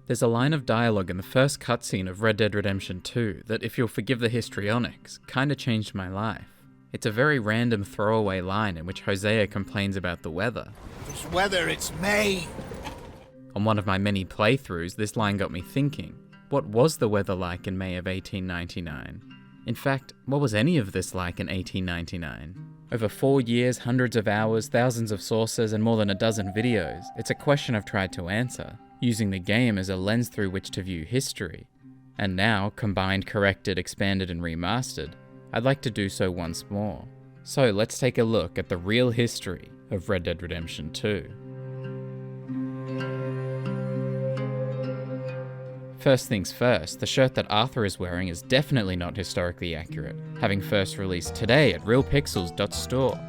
There's a line of dialogue in the first cutscene of Red Dead Redemption 2 that, if you'll forgive the histrionics, kinda changed my life. It's a very random throwaway line in which Hosea complains about the weather. This weather, it's May. On one of my many playthroughs, this line got me thinking, what was the weather like in May of 1899? In fact, what was any of this like in 1899? Over 4 years, hundreds of hours, thousands of sources, and more than a dozen videos, it's a question I've tried to answer, using the game as a lens through which to view history. And now, combined, corrected, expanded, and remastered, I'd like to do so once more. So let's take a look at the real history of Red Dead Redemption 2. First things first, the shirt that Arthur is wearing is definitely not historically accurate, having first released today at realpixels.store.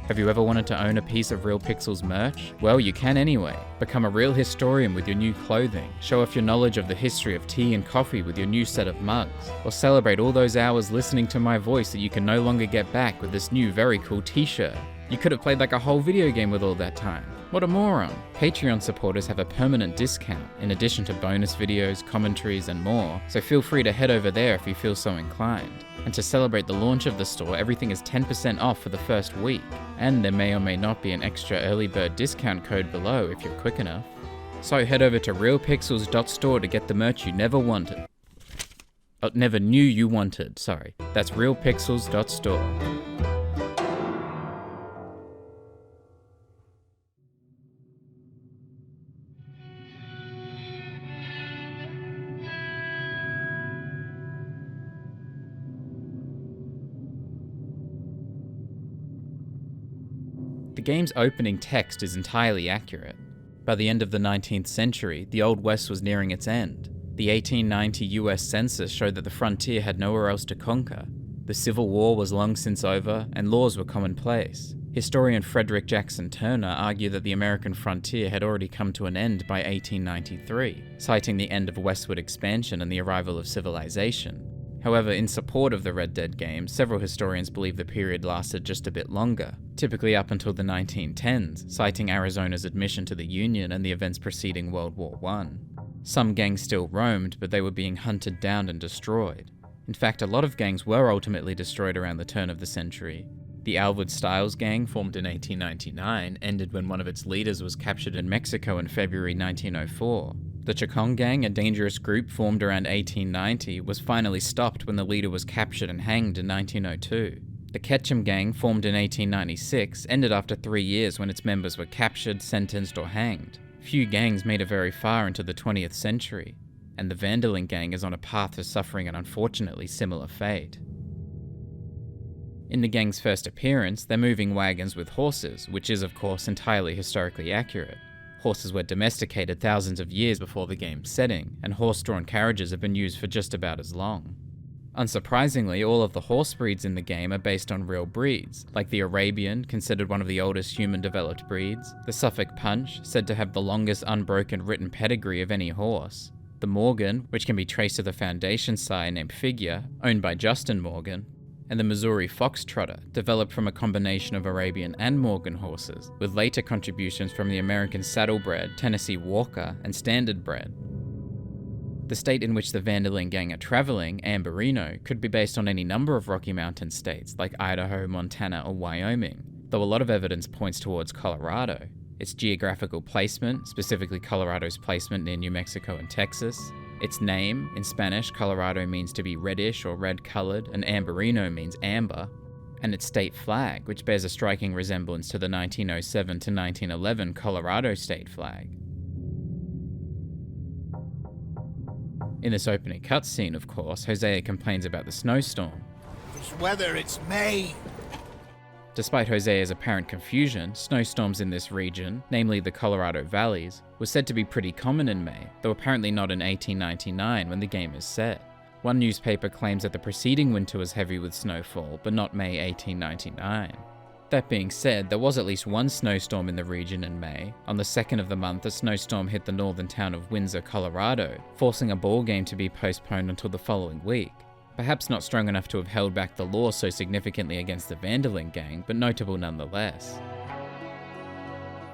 Have you ever wanted to own a piece of Real Pixels merch? Well, you can anyway. Become a real historian with your new clothing, show off your knowledge of the history of tea and coffee with your new set of mugs, or celebrate all those hours listening to my voice that you can no longer get back with this new very cool t-shirt. You could have played like a whole video game with all that time. What a moron. Patreon supporters have a permanent discount, in addition to bonus videos, commentaries, and more, so feel free to head over there if you feel so inclined. And to celebrate the launch of the store, everything is 10% off for the first week, and there may or may not be an extra early bird discount code below if you're quick enough. So head over to realpixels.store to get the merch you never wanted. Never knew you wanted, sorry. That's realpixels.store. The game's opening text is entirely accurate. By the end of the 19th century, the Old West was nearing its end. The 1890 US Census showed that the frontier had nowhere else to conquer. The Civil War was long since over, and laws were commonplace. Historian Frederick Jackson Turner argued that the American frontier had already come to an end by 1893, citing the end of westward expansion and the arrival of civilization. However, in support of the Red Dead games, several historians believe the period lasted just a bit longer, typically up until the 1910s, citing Arizona's admission to the Union and the events preceding World War I. Some gangs still roamed, but they were being hunted down and destroyed. In fact, a lot of gangs were ultimately destroyed around the turn of the century. The Alvord Styles gang, formed in 1899, ended when one of its leaders was captured in Mexico in February 1904. The Chacon gang, a dangerous group formed around 1890, was finally stopped when the leader was captured and hanged in 1902. The Ketchum gang, formed in 1896, ended after 3 years when its members were captured, sentenced, or hanged. Few gangs made it very far into the 20th century, and the Vanderlyn gang is on a path to suffering an unfortunately similar fate. In the gang's first appearance, they're moving wagons with horses, which is of course entirely historically accurate. Horses were domesticated thousands of years before the game's setting, and horse-drawn carriages have been used for just about as long. Unsurprisingly, all of the horse breeds in the game are based on real breeds, like the Arabian, considered one of the oldest human-developed breeds, the Suffolk Punch, said to have the longest unbroken written pedigree of any horse, the Morgan, which can be traced to the foundation sire named Figure, owned by Justin Morgan, and the Missouri Foxtrotter, developed from a combination of Arabian and Morgan horses, with later contributions from the American Saddlebred, Tennessee Walker, and Standardbred. The state in which the Vanderlyn gang are traveling, Amberino, could be based on any number of Rocky Mountain states like Idaho, Montana, or Wyoming, though a lot of evidence points towards Colorado. Its geographical placement, specifically Colorado's placement near New Mexico and Texas, its name, in Spanish, Colorado means to be reddish or red-colored, and Amberino means amber, and its state flag, which bears a striking resemblance to the 1907 to 1911 Colorado state flag. In this opening cutscene, of course, Hosea complains about the snowstorm. This weather, it's May. Despite Hosea's apparent confusion, snowstorms in this region, namely the Colorado valleys, were said to be pretty common in May, though apparently not in 1899 when the game is set. One newspaper claims that the preceding winter was heavy with snowfall, but not May 1899. That being said, there was at least one snowstorm in the region in May. On the 2nd of the month, a snowstorm hit the northern town of Windsor, Colorado, forcing a ball game to be postponed until the following week. Perhaps not strong enough to have held back the law so significantly against the Vanderlyn gang, but notable nonetheless.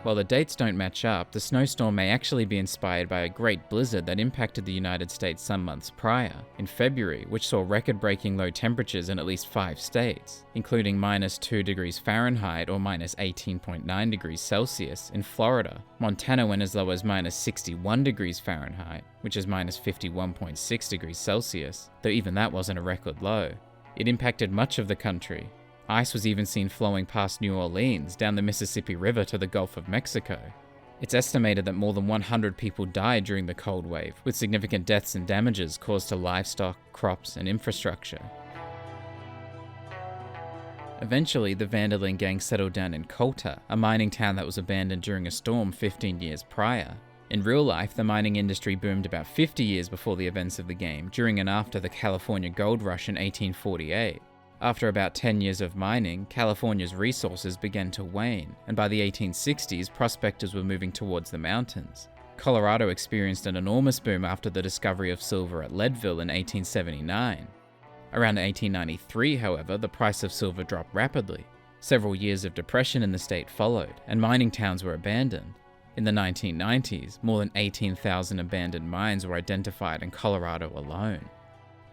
While the dates don't match up, the snowstorm may actually be inspired by a great blizzard that impacted the United States some months prior, in February, which saw record-breaking low temperatures in at least 5 states, including -2 degrees Fahrenheit or -18.9 degrees Celsius in Florida. Montana went as low as -61 degrees Fahrenheit, which is -51.6 degrees Celsius, though even that wasn't a record low. It impacted much of the country. Ice was even seen flowing past New Orleans, down the Mississippi River to the Gulf of Mexico. It's estimated that more than 100 people died during the cold wave, with significant deaths and damages caused to livestock, crops, and infrastructure. Eventually, the Vanderlyn gang settled down in Coulter, a mining town that was abandoned during a storm 15 years prior. In real life, the mining industry boomed about 50 years before the events of the game, during and after the California gold rush in 1848. After about 10 years of mining, California's resources began to wane, and by the 1860s, prospectors were moving towards the mountains. Colorado experienced an enormous boom after the discovery of silver at Leadville in 1879. Around 1893, however, the price of silver dropped rapidly. Several years of depression in the state followed, and mining towns were abandoned. In the 1990s, more than 18,000 abandoned mines were identified in Colorado alone.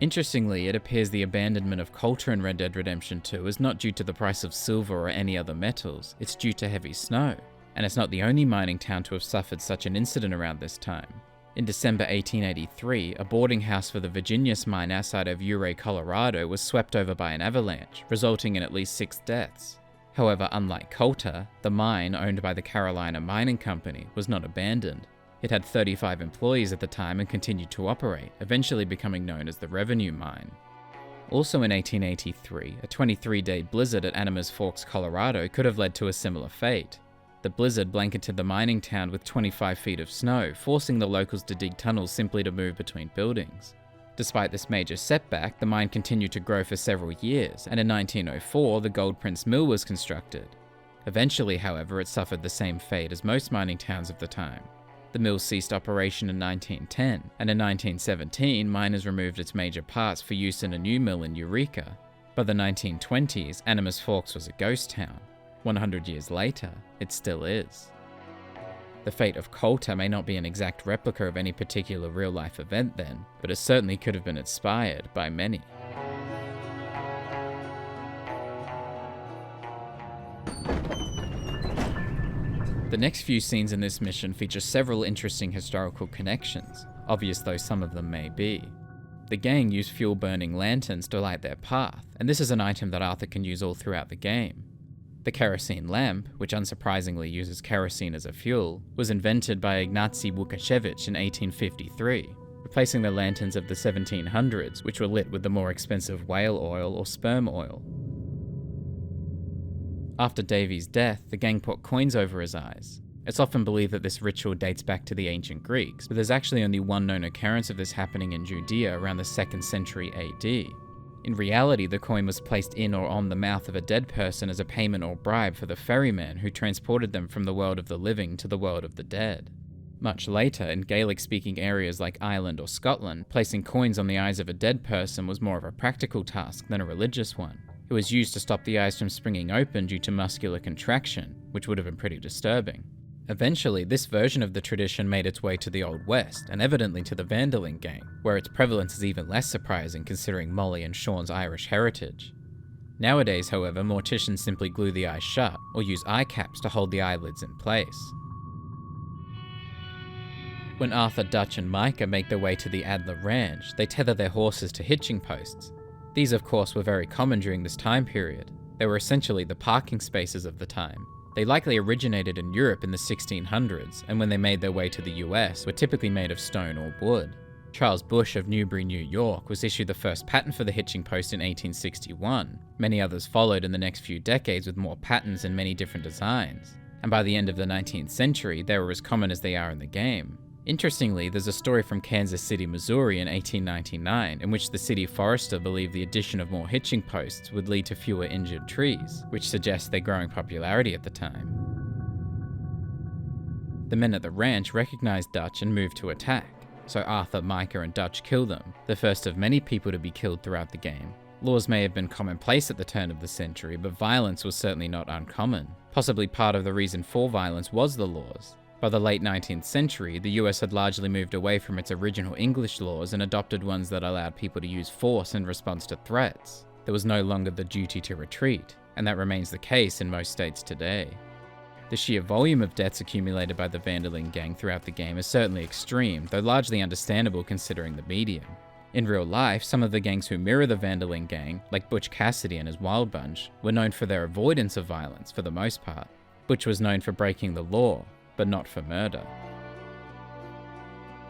Interestingly, it appears the abandonment of Coulter in Red Dead Redemption 2 is not due to the price of silver or any other metals, it's due to heavy snow. And it's not the only mining town to have suffered such an incident around this time. In December 1883, a boarding house for the Virginius mine outside of Ouray, Colorado was swept over by an avalanche, resulting in at least 6 deaths. However, unlike Coulter, the mine, owned by the Carolina Mining Company, was not abandoned. It had 35 employees at the time and continued to operate, eventually becoming known as the Revenue Mine. Also in 1883, a 23-day blizzard at Animas Forks, Colorado could have led to a similar fate. The blizzard blanketed the mining town with 25 feet of snow, forcing the locals to dig tunnels simply to move between buildings. Despite this major setback, the mine continued to grow for several years, and in 1904 the Gold Prince Mill was constructed. Eventually, however, it suffered the same fate as most mining towns of the time. The mill ceased operation in 1910, and in 1917 miners removed its major parts for use in a new mill in Eureka. By the 1920s, Animas Forks was a ghost town. 100 years later, it still is. The fate of Coulter may not be an exact replica of any particular real-life event then, but it certainly could have been inspired by many. The next few scenes in this mission feature several interesting historical connections, obvious though some of them may be. The gang use fuel-burning lanterns to light their path, and this is an item that Arthur can use all throughout the game. The kerosene lamp, which unsurprisingly uses kerosene as a fuel, was invented by Ignacy Łukasiewicz in 1853, replacing the lanterns of the 1700s, which were lit with the more expensive whale oil or sperm oil. After Davy's death, the gang put coins over his eyes. It's often believed that this ritual dates back to the ancient Greeks, but there's actually only one known occurrence of this happening in Judea around the 2nd century AD. In reality, the coin was placed in or on the mouth of a dead person as a payment or bribe for the ferryman who transported them from the world of the living to the world of the dead. Much later, in Gaelic-speaking areas like Ireland or Scotland, placing coins on the eyes of a dead person was more of a practical task than a religious one. It was used to stop the eyes from springing open due to muscular contraction, which would have been pretty disturbing. Eventually, this version of the tradition made its way to the Old West, and evidently to the Vanderlyn gang, where its prevalence is even less surprising considering Molly and Sean's Irish heritage. Nowadays, however, morticians simply glue the eyes shut, or use eye caps to hold the eyelids in place. When Arthur, Dutch and Micah make their way to the Adler Ranch, they tether their horses to hitching posts. These, of course, were very common during this time period. They were essentially the parking spaces of the time. They likely originated in Europe in the 1600s, and when they made their way to the US, were typically made of stone or wood. Charles Bush of Newbury, New York, was issued the first patent for the hitching post in 1861. Many others followed in the next few decades with more patents and many different designs. And by the end of the 19th century, they were as common as they are in the game. Interestingly, there's a story from Kansas City, Missouri in 1899 in which the city forester believed the addition of more hitching posts would lead to fewer injured trees, which suggests their growing popularity at the time. The men at the ranch recognized Dutch and moved to attack, so Arthur, Micah and Dutch kill them, the first of many people to be killed throughout the game. Laws may have been commonplace at the turn of the century, but violence was certainly not uncommon. Possibly part of the reason for violence was the laws. By the late 19th century, the US had largely moved away from its original English laws and adopted ones that allowed people to use force in response to threats. There was no longer the duty to retreat, and that remains the case in most states today. The sheer volume of deaths accumulated by the Vanderlyn gang throughout the game is certainly extreme, though largely understandable considering the medium. In real life, some of the gangs who mirror the Vanderlyn gang, like Butch Cassidy and his Wild Bunch, were known for their avoidance of violence for the most part. Butch was known for breaking the law, but not for murder.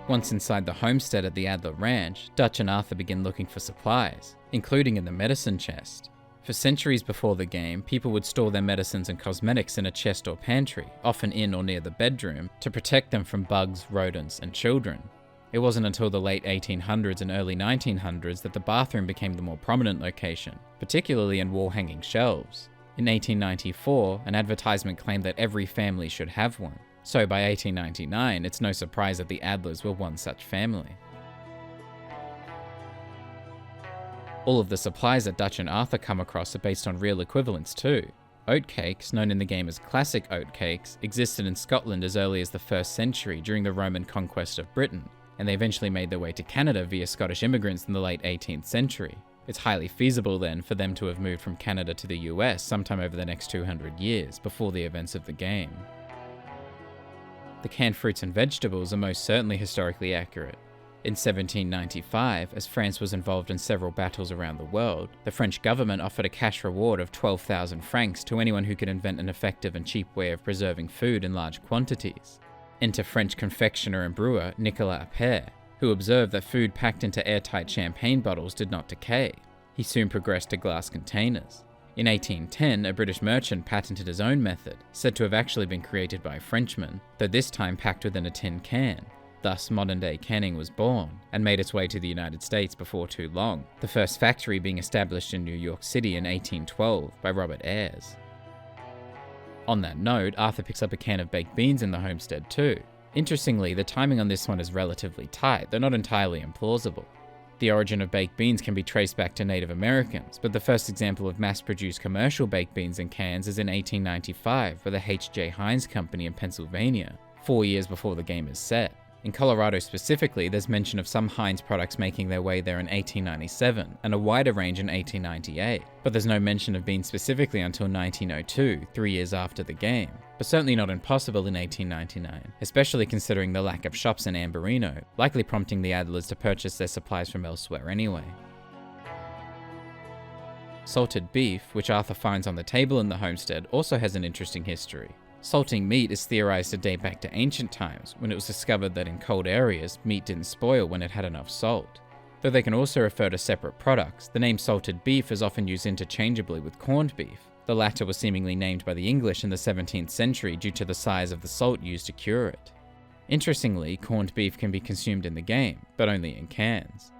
Once inside the homestead at the Adler Ranch, Dutch and Arthur begin looking for supplies, including in the medicine chest. For centuries before the game, people would store their medicines and cosmetics in a chest or pantry, often in or near the bedroom, to protect them from bugs, rodents, and children. It wasn't until the late 1800s and early 1900s that the bathroom became the more prominent location, particularly in wall-hanging shelves. In 1894, an advertisement claimed that every family should have one. So by 1899, it's no surprise that the Adlers were one such family. All of the supplies that Dutch and Arthur come across are based on real equivalents too. Oatcakes, known in the game as classic oatcakes, existed in Scotland as early as the 1st century during the Roman conquest of Britain, and they eventually made their way to Canada via Scottish immigrants in the late 18th century. It's highly feasible then for them to have moved from Canada to the US sometime over the next 200 years, before the events of the game. The canned fruits and vegetables are most certainly historically accurate. In 1795, as France was involved in several battles around the world, the French government offered a cash reward of 12,000 francs to anyone who could invent an effective and cheap way of preserving food in large quantities. Enter French confectioner and brewer Nicolas Appert, who observed that food packed into airtight champagne bottles did not decay. He soon progressed to glass containers. In 1810, a British merchant patented his own method, said to have actually been created by a Frenchman, though this time packed within a tin can. Thus, modern-day canning was born, and made its way to the United States before too long, the first factory being established in New York City in 1812 by Robert Ayres. On that note, Arthur picks up a can of baked beans in the homestead too. Interestingly, the timing on this one is relatively tight, though not entirely implausible. The origin of baked beans can be traced back to Native Americans, but the first example of mass-produced commercial baked beans in cans is in 1895 by the H.J. Heinz Company in Pennsylvania, 4 years before the game is set. In Colorado specifically, there's mention of some Heinz products making their way there in 1897, and a wider range in 1898, but there's no mention of beans specifically until 1902, 3 years after the game, but certainly not impossible in 1899, especially considering the lack of shops in Amberino, likely prompting the Adlers to purchase their supplies from elsewhere anyway. Salted beef, which Arthur finds on the table in the homestead, also has an interesting history. Salting meat is theorized to date back to ancient times, when it was discovered that in cold areas, meat didn't spoil when it had enough salt. Though they can also refer to separate products, the name salted beef is often used interchangeably with corned beef. The latter was seemingly named by the English in the 17th century due to the size of the salt used to cure it. Interestingly, corned beef can be consumed in the game, but only in cans.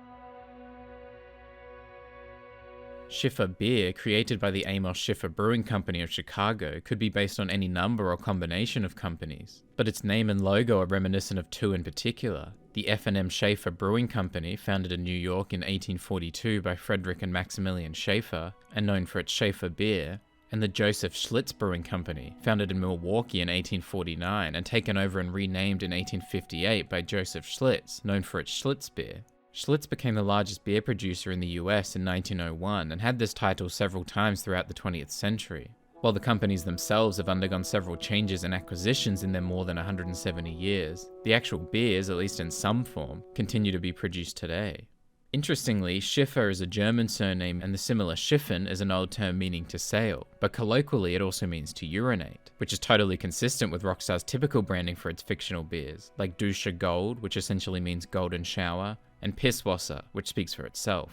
Schiffer beer, created by the Amos Schiffer Brewing Company of Chicago, could be based on any number or combination of companies, but its name and logo are reminiscent of two in particular: the F&M Schaefer Brewing Company, founded in New York in 1842 by Frederick and Maximilian Schaefer, and known for its Schaefer beer, and the Joseph Schlitz Brewing Company, founded in Milwaukee in 1849 and taken over and renamed in 1858 by Joseph Schlitz, known for its Schlitz beer. Schlitz became the largest beer producer in the US in 1901 and had this title several times throughout the 20th century. While the companies themselves have undergone several changes and acquisitions in their more than 170 years, the actual beers, at least in some form, continue to be produced today. Interestingly, Schiffer is a German surname, and the similar Schiffen is an old term meaning to sail, but colloquially it also means to urinate, which is totally consistent with Rockstar's typical branding for its fictional beers, like Dusche Gold, which essentially means golden shower, and Pisswasser, which speaks for itself.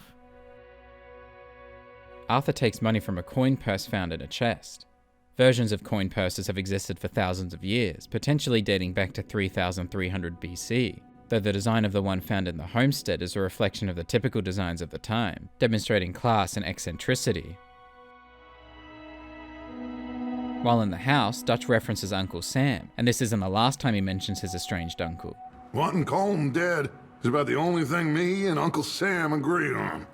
Arthur takes money from a coin purse found in a chest. Versions of coin purses have existed for thousands of years, potentially dating back to 3300 BC, though the design of the one found in the homestead is a reflection of the typical designs of the time, demonstrating class and eccentricity. While in the house, Dutch references Uncle Sam, and this isn't the last time he mentions his estranged uncle. Wanting Colm dead is about the only thing me and Uncle Sam agreed on.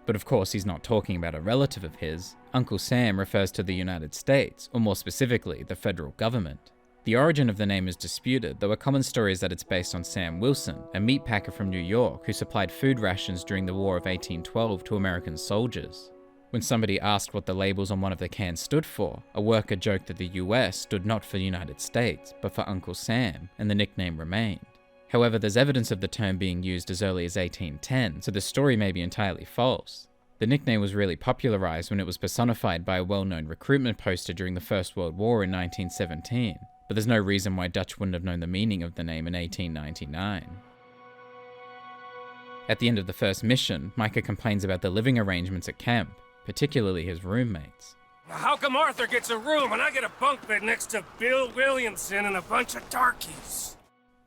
But of course he's not talking about a relative of his. Uncle Sam refers to the United States, or more specifically, the federal government. The origin of the name is disputed, though a common story is that it's based on Sam Wilson, a meatpacker from New York who supplied food rations during the War of 1812 to American soldiers. When somebody asked what the labels on one of the cans stood for, a worker joked that the US stood not for the United States, but for Uncle Sam, and the nickname remained. However, there's evidence of the term being used as early as 1810, so the story may be entirely false. The nickname was really popularized when it was personified by a well-known recruitment poster during the First World War in 1917, but there's no reason why Dutch wouldn't have known the meaning of the name in 1899. At the end of the first mission, Micah complains about the living arrangements at camp, particularly his roommates. How come Arthur gets a room and I get a bunk bed next to Bill Williamson and a bunch of darkies?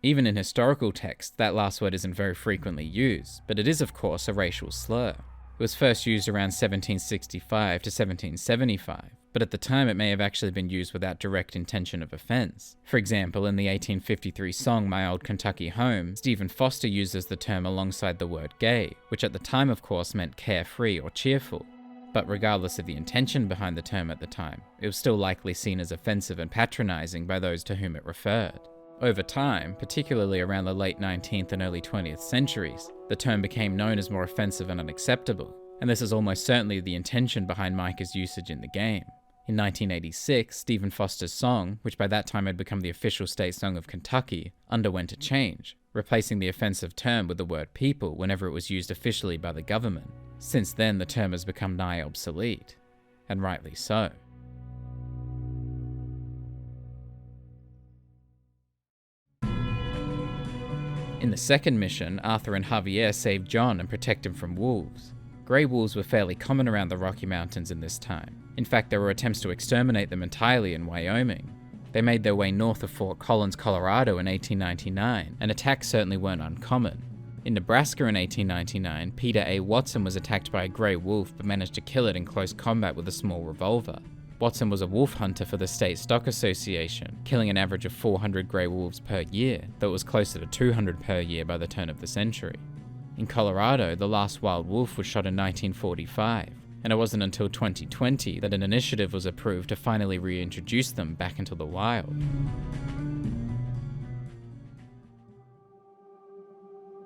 Even in historical texts, that last word isn't very frequently used, but it is of course a racial slur. It was first used around 1765 to 1775, but at the time it may have actually been used without direct intention of offense. For example, in the 1853 song My Old Kentucky Home, Stephen Foster uses the term alongside the word gay, which at the time of course meant carefree or cheerful. But regardless of the intention behind the term at the time, it was still likely seen as offensive and patronizing by those to whom it referred. Over time, particularly around the late 19th and early 20th centuries, the term became known as more offensive and unacceptable, and this is almost certainly the intention behind Micah's usage in the game. In 1986, Stephen Foster's song, which by that time had become the official state song of Kentucky, underwent a change, replacing the offensive term with the word people whenever it was used officially by the government. Since then, the term has become nigh obsolete, and rightly so. In the second mission, Arthur and Javier save John and protect him from wolves. Grey wolves were fairly common around the Rocky Mountains in this time. In fact, there were attempts to exterminate them entirely in Wyoming. They made their way north of Fort Collins, Colorado in 1899, and attacks certainly weren't uncommon. In Nebraska in 1899, Peter A. Watson was attacked by a grey wolf but managed to kill it in close combat with a small revolver. Watson was a wolf hunter for the State Stock Association, killing an average of 400 grey wolves per year, though it was closer to 200 per year by the turn of the century. In Colorado, the last wild wolf was shot in 1945, and it wasn't until 2020 that an initiative was approved to finally reintroduce them back into the wild.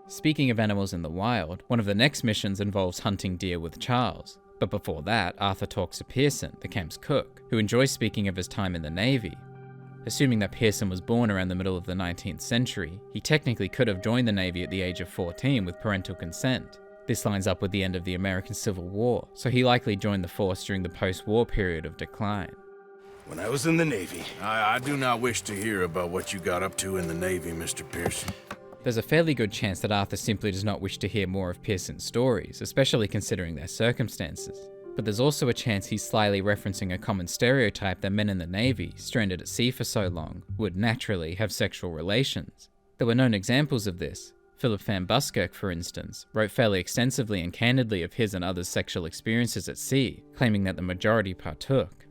Speaking of animals in the wild, one of the next missions involves hunting deer with Charles. But before that, Arthur talks to Pearson, the camp's cook, who enjoys speaking of his time in the Navy. Assuming that Pearson was born around the middle of the 19th century, he technically could have joined the Navy at the age of 14 with parental consent. This lines up with the end of the American Civil War, so he likely joined the force during the post-war period of decline. When I was in the Navy, I do not wish to hear about what you got up to in the Navy, Mr. Pearson. There's a fairly good chance that Arthur simply does not wish to hear more of Pearson's stories, especially considering their circumstances. But there's also a chance he's slyly referencing a common stereotype that men in the Navy, stranded at sea for so long, would naturally have sexual relations. There were known examples of this. Philip Van Buskirk, for instance, wrote fairly extensively and candidly of his and others' sexual experiences at sea, claiming that the majority partook.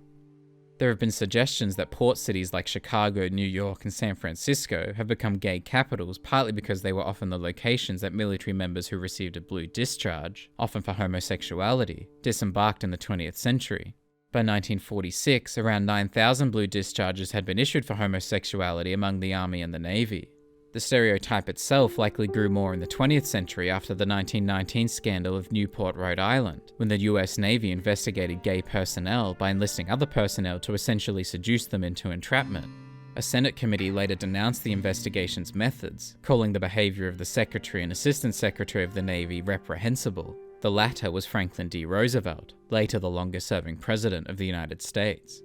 There have been suggestions that port cities like Chicago, New York, and San Francisco have become gay capitals partly because they were often the locations that military members who received a blue discharge, often for homosexuality, disembarked in the 20th century. By 1946, around 9,000 blue discharges had been issued for homosexuality among the Army and the Navy. The stereotype itself likely grew more in the 20th century after the 1919 scandal of Newport, Rhode Island, when the US Navy investigated gay personnel by enlisting other personnel to essentially seduce them into entrapment. A Senate committee later denounced the investigation's methods, calling the behavior of the Secretary and Assistant Secretary of the Navy reprehensible. The latter was Franklin D. Roosevelt, later the longest-serving President of the United States.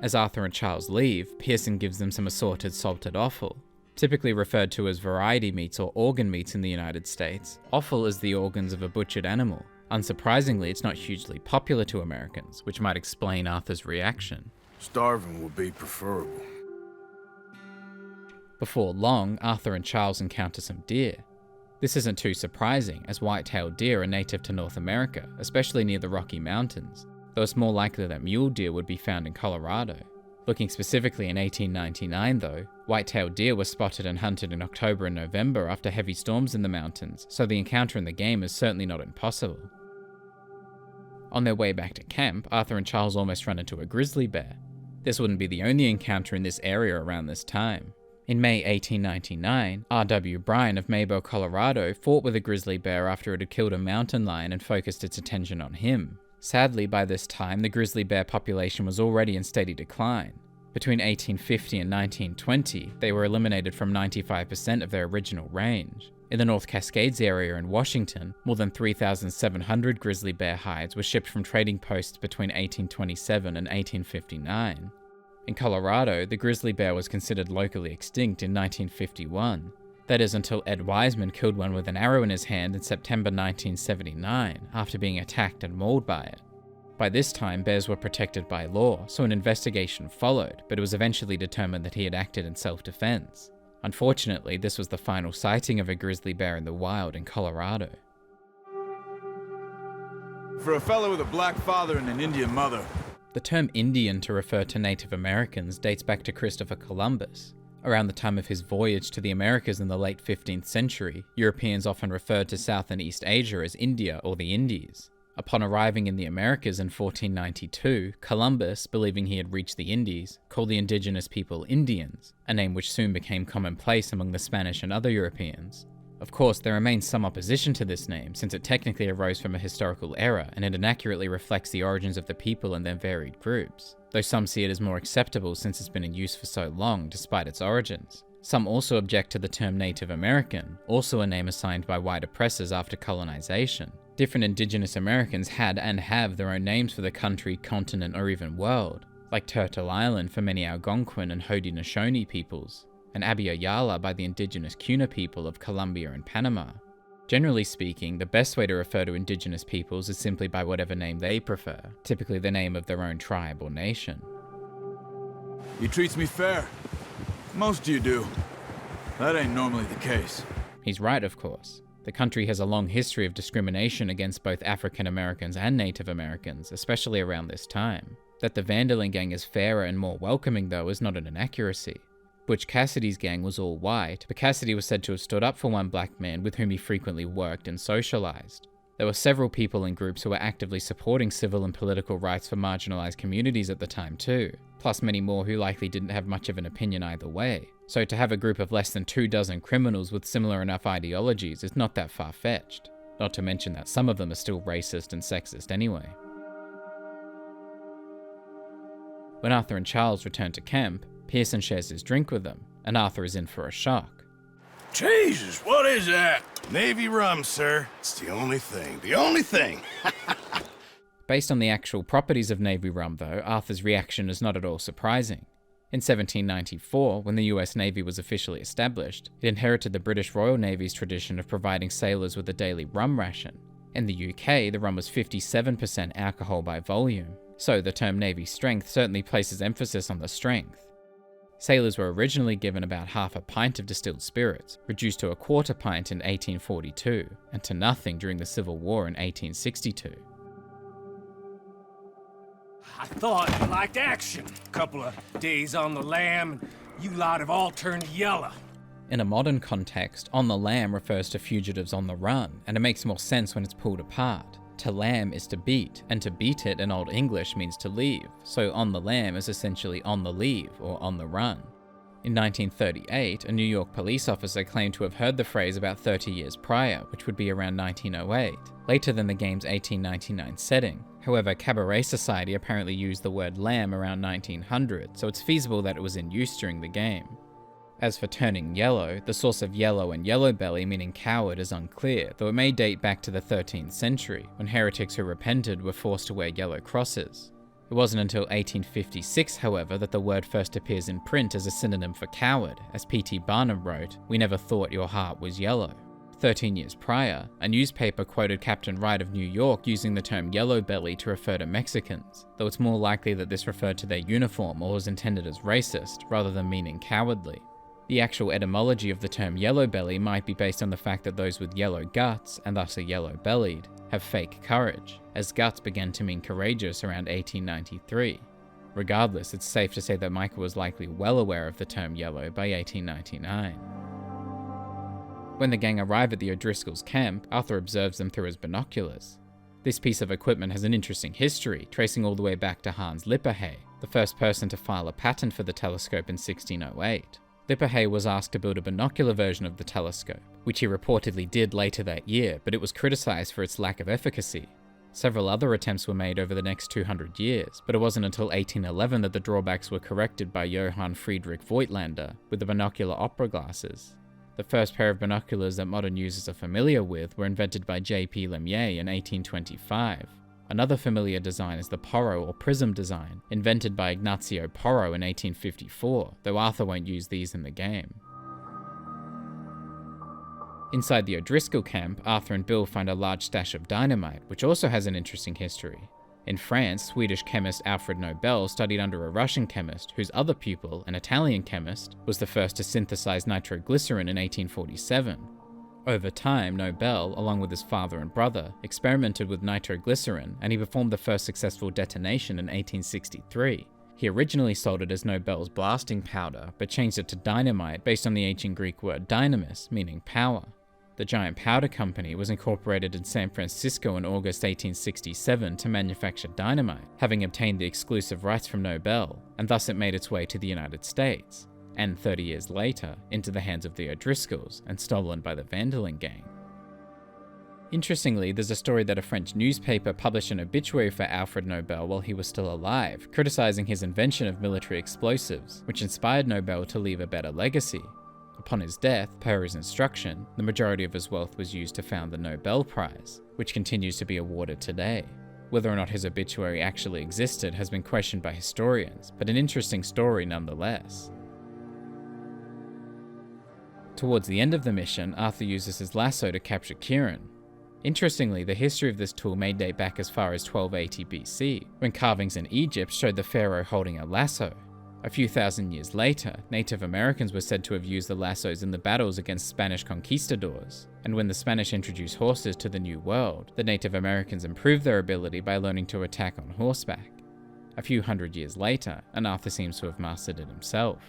As Arthur and Charles leave, Pearson gives them some assorted salted offal. Typically referred to as variety meats or organ meats in the United States, offal is the organs of a butchered animal. Unsurprisingly, it's not hugely popular to Americans, which might explain Arthur's reaction. Starving would be preferable. Before long, Arthur and Charles encounter some deer. This isn't too surprising, as white-tailed deer are native to North America, especially near the Rocky Mountains, though it's more likely that mule deer would be found in Colorado. Looking specifically in 1899 though, white-tailed deer were spotted and hunted in October and November after heavy storms in the mountains, so the encounter in the game is certainly not impossible. On their way back to camp, Arthur and Charles almost run into a grizzly bear. This wouldn't be the only encounter in this area around this time. In May 1899, R.W. Bryan of Maybell, Colorado fought with a grizzly bear after it had killed a mountain lion and focused its attention on him. Sadly, by this time, the grizzly bear population was already in steady decline. Between 1850 and 1920, they were eliminated from 95% of their original range. In the North Cascades area in Washington, more than 3,700 grizzly bear hides were shipped from trading posts between 1827 and 1859. In Colorado, the grizzly bear was considered locally extinct in 1951. That is until Ed Wiseman killed one with an arrow in his hand in September 1979 after being attacked and mauled by it. By this time, bears were protected by law, so an investigation followed, but it was eventually determined that he had acted in self-defense. Unfortunately, this was the final sighting of a grizzly bear in the wild in Colorado. For a fellow with a black father and an Indian mother. The term Indian to refer to Native Americans dates back to Christopher Columbus. Around the time of his voyage to the Americas in the late 15th century, Europeans often referred to South and East Asia as India or the Indies. Upon arriving in the Americas in 1492, Columbus, believing he had reached the Indies, called the indigenous people Indians, a name which soon became commonplace among the Spanish and other Europeans. Of course, there remains some opposition to this name, since it technically arose from a historical error and it inaccurately reflects the origins of the people and their varied groups, though some see it as more acceptable since it's been in use for so long despite its origins. Some also object to the term Native American, also a name assigned by white oppressors after colonization. Different indigenous Americans had and have their own names for the country, continent, or even world, like Turtle Island for many Algonquin and Haudenosaunee peoples, and Abya-Yala by the indigenous Kuna people of Colombia and Panama. Generally speaking, the best way to refer to indigenous peoples is simply by whatever name they prefer, typically the name of their own tribe or nation. He treats me fair. Most of you do. That ain't normally the case. He's right, of course. The country has a long history of discrimination against both African Americans and Native Americans, especially around this time. That the Vanderlyn gang is fairer and more welcoming, though, is not an inaccuracy. Butch Cassidy's gang was all white, but Cassidy was said to have stood up for one black man with whom he frequently worked and socialized. There were several people and groups who were actively supporting civil and political rights for marginalized communities at the time too, plus many more who likely didn't have much of an opinion either way. So to have a group of less than 24 criminals with similar enough ideologies is not that far-fetched. Not to mention that some of them are still racist and sexist anyway. When Arthur and Charles return to camp, Pearson shares his drink with them, and Arthur is in for a shock. Jesus, what is that? Navy rum, sir. It's the only thing. The only thing. Based on the actual properties of Navy rum though, Arthur's reaction is not at all surprising. In 1794, when the US Navy was officially established, it inherited the British Royal Navy's tradition of providing sailors with a daily rum ration. In the UK, the rum was 57% alcohol by volume, so the term Navy strength certainly places emphasis on the strength. Sailors were originally given about half a pint of distilled spirits, reduced to a quarter pint in 1842, and to nothing during the Civil War in 1862. I thought you liked action. Couple of days on the lam, and you lot have all turned yellow. In a modern context, on the lam refers to fugitives on the run, and it makes more sense when it's pulled apart. To lam is to beat, and to beat it in Old English means to leave, so on the lam is essentially on the leave, or on the run. In 1938, a New York police officer claimed to have heard the phrase about 30 years prior, which would be around 1908, later than the game's 1899 setting. However, Cabaret Society apparently used the word lamb around 1900, so it's feasible that it was in use during the game. As for turning yellow, the source of yellow and yellow belly meaning coward is unclear, though it may date back to the 13th century, when heretics who repented were forced to wear yellow crosses. It wasn't until 1856, however, that the word first appears in print as a synonym for coward, as P.T. Barnum wrote, "We never thought your heart was yellow." 13 years prior, a newspaper quoted Captain Wright of New York using the term yellow belly to refer to Mexicans, though it's more likely that this referred to their uniform or was intended as racist, rather than meaning cowardly. The actual etymology of the term yellow belly might be based on the fact that those with yellow guts, and thus are yellow-bellied, have fake courage, as guts began to mean courageous around 1893. Regardless, it's safe to say that Michael was likely well aware of the term yellow by 1899. When the gang arrive at the O'Driscoll's camp, Arthur observes them through his binoculars. This piece of equipment has an interesting history, tracing all the way back to Hans Lippershey, the first person to file a patent for the telescope in 1608. Lippershey was asked to build a binocular version of the telescope, which he reportedly did later that year, but it was criticised for its lack of efficacy. Several other attempts were made over the next 200 years, but it wasn't until 1811 that the drawbacks were corrected by Johann Friedrich Voigtlander with the binocular opera glasses. The first pair of binoculars that modern users are familiar with were invented by J.P. Lemoyne in 1825. Another familiar design is the Porro or prism design, invented by Ignazio Porro in 1854, though Arthur won't use these in the game. Inside the O'Driscoll camp, Arthur and Bill find a large stash of dynamite, which also has an interesting history. In France, Swedish chemist Alfred Nobel studied under a Russian chemist whose other pupil, an Italian chemist, was the first to synthesize nitroglycerin in 1847. Over time, Nobel, along with his father and brother, experimented with nitroglycerin, and he performed the first successful detonation in 1863. He originally sold it as Nobel's blasting powder, but changed it to dynamite based on the ancient Greek word dynamis, meaning power. The giant powder company was incorporated in San Francisco in August 1867 to manufacture dynamite, having obtained the exclusive rights from Nobel, and thus it made its way to the United States, and 30 years later, into the hands of the O'Driscolls and stolen by the Vanderlyn gang. Interestingly, there's a story that a French newspaper published an obituary for Alfred Nobel while he was still alive, criticizing his invention of military explosives, which inspired Nobel to leave a better legacy. Upon his death, per his instruction, the majority of his wealth was used to found the Nobel Prize, which continues to be awarded today. Whether or not his obituary actually existed has been questioned by historians, but an interesting story nonetheless. Towards the end of the mission, Arthur uses his lasso to capture Kieran. Interestingly, the history of this tool may date back as far as 1280 BC, when carvings in Egypt showed the pharaoh holding a lasso. A few thousand years later, Native Americans were said to have used the lassos in the battles against Spanish conquistadors, and when the Spanish introduced horses to the New World, the Native Americans improved their ability by learning to attack on horseback. A few hundred years later, and Arthur seems to have mastered it himself.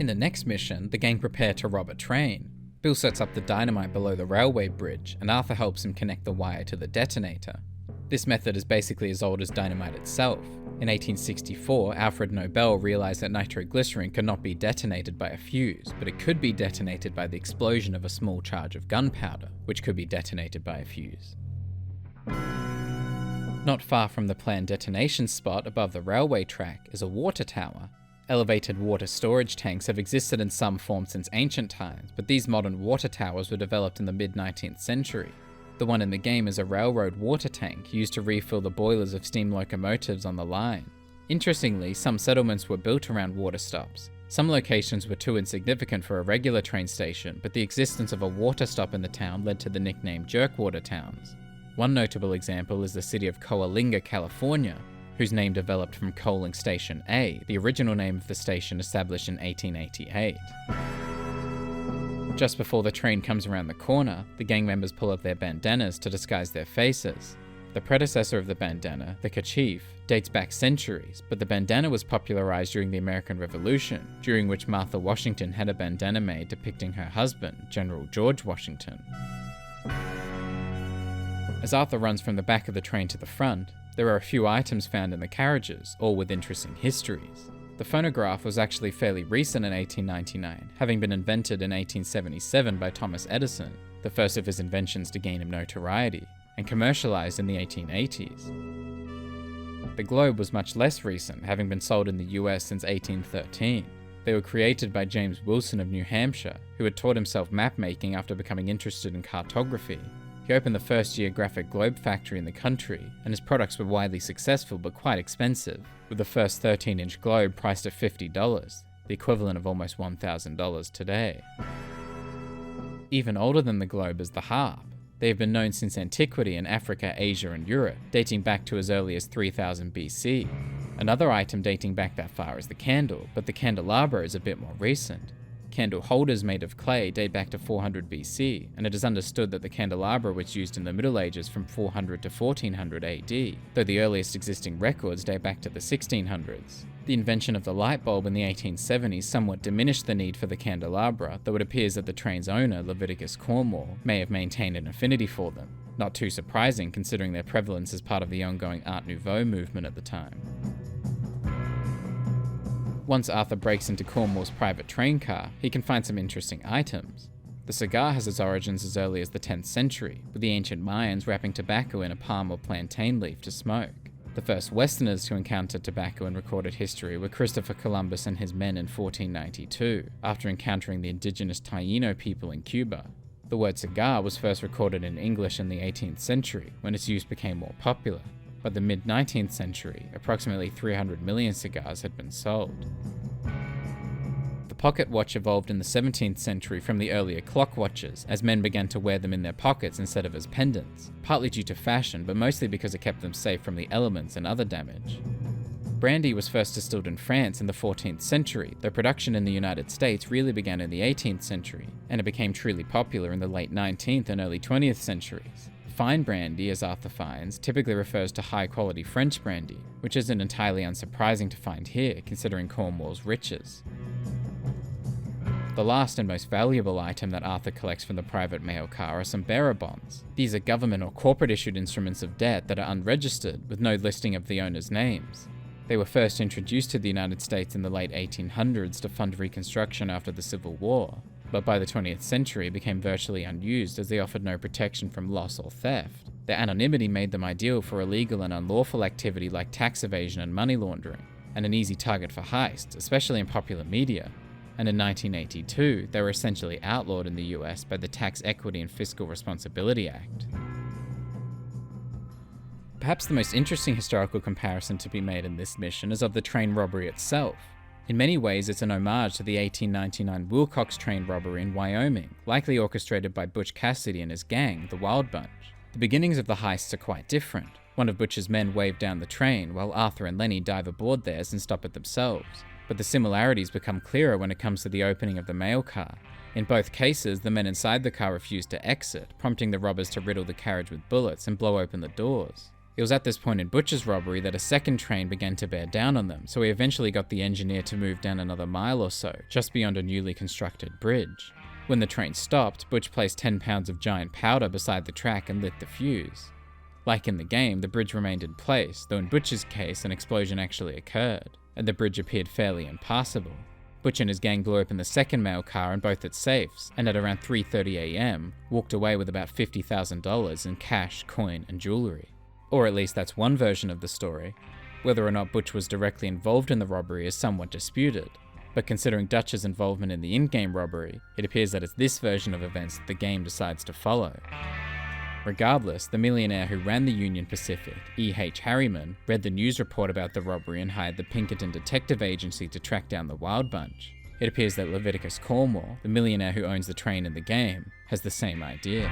In the next mission, the gang prepare to rob a train. Bill sets up the dynamite below the railway bridge, and Arthur helps him connect the wire to the detonator. This method is basically as old as dynamite itself. In 1864, Alfred Nobel realized that nitroglycerin could not be detonated by a fuse, but it could be detonated by the explosion of a small charge of gunpowder, which could be detonated by a fuse. Not far from the planned detonation spot above the railway track is a water tower. Elevated water storage tanks have existed in some form since ancient times, but these modern water towers were developed in the mid-19th century. The one in the game is a railroad water tank used to refill the boilers of steam locomotives on the line. Interestingly, some settlements were built around water stops. Some locations were too insignificant for a regular train station, but the existence of a water stop in the town led to the nickname jerkwater towns. One notable example is the city of Coalinga, California, whose name developed from Coaling Station A, the original name of the station established in 1888. Just before the train comes around the corner, the gang members pull up their bandanas to disguise their faces. The predecessor of the bandana, the kerchief, dates back centuries, but the bandana was popularized during the American Revolution, during which Martha Washington had a bandana made depicting her husband, General George Washington. As Arthur runs from the back of the train to the front, there are a few items found in the carriages, all with interesting histories. The phonograph was actually fairly recent in 1899, having been invented in 1877 by Thomas Edison, the first of his inventions to gain him notoriety, and commercialized in the 1880s. The globe was much less recent, having been sold in the US since 1813. They were created by James Wilson of New Hampshire, who had taught himself map making after becoming interested in cartography. He opened the first geographic globe factory in the country, and his products were widely successful but quite expensive, with the first 13-inch globe priced at $50, the equivalent of almost $1,000 today. Even older than the globe is the harp. They have been known since antiquity in Africa, Asia, and Europe, dating back to as early as 3000 BC. Another item dating back that far is the candle, but the candelabra is a bit more recent. Candle holders made of clay date back to 400 BC, and it is understood that the candelabra was used in the Middle Ages from 400 to 1400 AD, though the earliest existing records date back to the 1600s. The invention of the light bulb in the 1870s somewhat diminished the need for the candelabra, though it appears that the train's owner, Leviticus Cornwall, may have maintained an affinity for them. Not too surprising considering their prevalence as part of the ongoing Art Nouveau movement at the time. Once Arthur breaks into Cornwall's private train car, he can find some interesting items. The cigar has its origins as early as the 10th century, with the ancient Mayans wrapping tobacco in a palm or plantain leaf to smoke. The first Westerners to encounter tobacco in recorded history were Christopher Columbus and his men in 1492, after encountering the indigenous Taino people in Cuba. The word cigar was first recorded in English in the 18th century, when its use became more popular. By the mid-19th century, approximately 300 million cigars had been sold. The pocket watch evolved in the 17th century from the earlier clock watches, as men began to wear them in their pockets instead of as pendants, partly due to fashion, but mostly because it kept them safe from the elements and other damage. Brandy was first distilled in France in the 14th century, though production in the United States really began in the 18th century, and it became truly popular in the late 19th and early 20th centuries. Fine brandy, as Arthur finds, typically refers to high-quality French brandy, which isn't entirely unsurprising to find here, considering Cornwall's riches. The last and most valuable item that Arthur collects from the private mail car are some bearer bonds. These are government or corporate-issued instruments of debt that are unregistered, with no listing of the owners' names. They were first introduced to the United States in the late 1800s to fund Reconstruction after the Civil War, but by the 20th century became virtually unused as they offered no protection from loss or theft. Their anonymity made them ideal for illegal and unlawful activity like tax evasion and money laundering, and an easy target for heists, especially in popular media. And in 1982, they were essentially outlawed in the US by the Tax Equity and Fiscal Responsibility Act. Perhaps the most interesting historical comparison to be made in this mission is of the train robbery itself. In many ways, it's an homage to the 1899 Wilcox train robbery in Wyoming, likely orchestrated by Butch Cassidy and his gang, the Wild Bunch. The beginnings of the heists are quite different. One of Butch's men waved down the train, while Arthur and Lenny dive aboard theirs and stop it themselves. But the similarities become clearer when it comes to the opening of the mail car. In both cases, the men inside the car refused to exit, prompting the robbers to riddle the carriage with bullets and blow open the doors. It was at this point in Butch's robbery that a second train began to bear down on them, so he eventually got the engineer to move down another mile or so, just beyond a newly constructed bridge. When the train stopped, Butch placed 10 pounds of giant powder beside the track and lit the fuse. Like in the game, the bridge remained in place, though in Butch's case, an explosion actually occurred, and the bridge appeared fairly impassable. Butch and his gang blew open the second mail car and both its safes, and at around 3:30 AM, walked away with about $50,000 in cash, coin, and jewelry. Or at least that's one version of the story. Whether or not Butch was directly involved in the robbery is somewhat disputed, but considering Dutch's involvement in the in-game robbery, it appears that it's this version of events that the game decides to follow. Regardless, the millionaire who ran the Union Pacific, E.H. Harriman, read the news report about the robbery and hired the Pinkerton Detective Agency to track down the Wild Bunch. It appears that Leviticus Cornwall, the millionaire who owns the train in the game, has the same idea.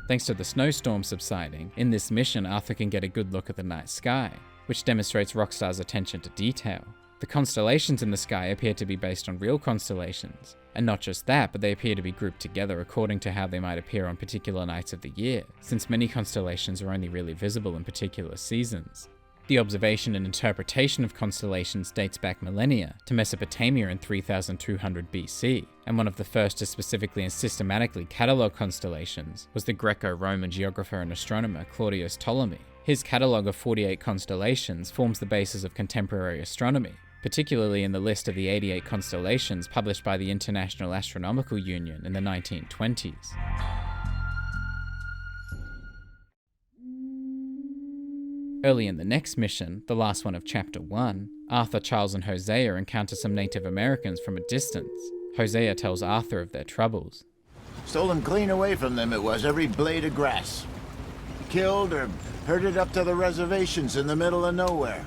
Thanks to the snowstorm subsiding, in this mission Arthur can get a good look at the night sky, which demonstrates Rockstar's attention to detail. The constellations in the sky appear to be based on real constellations, and not just that, but they appear to be grouped together according to how they might appear on particular nights of the year, since many constellations are only really visible in particular seasons. The observation and interpretation of constellations dates back millennia to Mesopotamia in 3200 BC, and one of the first to specifically and systematically catalogue constellations was the Greco-Roman geographer and astronomer Claudius Ptolemy. His catalogue of 48 constellations forms the basis of contemporary astronomy, particularly in the list of the 88 constellations published by the International Astronomical Union in the 1920s. Early in the next mission, the last one of Chapter 1, Arthur, Charles, and Hosea encounter some Native Americans from a distance. Hosea tells Arthur of their troubles. Stolen clean away from them it was, every blade of grass. Killed or herded up to the reservations in the middle of nowhere.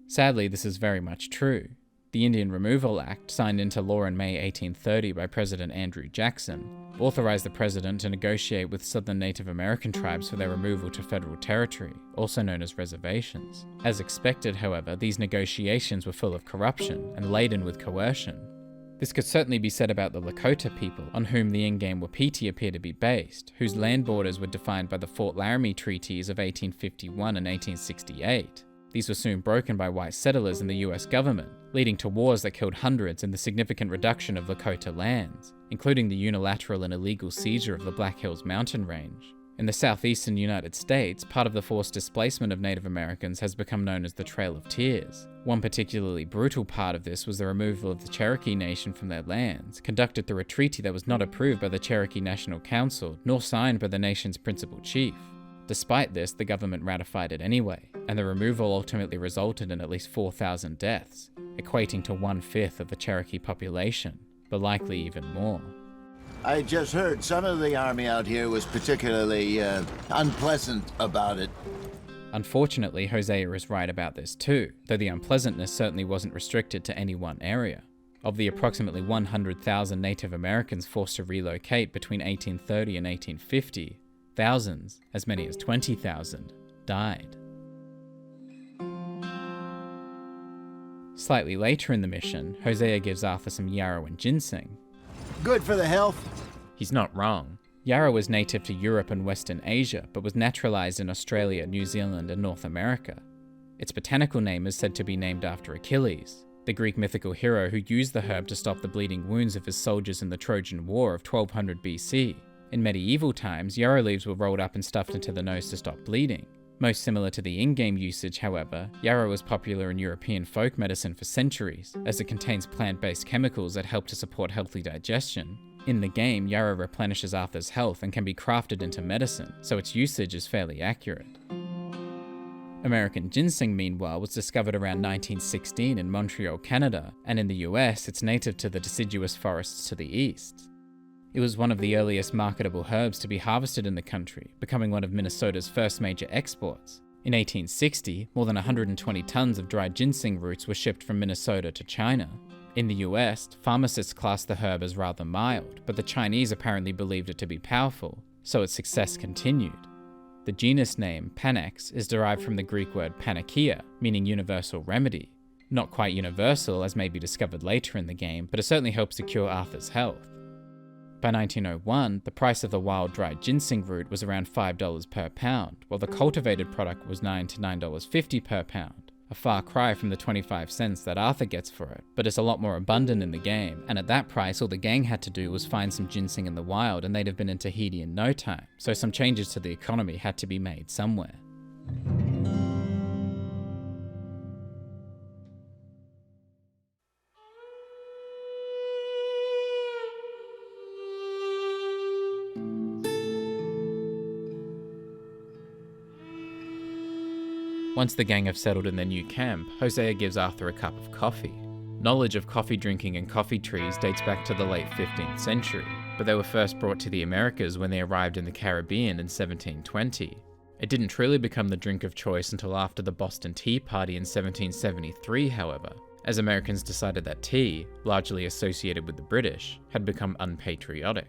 Sadly, this is very much true. The Indian Removal Act, signed into law in May 1830 by President Andrew Jackson, authorized the president to negotiate with southern Native American tribes for their removal to federal territory, also known as reservations. As expected, however, these negotiations were full of corruption and laden with coercion. This could certainly be said about the Lakota people, on whom the in-game Wapiti appear to be based, whose land borders were defined by the Fort Laramie Treaties of 1851 and 1868. These were soon broken by white settlers and the US government, leading to wars that killed hundreds and the significant reduction of Lakota lands, including the unilateral and illegal seizure of the Black Hills mountain range. In the southeastern United States, part of the forced displacement of Native Americans has become known as the Trail of Tears. One particularly brutal part of this was the removal of the Cherokee Nation from their lands, conducted through a treaty that was not approved by the Cherokee National Council, nor signed by the nation's principal chief. Despite this, the government ratified it anyway, and the removal ultimately resulted in at least 4,000 deaths, equating to 1/5 of the Cherokee population, but likely even more. I just heard some of the army out here was particularly unpleasant about it. Unfortunately, Hosea is right about this too, though the unpleasantness certainly wasn't restricted to any one area. Of the approximately 100,000 Native Americans forced to relocate between 1830 and 1850, thousands, as many as 20,000, died. Slightly later in the mission, Hosea gives Arthur some yarrow and ginseng. Good for the health. He's not wrong. Yarrow was native to Europe and Western Asia, but was naturalized in Australia, New Zealand, and North America. Its botanical name is said to be named after Achilles, the Greek mythical hero who used the herb to stop the bleeding wounds of his soldiers in the Trojan War of 1200 BC. In medieval times, yarrow leaves were rolled up and stuffed into the nose to stop bleeding. Most similar to the in-game usage, however, yarrow was popular in European folk medicine for centuries, as it contains plant-based chemicals that help to support healthy digestion. In the game, yarrow replenishes Arthur's health and can be crafted into medicine, so its usage is fairly accurate. American ginseng, meanwhile, was discovered around 1916 in Montreal, Canada, and in the US, it's native to the deciduous forests to the east. It was one of the earliest marketable herbs to be harvested in the country, becoming one of Minnesota's first major exports. In 1860, more than 120 tons of dried ginseng roots were shipped from Minnesota to China. In the US, pharmacists classed the herb as rather mild, but the Chinese apparently believed it to be powerful, so its success continued. The genus name, Panax, is derived from the Greek word panakia, meaning universal remedy. Not quite universal, as may be discovered later in the game, but it certainly helps to cure Arthur's health. By 1901, the price of the wild dried ginseng root was around $5 per pound, while the cultivated product was $9 to $9.50 per pound. A far cry from the 25 cents that Arthur gets for it, but it's a lot more abundant in the game, and at that price all the gang had to do was find some ginseng in the wild and they'd have been in Tahiti in no time, so some changes to the economy had to be made somewhere. Once the gang have settled in their new camp, Hosea gives Arthur a cup of coffee. Knowledge of coffee drinking and coffee trees dates back to the late 15th century, but they were first brought to the Americas when they arrived in the Caribbean in 1720. It didn't truly become the drink of choice until after the Boston Tea Party in 1773, however, as Americans decided that tea, largely associated with the British, had become unpatriotic.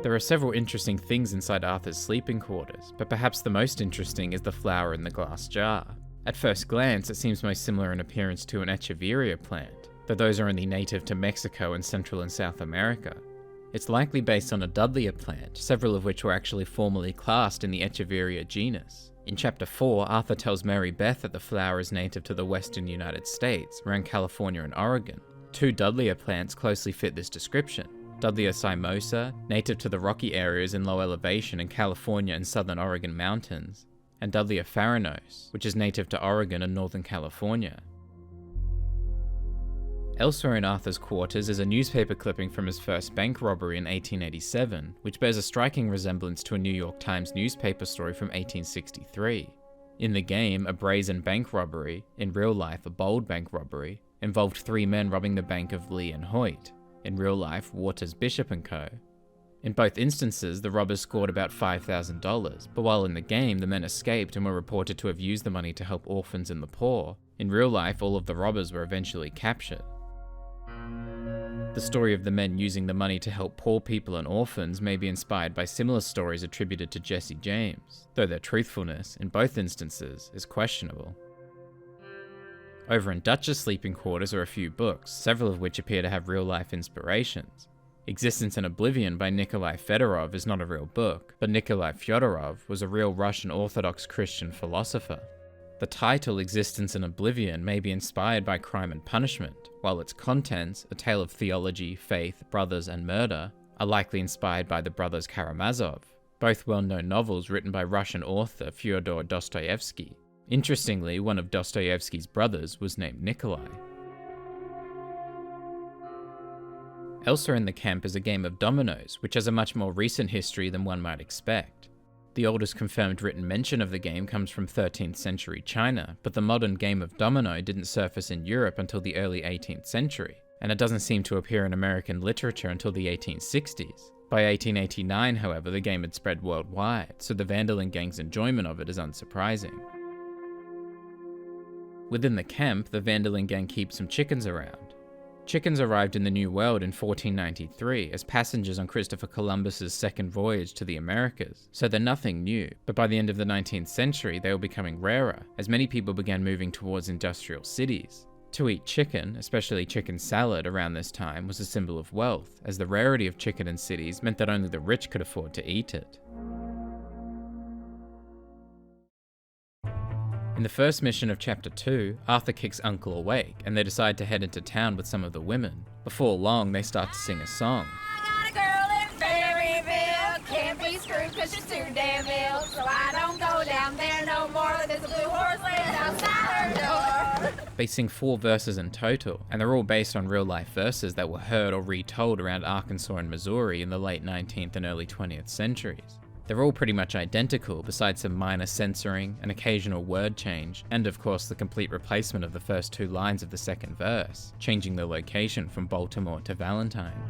There are several interesting things inside Arthur's sleeping quarters, but perhaps the most interesting is the flower in the glass jar. At first glance, it seems most similar in appearance to an Echeveria plant, though those are only native to Mexico and Central and South America. It's likely based on a Dudleya plant, several of which were actually formally classed in the Echeveria genus. In Chapter 4, Arthur tells Mary Beth that the flower is native to the western United States, around California and Oregon. Two Dudleya plants closely fit this description. Dudleya cymosa, native to the rocky areas in low elevation in California and southern Oregon mountains, and Dudleya farinaceus, which is native to Oregon and northern California. Elsewhere in Arthur's quarters is a newspaper clipping from his first bank robbery in 1887, which bears a striking resemblance to a New York Times newspaper story from 1863. In the game, a brazen bank robbery, in real life a bold bank robbery, involved three men robbing the bank of Lee and Hoyt, in real life Waters, Bishop & Co. In both instances, the robbers scored about $5,000, but while in the game the men escaped and were reported to have used the money to help orphans and the poor, In real life, all of the robbers were eventually captured. The story of the men using the money to help poor people and orphans may be inspired by similar stories attributed to Jesse James, though their truthfulness, in both instances, is questionable. Over in Dutch's sleeping quarters are a few books, several of which appear to have real-life inspirations. Existence in Oblivion by Nikolai Fedorov is not a real book, but Nikolai Fyodorov was a real Russian Orthodox Christian philosopher. The title Existence in Oblivion may be inspired by Crime and Punishment, while its contents, a tale of theology, faith, brothers, and murder, are likely inspired by the brothers Karamazov, both well-known novels written by Russian author Fyodor Dostoevsky. Interestingly, one of Dostoevsky's brothers was named Nikolai. Elsewhere in the camp is a game of dominoes, which has a much more recent history than one might expect. The oldest confirmed written mention of the game comes from 13th century China, but the modern game of domino didn't surface in Europe until the early 18th century, and it doesn't seem to appear in American literature until the 1860s. By 1889, however, the game had spread worldwide, so the Vanderlyn gang's enjoyment of it is unsurprising. Within the camp, the Vanderlyn gang keeps some chickens around. Chickens arrived in the New World in 1493 as passengers on Christopher Columbus's second voyage to the Americas, so they're nothing new, but by the end of the 19th century they were becoming rarer as many people began moving towards industrial cities. To eat chicken, especially chicken salad around this time, was a symbol of wealth, as the rarity of chicken in cities meant that only the rich could afford to eat it. In the first mission of Chapter 2, Arthur kicks Uncle awake, and they decide to head into town with some of the women. Before long, they start to sing a song. I got a girl in Berryville, can't be screwed 'cause she's too damn ill, so I don't go down there no more. There's a blue horse laying outside her door. They sing 4 verses in total, and they're all based on real-life verses that were heard or retold around Arkansas and Missouri in the late 19th and early 20th centuries. They're all pretty much identical, besides some minor censoring, an occasional word change, and of course the complete replacement of the first 2 lines of the second verse, changing the location from Baltimore to Valentine.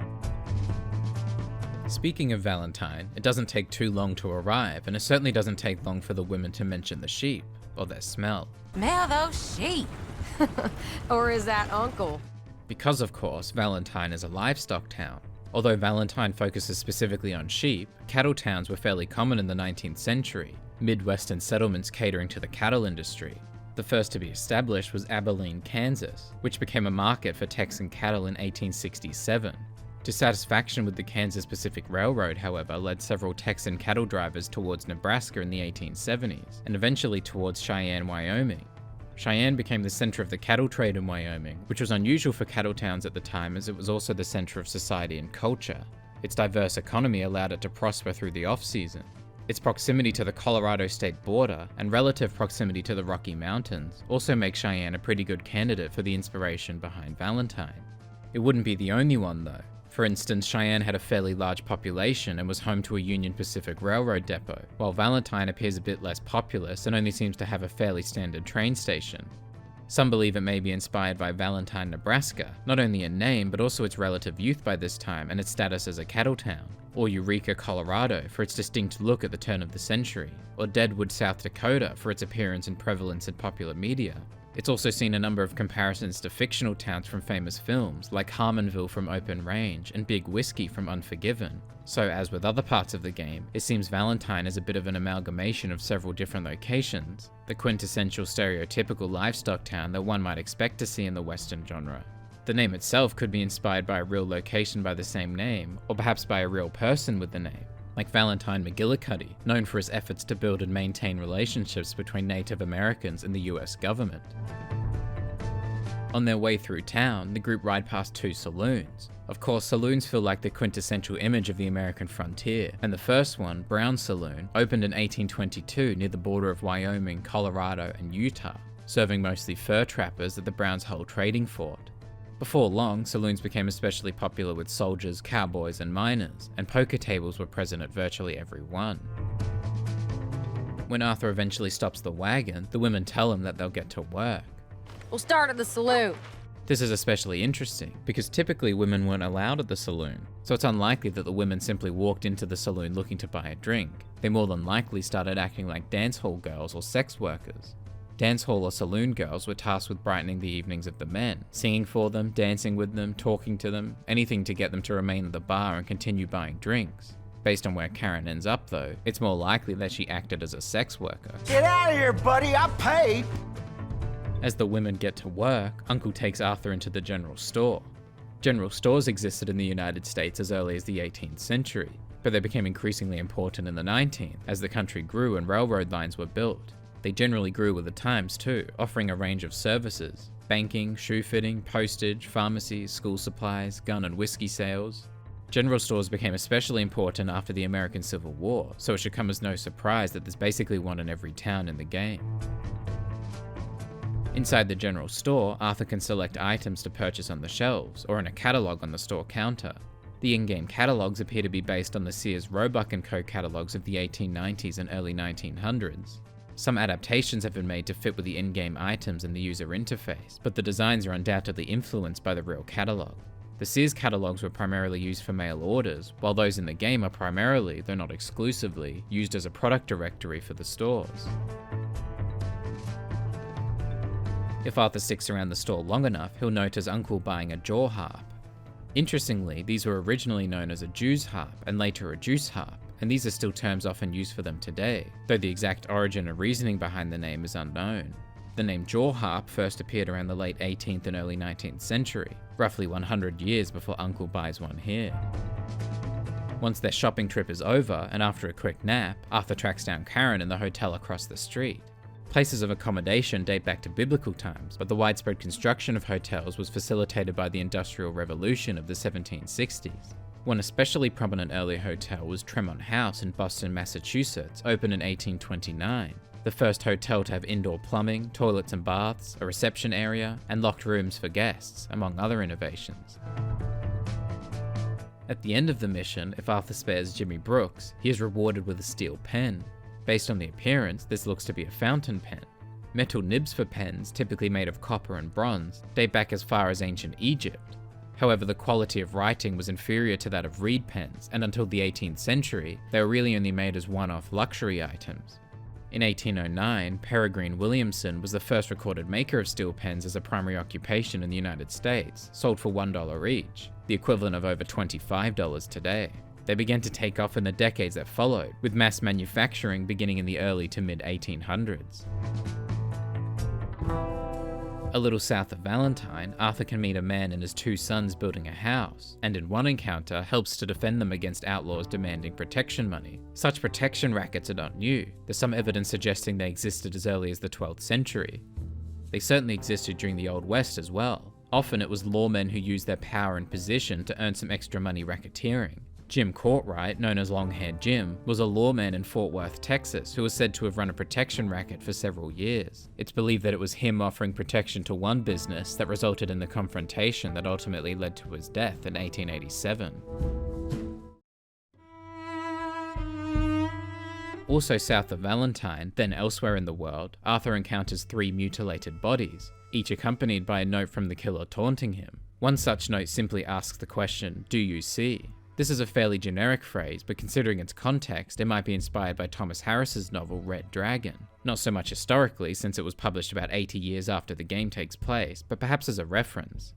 Speaking of Valentine, it doesn't take too long to arrive, and it certainly doesn't take long for the women to mention the sheep, or their smell. Smell those sheep. Or is that Uncle? Because of course, Valentine is a livestock town. Although Valentine focuses specifically on sheep, cattle towns were fairly common in the 19th century, Midwestern settlements catering to the cattle industry. The first to be established was Abilene, Kansas, which became a market for Texan cattle in 1867. Dissatisfaction with the Kansas Pacific Railroad, however, led several Texan cattle drivers towards Nebraska in the 1870s, and eventually towards Cheyenne, Wyoming. Cheyenne became the center of the cattle trade in Wyoming, which was unusual for cattle towns at the time as it was also the center of society and culture. Its diverse economy allowed it to prosper through the off-season. Its proximity to the Colorado state border and relative proximity to the Rocky Mountains also make Cheyenne a pretty good candidate for the inspiration behind Valentine. It wouldn't be the only one though. For instance, Cheyenne had a fairly large population and was home to a Union Pacific Railroad depot, while Valentine appears a bit less populous and only seems to have a fairly standard train station. Some believe it may be inspired by Valentine, Nebraska, not only in name but also its relative youth by this time and its status as a cattle town, or Eureka, Colorado for its distinct look at the turn of the century, or Deadwood, South Dakota for its appearance and prevalence in popular media. It's also seen a number of comparisons to fictional towns from famous films, like Harmonville from Open Range and Big Whiskey from Unforgiven. So as with other parts of the game, it seems Valentine is a bit of an amalgamation of several different locations, the quintessential stereotypical livestock town that one might expect to see in the Western genre. The name itself could be inspired by a real location by the same name, or perhaps by a real person with the name, like Valentine McGillicuddy, known for his efforts to build and maintain relationships between Native Americans and the US government. On their way through town, the group ride past 2 saloons. Of course, saloons feel like the quintessential image of the American frontier, and the first one, Brown Saloon, opened in 1822 near the border of Wyoming, Colorado, and Utah, serving mostly fur trappers at the Browns' whole trading fort. Before long, saloons became especially popular with soldiers, cowboys, and miners, and poker tables were present at virtually every one. When Arthur eventually stops the wagon, the women tell him that they'll get to work. We'll start at the saloon. This is especially interesting, because typically women weren't allowed at the saloon, so it's unlikely that the women simply walked into the saloon looking to buy a drink. They more than likely started acting like dance hall girls or sex workers. Dance hall or saloon girls were tasked with brightening the evenings of the men, singing for them, dancing with them, talking to them, anything to get them to remain at the bar and continue buying drinks. Based on where Karen ends up though, it's more likely that she acted as a sex worker. Get out of here, buddy, I paid! As the women get to work, Uncle takes Arthur into the general store. General stores existed in the United States as early as the 18th century, but they became increasingly important in the 19th as the country grew and railroad lines were built. They generally grew with the times too, offering a range of services: banking, shoe fitting, postage, pharmacies, school supplies, gun and whiskey sales. General stores became especially important after the American Civil War, so it should come as no surprise that there's basically one in every town in the game. Inside the general store, Arthur can select items to purchase on the shelves, or in a catalogue on the store counter. The in-game catalogues appear to be based on the Sears Roebuck & Co. catalogues of the 1890s and early 1900s. Some adaptations have been made to fit with the in-game items and the user interface, but the designs are undoubtedly influenced by the real catalogue. The Sears catalogues were primarily used for mail orders, while those in the game are primarily, though not exclusively, used as a product directory for the stores. If Arthur sticks around the store long enough, he'll notice Uncle buying a jaw harp. Interestingly, these were originally known as a Jew's harp and later a juice harp, and these are still terms often used for them today, though the exact origin and reasoning behind the name is unknown. The name jaw harp first appeared around the late 18th and early 19th century, roughly 100 years before Uncle buys one here. Once their shopping trip is over, and after a quick nap, Arthur tracks down Karen in the hotel across the street. Places of accommodation date back to biblical times, but the widespread construction of hotels was facilitated by the Industrial Revolution of the 1760s. One especially prominent early hotel was Tremont House in Boston, Massachusetts, opened in 1829. The first hotel to have indoor plumbing, toilets and baths, a reception area, and locked rooms for guests, among other innovations. At the end of the mission, if Arthur spares Jimmy Brooks, he is rewarded with a steel pen. Based on the appearance, this looks to be a fountain pen. Metal nibs for pens, typically made of copper and bronze, date back as far as ancient Egypt. However, the quality of writing was inferior to that of reed pens, and until the 18th century, they were really only made as one-off luxury items. In 1809, Peregrine Williamson was the first recorded maker of steel pens as a primary occupation in the United States, sold for $1 each, the equivalent of over $25 today. They began to take off in the decades that followed, with mass manufacturing beginning in the early to mid-1800s. A little south of Valentine, Arthur can meet a man and his two sons building a house, and in one encounter helps to defend them against outlaws demanding protection money. Such protection rackets are not new. There's some evidence suggesting they existed as early as the 12th century. They certainly existed during the Old West as well. Often it was lawmen who used their power and position to earn some extra money racketeering. Jim Courtwright, known as Long-Haired Jim, was a lawman in Fort Worth, Texas, who was said to have run a protection racket for several years. It's believed that it was him offering protection to one business that resulted in the confrontation that ultimately led to his death in 1887. Also south of Valentine, then elsewhere in the world, Arthur encounters 3 mutilated bodies, each accompanied by a note from the killer taunting him. One such note simply asks the question, "Do you see?" This is a fairly generic phrase, but considering its context, it might be inspired by Thomas Harris's novel Red Dragon. Not so much historically, since it was published about 80 years after the game takes place, but perhaps as a reference.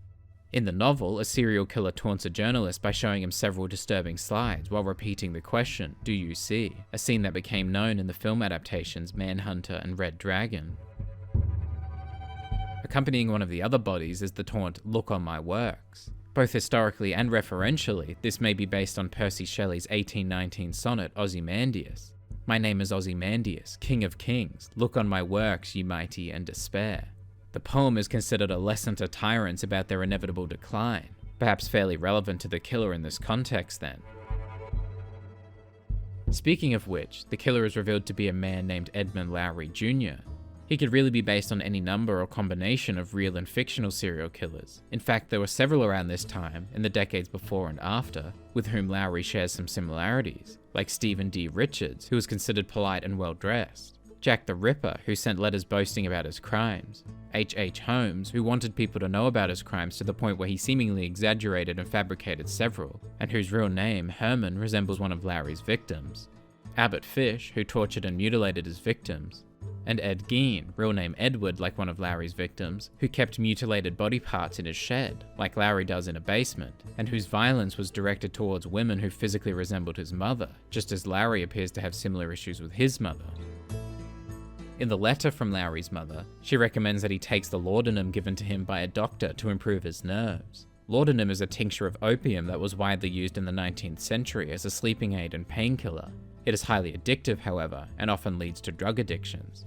In the novel, a serial killer taunts a journalist by showing him several disturbing slides while repeating the question, "Do you see?" A scene that became known in the film adaptations Manhunter and Red Dragon. Accompanying one of the other bodies is the taunt, "Look on my works." Both historically and referentially, this may be based on Percy Shelley's 1819 sonnet Ozymandias. "My name is Ozymandias, king of kings. Look on my works, ye mighty, and despair." The poem is considered a lesson to tyrants about their inevitable decline, perhaps fairly relevant to the killer in this context then. Speaking of which, the killer is revealed to be a man named Edmund Lowry Jr. He could really be based on any number or combination of real and fictional serial killers. In fact, there were several around this time, in the decades before and after, with whom Lowry shares some similarities, like Stephen D. Richards, who was considered polite and well-dressed, Jack the Ripper, who sent letters boasting about his crimes, H.H. Holmes, who wanted people to know about his crimes to the point where he seemingly exaggerated and fabricated several, and whose real name, Herman, resembles one of Lowry's victims, Abbott Fish, who tortured and mutilated his victims, and Ed Gein, real name Edward like one of Larry's victims, who kept mutilated body parts in his shed, like Larry does in a basement, and whose violence was directed towards women who physically resembled his mother, just as Larry appears to have similar issues with his mother. In the letter from Larry's mother, she recommends that he takes the laudanum given to him by a doctor to improve his nerves. Laudanum is a tincture of opium that was widely used in the 19th century as a sleeping aid and painkiller. It is highly addictive, however, and often leads to drug addictions.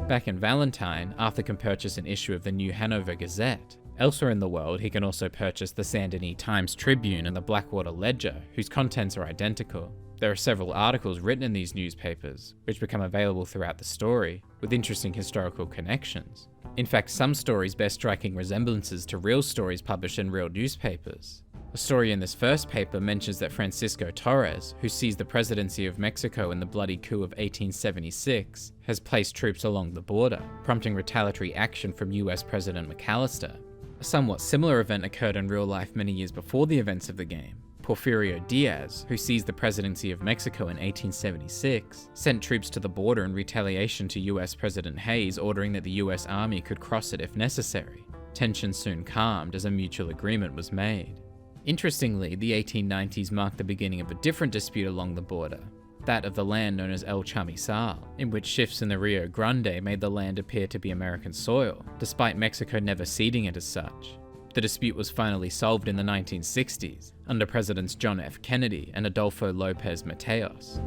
Back in Valentine, Arthur can purchase an issue of the New Hanover Gazette. Elsewhere in the world, he can also purchase the Saint Denis Times-Tribune and the Blackwater Ledger, whose contents are identical. There are several articles written in these newspapers, which become available throughout the story, with interesting historical connections. In fact, some stories bear striking resemblances to real stories published in real newspapers. A story in this first paper mentions that Francisco Torres, who seized the presidency of Mexico in the bloody coup of 1876, has placed troops along the border, prompting retaliatory action from US President McAllister. A somewhat similar event occurred in real life many years before the events of the game. Porfirio Diaz, who seized the presidency of Mexico in 1876, sent troops to the border in retaliation to US President Hayes ordering that the US Army could cross it if necessary. Tensions soon calmed as a mutual agreement was made. Interestingly, the 1890s marked the beginning of a different dispute along the border, that of the land known as El Chamizal, in which shifts in the Rio Grande made the land appear to be American soil, despite Mexico never ceding it as such. The dispute was finally solved in the 1960s, under Presidents John F. Kennedy and Adolfo Lopez Mateos.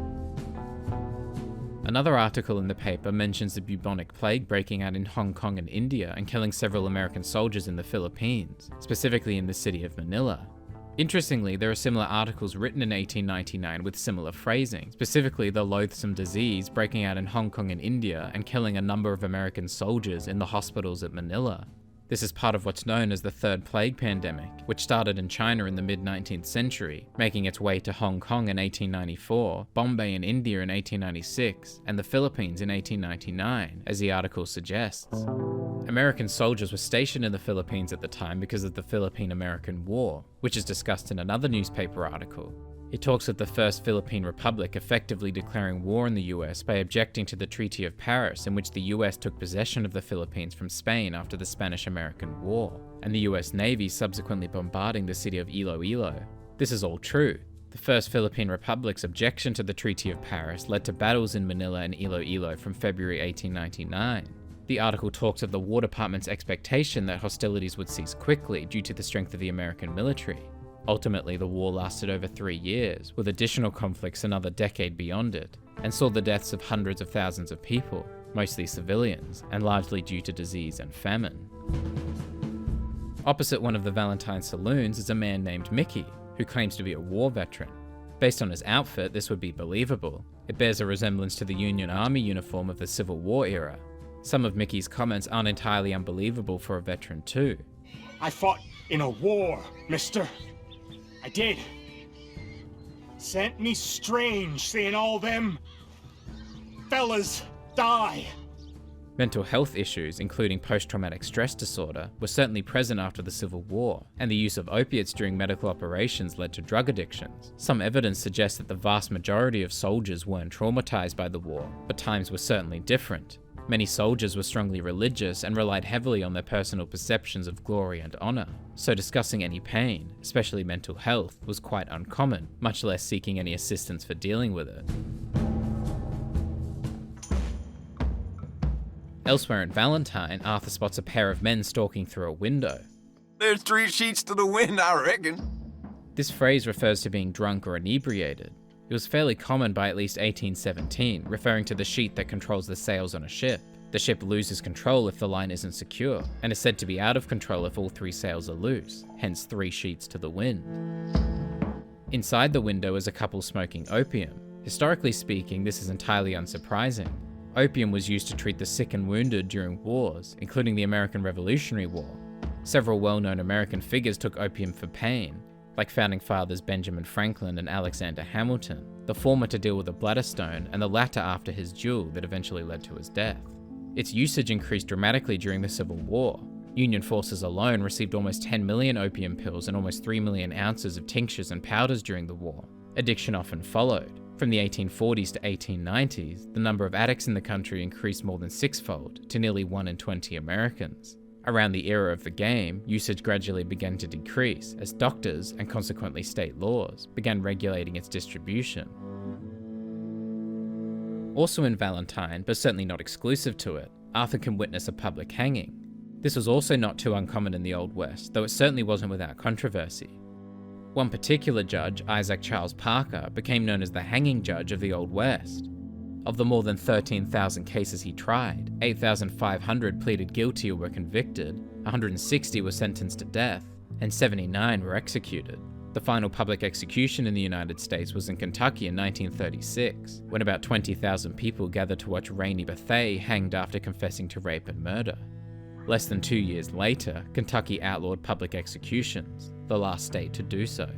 Another article in the paper mentions the bubonic plague breaking out in Hong Kong and India and killing several American soldiers in the Philippines, specifically in the city of Manila. Interestingly, there are similar articles written in 1899 with similar phrasing, specifically the loathsome disease breaking out in Hong Kong and India and killing a number of American soldiers in the hospitals at Manila. This is part of what's known as the Third Plague Pandemic, which started in China in the mid-19th century, making its way to Hong Kong in 1894, Bombay in India in 1896, and the Philippines in 1899, as the article suggests. American soldiers were stationed in the Philippines at the time because of the Philippine-American War, which is discussed in another newspaper article. It talks of the First Philippine Republic effectively declaring war on the US by objecting to the Treaty of Paris, in which the US took possession of the Philippines from Spain after the Spanish-American War, and the US Navy subsequently bombarding the city of Iloilo. This is all true. The First Philippine Republic's objection to the Treaty of Paris led to battles in Manila and Iloilo from February 1899. The article talks of the War Department's expectation that hostilities would cease quickly due to the strength of the American military. Ultimately, the war lasted over 3 years, with additional conflicts another decade beyond it, and saw the deaths of hundreds of thousands of people, mostly civilians, and largely due to disease and famine. Opposite one of the Valentine saloons is a man named Mickey, who claims to be a war veteran. Based on his outfit, this would be believable. It bears a resemblance to the Union Army uniform of the Civil War era. Some of Mickey's comments aren't entirely unbelievable for a veteran too. I fought in a war, mister. I did. Sent me strange seeing all them fellas die. Mental health issues, including post-traumatic stress disorder, were certainly present after the Civil War, and the use of opiates during medical operations led to drug addictions. Some evidence suggests that the vast majority of soldiers weren't traumatized by the war, but times were certainly different. Many soldiers were strongly religious and relied heavily on their personal perceptions of glory and honor, so discussing any pain, especially mental health, was quite uncommon, much less seeking any assistance for dealing with it. Elsewhere in Valentine, Arthur spots a pair of men stalking through a window. There's 3 sheets to the wind, I reckon. This phrase refers to being drunk or inebriated. It was fairly common by at least 1817, referring to the sheet that controls the sails on a ship. The ship loses control if the line isn't secure, and is said to be out of control if all 3 sails are loose, hence 3 sheets to the wind. Inside the window is a couple smoking opium. Historically speaking, this is entirely unsurprising. Opium was used to treat the sick and wounded during wars, including the American Revolutionary War. Several well-known American figures took opium for pain, like founding fathers Benjamin Franklin and Alexander Hamilton, the former to deal with a bladder stone and the latter after his duel that eventually led to his death. Its usage increased dramatically during the Civil War. Union forces alone received almost 10 million opium pills and almost 3 million ounces of tinctures and powders during the war. Addiction often followed. From the 1840s to 1890s, the number of addicts in the country increased more than sixfold to nearly 1 in 20 Americans. Around the era of the game, usage gradually began to decrease as doctors, and consequently state laws, began regulating its distribution. Also in Valentine, but certainly not exclusive to it, Arthur can witness a public hanging. This was also not too uncommon in the Old West, though it certainly wasn't without controversy. One particular judge, Isaac Charles Parker, became known as the hanging judge of the Old West. Of the more than 13,000 cases he tried, 8,500 pleaded guilty or were convicted, 160 were sentenced to death, and 79 were executed. The final public execution in the United States was in Kentucky in 1936, when about 20,000 people gathered to watch Rainey Bethea hanged after confessing to rape and murder. Less than 2 years later, Kentucky outlawed public executions, the last state to do so.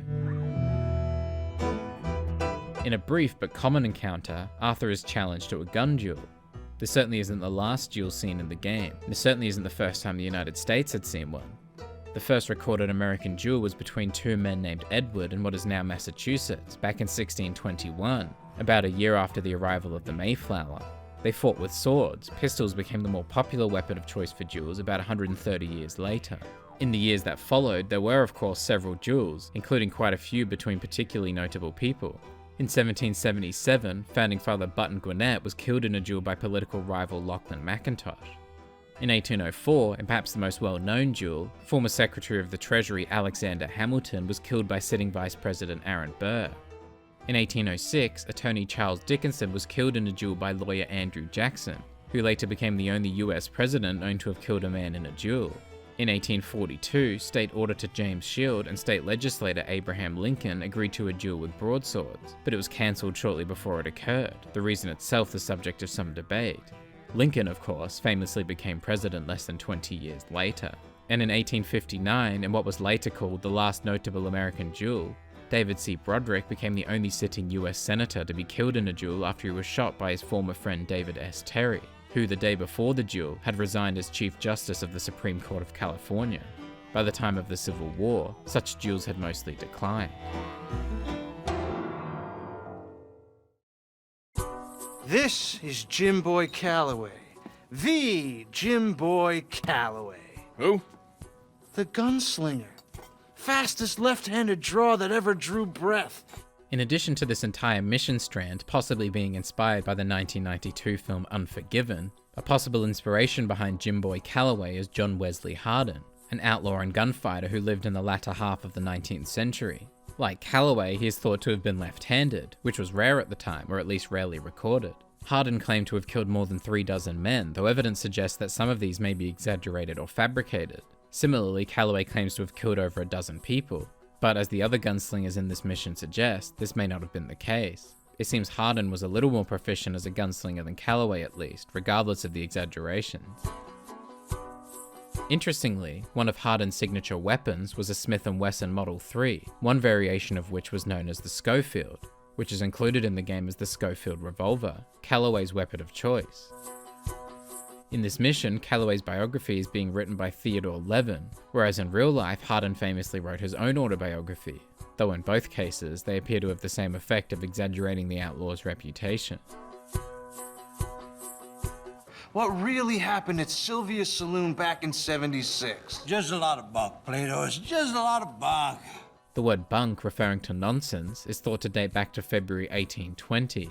In a brief but common encounter, Arthur is challenged to a gun duel. This certainly isn't the last duel seen in the game, and this certainly isn't the first time the United States had seen one. The first recorded American duel was between two men named Edward in what is now Massachusetts, back in 1621, about a year after the arrival of the Mayflower. They fought with swords. Pistols became the more popular weapon of choice for duels about 130 years later. In the years that followed, there were of course several duels, including quite a few between particularly notable people. In 1777, founding father Button Gwinnett was killed in a duel by political rival Lachlan McIntosh. In 1804, and perhaps the most well-known duel, former Secretary of the Treasury Alexander Hamilton was killed by sitting Vice President Aaron Burr. In 1806, attorney Charles Dickinson was killed in a duel by lawyer Andrew Jackson, who later became the only US president known to have killed a man in a duel. In 1842, State Auditor James Shield and State Legislator Abraham Lincoln agreed to a duel with broadswords, but it was cancelled shortly before it occurred, the reason itself the subject of some debate. Lincoln, of course, famously became president less than 20 years later. And in 1859, in what was later called the last notable American duel, David C. Broderick became the only sitting US senator to be killed in a duel after he was shot by his former friend David S. Terry, who the day before the duel had resigned as Chief Justice of the Supreme Court of California. By the time of the Civil War, such duels had mostly declined. This is Jim Boy Calloway. The Jim Boy Calloway. Who? The gunslinger. Fastest left-handed draw that ever drew breath. In addition to this entire mission strand possibly being inspired by the 1992 film Unforgiven, a possible inspiration behind Jim Boy Calloway is John Wesley Hardin, an outlaw and gunfighter who lived in the latter half of the 19th century. Like Calloway, he is thought to have been left-handed, which was rare at the time, or at least rarely recorded. Hardin claimed to have killed more than 36 men, though evidence suggests that some of these may be exaggerated or fabricated. Similarly, Calloway claims to have killed over a dozen people, but as the other gunslingers in this mission suggest, this may not have been the case. It seems Hardin was a little more proficient as a gunslinger than Calloway at least, regardless of the exaggerations. Interestingly, one of Hardin's signature weapons was a Smith & Wesson Model 3, one variation of which was known as the Schofield, which is included in the game as the Schofield revolver, Calloway's weapon of choice. In this mission, Calloway's biography is being written by Theodore Levin, whereas in real life, Hardin famously wrote his own autobiography, though in both cases, they appear to have the same effect of exaggerating the outlaw's reputation. What really happened at Sylvia's Saloon back in '76? Just a lot of bunk, Plato. It's just a lot of bunk. The word bunk, referring to nonsense, is thought to date back to February 1820,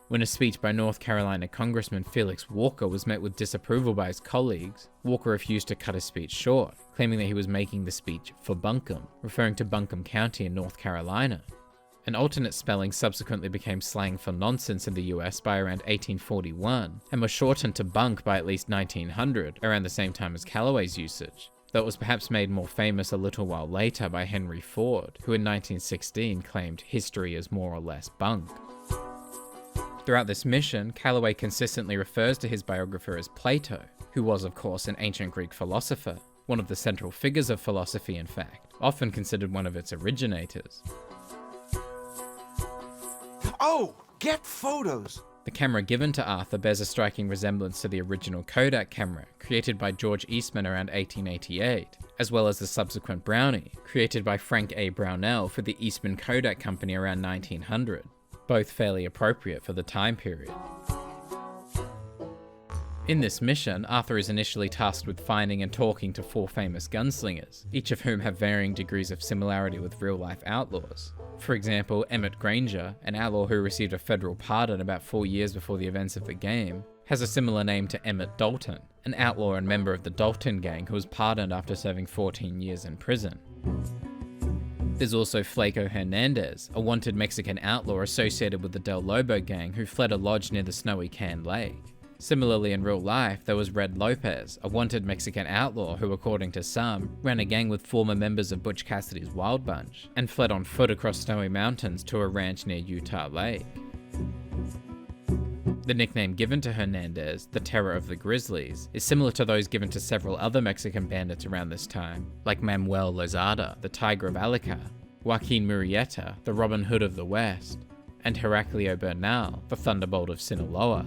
when a speech by North Carolina Congressman Felix Walker was met with disapproval by his colleagues. Walker refused to cut his speech short, claiming that he was making the speech for Bunkum, referring to Buncombe County in North Carolina. An alternate spelling subsequently became slang for nonsense in the US by around 1841, and was shortened to bunk by at least 1900, around the same time as Calloway's usage, though it was perhaps made more famous a little while later by Henry Ford, who in 1916 claimed history is more or less bunk. Throughout this mission, Calloway consistently refers to his biographer as Plato, who was of course an ancient Greek philosopher, one of the central figures of philosophy in fact, often considered one of its originators. Oh, get photos! The camera given to Arthur bears a striking resemblance to the original Kodak camera, created by George Eastman around 1888, as well as the subsequent Brownie, created by Frank A. Brownell for the Eastman Kodak Company around 1900. both fairly appropriate for the time period. In this mission, Arthur is initially tasked with finding and talking to 4 famous gunslingers, each of whom have varying degrees of similarity with real-life outlaws. For example, Emmett Granger, an outlaw who received a federal pardon about 4 years before the events of the game, has a similar name to Emmett Dalton, an outlaw and member of the Dalton gang who was pardoned after serving 14 years in prison. There's also Flaco Hernandez, a wanted Mexican outlaw associated with the Del Lobo gang who fled a lodge near the snowy Can Lake. Similarly, in real life, there was Red Lopez, a wanted Mexican outlaw who, according to some, ran a gang with former members of Butch Cassidy's Wild Bunch, and fled on foot across snowy mountains to a ranch near Utah Lake. The nickname given to Hernandez, the Terror of the Grizzlies, is similar to those given to several other Mexican bandits around this time, like Manuel Lozada, the Tiger of Alicar, Joaquin Murrieta, the Robin Hood of the West, and Heraclio Bernal, the Thunderbolt of Sinaloa.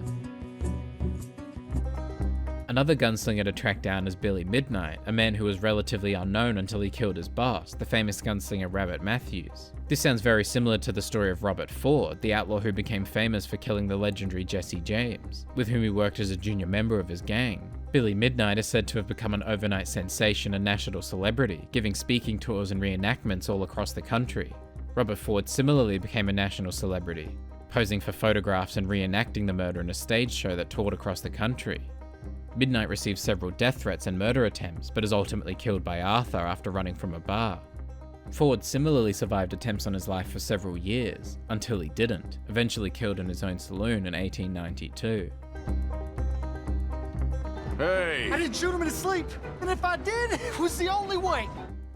Another gunslinger to track down is Billy Midnight, a man who was relatively unknown until he killed his boss, the famous gunslinger Rabbit Matthews. This sounds very similar to the story of Robert Ford, the outlaw who became famous for killing the legendary Jesse James, with whom he worked as a junior member of his gang. Billy Midnight is said to have become an overnight sensation and national celebrity, giving speaking tours and reenactments all across the country. Robert Ford similarly became a national celebrity, posing for photographs and reenacting the murder in a stage show that toured across the country. Midnight received several death threats and murder attempts, but is ultimately killed by Arthur after running from a bar. Ford similarly survived attempts on his life for several years, until he didn't, eventually killed in his own saloon in 1892. Hey! I didn't shoot him in his sleep, and if I did, it was the only way.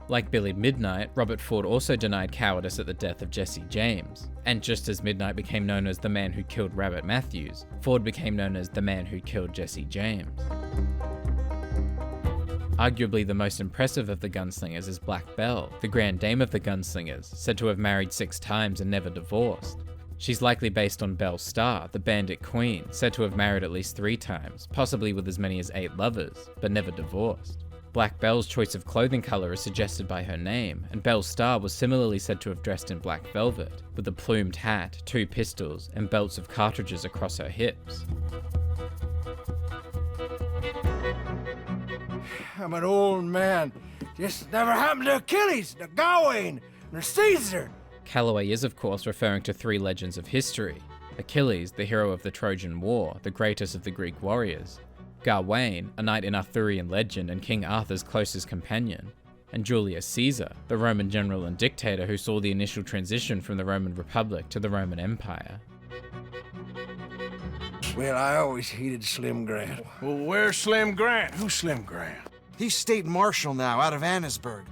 Like Billy Midnight, Robert Ford also denied cowardice at the death of Jesse James, and just as Midnight became known as the man who killed Rabbit Matthews, Ford became known as the man who killed Jesse James. Arguably the most impressive of the gunslingers is Black Belle, the grand dame of the gunslingers, said to have married 6 times and never divorced. She's likely based on Belle Starr, the bandit queen, said to have married at least 3 times, possibly with as many as 8 lovers, but never divorced. Black Belle's choice of clothing colour is suggested by her name, and Belle Starr was similarly said to have dressed in black velvet, with a plumed hat, 2 pistols, and belts of cartridges across her hips. I'm an old man. This never happened to Achilles, to Gawain, nor Caesar. Calloway is of course referring to 3 legends of history: Achilles, the hero of the Trojan War, the greatest of the Greek warriors; Gawain, a knight in Arthurian legend and King Arthur's closest companion; and Julius Caesar, the Roman general and dictator who saw the initial transition from the Roman Republic to the Roman Empire. Well, I always hated Slim Grant. Well, where's Slim Grant? Who's Slim Grant? He's state marshal now, out of Annesburg.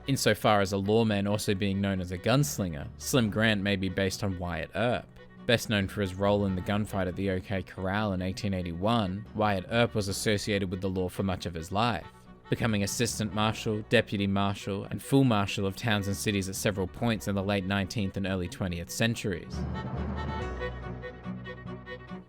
Insofar as a lawman also being known as a gunslinger, Slim Grant may be based on Wyatt Earp. Best known for his role in the gunfight at the OK Corral in 1881, Wyatt Earp was associated with the law for much of his life, becoming assistant marshal, deputy marshal, and full marshal of towns and cities at several points in the late 19th and early 20th centuries.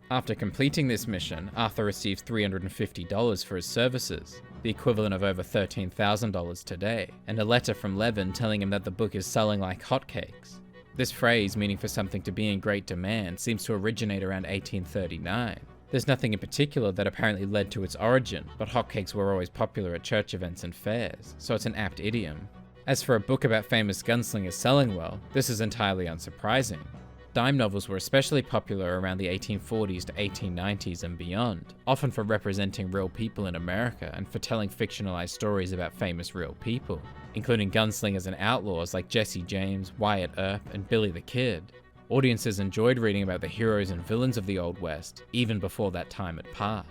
After completing this mission, Arthur received $350 for his services, the equivalent of over $13,000 today, and a letter from Levin telling him that the book is selling like hotcakes. This phrase, meaning for something to be in great demand, seems to originate around 1839. There's nothing in particular that apparently led to its origin, but hotcakes were always popular at church events and fairs, so it's an apt idiom. As for a book about famous gunslingers selling well, this is entirely unsurprising. Dime novels were especially popular around the 1840s to 1890s and beyond, often for representing real people in America and for telling fictionalized stories about famous real people, including gunslingers and outlaws like Jesse James, Wyatt Earp, and Billy the Kid. Audiences enjoyed reading about the heroes and villains of the Old West, even before that time had passed.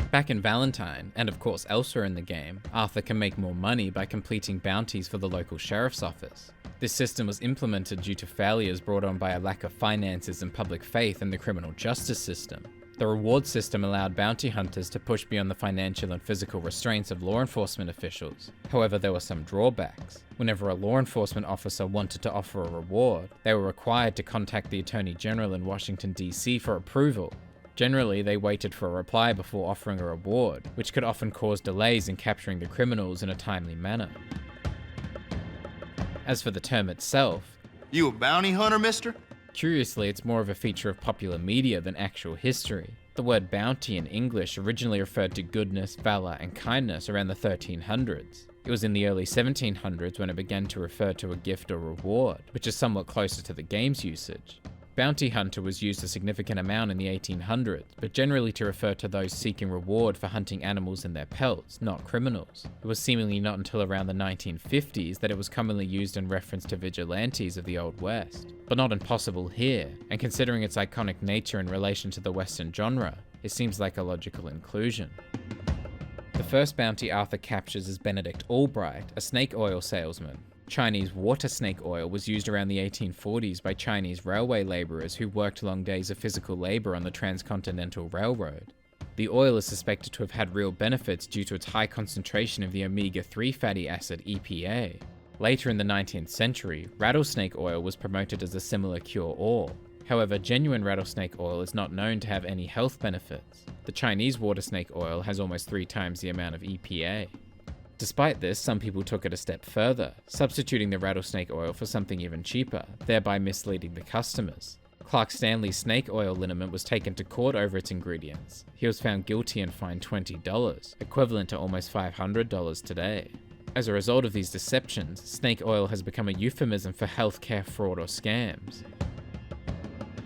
Back in Valentine, and of course elsewhere in the game, Arthur can make more money by completing bounties for the local sheriff's office. This system was implemented due to failures brought on by a lack of finances and public faith in the criminal justice system. The reward system allowed bounty hunters to push beyond the financial and physical restraints of law enforcement officials. However, there were some drawbacks. Whenever a law enforcement officer wanted to offer a reward, they were required to contact the Attorney General in Washington, D.C. for approval. Generally, they waited for a reply before offering a reward, which could often cause delays in capturing the criminals in a timely manner. As for the term itself, "You a bounty hunter, mister?" Curiously, it's more of a feature of popular media than actual history. The word bounty in English originally referred to goodness, valor, and kindness around the 1300s. It was in the early 1700s when it began to refer to a gift or reward, which is somewhat closer to the game's usage. Bounty hunter was used a significant amount in the 1800s, but generally to refer to those seeking reward for hunting animals and their pelts, not criminals. It was seemingly not until around the 1950s that it was commonly used in reference to vigilantes of the Old West. But not impossible here, and considering its iconic nature in relation to the Western genre, it seems like a logical inclusion. The first bounty Arthur captures is Benedict Albright, a snake oil salesman. Chinese water snake oil was used around the 1840s by Chinese railway labourers who worked long days of physical labour on the Transcontinental Railroad. The oil is suspected to have had real benefits due to its high concentration of the omega-3 fatty acid EPA. Later in the 19th century, rattlesnake oil was promoted as a similar cure-all. However, genuine rattlesnake oil is not known to have any health benefits. The Chinese water snake oil has almost 3 times the amount of EPA. Despite this, some people took it a step further, substituting the rattlesnake oil for something even cheaper, thereby misleading the customers. Clark Stanley's snake oil liniment was taken to court over its ingredients. He was found guilty and fined $20, equivalent to almost $500 today. As a result of these deceptions, snake oil has become a euphemism for healthcare fraud or scams.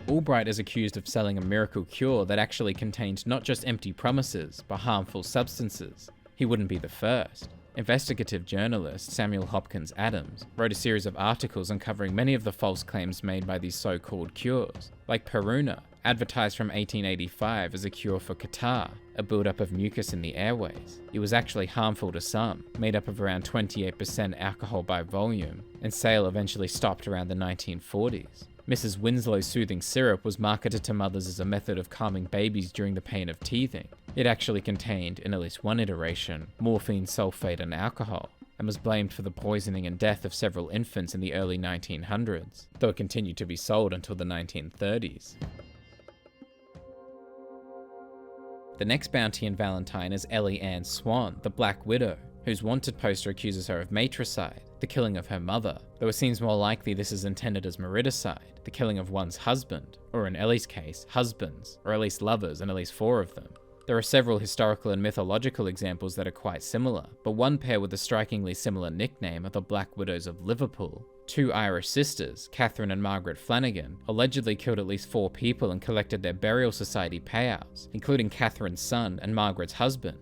Albright is accused of selling a miracle cure that actually contained not just empty promises, but harmful substances. He wouldn't be the first. Investigative journalist Samuel Hopkins Adams wrote a series of articles uncovering many of the false claims made by these so-called cures, like Peruna, advertised from 1885 as a cure for catarrh, a buildup of mucus in the airways. It was actually harmful to some, made up of around 28% alcohol by volume, and sale eventually stopped around the 1940s. Mrs. Winslow's soothing syrup was marketed to mothers as a method of calming babies during the pain of teething. It actually contained, in at least one iteration, morphine, sulfate, and alcohol, and was blamed for the poisoning and death of several infants in the early 1900s, though it continued to be sold until the 1930s. The next bounty in Valentine is Ellie Ann Swan, the Black Widow, whose wanted poster accuses her of matricide, the killing of her mother, though it seems more likely this is intended as mariticide, the killing of one's husband, or in Ellie's case, husbands, or at least lovers, and at least 4 of them. There are several historical and mythological examples that are quite similar, but one pair with a strikingly similar nickname are the Black Widows of Liverpool. 2 Irish sisters, Catherine and Margaret Flanagan, allegedly killed at least 4 people and collected their burial society payouts, including Catherine's son and Margaret's husband.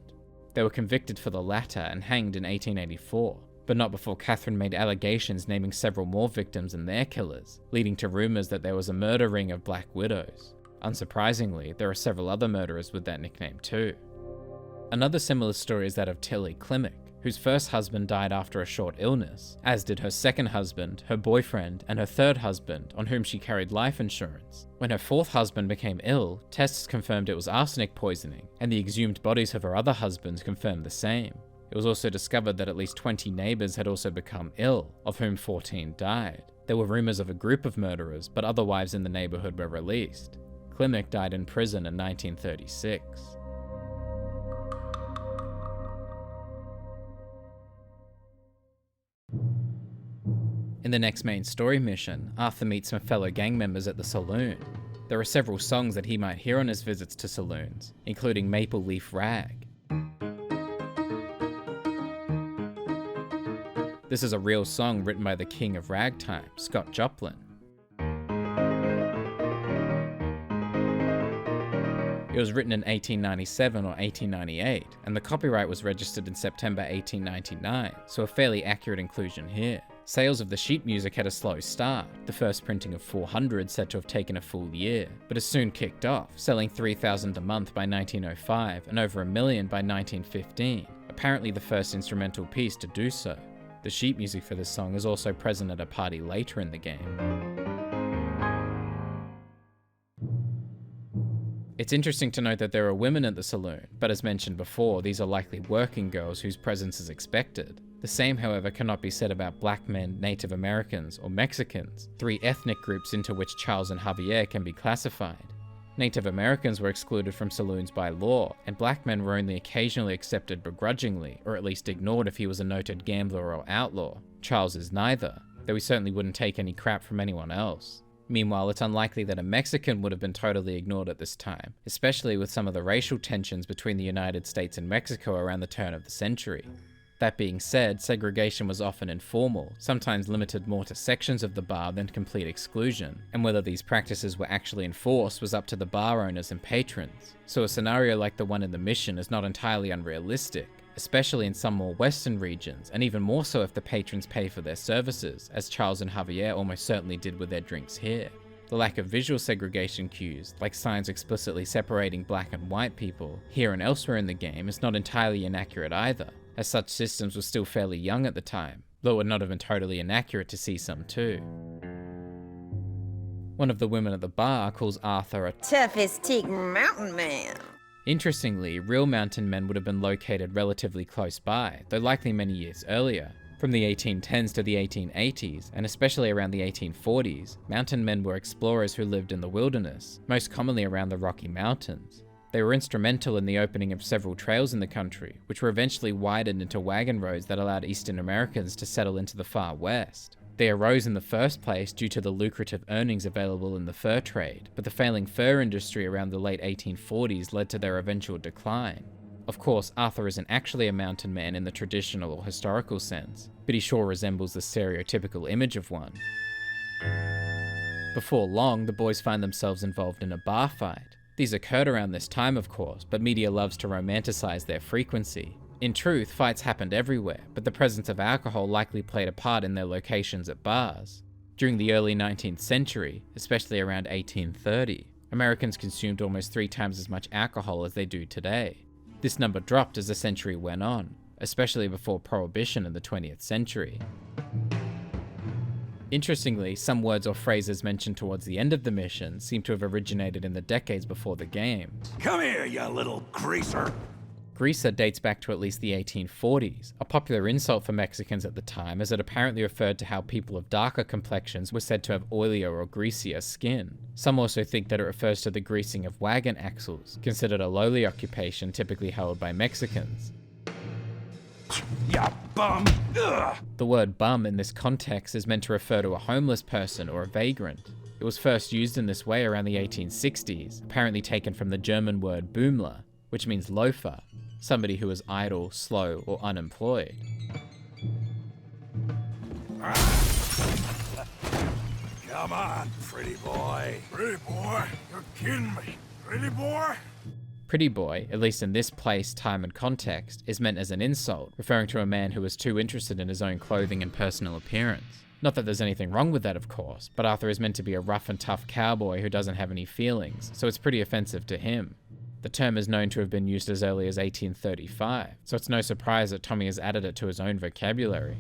They were convicted for the latter and hanged in 1884, but not before Catherine made allegations naming several more victims and their killers, leading to rumours that there was a murder ring of Black Widows. Unsurprisingly, there are several other murderers with that nickname too. Another similar story is that of Tilly Klimek, whose first husband died after a short illness, as did her second husband, her boyfriend, and her third husband, on whom she carried life insurance. When her 4th husband became ill, tests confirmed it was arsenic poisoning, and the exhumed bodies of her other husbands confirmed the same. It was also discovered that at least 20 neighbours had also become ill, of whom 14 died. There were rumours of a group of murderers, but other wives in the neighbourhood were released. Klimek died in prison in 1936. In the next main story mission, Arthur meets some fellow gang members at the saloon. There are several songs that he might hear on his visits to saloons, including Maple Leaf Rag. This is a real song written by the king of ragtime, Scott Joplin. It was written in 1897 or 1898, and the copyright was registered in September 1899, so a fairly accurate inclusion here. Sales of the sheet music had a slow start, the first printing of 400 said to have taken a full year, but it soon kicked off, selling 3,000 a month by 1905 and over 1 million by 1915, apparently the first instrumental piece to do so. The sheet music for this song is also present at a party later in the game. It's interesting to note that there are women at the saloon, but as mentioned before, these are likely working girls whose presence is expected. The same, however, cannot be said about black men, Native Americans, or Mexicans, 3 ethnic groups into which Charles and Javier can be classified. Native Americans were excluded from saloons by law, and black men were only occasionally accepted begrudgingly, or at least ignored if he was a noted gambler or outlaw. Charles is neither, though he certainly wouldn't take any crap from anyone else. Meanwhile, it's unlikely that a Mexican would have been totally ignored at this time, especially with some of the racial tensions between the United States and Mexico around the turn of the century. That being said, segregation was often informal, sometimes limited more to sections of the bar than complete exclusion, and whether these practices were actually enforced was up to the bar owners and patrons. So a scenario like the one in the Mission is not entirely unrealistic, especially in some more western regions, and even more so if the patrons pay for their services, as Charles and Javier almost certainly did with their drinks here. The lack of visual segregation cues, like signs explicitly separating black and white people, here and elsewhere in the game, is not entirely inaccurate either, as such systems were still fairly young at the time, though it would not have been totally inaccurate to see some too. One of the women at the bar calls Arthur a toughest teak mountain man. Interestingly, real mountain men would have been located relatively close by, though likely many years earlier. From the 1810s to the 1880s, and especially around the 1840s, mountain men were explorers who lived in the wilderness, most commonly around the Rocky Mountains. They were instrumental in the opening of several trails in the country, which were eventually widened into wagon roads that allowed Eastern Americans to settle into the far west. They arose in the first place due to the lucrative earnings available in the fur trade, but the failing fur industry around the late 1840s led to their eventual decline. Of course, Arthur isn't actually a mountain man in the traditional or historical sense, but he sure resembles the stereotypical image of one. Before long, the boys find themselves involved in a bar fight. These occurred around this time, of course, but media loves to romanticize their frequency. In truth, fights happened everywhere, but the presence of alcohol likely played a part in their locations at bars. During the early 19th century, especially around 1830, Americans consumed almost 3 times as much alcohol as they do today. This number dropped as the century went on, especially before Prohibition in the 20th century. Interestingly, some words or phrases mentioned towards the end of the mission seem to have originated in the decades before the game. Come here, you little greaser. Greaser dates back to at least the 1840s, a popular insult for Mexicans at the time, as it apparently referred to how people of darker complexions were said to have oilier or greasier skin. Some also think that it refers to the greasing of wagon axles, considered a lowly occupation typically held by Mexicans. Ya bum! Ugh. The word bum in this context is meant to refer to a homeless person or a vagrant. It was first used in this way around the 1860s, apparently taken from the German word Boomler, which means loafer, somebody who is idle, slow, or unemployed. Come on, pretty boy. Pretty boy? You're kidding me. Pretty boy? Pretty boy, at least in this place, time, and context, is meant as an insult, referring to a man who is too interested in his own clothing and personal appearance. Not that there's anything wrong with that, of course, but Arthur is meant to be a rough and tough cowboy who doesn't have any feelings, so it's pretty offensive to him. The term is known to have been used as early as 1835, so it's no surprise that Tommy has added it to his own vocabulary.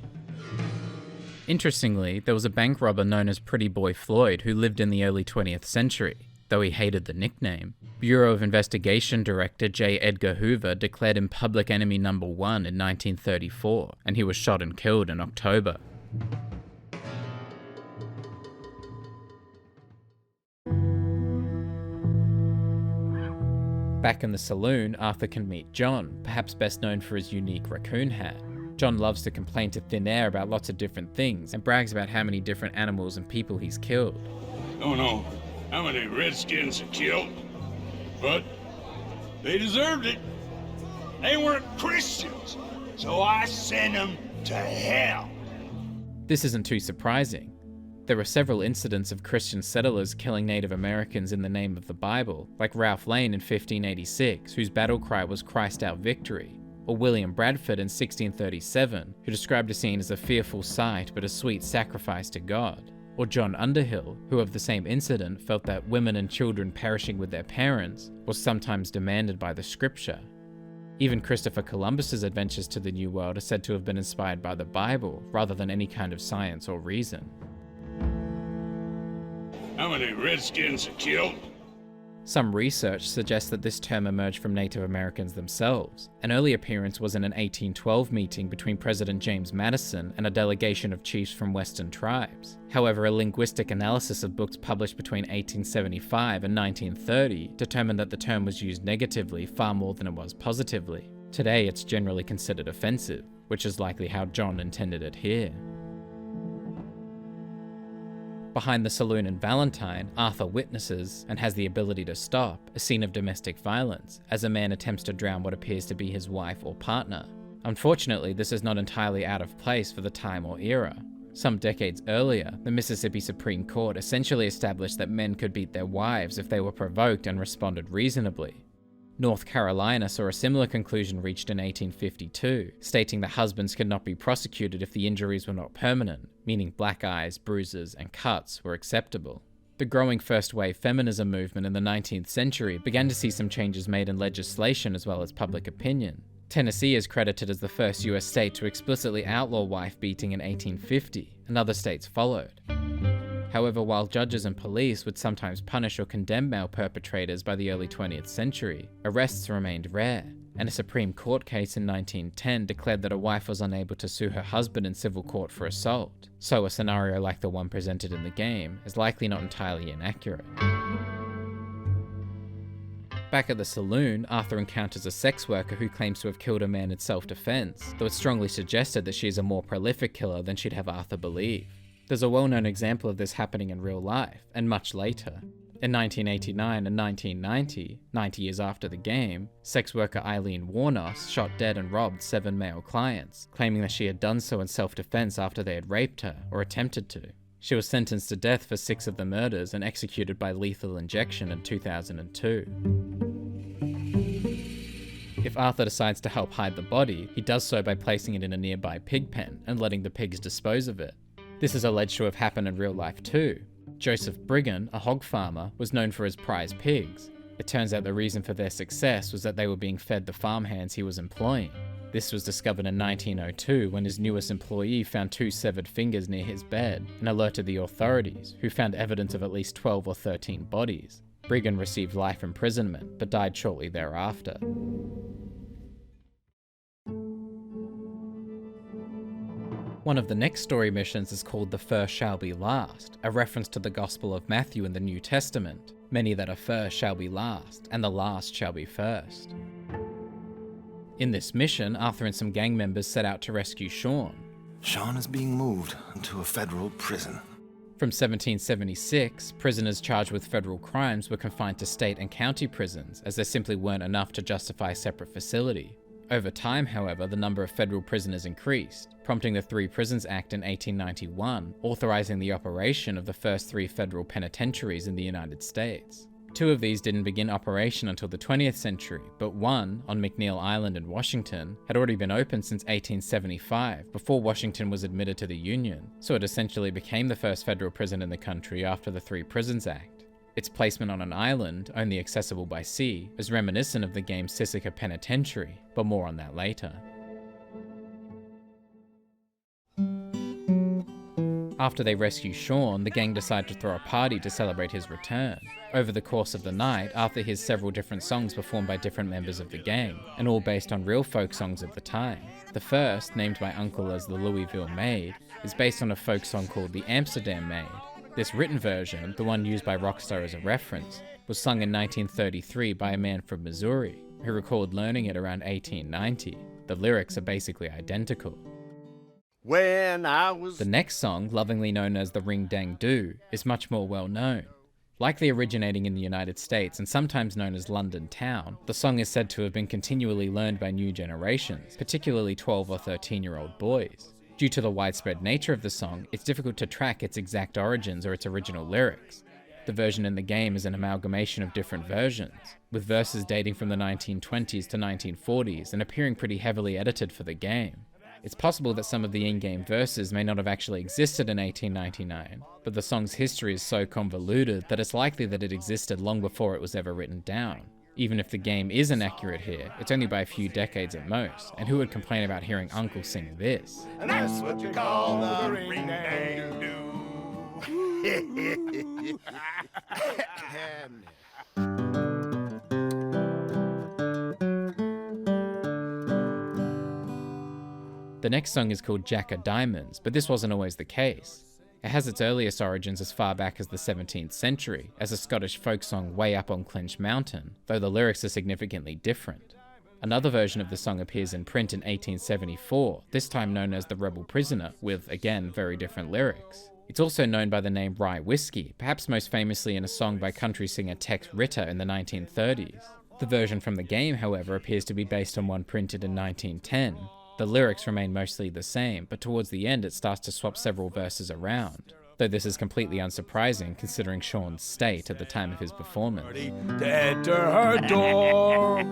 Interestingly, there was a bank robber known as Pretty Boy Floyd who lived in the early 20th century, though he hated the nickname. Bureau of Investigation Director J. Edgar Hoover declared him Public Enemy No. 1 in 1934, and he was shot and killed in October. Back in the saloon, Arthur can meet John, perhaps best known for his unique raccoon hat. John loves to complain to thin air about lots of different things, and brags about how many different animals and people he's killed. Don't know how many redskins he killed, but they deserved it. They weren't Christians, so I sent them to hell. This isn't too surprising. There were several incidents of Christian settlers killing Native Americans in the name of the Bible, like Ralph Lane in 1586, whose battle cry was Christ our victory, or William Bradford in 1637, who described a scene as a fearful sight but a sweet sacrifice to God, or John Underhill, who of the same incident felt that women and children perishing with their parents was sometimes demanded by the scripture. Even Christopher Columbus's adventures to the New World are said to have been inspired by the Bible, rather than any kind of science or reason. How many redskins he killed? Some research suggests that this term emerged from Native Americans themselves. An early appearance was in an 1812 meeting between President James Madison and a delegation of chiefs from Western tribes. However, a linguistic analysis of books published between 1875 and 1930 determined that the term was used negatively far more than it was positively. Today, it's generally considered offensive, which is likely how John intended it here. Behind the saloon in Valentine, Arthur witnesses, and has the ability to stop, a scene of domestic violence, as a man attempts to drown what appears to be his wife or partner. Unfortunately, this is not entirely out of place for the time or era. Some decades earlier, the Mississippi Supreme Court essentially established that men could beat their wives if they were provoked and responded reasonably. North Carolina saw a similar conclusion reached in 1852, stating that husbands could not be prosecuted if the injuries were not permanent, meaning black eyes, bruises, and cuts were acceptable. The growing first-wave feminism movement in the 19th century began to see some changes made in legislation as well as public opinion. Tennessee is credited as the first US state to explicitly outlaw wife beating in 1850, and other states followed. However, while judges and police would sometimes punish or condemn male perpetrators by the early 20th century, arrests remained rare, and a Supreme Court case in 1910 declared that a wife was unable to sue her husband in civil court for assault, so a scenario like the one presented in the game is likely not entirely inaccurate. Back at the saloon, Arthur encounters a sex worker who claims to have killed a man in self-defense, though it's strongly suggested that she is a more prolific killer than she'd have Arthur believe. There's a well-known example of this happening in real life, and much later. In 1989 and 1990, 90 years after the game, sex worker Eileen Warnos shot dead and robbed 7 male clients, claiming that she had done so in self-defense after they had raped her, or attempted to. She was sentenced to death for 6 of the murders and executed by lethal injection in 2002. If Arthur decides to help hide the body, he does so by placing it in a nearby pig pen and letting the pigs dispose of it. This is alleged to have happened in real life too. Joseph Brigham, a hog farmer, was known for his prize pigs. It turns out the reason for their success was that they were being fed the farmhands he was employing. This was discovered in 1902 when his newest employee found 2 severed fingers near his bed and alerted the authorities, who found evidence of at least 12 or 13 bodies. Brigham received life imprisonment, but died shortly thereafter. One of the next story missions is called The First Shall Be Last, a reference to the Gospel of Matthew in the New Testament. Many that are first shall be last, and the last shall be first. In this mission, Arthur and some gang members set out to rescue Sean. Sean is being moved to a federal prison. From 1776, prisoners charged with federal crimes were confined to state and county prisons, as there simply weren't enough to justify a separate facility. Over time, however, the number of federal prisoners increased, prompting the 3 Prisons Act in 1891, authorizing the operation of the first 3 federal penitentiaries in the United States. 2 of these didn't begin operation until the 20th century, but one, on McNeil Island in Washington, had already been open since 1875, before Washington was admitted to the Union, so it essentially became the first federal prison in the country after the 3 Prisons Act. Its placement on an island, only accessible by sea, is reminiscent of the game Sisika Penitentiary, but more on that later. After they rescue Sean, the gang decide to throw a party to celebrate his return. Over the course of the night, Arthur hears several different songs performed by different members of the gang, and all based on real folk songs of the time. The first, named by Uncle as the Louisville Maid, is based on a folk song called the Amsterdam Maid. This written version, the one used by Rockstar as a reference, was sung in 1933 by a man from Missouri, who recalled learning it around 1890. The lyrics are basically identical. The next song, lovingly known as the Ring Dang Do, is much more well known. Likely originating in the United States and sometimes known as London Town, the song is said to have been continually learned by new generations, particularly 12 or 13-year-old boys. Due to the widespread nature of the song, it's difficult to track its exact origins or its original lyrics. The version in the game is an amalgamation of different versions, with verses dating from the 1920s to 1940s and appearing pretty heavily edited for the game. It's possible that some of the in-game verses may not have actually existed in 1899, but the song's history is so convoluted that it's likely that it existed long before it was ever written down. Even if the game is inaccurate here, it's only by a few decades at most, and who would complain about hearing Uncle sing this? And that's what you call the ring-dang-do. The next song is called Jack o' Diamonds, but this wasn't always the case. It has its earliest origins as far back as the 17th century, as a Scottish folk song way up on Clinch Mountain, though the lyrics are significantly different. Another version of the song appears in print in 1874, this time known as The Rebel Prisoner, with, again, very different lyrics. It's also known by the name Rye Whiskey, perhaps most famously in a song by country singer Tex Ritter in the 1930s. The version from the game, however, appears to be based on one printed in 1910. The lyrics remain mostly the same, but towards the end it starts to swap several verses around, though this is completely unsurprising considering Sean's state at the time of his performance. To enter her door.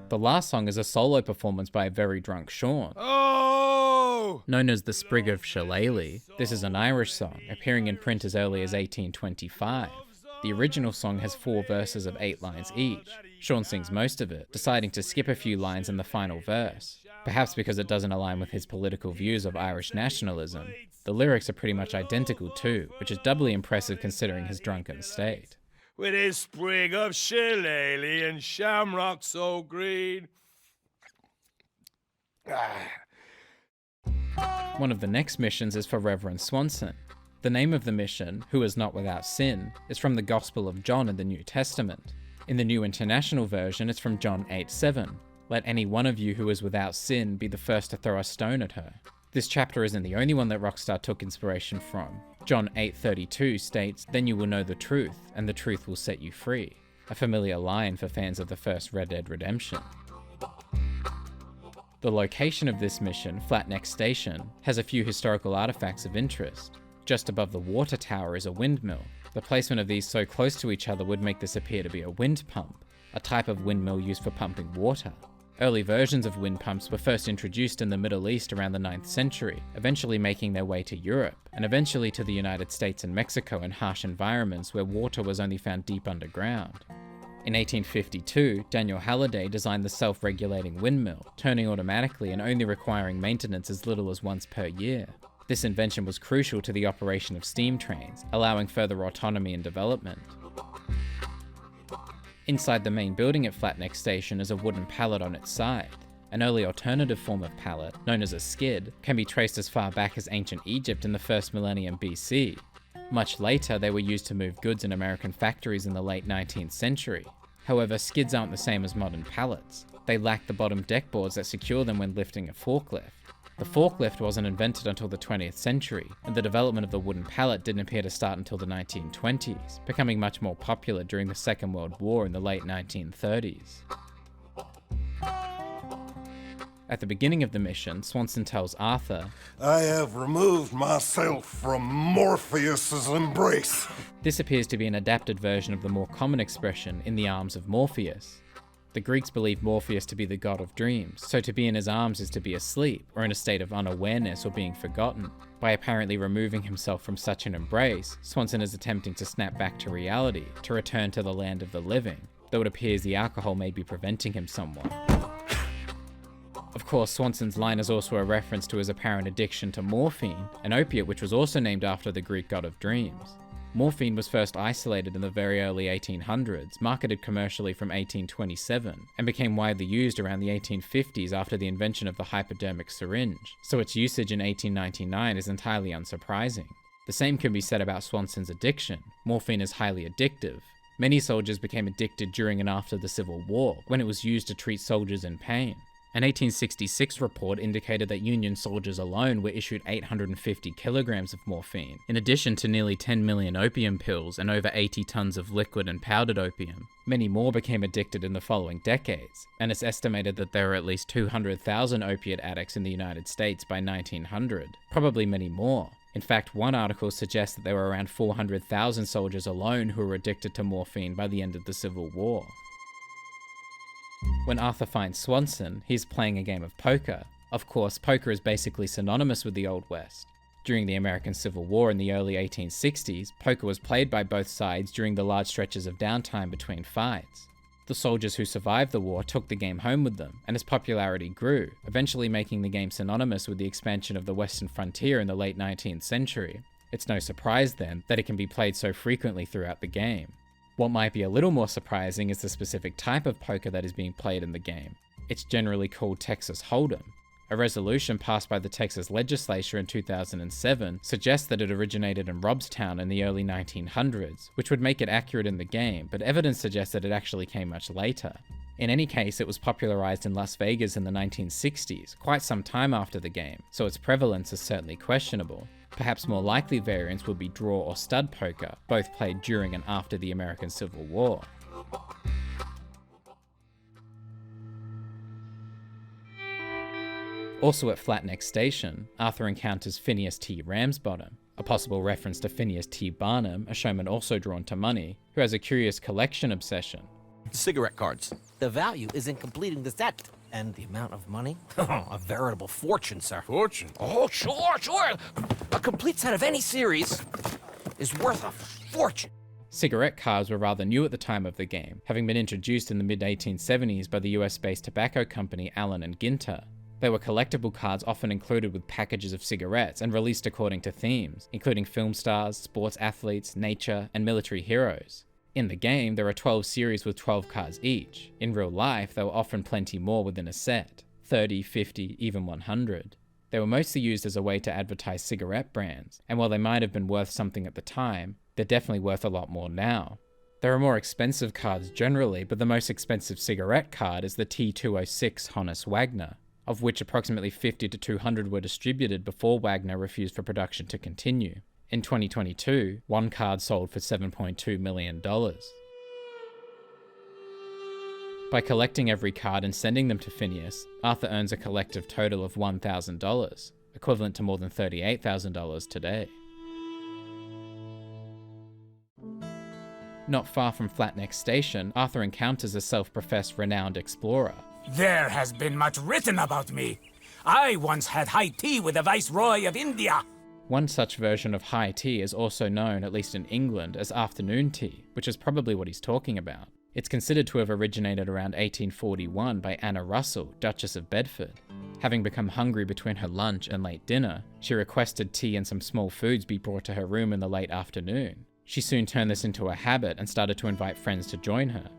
The last song is a solo performance by a very drunk Sean. Oh! Known as the Sprig of Shillelagh, this is an Irish song, appearing in print as early as 1825. The original song has 4 verses of 8 lines each. Sean sings most of it, deciding to skip a few lines in the final verse, perhaps because it doesn't align with his political views of Irish nationalism. The lyrics are pretty much identical too, which is doubly impressive considering his drunken state. With his sprig of shillelagh and shamrock so green. One of the next missions is for Reverend Swanson. The name of the mission, Who is Not Without Sin, is from the Gospel of John in the New Testament. In the New International Version, it's from John 8:7. Let any one of you who is without sin be the first to throw a stone at her. This chapter isn't the only one that Rockstar took inspiration from. John 8:32 states, Then you will know the truth, and the truth will set you free. A familiar line for fans of the first Red Dead Redemption. The location of this mission, Flatneck Station, has a few historical artifacts of interest. Just above the water tower is a windmill. The placement of these so close to each other would make this appear to be a wind pump, a type of windmill used for pumping water. Early versions of wind pumps were first introduced in the Middle East around the 9th century, eventually making their way to Europe, and eventually to the United States and Mexico in harsh environments where water was only found deep underground. In 1852, Daniel Halliday designed the self-regulating windmill, turning automatically and only requiring maintenance as little as once per year. This invention was crucial to the operation of steam trains, allowing further autonomy and development. Inside the main building at Flatneck Station is a wooden pallet on its side. An early alternative form of pallet, known as a skid, can be traced as far back as ancient Egypt in the 1st millennium BC. Much later, they were used to move goods in American factories in the late 19th century. However, skids aren't the same as modern pallets. They lack the bottom deck boards that secure them when lifting a forklift. The forklift wasn't invented until the 20th century, and the development of the wooden pallet didn't appear to start until the 1920s, becoming much more popular during the Second World War in the late 1930s. At the beginning of the mission, Swanson tells Arthur, I have removed myself from Morpheus's embrace. This appears to be an adapted version of the more common expression, in the arms of Morpheus. The Greeks believed Morpheus to be the god of dreams, so to be in his arms is to be asleep, or in a state of unawareness or being forgotten. By apparently removing himself from such an embrace, Swanson is attempting to snap back to reality, to return to the land of the living, though it appears the alcohol may be preventing him somewhat. Of course, Swanson's line is also a reference to his apparent addiction to morphine, an opiate which was also named after the Greek god of dreams. Morphine was first isolated in the very early 1800s, marketed commercially from 1827, and became widely used around the 1850s after the invention of the hypodermic syringe, so its usage in 1899 is entirely unsurprising. The same can be said about Swanson's addiction. Morphine is highly addictive. Many soldiers became addicted during and after the Civil War, when it was used to treat soldiers in pain. An 1866 report indicated that Union soldiers alone were issued 850 kilograms of morphine, in addition to nearly 10 million opium pills and over 80 tons of liquid and powdered opium. Many more became addicted in the following decades, and it's estimated that there were at least 200,000 opiate addicts in the United States by 1900, probably many more. In fact, one article suggests that there were around 400,000 soldiers alone who were addicted to morphine by the end of the Civil War. When Arthur finds Swanson, he's playing a game of poker. Of course, poker is basically synonymous with the Old West. During the American Civil War in the early 1860s, poker was played by both sides during the large stretches of downtime between fights. The soldiers who survived the war took the game home with them, and its popularity grew, eventually making the game synonymous with the expansion of the Western frontier in the late 19th century. It's no surprise then that it can be played so frequently throughout the game. What might be a little more surprising is the specific type of poker that is being played in the game. It's generally called Texas Hold'em. A resolution passed by the Texas legislature in 2007 suggests that it originated in Robstown in the early 1900s, which would make it accurate in the game, but evidence suggests that it actually came much later. In any case, it was popularized in Las Vegas in the 1960s, quite some time after the game, so its prevalence is certainly questionable. Perhaps more likely variants would be draw or stud poker, both played during and after the American Civil War. Also at Flatneck Station, Arthur encounters Phineas T. Ramsbottom, a possible reference to Phineas T. Barnum, a showman also drawn to money, who has a curious collection obsession. Cigarette cards. The value is in completing the set. And the amount of money? A veritable fortune, sir. Fortune? Oh, sure. A complete set of any series is worth a fortune. Cigarette cards were rather new at the time of the game, having been introduced in the mid-1870s by the US-based tobacco company Allen & Ginter. They were collectible cards often included with packages of cigarettes and released according to themes, including film stars, sports athletes, nature, and military heroes. In the game, there are 12 series with 12 cards each. In real life, there were often plenty more within a set, 30, 50, even 100. They were mostly used as a way to advertise cigarette brands, and while they might have been worth something at the time, they're definitely worth a lot more now. There are more expensive cards generally, but the most expensive cigarette card is the T206 Honus Wagner, of which approximately 50 to 200 were distributed before Wagner refused for production to continue. In 2022, one card sold for $7.2 million. By collecting every card and sending them to Phineas, Arthur earns a collective total of $1,000, equivalent to more than $38,000 today. Not far from Flatneck Station, Arthur encounters a self-professed renowned explorer. There has been much written about me. I once had high tea with the Viceroy of India. One such version of high tea is also known, at least in England, as afternoon tea, which is probably what he's talking about. It's considered to have originated around 1841 by Anna Russell, Duchess of Bedford. Having become hungry between her lunch and late dinner, she requested tea and some small foods be brought to her room in the late afternoon. She soon turned this into a habit and started to invite friends to join her.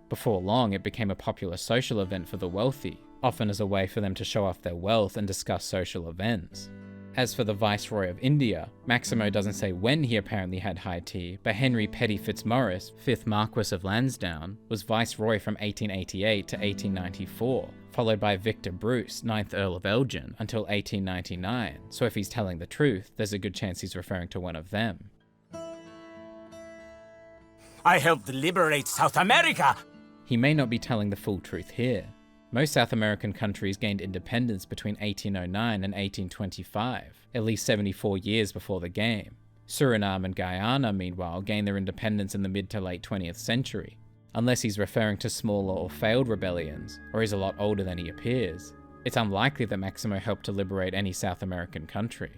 Before long, it became a popular social event for the wealthy, often as a way for them to show off their wealth and discuss social events. As for the Viceroy of India, Maximo doesn't say when he apparently had high tea, but Henry Petty Fitzmaurice, 5th Marquess of Lansdowne, was Viceroy from 1888 to 1894, followed by Victor Bruce, 9th Earl of Elgin, until 1899, so if he's telling the truth, there's a good chance he's referring to one of them. I helped liberate South America! He may not be telling the full truth here. Most South American countries gained independence between 1809 and 1825, at least 74 years before the game. Suriname and Guyana, meanwhile, gained their independence in the mid to late 20th century. Unless he's referring to smaller or failed rebellions, or he's a lot older than he appears, it's unlikely that Maximo helped to liberate any South American country.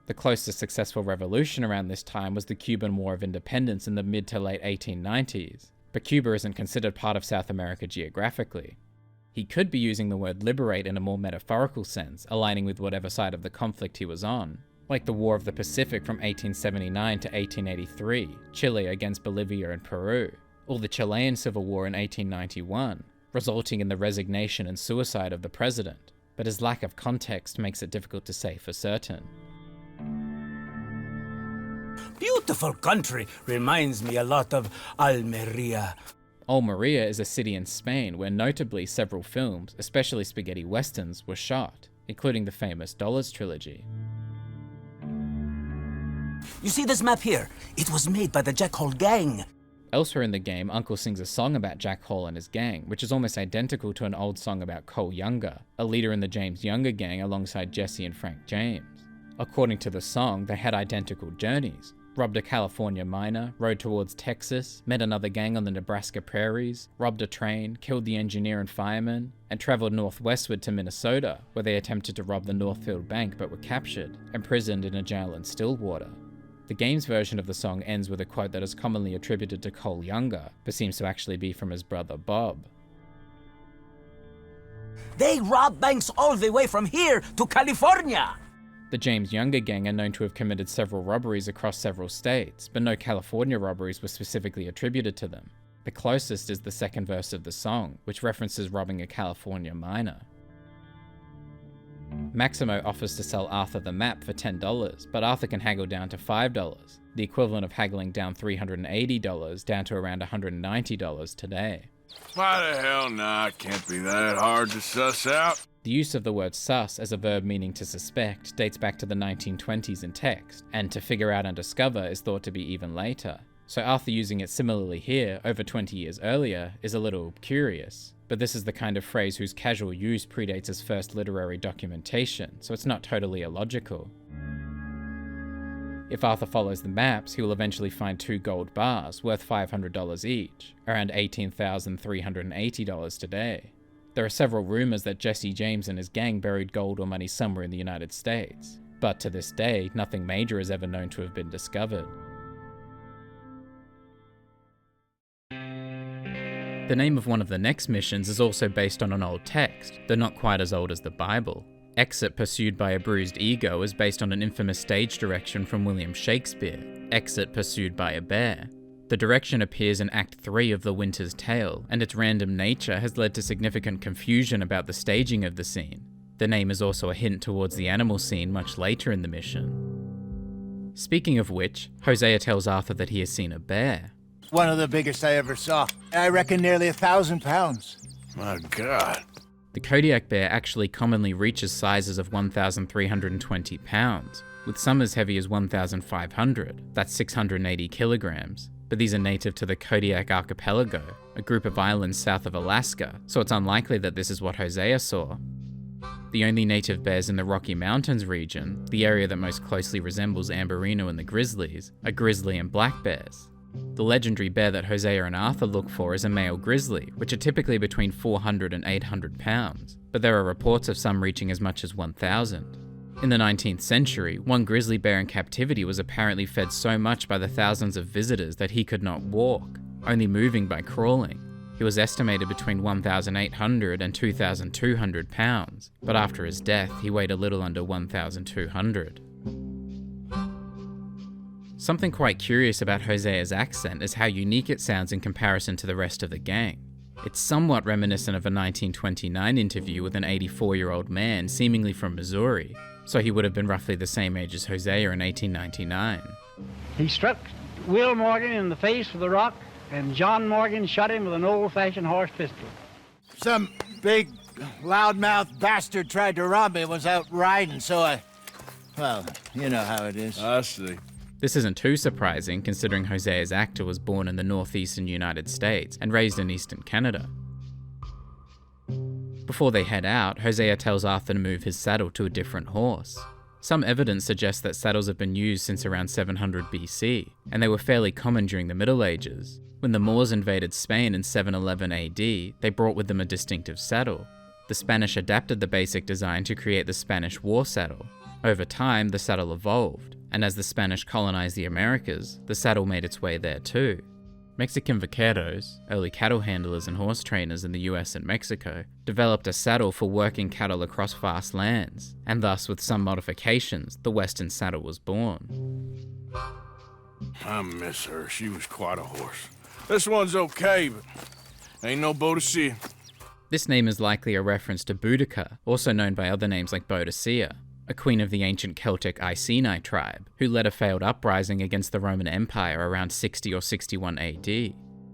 The closest successful revolution around this time was the Cuban War of Independence in the mid to late 1890s, but Cuba isn't considered part of South America geographically. He could be using the word liberate in a more metaphorical sense, aligning with whatever side of the conflict he was on, like the War of the Pacific from 1879 to 1883, Chile against Bolivia and Peru, or the Chilean Civil War in 1891, resulting in the resignation and suicide of the president, but his lack of context makes it difficult to say for certain. Beautiful country, reminds me a lot of Almeria. Almeria is a city in Spain where notably several films, especially spaghetti westerns, were shot, including the famous Dollars trilogy. You see this map here? It was made by the Jack Hall gang. Elsewhere in the game, Uncle sings a song about Jack Hall and his gang, which is almost identical to an old song about Cole Younger, a leader in the James Younger gang alongside Jesse and Frank James. According to the song, they had identical journeys. Robbed a California miner, rode towards Texas, met another gang on the Nebraska prairies, robbed a train, killed the engineer and fireman, and traveled northwestward to Minnesota, where they attempted to rob the Northfield Bank but were captured, imprisoned in a jail in Stillwater. The game's version of the song ends with a quote that is commonly attributed to Cole Younger, but seems to actually be from his brother Bob. They rob banks all the way from here to California! The James Younger gang are known to have committed several robberies across several states, but no California robberies were specifically attributed to them. The closest is the second verse of the song, which references robbing a California miner. Maximo offers to sell Arthur the map for $10, but Arthur can haggle down to $5, the equivalent of haggling down $380 down to around $190 today. Why the hell not? Can't be that hard to suss out. The use of the word sus as a verb meaning to suspect dates back to the 1920s in text, and to figure out and discover is thought to be even later. So Arthur using it similarly here, over 20 years earlier, is a little curious. But this is the kind of phrase whose casual use predates its first literary documentation, so it's not totally illogical. If Arthur follows the maps, he will eventually find 2 gold bars, worth $500 each, around $18,380 today. There are several rumours that Jesse James and his gang buried gold or money somewhere in the United States, but to this day, nothing major is ever known to have been discovered. The name of one of the next missions is also based on an old text, though not quite as old as the Bible. Exit pursued by a bruised ego is based on an infamous stage direction from William Shakespeare, Exit pursued by a bear. The direction appears in Act 3 of The Winter's Tale, and its random nature has led to significant confusion about the staging of the scene. The name is also a hint towards the animal scene much later in the mission. Speaking of which, Hosea tells Arthur that he has seen a bear. One of the biggest I ever saw. I reckon nearly 1,000 pounds. My God. The Kodiak bear actually commonly reaches sizes of 1,320 pounds, with some as heavy as 1,500, that's 680 kilograms. But these are native to the Kodiak Archipelago, a group of islands south of Alaska, so it's unlikely that this is what Hosea saw. The only native bears in the Rocky Mountains region, the area that most closely resembles Amberino and the grizzlies, are grizzly and black bears. The legendary bear that Hosea and Arthur look for is a male grizzly, which are typically between 400 and 800 pounds, but there are reports of some reaching as much as 1,000. In the 19th century, one grizzly bear in captivity was apparently fed so much by the thousands of visitors that he could not walk, only moving by crawling. He was estimated between 1,800 and 2,200 pounds, but after his death, he weighed a little under 1,200. Something quite curious about Hosea's accent is how unique it sounds in comparison to the rest of the gang. It's somewhat reminiscent of a 1929 interview with an 84-year-old man seemingly from Missouri, so he would have been roughly the same age as Hosea in 1899. He struck Will Morgan in the face with a rock, and John Morgan shot him with an old-fashioned horse pistol. Some big, loudmouth bastard tried to rob me, was out riding, so well, you know how it is. I see. This isn't too surprising, considering Hosea's actor was born in the northeastern United States and raised in eastern Canada. Before they head out, Hosea tells Arthur to move his saddle to a different horse. Some evidence suggests that saddles have been used since around 700 BC, and they were fairly common during the Middle Ages. When the Moors invaded Spain in 711 AD, they brought with them a distinctive saddle. The Spanish adapted the basic design to create the Spanish war saddle. Over time, the saddle evolved, and as the Spanish colonized the Americas, the saddle made its way there too. Mexican vaqueros, early cattle handlers and horse trainers in the US and Mexico, developed a saddle for working cattle across vast lands, and thus with some modifications, the Western saddle was born. I miss her. She was quite a horse. This one's okay, but ain't no Boadicea. This name is likely a reference to Boudica, also known by other names like Boadicea, a queen of the ancient Celtic Iceni tribe, who led a failed uprising against the Roman Empire around 60 or 61 AD.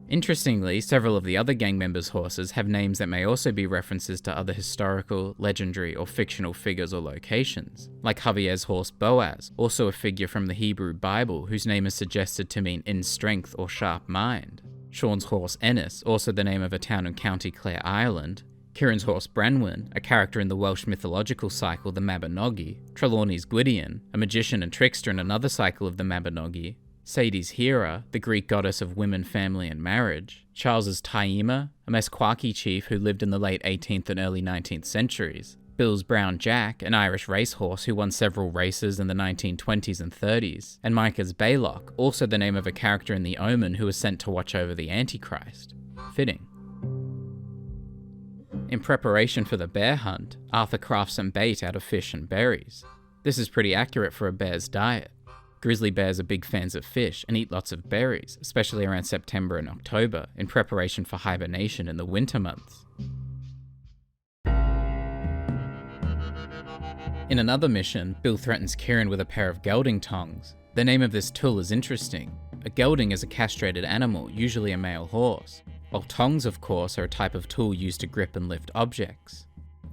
Interestingly, several of the other gang members' horses have names that may also be references to other historical, legendary, or fictional figures or locations, like Javier's horse Boaz, also a figure from the Hebrew Bible whose name is suggested to mean in strength or sharp mind. Sean's horse Ennis, also the name of a town in County Clare, Ireland. Kieran's horse Branwen, a character in the Welsh mythological cycle the Mabinogi. Trelawney's Gwydion, a magician and trickster in another cycle of the Mabinogi. Sadie's Hera, the Greek goddess of women, family, and marriage. Charles's Taima, a Meskwaki chief who lived in the late 18th and early 19th centuries. Bill's Brown Jack, an Irish racehorse who won several races in the 1920s and 30s. And Micah's Baylock, also the name of a character in The Omen who was sent to watch over the Antichrist. Fitting. In preparation for the bear hunt, Arthur crafts some bait out of fish and berries. This is pretty accurate for a bear's diet. Grizzly bears are big fans of fish and eat lots of berries, especially around September and October, in preparation for hibernation in the winter months. In another mission, Bill threatens Kieran with a pair of gelding tongs. The name of this tool is interesting. A gelding is a castrated animal, usually a male horse, while tongs, of course, are a type of tool used to grip and lift objects.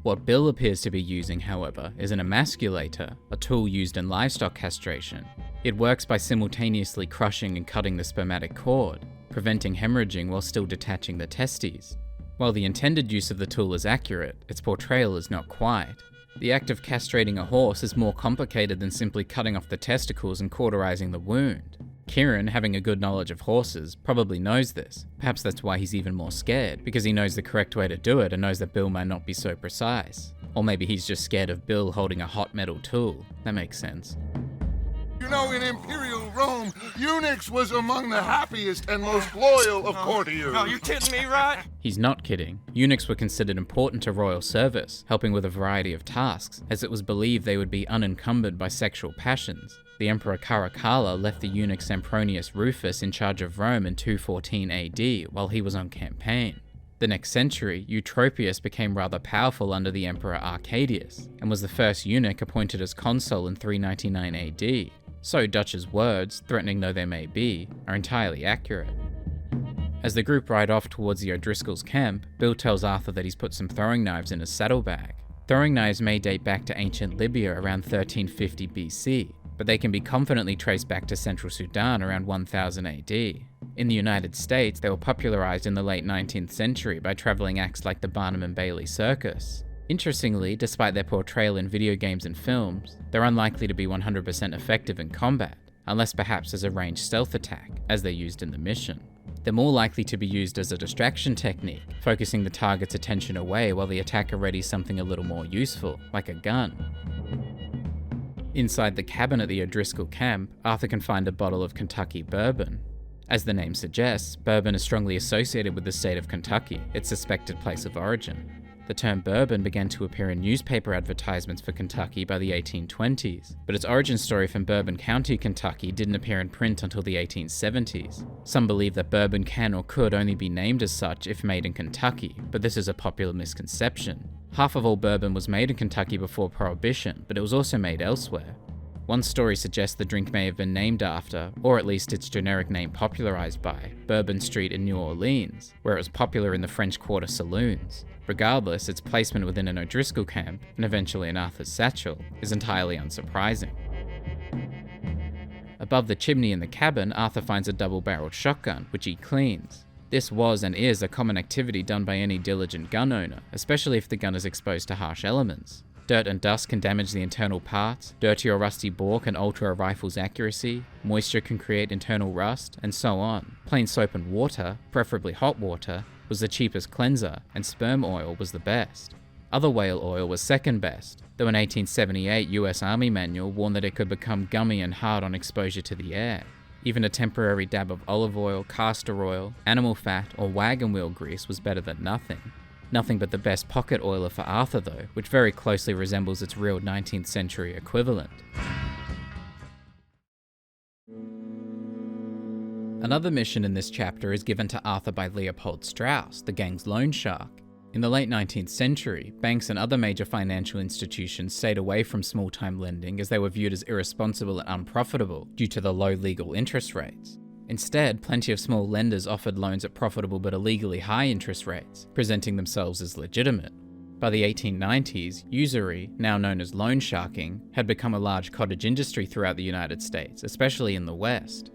What Bill appears to be using, however, is an emasculator, a tool used in livestock castration. It works by simultaneously crushing and cutting the spermatic cord, preventing hemorrhaging while still detaching the testes. While the intended use of the tool is accurate, its portrayal is not quite. The act of castrating a horse is more complicated than simply cutting off the testicles and cauterizing the wound. Kieran, having a good knowledge of horses, probably knows this. Perhaps that's why he's even more scared, because he knows the correct way to do it and knows that Bill might not be so precise. Or maybe he's just scared of Bill holding a hot metal tool. That makes sense. You know, in Imperial Rome, eunuchs was among the happiest and most loyal of courtiers. No, you kidding me, right? He's not kidding. Eunuchs were considered important to royal service, helping with a variety of tasks, as it was believed they would be unencumbered by sexual passions. The Emperor Caracalla left the eunuch Sempronius Rufus in charge of Rome in 214 AD while he was on campaign. The next century, Eutropius became rather powerful under the Emperor Arcadius, and was the first eunuch appointed as consul in 399 AD. So Dutch's words, threatening though they may be, are entirely accurate. As the group ride off towards the O'Driscoll's camp, Bill tells Arthur that he's put some throwing knives in his saddlebag. Throwing knives may date back to ancient Libya around 1350 BC, but they can be confidently traced back to Central Sudan around 1000 AD. In the United States, they were popularized in the late 19th century by traveling acts like the Barnum and Bailey Circus. Interestingly, despite their portrayal in video games and films, they're unlikely to be 100% effective in combat, unless perhaps as a ranged stealth attack, as they're used in the mission. They're more likely to be used as a distraction technique, focusing the target's attention away while the attacker readies something a little more useful, like a gun. Inside the cabin at the O'Driscoll camp, Arthur can find a bottle of Kentucky bourbon. As the name suggests, bourbon is strongly associated with the state of Kentucky, its suspected place of origin. The term bourbon began to appear in newspaper advertisements for Kentucky by the 1820s, but its origin story from Bourbon County, Kentucky didn't appear in print until the 1870s. Some believe that bourbon can or could only be named as such if made in Kentucky, but this is a popular misconception. Half of all bourbon was made in Kentucky before Prohibition, but it was also made elsewhere. One story suggests the drink may have been named after, or at least its generic name popularized by, Bourbon Street in New Orleans, where it was popular in the French Quarter saloons. Regardless, its placement within an O'Driscoll camp, and eventually in Arthur's satchel, is entirely unsurprising. Above the chimney in the cabin, Arthur finds a double-barreled shotgun, which he cleans. This was and is a common activity done by any diligent gun owner, especially if the gun is exposed to harsh elements. Dirt and dust can damage the internal parts, dirty or rusty bore can alter a rifle's accuracy, moisture can create internal rust, and so on. Plain soap and water, preferably hot water, was the cheapest cleanser, and sperm oil was the best. Other whale oil was second best, though an 1878 US Army manual warned that it could become gummy and hard on exposure to the air. Even a temporary dab of olive oil, castor oil, animal fat, or wagon wheel grease was better than nothing. Nothing but the best pocket oiler for Arthur though, which very closely resembles its real 19th century equivalent. Another mission in this chapter is given to Arthur by Leopold Strauss, the gang's loan shark. In the late 19th century, banks and other major financial institutions stayed away from small-time lending as they were viewed as irresponsible and unprofitable due to the low legal interest rates. Instead, plenty of small lenders offered loans at profitable but illegally high interest rates, presenting themselves as legitimate. By the 1890s, usury, now known as loan sharking, had become a large cottage industry throughout the United States, especially in the West.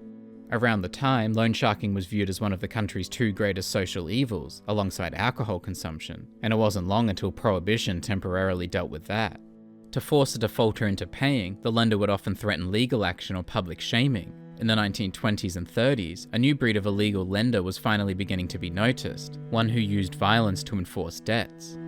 Around the time, loan sharking was viewed as one of the country's two greatest social evils, alongside alcohol consumption, and it wasn't long until Prohibition temporarily dealt with that. To force a defaulter into paying, the lender would often threaten legal action or public shaming. In the 1920s and 30s, a new breed of illegal lender was finally beginning to be noticed, one who used violence to enforce debts.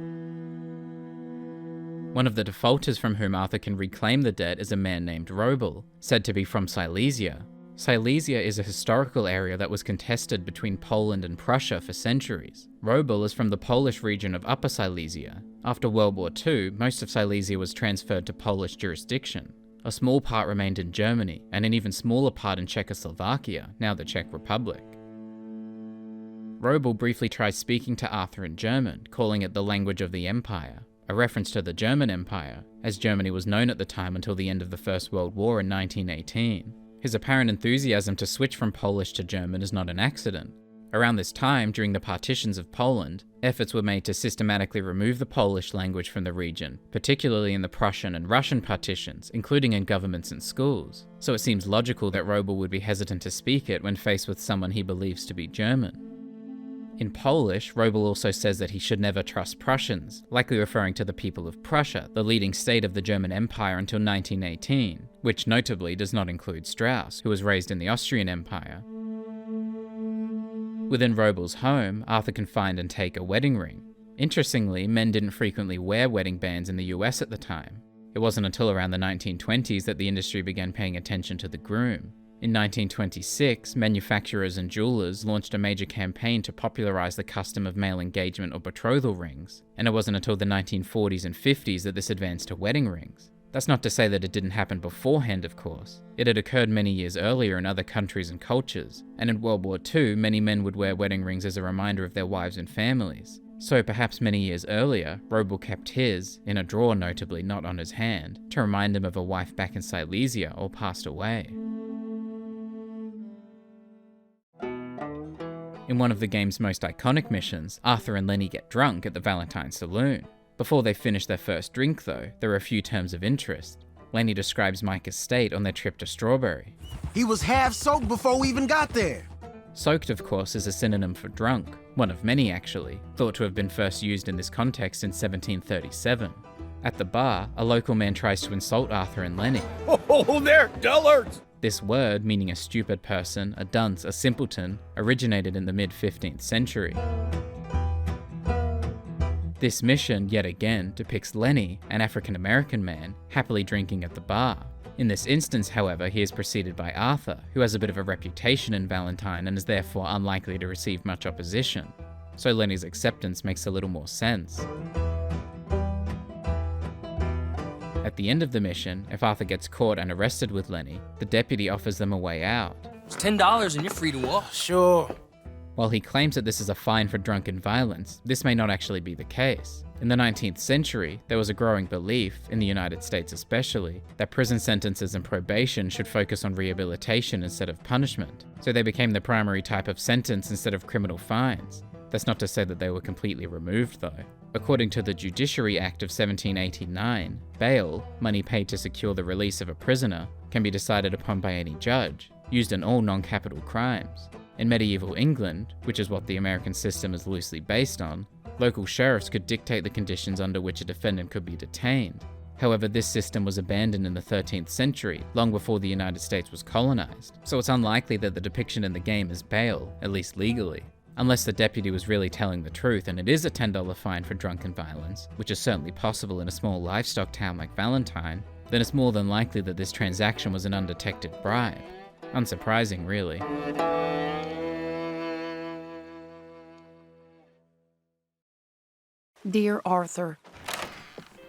One of the defaulters from whom Arthur can reclaim the debt is a man named Roble, said to be from Silesia. Silesia is a historical area that was contested between Poland and Prussia for centuries. Roble is from the Polish region of Upper Silesia. After World War II, most of Silesia was transferred to Polish jurisdiction. A small part remained in Germany, and an even smaller part in Czechoslovakia, now the Czech Republic. Roble briefly tries speaking to Arthur in German, calling it the language of the Empire, a reference to the German Empire, as Germany was known at the time until the end of the First World War in 1918. His apparent enthusiasm to switch from Polish to German is not an accident. Around this time, during the partitions of Poland, efforts were made to systematically remove the Polish language from the region, particularly in the Prussian and Russian partitions, including in governments and schools. So it seems logical that Roble would be hesitant to speak it when faced with someone he believes to be German. In Polish, Roble also says that he should never trust Prussians, likely referring to the people of Prussia, the leading state of the German Empire until 1918, which notably does not include Strauss, who was raised in the Austrian Empire. Within Roble's home, Arthur can find and take a wedding ring. Interestingly, men didn't frequently wear wedding bands in the US at the time. It wasn't until around the 1920s that the industry began paying attention to the groom. In 1926, manufacturers and jewelers launched a major campaign to popularize the custom of male engagement or betrothal rings, and it wasn't until the 1940s and 50s that this advanced to wedding rings. That's not to say that it didn't happen beforehand, of course. It had occurred many years earlier in other countries and cultures, and in World War II, many men would wear wedding rings as a reminder of their wives and families. So perhaps many years earlier, Roble kept his, in a drawer notably, not on his hand, to remind him of a wife back in Silesia or passed away. In one of the game's most iconic missions, Arthur and Lenny get drunk at the Valentine saloon. Before they finish their first drink though, there are a few terms of interest. Lenny describes Micah's state on their trip to Strawberry. He was half soaked before we even got there. Soaked, of course, is a synonym for drunk, one of many actually, thought to have been first used in this context in 1737. At the bar, a local man tries to insult Arthur and Lenny. Oh, they're dullards! This word, meaning a stupid person, a dunce, a simpleton, originated in the mid-15th century. This mission, yet again, depicts Lenny, an African-American man, happily drinking at the bar. In this instance, however, he is preceded by Arthur, who has a bit of a reputation in Valentine and is therefore unlikely to receive much opposition. So Lenny's acceptance makes a little more sense. At the end of the mission, if Arthur gets caught and arrested with Lenny, the deputy offers them a way out. It's $10 and you're free to walk. Sure. While he claims that this is a fine for drunken violence, this may not actually be the case. In the 19th century, there was a growing belief, in the United States especially, that prison sentences and probation should focus on rehabilitation instead of punishment, so they became the primary type of sentence instead of criminal fines. That's not to say that they were completely removed though. According to the Judiciary Act of 1789, bail, money paid to secure the release of a prisoner, can be decided upon by any judge, used in all non-capital crimes. In medieval England, which is what the American system is loosely based on, local sheriffs could dictate the conditions under which a defendant could be detained. However, this system was abandoned in the 13th century, long before the United States was colonized, so it's unlikely that the depiction in the game is bail, at least legally. Unless the deputy was really telling the truth and it is a $10 fine for drunken violence, which is certainly possible in a small livestock town like Valentine, then it's more than likely that this transaction was an undetected bribe. Unsurprising, really. Dear Arthur.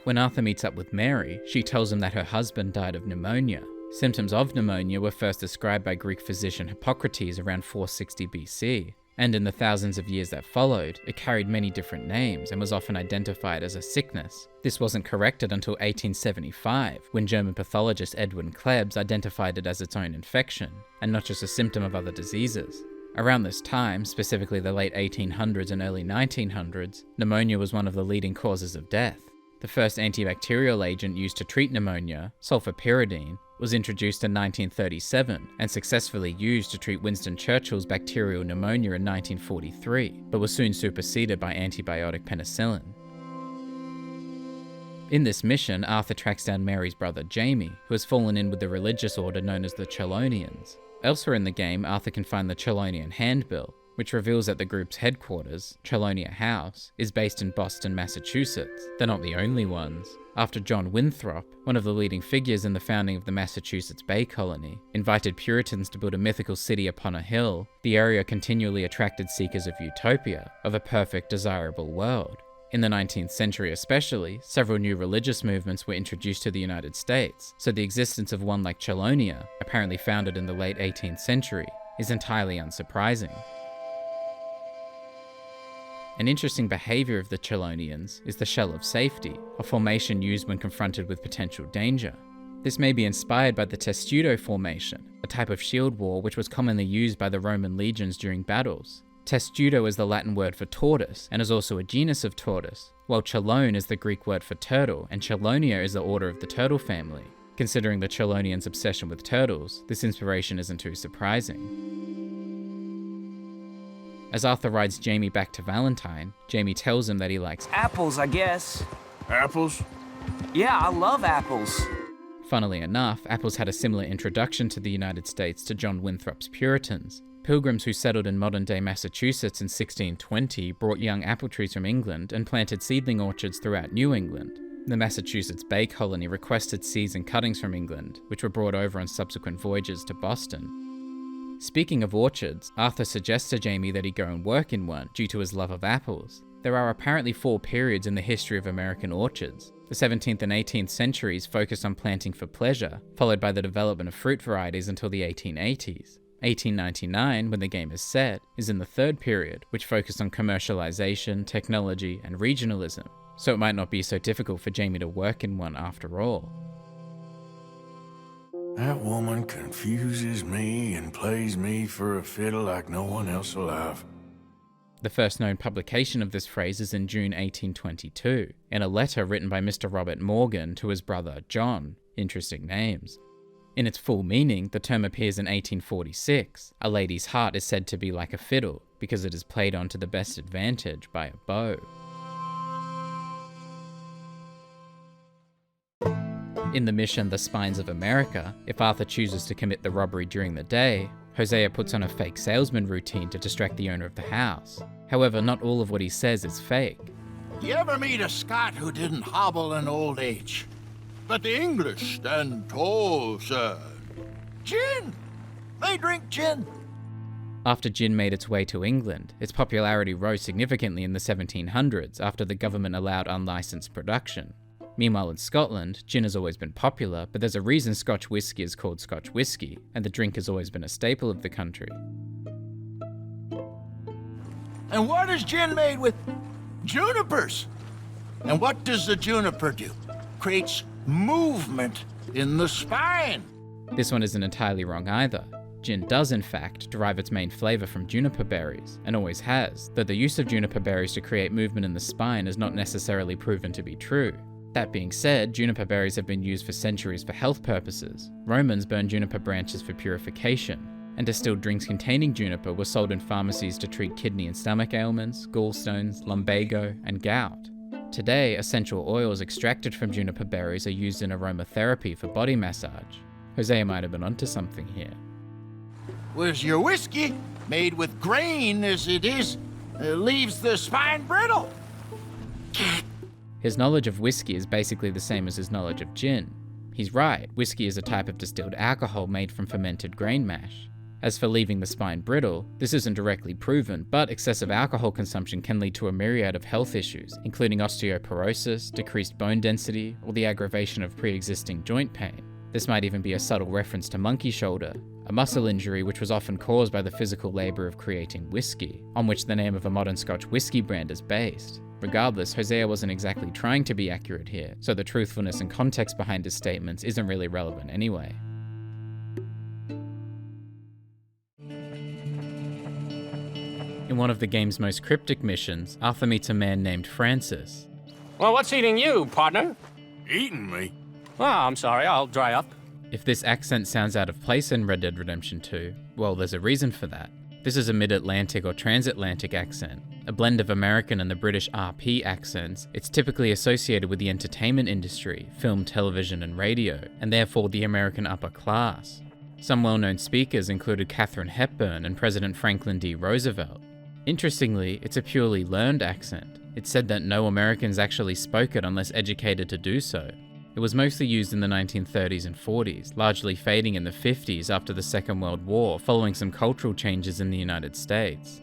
When Arthur meets up with Mary, she tells him that her husband died of pneumonia. Symptoms of pneumonia were first described by Greek physician Hippocrates around 460 BC, and in the thousands of years that followed, it carried many different names and was often identified as a sickness. This wasn't corrected until 1875, when German pathologist Edwin Klebs identified it as its own infection, and not just a symptom of other diseases. Around this time, specifically the late 1800s and early 1900s, pneumonia was one of the leading causes of death. The first antibacterial agent used to treat pneumonia, sulfapyridine, was introduced in 1937 and successfully used to treat Winston Churchill's bacterial pneumonia in 1943, but was soon superseded by antibiotic penicillin. In this mission, Arthur tracks down Mary's brother Jamie, who has fallen in with the religious order known as the Chelonians. Elsewhere in the game, Arthur can find the Chelonian Handbill, which reveals that the group's headquarters, Chelonia House, is based in Boston, Massachusetts. They're not the only ones. After John Winthrop, one of the leading figures in the founding of the Massachusetts Bay Colony, invited Puritans to build a mythical city upon a hill, the area continually attracted seekers of utopia, of a perfect, desirable world. In the 19th century especially, several new religious movements were introduced to the United States, so the existence of one like Chelonia, apparently founded in the late 18th century, is entirely unsurprising. An interesting behaviour of the Chelonians is the shell of safety, a formation used when confronted with potential danger. This may be inspired by the testudo formation, a type of shield wall which was commonly used by the Roman legions during battles. Testudo is the Latin word for tortoise, and is also a genus of tortoise, while chelone is the Greek word for turtle, and Chelonia is the order of the turtle family. Considering the Chelonians' obsession with turtles, this inspiration isn't too surprising. As Arthur rides Jamie back to Valentine, Jamie tells him that he likes apples, I guess. Apples? Yeah, I love apples. Funnily enough, apples had a similar introduction to the United States to John Winthrop's Puritans. Pilgrims who settled in modern-day Massachusetts in 1620 brought young apple trees from England and planted seedling orchards throughout New England. The Massachusetts Bay Colony requested seeds and cuttings from England, which were brought over on subsequent voyages to Boston. Speaking of orchards, Arthur suggests to Jamie that he go and work in one due to his love of apples. There are apparently 4 periods in the history of American orchards. The 17th and 18th centuries focused on planting for pleasure, followed by the development of fruit varieties until the 1880s. 1899, when the game is set, is in the 3rd period, which focused on commercialization, technology, and regionalism, so it might not be so difficult for Jamie to work in one after all. That woman confuses me and plays me for a fiddle like no one else alive. The first known publication of this phrase is in June 1822, in a letter written by Mr. Robert Morgan to his brother John. Interesting names. In its full meaning, the term appears in 1846. A lady's heart is said to be like a fiddle, because it is played on to the best advantage by a bow. In the mission The Spines of America, if Arthur chooses to commit the robbery during the day, Hosea puts on a fake salesman routine to distract the owner of the house. However, not all of what he says is fake. You ever meet a Scot who didn't hobble in old age? But the English stand tall, sir. Gin! They drink gin. After gin made its way to England, its popularity rose significantly in the 1700s after the government allowed unlicensed production. Meanwhile in Scotland, gin has always been popular, but there's a reason Scotch whisky is called Scotch whisky, and the drink has always been a staple of the country. And what is gin made with? Junipers. And what does the juniper do? Creates movement in the spine. This one isn't entirely wrong either. Gin does in fact derive its main flavour from juniper berries, and always has, though the use of juniper berries to create movement in the spine is not necessarily proven to be true. That being said, juniper berries have been used for centuries for health purposes. Romans burned juniper branches for purification, and distilled drinks containing juniper were sold in pharmacies to treat kidney and stomach ailments, gallstones, lumbago, and gout. Today, essential oils extracted from juniper berries are used in aromatherapy for body massage. Hosea might have been onto something here. Whereas your whiskey, made with grain as it is, leaves the spine brittle. His knowledge of whiskey is basically the same as his knowledge of gin. He's right, whiskey is a type of distilled alcohol made from fermented grain mash. As for leaving the spine brittle, this isn't directly proven, but excessive alcohol consumption can lead to a myriad of health issues, including osteoporosis, decreased bone density, or the aggravation of pre-existing joint pain. This might even be a subtle reference to monkey shoulder, a muscle injury which was often caused by the physical labour of creating whiskey, on which the name of a modern Scotch whiskey brand is based. Regardless, Hosea wasn't exactly trying to be accurate here, so the truthfulness and context behind his statements isn't really relevant anyway. In one of the game's most cryptic missions, Arthur meets a man named Francis. Well, what's eating you, partner? Eating me? Oh, I'm sorry, I'll dry up. If this accent sounds out of place in Red Dead Redemption 2, well, there's a reason for that. This is a mid-Atlantic or transatlantic accent. A blend of American and the British RP accents, it's typically associated with the entertainment industry, film, television, and radio, and therefore the American upper class. Some well-known speakers included Katharine Hepburn and President Franklin D. Roosevelt. Interestingly, it's a purely learned accent. It's said that no Americans actually spoke it unless educated to do so. It was mostly used in the 1930s and 40s, largely fading in the 50s after the Second World War, following some cultural changes in the United States.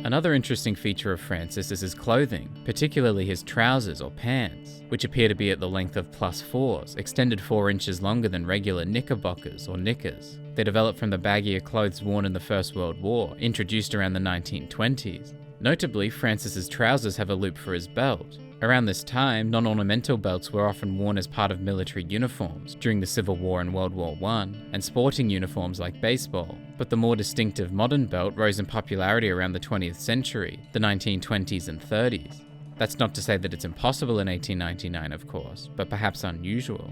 Another interesting feature of Francis is his clothing, particularly his trousers or pants, which appear to be at the length of +4s, extended 4 inches longer than regular knickerbockers or knickers. They developed from the baggier clothes worn in the First World War, introduced around the 1920s. Notably, Francis's trousers have a loop for his belt. Around this time, non-ornamental belts were often worn as part of military uniforms during the Civil War and World War I, and sporting uniforms like baseball. But the more distinctive modern belt rose in popularity around the 20th century, the 1920s and 30s. That's not to say that it's impossible in 1899, of course, but perhaps unusual.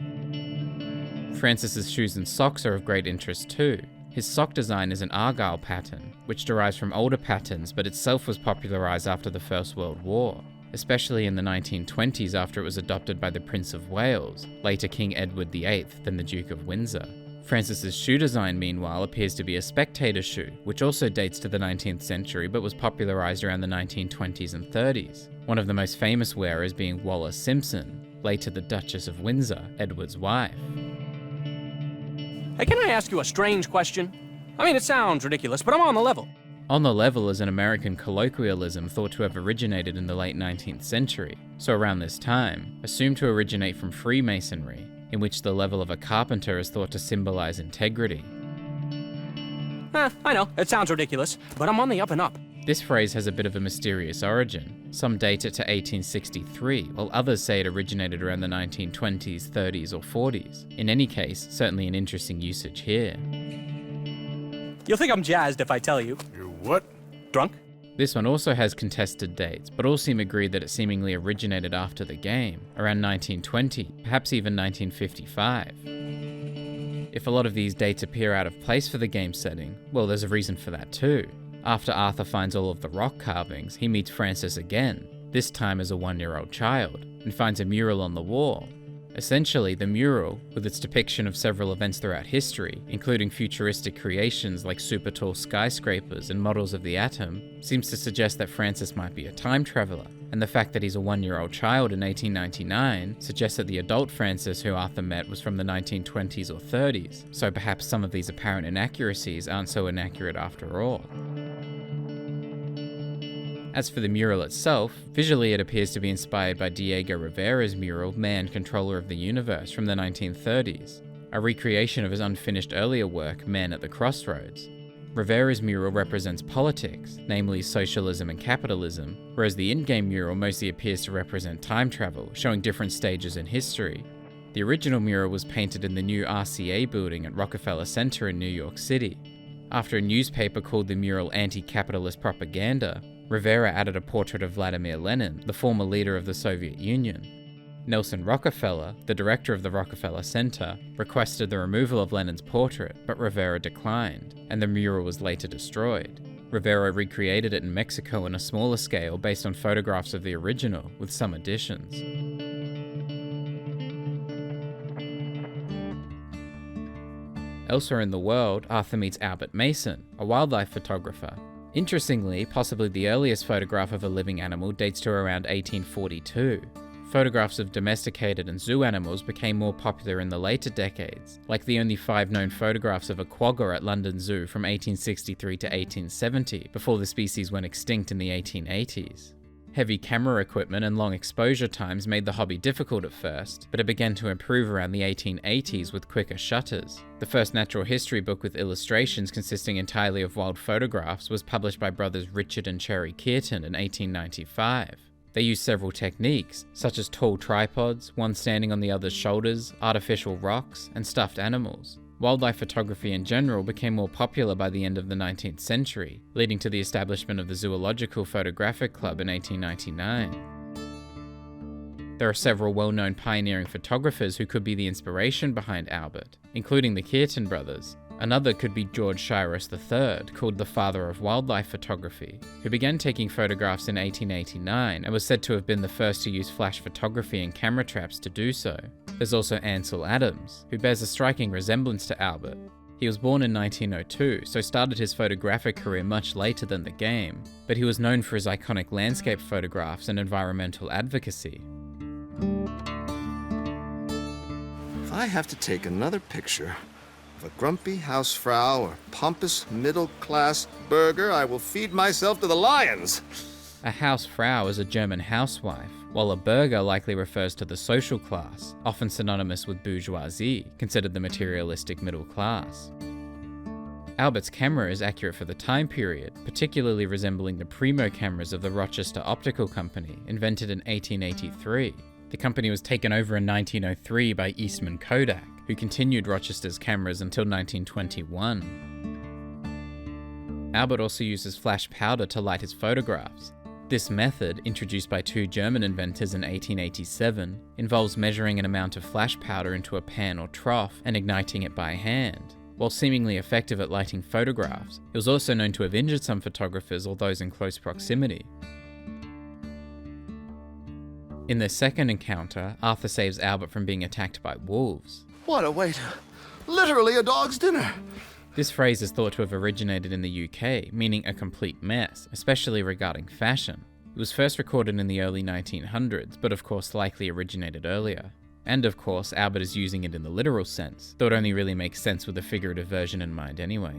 Francis's shoes and socks are of great interest too. His sock design is an Argyle pattern, which derives from older patterns but itself was popularised after the First World War, especially in the 1920s after it was adopted by the Prince of Wales, later King Edward VIII, then the Duke of Windsor. Francis's shoe design, meanwhile, appears to be a spectator shoe, which also dates to the 19th century but was popularised around the 1920s and 30s, one of the most famous wearers being Wallis Simpson, later the Duchess of Windsor, Edward's wife. Hey, can I ask you a strange question? I mean, it sounds ridiculous, but I'm on the level. On the level is an American colloquialism thought to have originated in the late 19th century, so around this time, assumed to originate from Freemasonry, in which the level of a carpenter is thought to symbolize integrity. I know, it sounds ridiculous, but I'm on the up and up. This phrase has a bit of a mysterious origin. Some date it to 1863, while others say it originated around the 1920s, 30s, or 40s. In any case, certainly an interesting usage here. You'll think I'm jazzed if I tell you. You're what? Drunk? This one also has contested dates, but all seem agreed that it seemingly originated after the game, around 1920, perhaps even 1955. If a lot of these dates appear out of place for the game setting, well, there's a reason for that too. After Arthur finds all of the rock carvings, he meets Francis again, this time as a 1-year-old child, and finds a mural on the wall. Essentially, the mural, with its depiction of several events throughout history, including futuristic creations like super tall skyscrapers and models of the atom, seems to suggest that Francis might be a time traveller, and the fact that he's a 1-year-old child in 1899 suggests that the adult Francis who Arthur met was from the 1920s or 30s, so perhaps some of these apparent inaccuracies aren't so inaccurate after all. As for the mural itself, visually it appears to be inspired by Diego Rivera's mural Man, Controller of the Universe from the 1930s, a recreation of his unfinished earlier work Man at the Crossroads. Rivera's mural represents politics, namely socialism and capitalism, whereas the in-game mural mostly appears to represent time travel, showing different stages in history. The original mural was painted in the new RCA building at Rockefeller Center in New York City. After a newspaper called the mural anti-capitalist propaganda, Rivera added a portrait of Vladimir Lenin, the former leader of the Soviet Union. Nelson Rockefeller, the director of the Rockefeller Center, requested the removal of Lenin's portrait, but Rivera declined, and the mural was later destroyed. Rivera recreated it in Mexico on a smaller scale based on photographs of the original, with some additions. Elsewhere in the world, Arthur meets Albert Mason, a wildlife photographer. Interestingly, possibly the earliest photograph of a living animal dates to around 1842. Photographs of domesticated and zoo animals became more popular in the later decades, like the only 5 known photographs of a quagga at London Zoo from 1863 to 1870, before the species went extinct in the 1880s. Heavy camera equipment and long exposure times made the hobby difficult at first, but it began to improve around the 1880s with quicker shutters. The first natural history book with illustrations consisting entirely of wild photographs was published by brothers Richard and Cherry Kearton in 1895. They used several techniques, such as tall tripods, one standing on the other's shoulders, artificial rocks, and stuffed animals. Wildlife photography in general became more popular by the end of the 19th century, leading to the establishment of the Zoological Photographic Club in 1899. There are several well-known pioneering photographers who could be the inspiration behind Albert, including the Kearton brothers. Another could be George Shiras III, called the father of wildlife photography, who began taking photographs in 1889 and was said to have been the first to use flash photography and camera traps to do so. There's also Ansel Adams, who bears a striking resemblance to Albert. He was born in 1902, so started his photographic career much later than the game, but he was known for his iconic landscape photographs and environmental advocacy. If I have to take another picture, Of a grumpy housefrau or pompous middle-class burgher, I will feed myself to the lions. A Hausfrau is a German housewife, while a burgher likely refers to the social class, often synonymous with bourgeoisie, considered the materialistic middle class. Albert's camera is accurate for the time period, particularly resembling the Primo cameras of the Rochester Optical Company, invented in 1883. The company was taken over in 1903 by Eastman Kodak, who continued Rochester's cameras until 1921. Albert also uses flash powder to light his photographs. This method, introduced by two German inventors in 1887, involves measuring an amount of flash powder into a pan or trough and igniting it by hand. While seemingly effective at lighting photographs, it was also known to have injured some photographers or those in close proximity. In their second encounter, Arthur saves Albert from being attacked by wolves. What a way to... literally a dog's dinner. This phrase is thought to have originated in the UK, meaning a complete mess, especially regarding fashion. It was first recorded in the early 1900s, but of course likely originated earlier. And of course, Albert is using it in the literal sense, though it only really makes sense with a figurative version in mind anyway.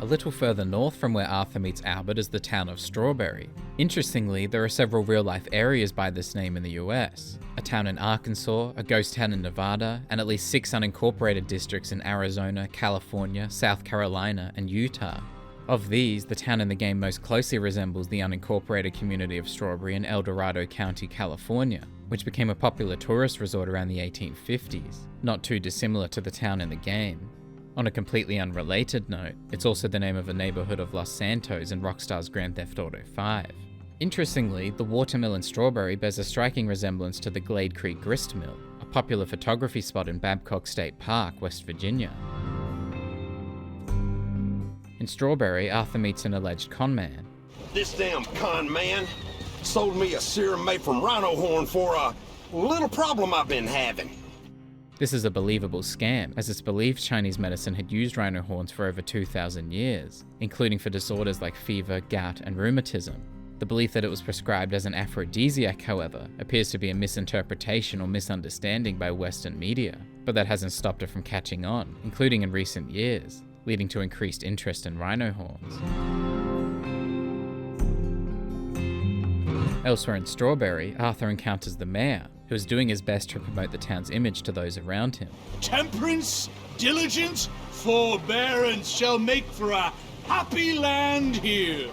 A little further north from where Arthur meets Albert is the town of Strawberry. Interestingly, there are several real-life areas by this name in the US. A town in Arkansas, a ghost town in Nevada, and at least 6 unincorporated districts in Arizona, California, South Carolina, and Utah. Of these, the town in the game most closely resembles the unincorporated community of Strawberry in El Dorado County, California, which became a popular tourist resort around the 1850s, not too dissimilar to the town in the game. On a completely unrelated note, it's also the name of a neighborhood of Los Santos in Rockstar's Grand Theft Auto V. Interestingly, the watermill in Strawberry bears a striking resemblance to the Glade Creek Grist Mill, a popular photography spot in Babcock State Park, West Virginia. In Strawberry, Arthur meets an alleged conman. This damn con man sold me a serum made from rhino horn for a little problem I've been having. This is a believable scam, as it's believed Chinese medicine had used rhino horns for over 2,000 years, including for disorders like fever, gout, and rheumatism. The belief that it was prescribed as an aphrodisiac, however, appears to be a misinterpretation or misunderstanding by Western media, but that hasn't stopped it from catching on, including in recent years, leading to increased interest in rhino horns. Elsewhere in Strawberry, Arthur encounters the mayor, who is doing his best to promote the town's image to those around him. Temperance, diligence, forbearance shall make for a happy land here.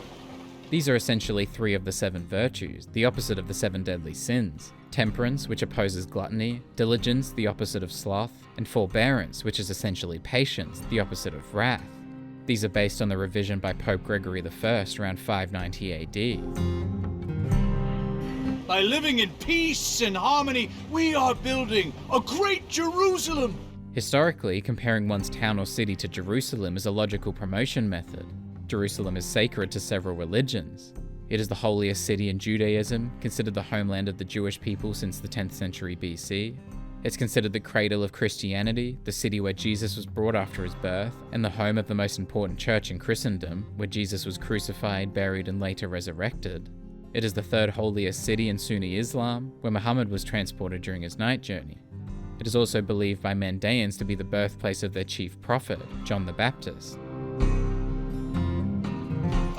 These are essentially 3 of the 7 virtues, the opposite of the 7 deadly sins. Temperance, which opposes gluttony, diligence, the opposite of sloth, and forbearance, which is essentially patience, the opposite of wrath. These are based on the revision by Pope Gregory I around 590 AD. By living in peace and harmony, we are building a great Jerusalem. Historically, comparing one's town or city to Jerusalem is a logical promotion method. Jerusalem is sacred to several religions. It is the holiest city in Judaism, considered the homeland of the Jewish people since the 10th century BC. It's considered the cradle of Christianity, the city where Jesus was brought after his birth, and the home of the most important church in Christendom, where Jesus was crucified, buried, and later resurrected. It is the 3rd holiest city in Sunni Islam, where Muhammad was transported during his night journey. It is also believed by Mandaeans to be the birthplace of their chief prophet, John the Baptist.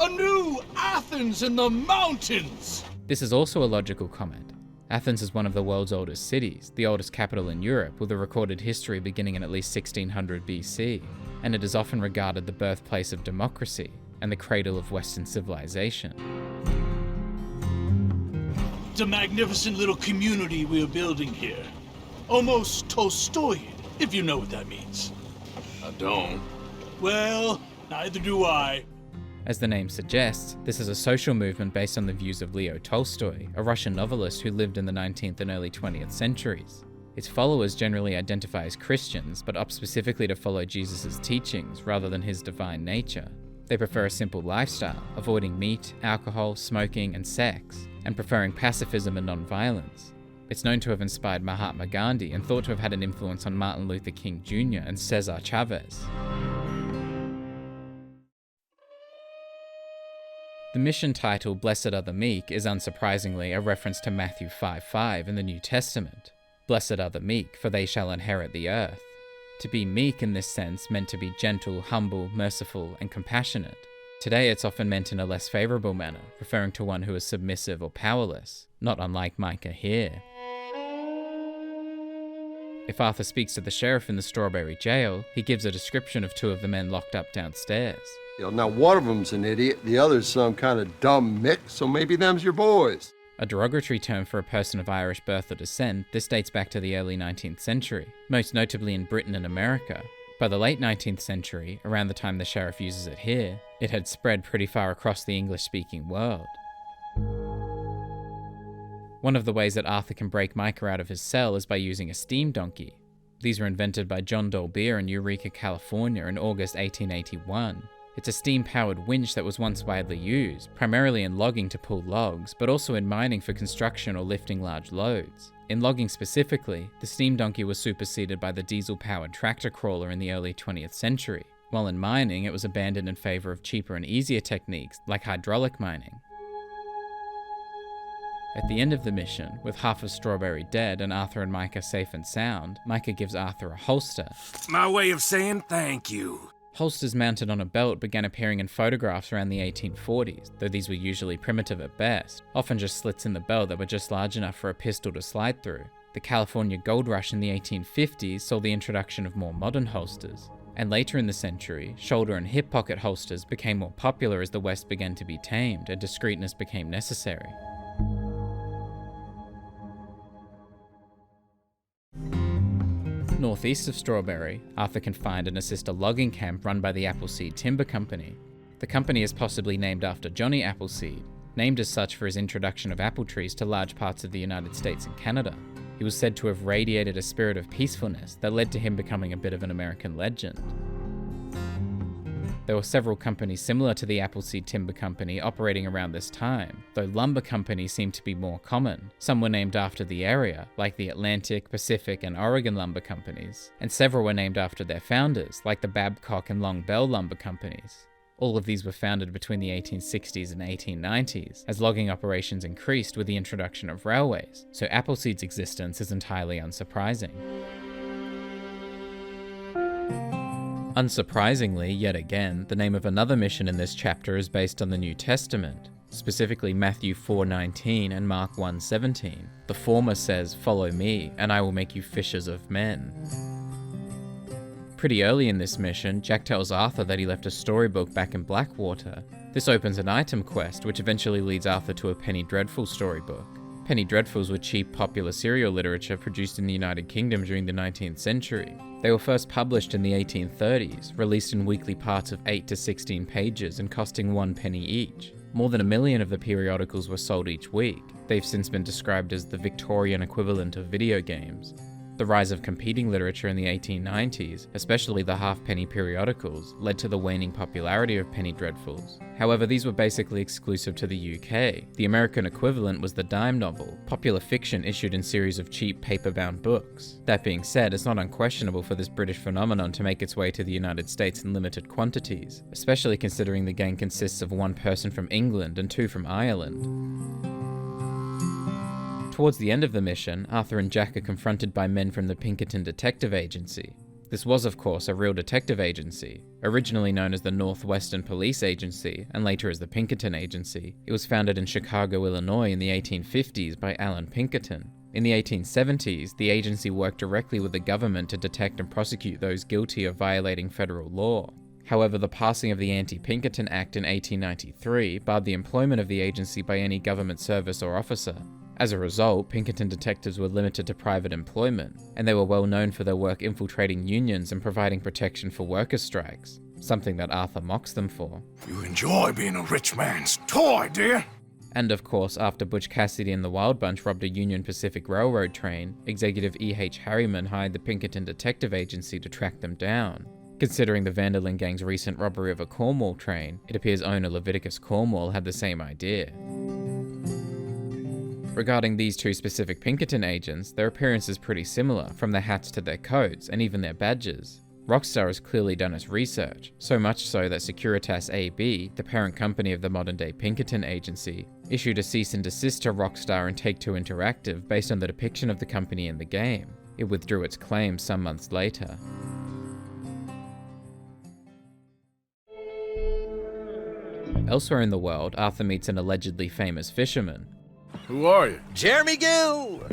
A new Athens in the mountains! This is also a logical comment. Athens is one of the world's oldest cities, the oldest capital in Europe, with a recorded history beginning in at least 1600 BC, and it is often regarded the birthplace of democracy and the cradle of Western civilization. It's a magnificent little community we are building here. Almost Tolstoyan, if you know what that means. I don't. Well, neither do I. As the name suggests, this is a social movement based on the views of Leo Tolstoy, a Russian novelist who lived in the 19th and early 20th centuries. Its followers generally identify as Christians, but opt specifically to follow Jesus' teachings rather than his divine nature. They prefer a simple lifestyle, avoiding meat, alcohol, smoking, and sex, and preferring pacifism and non-violence. It's known to have inspired Mahatma Gandhi and thought to have had an influence on Martin Luther King Jr. and Cesar Chavez. The mission title, Blessed Are the Meek, is unsurprisingly a reference to Matthew 5:5 in the New Testament. Blessed are the meek, for they shall inherit the earth. To be meek in this sense meant to be gentle, humble, merciful, and compassionate. Today it's often meant in a less favourable manner, referring to one who is submissive or powerless, not unlike Micah here. If Arthur speaks to the sheriff in the Strawberry Jail, he gives a description of two of the men locked up downstairs. Now one of them's an idiot, the other's some kind of dumb mick, so maybe them's your boys. A derogatory term for a person of Irish birth or descent, this dates back to the early 19th century, most notably in Britain and America. By the late 19th century, around the time the sheriff uses it here, it had spread pretty far across the English-speaking world. One of the ways that Arthur can break Micah out of his cell is by using a steam donkey. These were invented by John Dolbear in Eureka, California in August 1881. It's a steam-powered winch that was once widely used, primarily in logging to pull logs, but also in mining for construction or lifting large loads. In logging specifically, the steam donkey was superseded by the diesel-powered tractor crawler in the early 20th century, while in mining it was abandoned in favour of cheaper and easier techniques like hydraulic mining. At the end of the mission, with half of Strawberry dead and Arthur and Micah safe and sound, Micah gives Arthur a holster. My way of saying thank you. Holsters mounted on a belt began appearing in photographs around the 1840s, though these were usually primitive at best, often just slits in the belt that were just large enough for a pistol to slide through. The California gold rush in the 1850s saw the introduction of more modern holsters. And later in the century, shoulder and hip pocket holsters became more popular as the West began to be tamed and discreetness became necessary. Northeast of Strawberry, Arthur can find and assist a logging camp run by the Appleseed Timber Company. The company is possibly named after Johnny Appleseed, named as such for his introduction of apple trees to large parts of the United States and Canada. He was said to have radiated a spirit of peacefulness that led to him becoming a bit of an American legend. There were several companies similar to the Appleseed Timber Company operating around this time, though lumber companies seemed to be more common. Some were named after the area, like the Atlantic, Pacific, and Oregon lumber companies, and several were named after their founders, like the Babcock and Long Bell lumber companies. All of these were founded between the 1860s and 1890s, as logging operations increased with the introduction of railways, so Appleseed's existence is entirely unsurprising. Unsurprisingly, yet again, the name of another mission in this chapter is based on the New Testament, specifically Matthew 4:19 and Mark 1:17. The former says, "Follow me, and I will make you fishers of men." Pretty early in this mission, Jack tells Arthur that he left a storybook back in Blackwater. This opens an item quest, which eventually leads Arthur to a Penny Dreadful storybook. Penny Dreadfuls were cheap, popular serial literature produced in the United Kingdom during the 19th century. They were first published in the 1830s, released in weekly parts of 8 to 16 pages and costing 1 penny each. More than 1 million of the periodicals were sold each week. They've since been described as the Victorian equivalent of video games. The rise of competing literature in the 1890s, especially the halfpenny periodicals, led to the waning popularity of penny dreadfuls. However, these were basically exclusive to the UK. The American equivalent was the dime novel, popular fiction issued in series of cheap paper-bound books. That being said, it's not unquestionable for this British phenomenon to make its way to the United States in limited quantities, especially considering the gang consists of 1 person from England and 2 from Ireland. Towards the end of the mission, Arthur and Jack are confronted by men from the Pinkerton Detective Agency. This was, of course, a real detective agency. Originally known as the Northwestern Police Agency, and later as the Pinkerton Agency, it was founded in Chicago, Illinois in the 1850s by Alan Pinkerton. In the 1870s, the agency worked directly with the government to detect and prosecute those guilty of violating federal law. However, the passing of the Anti-Pinkerton Act in 1893 barred the employment of the agency by any government service or officer. As a result, Pinkerton detectives were limited to private employment, and they were well known for their work infiltrating unions and providing protection for worker strikes, something that Arthur mocks them for. You enjoy being a rich man's toy, dear. And of course, after Butch Cassidy and the Wild Bunch robbed a Union Pacific Railroad train, Executive E.H. Harriman hired the Pinkerton Detective Agency to track them down. Considering the Van der Linde gang's recent robbery of a Cornwall train, it appears owner Leviticus Cornwall had the same idea. Regarding these 2 specific Pinkerton agents, their appearance is pretty similar, from their hats to their coats, and even their badges. Rockstar has clearly done its research, so much so that Securitas AB, the parent company of the modern-day Pinkerton agency, issued a cease and desist to Rockstar and Take-Two Interactive based on the depiction of the company in the game. It withdrew its claims some months later. Elsewhere in the world, Arthur meets an allegedly famous fisherman. Who are you? Jeremy Gill!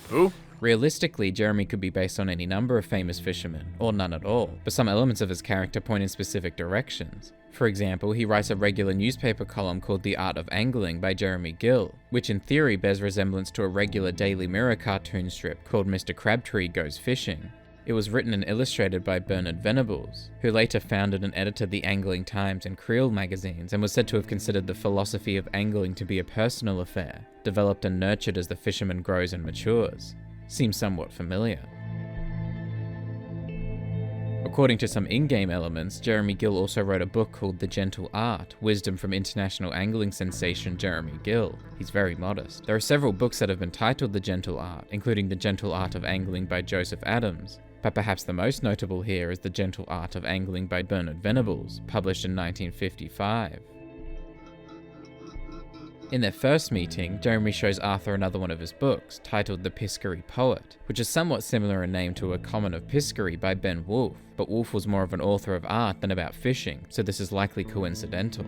Who? Realistically, Jeremy could be based on any number of famous fishermen, or none at all, but some elements of his character point in specific directions. For example, he writes a regular newspaper column called The Art of Angling by Jeremy Gill, which in theory bears resemblance to a regular Daily Mirror cartoon strip called Mr. Crabtree Goes Fishing. It was written and illustrated by Bernard Venables, who later founded and edited the Angling Times and Creel magazines and was said to have considered the philosophy of angling to be a personal affair, developed and nurtured as the fisherman grows and matures. Seems somewhat familiar. According to some in-game elements, Jeremy Gill also wrote a book called The Gentle Art, Wisdom from international angling sensation Jeremy Gill. He's very modest. There are several books that have been titled The Gentle Art, including The Gentle Art of Angling by Joseph Adams, but perhaps the most notable here is The Gentle Art of Angling by Bernard Venables, published in 1955. In their first meeting, Jeremy shows Arthur another one of his books, titled The Piscary Poet, which is somewhat similar in name to A Common of Piscary by Ben Wolfe, but Wolfe was more of an author of art than about fishing, so this is likely coincidental.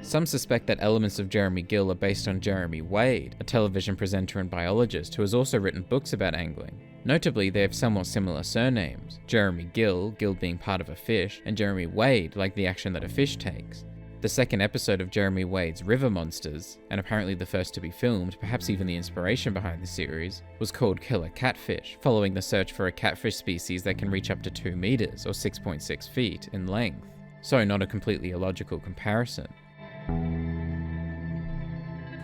Some suspect that elements of Jeremy Gill are based on Jeremy Wade, a television presenter and biologist who has also written books about angling. Notably, they have somewhat similar surnames, Jeremy Gill, Gill being part of a fish, and Jeremy Wade, like the action that a fish takes. The second episode of Jeremy Wade's River Monsters, and apparently the first to be filmed, perhaps even the inspiration behind the series, was called Killer Catfish, following the search for a catfish species that can reach up to 2 meters, or 6.6 feet, in length. So not a completely illogical comparison.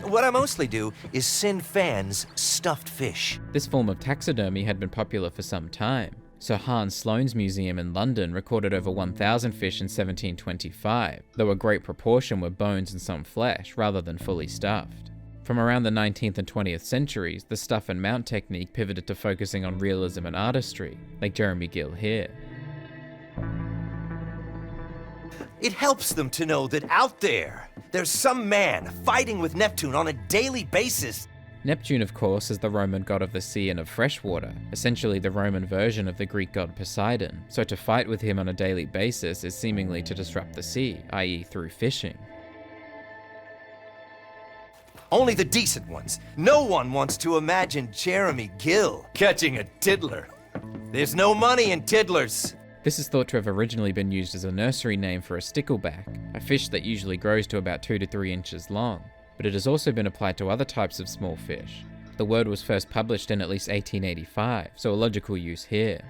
What I mostly do is send fans stuffed fish. This form of taxidermy had been popular for some time. Sir Hans Sloane's museum in London recorded over 1,000 fish in 1725, though a great proportion were bones and some flesh, rather than fully stuffed. From around the 19th and 20th centuries, the stuff and mount technique pivoted to focusing on realism and artistry, like Jeremy Gill here. It helps them to know that out there's some man fighting with Neptune on a daily basis. Neptune, of course, is the Roman god of the sea and of freshwater, essentially the Roman version of the Greek god Poseidon, so to fight with him on a daily basis is seemingly to disrupt the sea, i.e. through fishing. Only the decent ones. No one wants to imagine Jeremy Gill catching a tiddler. There's no money in tiddlers. This is thought to have originally been used as a nursery name for a stickleback, a fish that usually grows to about 2 to 3 inches long. But it has also been applied to other types of small fish. The word was first published in at least 1885, so a logical use here.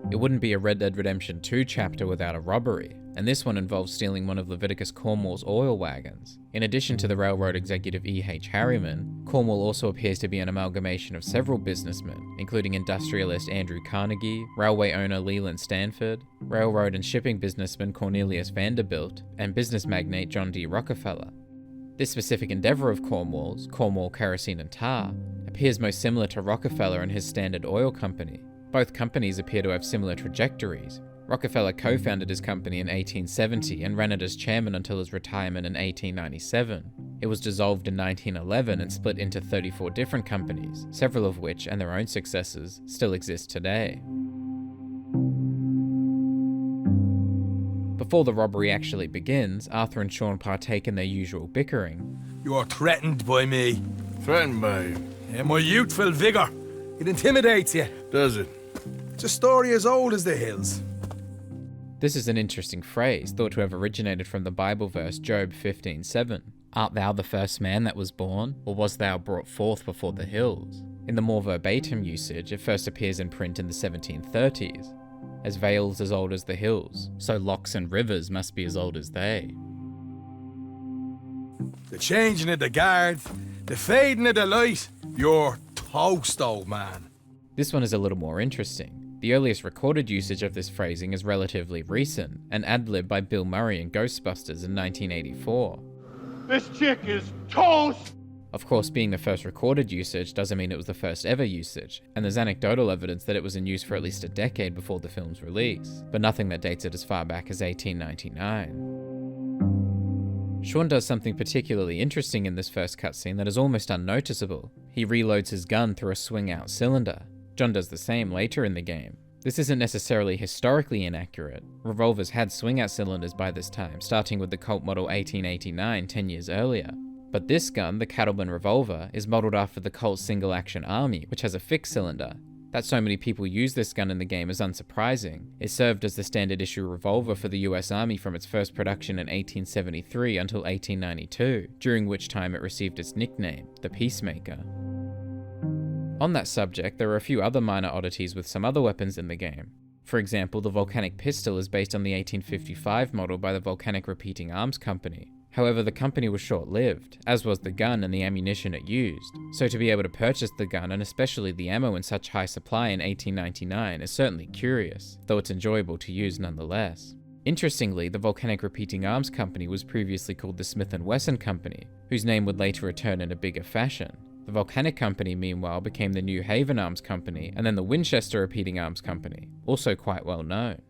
It wouldn't be a Red Dead Redemption 2 chapter without a robbery, and this one involves stealing one of Leviticus Cornwall's oil wagons. In addition to the railroad executive E.H. Harriman, Cornwall also appears to be an amalgamation of several businessmen, including industrialist Andrew Carnegie, railway owner Leland Stanford, railroad and shipping businessman Cornelius Vanderbilt, and business magnate John D. Rockefeller. This specific endeavor of Cornwall's, Cornwall Kerosene and Tar, appears most similar to Rockefeller and his Standard Oil Company. Both companies appear to have similar trajectories. Rockefeller co-founded his company in 1870 and ran it as chairman until his retirement in 1897. It was dissolved in 1911 and split into 34 different companies, several of which, and their own successors, still exist today. Before the robbery actually begins, Arthur and Sean partake in their usual bickering. You are threatened by me. Threatened by you? Yeah, my youthful vigor. It intimidates you. Does it? It's a story as old as the hills. This is an interesting phrase, thought to have originated from the Bible verse Job 15:7. Art thou the first man that was born, or was thou brought forth before the hills? In the more verbatim usage, it first appears in print in the 1730s. As vales as old as the hills, so locks and rivers must be as old as they. The changing of the guard, the fading of the light, you're toast, old man. This one is a little more interesting. The earliest recorded usage of this phrasing is relatively recent, an ad-lib by Bill Murray in Ghostbusters in 1984. This chick is toast! Of course, being the first recorded usage doesn't mean it was the first ever usage, and there's anecdotal evidence that it was in use for at least a decade before the film's release, but nothing that dates it as far back as 1899. Sean does something particularly interesting in this first cutscene that is almost unnoticeable. He reloads his gun through a swing-out cylinder. John does the same later in the game. This isn't necessarily historically inaccurate. Revolvers had swing-out cylinders by this time, starting with the Colt Model 1889 10 years earlier. But this gun, the Cattleman Revolver, is modelled after the Colt Single Action Army, which has a fixed cylinder. That so many people use this gun in the game is unsurprising. It served as the standard issue revolver for the US Army from its first production in 1873 until 1892, during which time it received its nickname, the Peacemaker. On that subject, there are a few other minor oddities with some other weapons in the game. For example, the volcanic pistol is based on the 1855 model by the Volcanic Repeating Arms Company. However, the company was short-lived, as was the gun and the ammunition it used, so to be able to purchase the gun and especially the ammo in such high supply in 1899 is certainly curious, though it's enjoyable to use nonetheless. Interestingly, the Volcanic Repeating Arms Company was previously called the Smith & Wesson Company, whose name would later return in a bigger fashion. The Volcanic Company, meanwhile, became the New Haven Arms Company, and then the Winchester Repeating Arms Company, also quite well known.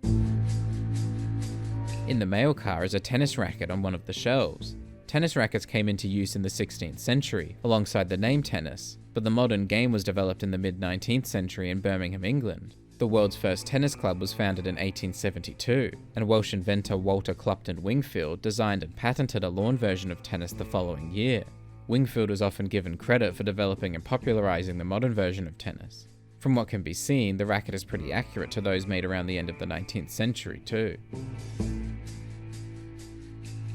In the mail car is a tennis racket on one of the shelves. Tennis rackets came into use in the 16th century, alongside the name tennis, but the modern game was developed in the mid-19th century in Birmingham, England. The world's first tennis club was founded in 1872, and Welsh inventor Walter Clopton Wingfield designed and patented a lawn version of tennis the following year. Wingfield was often given credit for developing and popularizing the modern version of tennis. From what can be seen, the racket is pretty accurate to those made around the end of the 19th century too.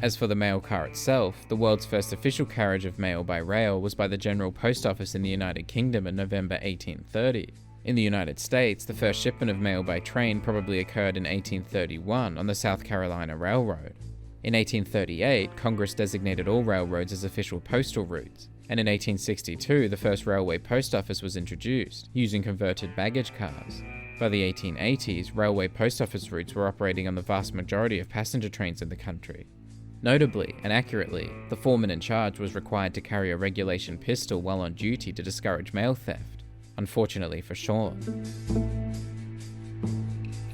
As for the mail car itself, the world's first official carriage of mail by rail was by the General Post Office in the United Kingdom in November 1830. In the United States, the first shipment of mail by train probably occurred in 1831 on the South Carolina Railroad. In 1838, Congress designated all railroads as official postal routes, and in 1862 the first railway post office was introduced, using converted baggage cars. By the 1880s, railway post office routes were operating on the vast majority of passenger trains in the country. Notably, and accurately, the foreman in charge was required to carry a regulation pistol while on duty to discourage mail theft, unfortunately for Sean.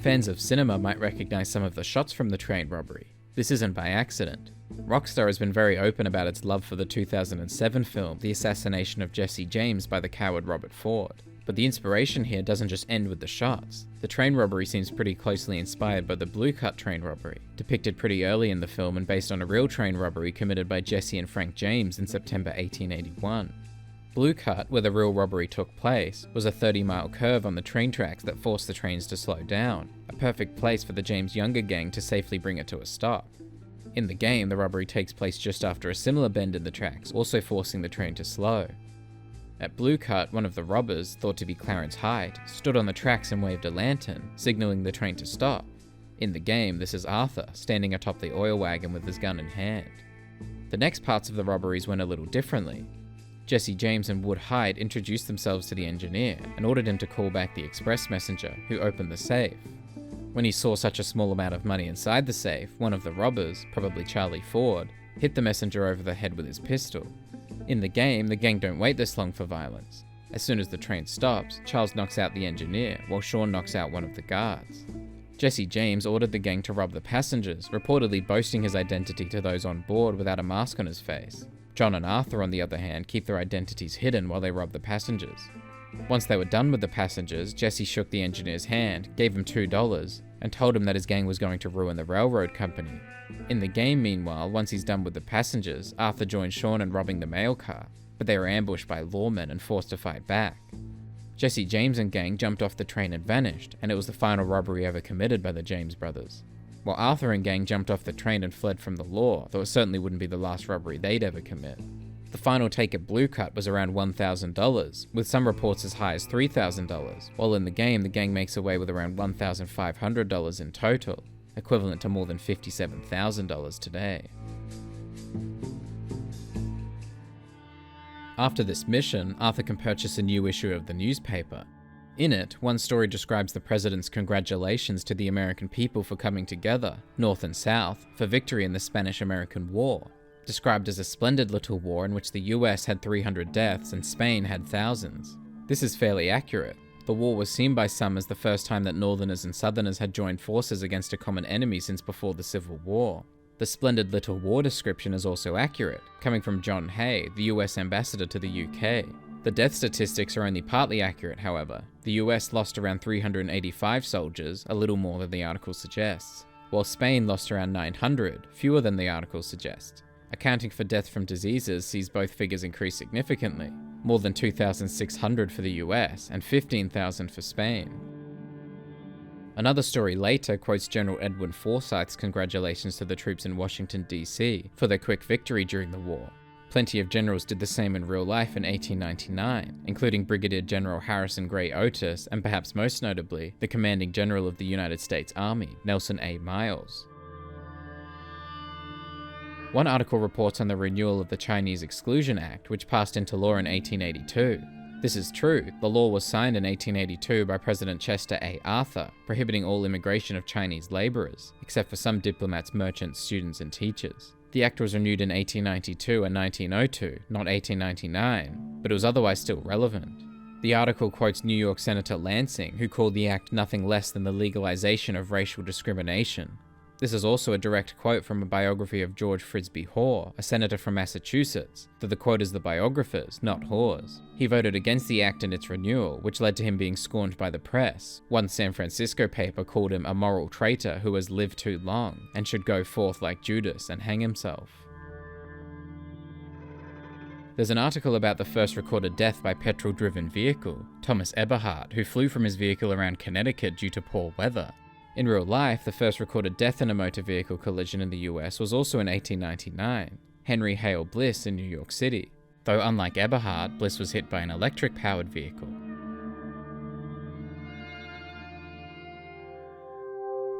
Fans of cinema might recognize some of the shots from the train robbery. This isn't by accident. Rockstar has been very open about its love for the 2007 film The Assassination of Jesse James by the coward Robert Ford. But the inspiration here doesn't just end with the shots. The train robbery seems pretty closely inspired by the Blue Cut train robbery, depicted pretty early in the film and based on a real train robbery committed by Jesse and Frank James in September 1881. Blue Cut, where the real robbery took place, was a 30-mile curve on the train tracks that forced the trains to slow down, a perfect place for the James Younger gang to safely bring it to a stop. In the game, the robbery takes place just after a similar bend in the tracks, also forcing the train to slow. At Blue Cut, one of the robbers, thought to be Clarence Hyde, stood on the tracks and waved a lantern, signaling the train to stop. In the game, this is Arthur, standing atop the oil wagon with his gun in hand. The next parts of the robberies went a little differently. Jesse James and Wood Hyde introduced themselves to the engineer and ordered him to call back the express messenger, who opened the safe. When he saw such a small amount of money inside the safe, one of the robbers, probably Charlie Ford, hit the messenger over the head with his pistol. In the game, the gang don't wait this long for violence. As soon as the train stops, Charles knocks out the engineer, while Sean knocks out one of the guards. Jesse James ordered the gang to rob the passengers, reportedly boasting his identity to those on board without a mask on his face. John and Arthur, on the other hand, keep their identities hidden while they rob the passengers. Once they were done with the passengers, Jesse shook the engineer's hand, gave him $2, and told him that his gang was going to ruin the railroad company. In the game, meanwhile, once he's done with the passengers, Arthur joins Sean in robbing the mail car, but they are ambushed by lawmen and forced to fight back. Jesse James and gang jumped off the train and vanished, and it was the final robbery ever committed by the James brothers. While Arthur and gang jumped off the train and fled from the law, though it certainly wouldn't be the last robbery they'd ever commit. The final take at Blue Cut was around $1,000, with some reports as high as $3,000, while in the game the gang makes away with around $1,500 in total, equivalent to more than $57,000 today. After this mission, Arthur can purchase a new issue of the newspaper. In it, one story describes the president's congratulations to the American people for coming together, North and South, for victory in the Spanish-American War. described as a splendid little war in which the US had 300 deaths and Spain had thousands. This is fairly accurate. The war was seen by some as the first time that Northerners and Southerners had joined forces against a common enemy since before the Civil War. The splendid little war description is also accurate, coming from John Hay, the US ambassador to the UK. The death statistics are only partly accurate, however. The US lost around 385 soldiers, a little more than the article suggests, while Spain lost around 900, fewer than the article suggests. Accounting for death from diseases sees both figures increase significantly, more than 2,600 for the US and 15,000 for Spain. Another story later quotes General Edwin Forsyth's congratulations to the troops in Washington, D.C. for their quick victory during the war. Plenty of generals did the same in real life in 1899, including Brigadier General Harrison Gray Otis and perhaps most notably, the commanding general of the United States Army, Nelson A. Miles. One article reports on the renewal of the Chinese Exclusion Act, which passed into law in 1882. This is true. The law was signed in 1882 by President Chester A. Arthur, prohibiting all immigration of Chinese laborers, except for some diplomats, merchants, students, and teachers. The act was renewed in 1892 and 1902, not 1899, but it was otherwise still relevant. The article quotes New York Senator Lansing, who called the act nothing less than the legalization of racial discrimination. This is also a direct quote from a biography of George Frisbee Hoare, a senator from Massachusetts, though the quote is the biographer's, not Hoare's. He voted against the act and its renewal, which led to him being scorned by the press. One San Francisco paper called him a moral traitor who has lived too long, and should go forth like Judas and hang himself. There's an article about the first recorded death by petrol-driven vehicle, Thomas Eberhard, who flew from his vehicle around Connecticut due to poor weather. In real life, the first recorded death in a motor vehicle collision in the US was also in 1899, Henry Hale Bliss in New York City, though unlike Eberhard, Bliss was hit by an electric-powered vehicle.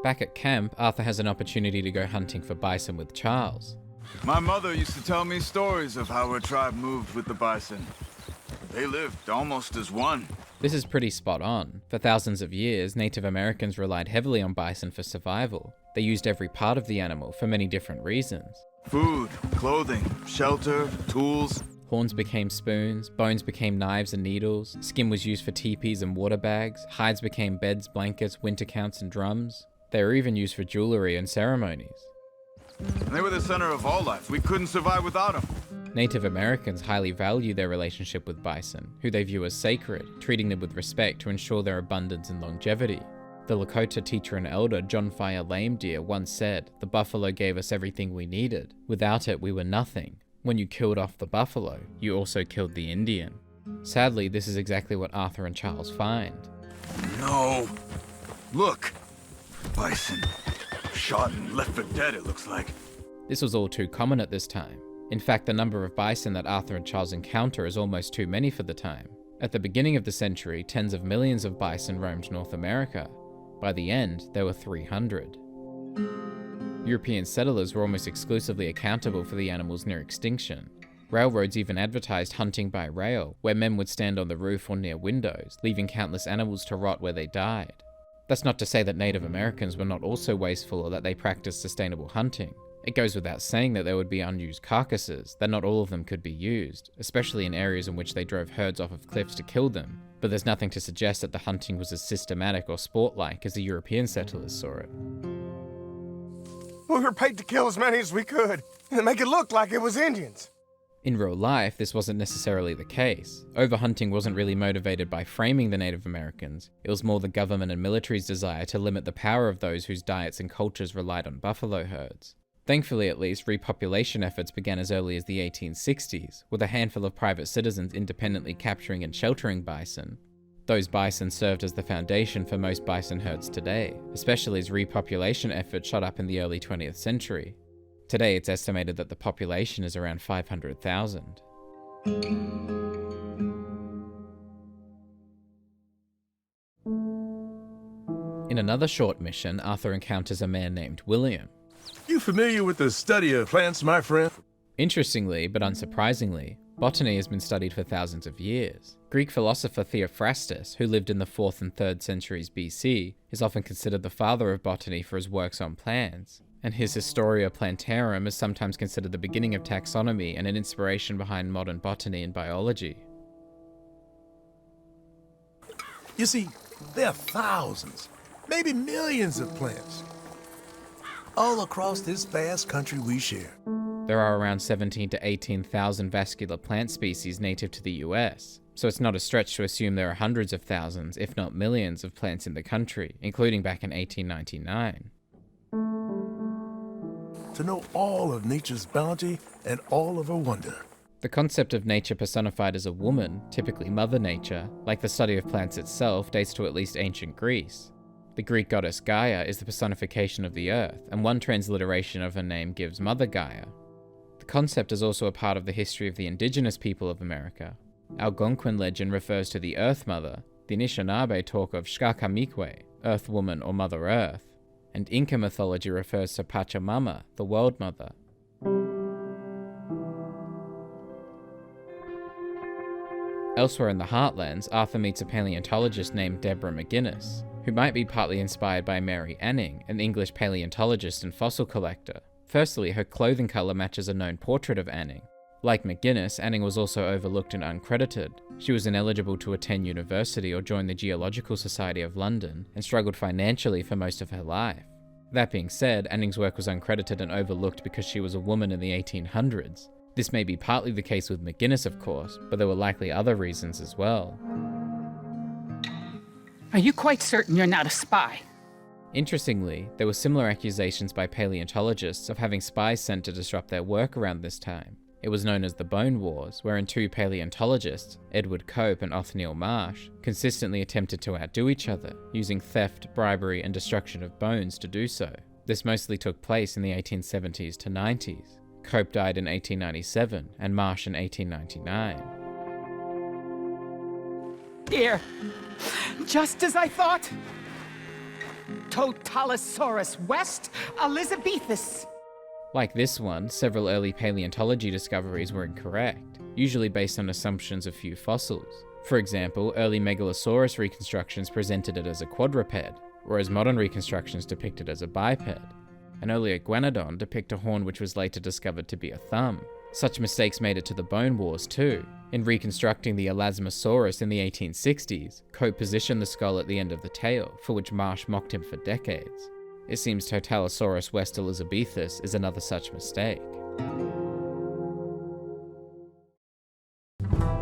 Back at camp, Arthur has an opportunity to go hunting for bison with Charles. My mother used to tell me stories of how her tribe moved with the bison. They lived almost as one. This is pretty spot on. For thousands of years, Native Americans relied heavily on bison for survival. They used every part of the animal for many different reasons. Food, clothing, shelter, tools. Horns became spoons, bones became knives and needles, skin was used for teepees and water bags, hides became beds, blankets, winter counts, and drums. They were even used for jewelry and ceremonies. They were the center of all life. We couldn't survive without them. Native Americans highly value their relationship with bison, who they view as sacred, treating them with respect to ensure their abundance and longevity. The Lakota teacher and elder John Fire Lame Deer once said, "The buffalo gave us everything we needed. Without it, we were nothing. When you killed off the buffalo, you also killed the Indian." Sadly, this is exactly what Arthur and Charles find. No. Look. Bison. Shot and left for dead, it looks like. This was all too common at this time. In fact, the number of bison that Arthur and Charles encounter is almost too many for the time. At the beginning of the century, tens of millions of bison roamed North America. By the end, there were 300. European settlers were almost exclusively accountable for the animal's near extinction. Railroads even advertised hunting by rail, where men would stand on the roof or near windows, leaving countless animals to rot where they died. That's not to say that Native Americans were not also wasteful or that they practiced sustainable hunting. It goes without saying that there would be unused carcasses, that not all of them could be used, especially in areas in which they drove herds off of cliffs to kill them, but there's nothing to suggest that the hunting was as systematic or sport-like as the European settlers saw it. We were paid to kill as many as we could, and make it look like it was Indians. In real life, this wasn't necessarily the case. Overhunting wasn't really motivated by framing the Native Americans, it was more the government and military's desire to limit the power of those whose diets and cultures relied on buffalo herds. Thankfully, at least, repopulation efforts began as early as the 1860s, with a handful of private citizens independently capturing and sheltering bison. Those bison served as the foundation for most bison herds today, especially as repopulation efforts shot up in the early 20th century. Today, it's estimated that the population is around 500,000. In another short mission, Arthur encounters a man named William. You familiar with the study of plants, my friend? Interestingly, but unsurprisingly, botany has been studied for thousands of years. Greek philosopher Theophrastus, who lived in the 4th and 3rd centuries BC, is often considered the father of botany for his works on plants. and his Historia Plantarum is sometimes considered the beginning of taxonomy and an inspiration behind modern botany and biology. You see, there are thousands, maybe millions of plants, all across this vast country we share. There are around 17 to 18,000 vascular plant species native to the US, so it's not a stretch to assume there are hundreds of thousands, if not millions, of plants in the country, including back in 1899. To know all of nature's bounty and all of her wonder. The concept of nature personified as a woman, typically Mother Nature, like the study of plants itself, dates to at least ancient Greece. The Greek goddess Gaia is the personification of the earth, and one transliteration of her name gives Mother Gaia. The concept is also a part of the history of the indigenous people of America. Algonquin legend refers to the Earth Mother, the Anishinaabe talk of Xcakamikwe, Earth Woman or Mother Earth, and Inca mythology refers to Pachamama, the World Mother. Elsewhere in the Heartlands, Arthur meets a paleontologist named Deborah McGuinness, who might be partly inspired by Mary Anning, an English paleontologist and fossil collector. Firstly, her clothing colour matches a known portrait of Anning. Like McGuinness, Anning was also overlooked and uncredited. She was ineligible to attend university or join the Geological Society of London, and struggled financially for most of her life. That being said, Anning's work was uncredited and overlooked because she was a woman in the 1800s. This may be partly the case with McGuinness, of course, but there were likely other reasons as well. Are you quite certain you're not a spy? Interestingly, there were similar accusations by paleontologists of having spies sent to disrupt their work around this time. It was known as the Bone Wars, wherein two paleontologists, Edward Cope and Othniel Marsh, consistently attempted to outdo each other, using theft, bribery, and destruction of bones to do so. This mostly took place in the 1870s to 90s. Cope died in 1897, and Marsh in 1899. Here, just as I thought. Totalosaurus West Elizabethus. Like this one, several early paleontology discoveries were incorrect, usually based on assumptions of few fossils. For example, early Megalosaurus reconstructions presented it as a quadruped, whereas modern reconstructions depict it as a biped. An earlier Iguanodon depict a horn which was later discovered to be a thumb. Such mistakes made it to the Bone Wars too. In reconstructing the Elasmosaurus in the 1860s, Cope positioned the skull at the end of the tail, for which Marsh mocked him for decades. It seems Totalosaurus West Elizabethus is another such mistake.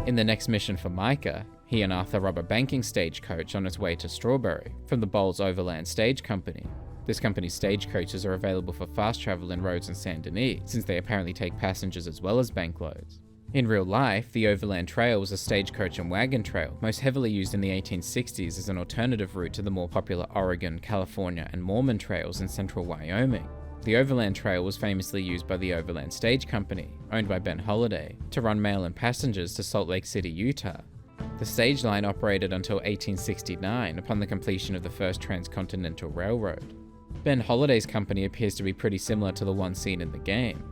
In the next mission for Micah, he and Arthur rob a banking stagecoach on its way to Strawberry from the Bowles Overland Stage Company. This company's stagecoaches are available for fast travel in Rhodes and Saint Denis, since they apparently take passengers as well as bankloads. In real life, the Overland Trail was a stagecoach and wagon trail, most heavily used in the 1860s as an alternative route to the more popular Oregon, California, and Mormon trails in central Wyoming. The Overland Trail was famously used by the Overland Stage Company, owned by Ben Holliday, to run mail and passengers to Salt Lake City, Utah. The stage line operated until 1869 upon the completion of the first transcontinental railroad. Ben Holliday's company appears to be pretty similar to the one seen in the game.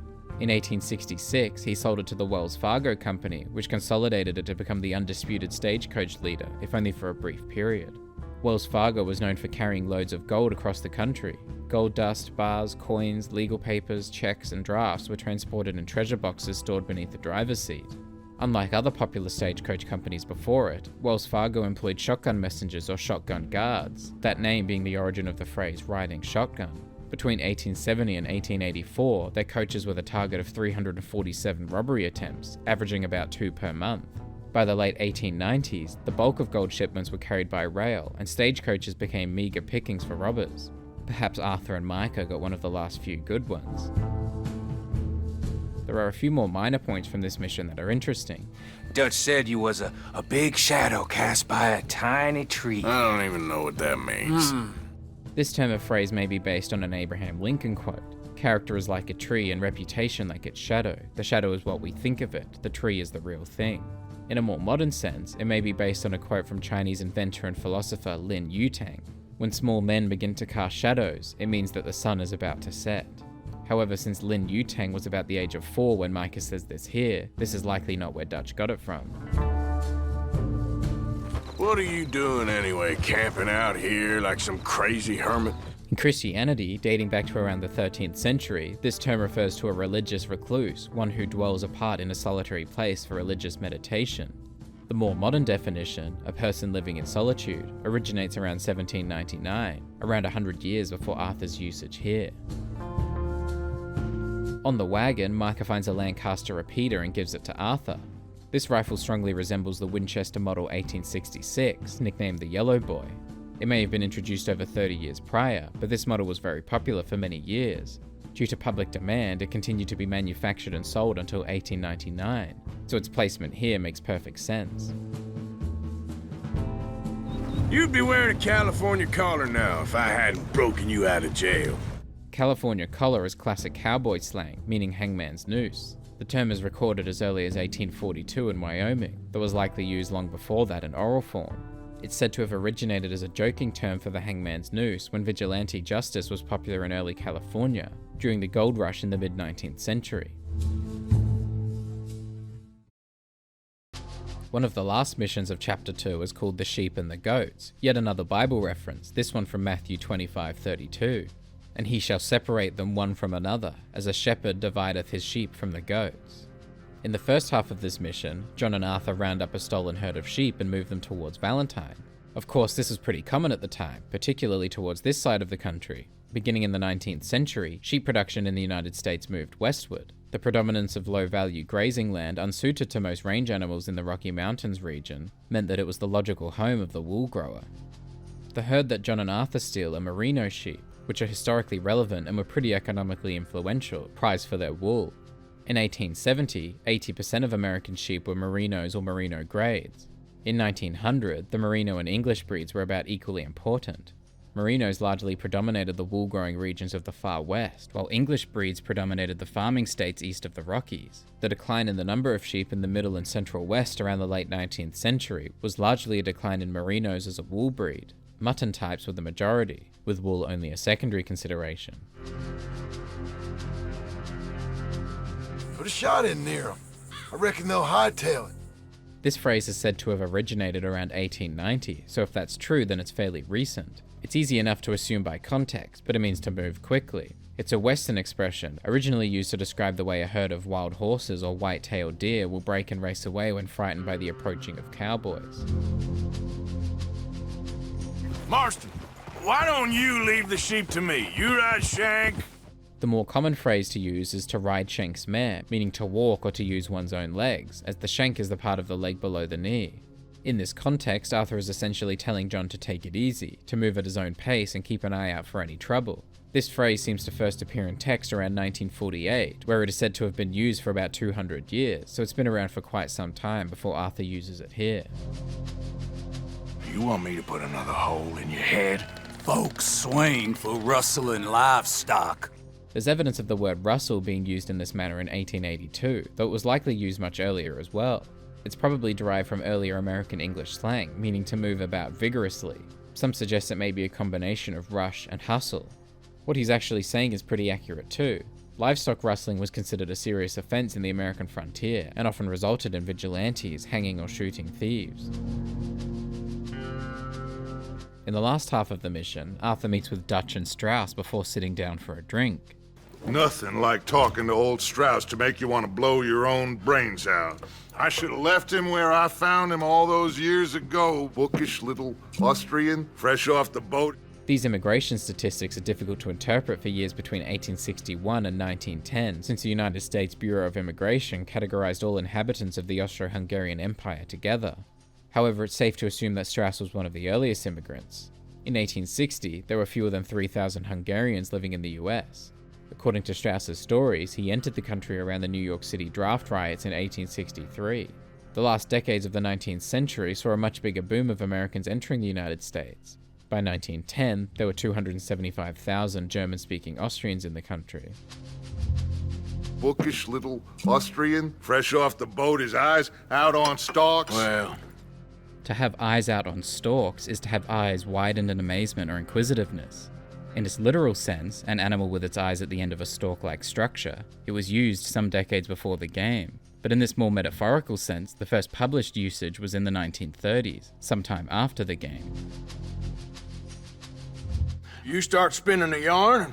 In 1866, he sold it to the Wells Fargo Company, which consolidated it to become the undisputed stagecoach leader, if only for a brief period. Wells Fargo was known for carrying loads of gold across the country. Gold dust, bars, coins, legal papers, checks, and drafts were transported in treasure boxes stored beneath the driver's seat. Unlike other popular stagecoach companies before it, Wells Fargo employed shotgun messengers or shotgun guards, that name being the origin of the phrase riding shotgun. Between 1870 and 1884, their coaches were the target of 347 robbery attempts, averaging about 2 per month. By the late 1890s, the bulk of gold shipments were carried by rail, and stagecoaches became meager pickings for robbers. Perhaps Arthur and Micah got one of the last few good ones. There are a few more minor points from this mission that are interesting. Dutch said you was a big shadow cast by a tiny tree. I don't even know what that means. This term of phrase may be based on an Abraham Lincoln quote. Character is like a tree and reputation like its shadow. The shadow is what we think of it, the tree is the real thing. In a more modern sense, it may be based on a quote from Chinese inventor and philosopher Lin Yutang. When small men begin to cast shadows, it means that the sun is about to set. However, since Lin Yutang was about the age of 4 when Micah says this here, this is likely not where Dutch got it from. What are you doing anyway, camping out here like some crazy hermit? In Christianity, dating back to around the 13th century, this term refers to a religious recluse, one who dwells apart in a solitary place for religious meditation. The more modern definition, a person living in solitude, originates around 1799, around 100 years before Arthur's usage here. On the wagon, Micah finds a Lancaster repeater and gives it to Arthur. This rifle strongly resembles the Winchester Model 1866, nicknamed the Yellow Boy. It may have been introduced over 30 years prior, but this model was very popular for many years. Due to public demand, it continued to be manufactured and sold until 1899, so its placement here makes perfect sense. You'd be wearing a California collar now if I hadn't broken you out of jail. California collar is classic cowboy slang, meaning hangman's noose. The term is recorded as early as 1842 in Wyoming, though was likely used long before that in oral form. It's said to have originated as a joking term for the hangman's noose when vigilante justice was popular in early California, during the gold rush in the mid-19th century. One of the last missions of chapter 2 is called the sheep and the goats, yet another Bible reference, this one from Matthew 25:32. And he shall separate them one from another, as a shepherd divideth his sheep from the goats. In the first half of this mission, John and Arthur round up a stolen herd of sheep and move them towards Valentine. Of course, this was pretty common at the time, particularly towards this side of the country. Beginning in the 19th century, sheep production in the United States moved westward. The predominance of low-value grazing land, unsuited to most range animals in the Rocky Mountains region, meant that it was the logical home of the wool grower. The herd that John and Arthur steal are merino sheep, which are historically relevant and were pretty economically influential, prized for their wool. In 1870, 80% of American sheep were merinos or merino grades. In 1900, the merino and English breeds were about equally important. Merinos largely predominated the wool-growing regions of the far west, while English breeds predominated the farming states east of the Rockies. The decline in the number of sheep in the middle and central west around the late 19th century was largely a decline in merinos as a wool breed. Mutton types were the majority, with wool only a secondary consideration. Put a shot in near them. I reckon they'll hightail it. This phrase is said to have originated around 1890, so if that's true, then it's fairly recent. It's easy enough to assume by context, but it means to move quickly. It's a Western expression, originally used to describe the way a herd of wild horses or white-tailed deer will break and race away when frightened by the approaching of cowboys. Marston, why don't you leave the sheep to me? You ride Shank. The more common phrase to use is to ride Shank's mare, meaning to walk or to use one's own legs, as the shank is the part of the leg below the knee. In this context, Arthur is essentially telling John to take it easy, to move at his own pace and keep an eye out for any trouble. This phrase seems to first appear in text around 1948, where it is said to have been used for about 200 years, so it's been around for quite some time before Arthur uses it here. You want me to put another hole in your head? Folks swing for rustling livestock. There's evidence of the word rustle being used in this manner in 1882, though it was likely used much earlier as well. It's probably derived from earlier American English slang, meaning to move about vigorously. Some suggest it may be a combination of rush and hustle. What he's actually saying is pretty accurate too. Livestock rustling was considered a serious offense in the American frontier, and often resulted in vigilantes hanging or shooting thieves. In the last half of the mission, Arthur meets with Dutch and Strauss before sitting down for a drink. Nothing like talking to old Strauss to make you want to blow your own brains out. I should have left him where I found him all those years ago. Bookish little Austrian, fresh off the boat. These immigration statistics are difficult to interpret for years between 1861 and 1910, since the United States Bureau of Immigration categorized all inhabitants of the Austro-Hungarian Empire together. However, it's safe to assume that Strauss was one of the earliest immigrants. In 1860, there were fewer than 3,000 Hungarians living in the US. According to Strauss's stories, he entered the country around the New York City draft riots in 1863. The last decades of the 19th century saw a much bigger boom of Americans entering the United States. By 1910, there were 275,000 German-speaking Austrians in the country. Bookish little Austrian, fresh off the boat, his eyes out on stalks. Well, to have eyes out on stalks is to have eyes widened in amazement or inquisitiveness. In its literal sense, an animal with its eyes at the end of a stalk-like structure, it was used some decades before the game. But in this more metaphorical sense, the first published usage was in the 1930s, sometime after the game. You start spinning a yarn.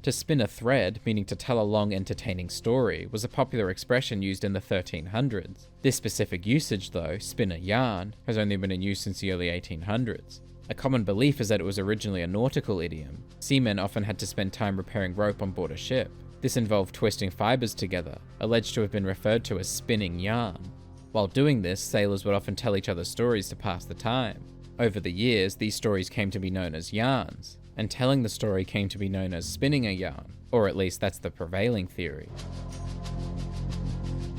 To spin a thread, meaning to tell a long, entertaining story, was a popular expression used in the 1300s. This specific usage, though, spin a yarn, has only been in use since the early 1800s. A common belief is that it was originally a nautical idiom. Seamen often had to spend time repairing rope on board a ship. This involved twisting fibers together, alleged to have been referred to as spinning yarn. While doing this, sailors would often tell each other stories to pass the time. Over the years, these stories came to be known as yarns, and telling the story came to be known as spinning a yarn, or at least that's the prevailing theory.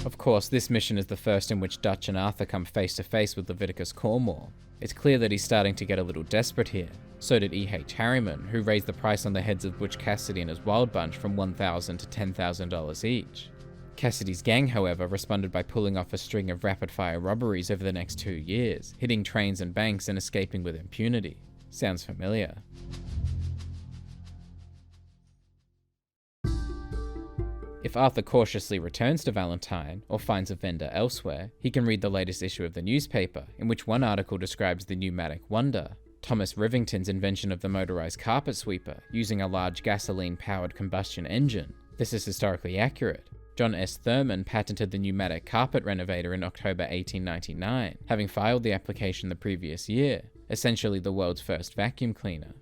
Of course, this mission is the first in which Dutch and Arthur come face to face with Leviticus Cornwall. It's clear that he's starting to get a little desperate here. So did E.H. Harriman, who raised the price on the heads of Butch Cassidy and his Wild Bunch from $1,000 to $10,000 each. Cassidy's gang, however, responded by pulling off a string of rapid-fire robberies over the next 2 years, hitting trains and banks and escaping with impunity. Sounds familiar. If Arthur cautiously returns to Valentine, or finds a vendor elsewhere, he can read the latest issue of the newspaper, in which one article describes the pneumatic wonder, Thomas Rivington's invention of the motorized carpet sweeper, using a large gasoline-powered combustion engine. This is historically accurate. John S. Thurman patented the pneumatic carpet renovator in October 1899, having filed the application the previous year, essentially the world's first vacuum cleaner.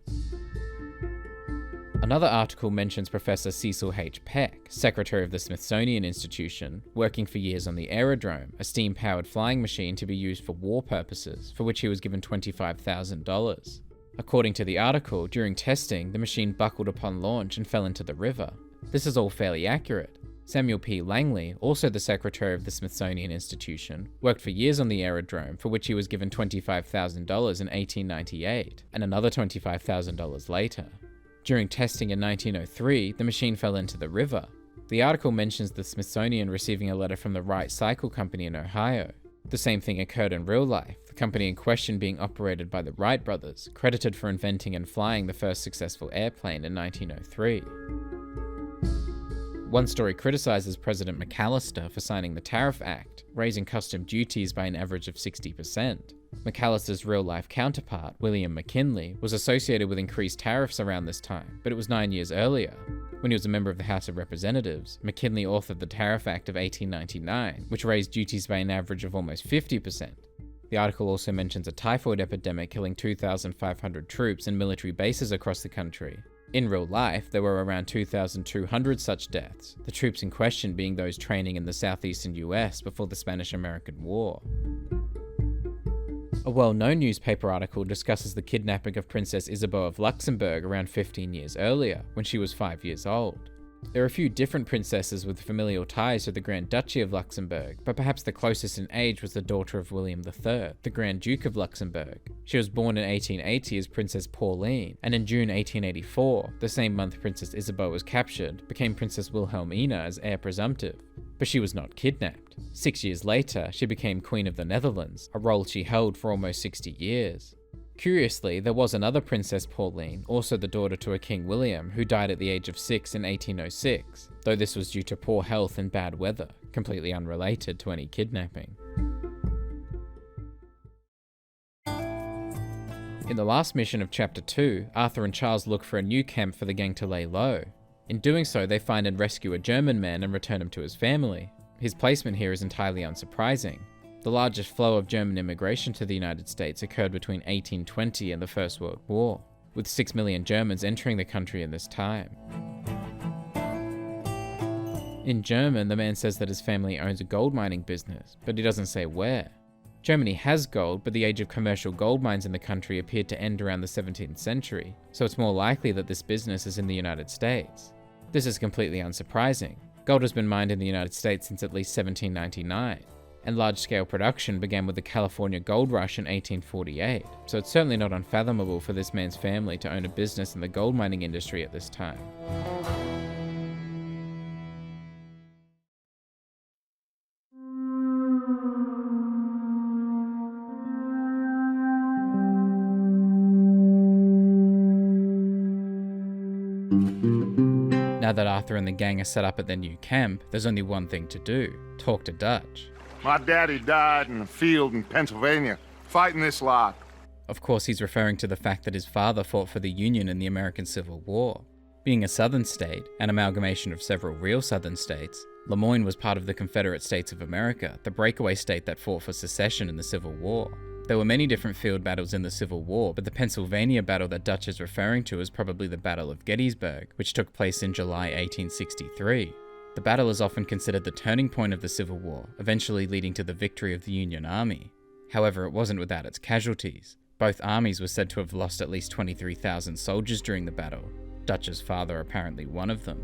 Another article mentions Professor Cecil H. Peck, secretary of the Smithsonian Institution, working for years on the Aerodrome, a steam-powered flying machine to be used for war purposes, for which he was given $25,000. According to the article, during testing, the machine buckled upon launch and fell into the river. This is all fairly accurate. Samuel P. Langley, also the secretary of the Smithsonian Institution, worked for years on the Aerodrome, for which he was given $25,000 in 1898, and another $25,000 later. During testing in 1903, the machine fell into the river. The article mentions the Smithsonian receiving a letter from the Wright Cycle Company in Ohio. The same thing occurred in real life, the company in question being operated by the Wright brothers, credited for inventing and flying the first successful airplane in 1903. One story criticizes President McAllister for signing the Tariff Act, raising custom duties by an average of 60%. McAllister's real-life counterpart, William McKinley, was associated with increased tariffs around this time, but it was 9 years earlier. When he was a member of the House of Representatives, McKinley authored the Tariff Act of 1899, which raised duties by an average of almost 50%. The article also mentions a typhoid epidemic killing 2,500 troops and military bases across the country. In real life, there were around 2,200 such deaths, the troops in question being those training in the southeastern US before the Spanish-American War. A well-known newspaper article discusses the kidnapping of Princess Isabeau of Luxembourg around 15 years earlier, when she was 5 years old. There are a few different princesses with familial ties to the Grand Duchy of Luxembourg, but perhaps the closest in age was the daughter of William III, the Grand Duke of Luxembourg. She was born in 1880 as Princess Pauline, and in June 1884, the same month Princess Isabeau was captured, became Princess Wilhelmina as heir presumptive. But she was not kidnapped. 6 years later, she became Queen of the Netherlands, a role she held for almost 60 years. Curiously, there was another Princess Pauline, also the daughter to a King William, who died at the age of 6 in 1806, though this was due to poor health and bad weather, completely unrelated to any kidnapping. In the last mission of Chapter 2, Arthur and Charles look for a new camp for the gang to lay low. In doing so, they find and rescue a German man and return him to his family. His placement here is entirely unsurprising. The largest flow of German immigration to the United States occurred between 1820 and the First World War, with 6 million Germans entering the country in this time. In German, the man says that his family owns a gold mining business, but he doesn't say where. Germany has gold, but the age of commercial gold mines in the country appeared to end around the 17th century, so it's more likely that this business is in the United States. This is completely unsurprising. Gold has been mined in the United States since at least 1799. And large-scale production began with the California Gold Rush in 1848, so it's certainly not unfathomable for this man's family to own a business in the gold mining industry at this time. Now that Arthur and the gang are set up at their new camp, there's only one thing to do: talk to Dutch. My daddy died in a field in Pennsylvania, fighting this lot. Of course, he's referring to the fact that his father fought for the Union in the American Civil War. Being a southern state, an amalgamation of several real southern states, Lemoyne was part of the Confederate States of America, the breakaway state that fought for secession in the Civil War. There were many different field battles in the Civil War, but the Pennsylvania battle that Dutch is referring to is probably the Battle of Gettysburg, which took place in July 1863. The battle is often considered the turning point of the Civil War, eventually leading to the victory of the Union Army. However, it wasn't without its casualties. Both armies were said to have lost at least 23,000 soldiers during the battle, Dutch's father apparently one of them.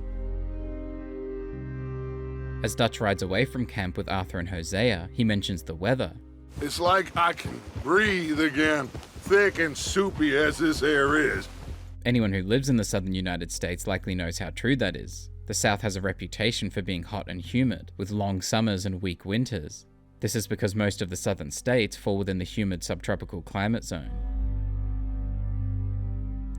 As Dutch rides away from camp with Arthur and Hosea, he mentions the weather. It's like I can breathe again, thick and soupy as this air is. Anyone who lives in the southern United States likely knows how true that is. The South has a reputation for being hot and humid, with long summers and weak winters. This is because most of the southern states fall within the humid subtropical climate zone.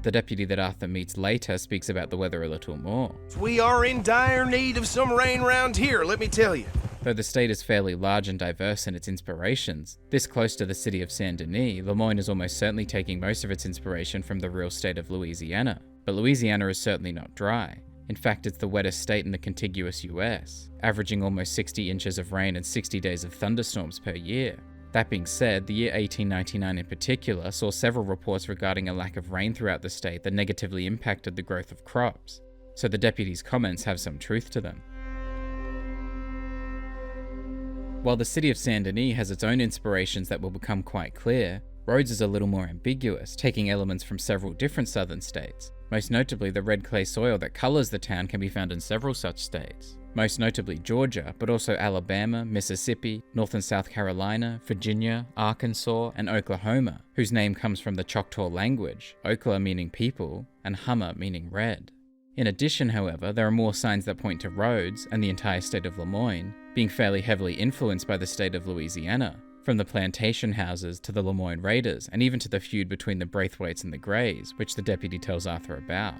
The deputy that Arthur meets later speaks about the weather a little more. We are in dire need of some rain round here, let me tell you. Though the state is fairly large and diverse in its inspirations, this close to the city of Saint Denis, Lemoyne is almost certainly taking most of its inspiration from the real state of Louisiana. But Louisiana is certainly not dry. In fact, it's the wettest state in the contiguous US, averaging almost 60 inches of rain and 60 days of thunderstorms per year. That being said, the year 1899 in particular saw several reports regarding a lack of rain throughout the state that negatively impacted the growth of crops, so the deputy's comments have some truth to them. While the city of Saint Denis has its own inspirations that will become quite clear, Rhodes is a little more ambiguous, taking elements from several different southern states. Most notably, the red clay soil that colours the town can be found in several such states. Most notably Georgia, but also Alabama, Mississippi, North and South Carolina, Virginia, Arkansas, and Oklahoma, whose name comes from the Choctaw language, Okla meaning people, and Hummer meaning red. In addition, however, there are more signs that point to Rhodes, and the entire state of Lemoyne, being fairly heavily influenced by the state of Louisiana, from the plantation houses to the Lemoyne Raiders, and even to the feud between the Braithwaites and the Greys, which the deputy tells Arthur about.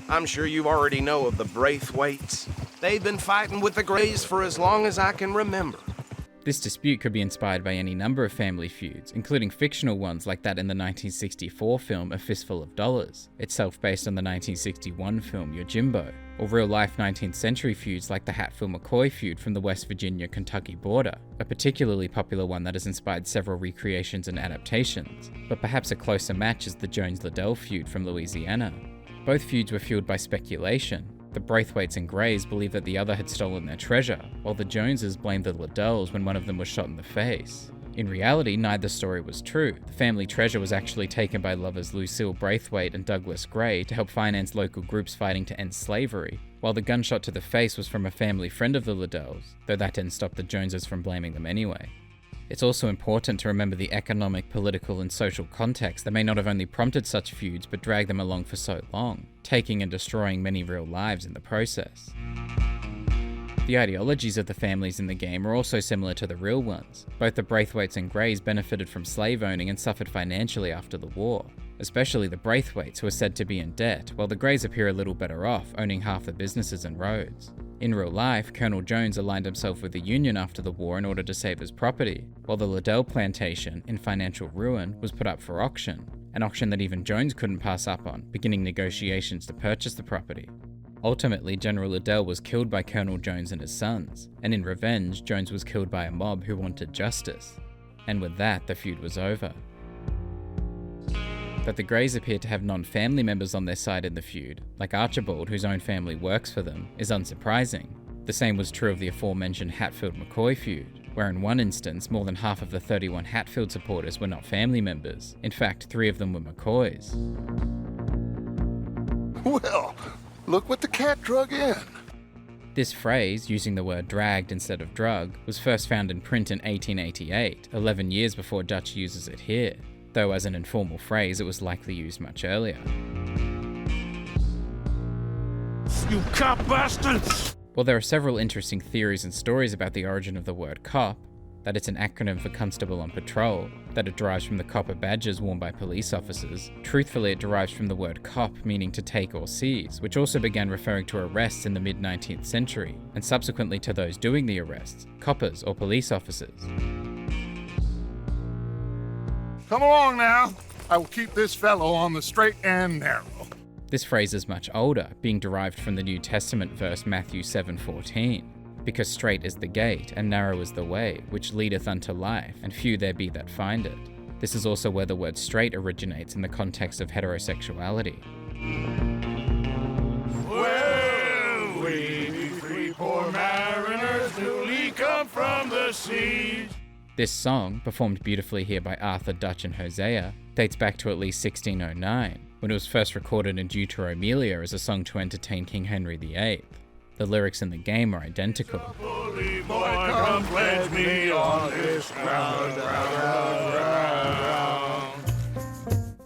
I'm sure you already know of the Braithwaites. They've been fighting with the Greys for as long as I can remember. This dispute could be inspired by any number of family feuds, including fictional ones like that in the 1964 film A Fistful of Dollars, itself based on the 1961 film Yojimbo, or real-life 19th century feuds like the Hatfield-McCoy feud from the West Virginia-Kentucky border, a particularly popular one that has inspired several recreations and adaptations, but perhaps a closer match is the Jones-Liddell feud from Louisiana. Both feuds were fueled by speculation. The Braithwaites and Greys believed that the other had stolen their treasure, while the Joneses blamed the Liddells when one of them was shot in the face. In reality, neither story was true. The family treasure was actually taken by lovers Lucille Braithwaite and Douglas Gray to help finance local groups fighting to end slavery, while the gunshot to the face was from a family friend of the Liddells, though that didn't stop the Joneses from blaming them anyway. It's also important to remember the economic, political, and social context that may not have only prompted such feuds but dragged them along for so long, taking and destroying many real lives in the process. The ideologies of the families in the game are also similar to the real ones. Both the Braithwaites and Greys benefited from slave owning and suffered financially after the war, especially the Braithwaites, who are said to be in debt, while the Greys appear a little better off, owning half the businesses in Rhodes. In real life, Colonel Jones aligned himself with the Union after the war in order to save his property, while the Liddell plantation, in financial ruin, was put up for auction, an auction that even Jones couldn't pass up on, beginning negotiations to purchase the property. Ultimately, General Liddell was killed by Colonel Jones and his sons, and in revenge, Jones was killed by a mob who wanted justice. And with that, the feud was over. That the Greys appear to have non-family members on their side in the feud, like Archibald, whose own family works for them, is unsurprising. The same was true of the aforementioned Hatfield-McCoy feud, where in one instance, more than half of the 31 Hatfield supporters were not family members. In fact, 3 of them were McCoys. Well, look what the cat drug in. This phrase, using the word dragged instead of drug, was first found in print in 1888, 11 years before Dutch uses it here, though as an informal phrase it was likely used much earlier. You cop bastards! While there are several interesting theories and stories about the origin of the word cop, that it's an acronym for Constable on Patrol, that it derives from the copper badges worn by police officers, truthfully it derives from the word cop meaning to take or seize, which also began referring to arrests in the mid-19th century, and subsequently to those doing the arrests, coppers or police officers. Come along now. I will keep this fellow on the straight and narrow. This phrase is much older, being derived from the New Testament verse Matthew 7:14. Because strait is the gate, and narrow is the way, which leadeth unto life, and few there be that find it. This is also where the word straight originates in the context of heterosexuality. Well, we be three poor mariners newly come from the seas. This song, performed beautifully here by Arthur, Dutch and Hosea, dates back to at least 1609, when it was first recorded in Deuteromelia as a song to entertain King Henry VIII. The lyrics in the game are identical. Boy, come pledge me on this ground.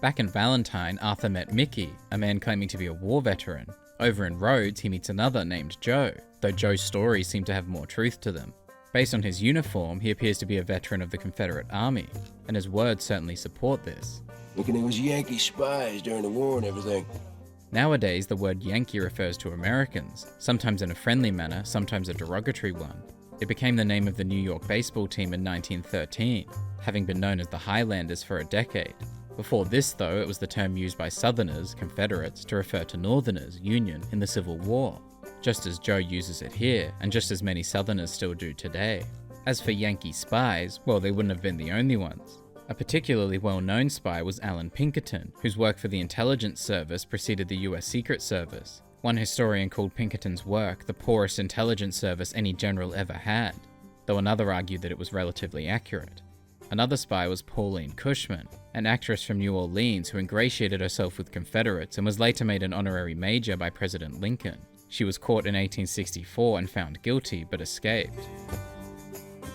Back in Valentine, Arthur met Mickey, a man claiming to be a war veteran. Over in Rhodes, he meets another named Joe, though Joe's stories seem to have more truth to them. Based on his uniform, he appears to be a veteran of the Confederate Army, and his words certainly support this. Thinking it was Yankee spies during the war and everything. Nowadays, the word Yankee refers to Americans, sometimes in a friendly manner, sometimes a derogatory one. It became the name of the New York baseball team in 1913, having been known as the Highlanders for a decade. Before this, though, it was the term used by Southerners, Confederates, to refer to Northerners, Union, in the Civil War, just as Joe uses it here, and just as many Southerners still do today. As for Yankee spies, well, they wouldn't have been the only ones. A particularly well-known spy was Alan Pinkerton, whose work for the intelligence service preceded the US Secret Service. One historian called Pinkerton's work the poorest intelligence service any general ever had, though another argued that it was relatively accurate. Another spy was Pauline Cushman, an actress from New Orleans who ingratiated herself with Confederates and was later made an honorary major by President Lincoln. She was caught in 1864 and found guilty, but escaped.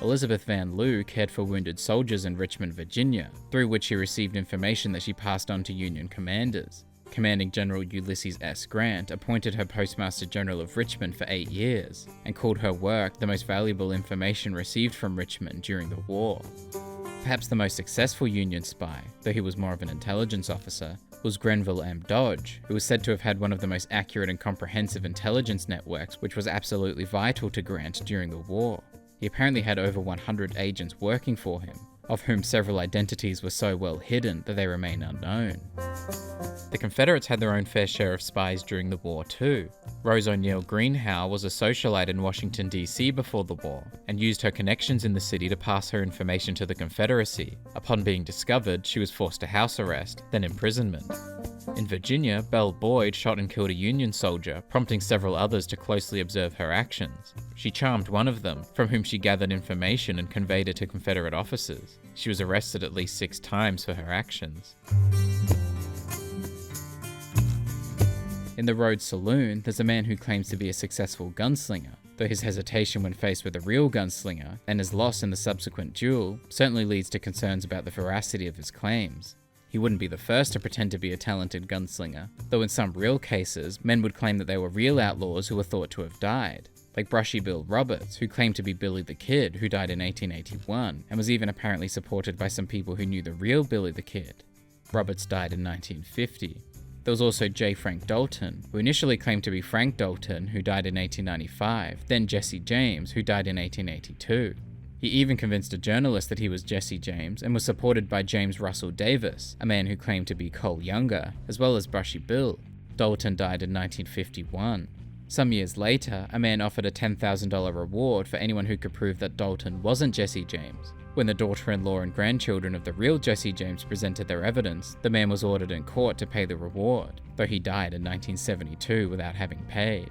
Elizabeth Van Lew cared for wounded soldiers in Richmond, Virginia, through which she received information that she passed on to Union commanders. Commanding General Ulysses S. Grant appointed her Postmaster General of Richmond for 8 years, and called her work the most valuable information received from Richmond during the war. Perhaps the most successful Union spy, though he was more of an intelligence officer, was Grenville M. Dodge, who was said to have had one of the most accurate and comprehensive intelligence networks, which was absolutely vital to Grant during the war. He apparently had over 100 agents working for him, of whom several identities were so well hidden that they remain unknown. The Confederates had their own fair share of spies during the war too. Rose O'Neal Greenhow was a socialite in Washington, D.C. before the war, and used her connections in the city to pass her information to the Confederacy. Upon being discovered, she was forced to house arrest, then imprisonment. In Virginia, Belle Boyd shot and killed a Union soldier, prompting several others to closely observe her actions. She charmed one of them, from whom she gathered information and conveyed it to Confederate officers. She was arrested at least 6 times for her actions. In the Rhodes Saloon, there's a man who claims to be a successful gunslinger, though his hesitation when faced with a real gunslinger, and his loss in the subsequent duel, certainly leads to concerns about the veracity of his claims. He wouldn't be the first to pretend to be a talented gunslinger, though in some real cases, men would claim that they were real outlaws who were thought to have died, like Brushy Bill Roberts, who claimed to be Billy the Kid, who died in 1881, and was even apparently supported by some people who knew the real Billy the Kid. Roberts died in 1950. There was also J. Frank Dalton, who initially claimed to be Frank Dalton, who died in 1895, then Jesse James, who died in 1882. He even convinced a journalist that he was Jesse James, and was supported by James Russell Davis, a man who claimed to be Cole Younger, as well as Brushy Bill. Dalton died in 1951. Some years later, a man offered a $10,000 reward for anyone who could prove that Dalton wasn't Jesse James. When the daughter-in-law and grandchildren of the real Jesse James presented their evidence, the man was ordered in court to pay the reward, though he died in 1972 without having paid.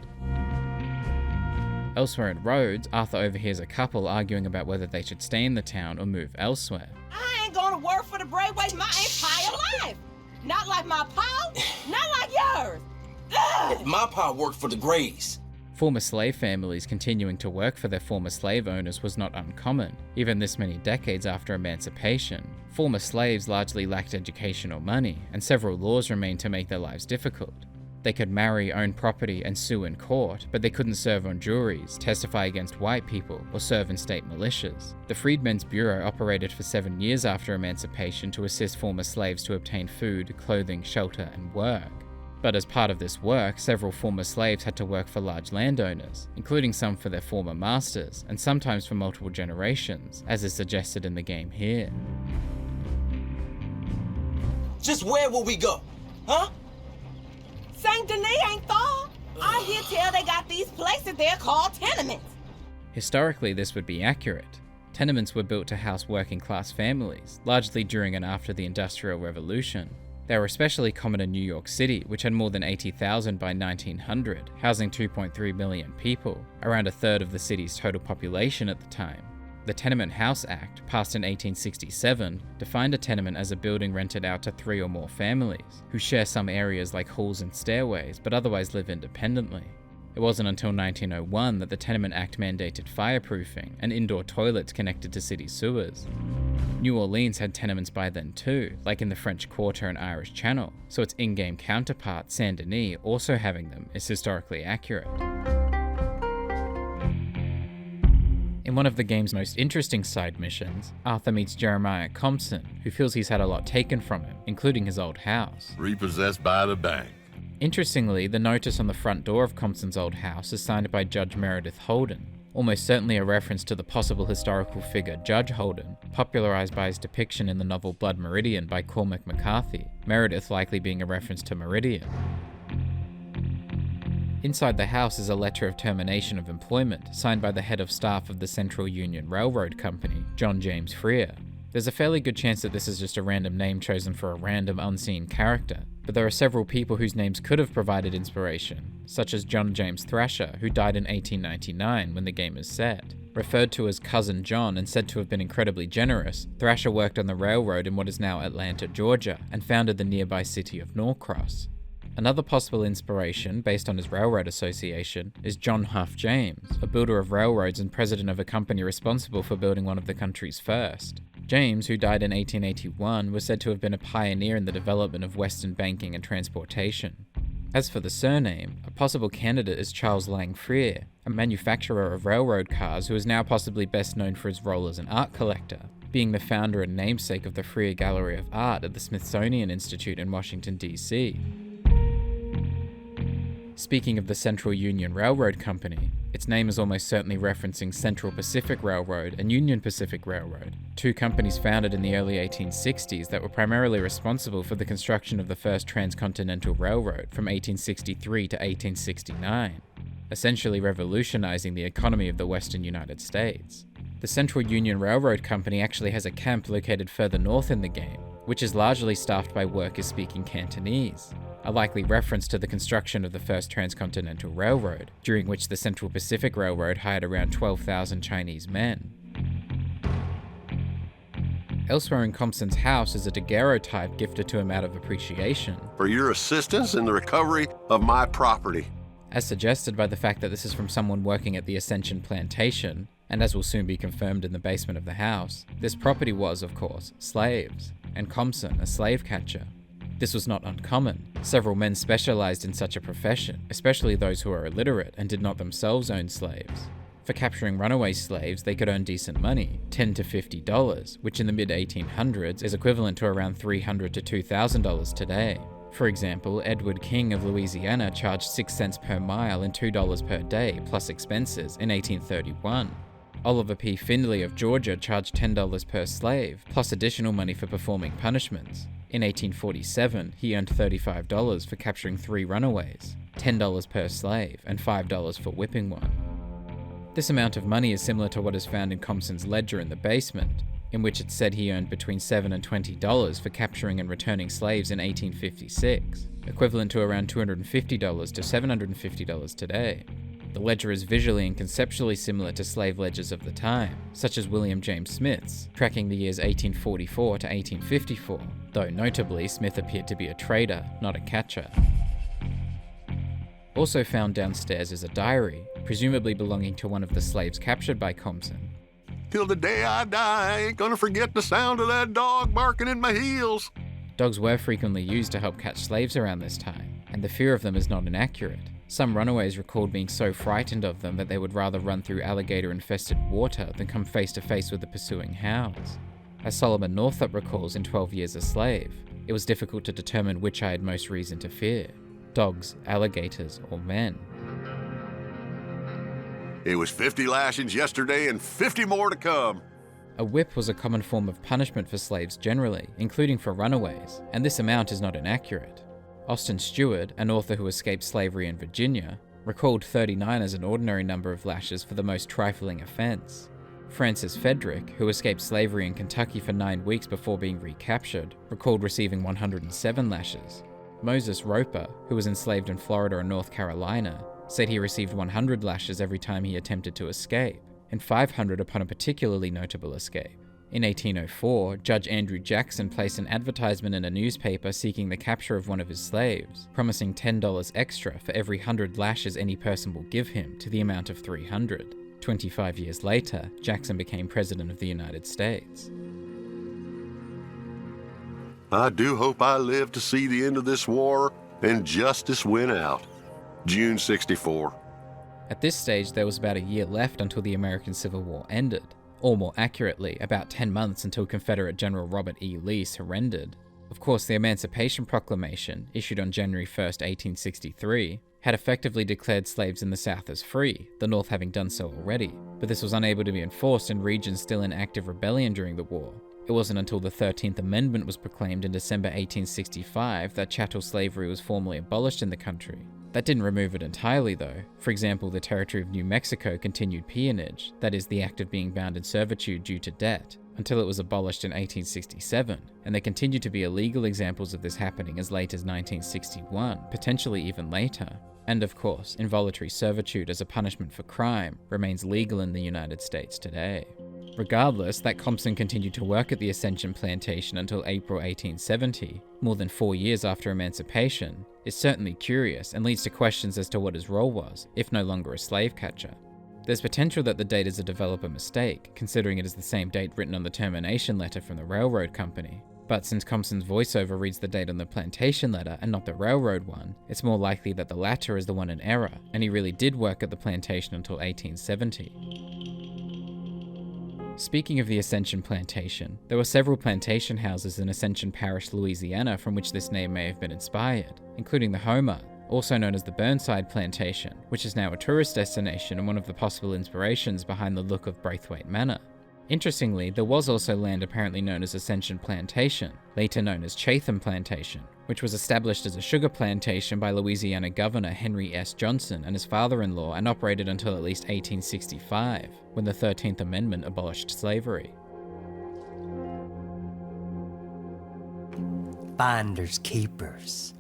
Elsewhere in Rhodes, Arthur overhears a couple arguing about whether they should stay in the town or move elsewhere. I ain't gonna work for the Braithwaites my entire life. Not like my pa, not like yours. Ugh. My pa worked for the Grays. Former slave families continuing to work for their former slave owners was not uncommon, even this many decades after emancipation. Former slaves largely lacked education or money, and several laws remained to make their lives difficult. They could marry, own property, and sue in court, but they couldn't serve on juries, testify against white people, or serve in state militias. The Freedmen's Bureau operated for 7 years after emancipation to assist former slaves to obtain food, clothing, shelter, and work. But as part of this work, several former slaves had to work for large landowners, including some for their former masters, and sometimes for multiple generations, as is suggested in the game here. Just where will we go? Huh? St. Denis ain't far. I hear tell they got these places there called tenements. Historically, this would be accurate. Tenements were built to house working-class families, largely during and after the Industrial Revolution. They were especially common in New York City, which had more than 80,000 by 1900, housing 2.3 million people, around a third of the city's total population at the time. The Tenement House Act, passed in 1867, defined a tenement as a building rented out to 3 or more families, who share some areas like halls and stairways, but otherwise live independently. It wasn't until 1901 that the Tenement Act mandated fireproofing and indoor toilets connected to city sewers. New Orleans had tenements by then too, like in the French Quarter and Irish Channel, so its in-game counterpart, Saint Denis, also having them is historically accurate. In one of the game's most interesting side missions, Arthur meets Jeremiah Compson, who feels he's had a lot taken from him, including his old house. Repossessed by the bank. Interestingly, the notice on the front door of Compson's old house is signed by Judge Meredith Holden, almost certainly a reference to the possible historical figure Judge Holden, popularized by his depiction in the novel Blood Meridian by Cormac McCarthy, Meredith likely being a reference to Meridian. Inside the house is a letter of termination of employment signed by the head of staff of the Central Union Railroad Company, John James Freer. There's a fairly good chance that this is just a random name chosen for a random unseen character, but there are several people whose names could have provided inspiration, such as John James Thrasher, who died in 1899 when the game is set. Referred to as Cousin John and said to have been incredibly generous, Thrasher worked on the railroad in what is now Atlanta, Georgia, and founded the nearby city of Norcross. Another possible inspiration, based on his railroad association, is John Huff James, a builder of railroads and president of a company responsible for building one of the country's first. James, who died in 1881, was said to have been a pioneer in the development of Western banking and transportation. As for the surname, a possible candidate is Charles Lang Freer, a manufacturer of railroad cars who is now possibly best known for his role as an art collector, being the founder and namesake of the Freer Gallery of Art at the Smithsonian Institute in Washington, D.C. Speaking of the Central Union Railroad Company, its name is almost certainly referencing Central Pacific Railroad and Union Pacific Railroad, two companies founded in the early 1860s that were primarily responsible for the construction of the first transcontinental railroad from 1863 to 1869, essentially revolutionizing the economy of the western United States. The Central Union Railroad Company actually has a camp located further north in the game, which is largely staffed by workers speaking Cantonese, a likely reference to the construction of the first transcontinental railroad, during which the Central Pacific Railroad hired around 12,000 Chinese men. Elsewhere in Compson's house is a daguerreotype gifted to him out of appreciation, for your assistance in the recovery of my property. As suggested by the fact that this is from someone working at the Ascension Plantation, and as will soon be confirmed in the basement of the house, this property was, of course, slaves, and Compson a slave catcher. This was not uncommon. Several men specialized in such a profession, especially those who are illiterate and did not themselves own slaves. For capturing runaway slaves, they could earn decent money, $10 to $50, which in the mid-1800s is equivalent to around $300 to $2,000 today. For example, Edward King of Louisiana charged 6 cents per mile and $2 per day, plus expenses, in 1831. Oliver P. Findlay of Georgia charged $10 per slave, plus additional money for performing punishments. In 1847, he earned $35 for capturing 3 runaways, $10 per slave, and $5 for whipping one. This amount of money is similar to what is found in Compson's ledger in the basement, in which it said he earned between $7 and $20 for capturing and returning slaves in 1856, equivalent to around $250 to $750 today. The ledger is visually and conceptually similar to slave ledgers of the time, such as William James Smith's, tracking the years 1844 to 1854, though notably Smith appeared to be a trader, not a catcher. Also found downstairs is a diary, presumably belonging to one of the slaves captured by Compson. Till the day I die, I ain't gonna forget the sound of that dog barking in my heels. Dogs were frequently used to help catch slaves around this time, and the fear of them is not inaccurate. Some runaways recalled being so frightened of them that they would rather run through alligator-infested water than come face to face with the pursuing hounds. As Solomon Northup recalls in 12 Years a Slave, it was difficult to determine which I had most reason to fear, dogs, alligators, or men. It was 50 lashings yesterday and 50 more to come. A whip was a common form of punishment for slaves generally, including for runaways, and this amount is not inaccurate. Austin Stewart, an author who escaped slavery in Virginia, recalled 39 as an ordinary number of lashes for the most trifling offense. Francis Frederick, who escaped slavery in Kentucky for 9 weeks before being recaptured, recalled receiving 107 lashes. Moses Roper, who was enslaved in Florida and North Carolina, said he received 100 lashes every time he attempted to escape, and 500 upon a particularly notable escape. In 1804, Judge Andrew Jackson placed an advertisement in a newspaper seeking the capture of one of his slaves, promising $10 extra for every 100 lashes any person will give him, to the amount of 300. 25 years later, Jackson became President of the United States. I do hope I live to see the end of this war and justice win out. June 64. At this stage, there was about a year left until the American Civil War ended, or more accurately, about 10 months until Confederate General Robert E. Lee surrendered. Of course, the Emancipation Proclamation, issued on January 1st, 1863, had effectively declared slaves in the South as free, the North having done so already, but this was unable to be enforced in regions still in active rebellion during the war. It wasn't until the 13th Amendment was proclaimed in December 1865 that chattel slavery was formally abolished in the country. That didn't remove it entirely though. For example, the territory of New Mexico continued peonage, that is, the act of being bound in servitude due to debt, until it was abolished in 1867, and there continued to be illegal examples of this happening as late as 1961, potentially even later. And of course, involuntary servitude as a punishment for crime remains legal in the United States today. Regardless, that Compson continued to work at the Ascension Plantation until April 1870, more than 4 years after emancipation, is certainly curious and leads to questions as to what his role was, if no longer a slave catcher. There's potential that the date is a developer mistake, considering it is the same date written on the termination letter from the railroad company. But since Compson's voiceover reads the date on the plantation letter and not the railroad one, it's more likely that the latter is the one in error, and he really did work at the plantation until 1870. Speaking of the Ascension Plantation, there were several plantation houses in Ascension Parish, Louisiana from which this name may have been inspired, including the Homer, also known as the Burnside Plantation, which is now a tourist destination and one of the possible inspirations behind the look of Braithwaite Manor. Interestingly, there was also land apparently known as Ascension Plantation, later known as Chatham Plantation, which was established as a sugar plantation by Louisiana Governor Henry S. Johnson and his father-in-law and operated until at least 1865, when the 13th Amendment abolished slavery. Finders keepers.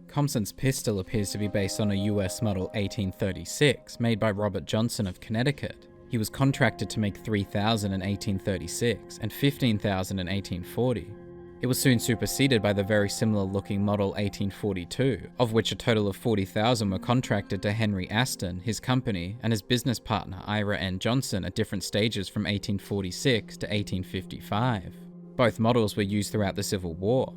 Compson's pistol appears to be based on a US Model 1836, made by Robert Johnson of Connecticut. He was contracted to make 3,000 in 1836 and 15,000 in 1840. It was soon superseded by the very similar looking Model 1842, of which a total of 40,000 were contracted to Henry Aston, his company, and his business partner Ira N. Johnson at different stages from 1846 to 1855. Both models were used throughout the Civil War.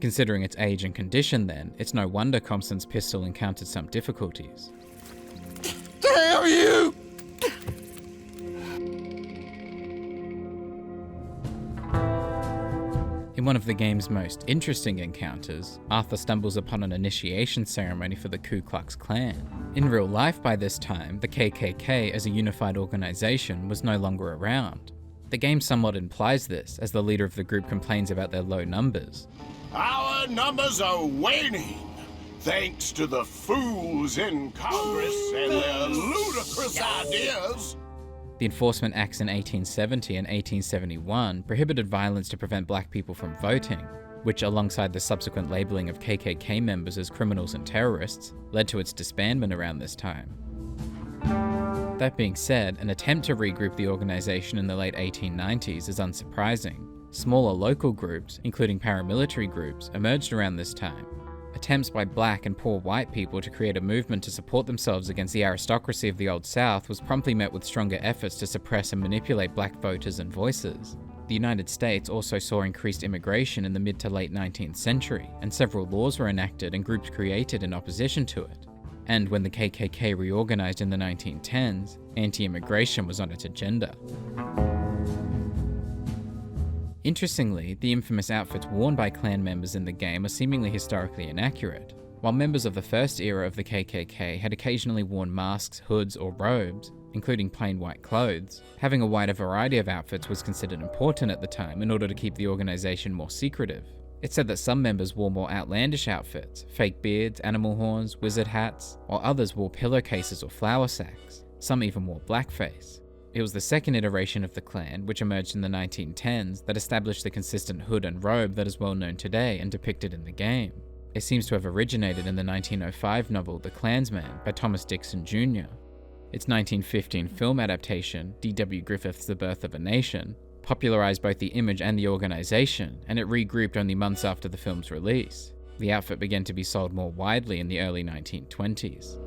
Considering its age and condition then, it's no wonder Compson's pistol encountered some difficulties. Damn you! In one of the game's most interesting encounters, Arthur stumbles upon an initiation ceremony for the Ku Klux Klan. In real life by this time, the KKK as a unified organization was no longer around. The game somewhat implies this, as the leader of the group complains about their low numbers. Our numbers are waning, thanks to the fools in Congress and their ludicrous ideas. The Enforcement Acts in 1870 and 1871 prohibited violence to prevent black people from voting, which, alongside the subsequent labeling of KKK members as criminals and terrorists, led to its disbandment around this time. That being said, an attempt to regroup the organization in the late 1890s is unsurprising. Smaller local groups, including paramilitary groups, emerged around this time. Attempts by black and poor white people to create a movement to support themselves against the aristocracy of the Old South was promptly met with stronger efforts to suppress and manipulate black voters and voices. The United States also saw increased immigration in the mid to late 19th century, and several laws were enacted and groups created in opposition to it. And when the KKK reorganized in the 1910s, anti-immigration was on its agenda. Interestingly, the infamous outfits worn by Klan members in the game are seemingly historically inaccurate. While members of the first era of the KKK had occasionally worn masks, hoods, or robes, including plain white clothes. Having a wider variety of outfits was considered important at the time in order to keep the organization more secretive. It's said that some members wore more outlandish outfits, fake beards, animal horns, wizard hats, while others wore pillowcases or flour sacks. Some even wore blackface. It was the second iteration of the clan, which emerged in the 1910s, that established the consistent hood and robe that is well known today and depicted in the game. It seems to have originated in the 1905 novel The Klansman by Thomas Dixon Jr. Its 1915 film adaptation, D.W. Griffith's The Birth of a Nation, popularized both the image and the organization, and it regrouped only months after the film's release. The outfit began to be sold more widely in the early 1920s.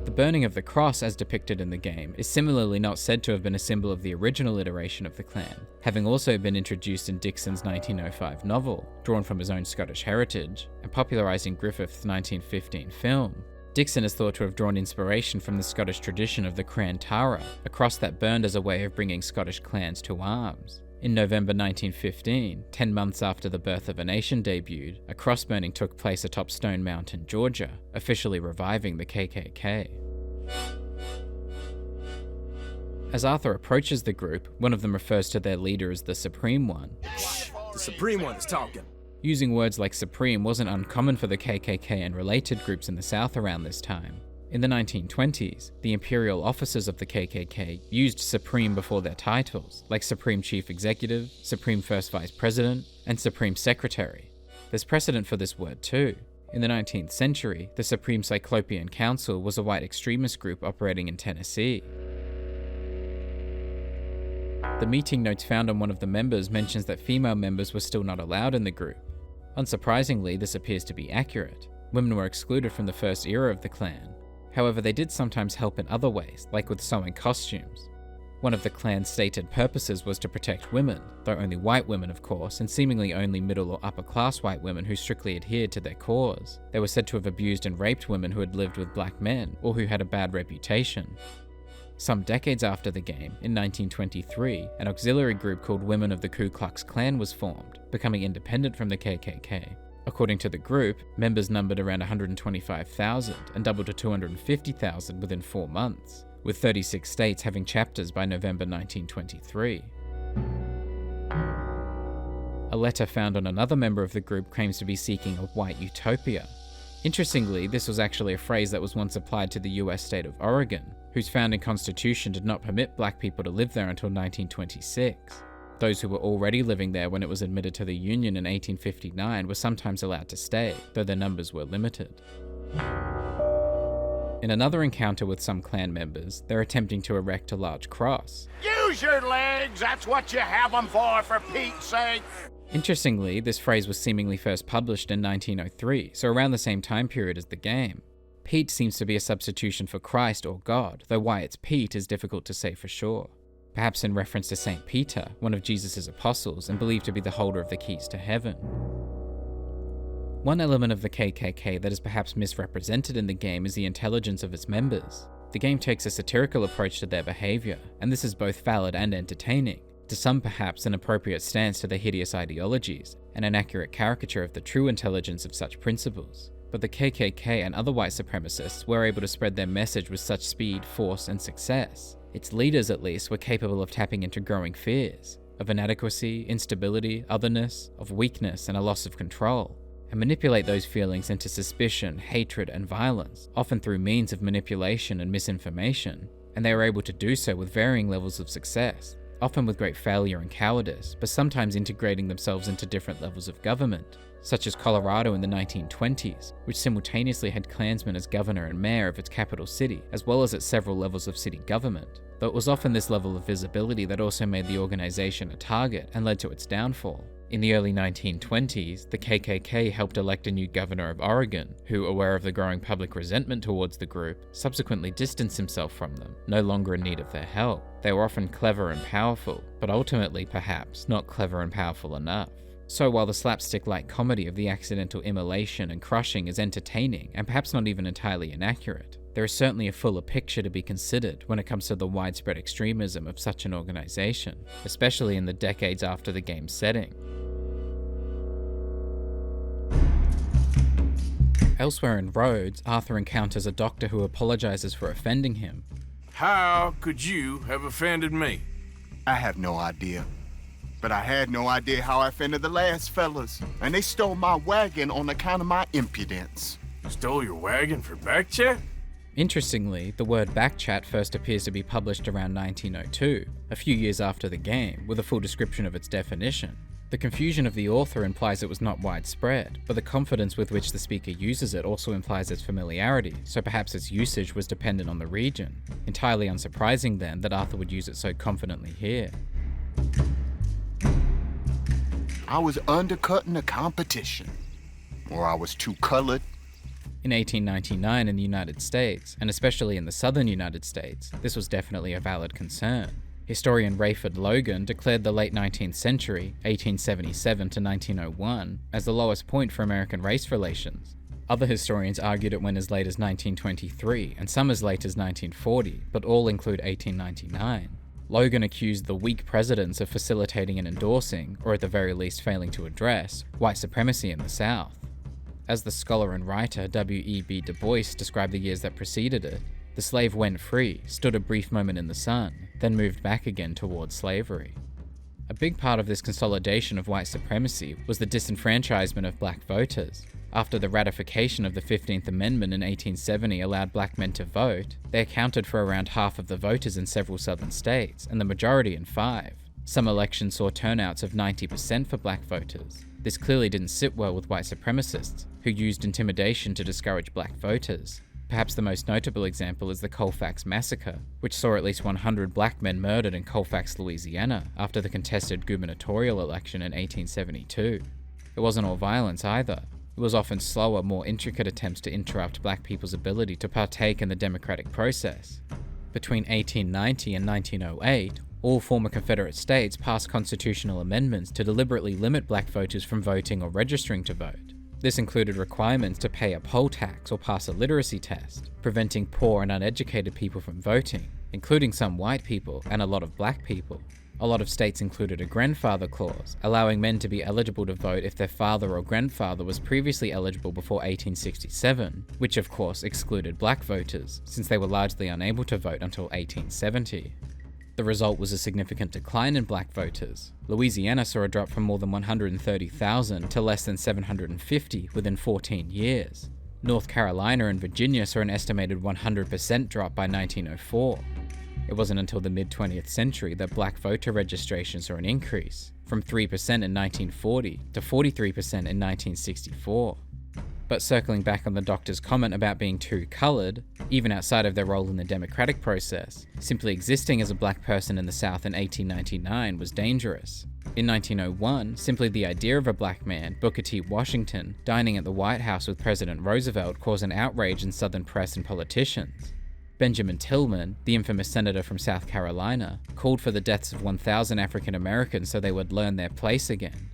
The burning of the cross, as depicted in the game, is similarly not said to have been a symbol of the original iteration of the clan, having also been introduced in Dixon's 1905 novel, drawn from his own Scottish heritage, and popularizing Griffith's 1915 film. Dixon is thought to have drawn inspiration from the Scottish tradition of the Cran Tara, a cross that burned as a way of bringing Scottish clans to arms. In November 1915, 10 months after The Birth of a Nation debuted, a cross burning took place atop Stone Mountain, Georgia, officially reviving the KKK. As Arthur approaches the group, one of them refers to their leader as the Supreme One. The Supreme One is talking. Using words like Supreme wasn't uncommon for the KKK and related groups in the South around this time. In the 1920s, the imperial officers of the KKK used Supreme before their titles, like Supreme Chief Executive, Supreme First Vice President, and Supreme Secretary. There's precedent for this word too. In the 19th century, the Supreme Cyclopean Council was a white extremist group operating in Tennessee. The meeting notes found on one of the members mentions that female members were still not allowed in the group. Unsurprisingly, this appears to be accurate. Women were excluded from the first era of the clan. However, they did sometimes help in other ways, like with sewing costumes. One of the clan's stated purposes was to protect women, though only white women of course, and seemingly only middle or upper class white women who strictly adhered to their cause. They were said to have abused and raped women who had lived with black men, or who had a bad reputation. Some decades after the game, in 1923, an auxiliary group called Women of the Ku Klux Klan was formed, becoming independent from the KKK. According to the group, members numbered around 125,000 and doubled to 250,000 within 4 months, with 36 states having chapters by November 1923. A letter found on another member of the group claims to be seeking a white utopia. Interestingly, this was actually a phrase that was once applied to the US state of Oregon, whose founding constitution did not permit black people to live there until 1926. Those who were already living there when it was admitted to the Union in 1859 were sometimes allowed to stay, though their numbers were limited. In another encounter with some clan members, they're attempting to erect a large cross. Use your legs, that's what you have them for Pete's sake. Interestingly, this phrase was seemingly first published in 1903, so around the same time period as the game. Pete seems to be a substitution for Christ or God, though why it's Pete is difficult to say for sure. Perhaps in reference to St. Peter, one of Jesus' apostles and believed to be the holder of the keys to heaven. One element of the KKK that is perhaps misrepresented in the game is the intelligence of its members. The game takes a satirical approach to their behavior, and this is both valid and entertaining. To some perhaps an appropriate stance to their hideous ideologies, and an accurate caricature of the true intelligence of such principles. But the KKK and other white supremacists were able to spread their message with such speed, force, and success. Its leaders, at least, were capable of tapping into growing fears, of inadequacy, instability, otherness, of weakness, and a loss of control, and manipulate those feelings into suspicion, hatred, and violence, often through means of manipulation and misinformation, and they were able to do so with varying levels of success, often with great failure and cowardice, but sometimes integrating themselves into different levels of government, such as Colorado in the 1920s, which simultaneously had Klansmen as governor and mayor of its capital city, as well as at several levels of city government, though it was often this level of visibility that also made the organization a target and led to its downfall. In the early 1920s, the KKK helped elect a new governor of Oregon, who, aware of the growing public resentment towards the group, subsequently distanced himself from them, no longer in need of their help. They were often clever and powerful, but ultimately, perhaps, not clever and powerful enough. So while the slapstick-like comedy of the accidental immolation and crushing is entertaining, and perhaps not even entirely inaccurate, there is certainly a fuller picture to be considered when it comes to the widespread extremism of such an organization, especially in the decades after the game's setting. Elsewhere in Rhodes, Arthur encounters a doctor who apologizes for offending him. How could you have offended me? I have no idea. But I had no idea how I offended the last fellas. And they stole my wagon on account of my impudence. Stole your wagon for backchat? Interestingly, the word backchat first appears to be published around 1902, a few years after the game, with a full description of its definition. The confusion of the author implies it was not widespread, but the confidence with which the speaker uses it also implies its familiarity, so perhaps its usage was dependent on the region. Entirely unsurprising then that Arthur would use it so confidently here. I was undercutting the competition. Or I was too colored. In 1899 in the United States, and especially in the southern United States, this was definitely a valid concern. Historian Rayford Logan declared the late 19th century, 1877 to 1901, as the lowest point for American race relations. Other historians argued it went as late as 1923, and some as late as 1940, but all include 1899. Logan accused the weak presidents of facilitating and endorsing, or at the very least failing to address, white supremacy in the South. As the scholar and writer W.E.B. Du Bois described the years that preceded it, the slave went free, stood a brief moment in the sun, then moved back again towards slavery. A big part of this consolidation of white supremacy was the disenfranchisement of black voters. After the ratification of the 15th Amendment in 1870 allowed black men to vote, they accounted for around half of the voters in several southern states, and the majority in 5. Some elections saw turnouts of 90% for black voters. This clearly didn't sit well with white supremacists, who used intimidation to discourage black voters. Perhaps the most notable example is the Colfax Massacre, which saw at least 100 black men murdered in Colfax, Louisiana, after the contested gubernatorial election in 1872. It wasn't all violence either. It was often slower, more intricate attempts to interrupt black people's ability to partake in the democratic process. Between 1890 and 1908, all former Confederate states passed constitutional amendments to deliberately limit black voters from voting or registering to vote. This included requirements to pay a poll tax or pass a literacy test, preventing poor and uneducated people from voting, including some white people and a lot of black people. A lot of states included a grandfather clause, allowing men to be eligible to vote if their father or grandfather was previously eligible before 1867, which of course excluded black voters, since they were largely unable to vote until 1870. The result was a significant decline in black voters. Louisiana saw a drop from more than 130,000 to less than 750 within 14 years. North Carolina and Virginia saw an estimated 100% drop by 1904. It wasn't until the mid-20th century that black voter registration saw an increase, from 3% in 1940 to 43% in 1964. But circling back on the doctor's comment about being too coloured, even outside of their role in the democratic process, simply existing as a black person in the South in 1899 was dangerous. In 1901, simply the idea of a black man, Booker T. Washington, dining at the White House with President Roosevelt caused an outrage in Southern press and politicians. Benjamin Tillman, the infamous senator from South Carolina, called for the deaths of 1,000 African Americans so they would learn their place again.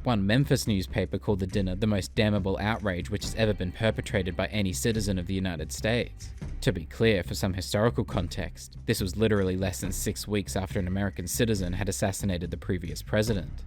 One Memphis newspaper called the dinner the most damnable outrage which has ever been perpetrated by any citizen of the United States. To be clear, for some historical context, this was literally less than 6 weeks after an American citizen had assassinated the previous president.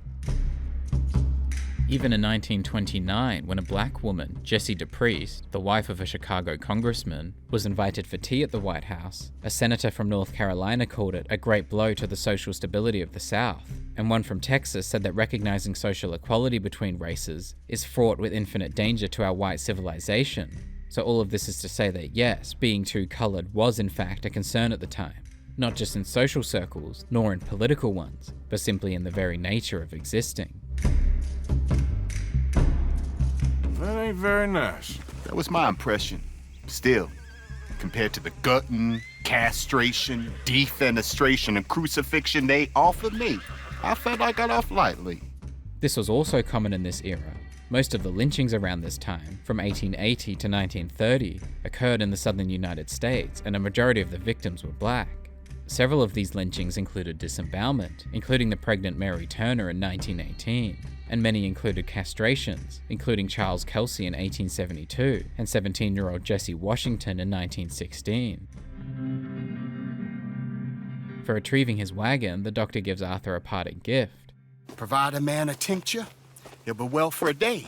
Even in 1929, when a black woman, Jessie DePriest, the wife of a Chicago congressman, was invited for tea at the White House, a senator from North Carolina called it a great blow to the social stability of the South, and one from Texas said that recognizing social equality between races is fraught with infinite danger to our white civilization. So all of this is to say that yes, being too colored was in fact a concern at the time, not just in social circles, nor in political ones, but simply in the very nature of existing. That ain't very nice. That was my impression. Still, compared to the gutting, castration, defenestration, and crucifixion they offered me, I felt I got off lightly. This was also common in this era. Most of the lynchings around this time, from 1880 to 1930, occurred in the southern United States, and a majority of the victims were black. Several of these lynchings included disembowelment, including the pregnant Mary Turner in 1918, and many included castrations, including Charles Kelsey in 1872 and 17-year-old Jesse Washington in 1916. For retrieving his wagon, the doctor gives Arthur a parting gift. Provide a man a tincture, he'll be well for a day.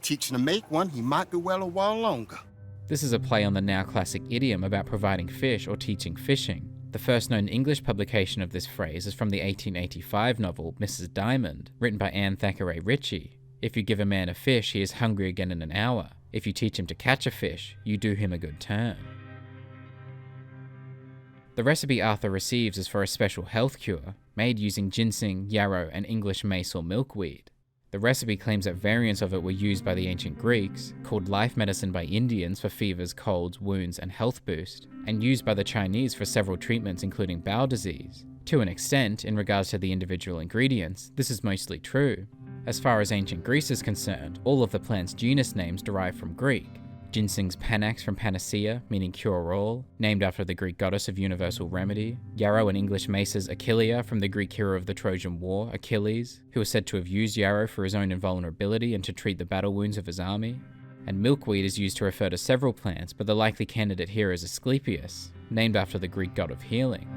Teach him to make one, he might be well a while longer. This is a play on the now classic idiom about providing fish or teaching fishing. The first known English publication of this phrase is from the 1885 novel Mrs. Diamond, written by Anne Thackeray Ritchie. If you give a man a fish, he is hungry again in an hour. If you teach him to catch a fish, you do him a good turn. The recipe Arthur receives is for a special health cure, made using ginseng, yarrow, and English mace or milkweed. The recipe claims that variants of it were used by the ancient Greeks, called life medicine by Indians for fevers, colds, wounds, and health boost, and used by the Chinese for several treatments including bowel disease. To an extent, in regards to the individual ingredients, this is mostly true. As far as ancient Greece is concerned, all of the plant's genus names derive from Greek. Ginseng's panax from panacea, meaning cure-all, named after the Greek goddess of universal remedy. Yarrow and English mace's Achillea from the Greek hero of the Trojan War, Achilles, who was said to have used yarrow for his own invulnerability and to treat the battle wounds of his army. And milkweed is used to refer to several plants, but the likely candidate here is Asclepius, named after the Greek god of healing.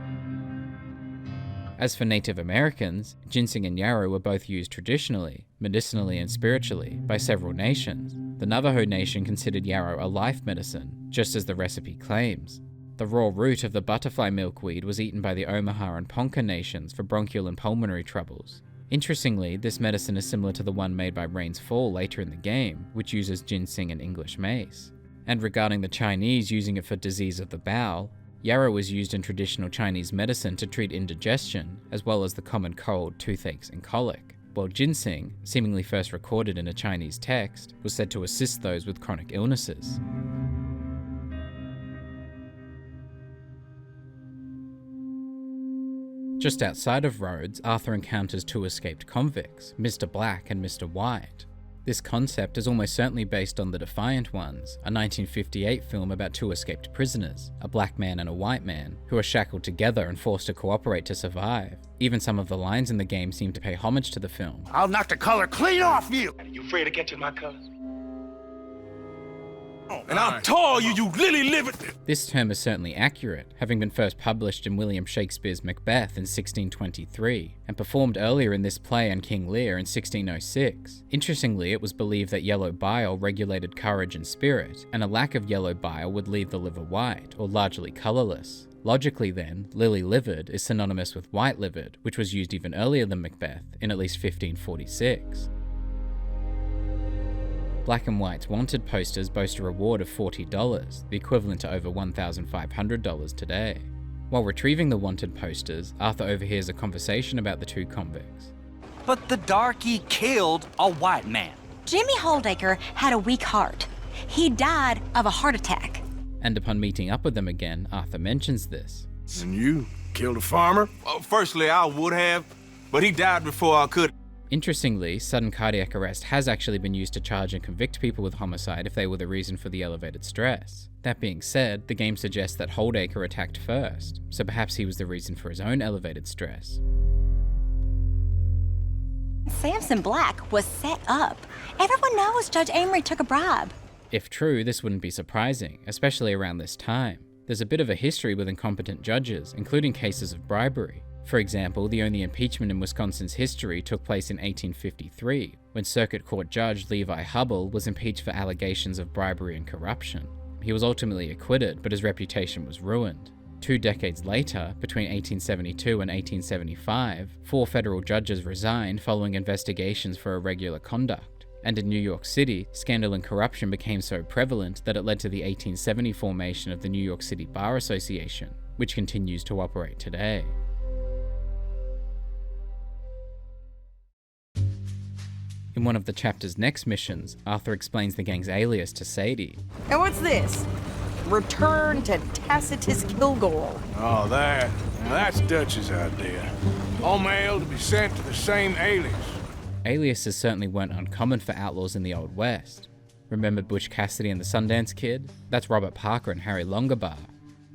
As for Native Americans, ginseng and yarrow were both used traditionally, medicinally and spiritually, by several nations. The Navajo Nation considered yarrow a life medicine, just as the recipe claims. The raw root of the butterfly milkweed was eaten by the Omaha and Ponca nations for bronchial and pulmonary troubles. Interestingly, this medicine is similar to the one made by Rain's Fall later in the game, which uses ginseng and English mace. And regarding the Chinese using it for disease of the bowel, yarrow was used in traditional Chinese medicine to treat indigestion, as well as the common cold, toothaches, and colic, while ginseng, seemingly first recorded in a Chinese text, was said to assist those with chronic illnesses. Just outside of Rhodes, Arthur encounters two escaped convicts, Mr. Black and Mr. White. This concept is almost certainly based on The Defiant Ones, a 1958 film about two escaped prisoners, a black man and a white man, who are shackled together and forced to cooperate to survive. Even some of the lines in the game seem to pay homage to the film. I'll knock the color clean off you! Are you afraid of catching my color? And I'll tell you lily-livered... This term is certainly accurate, having been first published in William Shakespeare's Macbeth in 1623, and performed earlier in this play and King Lear in 1606. Interestingly, it was believed that yellow bile regulated courage and spirit, and a lack of yellow bile would leave the liver white, or largely colourless. Logically then, lily-livered is synonymous with white-livered, which was used even earlier than Macbeth, in at least 1546. Black and White's wanted posters boast a reward of $40, the equivalent to over $1,500 today. While retrieving the wanted posters, Arthur overhears a conversation about the two convicts. But the darky killed a white man. Jimmy Holdacre had a weak heart. He died of a heart attack. And upon meeting up with them again, Arthur mentions this. And you killed a farmer? Well, firstly, I would have, but he died before I could. Interestingly, sudden cardiac arrest has actually been used to charge and convict people with homicide if they were the reason for the elevated stress. That being said, the game suggests that Holdacre attacked first, so perhaps he was the reason for his own elevated stress. Samson Black was set up. Everyone knows Judge Amory took a bribe. If true, this wouldn't be surprising, especially around this time. There's a bit of a history with incompetent judges, including cases of bribery. For example, the only impeachment in Wisconsin's history took place in 1853, when Circuit Court Judge Levi Hubble was impeached for allegations of bribery and corruption. He was ultimately acquitted, but his reputation was ruined. 2 decades later, between 1872 and 1875, 4 federal judges resigned following investigations for irregular conduct. And in New York City, scandal and corruption became so prevalent that it led to the 1870 formation of the New York City Bar Association, which continues to operate today. In one of the chapter's next missions, Arthur explains the gang's alias to Shady. And what's this? Return to Tacitus Kilgore. Oh, that's Dutch's idea. All mail to be sent to the same alias. Aliases certainly weren't uncommon for outlaws in the Old West. Remember Butch Cassidy and the Sundance Kid? That's Robert Parker and Harry Longabar.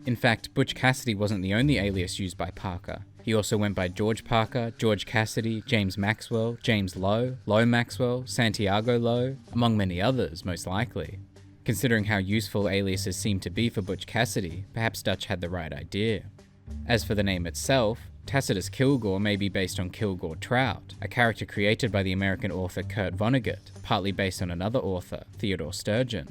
In fact, Butch Cassidy wasn't the only alias used by Parker. He also went by George Parker, George Cassidy, James Maxwell, James Lowe, Lowe Maxwell, Santiago Lowe, among many others, most likely. Considering how useful aliases seem to be for Butch Cassidy, perhaps Dutch had the right idea. As for the name itself, Tacitus Kilgore may be based on Kilgore Trout, a character created by the American author Kurt Vonnegut, partly based on another author, Theodore Sturgeon.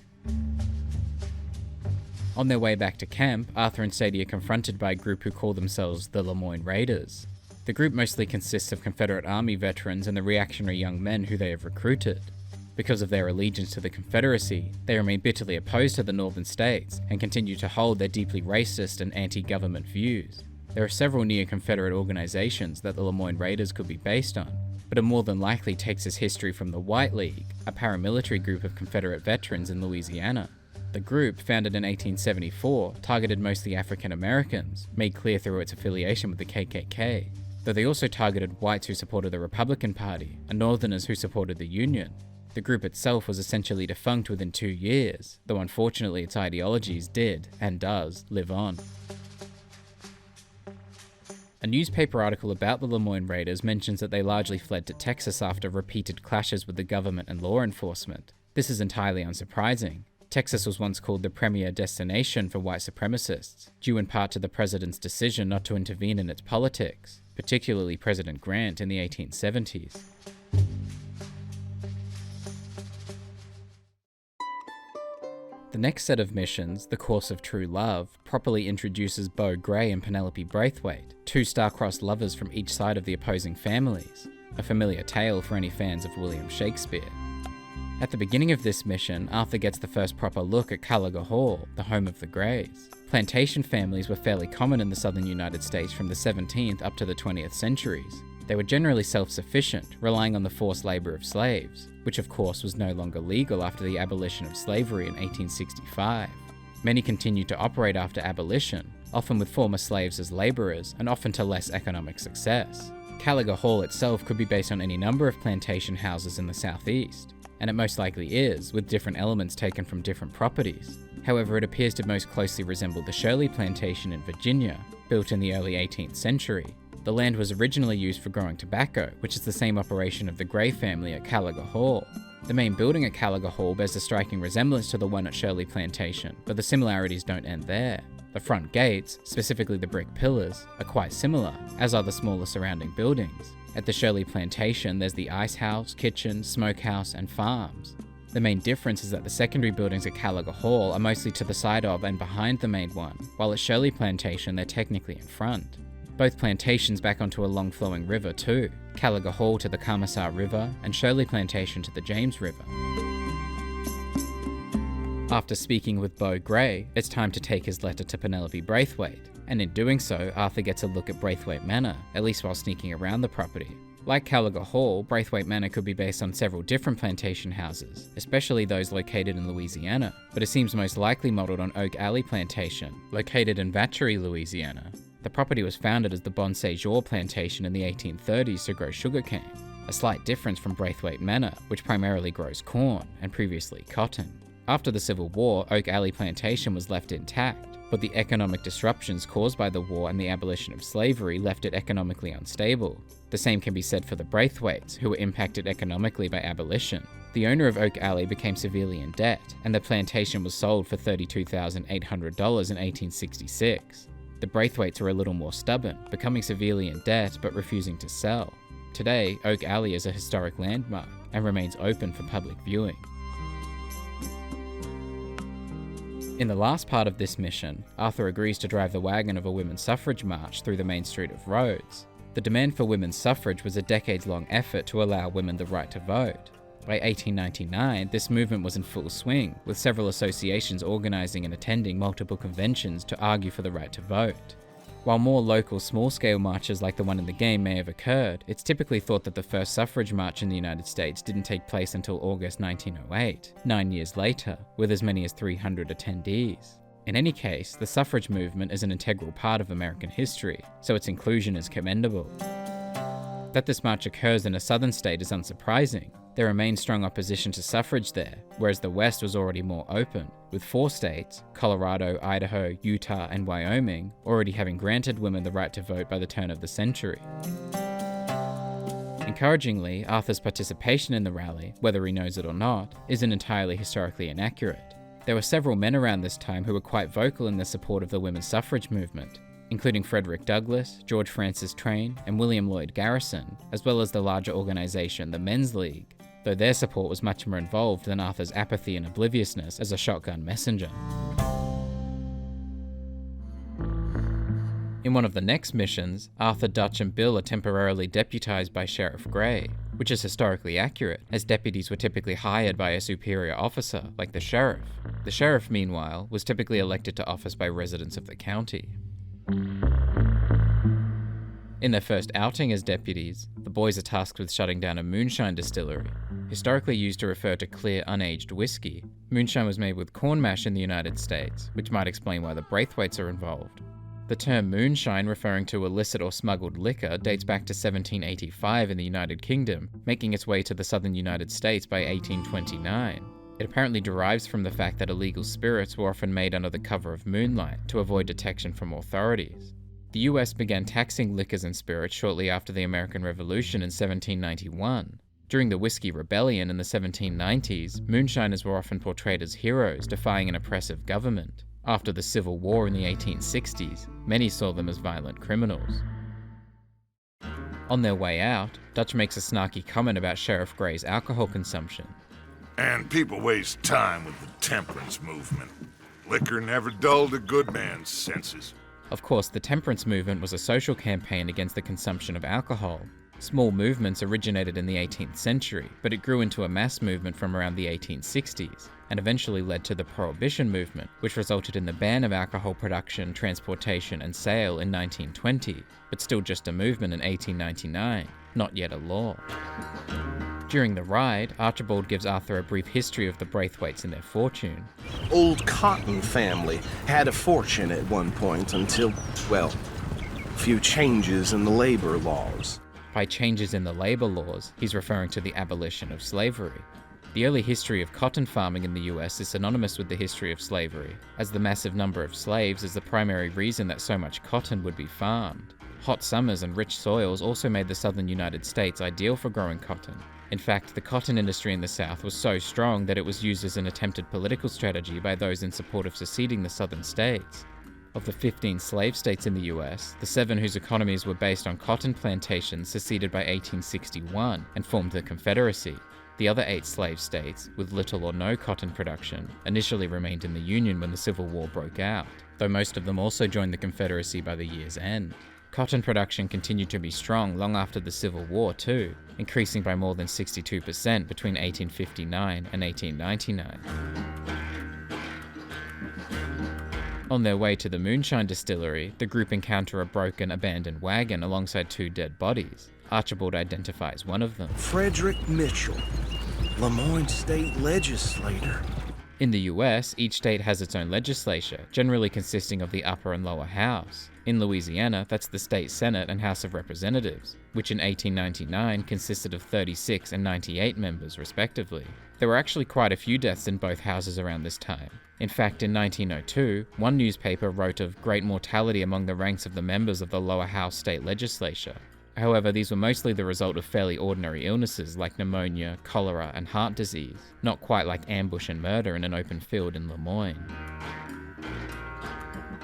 On their way back to camp, Arthur and Shady are confronted by a group who call themselves the Lemoyne Raiders. The group mostly consists of Confederate Army veterans and the reactionary young men who they have recruited. Because of their allegiance to the Confederacy, they remain bitterly opposed to the northern states and continue to hold their deeply racist and anti-government views. There are several neo-Confederate organizations that the Lemoyne Raiders could be based on, but it more than likely takes its history from the White League, a paramilitary group of Confederate veterans in Louisiana. The group, founded in 1874, targeted mostly African Americans, made clear through its affiliation with the KKK, though they also targeted whites who supported the Republican Party and Northerners who supported the Union. The group itself was essentially defunct within 2 years, though unfortunately its ideologies did, and does, live on. A newspaper article about the Lemoyne Raiders mentions that they largely fled to Texas after repeated clashes with the government and law enforcement. This is entirely unsurprising. Texas was once called the premier destination for white supremacists, due in part to the president's decision not to intervene in its politics, particularly President Grant in the 1870s. The next set of missions, The Course of True Love, properly introduces Beau Gray and Penelope Braithwaite, two star-crossed lovers from each side of the opposing families, a familiar tale for any fans of William Shakespeare. At the beginning of this mission, Arthur gets the first proper look at Caliga Hall, the home of the Greys. Plantation families were fairly common in the southern United States from the 17th up to the 20th centuries. They were generally self-sufficient, relying on the forced labour of slaves, which of course was no longer legal after the abolition of slavery in 1865. Many continued to operate after abolition, often with former slaves as labourers and often to less economic success. Caliga Hall itself could be based on any number of plantation houses in the southeast, and it most likely is, with different elements taken from different properties. However, it appears to most closely resemble the Shirley Plantation in Virginia, built in the early 18th century. The land was originally used for growing tobacco, which is the same operation of the Gray family at Caliga Hall. The main building at Caliga Hall bears a striking resemblance to the one at Shirley Plantation, but the similarities don't end there. The front gates, specifically the brick pillars, are quite similar, as are the smaller surrounding buildings. At the Shirley Plantation, there's the ice house, kitchen, smokehouse, and farms. The main difference is that the secondary buildings at Caliga Hall are mostly to the side of and behind the main one, while at Shirley Plantation they're technically in front. Both plantations back onto a long flowing river too, Caliga Hall to the Carmessar River and Shirley Plantation to the James River. After speaking with Beau Gray, it's time to take his letter to Penelope Braithwaite, and in doing so, Arthur gets a look at Braithwaite Manor, at least while sneaking around the property. Like Caliga Hall, Braithwaite Manor could be based on several different plantation houses, especially those located in Louisiana, but it seems most likely modelled on Oak Alley Plantation, located in Vacherie, Louisiana. The property was founded as the Bon Séjour Plantation in the 1830s to grow sugarcane, a slight difference from Braithwaite Manor, which primarily grows corn, and previously cotton. After the Civil War, Oak Alley Plantation was left intact, but the economic disruptions caused by the war and the abolition of slavery left it economically unstable. The same can be said for the Braithwaites, who were impacted economically by abolition. The owner of Oak Alley became severely in debt, and the plantation was sold for $32,800 in 1866. The Braithwaites were a little more stubborn, becoming severely in debt but refusing to sell. Today, Oak Alley is a historic landmark and remains open for public viewing. In the last part of this mission, Arthur agrees to drive the wagon of a women's suffrage march through the main street of Rhodes. The demand for women's suffrage was a decades-long effort to allow women the right to vote. By 1899, this movement was in full swing, with several associations organising and attending multiple conventions to argue for the right to vote. While more local small-scale marches like the one in the game may have occurred, it's typically thought that the first suffrage march in the United States didn't take place until August 1908, 9 years later, with as many as 300 attendees. In any case, the suffrage movement is an integral part of American history, so its inclusion is commendable. That this march occurs in a southern state is unsurprising. There remains strong opposition to suffrage there, whereas the West was already more open, with 4 states, Colorado, Idaho, Utah, and Wyoming, already having granted women the right to vote by the turn of the century. Encouragingly, Arthur's participation in the rally, whether he knows it or not, isn't entirely historically inaccurate. There were several men around this time who were quite vocal in their support of the women's suffrage movement, including Frederick Douglass, George Francis Train, and William Lloyd Garrison, as well as the larger organisation, the Men's League, though their support was much more involved than Arthur's apathy and obliviousness as a shotgun messenger. In one of the next missions, Arthur, Dutch, and Bill are temporarily deputized by Sheriff Grey, which is historically accurate, as deputies were typically hired by a superior officer, like the sheriff. The sheriff, meanwhile, was typically elected to office by residents of the county. In their first outing as deputies, the boys are tasked with shutting down a moonshine distillery. Historically used to refer to clear, unaged whiskey, moonshine was made with corn mash in the United States, which might explain why the Braithwaites are involved. The term moonshine, referring to illicit or smuggled liquor, dates back to 1785 in the United Kingdom, making its way to the southern United States by 1829. It apparently derives from the fact that illegal spirits were often made under the cover of moonlight to avoid detection from authorities. The US began taxing liquors and spirits shortly after the American Revolution in 1791. During the Whiskey Rebellion in the 1790s, moonshiners were often portrayed as heroes defying an oppressive government. After the Civil War in the 1860s, many saw them as violent criminals. On their way out, Dutch makes a snarky comment about Sheriff Grey's alcohol consumption. And people waste time with the temperance movement. Liquor never dulled a good man's senses. Of course, the temperance movement was a social campaign against the consumption of alcohol. Small movements originated in the 18th century, but it grew into a mass movement from around the 1860s, and eventually led to the Prohibition movement, which resulted in the ban of alcohol production, transportation, and sale in 1920, but still just a movement in 1899, not yet a law. During the ride, Archibald gives Arthur a brief history of the Braithwaites and their fortune. Old Cotton family had a fortune at one point until, well, a few changes in the labor laws. By changes in the labor laws, he's referring to the abolition of slavery. The early history of cotton farming in the US is synonymous with the history of slavery, as the massive number of slaves is the primary reason that so much cotton would be farmed. Hot summers and rich soils also made the southern United States ideal for growing cotton. In fact, the cotton industry in the South was so strong that it was used as an attempted political strategy by those in support of seceding the southern states. Of the 15 slave states in the US, the 7 whose economies were based on cotton plantations seceded by 1861 and formed the Confederacy. The other 8 slave states, with little or no cotton production, initially remained in the Union when the Civil War broke out, though most of them also joined the Confederacy by the year's end. Cotton production continued to be strong long after the Civil War too, increasing by more than 62% between 1859 and 1899. On their way to the moonshine distillery, the group encounter a broken, abandoned wagon alongside 2 dead bodies. Archibald identifies one of them. Frederick Mitchell, Lemoyne State Legislator. In the US, each state has its own legislature, generally consisting of the upper and lower house. In Louisiana, that's the state Senate and House of Representatives, which in 1899 consisted of 36 and 98 members respectively. There were actually quite a few deaths in both houses around this time. In fact, in 1902, one newspaper wrote of great mortality among the ranks of the members of the lower house state legislature. However, these were mostly the result of fairly ordinary illnesses like pneumonia, cholera, and heart disease, not quite like ambush and murder in an open field in Lemoyne.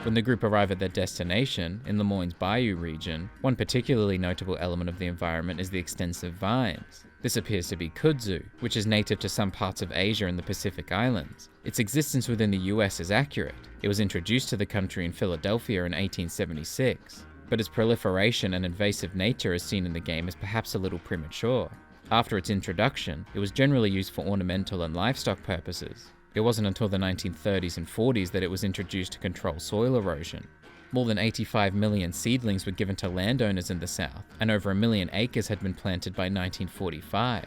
When the group arrive at their destination, in Lemoyne's Bayou region, one particularly notable element of the environment is the extensive vines. This appears to be kudzu, which is native to some parts of Asia and the Pacific Islands. Its existence within the US is accurate. It was introduced to the country in Philadelphia in 1876, but its proliferation and invasive nature as seen in the game is perhaps a little premature. After its introduction, it was generally used for ornamental and livestock purposes. It wasn't until the 1930s and 40s that it was introduced to control soil erosion. More than 85 million seedlings were given to landowners in the South, and over 1 million acres had been planted by 1945.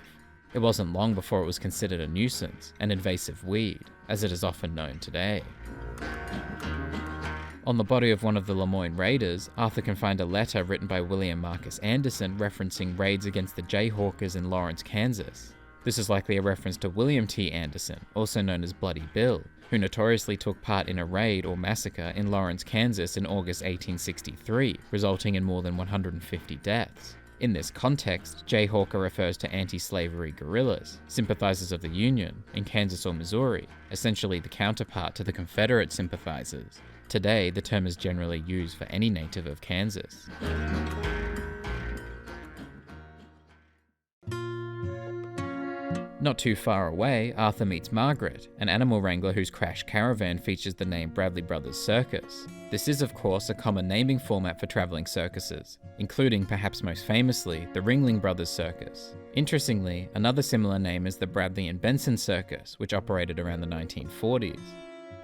It wasn't long before it was considered a nuisance, an invasive weed, as it is often known today. On the body of one of the Lemoyne raiders, Arthur can find a letter written by William Marcus Anderson referencing raids against the Jayhawkers in Lawrence, Kansas. This is likely a reference to William T. Anderson, also known as Bloody Bill, who notoriously took part in a raid or massacre in Lawrence, Kansas in August 1863, resulting in more than 150 deaths. In this context, Jayhawker refers to anti-slavery guerrillas, sympathizers of the Union, in Kansas or Missouri, essentially the counterpart to the Confederate sympathizers. Today, the term is generally used for any native of Kansas. Not too far away, Arthur meets Margaret, an animal wrangler whose crash caravan features the name Bradley Brothers Circus. This is, of course, a common naming format for travelling circuses, including, perhaps most famously, the Ringling Brothers Circus. Interestingly, another similar name is the Bradley and Benson Circus, which operated around the 1940s.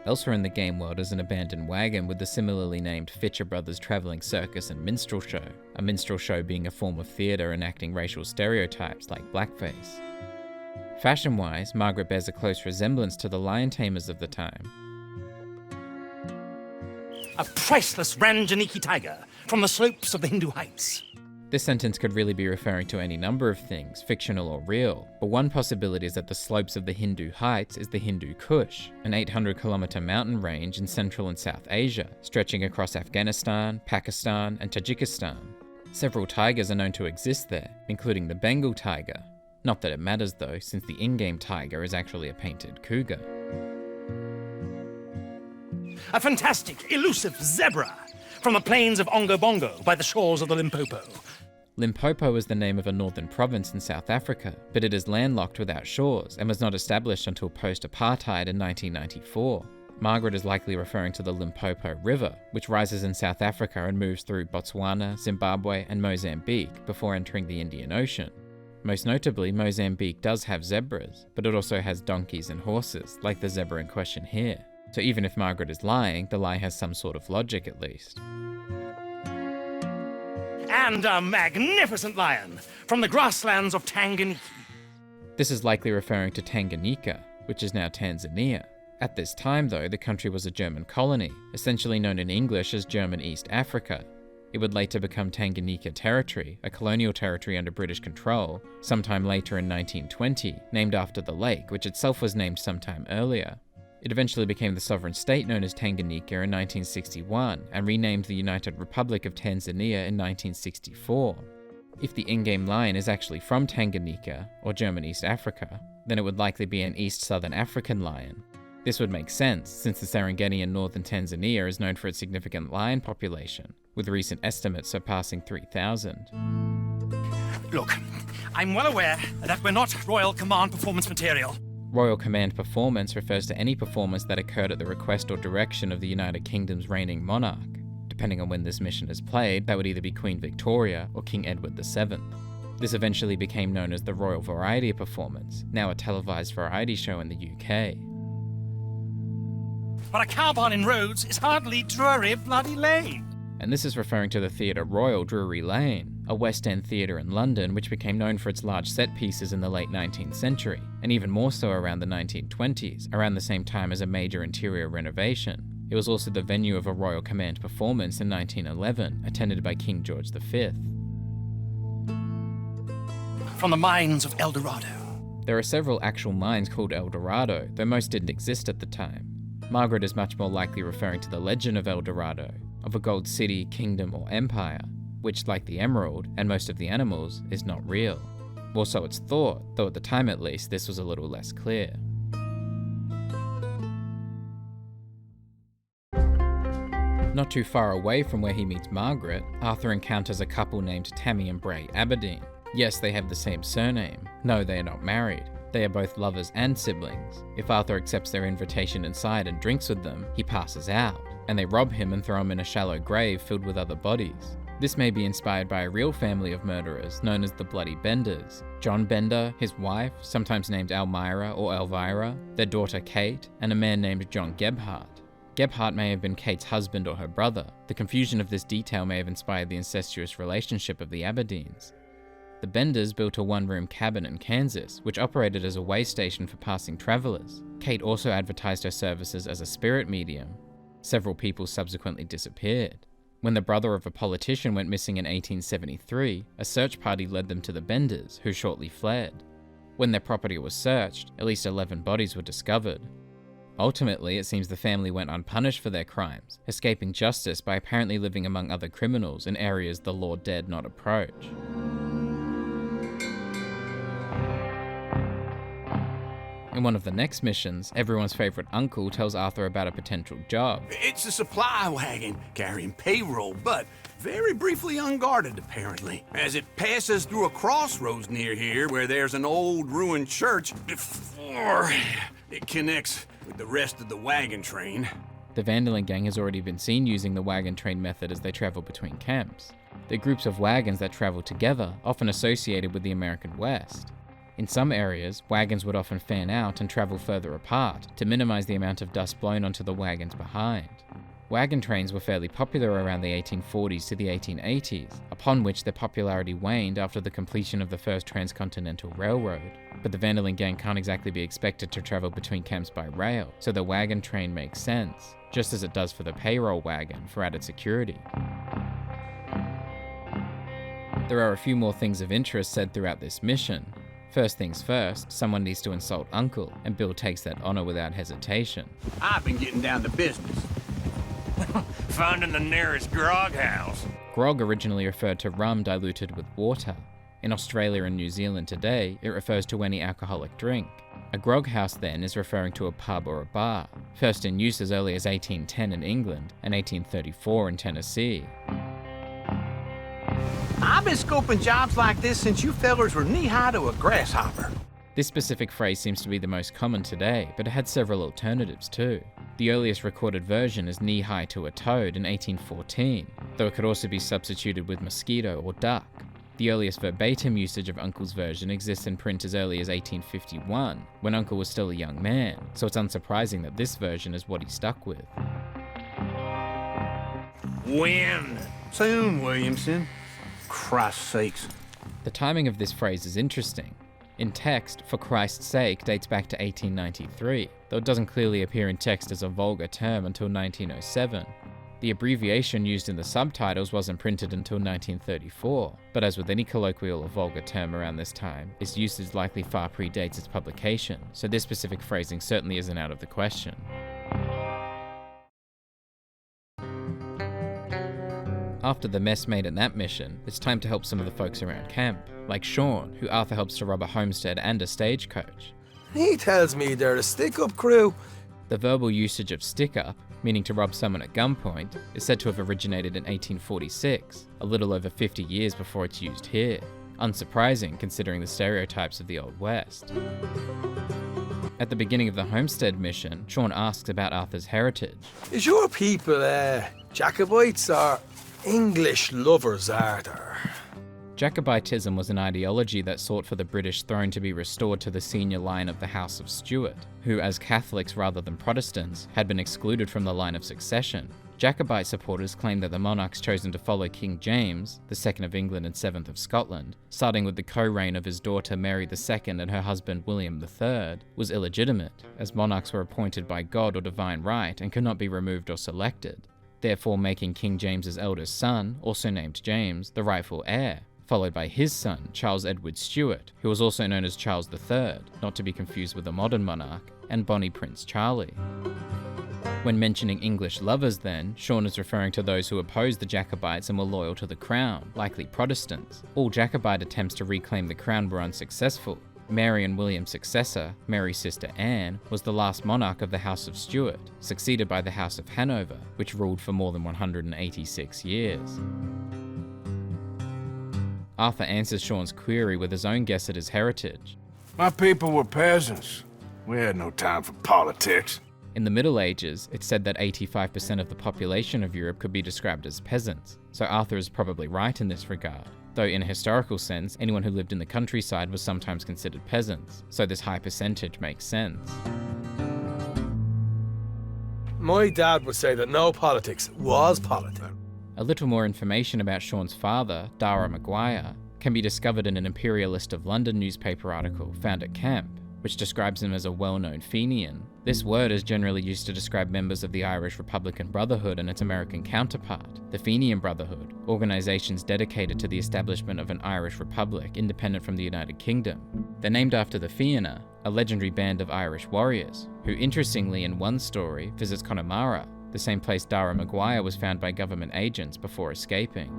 Elsewhere in the game world is an abandoned wagon with the similarly named Fitcher Brothers Travelling Circus and Minstrel Show, a minstrel show being a form of theatre enacting racial stereotypes like blackface. Fashion-wise, Margaret bears a close resemblance to the lion tamers of the time. A priceless Ranjaniki tiger from the slopes of the Hindu Heights. This sentence could really be referring to any number of things, fictional or real, but one possibility is that the slopes of the Hindu Heights is the Hindu Kush, an 800-kilometre mountain range in Central and South Asia, stretching across Afghanistan, Pakistan, and Tajikistan. Several tigers are known to exist there, including the Bengal tiger. Not that it matters though, since the in-game tiger is actually a painted cougar. A fantastic, elusive zebra from the plains of Ongo Bongo by the shores of the Limpopo. Limpopo is the name of a northern province in South Africa, but it is landlocked without shores and was not established until post-apartheid in 1994. Margaret is likely referring to the Limpopo River, which rises in South Africa and moves through Botswana, Zimbabwe, and Mozambique before entering the Indian Ocean. Most notably, Mozambique does have zebras, but it also has donkeys and horses, like the zebra in question here. So even if Margaret is lying, the lie has some sort of logic at least. And a magnificent lion from the grasslands of Tanganyika. This is likely referring to Tanganyika, which is now Tanzania. At this time though, the country was a German colony, essentially known in English as German East Africa. It would later become Tanganyika Territory, a colonial territory under British control, sometime later in 1920, named after the lake, which itself was named sometime earlier. It eventually became the sovereign state known as Tanganyika in 1961, and renamed the United Republic of Tanzania in 1964. If the in-game lion is actually from Tanganyika, or German East Africa, then it would likely be an East Southern African lion. This would make sense, since the Serengeti in northern Tanzania is known for its significant lion population, with recent estimates surpassing 3,000. Look, I'm well aware that we're not Royal Command performance material. Royal Command performance refers to any performance that occurred at the request or direction of the United Kingdom's reigning monarch. Depending on when this mission is played, that would either be Queen Victoria or King Edward VII. This eventually became known as the Royal Variety Performance, now a televised variety show in the UK. But a cow barn in Rhodes is hardly Drury Bloody Lane. And this is referring to the Theatre Royal Drury Lane, a West End theatre in London which became known for its large set pieces in the late 19th century, and even more so around the 1920s, around the same time as a major interior renovation. It was also the venue of a Royal Command performance in 1911, attended by King George V. From the mines of El Dorado. There are several actual mines called El Dorado, though most didn't exist at the time. Margaret is much more likely referring to the legend of El Dorado, of a gold city, kingdom, or empire, which, like the emerald, and most of the animals, is not real. Or so it's thought, though at the time at least, this was a little less clear. Not too far away from where he meets Margaret, Arthur encounters a couple named Tammy and Bray Aberdeen. Yes, they have the same surname. No, they are not married. They are both lovers and siblings. If Arthur accepts their invitation inside and drinks with them, he passes out, and they rob him and throw him in a shallow grave filled with other bodies. This may be inspired by a real family of murderers known as the Bloody Benders. John Bender, his wife, sometimes named Elmira or Elvira, their daughter Kate, and a man named John Gebhardt. Gebhardt may have been Kate's husband or her brother. The confusion of this detail may have inspired the incestuous relationship of the Aberdeens. The Benders built a one-room cabin in Kansas, which operated as a way station for passing travelers. Kate also advertised her services as a spirit medium. Several people subsequently disappeared. When the brother of a politician went missing in 1873, a search party led them to the Benders, who shortly fled. When their property was searched, at least 11 bodies were discovered. Ultimately, it seems the family went unpunished for their crimes, escaping justice by apparently living among other criminals in areas the law dared not approach. In one of the next missions, everyone's favourite uncle tells Arthur about a potential job. It's a supply wagon carrying payroll, but very briefly unguarded, apparently, as it passes through a crossroads near here where there's an old ruined church before it connects with the rest of the wagon train. The Van der Linde gang has already been seen using the wagon train method as they travel between camps. They're groups of wagons that travel together, often associated with the American West. In some areas, wagons would often fan out and travel further apart to minimize the amount of dust blown onto the wagons behind. Wagon trains were fairly popular around the 1840s to the 1880s, upon which their popularity waned after the completion of the first transcontinental railroad. But the Van der Linde gang can't exactly be expected to travel between camps by rail, so the wagon train makes sense, just as it does for the payroll wagon for added security. There are a few more things of interest said throughout this mission. First things first, someone needs to insult Uncle, and Bill takes that honor without hesitation. I've been getting down to business. Finding the nearest grog house. Grog originally referred to rum diluted with water. In Australia and New Zealand today, it refers to any alcoholic drink. A grog house then is referring to a pub or a bar, first in use as early as 1810 in England and 1834 in Tennessee. I've been scoping jobs like this since you fellers were knee-high to a grasshopper. This specific phrase seems to be the most common today, but it had several alternatives too. The earliest recorded version is knee-high to a toad in 1814, though it could also be substituted with mosquito or duck. The earliest verbatim usage of Uncle's version exists in print as early as 1851, when Uncle was still a young man, so it's unsurprising that this version is what he stuck with. When? Soon, Williamson. Christ's sakes. The timing of this phrase is interesting. In text, "for Christ's sake" dates back to 1893, though it doesn't clearly appear in text as a vulgar term until 1907. The abbreviation used in the subtitles wasn't printed until 1934, but as with any colloquial or vulgar term around this time, its usage likely far predates its publication, so this specific phrasing certainly isn't out of the question. After the mess made in that mission, it's time to help some of the folks around camp, like Sean, who Arthur helps to rob a homestead and a stagecoach. He tells me they're a stick-up crew. The verbal usage of stick-up, meaning to rob someone at gunpoint, is said to have originated in 1846, a little over 50 years before it's used here. Unsurprising considering the stereotypes of the Old West. At the beginning of the homestead mission, Sean asks about Arthur's heritage. Is your people, Jacobites or English lovers, Arthur? Jacobitism was an ideology that sought for the British throne to be restored to the senior line of the House of Stuart, who, as Catholics rather than Protestants, had been excluded from the line of succession. Jacobite supporters claimed that the monarchs chosen to follow King James, the 2nd of England and 7th of Scotland, starting with the co-reign of his daughter Mary II and her husband William III, was illegitimate, as monarchs were appointed by God or divine right and could not be removed or selected, therefore making King James's eldest son, also named James, the rightful heir, followed by his son, Charles Edward Stuart, who was also known as Charles III, not to be confused with the modern monarch, and Bonnie Prince Charlie. When mentioning English lovers then, Sean is referring to those who opposed the Jacobites and were loyal to the crown, likely Protestants. All Jacobite attempts to reclaim the crown were unsuccessful. Mary and William's successor, Mary's sister Anne, was the last monarch of the House of Stuart, succeeded by the House of Hanover, which ruled for more than 186 years. Arthur answers Sean's query with his own guess at his heritage. My people were peasants. We had no time for politics. In the Middle Ages, it's said that 85% of the population of Europe could be described as peasants, so Arthur is probably right in this regard. Though in a historical sense, anyone who lived in the countryside was sometimes considered peasants, so this high percentage makes sense. My dad would say that no politics was politics. A little more information about Sean's father, Dara Maguire, can be discovered in an Imperialist of London newspaper article found at camp, which describes him as a well-known Fenian. This word is generally used to describe members of the Irish Republican Brotherhood and its American counterpart, the Fenian Brotherhood, organisations dedicated to the establishment of an Irish Republic independent from the United Kingdom. They're named after the Fianna, a legendary band of Irish warriors, who interestingly in one story visits Connemara, the same place Dara Maguire was found by government agents before escaping.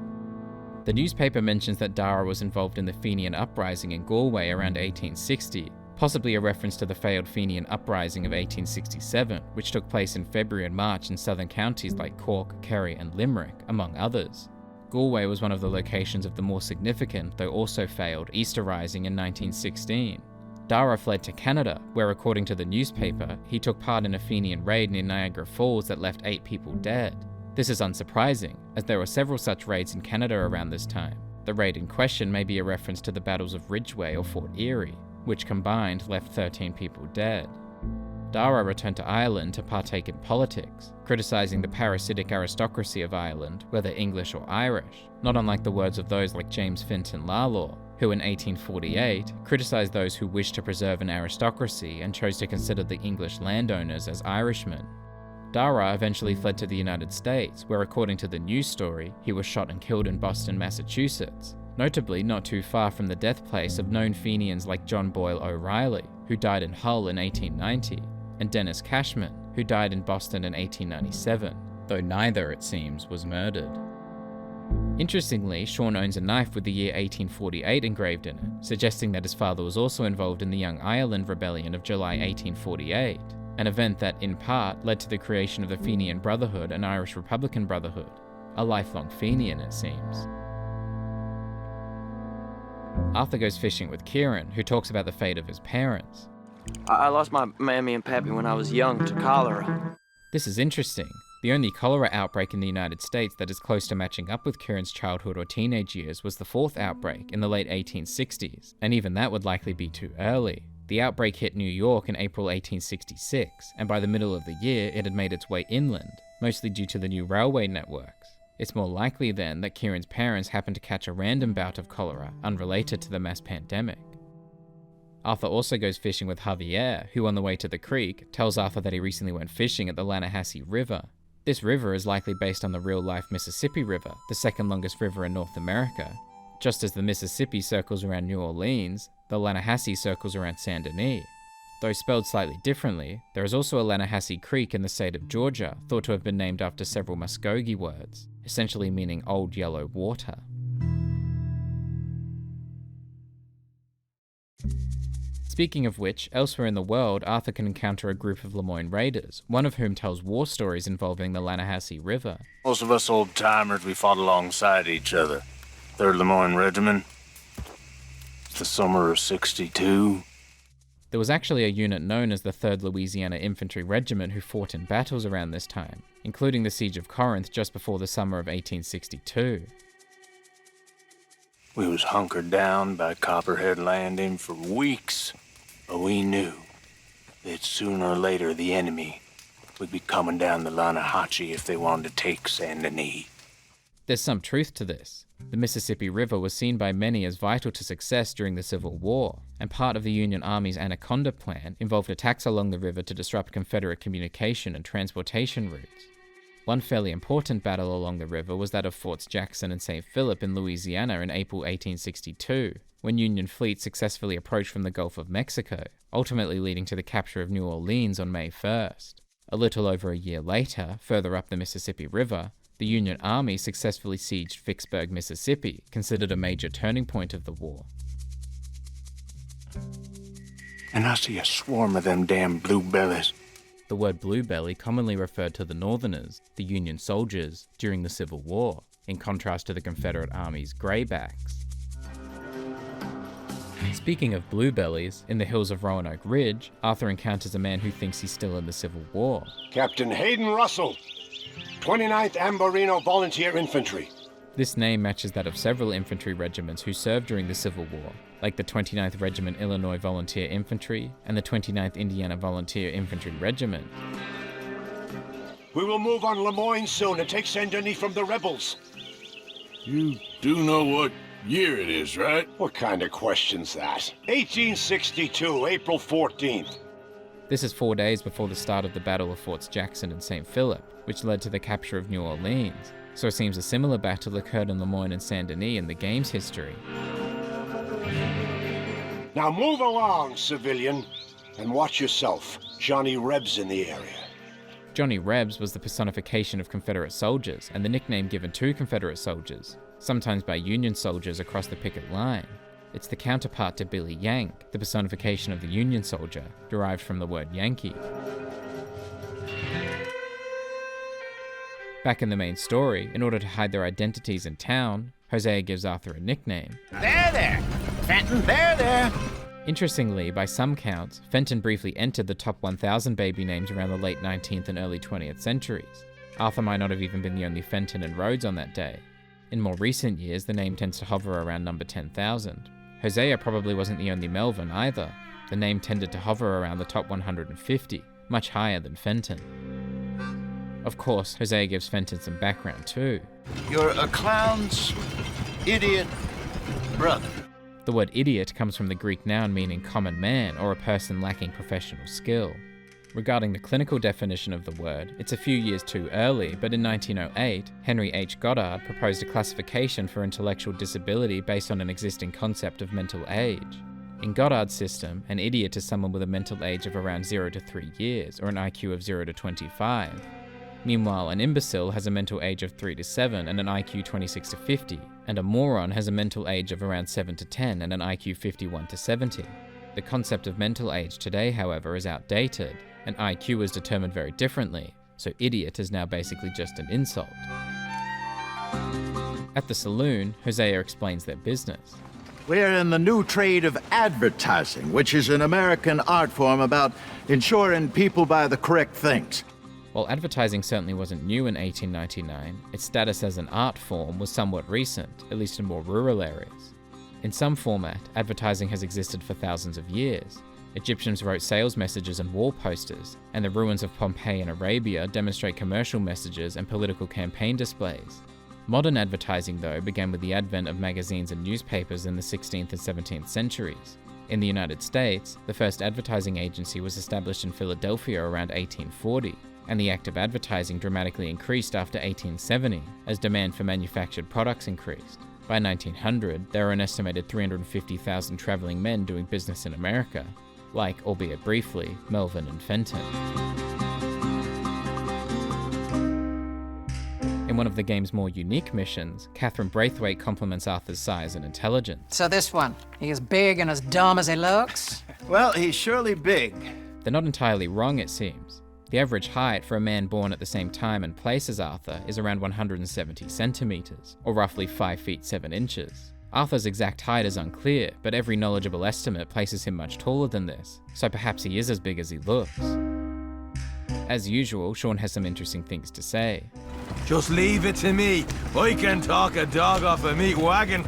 The newspaper mentions that Dara was involved in the Fenian uprising in Galway around 1860, possibly a reference to the failed Fenian uprising of 1867, which took place in February and March in southern counties like Cork, Kerry and Limerick, among others. Galway was one of the locations of the more significant, though also failed, Easter Rising in 1916. Dara fled to Canada, where according to the newspaper, he took part in a Fenian raid near Niagara Falls that left 8 people dead. This is unsurprising, as there were several such raids in Canada around this time. The raid in question may be a reference to the battles of Ridgeway or Fort Erie, which combined left 13 people dead. Dara returned to Ireland to partake in politics, criticising the parasitic aristocracy of Ireland, whether English or Irish, not unlike the words of those like James Fintan Lalor, who in 1848 criticised those who wished to preserve an aristocracy and chose to consider the English landowners as Irishmen. Dara eventually fled to the United States, where according to the news story, he was shot and killed in Boston, Massachusetts, notably not too far from the death place of known Fenians like John Boyle O'Reilly, who died in Hull in 1890, and Dennis Cashman, who died in Boston in 1897, though neither, it seems, was murdered. Interestingly, Sean owns a knife with the year 1848 engraved in it, suggesting that his father was also involved in the Young Ireland Rebellion of July 1848, an event that, in part, led to the creation of the Fenian Brotherhood and Irish Republican Brotherhood, a lifelong Fenian, it seems. Arthur goes fishing with Kieran, who talks about the fate of his parents. I lost my mammy and pappy when I was young to cholera. This is interesting. The only cholera outbreak in the United States that is close to matching up with Kieran's childhood or teenage years was the 4th outbreak in the late 1860s, and even that would likely be too early. The outbreak hit New York in April 1866, and by the middle of the year it had made its way inland, mostly due to the new railway networks. It's more likely then that Kieran's parents happened to catch a random bout of cholera unrelated to the mass pandemic. Arthur also goes fishing with Javier, who on the way to the creek tells Arthur that he recently went fishing at the Lannahechee River. This river is likely based on the real-life Mississippi River, the second longest river in North America. Just as the Mississippi circles around New Orleans, the Lannahechee circles around Saint Denis. Though spelled slightly differently, there is also a Lannahechee Creek in the state of Georgia, thought to have been named after several Muskogee words, essentially meaning old yellow water. Speaking of which, elsewhere in the world, Arthur can encounter a group of Lemoyne raiders, one of whom tells war stories involving the Lannahechee River. Most of us old-timers, we fought alongside each other. 3rd Lemoyne Regiment. It's the summer of '62. There was actually a unit known as the 3rd Louisiana Infantry Regiment who fought in battles around this time, including the Siege of Corinth just before the summer of 1862. We was hunkered down by Copperhead Landing for weeks, but we knew that sooner or later the enemy would be coming down the Lannahechee if they wanted to take Saint Denis. There's some truth to this. The Mississippi River was seen by many as vital to success during the Civil War, and part of the Union Army's Anaconda Plan involved attacks along the river to disrupt Confederate communication and transportation routes. One fairly important battle along the river was that of Forts Jackson and St. Philip in Louisiana in April 1862, when Union fleets successfully approached from the Gulf of Mexico, ultimately leading to the capture of New Orleans on May 1st. A little over a year later, further up the Mississippi River, the Union Army successfully sieged Vicksburg, Mississippi, considered a major turning point of the war. And I see a swarm of them damn blue bellies. The word blue belly commonly referred to the Northerners, the Union soldiers, during the Civil War, in contrast to the Confederate Army's greybacks. Speaking of blue bellies, in the hills of Roanoke Ridge, Arthur encounters a man who thinks he's still in the Civil War. Captain Hayden Russell, 29th Ambarino Volunteer Infantry. This name matches that of several infantry regiments who served during the Civil War, like the 29th Regiment Illinois Volunteer Infantry and the 29th Indiana Volunteer Infantry Regiment. We will move on Lemoyne soon and take Saint Denis from the rebels. You do know what year it is, right? What kind of question's that? 1862, April 14th. This is 4 days before the start of the Battle of Forts Jackson and St. Philip, which led to the capture of New Orleans. So it seems a similar battle occurred in Lemoyne and Saint Denis in the game's history. Now move along, civilian, and watch yourself. Johnny Reb's in the area. Johnny Rebs was the personification of Confederate soldiers and the nickname given to Confederate soldiers, sometimes by Union soldiers across the picket line. It's the counterpart to Billy Yank, the personification of the Union soldier, derived from the word Yankee. Back in the main story, in order to hide their identities in town, Hosea gives Arthur a nickname. There! Fenton, there! Interestingly, by some counts, Fenton briefly entered the top 1,000 baby names around the late 19th and early 20th centuries. Arthur might not have even been the only Fenton and Rhodes on that day. In more recent years, the name tends to hover around number 10,000. Hosea probably wasn't the only Melvin either. The name tended to hover around the top 150, much higher than Fenton. Of course, Hosea gives Fenton some background too. You're a clown's idiot brother. The word idiot comes from the Greek noun meaning common man or a person lacking professional skill. Regarding the clinical definition of the word, it's a few years too early, but in 1908, Henry H. Goddard proposed a classification for intellectual disability based on an existing concept of mental age. In Goddard's system, an idiot is someone with a mental age of around 0 to 3 years, or an IQ of 0 to 25. Meanwhile, an imbecile has a mental age of 3 to 7 and an IQ 26 to 50, and a moron has a mental age of around 7 to 10 and an IQ 51 to 70. The concept of mental age today, however, is outdated, and IQ is determined very differently, so idiot is now basically just an insult. At the saloon, Hosea explains their business. We're in the new trade of advertising, which is an American art form about ensuring people buy the correct things. While advertising certainly wasn't new in 1899, its status as an art form was somewhat recent, at least in more rural areas. In some format, advertising has existed for thousands of years. Egyptians wrote sales messages and wall posters, and the ruins of Pompeii and Arabia demonstrate commercial messages and political campaign displays. Modern advertising, though, began with the advent of magazines and newspapers in the 16th and 17th centuries. In the United States, the first advertising agency was established in Philadelphia around 1840, and the act of advertising dramatically increased after 1870 as demand for manufactured products increased. By 1900, there were an estimated 350,000 traveling men doing business in America, like, albeit briefly, Melvin and Fenton. In one of the game's more unique missions, Catherine Braithwaite compliments Arthur's size and intelligence. So this one, he is big and as dumb as he looks? Well, he's surely big. They're not entirely wrong, it seems. The average height for a man born at the same time and place as Arthur is around 170 centimeters, or roughly 5 feet 7 inches. Arthur's exact height is unclear, but every knowledgeable estimate places him much taller than this, so perhaps he is as big as he looks. As usual, Sean has some interesting things to say. Just leave it to me. I can talk a dog off a meat wagon.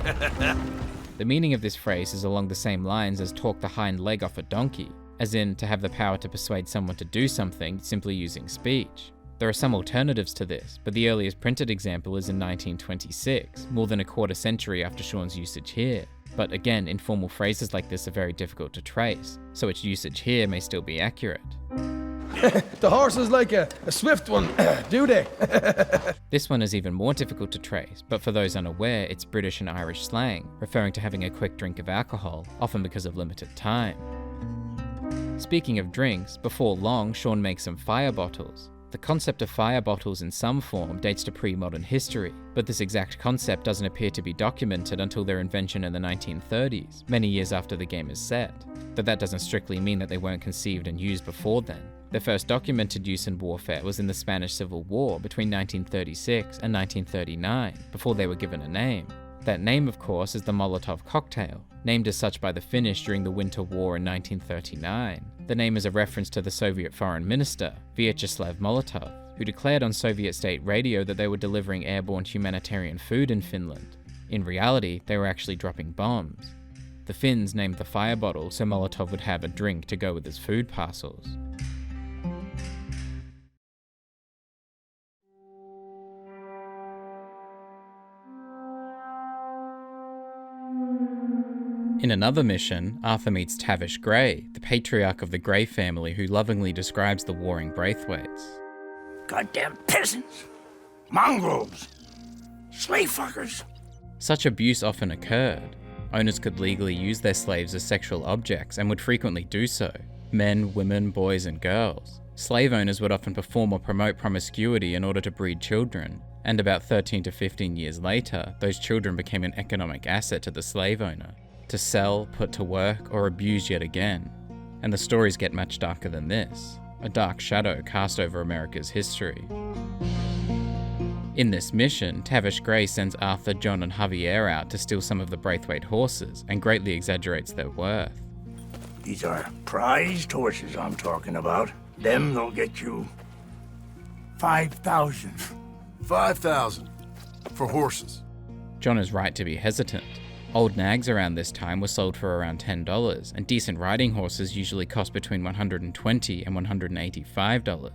The meaning of this phrase is along the same lines as talk the hind leg off a donkey, as in to have the power to persuade someone to do something simply using speech. There are some alternatives to this, but the earliest printed example is in 1926, more than a quarter century after Sean's usage here. But again, informal phrases like this are very difficult to trace, so its usage here may still be accurate. The horse is like a swift one, do they? This one is even more difficult to trace, but for those unaware, it's British and Irish slang, referring to having a quick drink of alcohol, often because of limited time. Speaking of drinks, before long, Sean makes some fire bottles. The concept of fire bottles in some form dates to pre-modern history, but this exact concept doesn't appear to be documented until their invention in the 1930s, many years after the game is set. But that doesn't strictly mean that they weren't conceived and used before then. Their first documented use in warfare was in the Spanish Civil War between 1936 and 1939, before they were given a name. That name, of course, is the Molotov cocktail, named as such by the Finnish during the Winter War in 1939. The name is a reference to the Soviet foreign minister, Vyacheslav Molotov, who declared on Soviet state radio that they were delivering airborne humanitarian food in Finland. In reality, they were actually dropping bombs. The Finns named the fire bottle so Molotov would have a drink to go with his food parcels. In another mission, Arthur meets Tavish Grey, the patriarch of the Grey family who lovingly describes the warring Braithwaites. Goddamn peasants! Mongrels! Slave fuckers! Such abuse often occurred. Owners could legally use their slaves as sexual objects and would frequently do so. Men, women, boys, and girls. Slave owners would often perform or promote promiscuity in order to breed children, and about 13 to 15 years later, those children became an economic asset to the slave owner. to sell, put to work, or abuse yet again. And the stories get much darker than this, a dark shadow cast over America's history. In this mission, Tavish Grey sends Arthur, John, and Javier out to steal some of the Braithwaite horses and greatly exaggerates their worth. These are prized horses I'm talking about. Them they'll get you 5,000. 5,000 for horses. John is right to be hesitant. Old nags around this time were sold for around $10, and decent riding horses usually cost between $120 and $185.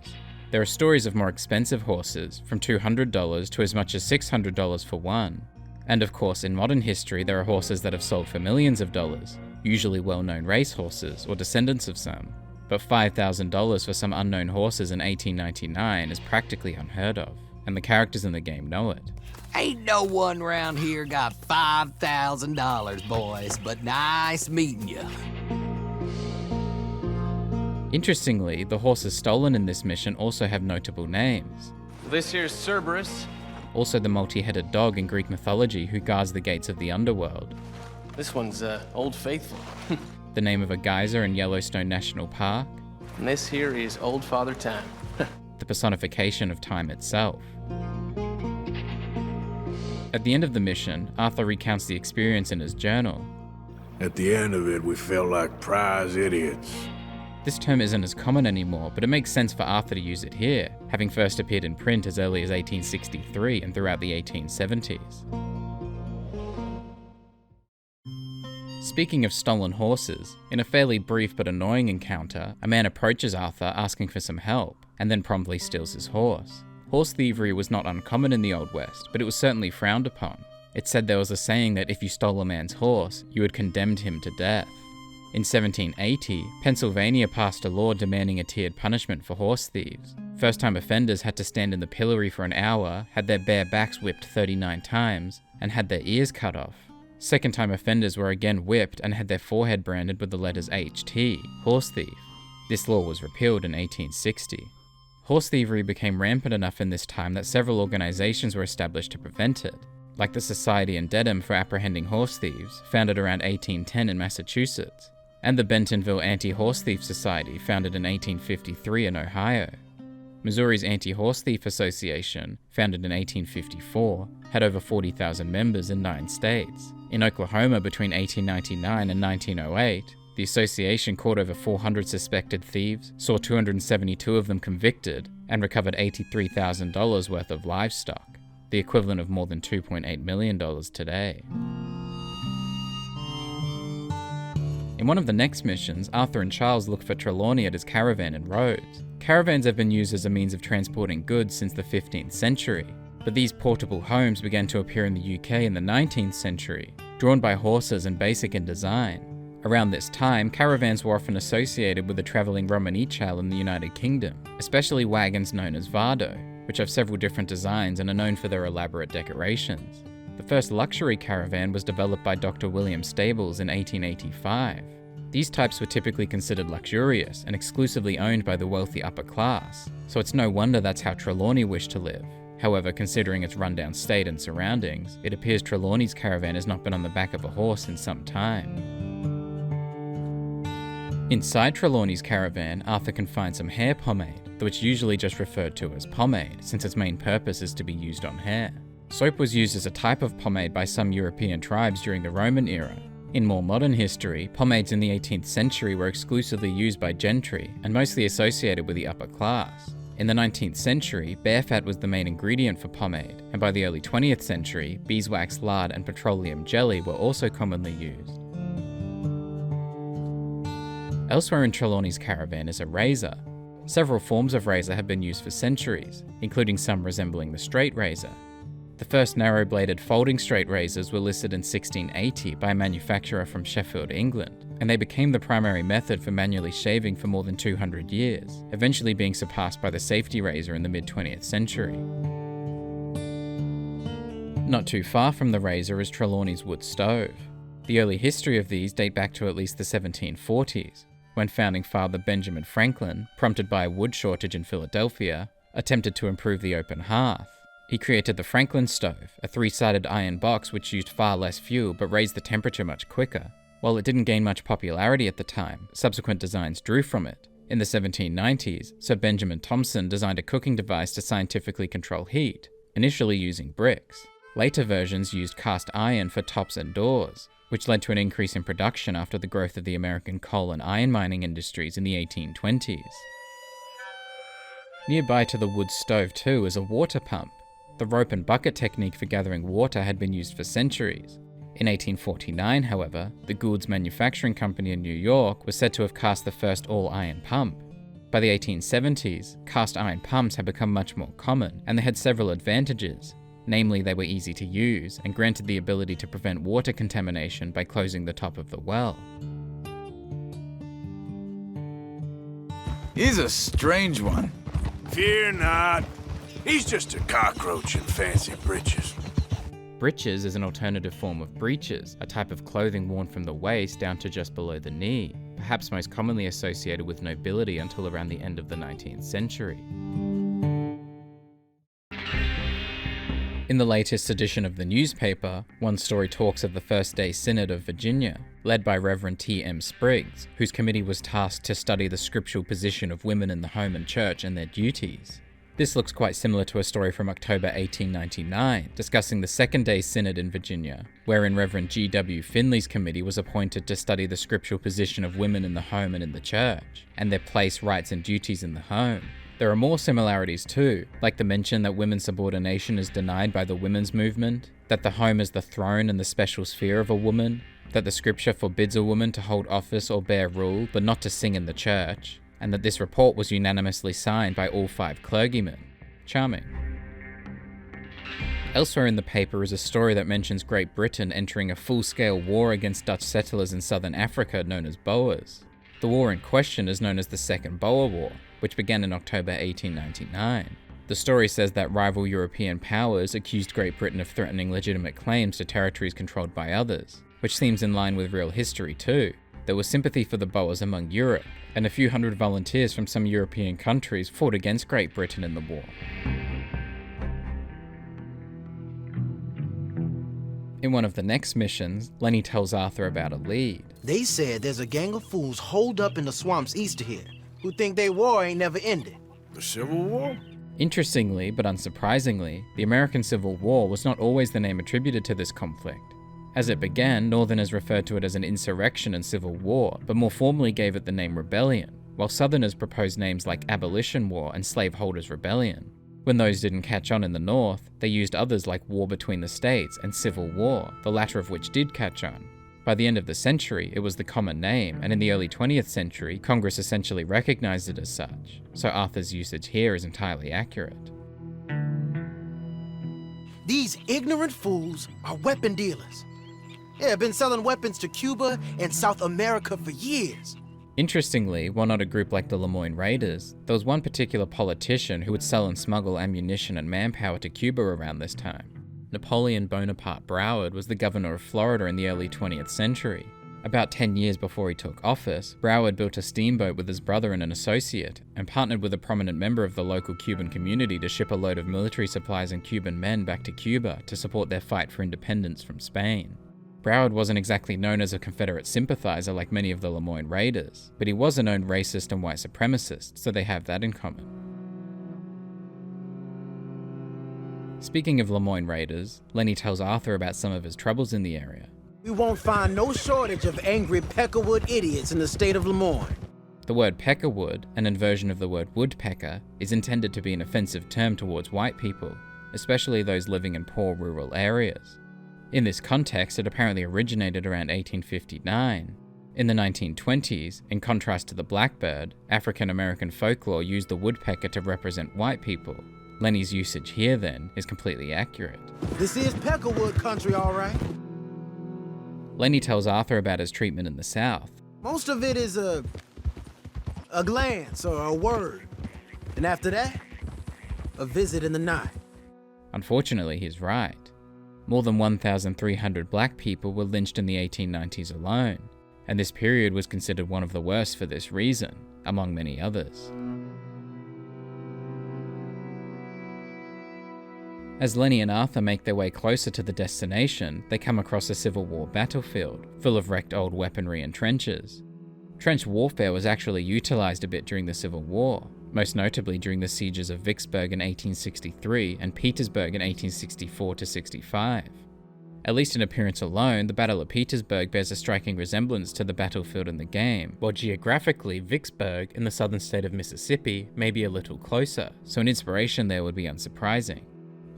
There are stories of more expensive horses, from $200 to as much as $600 for one. And of course, in modern history, there are horses that have sold for millions of dollars, usually well-known race horses or descendants of some. But $5,000 for some unknown horses in 1899 is practically unheard of, and the characters in the game know it. Ain't no one round here got $5,000, boys, but nice meeting you. Interestingly, the horses stolen in this mission also have notable names. This here's Cerberus. Also the multi-headed dog in Greek mythology who guards the gates of the underworld. This one's Old Faithful. The name of a geyser in Yellowstone National Park. And this here is Old Father Time. The personification of time itself. At the end of the mission, Arthur recounts the experience in his journal. At the end of it, we felt like prize idiots. This term isn't as common anymore, but it makes sense for Arthur to use it here, having first appeared in print as early as 1863 and throughout the 1870s. Speaking of stolen horses, in a fairly brief but annoying encounter, a man approaches Arthur asking for some help, and then promptly steals his horse. Horse thievery was not uncommon in the Old West, but it was certainly frowned upon. It said there was a saying that if you stole a man's horse, you had condemned him to death. In 1780, Pennsylvania passed a law demanding a tiered punishment for horse thieves. First-time offenders had to stand in the pillory for an hour, had their bare backs whipped 39 times, and had their ears cut off. Second-time offenders were again whipped and had their forehead branded with the letters HT, horse thief. This law was repealed in 1860. Horse thievery became rampant enough in this time that several organizations were established to prevent it, like the Society in Dedham for Apprehending Horse Thieves, founded around 1810 in Massachusetts, and the Bentonville Anti-Horse Thief Society, founded in 1853 in Ohio. Missouri's Anti-Horse Thief Association, founded in 1854, had over 40,000 members in 9 states. In Oklahoma between 1899 and 1908, the association caught over 400 suspected thieves, saw 272 of them convicted, and recovered $83,000 worth of livestock, the equivalent of more than $2.8 million today. In one of the next missions, Arthur and Charles look for Trelawney at his caravan in Rhodes. Caravans have been used as a means of transporting goods since the 15th century, but these portable homes began to appear in the UK in the 19th century, drawn by horses and basic in design. Around this time, caravans were often associated with the travelling Romanichal in the United Kingdom, especially wagons known as Vado, which have several different designs and are known for their elaborate decorations. The first luxury caravan was developed by Dr. William Stables in 1885. These types were typically considered luxurious and exclusively owned by the wealthy upper class, so it's no wonder that's how Trelawney wished to live. However, considering its rundown state and surroundings, it appears Trelawney's caravan has not been on the back of a horse in some time. Inside Trelawney's caravan, Arthur can find some hair pomade, though it's usually just referred to as pomade, since its main purpose is to be used on hair. Soap was used as a type of pomade by some European tribes during the Roman era. In more modern history, pomades in the 18th century were exclusively used by gentry and mostly associated with the upper class. In the 19th century, bear fat was the main ingredient for pomade, and by the early 20th century, beeswax, lard, and petroleum jelly were also commonly used. Elsewhere in Trelawney's caravan is a razor. Several forms of razor have been used for centuries, including some resembling the straight razor. The first narrow-bladed folding straight razors were listed in 1680 by a manufacturer from Sheffield, England, and they became the primary method for manually shaving for more than 200 years, eventually being surpassed by the safety razor in the mid-20th century. Not too far from the razor is Trelawney's wood stove. The early history of these date back to at least the 1740s, when founding father Benjamin Franklin, prompted by a wood shortage in Philadelphia, attempted to improve the open hearth. He created the Franklin stove, a 3-sided iron box which used far less fuel but raised the temperature much quicker. While it didn't gain much popularity at the time, subsequent designs drew from it. In the 1790s, Sir Benjamin Thompson designed a cooking device to scientifically control heat, initially using bricks. Later versions used cast iron for tops and doors, which led to an increase in production after the growth of the American coal and iron mining industries in the 1820s. Nearby to the wood stove too is a water pump. The rope and bucket technique for gathering water had been used for centuries. In 1849, however, the Gould's Manufacturing Company in New York was said to have cast the first all-iron pump. By the 1870s, cast iron pumps had become much more common, and they had several advantages. Namely, they were easy to use, and granted the ability to prevent water contamination by closing the top of the well. He's a strange one. Fear not. He's just a cockroach in fancy breeches. Breeches is an alternative form of breeches, a type of clothing worn from the waist down to just below the knee, perhaps most commonly associated with nobility until around the end of the 19th century. In the latest edition of the newspaper, one story talks of the First Day Synod of Virginia, led by Reverend T.M. Spriggs, whose committee was tasked to study the scriptural position of women in the home and church and their duties. This looks quite similar to a story from October 1899, discussing the Second Day Synod in Virginia, wherein Reverend G.W. Finley's committee was appointed to study the scriptural position of women in the home and in the church, and their place, rights, and duties in the home. There are more similarities too, like the mention that women's subordination is denied by the women's movement, that the home is the throne and the special sphere of a woman, that the scripture forbids a woman to hold office or bear rule, but not to sing in the church, and that this report was unanimously signed by all 5 clergymen. Charming. Elsewhere in the paper is a story that mentions Great Britain entering a full-scale war against Dutch settlers in southern Africa known as Boers. The war in question is known as the Second Boer War, which began in October 1899. The story says that rival European powers accused Great Britain of threatening legitimate claims to territories controlled by others, which seems in line with real history too. There was sympathy for the Boers among Europe, and a few hundred volunteers from some European countries fought against Great Britain in the war. In one of the next missions, Lenny tells Arthur about a lead. They said there's a gang of fools holed up in the swamps east of here who think their war ain't never ended. The Civil War? Interestingly, but unsurprisingly, the American Civil War was not always the name attributed to this conflict. As it began, Northerners referred to it as an insurrection and civil war, but more formally gave it the name rebellion, while Southerners proposed names like Abolition War and Slaveholders' Rebellion. When those didn't catch on in the North, they used others like War Between the States and Civil War, the latter of which did catch on. By the end of the century, it was the common name, and in the early 20th century, Congress essentially recognized it as such, so Arthur's usage here is entirely accurate. These ignorant fools are weapon dealers. They have been selling weapons to Cuba and South America for years. Interestingly, while not a group like the Lemoyne Raiders, there was one particular politician who would sell and smuggle ammunition and manpower to Cuba around this time. Napoleon Bonaparte Broward was the governor of Florida in the early 20th century. About 10 years before he took office, Broward built a steamboat with his brother and an associate, and partnered with a prominent member of the local Cuban community to ship a load of military supplies and Cuban men back to Cuba to support their fight for independence from Spain. Broward wasn't exactly known as a Confederate sympathizer like many of the Lemoyne Raiders, but he was a known racist and white supremacist, so they have that in common. Speaking of Lemoyne Raiders, Lenny tells Arthur about some of his troubles in the area. We won't find no shortage of angry peckerwood idiots in the state of Lemoyne. The word peckerwood, an inversion of the word woodpecker, is intended to be an offensive term towards white people, especially those living in poor rural areas. In this context, it apparently originated around 1859. In the 1920s, in contrast to the blackbird, African American folklore used the woodpecker to represent white people. Lenny's usage here, then, is completely accurate. This is peckerwood country, all right. Lenny tells Arthur about his treatment in the South. Most of it is a glance or a word. And after that, a visit in the night. Unfortunately, he's right. More than 1,300 black people were lynched in the 1890s alone, and this period was considered one of the worst for this reason, among many others. As Lenny and Arthur make their way closer to the destination, they come across a Civil War battlefield, full of wrecked old weaponry and trenches. Trench warfare was actually utilised a bit during the Civil War, most notably during the sieges of Vicksburg in 1863 and Petersburg in 1864-65. At least in appearance alone, the Battle of Petersburg bears a striking resemblance to the battlefield in the game, while geographically Vicksburg, in the southern state of Mississippi, may be a little closer, so an inspiration there would be unsurprising.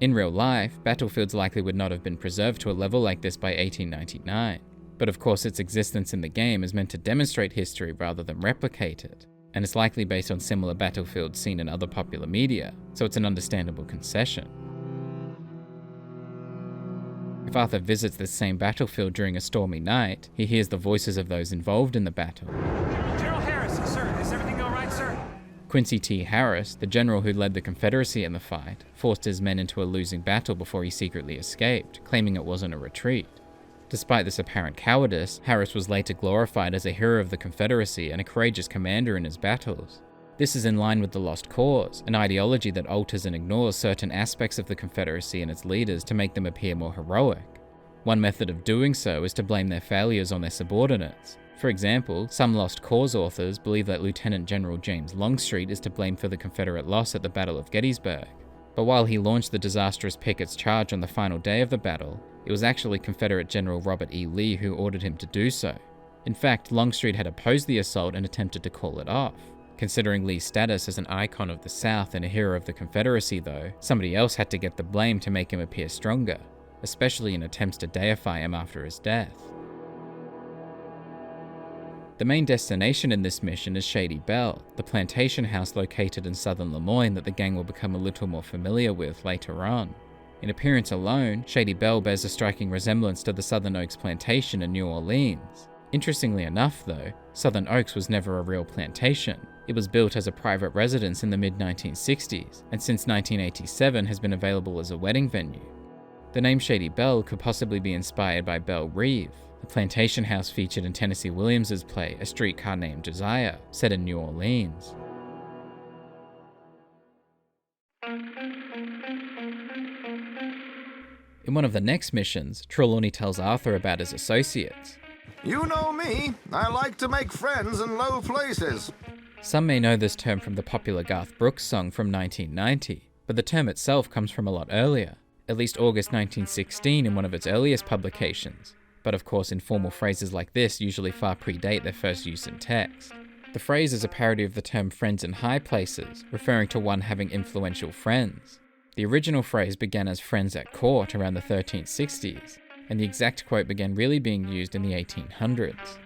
In real life, battlefields likely would not have been preserved to a level like this by 1899, but of course its existence in the game is meant to demonstrate history rather than replicate it, and it's likely based on similar battlefields seen in other popular media, so it's an understandable concession. If Arthur visits this same battlefield during a stormy night, he hears the voices of those involved in the battle. General Harris, sir, is everything all right, sir? Quincy T. Harris, the general who led the Confederacy in the fight, forced his men into a losing battle before he secretly escaped, claiming it wasn't a retreat. Despite this apparent cowardice, Harris was later glorified as a hero of the Confederacy and a courageous commander in his battles. This is in line with the Lost Cause, an ideology that alters and ignores certain aspects of the Confederacy and its leaders to make them appear more heroic. One method of doing so is to blame their failures on their subordinates. For example, some Lost Cause authors believe that Lieutenant General James Longstreet is to blame for the Confederate loss at the Battle of Gettysburg. But while he launched the disastrous Pickett's charge on the final day of the battle, it was actually Confederate General Robert E. Lee who ordered him to do so. In fact, Longstreet had opposed the assault and attempted to call it off. Considering Lee's status as an icon of the South and a hero of the Confederacy though, somebody else had to get the blame to make him appear stronger, especially in attempts to deify him after his death. The main destination in this mission is Shady Belle, the plantation house located in southern Lemoyne that the gang will become a little more familiar with later on. In appearance alone, Shady Belle bears a striking resemblance to the Southern Oaks plantation in New Orleans. Interestingly enough though, Southern Oaks was never a real plantation. It was built as a private residence in the mid-1960s, and since 1987 has been available as a wedding venue. The name Shady Belle could possibly be inspired by Belle Reve, a plantation house featured in Tennessee Williams's play A Streetcar Named Josiah, set in New Orleans. In one of the next missions, Trelawney tells Arthur about his associates. You know me, I like to make friends in low places. Some may know this term from the popular Garth Brooks song from 1990, but the term itself comes from a lot earlier, at least August 1916 in one of its earliest publications. But of course, informal phrases like this usually far predate their first use in text. The phrase is a parody of the term friends in high places, referring to one having influential friends. The original phrase began as friends at court around the 1360s, and the exact quote began really being used in the 1800s.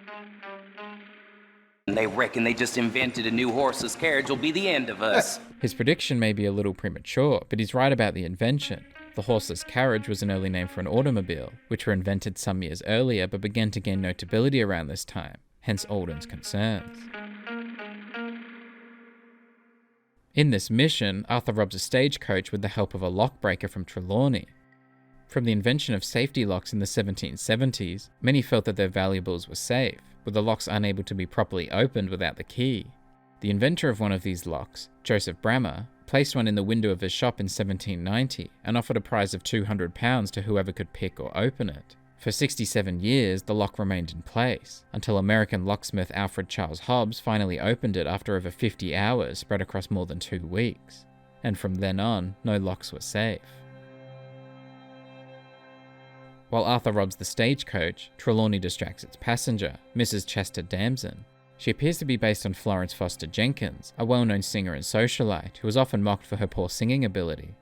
They reckon they just invented a new horseless carriage will be the end of us. His prediction may be a little premature, but he's right about the invention. The horseless carriage was an early name for an automobile, which were invented some years earlier but began to gain notability around this time, hence Alden's concerns. In this mission, Arthur robs a stagecoach with the help of a lockbreaker from Trelawney. From the invention of safety locks in the 1770s, many felt that their valuables were safe, with the locks unable to be properly opened without the key. The inventor of one of these locks, Joseph Brammer, placed one in the window of his shop in 1790 and offered a prize of £200 to whoever could pick or open it. For 67 years, the lock remained in place, until American locksmith Alfred Charles Hobbs finally opened it after over 50 hours spread across more than 2 weeks. And from then on, no locks were safe. While Arthur robs the stagecoach, Trelawney distracts its passenger, Mrs. Chester Damson. She appears to be based on Florence Foster Jenkins, a well-known singer and socialite who was often mocked for her poor singing ability.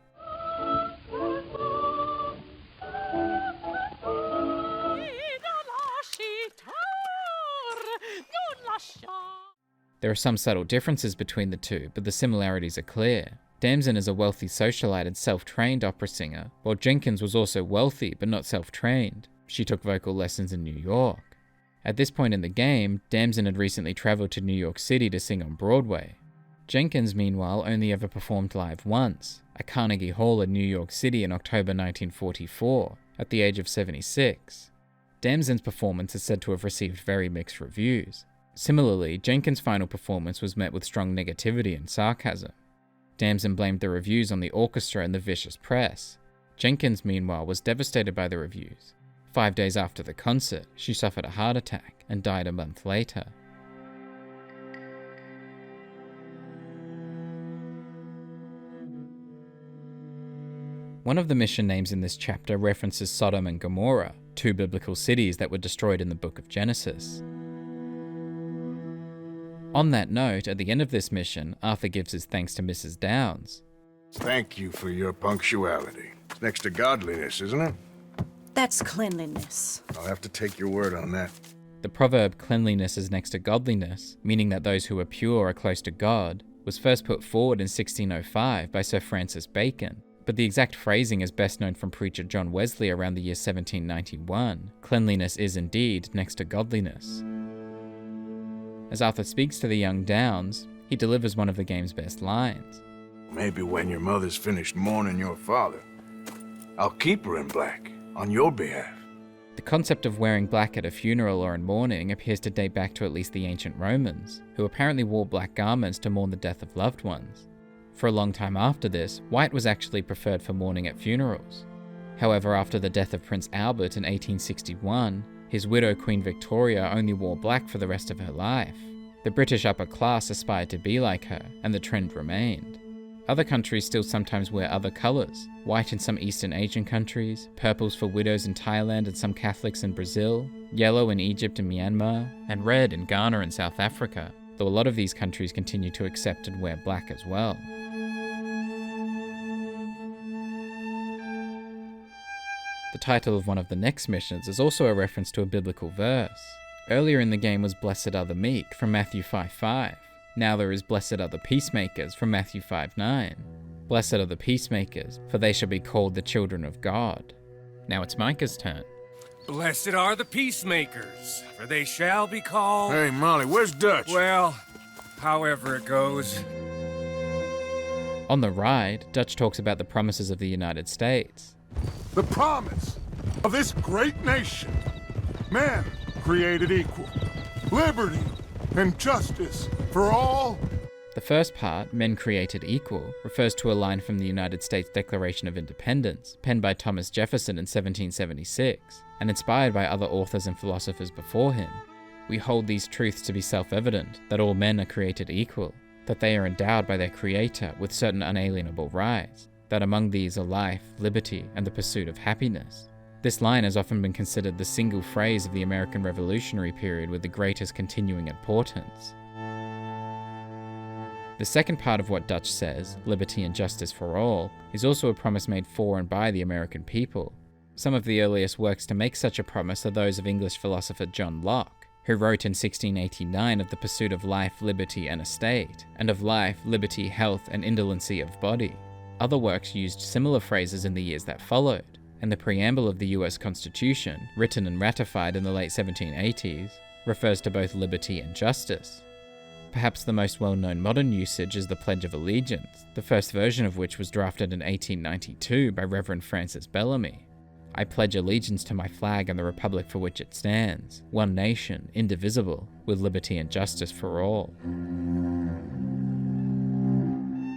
There are some subtle differences between the two, but the similarities are clear. Damson is a wealthy socialite and self-trained opera singer, while Jenkins was also wealthy but not self-trained. She took vocal lessons in New York. At this point in the game, Damson had recently travelled to New York City to sing on Broadway. Jenkins, meanwhile, only ever performed live once, at Carnegie Hall in New York City in October 1944, at the age of 76. Damson's performance is said to have received very mixed reviews. Similarly, Jenkins' final performance was met with strong negativity and sarcasm. Damson blamed the reviews on the orchestra and the vicious press. Jenkins, meanwhile, was devastated by the reviews. 5 days after the concert, she suffered a heart attack and died a month later. One of the mission names in this chapter references Sodom and Gomorrah, 2 biblical cities that were destroyed in the book of Genesis. On that note, at the end of this mission, Arthur gives his thanks to Mrs. Downs. Thank you for your punctuality. It's next to godliness, isn't it? That's cleanliness. I'll have to take your word on that. The proverb cleanliness is next to godliness, meaning that those who are pure are close to God, was first put forward in 1605 by Sir Francis Bacon, but the exact phrasing is best known from preacher John Wesley around the year 1791. Cleanliness is indeed next to godliness. As Arthur speaks to the young Downs, he delivers one of the game's best lines. Maybe when your mother's finished mourning your father, I'll keep her in black, on your behalf. The concept of wearing black at a funeral or in mourning appears to date back to at least the ancient Romans, who apparently wore black garments to mourn the death of loved ones. For a long time after this, white was actually preferred for mourning at funerals. However, after the death of Prince Albert in 1861, his widow Queen Victoria only wore black for the rest of her life. The British upper class aspired to be like her, and the trend remained. Other countries still sometimes wear other colours, white in some Eastern Asian countries, purples for widows in Thailand and some Catholics in Brazil, yellow in Egypt and Myanmar, and red in Ghana and South Africa, though a lot of these countries continue to accept and wear black as well. The title of one of the next missions is also a reference to a biblical verse. Earlier in the game was Blessed Are the Meek from Matthew 5:5. Now there is Blessed Are the Peacemakers from Matthew 5:9. Blessed are the peacemakers, for they shall be called the children of God. Now it's Micah's turn. Blessed are the peacemakers, for they shall be called... Hey, Molly, where's Dutch? Well, however it goes. On the ride, Dutch talks about the promises of the United States. The promise of this great nation. Men created equal. Liberty and justice for all. The first part, Men Created Equal, refers to a line from the United States Declaration of Independence, penned by Thomas Jefferson in 1776, and inspired by other authors and philosophers before him. We hold these truths to be self-evident, that all men are created equal, that they are endowed by their Creator with certain unalienable rights, that among these are life, liberty, and the pursuit of happiness. This line has often been considered the single phrase of the American Revolutionary period with the greatest continuing importance. The second part of what Dutch says, liberty and justice for all, is also a promise made for and by the American people. Some of the earliest works to make such a promise are those of English philosopher John Locke, who wrote in 1689 of the pursuit of life, liberty, and estate, and of life, liberty, health, and indolency of body. Other works used similar phrases in the years that followed, and the preamble of the US Constitution, written and ratified in the late 1780s, refers to both liberty and justice. Perhaps the most well-known modern usage is the Pledge of Allegiance, the first version of which was drafted in 1892 by Reverend Francis Bellamy. I pledge allegiance to my flag and the republic for which it stands, one nation, indivisible, with liberty and justice for all.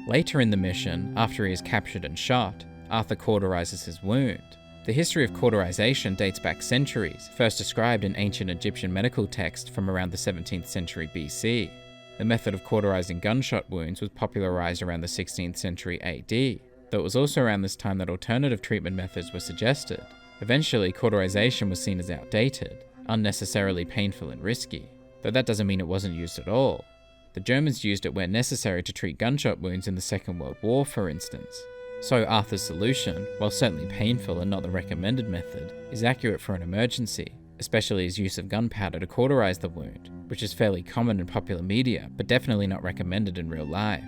Later in the mission, after he is captured and shot, Arthur cauterizes his wound. The history of cauterization dates back centuries, first described in ancient Egyptian medical text from around the 17th century BC. The method of cauterizing gunshot wounds was popularized around the 16th century AD, though it was also around this time that alternative treatment methods were suggested. Eventually, cauterization was seen as outdated, unnecessarily painful and risky, though that doesn't mean it wasn't used at all. The Germans used it where necessary to treat gunshot wounds in the Second World War, for instance. So Arthur's solution, while certainly painful and not the recommended method, is accurate for an emergency, especially his use of gunpowder to cauterize the wound, which is fairly common in popular media, but definitely not recommended in real life.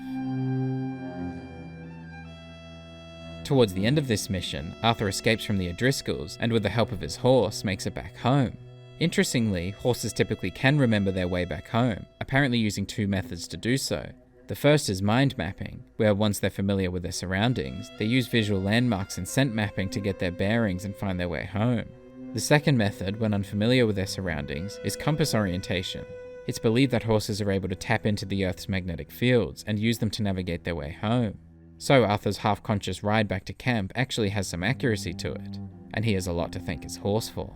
Towards the end of this mission, Arthur escapes from the O'Driscolls and with the help of his horse makes it back home. Interestingly, horses typically can remember their way back home, apparently using two methods to do so. The first is mind mapping, where once they're familiar with their surroundings, they use visual landmarks and scent mapping to get their bearings and find their way home. The second method, when unfamiliar with their surroundings, is compass orientation. It's believed that horses are able to tap into the Earth's magnetic fields and use them to navigate their way home. So Arthur's half-conscious ride back to camp actually has some accuracy to it, and he has a lot to thank his horse for.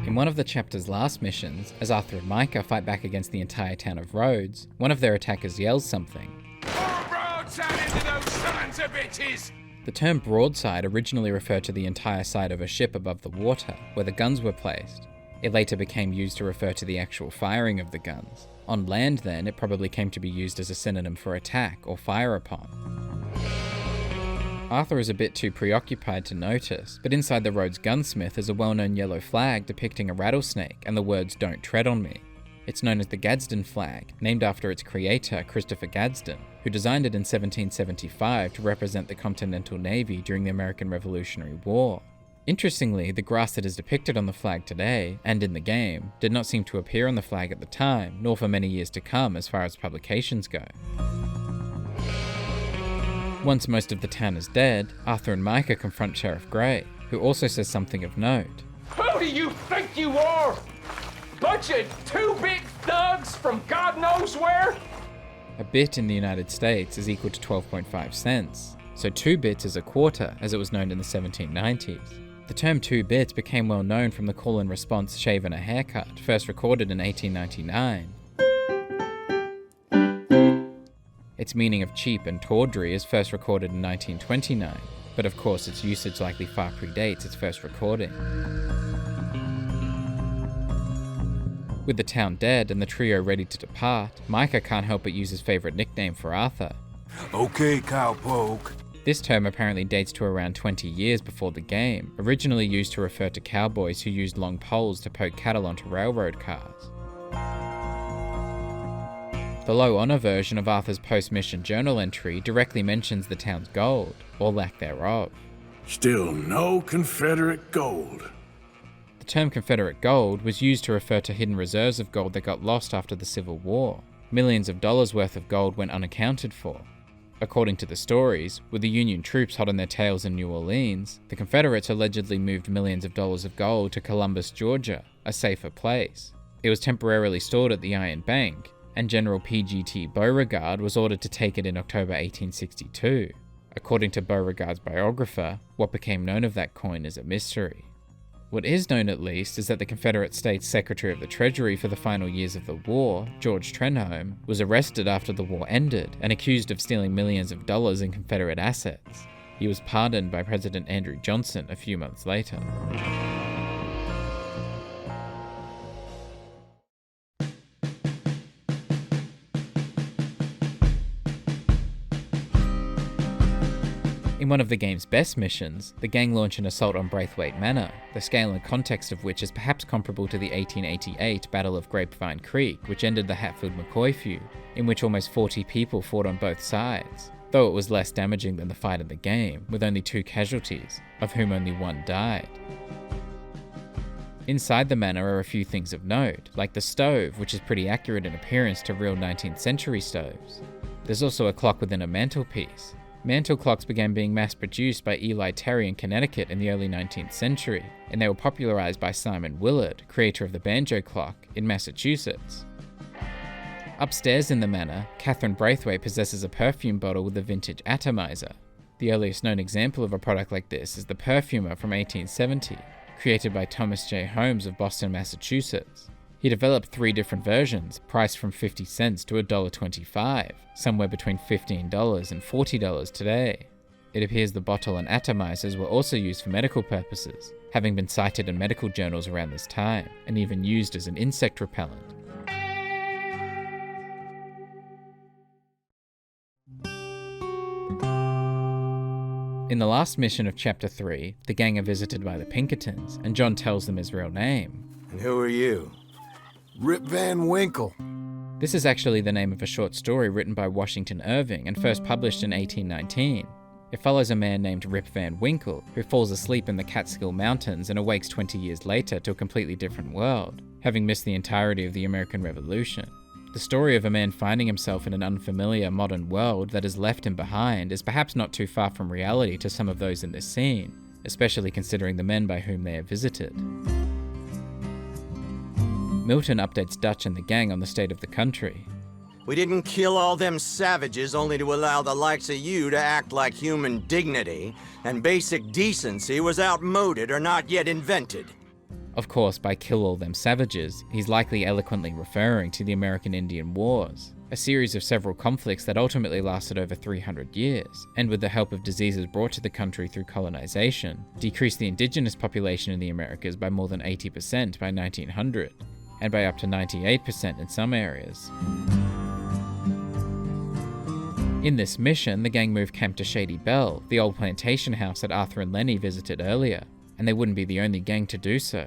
In one of the chapter's last missions, as Arthur and Micah fight back against the entire town of Rhodes, one of their attackers yells something. Broadside into those sons of bitches! The term broadside originally referred to the entire side of a ship above the water, where the guns were placed. It later became used to refer to the actual firing of the guns. On land then, it probably came to be used as a synonym for attack or fire upon. Arthur is a bit too preoccupied to notice, but inside the Rhodes gunsmith is a well-known yellow flag depicting a rattlesnake and the words "Don't tread on me." It's known as the Gadsden flag, named after its creator, Christopher Gadsden, who designed it in 1775 to represent the Continental Navy during the American Revolutionary War. Interestingly, the grass that is depicted on the flag today, and in the game, did not seem to appear on the flag at the time, nor for many years to come as far as publications go. Once most of the town is dead, Arthur and Micah confront Sheriff Grey, who also says something of note. Who do you think you are? Bunch of two-bit thugs from God knows where? A bit in the United States is equal to 12.5 cents, so 2 bits is a quarter, as it was known in the 1790s. The term 2 bits became well known from the call and response "shave and a haircut," first recorded in 1899. Its meaning of cheap and tawdry is first recorded in 1929, but of course its usage likely far predates its first recording. With the town dead and the trio ready to depart, Micah can't help but use his favourite nickname for Arthur. Okay, cowpoke. This term apparently dates to around 20 years before the game, originally used to refer to cowboys who used long poles to poke cattle onto railroad cars. The low honour version of Arthur's post-mission journal entry directly mentions the town's gold, or lack thereof. Still no Confederate gold. The term Confederate gold was used to refer to hidden reserves of gold that got lost after the Civil War. Millions of dollars worth of gold went unaccounted for. According to the stories, with the Union troops hot on their tails in New Orleans, the Confederates allegedly moved millions of dollars of gold to Columbus, Georgia, a safer place. It was temporarily stored at the Iron Bank, and General P.G.T. Beauregard was ordered to take it in October 1862. According to Beauregard's biographer, what became known of that coin is a mystery. What is known at least is that the Confederate States Secretary of the Treasury for the final years of the war, George Trenholm, was arrested after the war ended and accused of stealing millions of dollars in Confederate assets. He was pardoned by President Andrew Johnson a few months later. In one of the game's best missions, the gang launch an assault on Braithwaite Manor, the scale and context of which is perhaps comparable to the 1888 Battle of Grapevine Creek, which ended the Hatfield-McCoy feud, in which almost 40 people fought on both sides, though it was less damaging than the fight in the game, with only 2 casualties, of whom only 1 died. Inside the manor are a few things of note, like the stove, which is pretty accurate in appearance to real 19th century stoves. There's also a clock within a mantelpiece. Mantle clocks began being mass-produced by Eli Terry in Connecticut in the early 19th century, and they were popularized by Simon Willard, creator of the banjo clock, in Massachusetts. Upstairs in the manor, Catherine Braithwaite possesses a perfume bottle with a vintage atomizer. The earliest known example of a product like this is the Perfumer from 1870, created by Thomas J. Holmes of Boston, Massachusetts. He developed 3 different versions, priced from 50 cents to $1.25, somewhere between $15 and $40 today. It appears the bottle and atomizers were also used for medical purposes, having been cited in medical journals around this time, and even used as an insect repellent. In the last mission of Chapter 3, the gang are visited by the Pinkertons, and John tells them his real name. And who are you? Rip Van Winkle. This is actually the name of a short story written by Washington Irving and first published in 1819. It follows a man named Rip Van Winkle, who falls asleep in the Catskill Mountains and awakes 20 years later to a completely different world, having missed the entirety of the American Revolution. The story of a man finding himself in an unfamiliar modern world that has left him behind is perhaps not too far from reality to some of those in this scene, especially considering the men by whom they are visited. Milton updates Dutch and the gang on the state of the country. We didn't kill all them savages only to allow the likes of you to act like human dignity, and basic decency was outmoded or not yet invented. Of course, by kill all them savages, he's likely eloquently referring to the American Indian Wars, a series of several conflicts that ultimately lasted over 300 years, and with the help of diseases brought to the country through colonization, decreased the indigenous population in the Americas by more than 80% by 1900, and by up to 98% in some areas. In this mission, the gang moved camp to Shady Belle, the old plantation house that Arthur and Lenny visited earlier, and they wouldn't be the only gang to do so.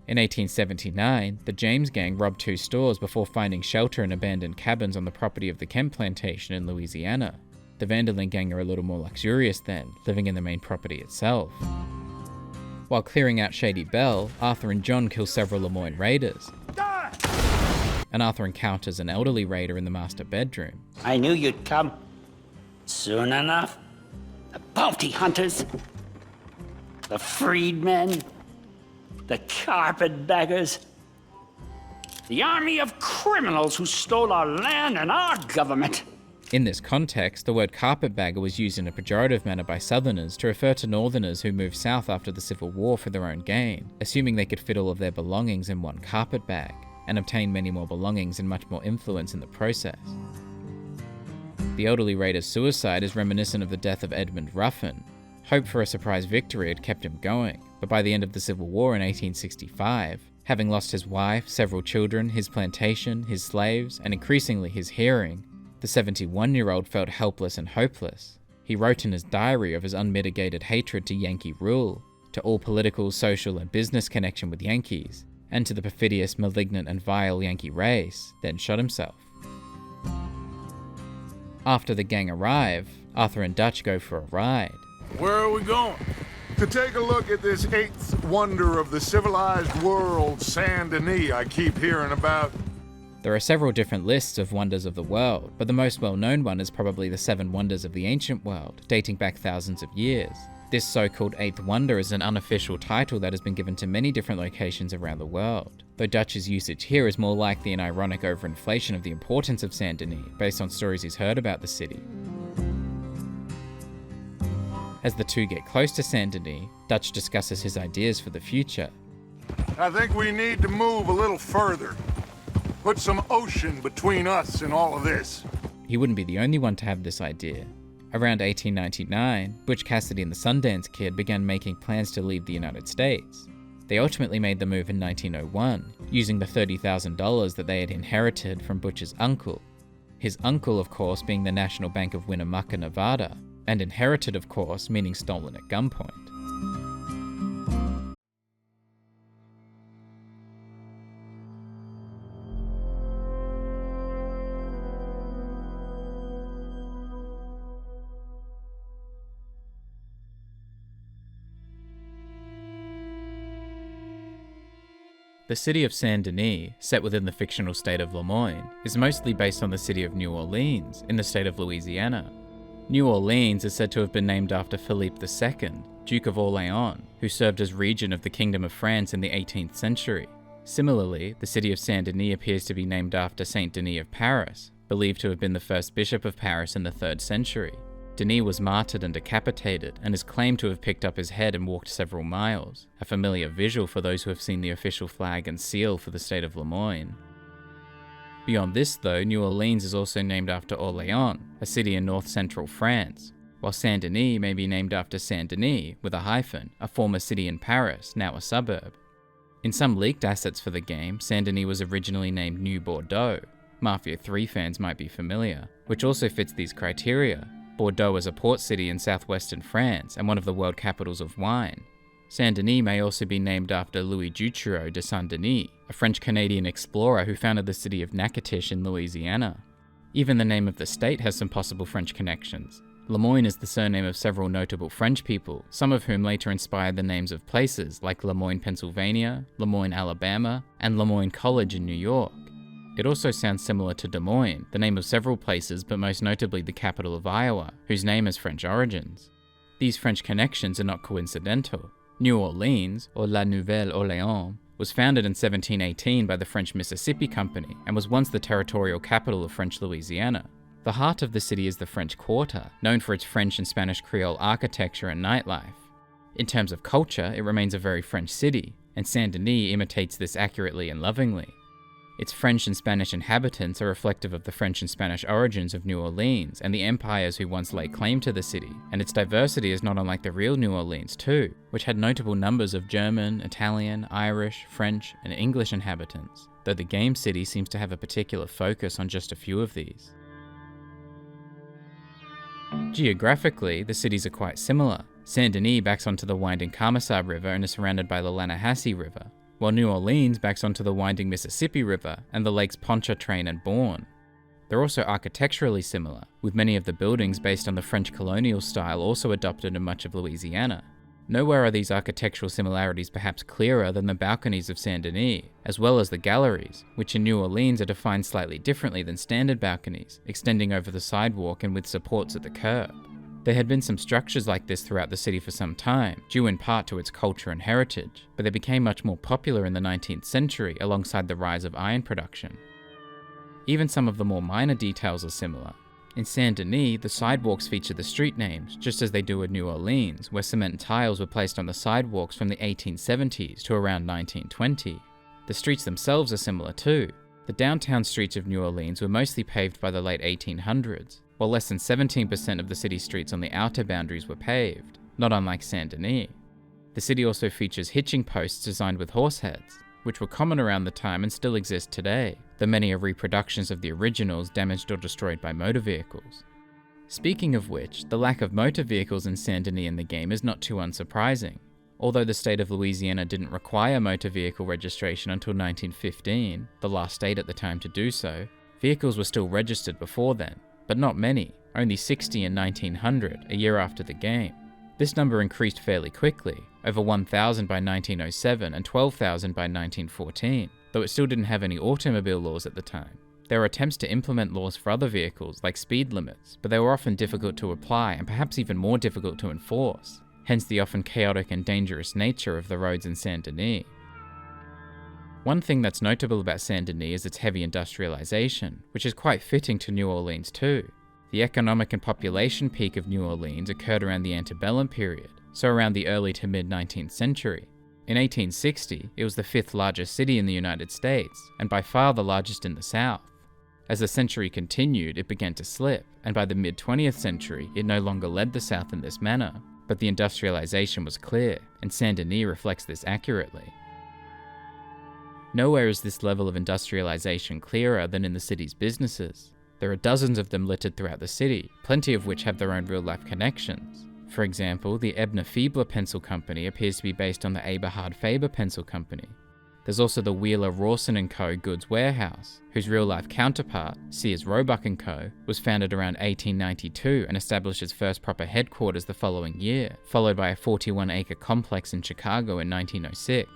In 1879, the James gang robbed 2 stores before finding shelter in abandoned cabins on the property of the Kemp plantation in Louisiana. The Vanderlyn gang are a little more luxurious then, living in the main property itself. While clearing out Shady Belle, Arthur and John kill several Lemoyne raiders, and Arthur encounters an elderly raider in the master bedroom. I knew you'd come. Soon enough. The bounty hunters. The freedmen. The carpetbaggers. The army of criminals who stole our land and our government. In this context, the word carpetbagger was used in a pejorative manner by Southerners to refer to Northerners who moved south after the Civil War for their own gain, assuming they could fit all of their belongings in one carpetbag, and obtain many more belongings and much more influence in the process. The elderly raider's suicide is reminiscent of the death of Edmund Ruffin. Hope for a surprise victory had kept him going, but by the end of the Civil War in 1865, having lost his wife, several children, his plantation, his slaves, and increasingly his hearing, the 71-year-old felt helpless and hopeless. He wrote in his diary of his unmitigated hatred to Yankee rule, to all political, social, and business connection with Yankees, and to the perfidious, malignant, and vile Yankee race, then shot himself. After the gang arrive, Arthur and Dutch go for a ride. Where are we going? To take a look at this 8th wonder of the civilized world, Saint Denis, I keep hearing about. There are several different lists of wonders of the world, but the most well-known one is probably the 7 wonders of the ancient world, dating back thousands of years. This so-called 8th wonder is an unofficial title that has been given to many different locations around the world, though Dutch's usage here is more likely an ironic overinflation of the importance of Saint Denis, based on stories he's heard about the city. As the two get close to Saint Denis, Dutch discusses his ideas for the future. I think we need to move a little further. Put some ocean between us and all of this. He wouldn't be the only one to have this idea. Around 1899, Butch Cassidy and the Sundance Kid began making plans to leave the United States. They ultimately made the move in 1901, using the $30,000 that they had inherited from Butch's uncle. His uncle, of course, being the National Bank of Winnemucca, Nevada, and inherited, of course, meaning stolen at gunpoint. The city of Saint Denis, set within the fictional state of Lemoyne, is mostly based on the city of New Orleans, in the state of Louisiana. New Orleans is said to have been named after Philippe II, Duke of Orléans, who served as regent of the Kingdom of France in the 18th century. Similarly, the city of Saint Denis appears to be named after Saint Denis of Paris, believed to have been the first bishop of Paris in the 3rd century. Denis was martyred and decapitated, and is claimed to have picked up his head and walked several miles, a familiar visual for those who have seen the official flag and seal for the state of Lemoyne. Beyond this though, New Orleans is also named after Orléans, a city in north-central France, while Saint Denis may be named after Saint Denis, with a hyphen, a former city in Paris, now a suburb. In some leaked assets for the game, Saint Denis was originally named New Bordeaux. Mafia 3 fans might be familiar, which also fits these criteria. Bordeaux is a port city in southwestern France and one of the world capitals of wine. Saint Denis may also be named after Louis Dutroux de Saint-Denis, a French-Canadian explorer who founded the city of Natchitoches in Louisiana. Even the name of the state has some possible French connections. Lemoyne is the surname of several notable French people, some of whom later inspired the names of places like Lemoyne, Pennsylvania, Lemoyne, Alabama, and Lemoyne College in New York. It also sounds similar to Des Moines, the name of several places, but most notably the capital of Iowa, whose name has French origins. These French connections are not coincidental. New Orleans, or La Nouvelle Orléans, was founded in 1718 by the French Mississippi Company and was once the territorial capital of French Louisiana. The heart of the city is the French Quarter, known for its French and Spanish Creole architecture and nightlife. In terms of culture, it remains a very French city, and Saint-Denis imitates this accurately and lovingly. Its French and Spanish inhabitants are reflective of the French and Spanish origins of New Orleans and the empires who once laid claim to the city, and its diversity is not unlike the real New Orleans too, which had notable numbers of German, Italian, Irish, French, and English inhabitants, though the game city seems to have a particular focus on just a few of these. Geographically, the cities are quite similar. Saint-Denis backs onto the winding Camisard River and is surrounded by the Lanahassee River, while New Orleans backs onto the winding Mississippi River and the lakes Pontchartrain and Bourne. They're also architecturally similar, with many of the buildings based on the French colonial style also adopted in much of Louisiana. Nowhere are these architectural similarities perhaps clearer than the balconies of Saint-Denis, as well as the galleries, which in New Orleans are defined slightly differently than standard balconies, extending over the sidewalk and with supports at the curb. There had been some structures like this throughout the city for some time, due in part to its culture and heritage, but they became much more popular in the 19th century alongside the rise of iron production. Even some of the more minor details are similar. In Saint-Denis, the sidewalks feature the street names, just as they do in New Orleans, where cement tiles were placed on the sidewalks from the 1870s to around 1920. The streets themselves are similar too. The downtown streets of New Orleans were mostly paved by the late 1800s, while less than 17% of the city streets on the outer boundaries were paved, not unlike Saint-Denis. The city also features hitching posts designed with horse heads, which were common around the time and still exist today, though many are reproductions of the originals damaged or destroyed by motor vehicles. Speaking of which, the lack of motor vehicles in Saint-Denis in the game is not too unsurprising. Although the state of Louisiana didn't require motor vehicle registration until 1915, the last state at the time to do so, vehicles were still registered before then, but not many, only 60 in 1900, a year after the game. This number increased fairly quickly, over 1,000 by 1907 and 12,000 by 1914, though it still didn't have any automobile laws at the time. There were attempts to implement laws for other vehicles, like speed limits, but they were often difficult to apply and perhaps even more difficult to enforce, hence the often chaotic and dangerous nature of the roads in Saint-Denis. One thing that's notable about Saint-Denis is its heavy industrialization, which is quite fitting to New Orleans too. The economic and population peak of New Orleans occurred around the antebellum period, so around the early to mid-19th century. In 1860, it was the 5th largest city in the United States, and by far the largest in the South. As the century continued, it began to slip, and by the mid-20th century, it no longer led the South in this manner, but the industrialization was clear, and Saint-Denis reflects this accurately. Nowhere is this level of industrialization clearer than in the city's businesses. There are dozens of them littered throughout the city, plenty of which have their own real-life connections. For example, the Ebner Fiebler Pencil Company appears to be based on the Eberhard Faber Pencil Company. There's also the Wheeler Rawson & Co. Goods Warehouse, whose real-life counterpart, Sears Roebuck & Co., was founded around 1892 and established its first proper headquarters the following year, followed by a 41-acre complex in Chicago in 1906.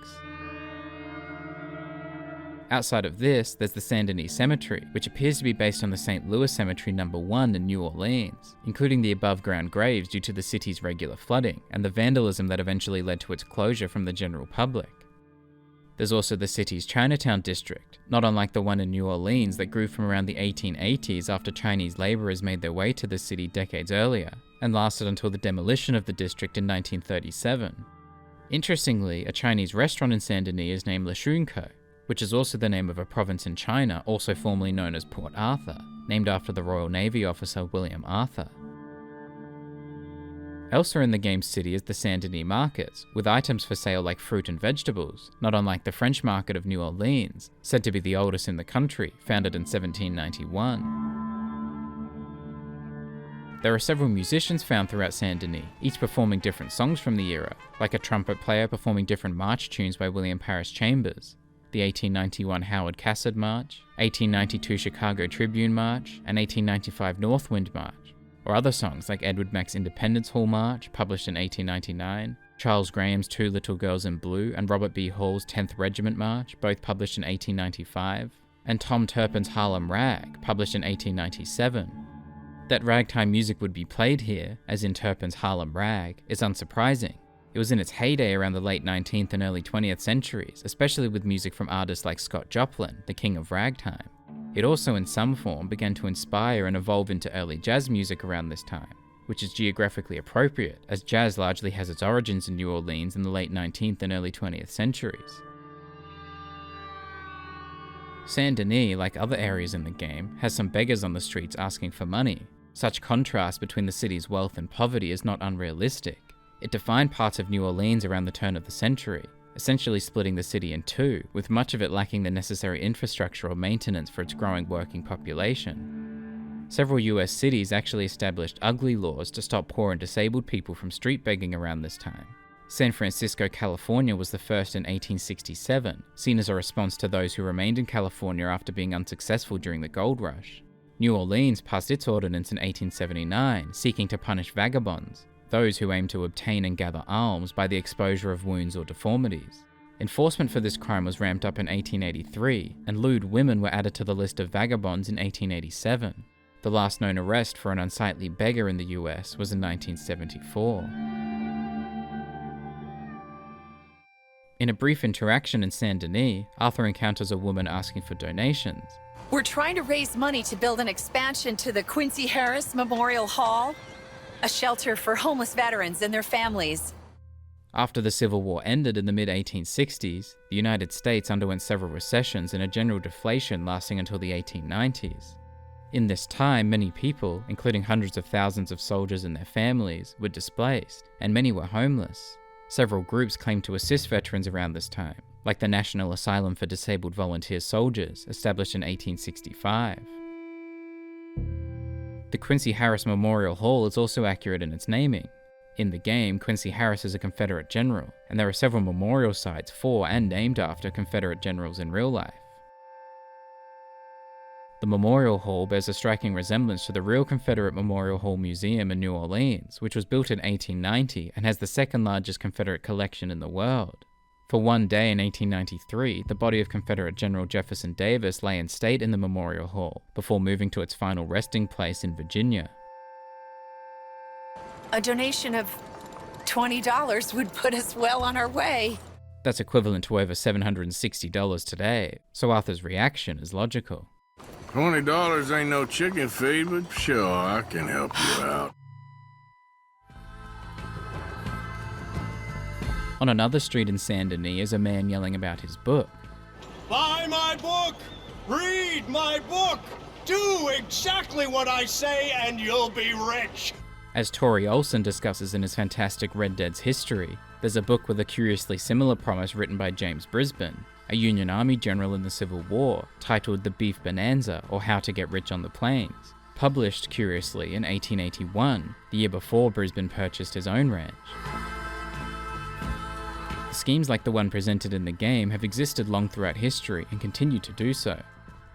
Outside of this, there's the Saint-Denis Cemetery, which appears to be based on the St. Louis Cemetery No. 1 in New Orleans, including the above-ground graves due to the city's regular flooding, and the vandalism that eventually led to its closure from the general public. There's also the city's Chinatown district, not unlike the one in New Orleans that grew from around the 1880s after Chinese laborers made their way to the city decades earlier, and lasted until the demolition of the district in 1937. Interestingly, a Chinese restaurant in Saint-Denis is named Le Shunko, which is also the name of a province in China, also formerly known as Port Arthur, named after the Royal Navy officer William Arthur. Elsewhere in the game's city is the Saint-Denis markets, with items for sale like fruit and vegetables, not unlike the French market of New Orleans, said to be the oldest in the country, founded in 1791. There are several musicians found throughout Saint-Denis, each performing different songs from the era, like a trumpet player performing different march tunes by William Parrish Chambers, the 1891 Howard Cassard March, 1892 Chicago Tribune March, and 1895 Northwind March, or other songs like Edward Mack's Independence Hall March, published in 1899, Charles Graham's Two Little Girls in Blue, and Robert B. Hall's 10th Regiment March, both published in 1895, and Tom Turpin's Harlem Rag, published in 1897. That ragtime music would be played here, as in Turpin's Harlem Rag, is unsurprising. It was in its heyday around the late 19th and early 20th centuries, especially with music from artists like Scott Joplin, the king of ragtime. It also in some form began to inspire and evolve into early jazz music around this time, which is geographically appropriate, as jazz largely has its origins in New Orleans in the late 19th and early 20th centuries. Saint Denis, like other areas in the game, has some beggars on the streets asking for money. Such contrast between the city's wealth and poverty is not unrealistic. It defined parts of New Orleans around the turn of the century, essentially splitting the city in two, with much of it lacking the necessary infrastructure or maintenance for its growing working population. Several US cities actually established ugly laws to stop poor and disabled people from street begging around this time. San Francisco, California was the first in 1867, seen as a response to those who remained in California after being unsuccessful during the gold rush. New Orleans passed its ordinance in 1879, seeking to punish vagabonds, those who aim to obtain and gather alms by the exposure of wounds or deformities. Enforcement for this crime was ramped up in 1883, and lewd women were added to the list of vagabonds in 1887. The last known arrest for an unsightly beggar in the US was in 1974. In a brief interaction in Saint Denis, Arthur encounters a woman asking for donations. We're trying to raise money to build an expansion to the Quincy Harris Memorial Hall, a shelter for homeless veterans and their families. After the Civil War ended in the mid-1860s, the United States underwent several recessions and a general deflation lasting until the 1890s. In this time, many people, including hundreds of thousands of soldiers and their families, were displaced, and many were homeless. Several groups claimed to assist veterans around this time, like the National Asylum for Disabled Volunteer Soldiers, established in 1865. The Quincy Harris Memorial Hall is also accurate in its naming. In the game, Quincy Harris is a Confederate general, and there are several memorial sites for and named after Confederate generals in real life. The Memorial Hall bears a striking resemblance to the real Confederate Memorial Hall Museum in New Orleans, which was built in 1890 and has the second largest Confederate collection in the world. For one day in 1893, the body of Confederate General Jefferson Davis lay in state in the Memorial Hall, before moving to its final resting place in Virginia. A donation of $20 would put us well on our way. That's equivalent to over $760 today, so Arthur's reaction is logical. $20 ain't no chicken feed, but sure, I can help you out. On another street in Saint Denis is a man yelling about his book. Buy my book! Read my book! Do exactly what I say and you'll be rich! As Tori Olson discusses in his fantastic Red Dead's history, there's a book with a curiously similar promise written by James Brisbane, a Union Army general in the Civil War, titled The Beef Bonanza, or How to Get Rich on the Plains, published, curiously, in 1881, the year before Brisbane purchased his own ranch. Schemes like the one presented in the game have existed long throughout history and continue to do so.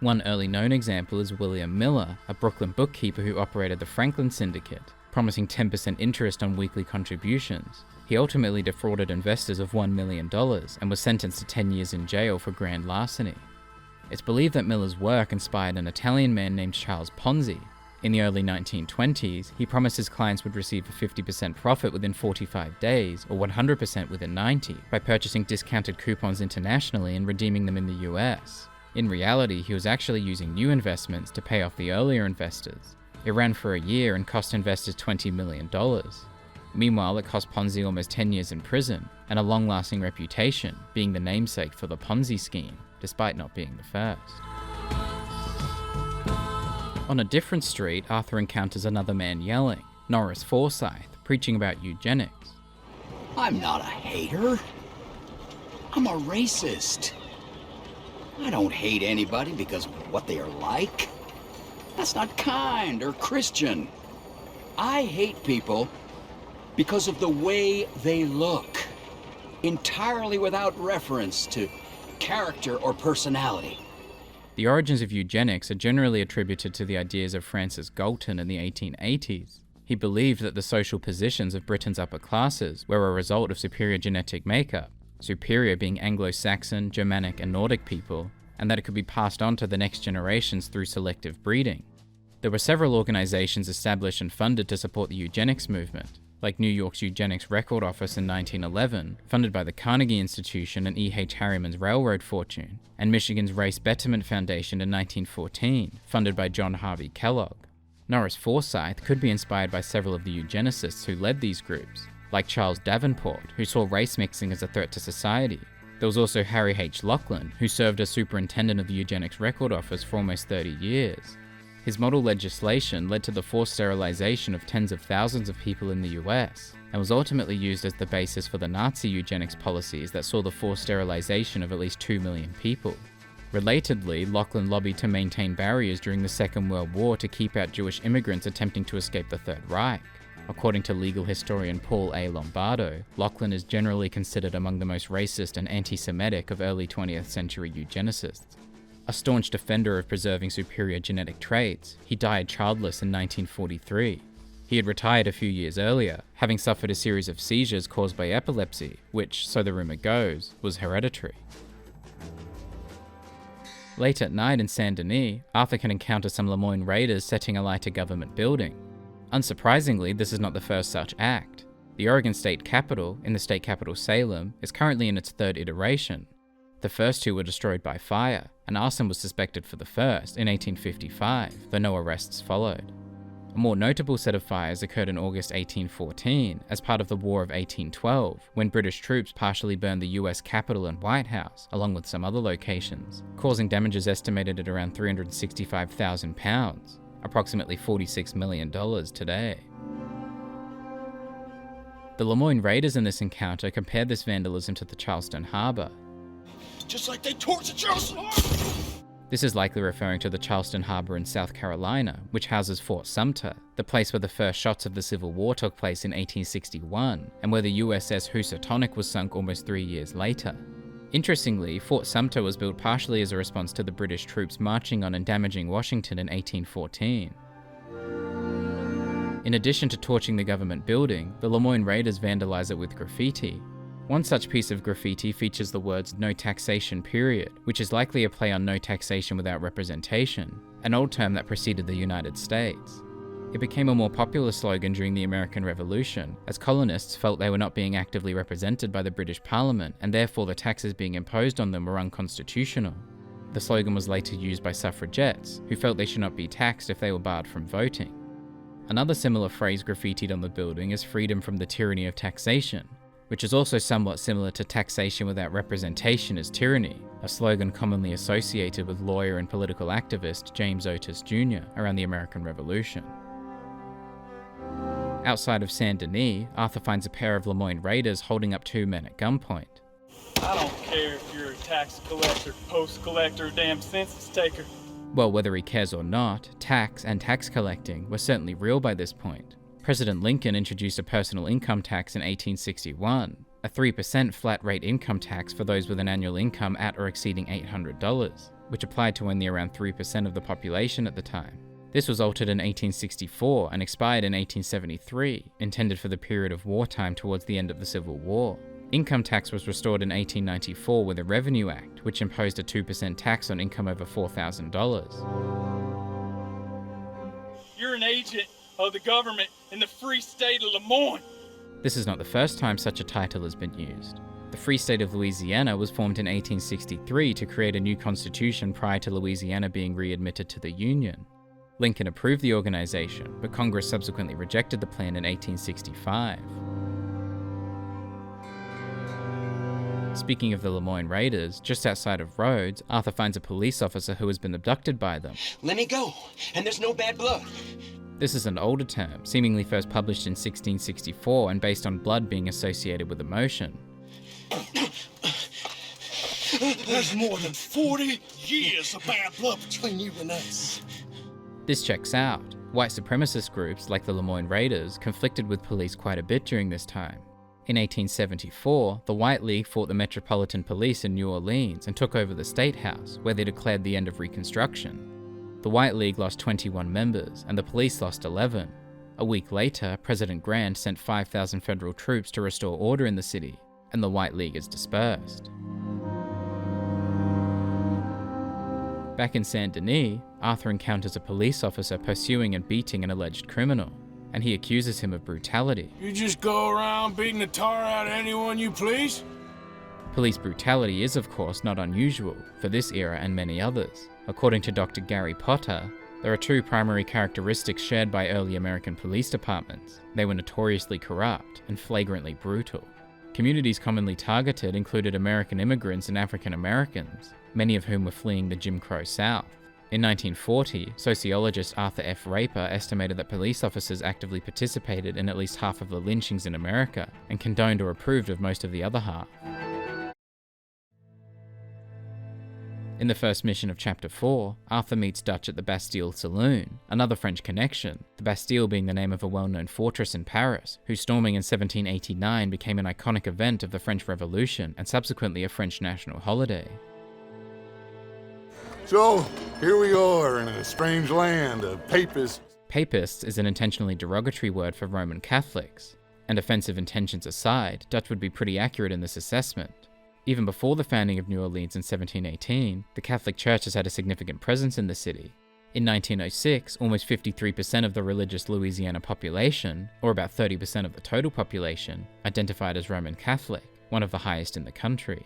One early known example is William Miller, a Brooklyn bookkeeper who operated the Franklin Syndicate, promising 10% interest on weekly contributions. He ultimately defrauded investors of $1 million and was sentenced to 10 years in jail for grand larceny. It's believed that Miller's work inspired an Italian man named Charles Ponzi. In the early 1920s, he promised his clients would receive a 50% profit within 45 days, or 100% within 90, by purchasing discounted coupons internationally and redeeming them in the US. In reality, he was actually using new investments to pay off the earlier investors. It ran for a year and cost investors $20 million. Meanwhile, it cost Ponzi almost 10 years in prison, and a long-lasting reputation, being the namesake for the Ponzi scheme, despite not being the first. On a different street, Arthur encounters another man yelling, Norris Forsyth, preaching about eugenics. I'm not a hater. I'm a racist. I don't hate anybody because of what they are like. That's not kind or Christian. I hate people because of the way they look, entirely without reference to character or personality. The origins of eugenics are generally attributed to the ideas of Francis Galton in the 1880s. He believed that the social positions of Britain's upper classes were a result of superior genetic makeup, superior being Anglo-Saxon, Germanic, and Nordic people, and that it could be passed on to the next generations through selective breeding. There were several organizations established and funded to support the eugenics movement. like New York's Eugenics Record Office in 1911, funded by the Carnegie Institution and E.H. Harriman's railroad fortune, and Michigan's Race Betterment Foundation in 1914, funded by John Harvey Kellogg. Norris Forsyth could be inspired by several of the eugenicists who led these groups, like Charles Davenport, who saw race mixing as a threat to society. There was also Harry H. Laughlin, who served as superintendent of the Eugenics Record Office for almost 30 years. His model legislation led to the forced sterilization of tens of thousands of people in the US, and was ultimately used as the basis for the Nazi eugenics policies that saw the forced sterilization of at least 2 million people. Relatedly, Laughlin lobbied to maintain barriers during the Second World War to keep out Jewish immigrants attempting to escape the Third Reich. According to legal historian Paul A. Lombardo, Laughlin is generally considered among the most racist and anti-Semitic of early 20th century eugenicists. A staunch defender of preserving superior genetic traits, he died childless in 1943. He had retired a few years earlier, having suffered a series of seizures caused by epilepsy, which, so the rumor goes, was hereditary. Late at night in Saint Denis, Arthur can encounter some Lemoyne raiders setting alight a government building. Unsurprisingly, this is not the first such act. The Oregon state capitol, in the state capital Salem, is currently in its third iteration. The first two were destroyed by fire, and arson was suspected for the first in 1855, though no arrests followed. A more notable set of fires occurred in August 1814 as part of the War of 1812, when British troops partially burned the US Capitol and White House, along with some other locations, causing damages estimated at around £365,000, approximately $46 million today. The Lemoyne raiders in this encounter compared this vandalism to the Charleston Harbor. Just like they torched Charleston Harbor! This is likely referring to the Charleston Harbor in South Carolina, which houses Fort Sumter, the place where the first shots of the Civil War took place in 1861, and where the USS Housatonic was sunk almost 3 years later. Interestingly, Fort Sumter was built partially as a response to the British troops marching on and damaging Washington in 1814. In addition to torching the government building, the Lemoyne raiders vandalize it with graffiti. One such piece of graffiti features the words "No taxation period," which is likely a play on no taxation without representation, an old term that preceded the United States. It became a more popular slogan during the American Revolution, as colonists felt they were not being actively represented by the British Parliament, and therefore the taxes being imposed on them were unconstitutional. The slogan was later used by suffragettes, who felt they should not be taxed if they were barred from voting. Another similar phrase graffitied on the building is "Freedom from the tyranny of taxation," which is also somewhat similar to "Taxation without representation is tyranny," a slogan commonly associated with lawyer and political activist James Otis Jr. around the American Revolution. Outside of Saint Denis, Arthur finds a pair of Lemoyne raiders holding up 2 men at gunpoint. I don't care if you're a tax collector, post collector, or damn census taker. Well, whether he cares or not, tax and tax collecting were certainly real by this point. President Lincoln introduced a personal income tax in 1861, a 3% flat rate income tax for those with an annual income at or exceeding $800, which applied to only around 3% of the population at the time. This was altered in 1864 and expired in 1873, intended for the period of wartime towards the end of the Civil War. Income tax was restored in 1894 with a Revenue Act, which imposed a 2% tax on income over $4,000. You're an agent of the government in the free state of Lemoyne. This is not the first time such a title has been used. The Free State of Louisiana was formed in 1863 to create a new constitution prior to Louisiana being readmitted to the Union. Lincoln approved the organization, but Congress subsequently rejected the plan in 1865. Speaking of the Lemoyne raiders, just outside of Rhodes, Arthur finds a police officer who has been abducted by them. Let me go, and there's no bad blood. This is an older term, seemingly first published in 1664 and based on blood being associated with emotion. There's more than 40 years of bad blood between you and us. This checks out. White supremacist groups, like the Lemoyne Raiders, conflicted with police quite a bit during this time. In 1874, the White League fought the Metropolitan Police in New Orleans and took over the State House, where they declared the end of Reconstruction. The White League lost 21 members, and the police lost 11. A week later, President Grant sent 5,000 federal troops to restore order in the city, and the White League is dispersed. Back in Saint Denis, Arthur encounters a police officer pursuing and beating an alleged criminal. and he accuses him of brutality. You just go around beating the tar out of anyone you please? Police brutality is, of course, not unusual for this era and many others. According to Dr. Gary Potter, there are two primary characteristics shared by early American police departments. They were notoriously corrupt and flagrantly brutal. Communities commonly targeted included American immigrants and African Americans, many of whom were fleeing the Jim Crow South. In 1940, sociologist Arthur F. Raper estimated that police officers actively participated in at least half of the lynchings in America and condoned or approved of most of the other half. In the first mission of Chapter 4, Arthur meets Dutch at the Bastille Saloon, another French connection, the Bastille being the name of a well-known fortress in Paris, whose storming in 1789 became an iconic event of the French Revolution and subsequently a French national holiday. So, here we are in a strange land of papists. Papists is an intentionally derogatory word for Roman Catholics, and offensive intentions aside, Dutch would be pretty accurate in this assessment. Even before the founding of New Orleans in 1718, the Catholic Church has had a significant presence in the city. In 1906, almost 53% of the religious Louisiana population, or about 30% of the total population, identified as Roman Catholic, one of the highest in the country.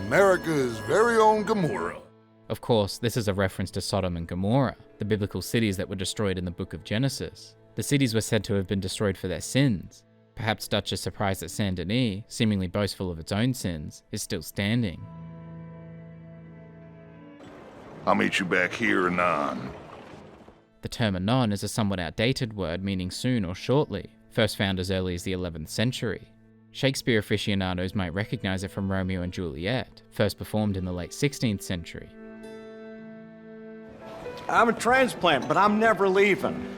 America's very own Gomorrah. Of course, this is a reference to Sodom and Gomorrah, the biblical cities that were destroyed in the book of Genesis. The cities were said to have been destroyed for their sins. Perhaps Dutch is surprised that Saint Denis, seemingly boastful of its own sins, is still standing. I'll meet you back here anon. The term anon is a somewhat outdated word meaning soon or shortly, first found as early as the 11th century. Shakespeare aficionados might recognize it from Romeo and Juliet, first performed in the late 16th century. I'm a transplant, but I'm never leaving.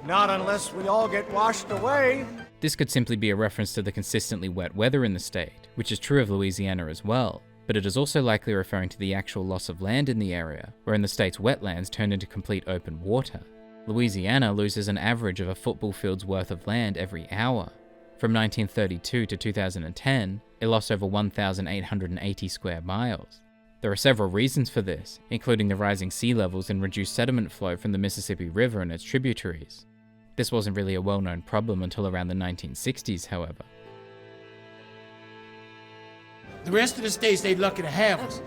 Not unless we all get washed away. This could simply be a reference to the consistently wet weather in the state, which is true of Louisiana as well, but it is also likely referring to the actual loss of land in the area, wherein the state's wetlands turned into complete open water. Louisiana loses an average of a football field's worth of land every hour. From 1932 to 2010, it lost over 1,880 square miles. There are several reasons for this, including the rising sea levels and reduced sediment flow from the Mississippi River and its tributaries. This wasn't really a well-known problem until around the 1960s, however. The rest of the states, they'd lucky to have us.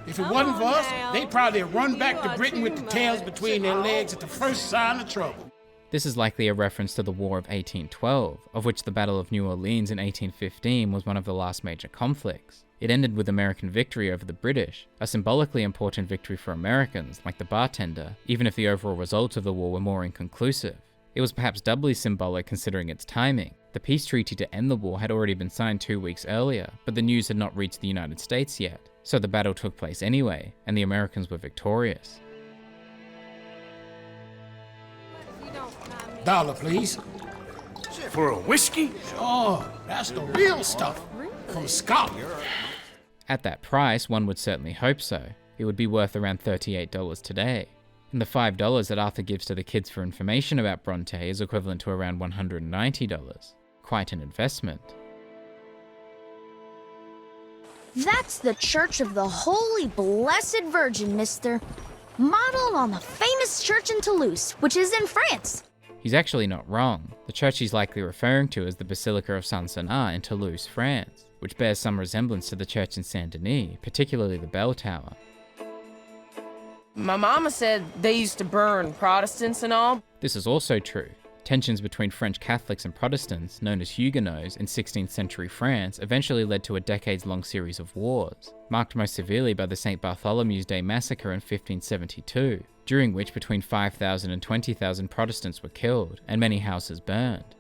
If it wasn't for us, they'd probably have run back to Britain with the tails between their legs at the first sign of trouble. This is likely a reference to the War of 1812, of which the Battle of New Orleans in 1815 was one of the last major conflicts. It ended with American victory over the British, a symbolically important victory for Americans, like the bartender, even if the overall results of the war were more inconclusive. It was perhaps doubly symbolic considering its timing. The peace treaty to end the war had already been signed 2 weeks earlier, but the news had not reached the United States yet, so the battle took place anyway, and the Americans were victorious. $1, please. For a whiskey? Oh, that's the real stuff. From Scotland. At that price, one would certainly hope so. It would be worth around $38 today. And the $5 that Arthur gives to the kids for information about Bronte is equivalent to around $190. Quite an investment. That's the Church of the Holy Blessed Virgin, mister. Modeled on the famous church in Toulouse, which is in France. He's actually not wrong. The church he's likely referring to is the Basilica of Saint-Senat in Toulouse, France, which bears some resemblance to the church in Saint Denis, particularly the bell tower. My mama said they used to burn Protestants and all. This is also true. Tensions between French Catholics and Protestants, known as Huguenots, in 16th century France eventually led to a decades-long series of wars, marked most severely by the St. Bartholomew's Day massacre in 1572, during which between 5,000 and 20,000 Protestants were killed, and many houses burned.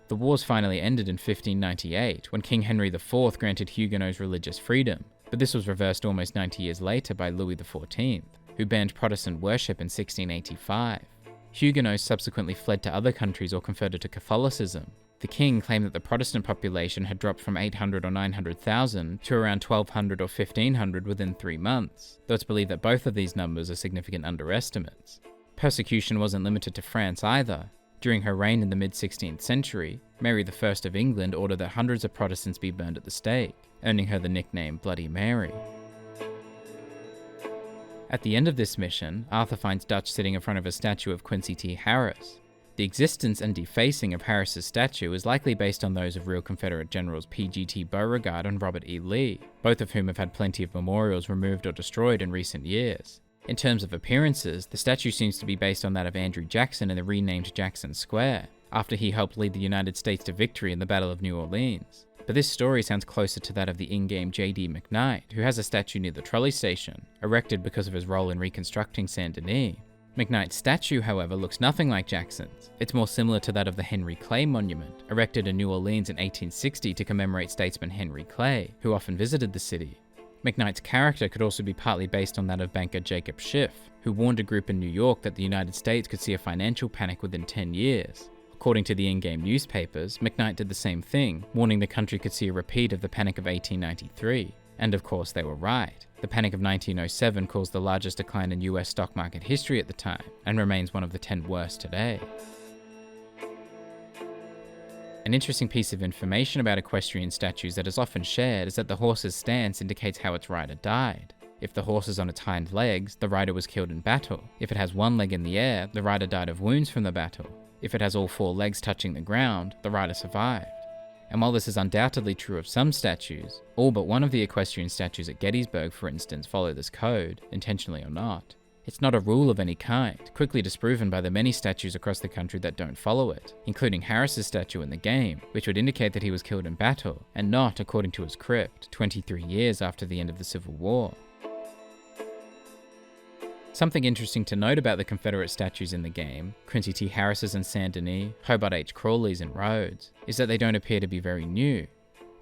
The wars finally ended in 1598, when King Henry IV granted Huguenots religious freedom, but this was reversed almost 90 years later by Louis XIV, who banned Protestant worship in 1685. Huguenots subsequently fled to other countries or converted to Catholicism. The king claimed that the Protestant population had dropped from 800 or 900,000 to around 1,200 or 1,500 within 3 months, though it's believed that both of these numbers are significant underestimates. Persecution wasn't limited to France either. During her reign in the mid-16th century, Mary I of England ordered that hundreds of Protestants be burned at the stake, earning her the nickname Bloody Mary. At the end of this mission, Arthur finds Dutch sitting in front of a statue of Quincy T. Harris. The existence and defacing of Harris's statue is likely based on those of real Confederate generals P.G.T. Beauregard and Robert E. Lee, both of whom have had plenty of memorials removed or destroyed in recent years. In terms of appearances, the statue seems to be based on that of Andrew Jackson in the renamed Jackson Square, after he helped lead the United States to victory in the Battle of New Orleans. But this story sounds closer to that of the in-game J.D. McKnight, who has a statue near the trolley station, erected because of his role in reconstructing Saint Denis. McKnight's statue, however, looks nothing like Jackson's. It's more similar to that of the Henry Clay Monument, erected in New Orleans in 1860 to commemorate statesman Henry Clay, who often visited the city. McKnight's character could also be partly based on that of banker Jacob Schiff, who warned a group in New York that the United States could see a financial panic within 10 years. According to the in-game newspapers, McKnight did the same thing, warning the country could see a repeat of the Panic of 1893. And of course they were right. The Panic of 1907 caused the largest decline in US stock market history at the time, and remains one of the 10 worst today. An interesting piece of information about equestrian statues that is often shared is that the horse's stance indicates how its rider died. If the horse is on its hind legs, the rider was killed in battle. If it has one leg in the air, the rider died of wounds from the battle. If it has all four legs touching the ground, the rider survived. And while this is undoubtedly true of some statues, all but one of the equestrian statues at Gettysburg, for instance, follow this code, intentionally or not. It's not a rule of any kind, quickly disproven by the many statues across the country that don't follow it, including Harris's statue in the game, which would indicate that he was killed in battle, and not, according to his crypt, 23 years after the end of the Civil War. Something interesting to note about the Confederate statues in the game, Quincy T. Harris's in Saint Denis, Hobart H. Crawley's in Rhodes, is that they don't appear to be very new.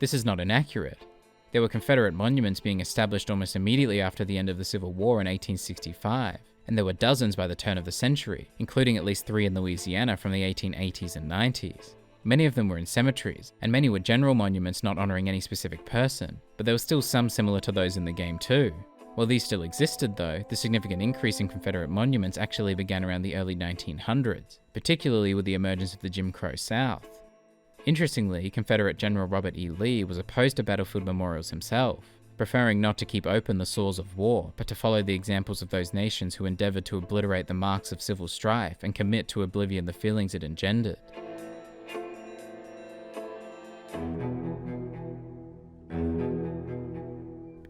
This is not inaccurate. There were Confederate monuments being established almost immediately after the end of the Civil War in 1865, and there were dozens by the turn of the century, including at least 3 in Louisiana from the 1880s and 90s. Many of them were in cemeteries, and many were general monuments not honoring any specific person, but there were still some similar to those in the game too. While these still existed though, the significant increase in Confederate monuments actually began around the early 1900s, particularly with the emergence of the Jim Crow South. Interestingly, Confederate General Robert E. Lee was opposed to battlefield memorials himself, preferring not to keep open the sores of war, but to follow the examples of those nations who endeavored to obliterate the marks of civil strife and commit to oblivion the feelings it engendered.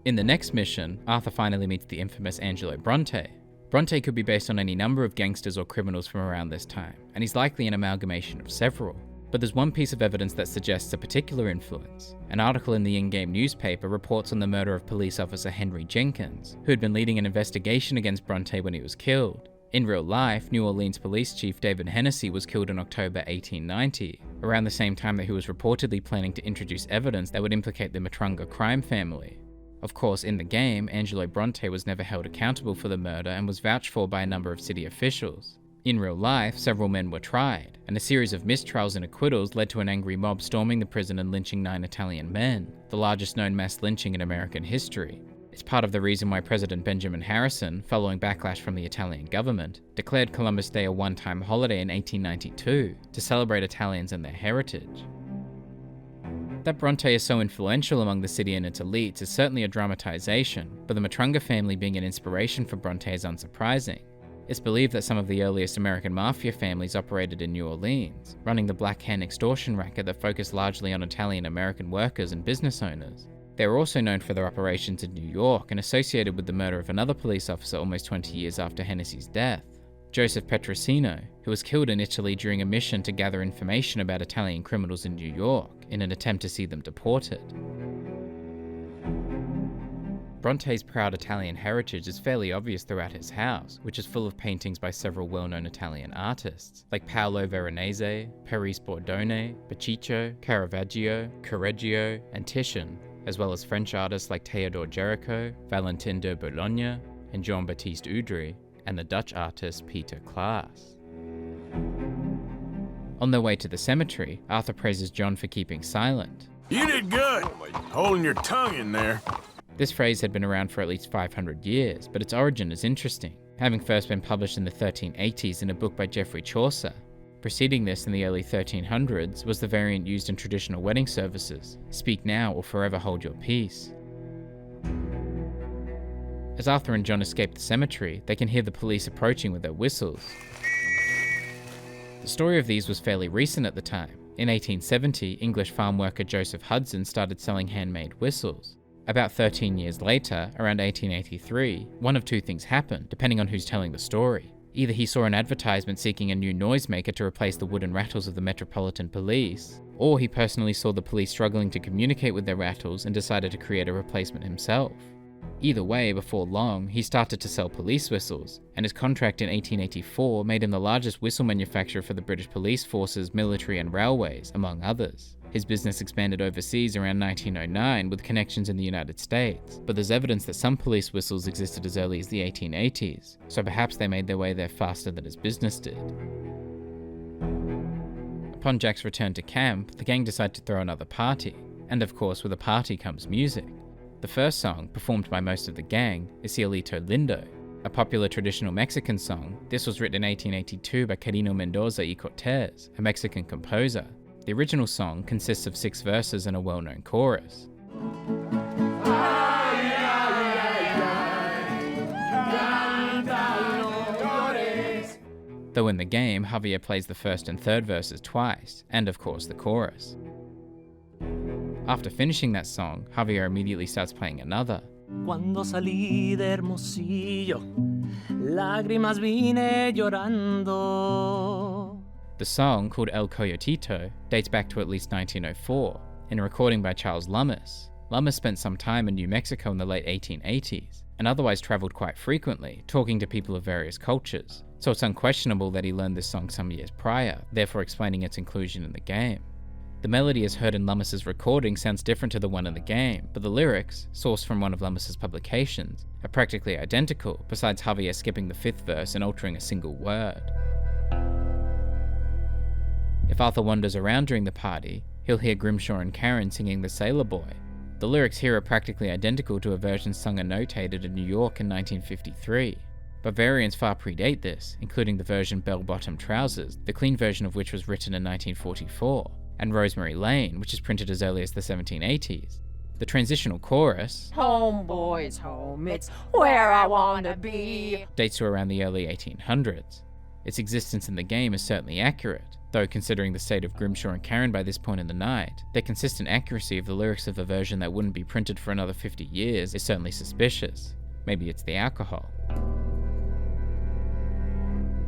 In the next mission, Arthur finally meets the infamous Angelo Bronte. Bronte could be based on any number of gangsters or criminals from around this time, and he's likely an amalgamation of several. But there's one piece of evidence that suggests a particular influence. An article in the in-game newspaper reports on the murder of police officer Henry Jenkins, who had been leading an investigation against Bronte when he was killed. In real life, New Orleans Police Chief David Hennessy was killed in October 1890, around the same time that he was reportedly planning to introduce evidence that would implicate the Matrunga crime family. Of course, in the game, Angelo Bronte was never held accountable for the murder and was vouched for by a number of city officials. In real life, several men were tried, and a series of mistrials and acquittals led to an angry mob storming the prison and lynching 9 Italian men, the largest known mass lynching in American history. It's part of the reason why President Benjamin Harrison, following backlash from the Italian government, declared Columbus Day a one-time holiday in 1892 to celebrate Italians and their heritage. That Bronte is so influential among the city and its elites is certainly a dramatization, but the Matrunga family being an inspiration for Bronte is unsurprising. It's believed that some of the earliest American mafia families operated in New Orleans, running the Black Hand extortion racket that focused largely on Italian-American workers and business owners. They were also known for their operations in New York and associated with the murder of another police officer almost 20 years after Hennessy's death, Joseph Petrosino, who was killed in Italy during a mission to gather information about Italian criminals in New York in an attempt to see them deported. Bronte's proud Italian heritage is fairly obvious throughout his house, which is full of paintings by several well-known Italian artists, like Paolo Veronese, Paris Bordone, Baciccio, Caravaggio, Correggio, and Titian, as well as French artists like Théodore Géricault, Valentin de Boulogne, and Jean-Baptiste Udry, and the Dutch artist Peter Klaas. On their way to the cemetery, Arthur praises John for keeping silent. You did good, holding your tongue in there. This phrase had been around for at least 500 years, but its origin is interesting, having first been published in the 1380s in a book by Geoffrey Chaucer. Preceding this in the early 1300s was the variant used in traditional wedding services, "Speak now or forever hold your peace." As Arthur and John escape the cemetery, they can hear the police approaching with their whistles. The story of these was fairly recent at the time. In 1870, English farm worker Joseph Hudson started selling handmade whistles. About 13 years later, around 1883, one of two things happened, depending on who's telling the story. Either he saw an advertisement seeking a new noisemaker to replace the wooden rattles of the Metropolitan Police, or he personally saw the police struggling to communicate with their rattles and decided to create a replacement himself. Either way, before long, he started to sell police whistles, and his contract in 1884 made him the largest whistle manufacturer for the British police forces, military and railways, among others. His business expanded overseas around 1909 with connections in the United States, but there's evidence that some police whistles existed as early as the 1880s, so perhaps they made their way there faster than his business did. Upon Jack's return to camp, the gang decided to throw another party, and of course with a party comes music. The first song, performed by most of the gang, is Cielito Lindo, a popular traditional Mexican song. This was written in 1882 by Quirino Mendoza y Cortez, a Mexican composer. The original song consists of 6 verses and a well-known chorus. Though in the game, Javier plays the first and third verses twice, and of course the chorus. After finishing that song, Javier immediately starts playing another. Cuando salí de Hermosillo, lágrimas vine llorando. The song, called El Coyotito, dates back to at least 1904, in a recording by Charles Lummis. Lummis spent some time in New Mexico in the late 1880s, and otherwise travelled quite frequently, talking to people of various cultures, so it's unquestionable that he learned this song some years prior, therefore explaining its inclusion in the game. The melody as heard in Lummis's recording sounds different to the one in the game, but the lyrics, sourced from one of Lummis's publications, are practically identical, besides Javier skipping the 5th verse and altering a single word. If Arthur wanders around during the party, he'll hear Grimshaw and Karen singing The Sailor Boy. The lyrics here are practically identical to a version sung and notated in New York in 1953, but variants far predate this, including the version Bell Bottom Trousers, the clean version of which was written in 1944, and Rosemary Lane, which is printed as early as the 1780s. The transitional chorus, Home boys home, it's where I wanna be, dates to around the early 1800s. Its existence in the game is certainly accurate, though considering the state of Grimshaw and Karen by this point in the night, their consistent accuracy of the lyrics of a version that wouldn't be printed for another 50 years is certainly suspicious. Maybe it's the alcohol.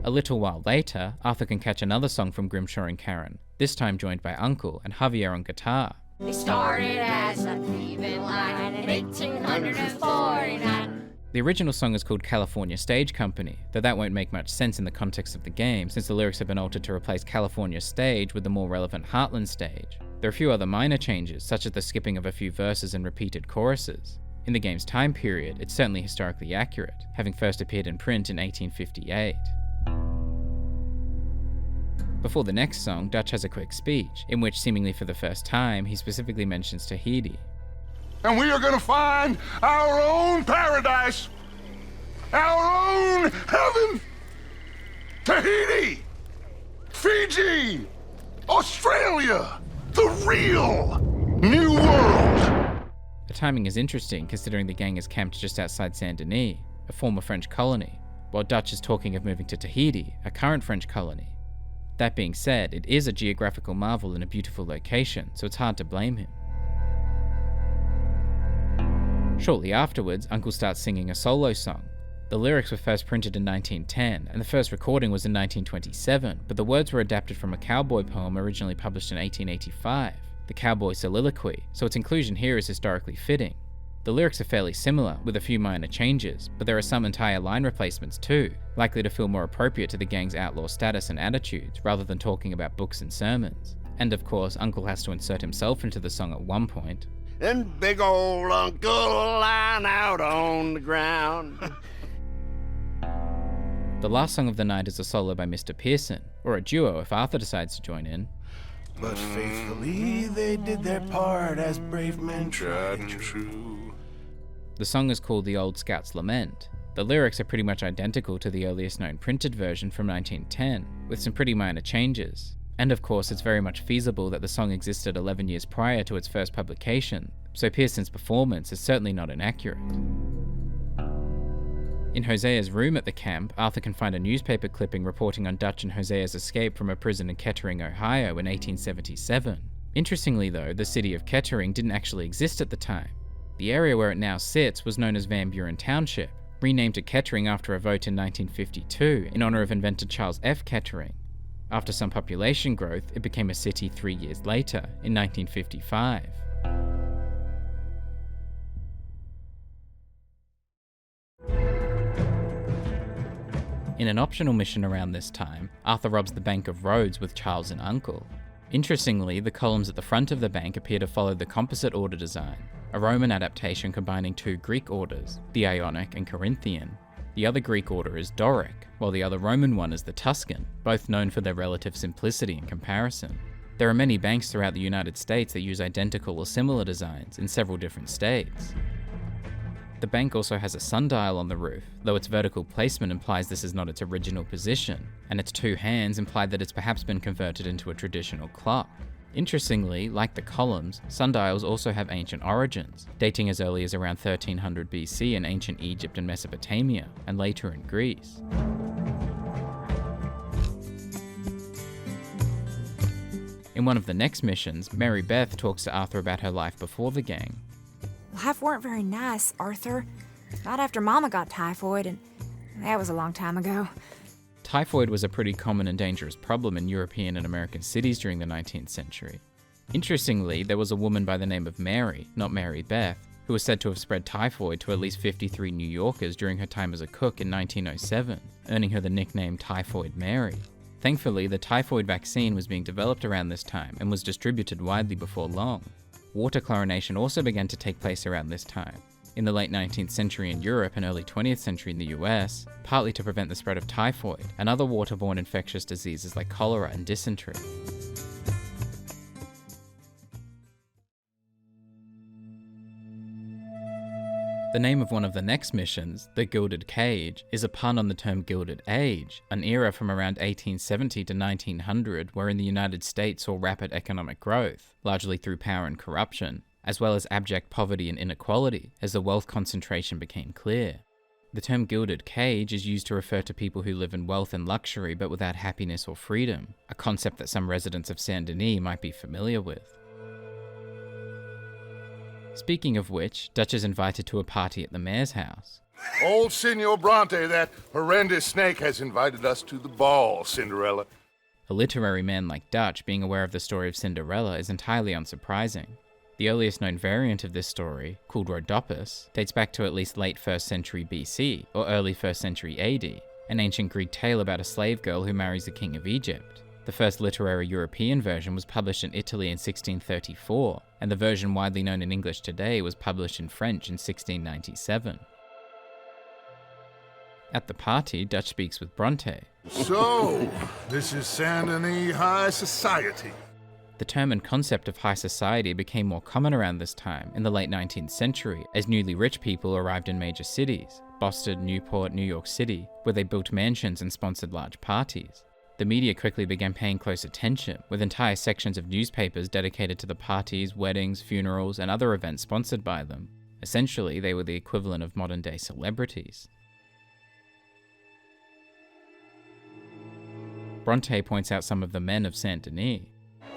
A little while later, Arthur can catch another song from Grimshaw and Karen, this time joined by Uncle and Javier on guitar. They started as a thieving line in 1849. The original song is called California Stage Company, though that won't make much sense in the context of the game since the lyrics have been altered to replace California Stage with the more relevant Heartland Stage. There are a few other minor changes, such as the skipping of a few verses and repeated choruses. In the game's time period, it's certainly historically accurate, having first appeared in print in 1858. Before the next song, Dutch has a quick speech, in which, seemingly for the first time, he specifically mentions Tahiti. And we are gonna find our own paradise, our own heaven. Tahiti, Fiji, Australia, the real new world. The timing is interesting considering the gang is camped just outside Saint Denis, a former French colony, while Dutch is talking of moving to Tahiti, a current French colony. That being said, it is a geographical marvel and a beautiful location, so it's hard to blame him. Shortly afterwards, Uncle starts singing a solo song. The lyrics were first printed in 1910, and the first recording was in 1927, but the words were adapted from a cowboy poem originally published in 1885, The Cowboy Soliloquy, so its inclusion here is historically fitting. The lyrics are fairly similar, with a few minor changes, but there are some entire line replacements too, likely to feel more appropriate to the gang's outlaw status and attitudes, rather than talking about books and sermons. And of course, Uncle has to insert himself into the song at one point. And big old Uncle lying out on the ground. The last song of the night is a solo by Mr. Pearson, or a duo if Arthur decides to join in. But faithfully they did their part as brave men tried and true. The song is called The Old Scout's Lament. The lyrics are pretty much identical to the earliest known printed version from 1910, with some pretty minor changes. And of course, it's very much feasible that the song existed 11 years prior to its first publication, so Pearson's performance is certainly not inaccurate. In Hosea's room at the camp, Arthur can find a newspaper clipping reporting on Dutch and Hosea's escape from a prison in Kettering, Ohio in 1877. Interestingly though, the city of Kettering didn't actually exist at the time. The area where it now sits was known as Van Buren Township, renamed to Kettering after a vote in 1952 in honor of inventor Charles F. Kettering. After some population growth, it became a city 3 years later, in 1955. In an optional mission around this time, Arthur robs the Bank of Rhodes with Charles and Uncle. Interestingly, the columns at the front of the bank appear to follow the composite order design, a Roman adaptation combining two Greek orders, the Ionic and Corinthian. The other Greek order is Doric, while the other Roman one is the Tuscan, both known for their relative simplicity in comparison. There are many banks throughout the United States that use identical or similar designs in several different states. The bank also has a sundial on the roof, though its vertical placement implies this is not its original position, and its two hands imply that it's perhaps been converted into a traditional clock. Interestingly, like the columns, sundials also have ancient origins, dating as early as around 1300 BC in ancient Egypt and Mesopotamia, and later in Greece. In one of the next missions, Mary Beth talks to Arthur about her life before the gang. Life weren't very nice, Arthur. Not after Mama got typhoid, and that was a long time ago. Typhoid was a pretty common and dangerous problem in European and American cities during the 19th century. Interestingly, there was a woman by the name of Mary, not Mary Beth, who was said to have spread typhoid to at least 53 New Yorkers during her time as a cook in 1907, earning her the nickname Typhoid Mary. Thankfully, the typhoid vaccine was being developed around this time and was distributed widely before long. Water chlorination also began to take place around this time, in the late 19th century in Europe and early 20th century in the US, partly to prevent the spread of typhoid and other waterborne infectious diseases like cholera and dysentery. The name of one of the next missions, the Gilded Cage, is a pun on the term Gilded Age, an era from around 1870 to 1900 wherein the United States saw rapid economic growth, largely through power and corruption, as well as abject poverty and inequality as the wealth concentration became clear. The term Gilded Cage is used to refer to people who live in wealth and luxury but without happiness or freedom, a concept that some residents of Saint Denis might be familiar with. Speaking of which, Dutch is invited to a party at the mayor's house. Old Senor Bronte, that horrendous snake, has invited us to the ball, Cinderella. A literary man like Dutch being aware of the story of Cinderella is entirely unsurprising. The earliest known variant of this story, called Rhodopis, dates back to at least late 1st century BC or early 1st century AD, an ancient Greek tale about a slave girl who marries the king of Egypt. The first literary European version was published in Italy in 1634, and the version widely known in English today was published in French in 1697. At the party, Dutch speaks with Bronte. So, this is Saint Denis High Society. The term and concept of high society became more common around this time, in the late 19th century, as newly rich people arrived in major cities, Boston, Newport, New York City, where they built mansions and sponsored large parties. The media quickly began paying close attention, with entire sections of newspapers dedicated to the parties, weddings, funerals, and other events sponsored by them. Essentially, they were the equivalent of modern-day celebrities. Bronte points out some of the men of Saint Denis.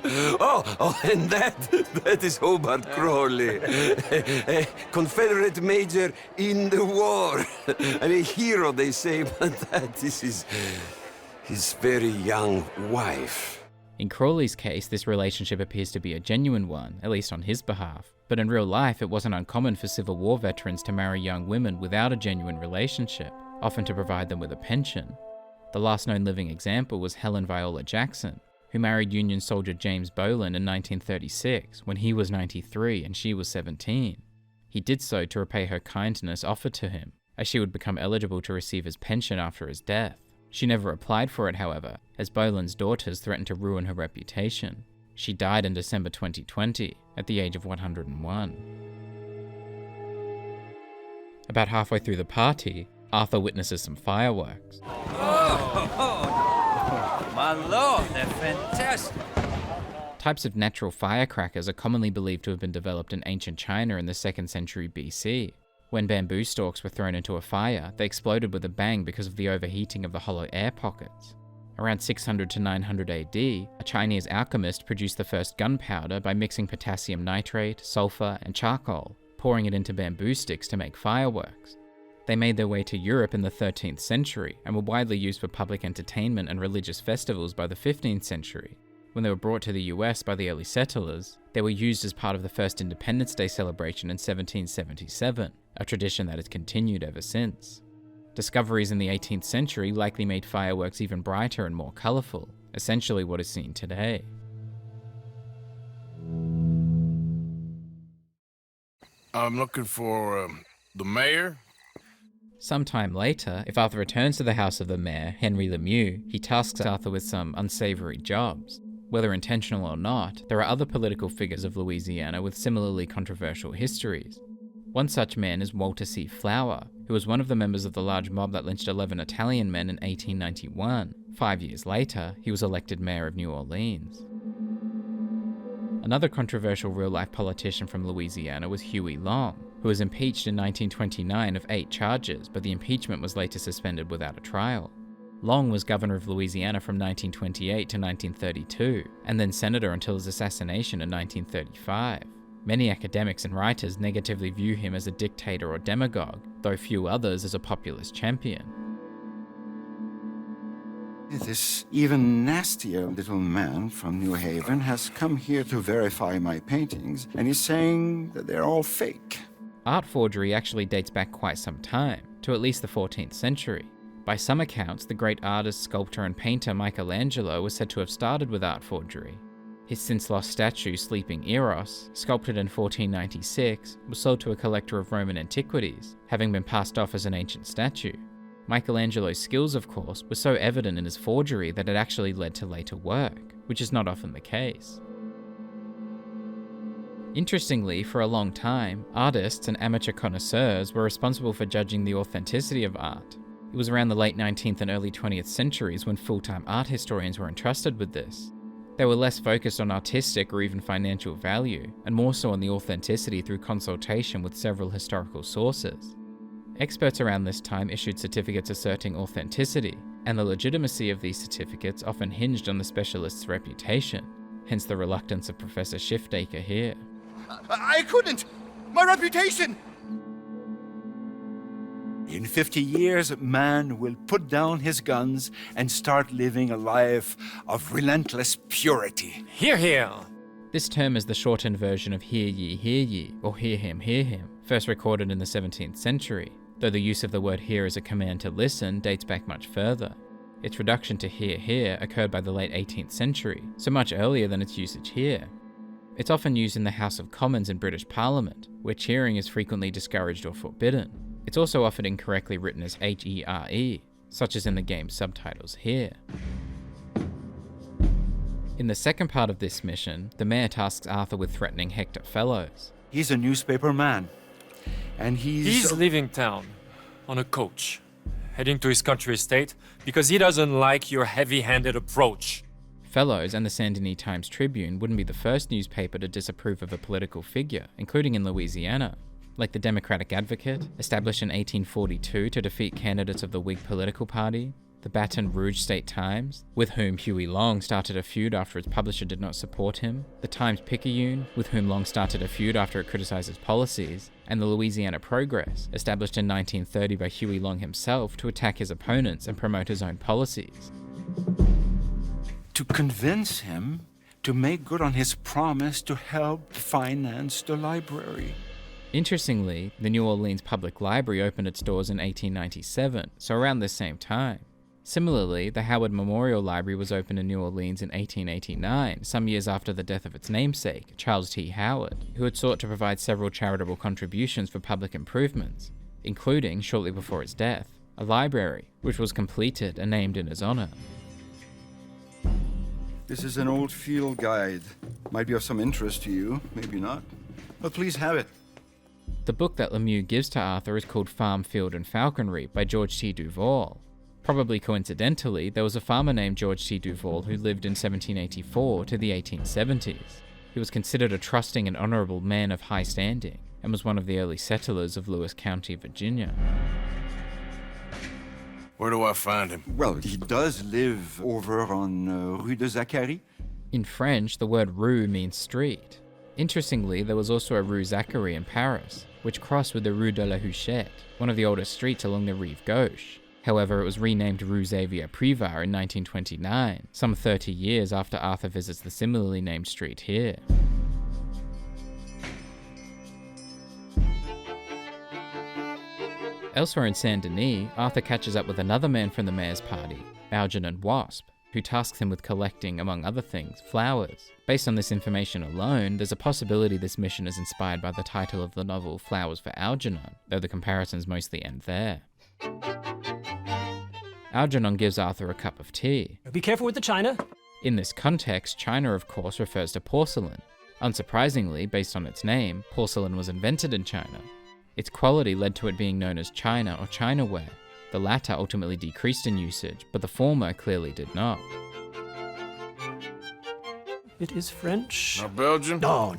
And that is Hobart Crawley, a Confederate major in the war, and a hero, they say, but that is his very young wife. In Crawley's case, this relationship appears to be a genuine one, at least on his behalf, but in real life it wasn't uncommon for Civil War veterans to marry young women without a genuine relationship, often to provide them with a pension. The last known living example was Helen Viola Jackson, who married Union soldier James Boland in 1936 when he was 93 and she was 17. He did so to repay her kindness offered to him, as she would become eligible to receive his pension after his death. She never applied for it, however, as Boland's daughters threatened to ruin her reputation. She died in December 2020, at the age of 101. About halfway through the party, Arthur witnesses some fireworks. My lord, they're fantastic. Types of natural firecrackers are commonly believed to have been developed in ancient China in the 2nd century BC. When bamboo stalks were thrown into a fire, they exploded with a bang because of the overheating of the hollow air pockets. Around 600 to 900 AD, a Chinese alchemist produced the first gunpowder by mixing potassium nitrate, sulfur, and charcoal, pouring it into bamboo sticks to make fireworks. They made their way to Europe in the 13th century and were widely used for public entertainment and religious festivals by the 15th century. When they were brought to the US by the early settlers, they were used as part of the first Independence Day celebration in 1777, a tradition that has continued ever since. Discoveries in the 18th century likely made fireworks even brighter and more colourful, essentially what is seen today. I'm looking for, the mayor? Sometime later, if Arthur returns to the house of the mayor, Henry Lemieux, he tasks Arthur with some unsavoury jobs. Whether intentional or not, there are other political figures of Louisiana with similarly controversial histories. One such man is Walter C. Flower, who was one of the members of the large mob that lynched 11 Italian men in 1891. 5 years later, he was elected mayor of New Orleans. Another controversial real-life politician from Louisiana was Huey Long, who was impeached in 1929 of 8 charges, but the impeachment was later suspended without a trial. Long was governor of Louisiana from 1928 to 1932, and then senator until his assassination in 1935. Many academics and writers negatively view him as a dictator or demagogue, though few others as a populist champion. This even nastier little man from New Haven has come here to verify my paintings, and he's saying that they're all fake. Art forgery actually dates back quite some time, to at least the 14th century. By some accounts, the great artist, sculptor, and painter Michelangelo was said to have started with art forgery. His since-lost statue, Sleeping Eros, sculpted in 1496, was sold to a collector of Roman antiquities, having been passed off as an ancient statue. Michelangelo's skills, of course, were so evident in his forgery that it actually led to later work, which is not often the case. Interestingly, for a long time, artists and amateur connoisseurs were responsible for judging the authenticity of art. It was around the late 19th and early 20th centuries when full-time art historians were entrusted with this. They were less focused on artistic or even financial value, and more so on the authenticity through consultation with several historical sources. Experts around this time issued certificates asserting authenticity, and the legitimacy of these certificates often hinged on the specialist's reputation, hence the reluctance of Professor Shiftacre here. I couldn't! My reputation! In 50 years, man will put down his guns and start living a life of relentless purity. Hear, hear! This term is the shortened version of hear ye, or hear him, first recorded in the 17th century, though the use of the word hear as a command to listen dates back much further. Its reduction to hear occurred by the late 18th century, so much earlier than its usage here. It's often used in the House of Commons in British Parliament, where cheering is frequently discouraged or forbidden. It's also often incorrectly written as H-E-R-E, such as in the game's subtitles here. In the second part of this mission, the mayor tasks Arthur with threatening Hector Fellows. He's a newspaper man, and He's leaving town on a coach, heading to his country estate because he doesn't like your heavy-handed approach. Fellows and the Saint Denis Times-Tribune wouldn't be the first newspaper to disapprove of a political figure, including in Louisiana. Like the Democratic Advocate, established in 1842 to defeat candidates of the Whig political party, the Baton Rouge State Times, with whom Huey Long started a feud after its publisher did not support him, the Times-Picayune, with whom Long started a feud after it criticized his policies, and the Louisiana Progress, established in 1930 by Huey Long himself to attack his opponents and promote his own policies. to convince him to make good on his promise to help finance the library. Interestingly, the New Orleans Public Library opened its doors in 1897, so around this same time. Similarly, the Howard Memorial Library was opened in New Orleans in 1889, some years after the death of its namesake, Charles T. Howard, who had sought to provide several charitable contributions for public improvements, including, shortly before his death, a library, which was completed and named in his honor. This is an old field guide. Might be of some interest to you, maybe not. But please have it. The book that Lemieux gives to Arthur is called Farm, Field, and Falconry by George T. Duval. Probably coincidentally, there was a farmer named George T. Duval who lived in 1784 to the 1870s. He was considered a trusting and honourable man of high standing, and was one of the early settlers of Lewis County, Virginia. Where do I find him? Well, he does live over on Rue de Zacharie. In French, the word rue means street. Interestingly, there was also a Rue Zacharie in Paris, which crossed with the Rue de la Huchette, one of the oldest streets along the Rive Gauche. However, it was renamed Rue Xavier Privart in 1929, some 30 years after Arthur visits the similarly named street here. Elsewhere in Saint Denis, Arthur catches up with another man from the mayor's party, Algernon Wasp, who tasks him with collecting, among other things, flowers. Based on this information alone, there's a possibility this mission is inspired by the title of the novel Flowers for Algernon, though the comparisons mostly end there. Algernon gives Arthur a cup of tea. Be careful with the china. In this context, china of course refers to porcelain. Unsurprisingly, based on its name, porcelain was invented in China. Its quality led to it being known as china or chinaware. The latter ultimately decreased in usage, but the former clearly did not. It is French. Not Belgian? No.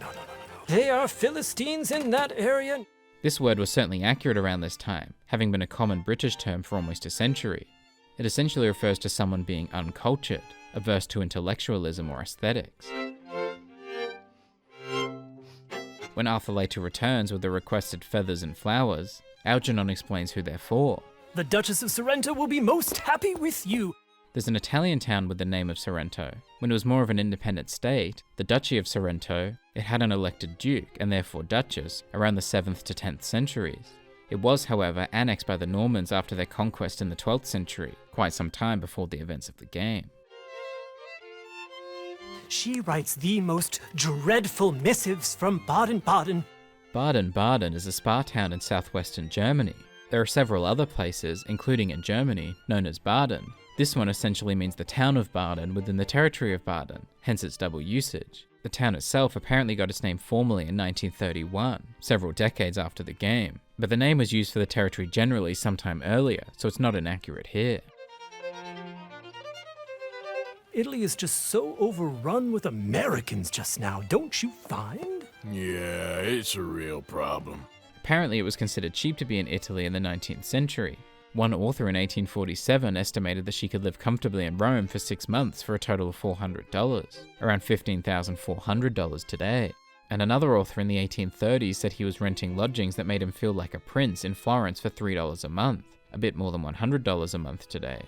They are Philistines in that area. This word was certainly accurate around this time, having been a common British term for almost a century. It essentially refers to someone being uncultured, averse to intellectualism or aesthetics. When Arthur later returns with the requested feathers and flowers, Algernon explains who they're for. The Duchess of Sorrento will be most happy with you. There's an Italian town with the name of Sorrento. When it was more of an independent state, the Duchy of Sorrento, it had an elected duke, and therefore duchess, around the 7th to 10th centuries. It was, however, annexed by the Normans after their conquest in the 12th century, quite some time before the events of the game. She writes the most dreadful missives from Baden-Baden. Baden-Baden is a spa town in southwestern Germany. There are several other places, including in Germany, known as Baden. This one essentially means the town of Baden within the territory of Baden, hence its double usage. The town itself apparently got its name formally in 1931, several decades after the game, but the name was used for the territory generally sometime earlier, so it's not inaccurate here. Italy is just so overrun with Americans just now, don't you find? Yeah, it's a real problem. Apparently it was considered cheap to be in Italy in the 19th century. One author in 1847 estimated that she could live comfortably in Rome for 6 months for a total of $400, around $15,400 today. And another author in the 1830s said he was renting lodgings that made him feel like a prince in Florence for $3 a month, a bit more than $100 a month today.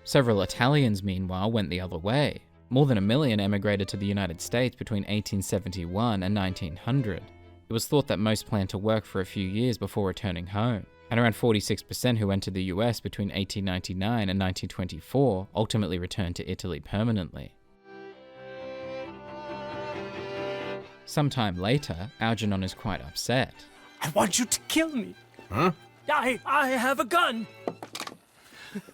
Several Italians, meanwhile, went the other way. More than 1 million emigrated to the United States between 1871 and 1900. It was thought that most planned to work for a few years before returning home, and around 46% who entered the US between 1899 and 1924 ultimately returned to Italy permanently. Sometime later, Algernon is quite upset. I want you to kill me. Huh? I have a gun.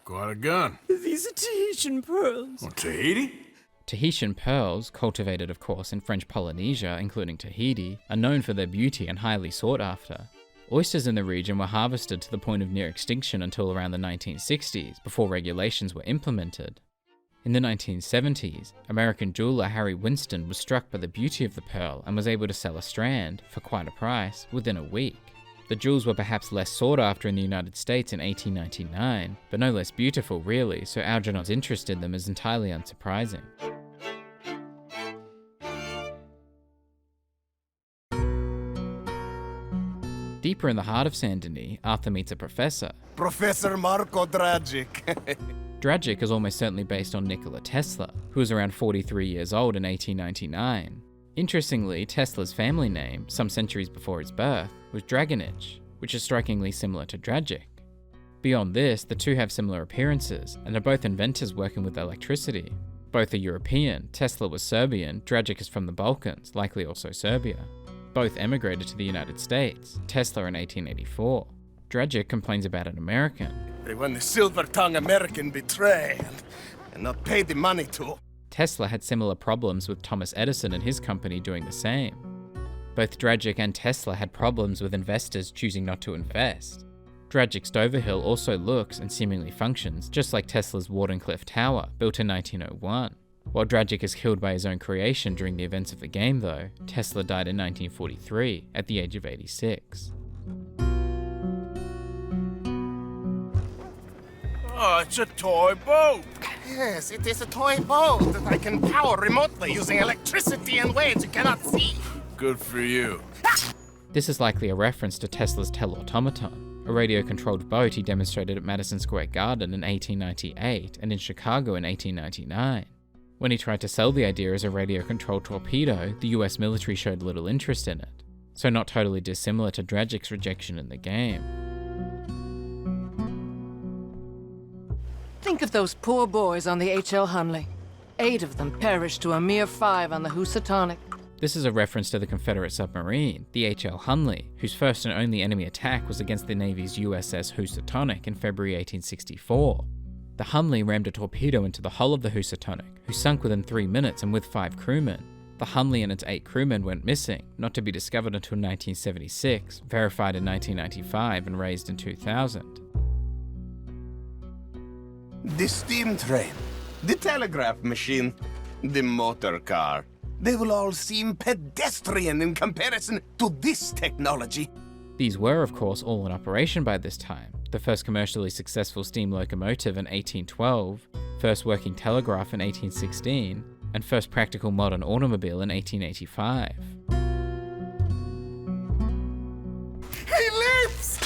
Quite a gun. These are Tahitian pearls. Well, Tahiti? Tahitian pearls, cultivated of course in French Polynesia, including Tahiti, are known for their beauty and highly sought after. Oysters in the region were harvested to the point of near extinction until around the 1960s, before regulations were implemented. In the 1970s, American jeweler Harry Winston was struck by the beauty of the pearl and was able to sell a strand, for quite a price, within a week. The jewels were perhaps less sought after in the United States in 1899, but no less beautiful really, so Algernon's interest in them is entirely unsurprising. Deeper in the heart of Saint Denis, Arthur meets a professor. Professor Marco Dragic. Dragic is almost certainly based on Nikola Tesla, who was around 43 years old in 1899. Interestingly, Tesla's family name, some centuries before his birth, was Dragonich, which is strikingly similar to Dragic. Beyond this, the two have similar appearances, and are both inventors working with electricity. Both are European, Tesla was Serbian, Dragic is from the Balkans, likely also Serbia. Both emigrated to the United States, Tesla in 1884. Dragic complains about an American. They want the silver-tongued American betray and not pay the money to. Tesla had similar problems with Thomas Edison and his company doing the same. Both Dragic and Tesla had problems with investors choosing not to invest. Dragic's Doverhill also looks and seemingly functions just like Tesla's Wardenclyffe Tower, built in 1901. While Dragic is killed by his own creation during the events of the game though, Tesla died in 1943 at the age of 86. Oh, it's a toy boat. Yes, it is a toy boat that I can power remotely using electricity in ways you cannot see. Good for you. This is likely a reference to Tesla's Telautomaton, a radio-controlled boat he demonstrated at Madison Square Garden in 1898 and in Chicago in 1899. When he tried to sell the idea as a radio-controlled torpedo, the US military showed little interest in it, so not totally dissimilar to Dragic's rejection in the game. Think of those poor boys on the H.L. Hunley. 8 of them perished to a mere 5 on the Housatonic. This is a reference to the Confederate submarine, the H.L. Hunley, whose first and only enemy attack was against the Navy's USS Housatonic in February 1864. The Hunley rammed a torpedo into the hull of the Housatonic, who sunk within 3 minutes and with 5 crewmen. The Hunley and its 8 crewmen went missing, not to be discovered until 1976, verified in 1995 and raised in 2000. The steam train, the telegraph machine, the motor car. They will all seem pedestrian in comparison to this technology. These were, of course, all in operation by this time. The first commercially successful steam locomotive in 1812, first working telegraph in 1816, and first practical modern automobile in 1885. He lives!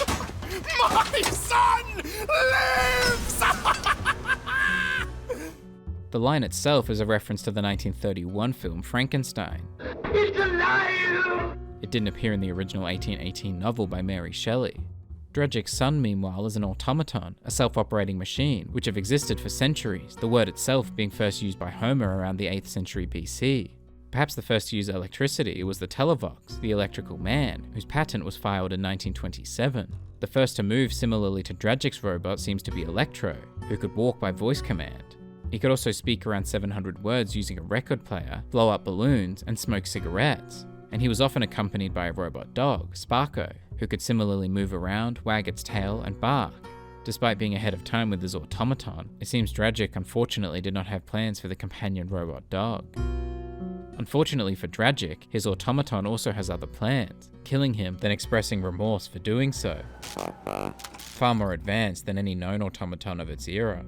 My son lives! The line itself is a reference to the 1931 film Frankenstein. It's alive! It didn't appear in the original 1818 novel by Mary Shelley. Dragic's son, meanwhile, is an automaton, a self-operating machine, which have existed for centuries, the word itself being first used by Homer around the 8th century BC. Perhaps the first to use electricity was the Televox, the electrical man, whose patent was filed in 1927. The first to move similarly to Dragic's robot seems to be Electro, who could walk by voice command. He could also speak around 700 words using a record player, blow up balloons, and smoke cigarettes. And he was often accompanied by a robot dog, Sparko, who could similarly move around, wag its tail, and bark. Despite being ahead of time with his automaton, it seems Dragic unfortunately did not have plans for the companion robot dog. Unfortunately for Dragic, his automaton also has other plans, killing him, then expressing remorse for doing so. Far more advanced than any known automaton of its era.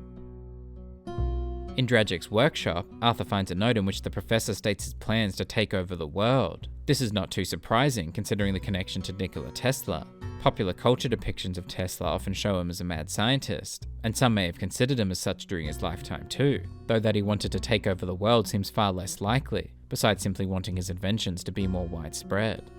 In Dragic's workshop, Arthur finds a note in which the professor states his plans to take over the world. This is not too surprising considering the connection to Nikola Tesla. Popular culture depictions of Tesla often show him as a mad scientist, and some may have considered him as such during his lifetime too, though that he wanted to take over the world seems far less likely, besides simply wanting his inventions to be more widespread.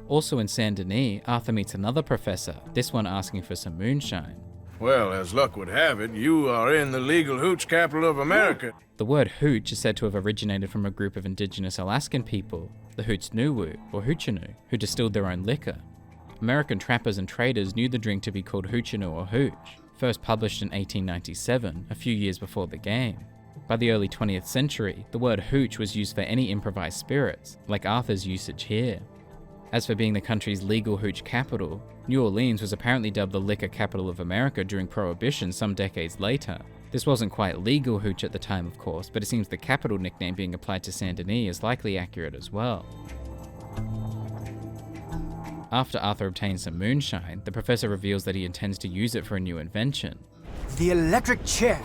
Also in Saint Denis, Arthur meets another professor, this one asking for some moonshine. Well, as luck would have it, you are in the legal hooch capital of America. The word hooch is said to have originated from a group of indigenous Alaskan people, the Hoots-Nuwu, or Hoochinoo, who distilled their own liquor. American trappers and traders knew the drink to be called Hoochinoo or hooch, first published in 1897, a few years before the game. By the early 20th century, the word hooch was used for any improvised spirits, like Arthur's usage here. As for being the country's legal hooch capital, New Orleans was apparently dubbed the liquor capital of America during Prohibition some decades later. This wasn't quite legal hooch at the time, of course, but it seems the capital nickname being applied to Saint Denis is likely accurate as well. After Arthur obtains some moonshine, the professor reveals that he intends to use it for a new invention. The electric chair.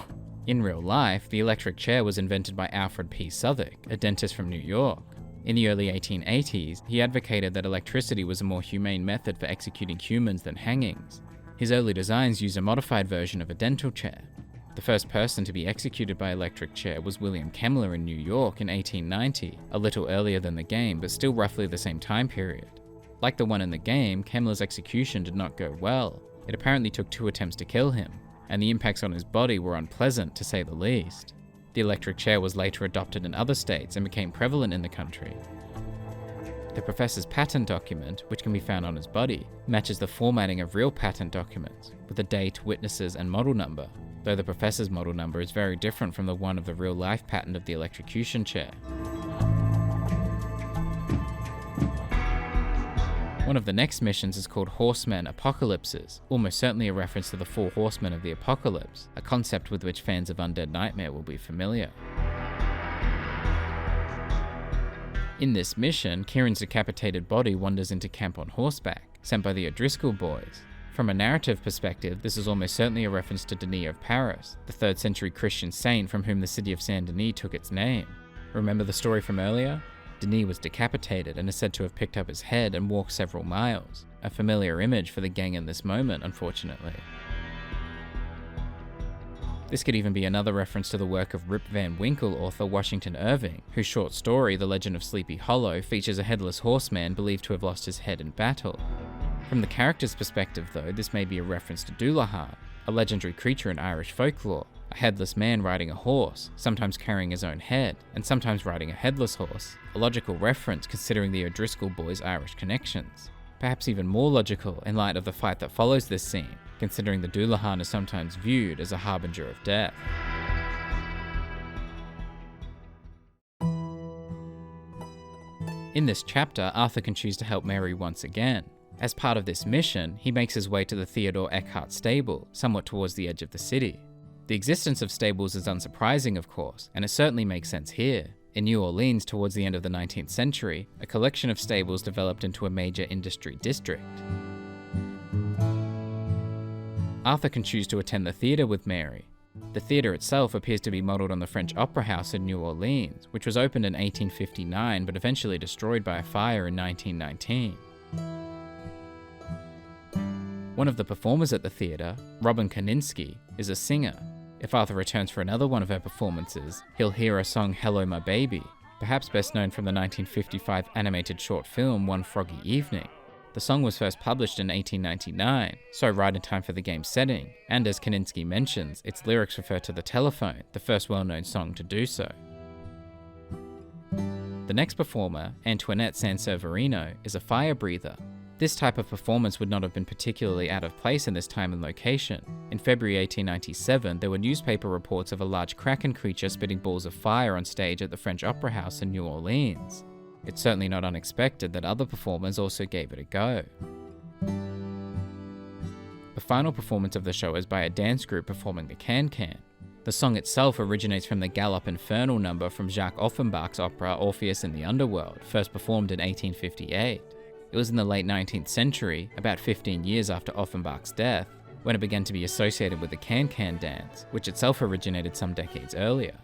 In real life, the electric chair was invented by Alfred P. Southwick, a dentist from New York. In the early 1880s, he advocated that electricity was a more humane method for executing humans than hangings. His early designs used a modified version of a dental chair. The first person to be executed by electric chair was William Kemmler in New York in 1890, a little earlier than the game, but still roughly the same time period. Like the one in the game, Kemmler's execution did not go well. It apparently took 2 attempts to kill him, and the impacts on his body were unpleasant, to say the least. The electric chair was later adopted in other states and became prevalent in the country. The professor's patent document, which can be found on his body, matches the formatting of real patent documents, with a date, witnesses, and model number, though the professor's model number is very different from the one of the real-life patent of the electrocution chair. One of the next missions is called Horsemen Apocalypses, almost certainly a reference to the 4 horsemen of the apocalypse, a concept with which fans of Undead Nightmare will be familiar. In this mission, Kieran's decapitated body wanders into camp on horseback, sent by the O'Driscoll boys. From a narrative perspective, this is almost certainly a reference to Denis of Paris, the 3rd century Christian saint from whom the city of Saint Denis took its name. Remember the story from earlier? Denis was decapitated and is said to have picked up his head and walked several miles, a familiar image for the gang in this moment, unfortunately. This could even be another reference to the work of Rip Van Winkle author Washington Irving, whose short story, The Legend of Sleepy Hollow, features a headless horseman believed to have lost his head in battle. From the character's perspective though, this may be a reference to Dullahan, a legendary creature in Irish folklore, a headless man riding a horse, sometimes carrying his own head, and sometimes riding a headless horse, a logical reference considering the O'Driscoll boys' Irish connections. Perhaps even more logical in light of the fight that follows this scene, considering the Dullahan is sometimes viewed as a harbinger of death. In this chapter, Arthur can choose to help Mary once again. As part of this mission, he makes his way to the Theodore Eckhart stable, somewhat towards the edge of the city. The existence of stables is unsurprising, of course, and it certainly makes sense here. In New Orleans towards the end of the 19th century, a collection of stables developed into a major industry district. Arthur can choose to attend the theatre with Mary. The theatre itself appears to be modelled on the French Opera House in New Orleans, which was opened in 1859 but eventually destroyed by a fire in 1919. One of the performers at the theatre, Robin Koninsky, is a singer. If Arthur returns for another one of her performances, he'll hear her song Hello My Baby, perhaps best known from the 1955 animated short film One Froggy Evening. The song was first published in 1899, so right in time for the game's setting, and as Koninsky mentions, its lyrics refer to the telephone, the first well-known song to do so. The next performer, Antoinette Sanseverino, is a fire breather. This type of performance would not have been particularly out of place in this time and location. In February 1897, there were newspaper reports of a large kraken creature spitting balls of fire on stage at the French Opera House in New Orleans. It's certainly not unexpected that other performers also gave it a go. The final performance of the show is by a dance group performing the can-can. The song itself originates from the Gallop Infernal number from Jacques Offenbach's opera Orpheus in the Underworld, first performed in 1858. It was in the late 19th century, about 15 years after Offenbach's death, when it began to be associated with the can-can dance, which itself originated some decades earlier.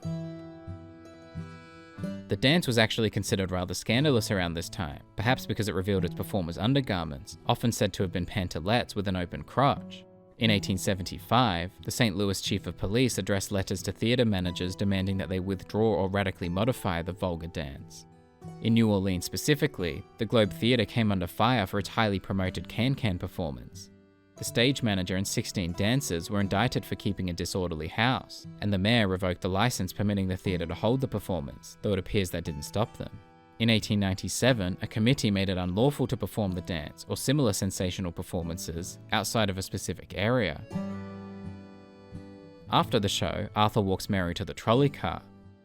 The dance was actually considered rather scandalous around this time, perhaps because it revealed its performers' undergarments, often said to have been pantalettes with an open crotch. In 1875, the St. Louis Chief of Police addressed letters to theatre managers demanding that they withdraw or radically modify the vulgar dance. In New Orleans specifically, the Globe Theatre came under fire for its highly promoted can-can performance. The stage manager and 16 dancers were indicted for keeping a disorderly house, and the mayor revoked the license permitting the theatre to hold the performance, though it appears that didn't stop them. In 1897, a committee made it unlawful to perform the dance or similar sensational performances outside of a specific area. After the show, Arthur walks Mary to the trolley car.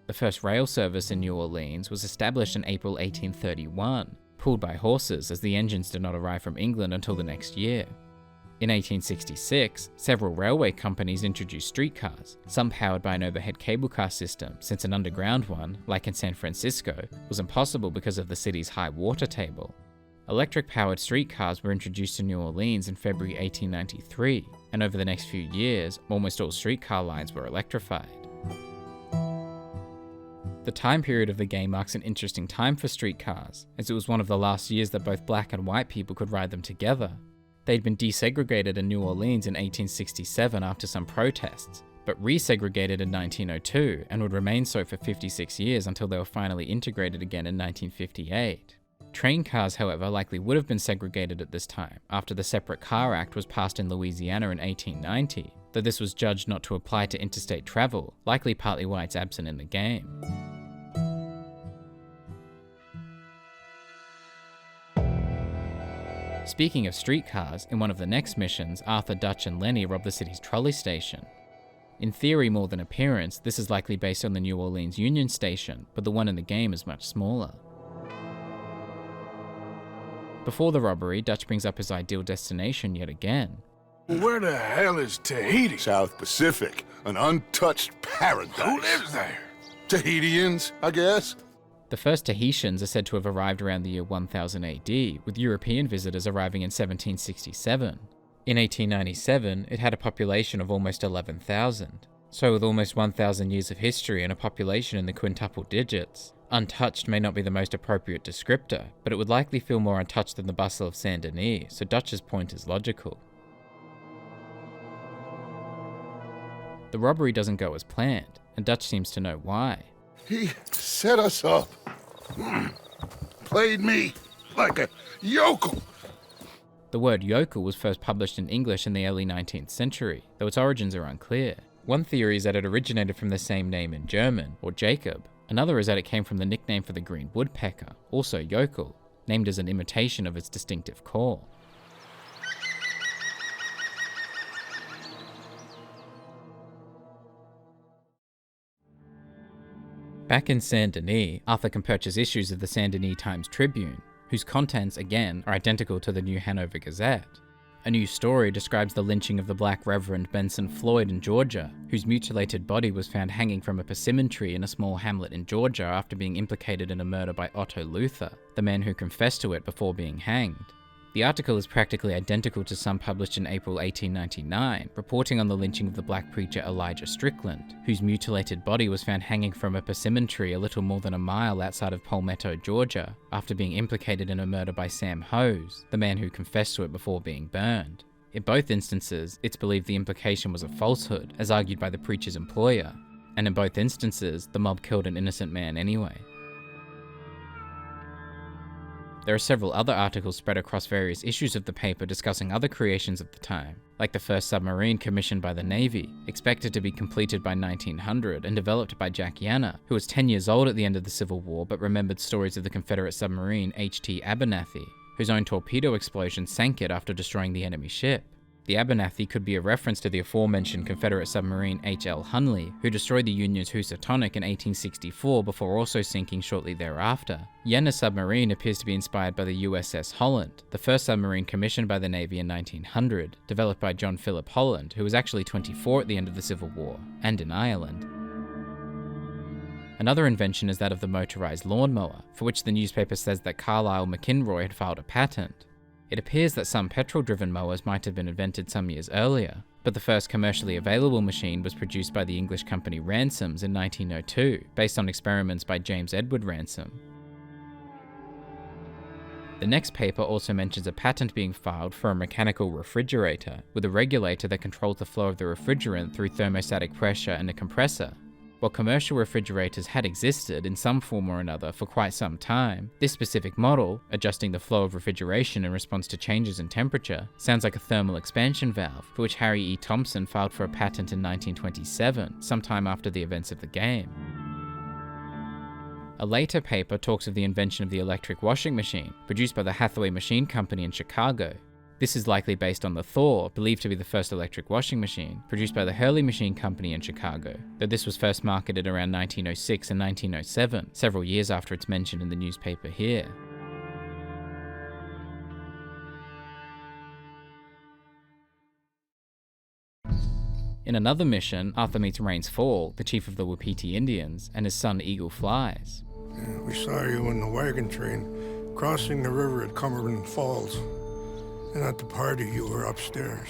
The first rail service in New Orleans was established in April 1831, pulled by horses as the engines did not arrive from England until the next year. In 1866, several railway companies introduced streetcars, some powered by an overhead cable car system, since an underground one, like in San Francisco, was impossible because of the city's high water table. Electric-powered streetcars were introduced to New Orleans in February 1893, and over the next few years, almost all streetcar lines were electrified. The time period of the game marks an interesting time for streetcars, as it was one of the last years that both black and white people could ride them together. They'd been desegregated in New Orleans in 1867 after some protests, but resegregated in 1902 and would remain so for 56 years until they were finally integrated again in 1958. Train cars, however, likely would have been segregated at this time, after the Separate Car Act was passed in Louisiana in 1890, though this was judged not to apply to interstate travel, likely partly why it's absent in the game. Speaking of streetcars, in one of the next missions, Arthur, Dutch, and Lenny rob the city's trolley station. In theory more than appearance, this is likely based on the New Orleans Union Station, but the one in the game is much smaller. Before the robbery, Dutch brings up his ideal destination yet again. Where the hell is Tahiti? South Pacific, an untouched paradise. Who lives there? Tahitians, I guess. The first Tahitians are said to have arrived around the year 1000 AD, with European visitors arriving in 1767. In 1897, it had a population of almost 11,000. So with almost 1,000 years of history and a population in the quintuple digits, untouched may not be the most appropriate descriptor, but it would likely feel more untouched than the bustle of Saint Denis, so Dutch's point is logical. The robbery doesn't go as planned, and Dutch seems to know why. He set us up. Played me like a yokel. The word yokel was first published in English in the early 19th century, though its origins are unclear. One theory is that it originated from the same name in German, or Jacob. Another is that it came from the nickname for the green woodpecker, also yokel, named as an imitation of its distinctive call. Back in Saint Denis, Arthur can purchase issues of the Saint Denis Times-Tribune, whose contents, again, are identical to the New Hanover Gazette. A new story describes the lynching of the Black Reverend Benson Floyd in Georgia, whose mutilated body was found hanging from a persimmon tree in a small hamlet in Georgia after being implicated in a murder by Otto Luther, the man who confessed to it before being hanged. The article is practically identical to some published in April 1899, reporting on the lynching of the black preacher Elijah Strickland, whose mutilated body was found hanging from a persimmon tree a little more than a mile outside of Palmetto, Georgia, after being implicated in a murder by Sam Hose, the man who confessed to it before being burned. In both instances, it's believed the implication was a falsehood, as argued by the preacher's employer, and in both instances, the mob killed an innocent man anyway. There are several other articles spread across various issues of the paper discussing other creations of the time, like the first submarine commissioned by the Navy, expected to be completed by 1900 and developed by Jack Yanna, who was 10 years old at the end of the Civil War but remembered stories of the Confederate submarine H.T. Abernathy, whose own torpedo explosion sank it after destroying the enemy ship. The Abernathy could be a reference to the aforementioned Confederate submarine H.L. Hunley, who destroyed the Union's Housatonic in 1864 before also sinking shortly thereafter. Yanna's submarine appears to be inspired by the USS Holland, the first submarine commissioned by the Navy in 1900, developed by John Philip Holland, who was actually 24 at the end of the Civil War, and in Ireland. Another invention is that of the motorized lawnmower, for which the newspaper says that Carlisle McInroy had filed a patent. It appears that some petrol-driven mowers might have been invented some years earlier, but the first commercially available machine was produced by the English company Ransoms in 1902, based on experiments by James Edward Ransom. The next paper also mentions a patent being filed for a mechanical refrigerator, with a regulator that controls the flow of the refrigerant through thermostatic pressure and a compressor. While commercial refrigerators had existed in some form or another for quite some time, this specific model, adjusting the flow of refrigeration in response to changes in temperature, sounds like a thermal expansion valve, for which Harry E. Thompson filed for a patent in 1927, sometime after the events of the game. A later paper talks of the invention of the electric washing machine, produced by the Hathaway Machine Company in Chicago. This is likely based on the Thor, believed to be the first electric washing machine, produced by the Hurley Machine Company in Chicago, though this was first marketed around 1906 and 1907, several years after it's mentioned in the newspaper here. In another mission, Arthur meets Rains Fall, the chief of the Wapiti Indians, and his son Eagle Flies. Yeah, we saw you in the wagon train, crossing the river at Cumberland Falls. And at the party, you were upstairs.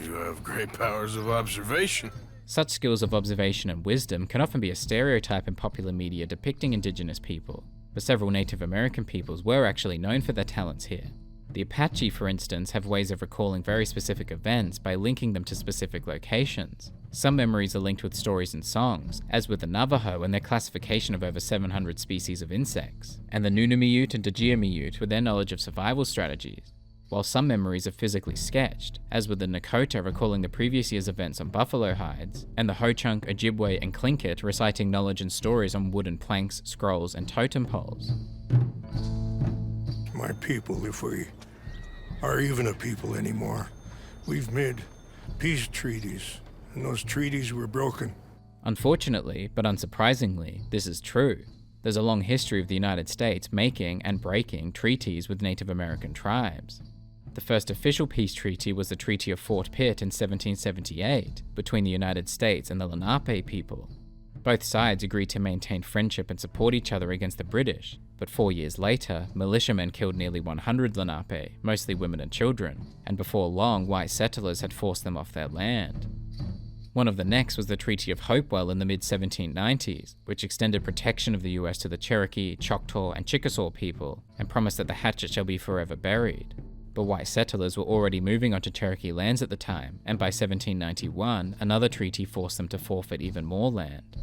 You have great powers of observation. Such skills of observation and wisdom can often be a stereotype in popular media depicting indigenous people, but several Native American peoples were actually known for their talents here. The Apache, for instance, have ways of recalling very specific events by linking them to specific locations. Some memories are linked with stories and songs, as with the Navajo and their classification of over 700 species of insects, and the Nunamute and Dajia with their knowledge of survival strategies. While some memories are physically sketched, as with the Nakota recalling the previous year's events on buffalo hides, and the Ho-Chunk, Ojibwe, and Tlingit reciting knowledge and stories on wooden planks, scrolls, and totem poles. My people, if we are even a people anymore, we've made peace treaties, and those treaties were broken. Unfortunately, but unsurprisingly, this is true. There's a long history of the United States making and breaking treaties with Native American tribes. The first official peace treaty was the Treaty of Fort Pitt in 1778 between the United States and the Lenape people. Both sides agreed to maintain friendship and support each other against the British, but 4 years later, militiamen killed nearly 100 Lenape, mostly women and children, and before long, white settlers had forced them off their land. One of the next was the Treaty of Hopewell in the mid-1790s, which extended protection of the US to the Cherokee, Choctaw, and Chickasaw people, and promised that the hatchet shall be forever buried. But white settlers were already moving onto Cherokee lands at the time, and by 1791, another treaty forced them to forfeit even more land.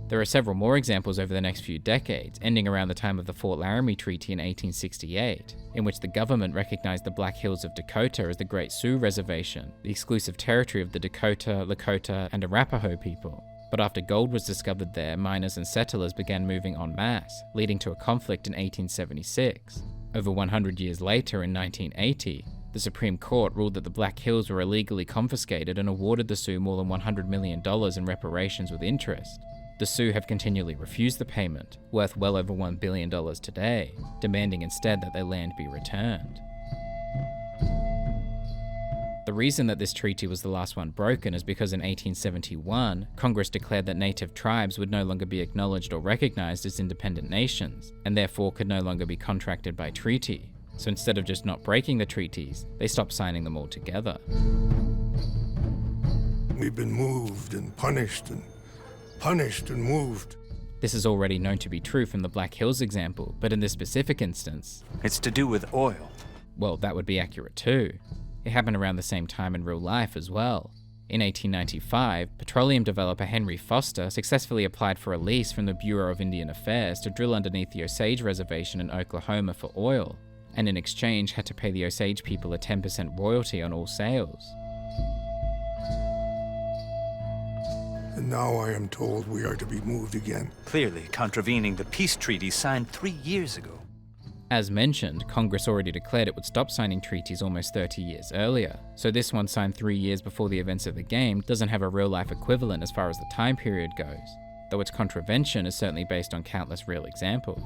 There are several more examples over the next few decades, ending around the time of the Fort Laramie Treaty in 1868, in which the government recognized the Black Hills of Dakota as the Great Sioux Reservation, the exclusive territory of the Dakota, Lakota, and Arapaho people. But after gold was discovered there, miners and settlers began moving en masse, leading to a conflict in 1876. Over 100 years later, in 1980, the Supreme Court ruled that the Black Hills were illegally confiscated and awarded the Sioux more than $100 million in reparations with interest. The Sioux have continually refused the payment, worth well over $1 billion today, demanding instead that their land be returned. The reason that this treaty was the last one broken is because in 1871, Congress declared that native tribes would no longer be acknowledged or recognized as independent nations, and therefore could no longer be contracted by treaty. So instead of just not breaking the treaties, they stopped signing them altogether. We've been moved and punished and moved. This is already known to be true from the Black Hills example, but in this specific instance, it's to do with oil. Well, that would be accurate too. It happened around the same time in real life as well. In 1895, petroleum developer Henry Foster successfully applied for a lease from the Bureau of Indian Affairs to drill underneath the Osage Reservation in Oklahoma for oil, and in exchange had to pay the Osage people a 10% royalty on all sales. And now I am told we are to be moved again. Clearly contravening the peace treaty signed 3 years ago. As mentioned, Congress already declared it would stop signing treaties almost 30 years earlier, so this one signed 3 years before the events of the game doesn't have a real-life equivalent as far as the time period goes, though its contravention is certainly based on countless real examples.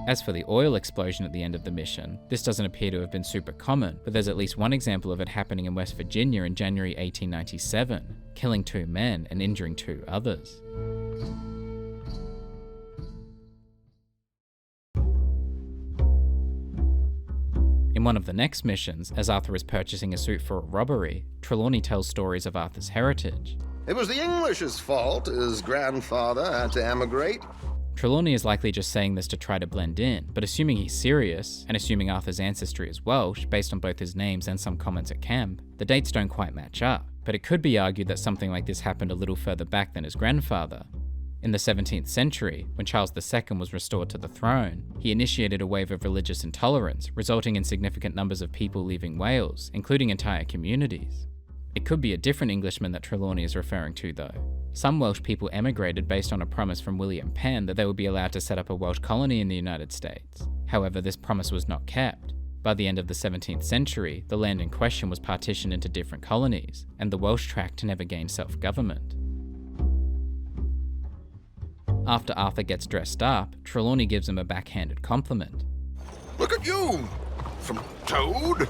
As for the oil explosion at the end of the mission, this doesn't appear to have been super common, but there's at least one example of it happening in West Virginia in January 1897, killing 2 men and injuring 2 others. In one of the next missions, as Arthur is purchasing a suit for a robbery, Trelawney tells stories of Arthur's heritage. It was the English's fault his grandfather had to emigrate. Trelawney is likely just saying this to try to blend in, but assuming he's serious, and assuming Arthur's ancestry is Welsh, based on both his names and some comments at camp, the dates don't quite match up. But it could be argued that something like this happened a little further back than his grandfather. In the 17th century, when Charles II was restored to the throne, he initiated a wave of religious intolerance, resulting in significant numbers of people leaving Wales, including entire communities. It could be a different Englishman that Trelawney is referring to though. Some Welsh people emigrated based on a promise from William Penn that they would be allowed to set up a Welsh colony in the United States. However, this promise was not kept. By the end of the 17th century, the land in question was partitioned into different colonies, and the Welsh tract never gained self-government. After Arthur gets dressed up, Trelawney gives him a backhanded compliment. Look at you! From Toad,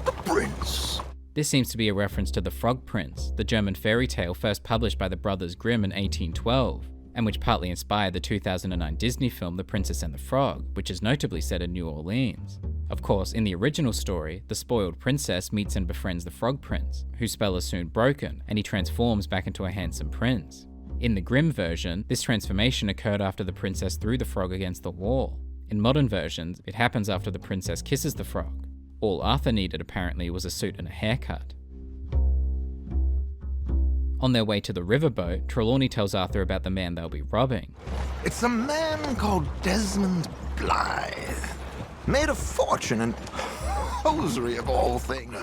the Prince. This seems to be a reference to The Frog Prince, the German fairy tale first published by the Brothers Grimm in 1812, and which partly inspired the 2009 Disney film The Princess and the Frog, which is notably set in New Orleans. Of course, in the original story, the spoiled princess meets and befriends the Frog Prince, whose spell is soon broken, and he transforms back into a handsome prince. In the Grimm version, this transformation occurred after the princess threw the frog against the wall. In modern versions, it happens after the princess kisses the frog. All Arthur needed, apparently, was a suit and a haircut. On their way to the riverboat, Trelawney tells Arthur about the man they'll be robbing. It's a man called Desmond Blythe. Made a fortune in hosiery of all things.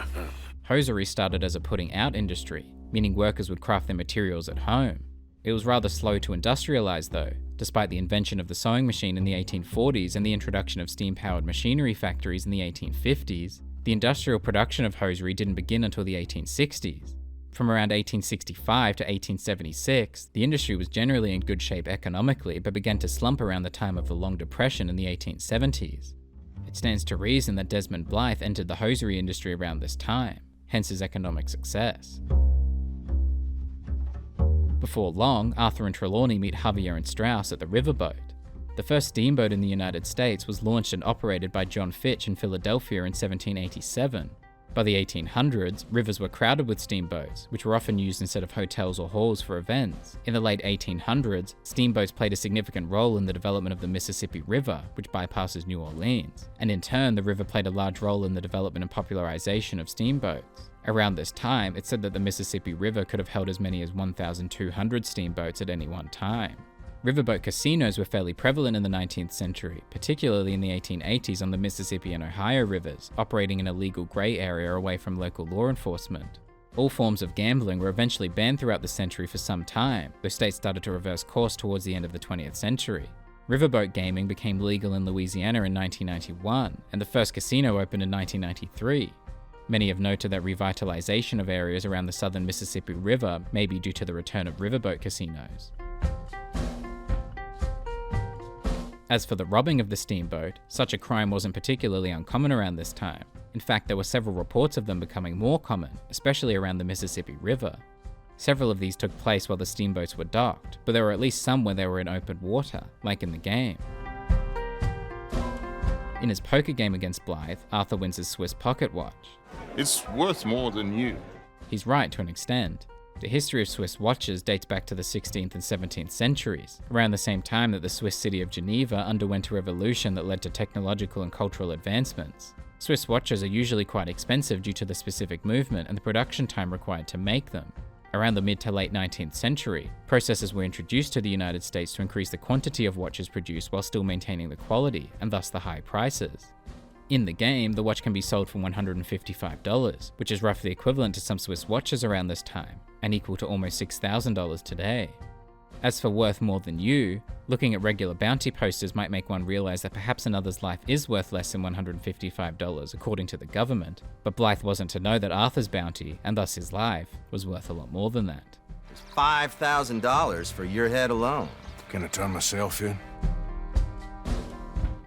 Hosiery started as a putting out industry, meaning workers would craft their materials at home. It was rather slow to industrialize though. Despite the invention of the sewing machine in the 1840s and the introduction of steam-powered machinery factories in the 1850s, the industrial production of hosiery didn't begin until the 1860s. From around 1865 to 1876, the industry was generally in good shape economically, but began to slump around the time of the Long Depression in the 1870s. It stands to reason that Desmond Blythe entered the hosiery industry around this time, hence his economic success. Before long, Arthur and Trelawney meet Javier and Strauss at the riverboat. The first steamboat in the United States was launched and operated by John Fitch in Philadelphia in 1787. By the 1800s, rivers were crowded with steamboats, which were often used instead of hotels or halls for events. In the late 1800s, steamboats played a significant role in the development of the Mississippi River, which bypasses New Orleans, and in turn, the river played a large role in the development and popularization of steamboats. Around this time, it's said that the Mississippi River could have held as many as 1,200 steamboats at any one time. Riverboat casinos were fairly prevalent in the 19th century, particularly in the 1880s on the Mississippi and Ohio rivers, operating in a legal grey area away from local law enforcement. All forms of gambling were eventually banned throughout the century for some time, though states started to reverse course towards the end of the 20th century. Riverboat gaming became legal in Louisiana in 1991, and the first casino opened in 1993. Many have noted that revitalization of areas around the southern Mississippi River may be due to the return of riverboat casinos. As for the robbing of the steamboat, such a crime wasn't particularly uncommon around this time. In fact, there were several reports of them becoming more common, especially around the Mississippi River. Several of these took place while the steamboats were docked, but there were at least some where they were in open water, like in the game. In his poker game against Blythe, Arthur wins his Swiss pocket watch. It's worth more than you. He's right to an extent. The history of Swiss watches dates back to the 16th and 17th centuries, around the same time that the Swiss city of Geneva underwent a revolution that led to technological and cultural advancements. Swiss watches are usually quite expensive due to the specific movement and the production time required to make them. Around the mid to late 19th century, processes were introduced to the United States to increase the quantity of watches produced while still maintaining the quality, and thus the high prices. In the game, the watch can be sold for $155, which is roughly equivalent to some Swiss watches around this time, and equal to almost $6,000 today. As for worth more than you, looking at regular bounty posters might make one realize that perhaps another's life is worth less than $155 according to the government, but Blythe wasn't to know that Arthur's bounty, and thus his life, was worth a lot more than that. It's $5,000 for your head alone. Can I turn myself in?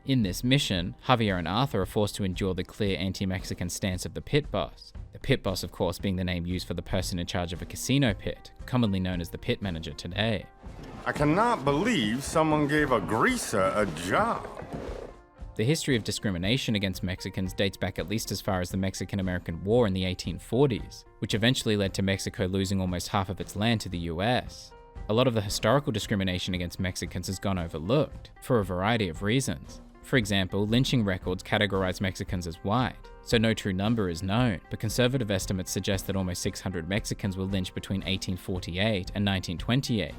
In this mission, Javier and Arthur are forced to endure the clear anti-Mexican stance of the pit boss. The pit boss, of course, being the name used for the person in charge of a casino pit, commonly known as the pit manager today. I cannot believe someone gave a greaser a job. The history of discrimination against Mexicans dates back at least as far as the Mexican-American War in the 1840s, which eventually led to Mexico losing almost half of its land to the US. A lot of the historical discrimination against Mexicans has gone overlooked, for a variety of reasons. For example, lynching records categorize Mexicans as white, so no true number is known, but conservative estimates suggest that almost 600 Mexicans were lynched between 1848 and 1928,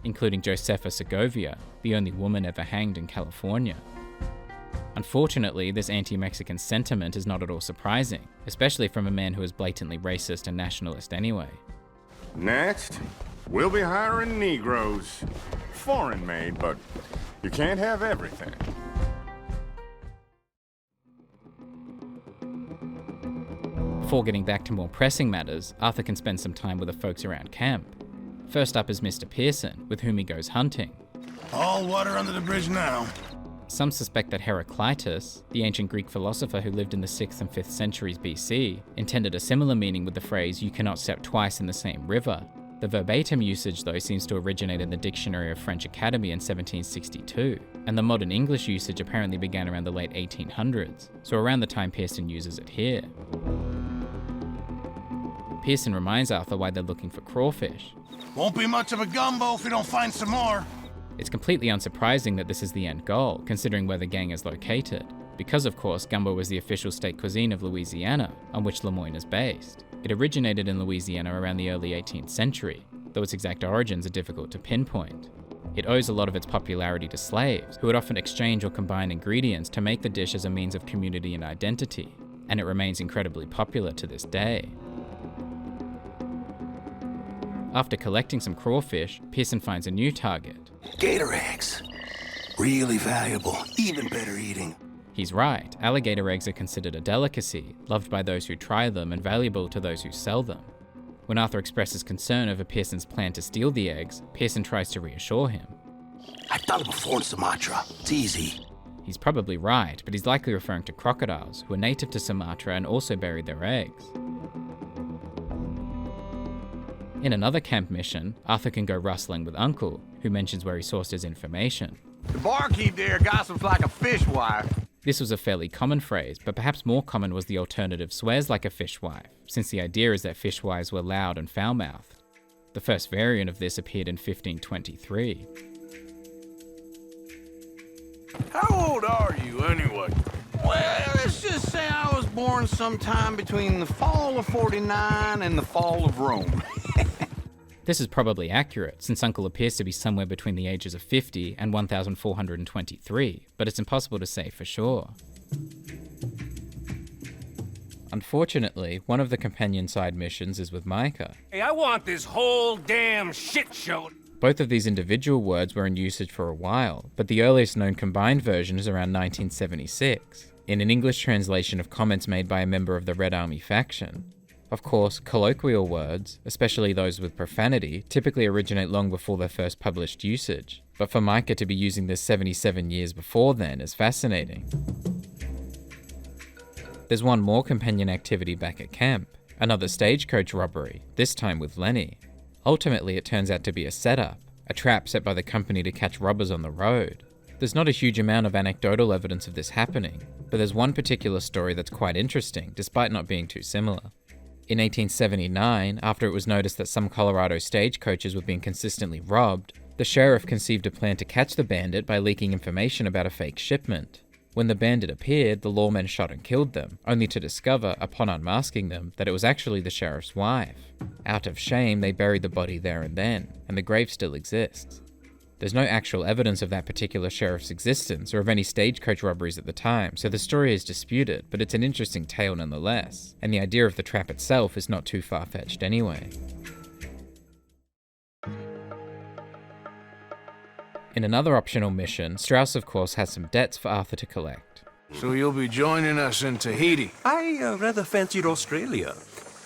including Josefa Segovia, the only woman ever hanged in California. Unfortunately, this anti-Mexican sentiment is not at all surprising, especially from a man who is blatantly racist and nationalist anyway. Next, we'll be hiring Negroes. Foreign made, but you can't have everything. Before getting back to more pressing matters, Arthur can spend some time with the folks around camp. First up is Mr. Pearson, with whom he goes hunting. All water under the bridge now. Some suspect that Heraclitus, the ancient Greek philosopher who lived in the 6th and 5th centuries BC, intended a similar meaning with the phrase, "you cannot step twice in the same river." The verbatim usage, though, seems to originate in the Dictionary of French Academy in 1762, and the modern English usage apparently began around the late 1800s, so around the time Pearson uses it here. Pearson reminds Arthur why they're looking for crawfish. Won't be much of a gumbo if we don't find some more. It's completely unsurprising that this is the end goal, considering where the gang is located, because of course gumbo was the official state cuisine of Louisiana, on which Lemoyne is based. It originated in Louisiana around the early 18th century, though its exact origins are difficult to pinpoint. It owes a lot of its popularity to slaves, who would often exchange or combine ingredients to make the dish as a means of community and identity, and it remains incredibly popular to this day. After collecting some crawfish, Pearson finds a new target. Gator eggs. Really valuable, even better eating. He's right, alligator eggs are considered a delicacy, loved by those who try them and valuable to those who sell them. When Arthur expresses concern over Pearson's plan to steal the eggs, Pearson tries to reassure him. I've done it before in Sumatra. It's easy. He's probably right, but he's likely referring to crocodiles, who are native to Sumatra and also buried their eggs. In another camp mission, Arthur can go rustling with Uncle, who mentions where he sourced his information. The barkeep there gossips like a fishwife. This was a fairly common phrase, but perhaps more common was the alternative swears like a fishwife, since the idea is that fishwives were loud and foul-mouthed. The first variant of this appeared in 1523. How old are you, anyway? Well, let's just say I was born sometime between the fall of 49 and the fall of Rome. This is probably accurate, since Uncle appears to be somewhere between the ages of 50 and 1423, but it's impossible to say for sure. Unfortunately, one of the companion side missions is with Micah. Hey, I want this whole damn shit show. Both of these individual words were in usage for a while, but the earliest known combined version is around 1976, in an English translation of comments made by a member of the Red Army faction. Of course, colloquial words, especially those with profanity, typically originate long before their first published usage, but for Micah to be using this 77 years before then is fascinating. There's one more companion activity back at camp, another stagecoach robbery, this time with Lenny. Ultimately, it turns out to be a setup, a trap set by the company to catch robbers on the road. There's not a huge amount of anecdotal evidence of this happening, but there's one particular story that's quite interesting, despite not being too similar. In 1879, after it was noticed that some Colorado stagecoaches were being consistently robbed, the sheriff conceived a plan to catch the bandit by leaking information about a fake shipment. When the bandit appeared, the lawmen shot and killed them, only to discover, upon unmasking them, that it was actually the sheriff's wife. Out of shame, they buried the body there and then, and the grave still exists. There's no actual evidence of that particular sheriff's existence or of any stagecoach robberies at the time, so the story is disputed, but it's an interesting tale nonetheless, and the idea of the trap itself is not too far-fetched anyway. In another optional mission, Strauss of course has some debts for Arthur to collect. So you'll be joining us in Tahiti? I rather fancied Australia.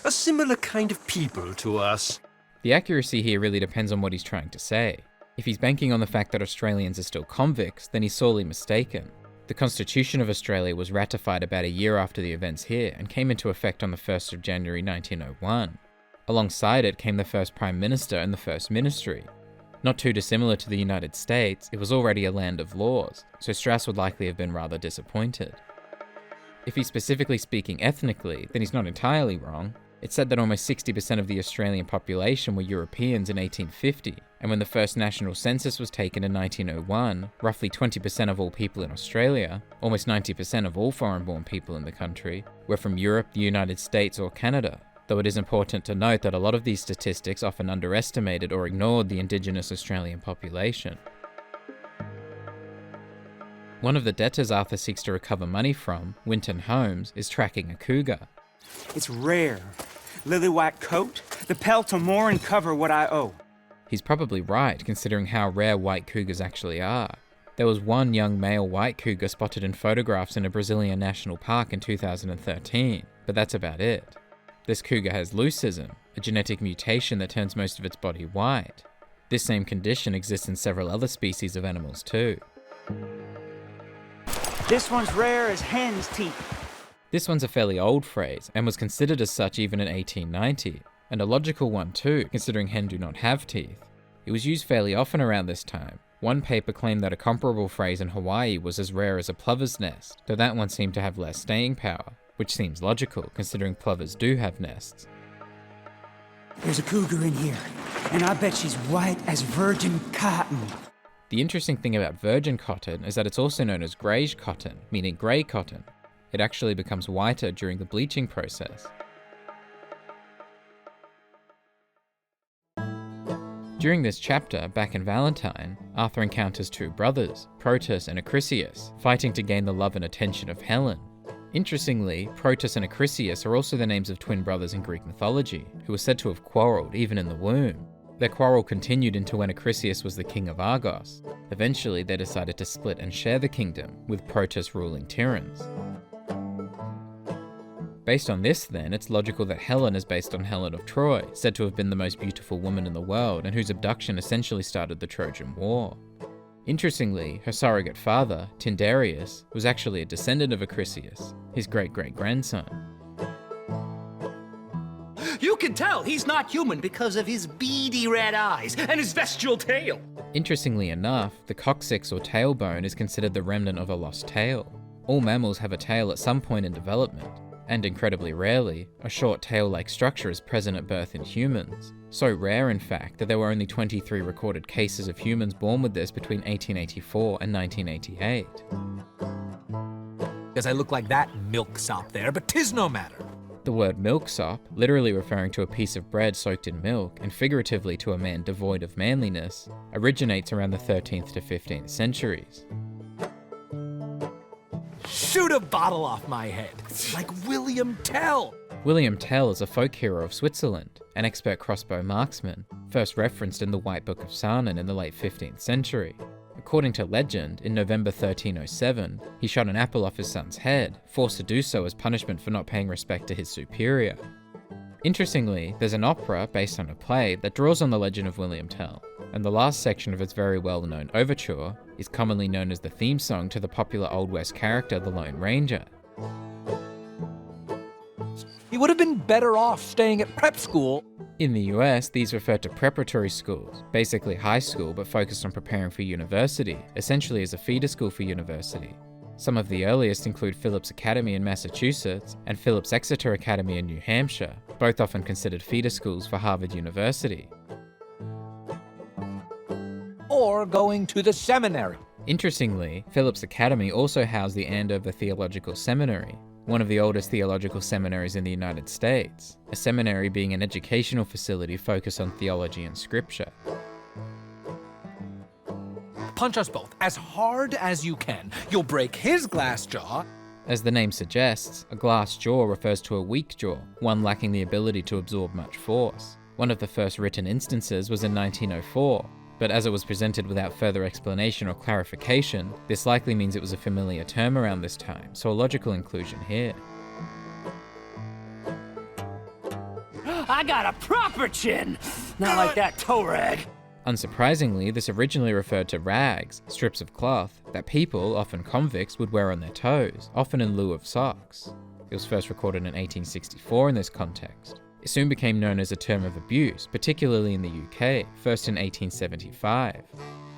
A similar kind of people to us. The accuracy here really depends on what he's trying to say. If he's banking on the fact that Australians are still convicts, then he's sorely mistaken. The Constitution of Australia was ratified about a year after the events here and came into effect on the 1st of January 1901. Alongside it came the first Prime Minister and the First Ministry. Not too dissimilar to the United States, it was already a land of laws, so Strauss would likely have been rather disappointed. If he's specifically speaking ethnically, then he's not entirely wrong. It's said that almost 60% of the Australian population were Europeans in 1850, and when the first national census was taken in 1901, roughly 20% of all people in Australia, almost 90% of all foreign-born people in the country, were from Europe, the United States, or Canada. Though it is important to note that a lot of these statistics often underestimated or ignored the indigenous Australian population. One of the debtors Arthur seeks to recover money from, Winton Holmes, is tracking a cougar. It's rare. Lily white coat, the pelt will more and cover what I owe. He's probably right, considering how rare white cougars actually are. There was one young male white cougar spotted in photographs in a Brazilian national park in 2013, but that's about it. This cougar has leucism, a genetic mutation that turns most of its body white. This same condition exists in several other species of animals too. This one's rare as hen's teeth. This one's a fairly old phrase, and was considered as such even in 1890, and a logical one too, considering hen do not have teeth. It was used fairly often around this time. One paper claimed that a comparable phrase in Hawaii was as rare as a plover's nest, though that one seemed to have less staying power, which seems logical, considering plovers do have nests. There's a cougar in here, and I bet she's white as virgin cotton. The interesting thing about virgin cotton is that it's also known as greige cotton, meaning grey cotton. It actually becomes whiter during the bleaching process. During this chapter, back in Valentine, Arthur encounters two brothers, Protus and Acrisius, fighting to gain the love and attention of Helen. Interestingly, Protus and Acrisius are also the names of twin brothers in Greek mythology, who were said to have quarrelled even in the womb. Their quarrel continued into when Acrisius was the king of Argos. Eventually, they decided to split and share the kingdom, with Protus ruling Tiryns. Based on this then, it's logical that Helen is based on Helen of Troy, said to have been the most beautiful woman in the world and whose abduction essentially started the Trojan War. Interestingly, her surrogate father, Tyndareus, was actually a descendant of Acrisius, his great-great-grandson. You can tell he's not human because of his beady red eyes and his bestial tail. Interestingly enough, the coccyx or tailbone is considered the remnant of a lost tail. All mammals have a tail at some point in development, and incredibly rarely, a short tail-like structure is present at birth in humans. So rare, in fact, that there were only 23 recorded cases of humans born with this between 1884 and 1988. Does I look like that milksop there, but 'tis no matter. The word milksop, literally referring to a piece of bread soaked in milk, and figuratively to a man devoid of manliness, originates around the 13th to 15th centuries. Shoot a bottle off my head, like William Tell. William Tell is a folk hero of Switzerland, an expert crossbow marksman, first referenced in the White Book of Sarnen in the late 15th century. According to legend, in November 1307, he shot an apple off his son's head, forced to do so as punishment for not paying respect to his superior. Interestingly, there's an opera based on a play that draws on the legend of William Tell, and the last section of its very well-known overture is commonly known as the theme song to the popular Old West character, the Lone Ranger. He would have been better off staying at prep school. In the US, these refer to preparatory schools, basically high school but focused on preparing for university, essentially as a feeder school for university. Some of the earliest include Phillips Academy in Massachusetts and Phillips Exeter Academy in New Hampshire, both often considered feeder schools for Harvard University. Or going to the seminary. Interestingly, Phillips Academy also housed the Andover Theological Seminary, one of the oldest theological seminaries in the United States, a seminary being an educational facility focused on theology and scripture. Punch us both as hard as you can. You'll break his glass jaw. As the name suggests, a glass jaw refers to a weak jaw, one lacking the ability to absorb much force. One of the first written instances was in 1904, but as it was presented without further explanation or clarification, this likely means it was a familiar term around this time, so a logical inclusion here. I got a proper chin! Not like that toe rag. Unsurprisingly, this originally referred to rags, strips of cloth, that people, often convicts, would wear on their toes, often in lieu of socks. It was first recorded in 1864 in this context. It soon became known as a term of abuse, particularly in the UK, first in 1875.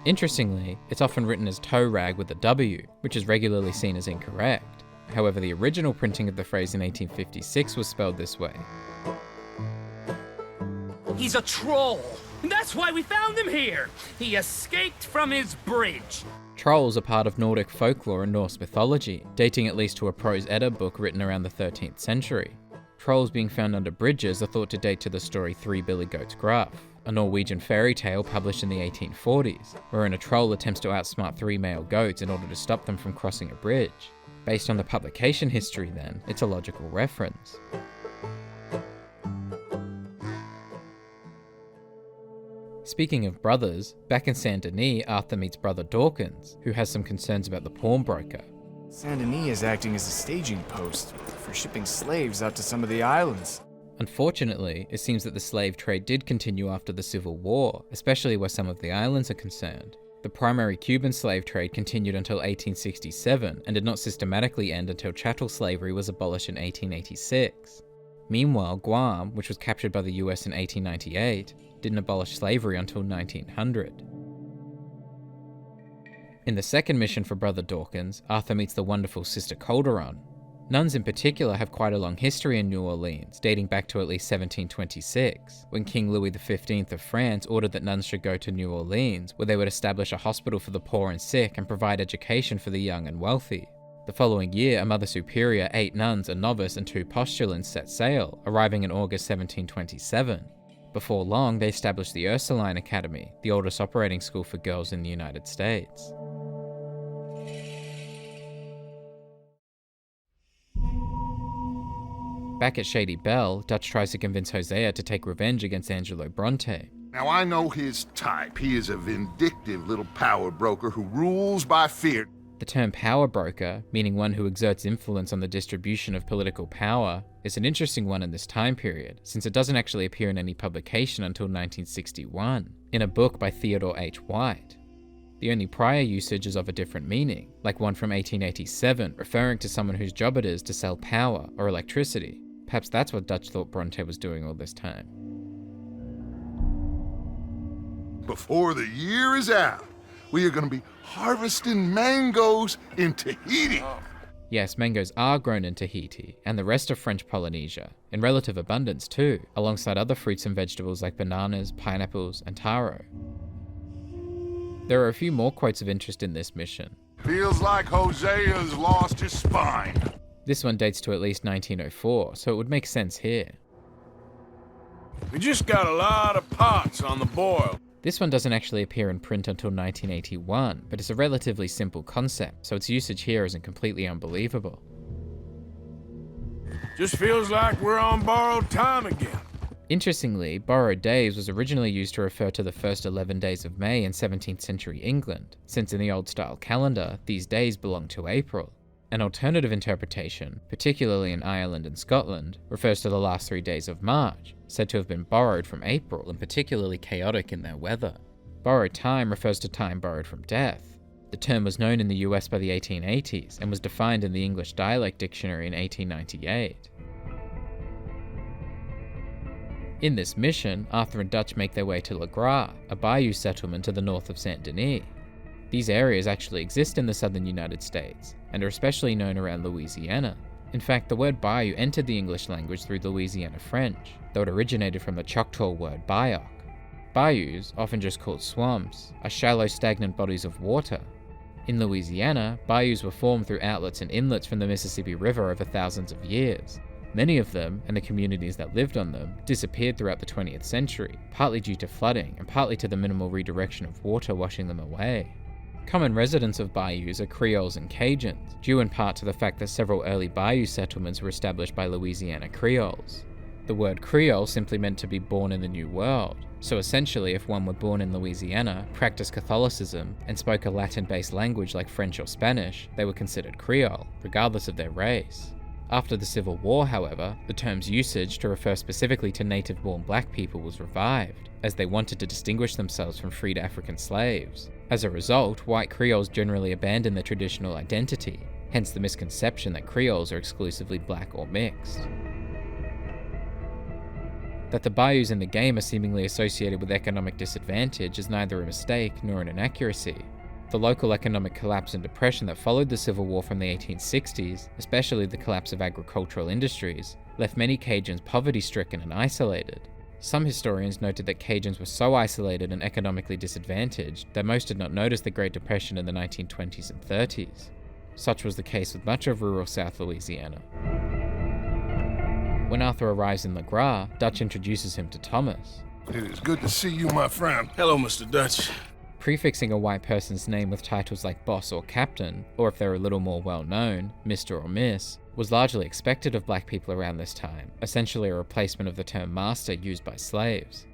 Interestingly, it's often written as toe rag with a W, which is regularly seen as incorrect. However, the original printing of the phrase in 1856 was spelled this way. He's a troll. That's why we found him here. He escaped from his bridge. Trolls are part of Nordic folklore and Norse mythology, dating at least to a prose Edda book written around the 13th century. Trolls being found under bridges are thought to date to the story Three Billy Goats Gruff, a Norwegian fairy tale published in the 1840s, wherein a troll attempts to outsmart three male goats in order to stop them from crossing a bridge. Based on the publication history then, it's a logical reference. Speaking of brothers, back in Saint Denis, Arthur meets brother Dawkins, who has some concerns about the pawnbroker. Saint Denis is acting as a staging post for shipping slaves out to some of the islands. Unfortunately, it seems that the slave trade did continue after the Civil War, especially where some of the islands are concerned. The primary Cuban slave trade continued until 1867 and did not systematically end until chattel slavery was abolished in 1886. Meanwhile, Guam, which was captured by the US in 1898, didn't abolish slavery until 1900. In the second mission for Brother Dawkins, Arthur meets the wonderful Sister Calderon. Nuns in particular have quite a long history in New Orleans, dating back to at least 1726, when King Louis XV of France ordered that nuns should go to New Orleans, where they would establish a hospital for the poor and sick and provide education for the young and wealthy. The following year, a Mother Superior, 8 nuns, a novice, and 2 postulants set sail, arriving in August 1727. Before long, they established the Ursuline Academy, the oldest operating school for girls in the United States. Back at Shady Belle, Dutch tries to convince Hosea to take revenge against Angelo Bronte. Now I know his type. He is a vindictive little power broker who rules by fear. The term power broker, meaning one who exerts influence on the distribution of political power, is an interesting one in this time period, since it doesn't actually appear in any publication until 1961, in a book by Theodore H. White. The only prior usage is of a different meaning, like one from 1887, referring to someone whose job it is to sell power or electricity. Perhaps that's what Dutch thought Bronte was doing all this time. Before the year is out, we are going to be harvesting mangoes in Tahiti. Yes, mangoes are grown in Tahiti, and the rest of French Polynesia, in relative abundance too, alongside other fruits and vegetables like bananas, pineapples, and taro. There are a few more quotes of interest in this mission. Feels like Hosea's lost his spine. This one dates to at least 1904, so it would make sense here. We just got a lot of pots on the boil. This one doesn't actually appear in print until 1981, but it's a relatively simple concept, so its usage here isn't completely unbelievable. Just feels like we're on borrowed time again. Interestingly, borrowed days was originally used to refer to the first 11 days of May in 17th century England, since in the old style calendar, these days belong to April. An alternative interpretation, particularly in Ireland and Scotland, refers to the last 3 days of March, said to have been borrowed from April and particularly chaotic in their weather. Borrowed time refers to time borrowed from death. The term was known in the US by the 1880s and was defined in the English Dialect Dictionary in 1898. In this mission, Arthur and Dutch make their way to Le Gras, a bayou settlement to the north of Saint Denis. These areas actually exist in the southern United States, and are especially known around Louisiana. In fact, the word bayou entered the English language through Louisiana French, though it originated from the Choctaw word bayock. Bayous, often just called swamps, are shallow stagnant bodies of water. In Louisiana, bayous were formed through outlets and inlets from the Mississippi River over thousands of years. Many of them, and the communities that lived on them, disappeared throughout the 20th century, partly due to flooding and partly to the minimal redirection of water washing them away. Common residents of bayous are Creoles and Cajuns, due in part to the fact that several early bayou settlements were established by Louisiana Creoles. The word Creole simply meant to be born in the New World, so essentially if one were born in Louisiana, practiced Catholicism, and spoke a Latin-based language like French or Spanish, they were considered Creole, regardless of their race. After the Civil War, however, the term's usage to refer specifically to native-born black people was revived, as they wanted to distinguish themselves from freed African slaves. As a result, white Creoles generally abandoned their traditional identity, hence the misconception that Creoles are exclusively black or mixed. That the bayous in the game are seemingly associated with economic disadvantage is neither a mistake nor an inaccuracy. The local economic collapse and depression that followed the Civil War from the 1860s, especially the collapse of agricultural industries, left many Cajuns poverty-stricken and isolated. Some historians noted that Cajuns were so isolated and economically disadvantaged that most did not notice the Great Depression in the 1920s and 30s. Such was the case with much of rural South Louisiana. When Arthur arrives in Le Gras, Dutch introduces him to Thomas. It is good to see you, my friend. Hello, Mr. Dutch. Prefixing a white person's name with titles like boss or captain, or if they're a little more well-known, Mr. or Miss, was largely expected of black people around this time, essentially a replacement of the term master used by slaves.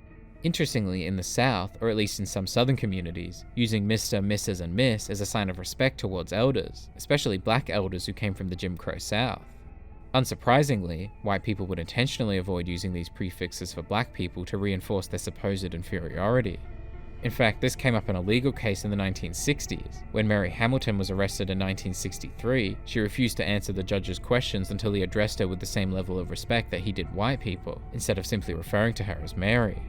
Interestingly, in the South, or at least in some southern communities, using Mr., Mrs., and Miss is a sign of respect towards elders, especially black elders who came from the Jim Crow South. Unsurprisingly, white people would intentionally avoid using these prefixes for black people to reinforce their supposed inferiority. In fact, this came up in a legal case in the 1960s. When Mary Hamilton was arrested in 1963, she refused to answer the judge's questions until he addressed her with the same level of respect that he did white people, instead of simply referring to her as Mary.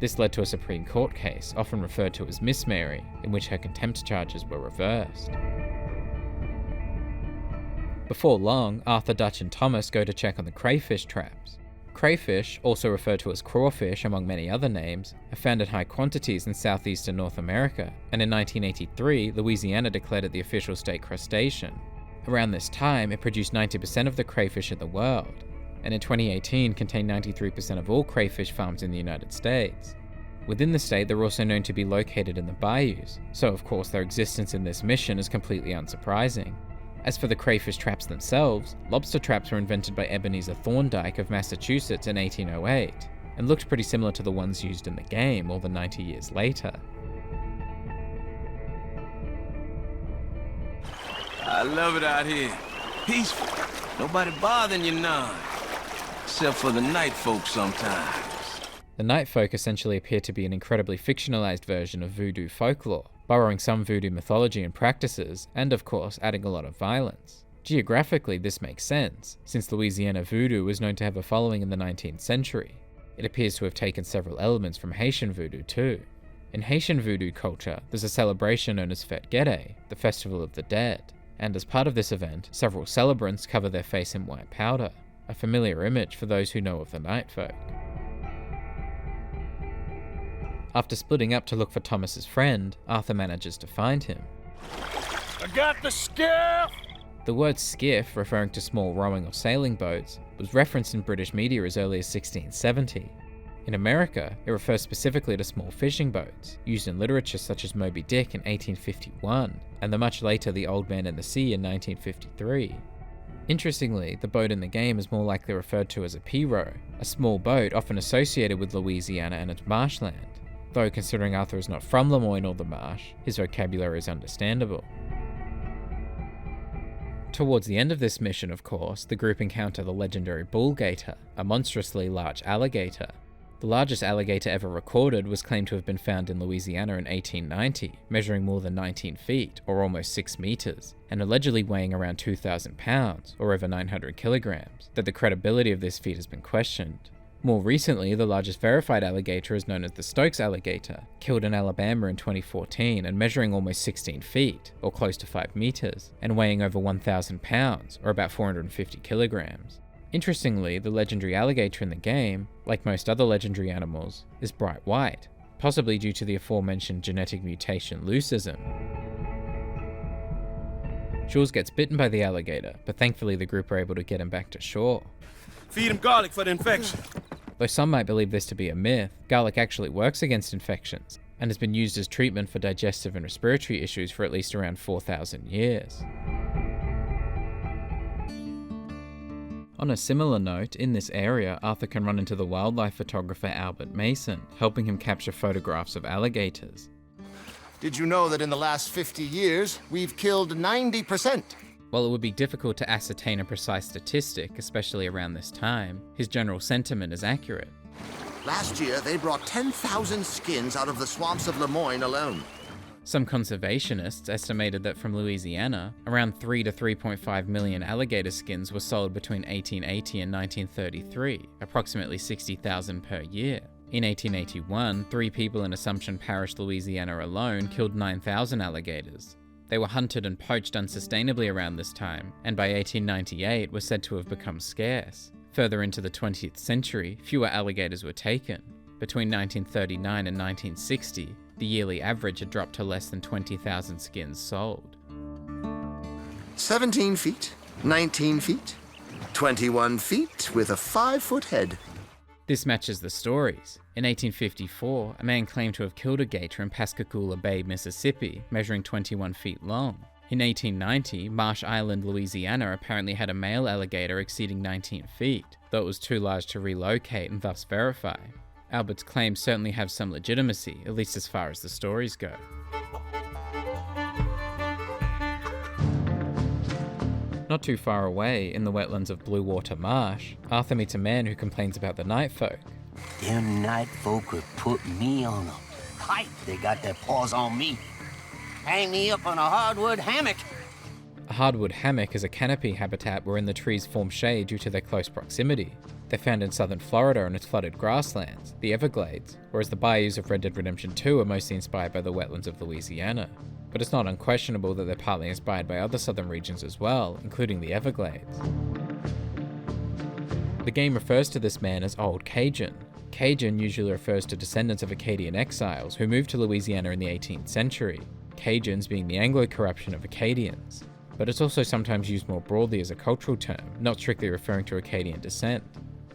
This led to a Supreme Court case, often referred to as Miss Mary, in which her contempt charges were reversed. Before long, Arthur, Dutch, and Thomas go to check on the crayfish traps. Crayfish, also referred to as crawfish among many other names, are found in high quantities in southeastern North America, and in 1983, Louisiana declared it the official state crustacean. Around this time, it produced 90% of the crayfish in the world, and in 2018 contained 93% of all crayfish farms in the United States. Within the state, they're also known to be located in the bayous, so of course their existence in this mission is completely unsurprising. As for the crayfish traps themselves, lobster traps were invented by Ebenezer Thorndike of Massachusetts in 1808, and looked pretty similar to the ones used in the game more than 90 years later. I love it out here. Peaceful. Nobody bothering you none. Except for the night folk sometimes. The night folk essentially appear to be an incredibly fictionalized version of voodoo folklore, borrowing some voodoo mythology and practices, and of course adding a lot of violence. Geographically, this makes sense, since Louisiana voodoo was known to have a following in the 19th century. It appears to have taken several elements from Haitian voodoo too. In Haitian voodoo culture, there's a celebration known as Fête Guédé, the Festival of the Dead, and as part of this event, several celebrants cover their face in white powder, a familiar image for those who know of the night folk. After splitting up to look for Thomas's friend, Arthur manages to find him. I got the skiff! The word skiff, referring to small rowing or sailing boats, was referenced in British media as early as 1670. In America, it refers specifically to small fishing boats, used in literature such as Moby Dick in 1851, and the much later The Old Man and the Sea in 1953. Interestingly, the boat in the game is more likely referred to as a pirogue, a small boat often associated with Louisiana and its marshland. Though considering Arthur is not from Lemoyne or the marsh, his vocabulary is understandable. Towards the end of this mission, of course, the group encounter the legendary bull gator, a monstrously large alligator. The largest alligator ever recorded was claimed to have been found in Louisiana in 1890, measuring more than 19 feet, or almost 6 meters, and allegedly weighing around 2,000 pounds, or over 900 kilograms, though the credibility of this feat has been questioned. More recently, the largest verified alligator is known as the Stokes alligator, killed in Alabama in 2014 and measuring almost 16 feet, or close to 5 meters, and weighing over 1,000 pounds, or about 450 kilograms. Interestingly, the legendary alligator in the game, like most other legendary animals, is bright white, possibly due to the aforementioned genetic mutation leucism. Jules gets bitten by the alligator, but thankfully the group are able to get him back to shore. Feed him garlic for the infection. Though some might believe this to be a myth, garlic actually works against infections, and has been used as treatment for digestive and respiratory issues for at least around 4,000 years. On a similar note, in this area, Arthur can run into the wildlife photographer Albert Mason, helping him capture photographs of alligators. Did you know that in the last 50 years, we've killed 90%? While it would be difficult to ascertain a precise statistic, especially around this time, his general sentiment is accurate. Last year, they brought 10,000 skins out of the swamps of Lemoyne alone. Some conservationists estimated that from Louisiana, around 3 to 3.5 million alligator skins were sold between 1880 and 1933, approximately 60,000 per year. In 1881, 3 people in Assumption Parish, Louisiana alone killed 9,000 alligators. They were hunted and poached unsustainably around this time, and by 1898 were said to have become scarce. Further into the 20th century, fewer alligators were taken. Between 1939 and 1960, the yearly average had dropped to less than 20,000 skins sold. 17 feet, 19 feet, 21 feet with a 5-foot head. This matches the stories. In 1854, a man claimed to have killed a gator in Pascagoula Bay, Mississippi, measuring 21 feet long. In 1890, Marsh Island, Louisiana apparently had a male alligator exceeding 19 feet, though it was too large to relocate and thus verify. Albert's claims certainly have some legitimacy, at least as far as the stories go. Not too far away, in the wetlands of Blue Water Marsh, Arthur meets a man who complains about the night folk. Them night folk would put me on a pipe. They got their paws on me. Hang me up on a hardwood hammock. A hardwood hammock is a canopy habitat wherein the trees form shade due to their close proximity. They're found in southern Florida and its flooded grasslands, the Everglades, whereas the bayous of Red Dead Redemption 2 are mostly inspired by the wetlands of Louisiana. But it's not unquestionable that they're partly inspired by other southern regions as well, including the Everglades. The game refers to this man as Old Cajun. Cajun usually refers to descendants of Acadian exiles who moved to Louisiana in the 18th century, Cajuns being the Anglo corruption of Acadians. But it's also sometimes used more broadly as a cultural term, not strictly referring to Acadian descent.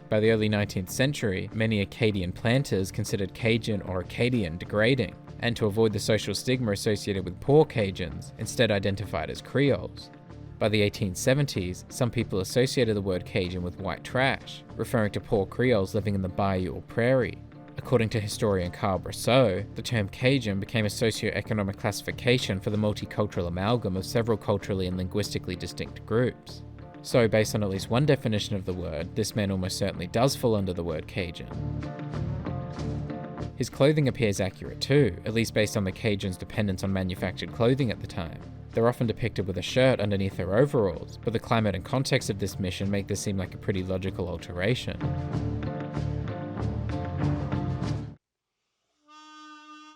By the early 19th century, many Acadian planters considered Cajun or Acadian degrading, and to avoid the social stigma associated with poor Cajuns, instead identified as Creoles. By the 1870s, some people associated the word Cajun with white trash, referring to poor Creoles living in the bayou or prairie. According to historian Carl Brosseau, the term Cajun became a socio-economic classification for the multicultural amalgam of several culturally and linguistically distinct groups. So, based on at least one definition of the word, this man almost certainly does fall under the word Cajun. His clothing appears accurate too, at least based on the Cajuns' dependence on manufactured clothing at the time. They're often depicted with a shirt underneath their overalls, but the climate and context of this mission make this seem like a pretty logical alteration.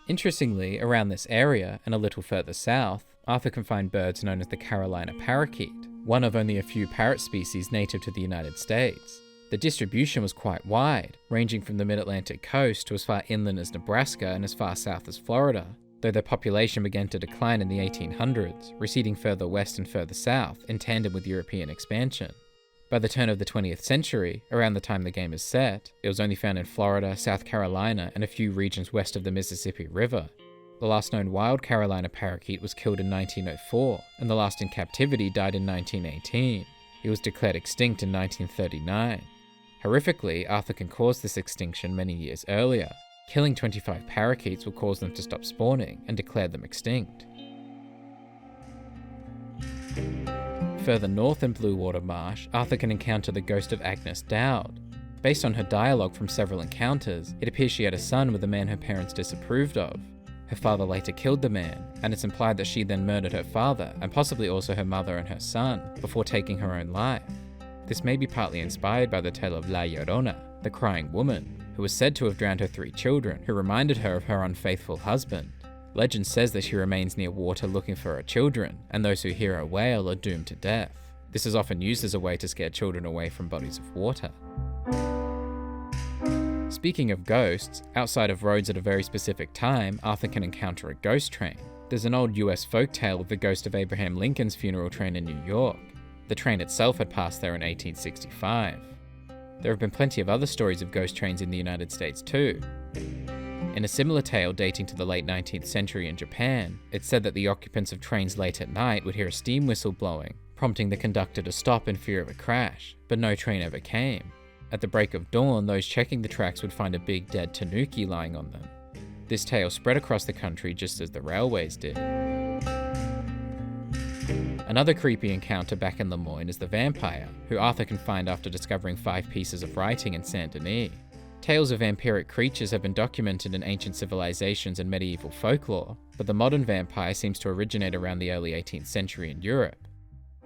Interestingly, around this area, and a little further south, Arthur can find birds known as the Carolina parakeet, one of only a few parrot species native to the United States. The distribution was quite wide, ranging from the mid-Atlantic coast to as far inland as Nebraska and as far south as Florida, though their population began to decline in the 1800s, receding further west and further south in tandem with European expansion. By the turn of the 20th century, around the time the game is set, it was only found in Florida, South Carolina, and a few regions west of the Mississippi River. The last known wild Carolina parakeet was killed in 1904, and the last in captivity died in 1918. It was declared extinct in 1939. Horrifically, Arthur can cause this extinction many years earlier. Killing 25 parakeets will cause them to stop spawning and declare them extinct. Further north in Blue Water Marsh, Arthur can encounter the ghost of Agnes Dowd. Based on her dialogue from several encounters, it appears she had a son with a man her parents disapproved of. Her father later killed the man, and it's implied that she then murdered her father, and possibly also her mother and her son, before taking her own life. This may be partly inspired by the tale of La Llorona, the crying woman, who was said to have drowned her 3 children, who reminded her of her unfaithful husband. Legend says that she remains near water looking for her children, and those who hear her wail are doomed to death. This is often used as a way to scare children away from bodies of water. Speaking of ghosts, outside of Rhodes at a very specific time, Arthur can encounter a ghost train. There's an old US folktale of the ghost of Abraham Lincoln's funeral train in New York. The train itself had passed there in 1865. There have been plenty of other stories of ghost trains in the United States too. In a similar tale dating to the late 19th century in Japan, it's said that the occupants of trains late at night would hear a steam whistle blowing, prompting the conductor to stop in fear of a crash, but no train ever came. At the break of dawn, those checking the tracks would find a big dead tanuki lying on them. This tale spread across the country just as the railways did. Another creepy encounter back in Lemoyne is the vampire, who Arthur can find after discovering 5 pieces of writing in Saint Denis. Tales of vampiric creatures have been documented in ancient civilizations and medieval folklore, but the modern vampire seems to originate around the early 18th century in Europe.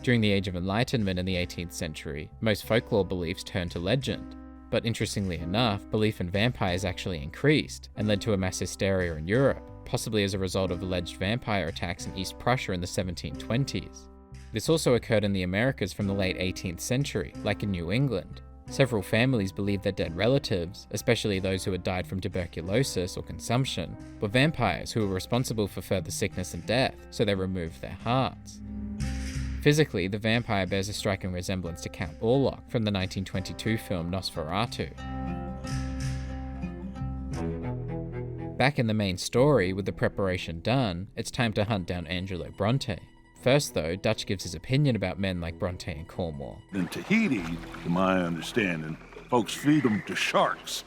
During the Age of Enlightenment in the 18th century, most folklore beliefs turned to legend, but interestingly enough, belief in vampires actually increased and led to a mass hysteria in Europe, possibly as a result of alleged vampire attacks in East Prussia in the 1720s. This also occurred in the Americas from the late 18th century, like in New England. Several families believed their dead relatives, especially those who had died from tuberculosis or consumption, were vampires who were responsible for further sickness and death, so they removed their hearts. Physically, the vampire bears a striking resemblance to Count Orlok from the 1922 film Nosferatu. Back in the main story, with the preparation done, it's time to hunt down Angelo Bronte. First though, Dutch gives his opinion about men like Bronte and Cornwall. In Tahiti, to my understanding, folks feed them to sharks.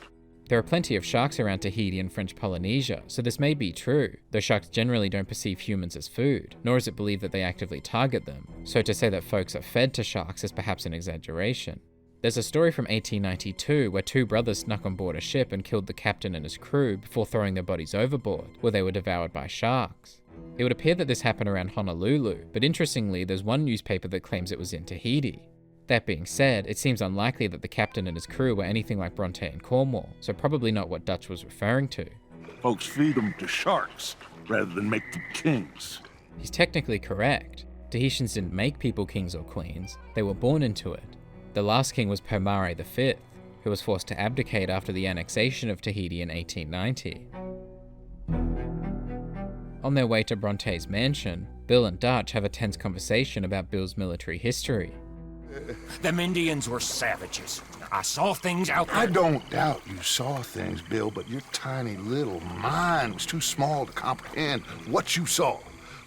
There are plenty of sharks around Tahiti and French Polynesia, so this may be true, though sharks generally don't perceive humans as food, nor is it believed that they actively target them, so to say that folks are fed to sharks is perhaps an exaggeration. There's a story from 1892 where 2 brothers snuck on board a ship and killed the captain and his crew before throwing their bodies overboard, where they were devoured by sharks. It would appear that this happened around Honolulu, but interestingly, there's one newspaper that claims it was in Tahiti. That being said, it seems unlikely that the captain and his crew were anything like Bronte and Cornwall, so probably not what Dutch was referring to. Folks feed them to sharks rather than make them kings. He's technically correct. Tahitians didn't make people kings or queens, they were born into it. The last king was Pomare V, who was forced to abdicate after the annexation of Tahiti in 1890. On their way to Bronte's mansion, Bill and Dutch have a tense conversation about Bill's military history. Them Indians were savages. I saw things out there. I don't doubt you saw things, Bill, but your tiny little mind was too small to comprehend what you saw.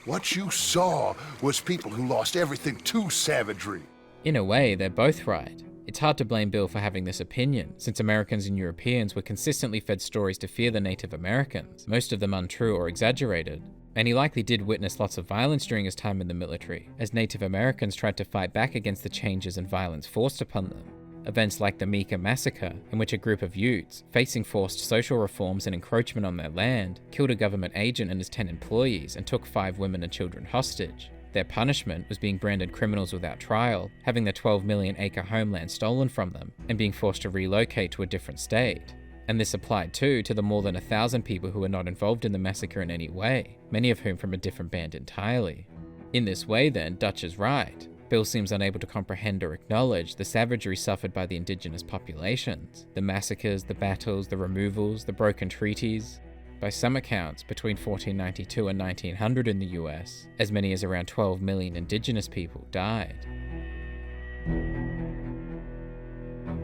What you saw was people who lost everything to savagery. In a way, they're both right. It's hard to blame Bill for having this opinion, since Americans and Europeans were consistently fed stories to fear the Native Americans, most of them untrue or exaggerated. And he likely did witness lots of violence during his time in the military, as Native Americans tried to fight back against the changes and violence forced upon them. Events like the Meek massacre, in which a group of Utes, facing forced social reforms and encroachment on their land, killed a government agent and his 10 employees and took 5 women and children hostage. Their punishment was being branded criminals without trial, having their 12 million acre homeland stolen from them, and being forced to relocate to a different state. And this applied too to the more than 1,000 people who were not involved in the massacre in any way, many of whom from a different band entirely. In this way then, Dutch is right. Bill seems unable to comprehend or acknowledge the savagery suffered by the indigenous populations, the massacres, the battles, the removals, the broken treaties. By some accounts, between 1492 and 1900 in the US, as many as around 12 million indigenous people died.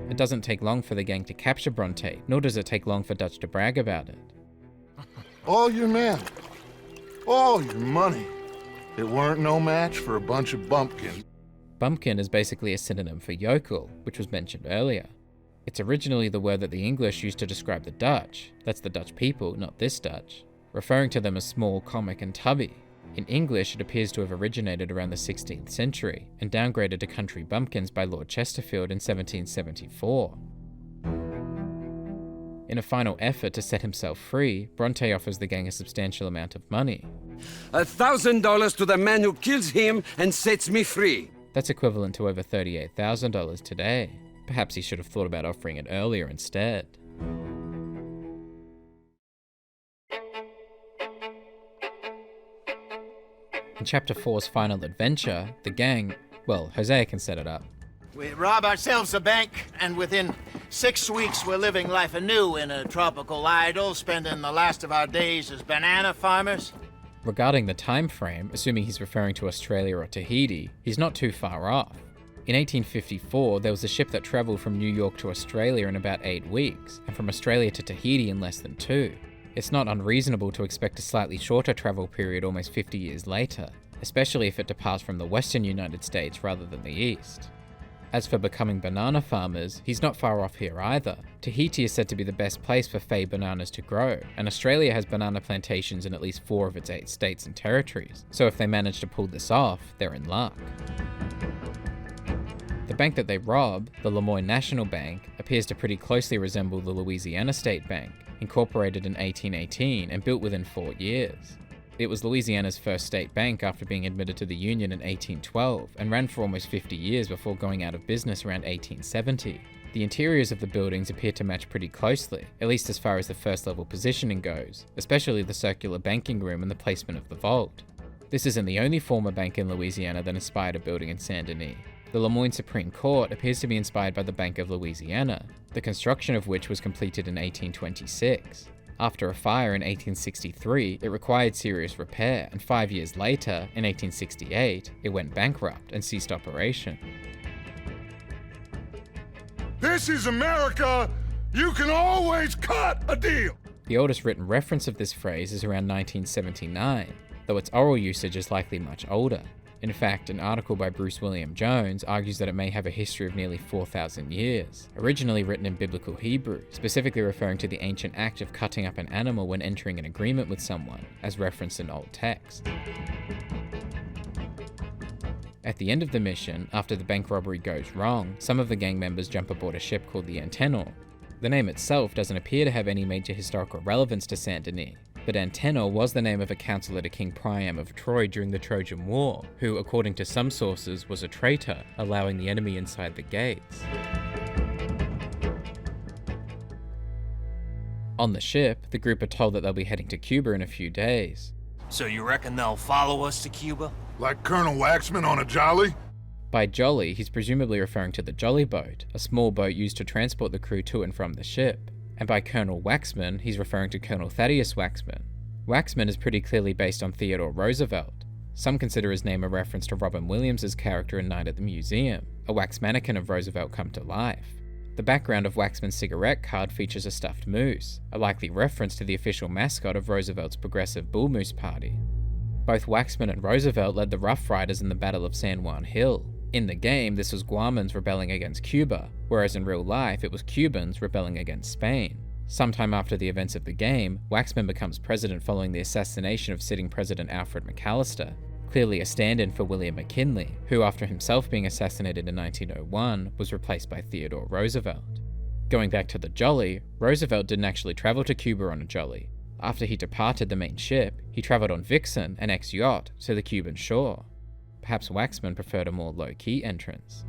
It doesn't take long for the gang to capture Bronte, nor does it take long for Dutch to brag about it. All your men, all your money, it weren't no match for a bunch of bumpkins. Bumpkin is basically a synonym for yokel, which was mentioned earlier. It's originally the word that the English used to describe the Dutch, that's the Dutch people, not this Dutch, referring to them as small, comic, and tubby. In English, it appears to have originated around the 16th century, and downgraded to country bumpkins by Lord Chesterfield in 1774. In a final effort to set himself free, Bronte offers the gang a substantial amount of money. $1,000 to the man who kills him and sets me free. That's equivalent to over $38,000 today. Perhaps he should have thought about offering it earlier instead. In Chapter 4's final adventure, the gang, well, Hosea can set it up. We rob ourselves a bank, and within 6 weeks we're living life anew in a tropical idyll, spending the last of our days as banana farmers. Regarding the time frame, assuming he's referring to Australia or Tahiti, he's not too far off. In 1854, there was a ship that travelled from New York to Australia in about 8 weeks, and from Australia to Tahiti in less than 2. It's not unreasonable to expect a slightly shorter travel period almost 50 years later, especially if it departs from the western United States rather than the east. As for becoming banana farmers, he's not far off here either. Tahiti is said to be the best place for fey bananas to grow, and Australia has banana plantations in at least 4 of its 8 states and territories, so if they manage to pull this off, they're in luck. The bank that they rob, the Lemoyne National Bank, appears to pretty closely resemble the Louisiana State Bank, incorporated in 1818 and built within 4 years. It was Louisiana's first state bank after being admitted to the Union in 1812 and ran for almost 50 years before going out of business around 1870. The interiors of the buildings appear to match pretty closely, at least as far as the first level positioning goes, especially the circular banking room and the placement of the vault. This isn't the only former bank in Louisiana that inspired a building in Saint Denis. The Lemoyne Supreme Court appears to be inspired by the Bank of Louisiana, the construction of which was completed in 1826. After a fire in 1863, it required serious repair, and 5 years later, in 1868, it went bankrupt and ceased operation. This is America! You can always cut a deal! The oldest written reference of this phrase is around 1979, though its oral usage is likely much older. In fact, an article by Bruce William Jones argues that it may have a history of nearly 4,000 years, originally written in Biblical Hebrew, specifically referring to the ancient act of cutting up an animal when entering an agreement with someone, as referenced in old text. At the end of the mission, after the bank robbery goes wrong, some of the gang members jump aboard a ship called the Antenor. The name itself doesn't appear to have any major historical relevance to Saint Denis, but Antenor was the name of a counselor to King Priam of Troy during the Trojan War, who, according to some sources, was a traitor, allowing the enemy inside the gates. On the ship, the group are told that they'll be heading to Cuba in a few days. So you reckon they'll follow us to Cuba? Like Colonel Waxman on a jolly? By jolly, he's presumably referring to the jolly boat, a small boat used to transport the crew to and from the ship. And by Colonel Waxman, he's referring to Colonel Thaddeus Waxman. Waxman is pretty clearly based on Theodore Roosevelt. Some consider his name a reference to Robin Williams' character in Night at the Museum, a wax mannequin of Roosevelt come to life. The background of Waxman's cigarette card features a stuffed moose, a likely reference to the official mascot of Roosevelt's Progressive Bull Moose Party. Both Waxman and Roosevelt led the Rough Riders in the Battle of San Juan Hill. In the game, this was Guamans rebelling against Cuba, whereas in real life it was Cubans rebelling against Spain. Sometime after the events of the game, Waxman becomes president following the assassination of sitting President Alfred McAllister, clearly a stand-in for William McKinley, who after himself being assassinated in 1901, was replaced by Theodore Roosevelt. Going back to the Jolly, Roosevelt didn't actually travel to Cuba on a Jolly. After he departed the main ship, he travelled on Vixen, an ex-yacht, to the Cuban shore. Perhaps Waxman preferred a more low-key entrance.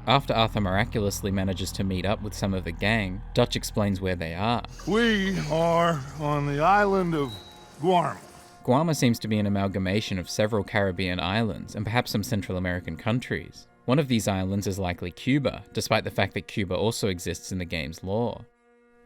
After Arthur miraculously manages to meet up with some of the gang, Dutch explains where they are. We are on the island of Guam. Guam seems to be an amalgamation of several Caribbean islands and perhaps some Central American countries. One of these islands is likely Cuba, despite the fact that Cuba also exists in the game's lore.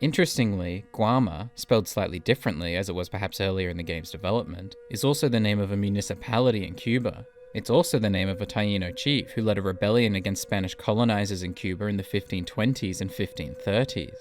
Interestingly, Guam, spelled slightly differently as it was perhaps earlier in the game's development, is also the name of a municipality in Cuba. It's also the name of a Taino chief who led a rebellion against Spanish colonizers in Cuba in the 1520s and 1530s.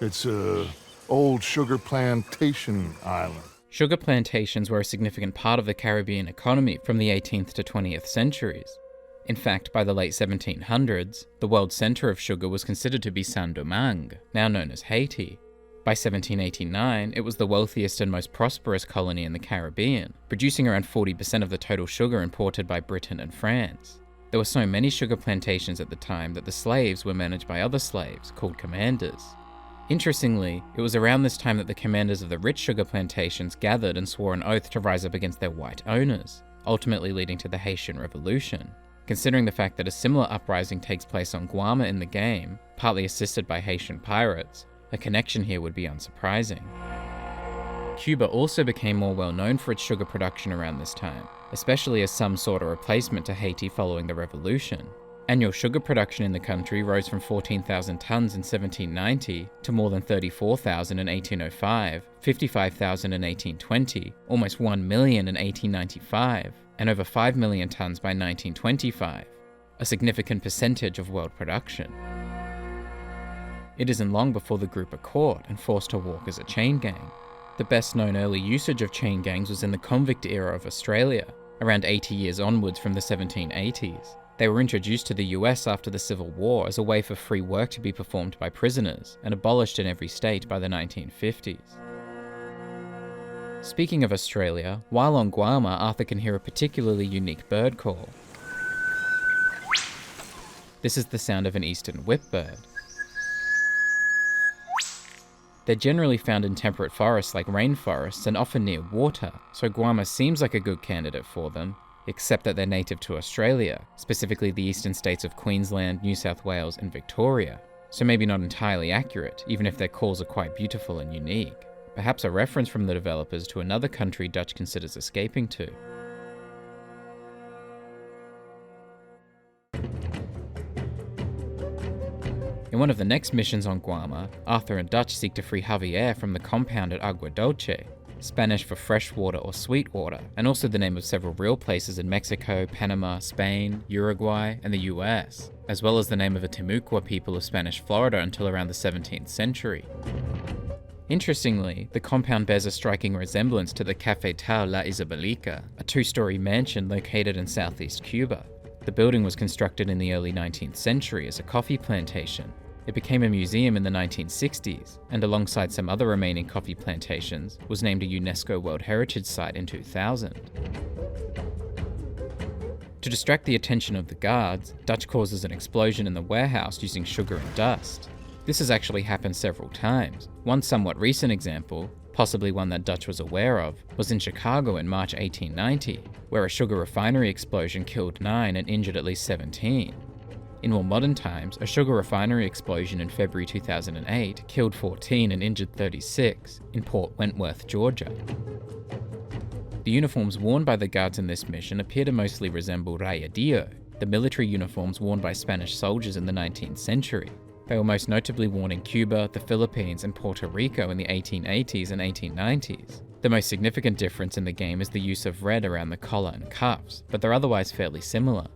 It's a old sugar plantation island. Sugar plantations were a significant part of the Caribbean economy from the 18th to 20th centuries. In fact, by the late 1700s, the world centre of sugar was considered to be Saint-Domingue, now known as Haiti. By 1789, it was the wealthiest and most prosperous colony in the Caribbean, producing around 40% of the total sugar imported by Britain and France. There were so many sugar plantations at the time that the slaves were managed by other slaves, called commanders. Interestingly, it was around this time that the commanders of the rich sugar plantations gathered and swore an oath to rise up against their white owners, ultimately leading to the Haitian Revolution. Considering the fact that a similar uprising takes place on Guam in the game, partly assisted by Haitian pirates, a connection here would be unsurprising. Cuba also became more well known for its sugar production around this time, especially as some sort of replacement to Haiti following the revolution. Annual sugar production in the country rose from 14,000 tons in 1790 to more than 34,000 in 1805, 55,000 in 1820, almost 1 million in 1895, and over 5 million tons by 1925, a significant percentage of world production. It isn't long before the group are caught and forced to walk as a chain gang. The best known early usage of chain gangs was in the convict era of Australia, around 80 years onwards from the 1780s. They were introduced to the US after the Civil War as a way for free work to be performed by prisoners, and abolished in every state by the 1950s. Speaking of Australia, while on Guam, Arthur can hear a particularly unique bird call. This is the sound of an eastern whipbird. They're generally found in temperate forests like rainforests and often near water, so Guam seems like a good candidate for them, except that they're native to Australia, specifically the eastern states of Queensland, New South Wales and Victoria, so maybe not entirely accurate, even if their calls are quite beautiful and unique. Perhaps a reference from the developers to another country Dutch considers escaping to. In one of the next missions on Guam, Arthur and Dutch seek to free Javier from the compound at Agua Dulce, Spanish for fresh water or sweet water, and also the name of several real places in Mexico, Panama, Spain, Uruguay, and the US, as well as the name of a Timucua people of Spanish Florida until around the 17th century. Interestingly, the compound bears a striking resemblance to the Cafetal La Isabelica, a two-story mansion located in southeast Cuba. The building was constructed in the early 19th century as a coffee plantation. It became a museum in the 1960s, and alongside some other remaining coffee plantations, was named a UNESCO World Heritage Site in 2000. To distract the attention of the guards, Dutch causes an explosion in the warehouse using sugar and dust. This has actually happened several times. One somewhat recent example, possibly one that Dutch was aware of, was in Chicago in March 1890, where a sugar refinery explosion killed 9 and injured at least 17. In more modern times, a sugar refinery explosion in February 2008 killed 14 and injured 36 in Port Wentworth, Georgia. The uniforms worn by the guards in this mission appear to mostly resemble rayadillo, the military uniforms worn by Spanish soldiers in the 19th century. They were most notably worn in Cuba, the Philippines, and Puerto Rico in the 1880s and 1890s. The most significant difference in the game is the use of red around the collar and cuffs, but they're otherwise fairly similar.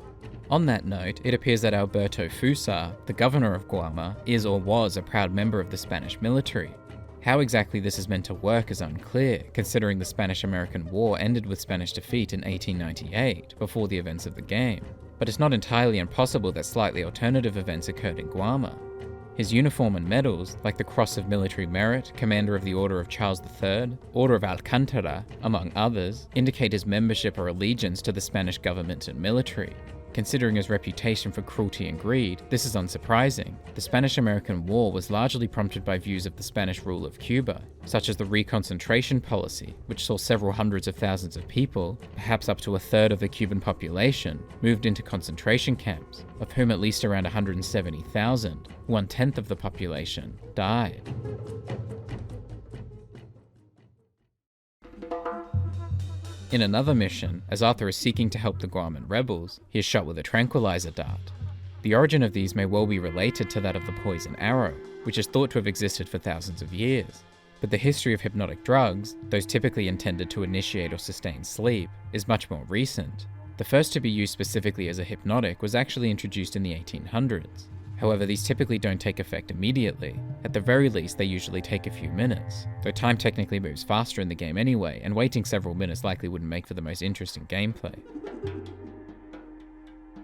On that note, it appears that Alberto Fusa, the governor of Guam, is or was a proud member of the Spanish military. How exactly this is meant to work is unclear, considering the Spanish-American War ended with Spanish defeat in 1898, before the events of the game, but it's not entirely impossible that slightly alternative events occurred in Guam. His uniform and medals, like the Cross of Military Merit, Commander of the Order of Charles III, Order of Alcantara, among others, indicate his membership or allegiance to the Spanish government and military. Considering his reputation for cruelty and greed, this is unsurprising. The Spanish-American War was largely prompted by views of the Spanish rule of Cuba, such as the reconcentration policy, which saw several hundreds of thousands of people, perhaps up to a third of the Cuban population, moved into concentration camps, of whom at least around 170,000, 1/10 of the population, died. In another mission, as Arthur is seeking to help the Guaman rebels, he is shot with a tranquilizer dart. The origin of these may well be related to that of the poison arrow, which is thought to have existed for thousands of years. But the history of hypnotic drugs, those typically intended to initiate or sustain sleep, is much more recent. The first to be used specifically as a hypnotic was actually introduced in the 1800s. However, these typically don't take effect immediately. At the very least, they usually take a few minutes, though time technically moves faster in the game anyway, and waiting several minutes likely wouldn't make for the most interesting gameplay.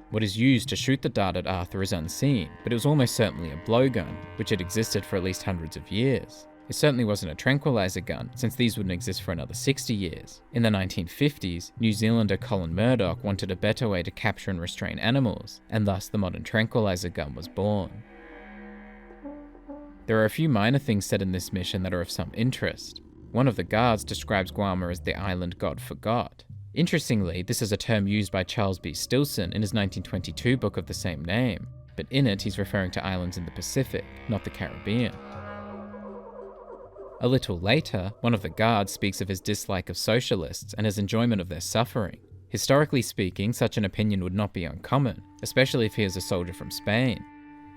What is used to shoot the dart at Arthur is unseen, but it was almost certainly a blowgun, which had existed for at least hundreds of years. It certainly wasn't a tranquilizer gun, since these wouldn't exist for another 60 years. In the 1950s, New Zealander Colin Murdoch wanted a better way to capture and restrain animals, and thus the modern tranquilizer gun was born. There are a few minor things said in this mission that are of some interest. One of the guards describes Guam as the island God forgot. Interestingly, this is a term used by Charles B. Stilson in his 1922 book of the same name, but in it he's referring to islands in the Pacific, not the Caribbean. A little later, one of the guards speaks of his dislike of socialists and his enjoyment of their suffering. Historically speaking, such an opinion would not be uncommon, especially if he is a soldier from Spain.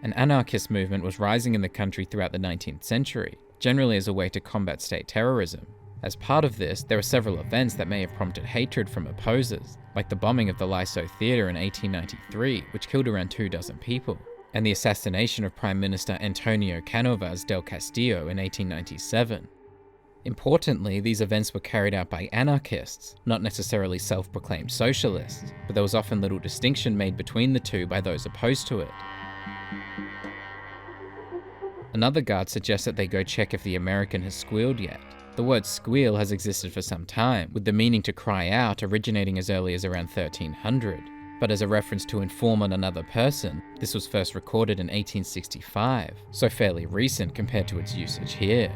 An anarchist movement was rising in the country throughout the 19th century, generally as a way to combat state terrorism. As part of this, there are several events that may have prompted hatred from opposers, like the bombing of the Lyceau Theatre in 1893, which killed around 24 people. And the assassination of Prime Minister Antonio Cánovas del Castillo in 1897. Importantly, these events were carried out by anarchists, not necessarily self-proclaimed socialists, but there was often little distinction made between the two by those opposed to it. Another guard suggests that they go check if the American has squealed yet. The word squeal has existed for some time, with the meaning to cry out originating as early as around 1300. But as a reference to inform on another person, this was first recorded in 1865, so fairly recent compared to its usage here.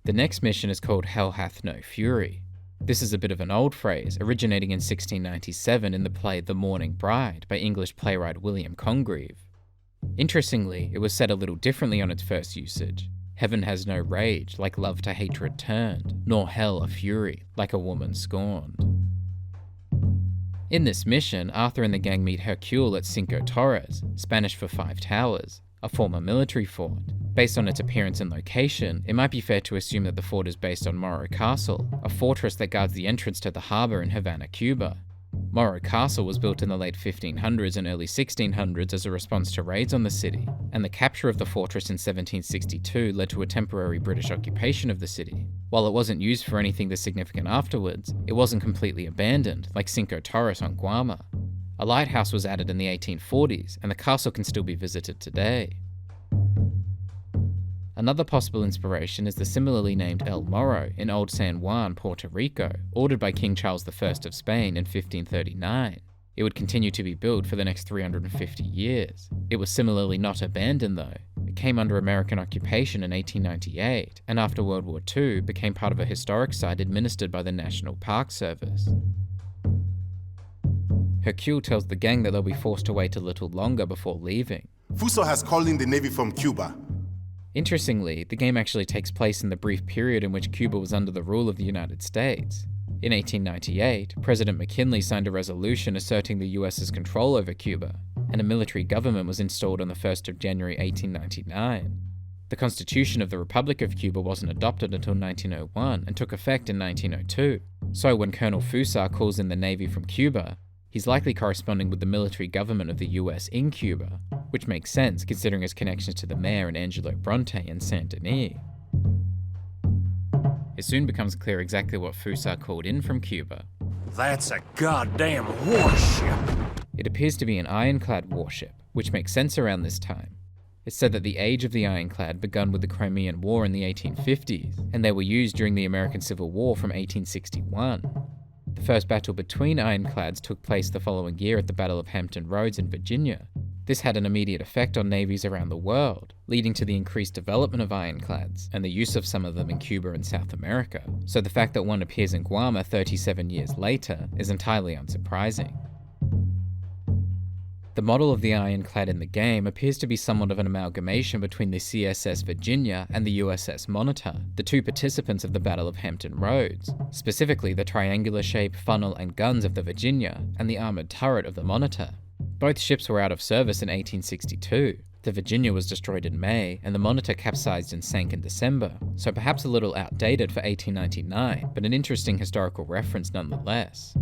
The next mission is called Hell Hath No Fury. This is a bit of an old phrase, originating in 1697 in the play The Mourning Bride by English playwright William Congreve. Interestingly, it was said a little differently on its first usage. Heaven has no rage, like love to hatred turned, nor hell a fury, like a woman scorned. In this mission, Arthur and the gang meet Hercule at Cinco Torres, Spanish for 5 towers, a former military fort. Based on its appearance and location, it might be fair to assume that the fort is based on Morro Castle, a fortress that guards the entrance to the harbour in Havana, Cuba. Morro Castle was built in the late 1500s and early 1600s as a response to raids on the city, and the capture of the fortress in 1762 led to a temporary British occupation of the city. While it wasn't used for anything that significant afterwards, it wasn't completely abandoned, like Cinco Torres on Guam. A lighthouse was added in the 1840s, and the castle can still be visited today. Another possible inspiration is the similarly named El Morro in Old San Juan, Puerto Rico, ordered by King Charles I of Spain in 1539. It would continue to be built for the next 350 years. It was similarly not abandoned though. It came under American occupation in 1898, and after World War II became part of a historic site administered by the National Park Service. Hercule tells the gang that they'll be forced to wait a little longer before leaving. Fuso has called in the Navy from Cuba. Interestingly, the game actually takes place in the brief period in which Cuba was under the rule of the United States. In 1898, President McKinley signed a resolution asserting the US's control over Cuba. and a military government was installed on the 1st of January 1899. The Constitution of the Republic of Cuba wasn't adopted until 1901 and took effect in 1902. So when Colonel Fusar calls in the Navy from Cuba, he's likely corresponding with the military government of the US in Cuba, which makes sense considering his connections to the mayor and Angelo Bronte and Saint Denis. It soon becomes clear exactly what Fusar called in from Cuba. That's a goddamn warship. It appears to be an ironclad warship, which makes sense around this time. It's said that the age of the ironclad begun with the Crimean War in the 1850s, and they were used during the American Civil War from 1861. The first battle between ironclads took place the following year at the Battle of Hampton Roads in Virginia. This had an immediate effect on navies around the world, leading to the increased development of ironclads and the use of some of them in Cuba and South America, so the fact that one appears in Guam 37 years later is entirely unsurprising. The model of the ironclad in the game appears to be somewhat of an amalgamation between the CSS Virginia and the USS Monitor, the two participants of the Battle of Hampton Roads, specifically the triangular shape, funnel, and guns of the Virginia and the armoured turret of the Monitor. Both ships were out of service in 1862. The Virginia was destroyed in May, and the Monitor capsized and sank in December, so perhaps a little outdated for 1899, but an interesting historical reference nonetheless.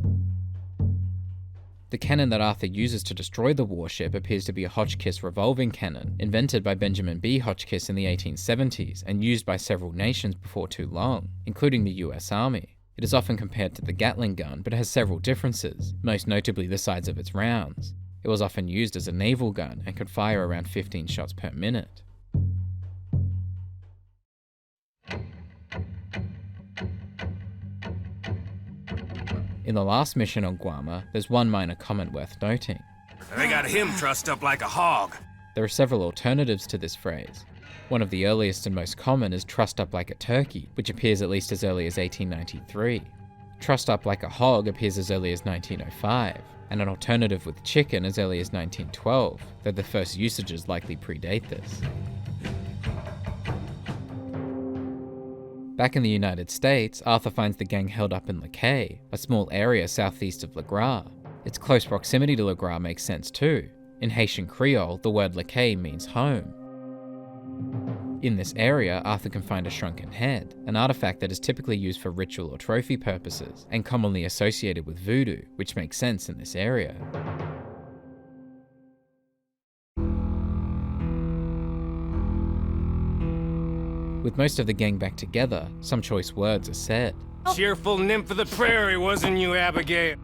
The cannon that Arthur uses to destroy the warship appears to be a Hotchkiss revolving cannon, invented by Benjamin B. Hotchkiss in the 1870s and used by several nations before too long, including the US Army. It is often compared to the Gatling gun, but has several differences, most notably the size of its rounds. It was often used as a naval gun and could fire around 15 shots per minute. In the last mission on Guam, there's one minor comment worth noting. They got him trussed up like a hog. There are several alternatives to this phrase. One of the earliest and most common is trussed up like a turkey, which appears at least as early as 1893. Trussed up like a hog appears as early as 1905, and an alternative with chicken as early as 1912, though the first usages likely predate this. Back in the United States, Arthur finds the gang held up in Le Cay, a small area southeast of Le Gras. Its close proximity to Le Gras makes sense too. In Haitian Creole, the word Le Cay means home. In this area, Arthur can find a shrunken head, an artifact that is typically used for ritual or trophy purposes, and commonly associated with voodoo, which makes sense in this area. With most of the gang back together, some choice words are said. Cheerful nymph of the prairie, wasn't you, Abigail?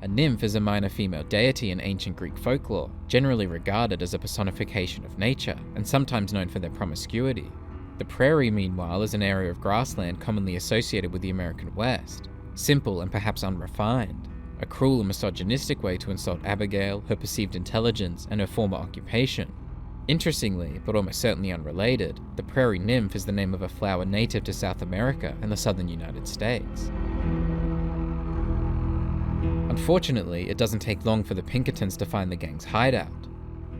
A nymph is a minor female deity in ancient Greek folklore, generally regarded as a personification of nature, and sometimes known for their promiscuity. The prairie, meanwhile, is an area of grassland commonly associated with the American West, simple and perhaps unrefined, a cruel and misogynistic way to insult Abigail, her perceived intelligence, and her former occupation. Interestingly, but almost certainly unrelated, the prairie nymph is the name of a flower native to South America and the southern United States. Unfortunately, it doesn't take long for the Pinkertons to find the gang's hideout.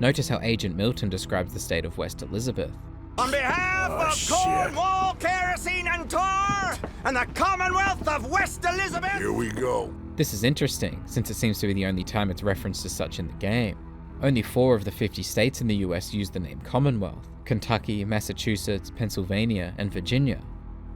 Notice how Agent Milton describes the state of West Elizabeth. On behalf of Cornwall, Kerosene and Tar, and the Commonwealth of West Elizabeth! Here we go. This is interesting, since it seems to be the only time it's referenced as such in the game. Only 4 of the 50 states in the US use the name Commonwealth: Kentucky, Massachusetts, Pennsylvania, and Virginia.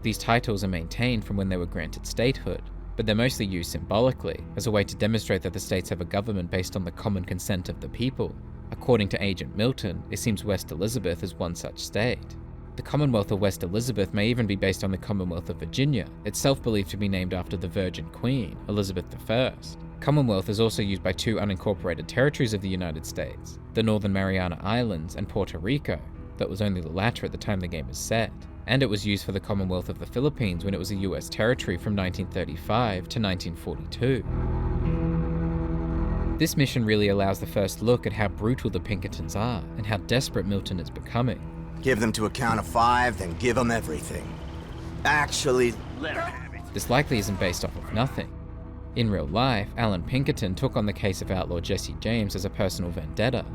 These titles are maintained from when they were granted statehood, but they're mostly used symbolically, as a way to demonstrate that the states have a government based on the common consent of the people. According to Agent Milton, it seems West Elizabeth is one such state. The Commonwealth of West Elizabeth may even be based on the Commonwealth of Virginia, itself believed to be named after the Virgin Queen, Elizabeth I. Commonwealth is also used by 2 unincorporated territories of the United States, the Northern Mariana Islands and Puerto Rico, that was only the latter at the time the game is set, and it was used for the Commonwealth of the Philippines when it was a US territory from 1935 to 1942. This mission really allows the first look at how brutal the Pinkertons are, and how desperate Milton is becoming. Give them to a count of 5, then give them everything. Actually, let her have it. This likely isn't based off of nothing. In real life, Alan Pinkerton took on the case of outlaw Jesse James as a personal vendetta.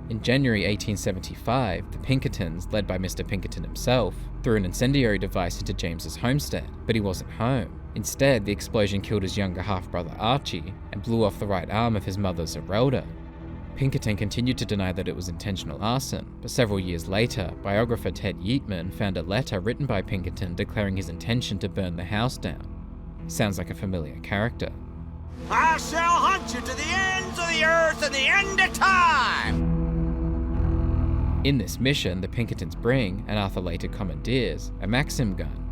In January 1875, the Pinkertons, led by Mr. Pinkerton himself, threw an incendiary device into James's homestead, but he wasn't home. Instead, the explosion killed his younger half-brother Archie and blew off the right arm of his mother Zerelda. Pinkerton continued to deny that it was intentional arson, but several years later, biographer Ted Yeatman found a letter written by Pinkerton declaring his intention to burn the house down. Sounds like a familiar character. I shall hunt you to the ends of the earth and the end of time! In this mission, the Pinkertons bring, and Arthur later commandeers, a Maxim gun.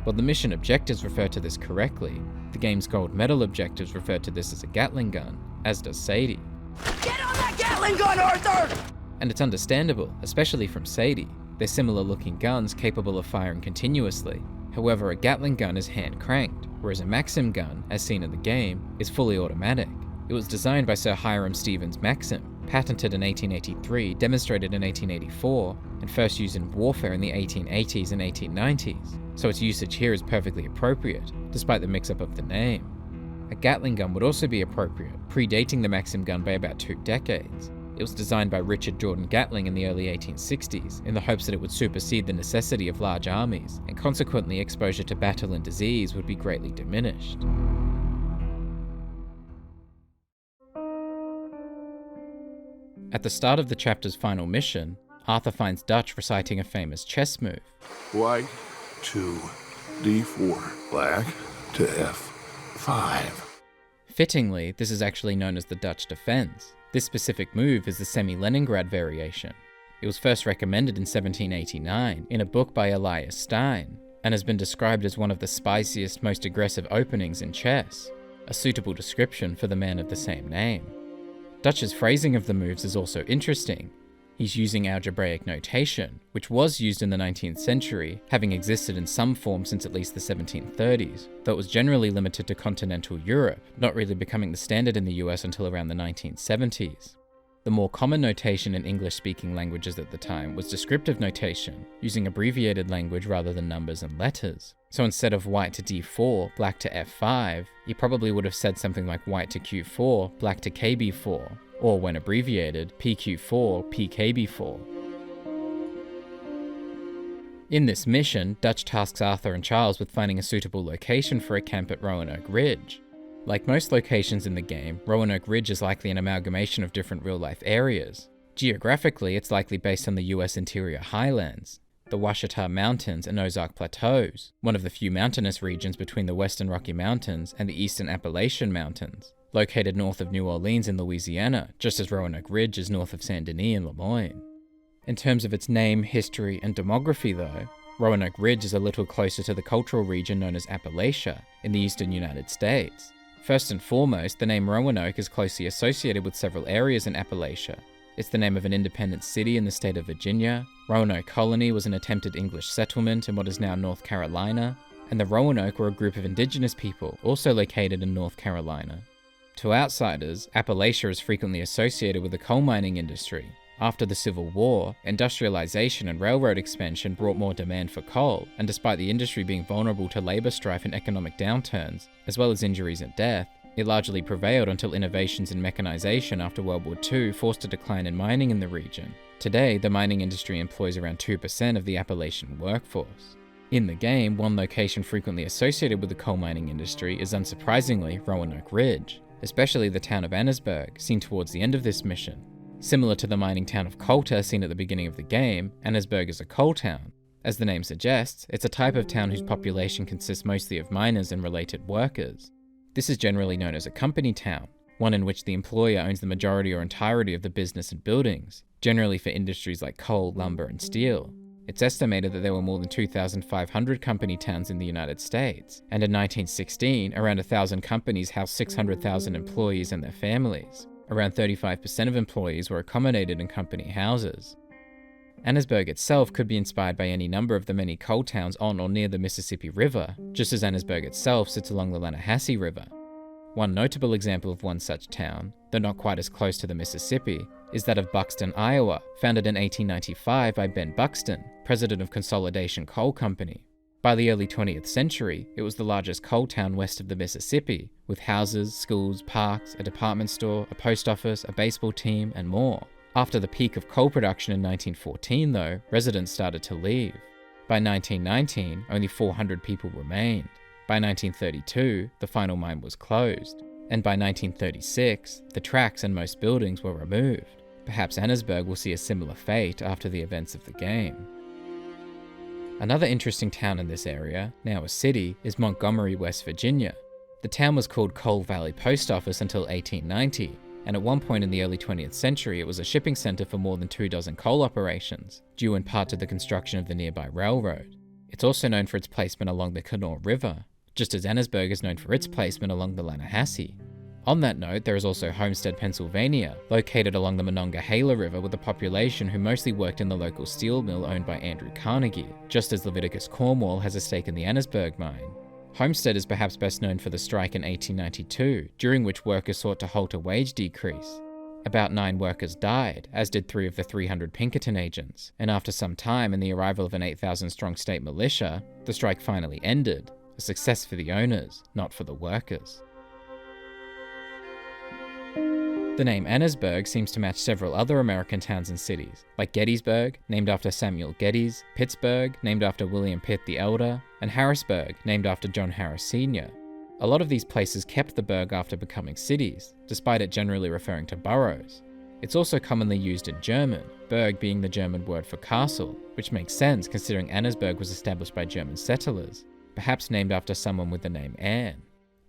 While the mission objectives refer to this correctly, the game's gold medal objectives refer to this as a Gatling gun, as does Sadie. Get on that Gatling gun, Arthur! And it's understandable, especially from Sadie. They're similar looking guns capable of firing continuously. However, a Gatling gun is hand cranked, whereas a Maxim gun, as seen in the game, is fully automatic. It was designed by Sir Hiram Stevens Maxim, patented in 1883, demonstrated in 1884, and first used in warfare in the 1880s and 1890s, so its usage here is perfectly appropriate, despite the mix-up of the name. A Gatling gun would also be appropriate, predating the Maxim gun by about 2 decades. It was designed by Richard Jordan Gatling in the early 1860s, in the hopes that it would supersede the necessity of large armies, and consequently exposure to battle and disease would be greatly diminished. At the start of the chapter's final mission, Arthur finds Dutch reciting a famous chess move. White to d4, black to f5. Fittingly, this is actually known as the Dutch defense. This specific move is the semi-Leningrad variation. It was first recommended in 1789 in a book by Elias Stein, and has been described as one of the spiciest, most aggressive openings in chess, a suitable description for the man of the same name. Dutch's phrasing of the moves is also interesting. He's using algebraic notation, which was used in the 19th century, having existed in some form since at least the 1730s, though it was generally limited to continental Europe, not really becoming the standard in the US until around the 1970s. The more common notation in English-speaking languages at the time was descriptive notation, using abbreviated language rather than numbers and letters. So instead of white to d4, black to f5, you probably would have said something like white to q4, black to kb4, or when abbreviated, pq4, pkb4. In this mission, Dutch tasks Arthur and Charles with finding a suitable location for a camp at Roanoke Ridge. Like most locations in the game, Roanoke Ridge is likely an amalgamation of different real-life areas. Geographically, it's likely based on the US interior highlands, the Ouachita Mountains and Ozark Plateaus, one of the few mountainous regions between the Western Rocky Mountains and the Eastern Appalachian Mountains, located north of New Orleans in Louisiana, just as Roanoke Ridge is north of Saint Denis in Lemoyne. In terms of its name, history, and demography though, Roanoke Ridge is a little closer to the cultural region known as Appalachia in the eastern United States. First and foremost, the name Roanoke is closely associated with several areas in Appalachia. It's the name of an independent city in the state of Virginia. Roanoke Colony was an attempted English settlement in what is now North Carolina, and the Roanoke were a group of indigenous people also located in North Carolina. To outsiders, Appalachia is frequently associated with the coal mining industry. After the Civil War, industrialization and railroad expansion brought more demand for coal, and despite the industry being vulnerable to labor strife and economic downturns, as well as injuries and death, it largely prevailed until innovations in mechanization after World War II forced a decline in mining in the region. Today, the mining industry employs around 2% of the Appalachian workforce. In the game, one location frequently associated with the coal mining industry is unsurprisingly Roanoke Ridge, especially the town of Annesburg, seen towards the end of this mission. Similar to the mining town of Coulter seen at the beginning of the game, Annesburg is a coal town. As the name suggests, it's a type of town whose population consists mostly of miners and related workers. This is generally known as a company town, one in which the employer owns the majority or entirety of the business and buildings, generally for industries like coal, lumber, and steel. It's estimated that there were more than 2,500 company towns in the United States, and in 1916, around 1,000 companies housed 600,000 employees and their families. Around 35% of employees were accommodated in company houses. Annesburg itself could be inspired by any number of the many coal towns on or near the Mississippi River, just as Annesburg itself sits along the Lannahechee River. One notable example of one such town, though not quite as close to the Mississippi, is that of Buxton, Iowa, founded in 1895 by Ben Buxton, president of Consolidation Coal Company. By the early 20th century, it was the largest coal town west of the Mississippi, with houses, schools, parks, a department store, a post office, a baseball team, and more. After the peak of coal production in 1914, though, residents started to leave. By 1919, only 400 people remained. By 1932, the final mine was closed. and by 1936, the tracks and most buildings were removed. Perhaps Annesburg will see a similar fate after the events of the game. Another interesting town in this area, now a city, is Montgomery, West Virginia. The town was called Coal Valley Post Office until 1890, and at one point in the early 20th century it was a shipping center for more than 24 coal operations, due in part to the construction of the nearby railroad. It's also known for its placement along the Kanawha River, just as Annesburg is known for its placement along the Lannahechee. On that note, there is also Homestead, Pennsylvania, located along the Monongahela River with a population who mostly worked in the local steel mill owned by Andrew Carnegie, just as Leviticus, Cornwall has a stake in the Annesburg mine. Homestead is perhaps best known for the strike in 1892, during which workers sought to halt a wage decrease. About 9 workers died, as did 3 of the 300 Pinkerton agents, and after some time and the arrival of an 8,000-strong state militia, the strike finally ended, a success for the owners, not for the workers. The name Annesburg seems to match several other American towns and cities, like Gettysburg, named after Samuel Geddes, Pittsburgh, named after William Pitt the Elder, and Harrisburg, named after John Harris Sr. A lot of these places kept the burg after becoming cities, despite it generally referring to boroughs. It's also commonly used in German, burg being the German word for castle, which makes sense considering Annesburg was established by German settlers, perhaps named after someone with the name Anne.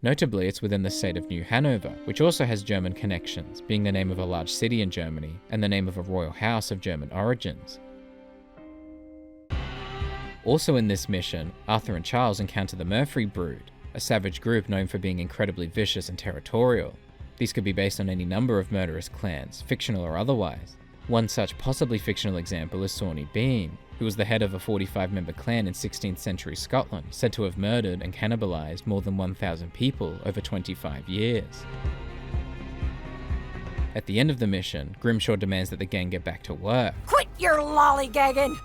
Notably, it's within the state of New Hanover, which also has German connections, being the name of a large city in Germany and the name of a royal house of German origins. Also in this mission, Arthur and Charles encounter the Murphy Brood, a savage group known for being incredibly vicious and territorial. These could be based on any number of murderous clans, fictional or otherwise. One such possibly fictional example is Sawney Bean, who was the head of a 45-member clan in 16th century Scotland, said to have murdered and cannibalized more than 1,000 people over 25 years. At the end of the mission, Grimshaw demands that the gang get back to work. Quit your lollygagging!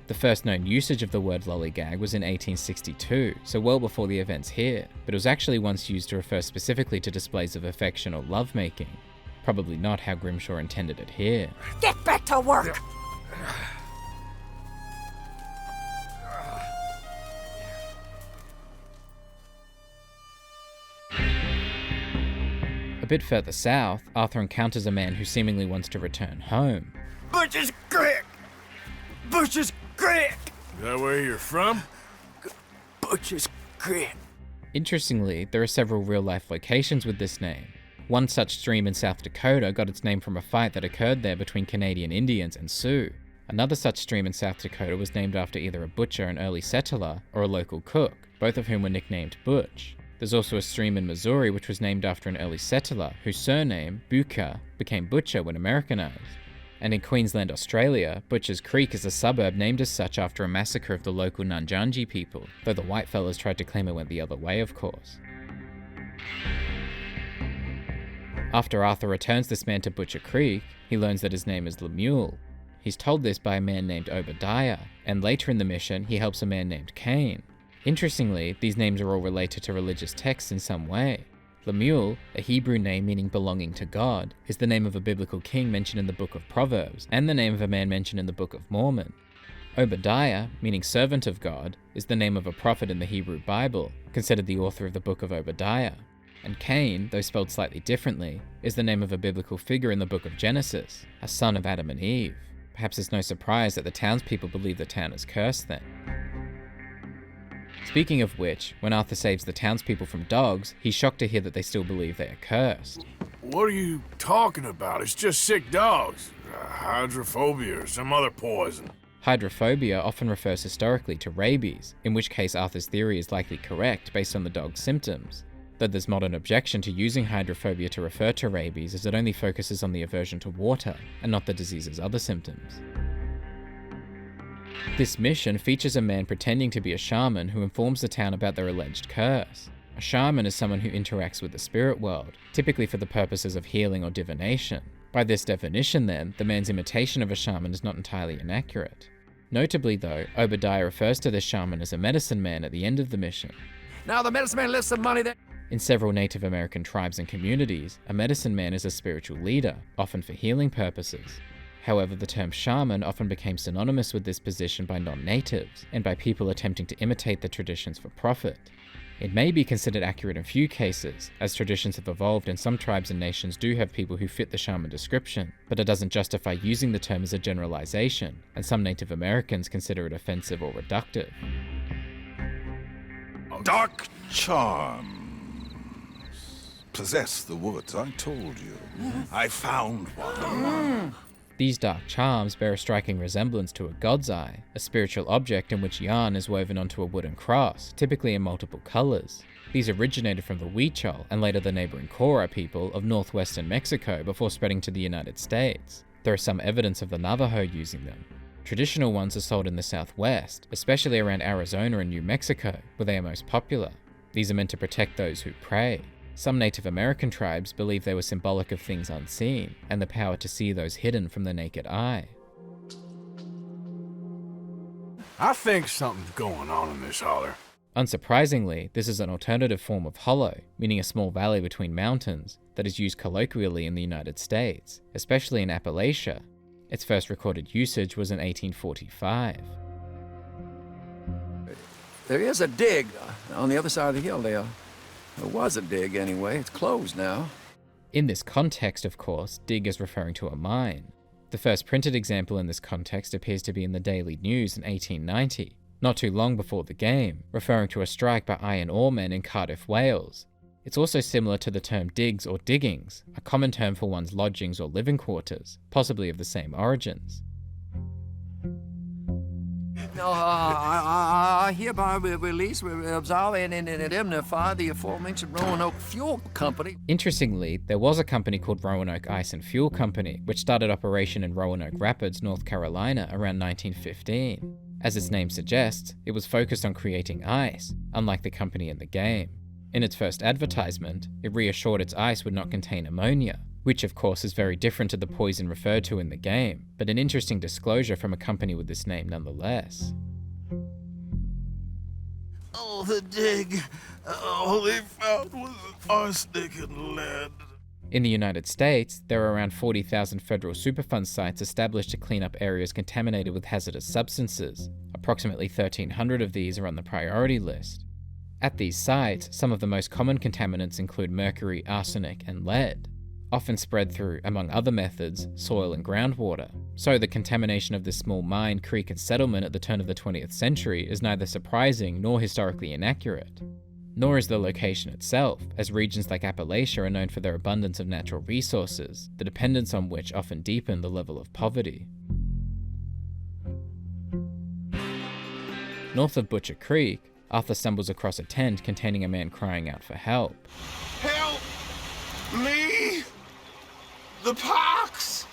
The first known usage of the word lollygag was in 1862, so well before the events here, but it was actually once used to refer specifically to displays of affection or lovemaking. Probably not how Grimshaw intended it here. Get back to work! A bit further south, Arthur encounters a man who seemingly wants to return home. Butcher's Creek! Butcher's Creek! Is that where you're from? Butcher's Creek. Interestingly, there are several real-life locations with this name. One such stream in South Dakota got its name from a fight that occurred there between Canadian Indians and Sioux. Another such stream in South Dakota was named after either a butcher, an early settler, or a local cook, both of whom were nicknamed Butch. There's also a stream in Missouri which was named after an early settler, whose surname, Bucher, became Butcher when Americanized. And in Queensland, Australia, Butcher's Creek is a suburb named as such after a massacre of the local Nunjanji people, though the whitefellas tried to claim it went the other way, of course. After Arthur returns this man to Butcher Creek, he learns that his name is Lemuel. He's told this by a man named Obadiah, and later in the mission, he helps a man named Cain. Interestingly, these names are all related to religious texts in some way. Lemuel, a Hebrew name meaning belonging to God, is the name of a biblical king mentioned in the Book of Proverbs, and the name of a man mentioned in the Book of Mormon. Obadiah, meaning servant of God, is the name of a prophet in the Hebrew Bible, considered the author of the Book of Obadiah. And Cain, though spelled slightly differently, is the name of a biblical figure in the Book of Genesis, a son of Adam and Eve. Perhaps it's no surprise that the townspeople believe the town is cursed then. Speaking of which, when Arthur saves the townspeople from dogs, he's shocked to hear that they still believe they are cursed. What are you talking about? It's just sick dogs. Hydrophobia or some other poison. Hydrophobia often refers historically to rabies, in which case Arthur's theory is likely correct based on the dog's symptoms. Though there's not an objection to using hydrophobia to refer to rabies, as it only focuses on the aversion to water, and not the disease's other symptoms. This mission features a man pretending to be a shaman who informs the town about their alleged curse. A shaman is someone who interacts with the spirit world, typically for the purposes of healing or divination. By this definition then, the man's imitation of a shaman is not entirely inaccurate. Notably though, Obadiah refers to this shaman as a medicine man at the end of the mission. Now the medicine man left some money there. In several Native American tribes and communities, a medicine man is a spiritual leader, often for healing purposes. However, the term shaman often became synonymous with this position by non-natives, and by people attempting to imitate the traditions for profit. It may be considered accurate in few cases, as traditions have evolved and some tribes and nations do have people who fit the shaman description, but it doesn't justify using the term as a generalization, and some Native Americans consider it offensive or reductive. Dark charms possess the woods, I told you. I found one. These dark charms bear a striking resemblance to a god's eye, a spiritual object in which yarn is woven onto a wooden cross, typically in multiple colors. These originated from the Huichol and later the neighboring Cora people of northwestern Mexico before spreading to the United States. There is some evidence of the Navajo using them. Traditional ones are sold in the Southwest, especially around Arizona and New Mexico, where they are most popular. These are meant to protect those who pray. Some Native American tribes believe they were symbolic of things unseen, and the power to see those hidden from the naked eye. I think something's going on in this holler. Unsurprisingly, this is an alternative form of hollow, meaning a small valley between mountains, that is used colloquially in the United States, especially in Appalachia. Its first recorded usage was in 1845. There is a dig on the other side of the hill there. There was a dig anyway. It's closed now. In this context, of course, dig is referring to a mine. The first printed example in this context appears to be in the Daily News in 1890, not too long before the game, referring to a strike by iron ore men in Cardiff, Wales. It's also similar to the term digs or diggings, a common term for one's lodgings or living quarters, possibly of the same origins. No, I hereby release, absolve, and indemnify the aforementioned Roanoke Fuel Company. Interestingly, there was a company called Roanoke Ice and Fuel Company, which started operation in Roanoke Rapids, North Carolina around 1915. As its name suggests, it was focused on creating ice, unlike the company in the game. In its first advertisement, it reassured its ice would not contain ammonia, which of course is very different to the poison referred to in the game, but an interesting disclosure from a company with this name nonetheless. Oh, the dig. All they found was arsenic and lead. In the United States, there are around 40,000 federal Superfund sites established to clean up areas contaminated with hazardous substances. Approximately 1,300 of these are on the priority list. At these sites, some of the most common contaminants include mercury, arsenic, and lead, often spread through, among other methods, soil and groundwater. So the contamination of this small mine, creek, and settlement at the turn of the 20th century is neither surprising nor historically inaccurate. Nor is the location itself, as regions like Appalachia are known for their abundance of natural resources, the dependence on which often deepen the level of poverty. North of Butcher Creek, Arthur stumbles across a tent containing a man crying out for help. Help me! The pox!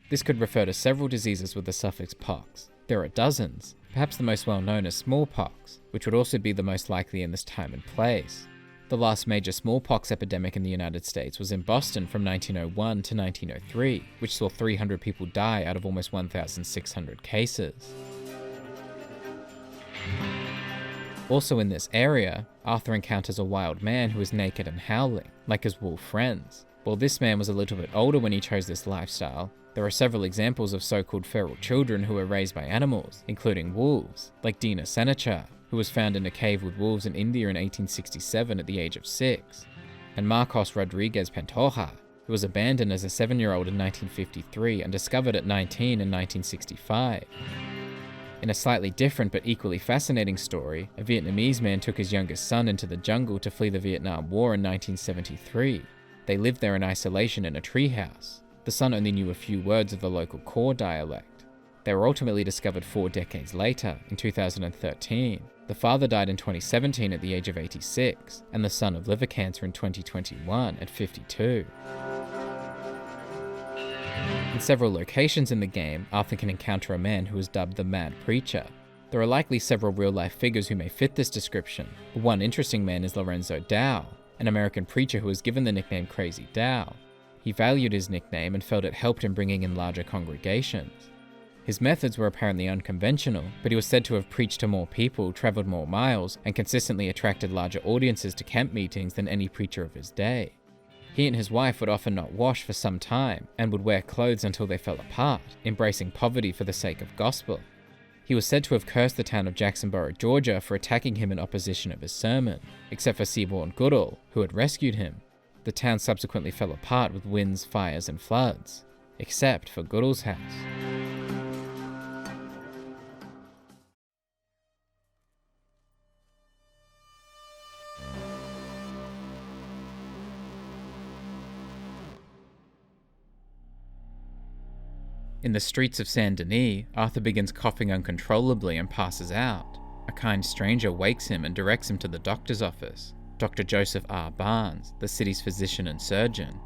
This could refer to several diseases with the suffix pox. There are dozens, perhaps the most well known is smallpox, which would also be the most likely in this time and place. The last major smallpox epidemic in the United States was in Boston from 1901 to 1903, which saw 300 people die out of almost 1,600 cases. Also in this area, Arthur encounters a wild man who is naked and howling, like his wolf friends. While this man was a little bit older when he chose this lifestyle, there are several examples of so-called feral children who were raised by animals, including wolves, like Denis Senechar, who was found in a cave with wolves in India in 1867 at the age of 6, and Marcos Rodriguez Pantoja, who was abandoned as a 7-year-old in 1953 and discovered at 19 in 1965. In a slightly different but equally fascinating story, a Vietnamese man took his youngest son into the jungle to flee the Vietnam War in 1973. They lived there in isolation in a treehouse. The son only knew a few words of the local Kor dialect. They were ultimately discovered 4 decades later, in 2013. The father died in 2017 at the age of 86, and the son of liver cancer in 2021 at 52. In several locations in the game, Arthur can encounter a man who is dubbed the Mad Preacher. There are likely several real-life figures who may fit this description, but one interesting man is Lorenzo Dow, an American preacher who was given the nickname Crazy Dow. He valued his nickname and felt it helped in bringing in larger congregations. His methods were apparently unconventional, but he was said to have preached to more people, traveled more miles, and consistently attracted larger audiences to camp meetings than any preacher of his day. He and his wife would often not wash for some time, and would wear clothes until they fell apart, embracing poverty for the sake of gospel. He was said to have cursed the town of Jacksonboro, Georgia for attacking him in opposition of his sermon, except for Seaborn Goodall, who had rescued him. The town subsequently fell apart with winds, fires, and floods, except for Goodall's house. In the streets of Saint Denis, Arthur begins coughing uncontrollably and passes out. A kind stranger wakes him and directs him to the doctor's office, Dr. Joseph R. Barnes, the city's physician and surgeon.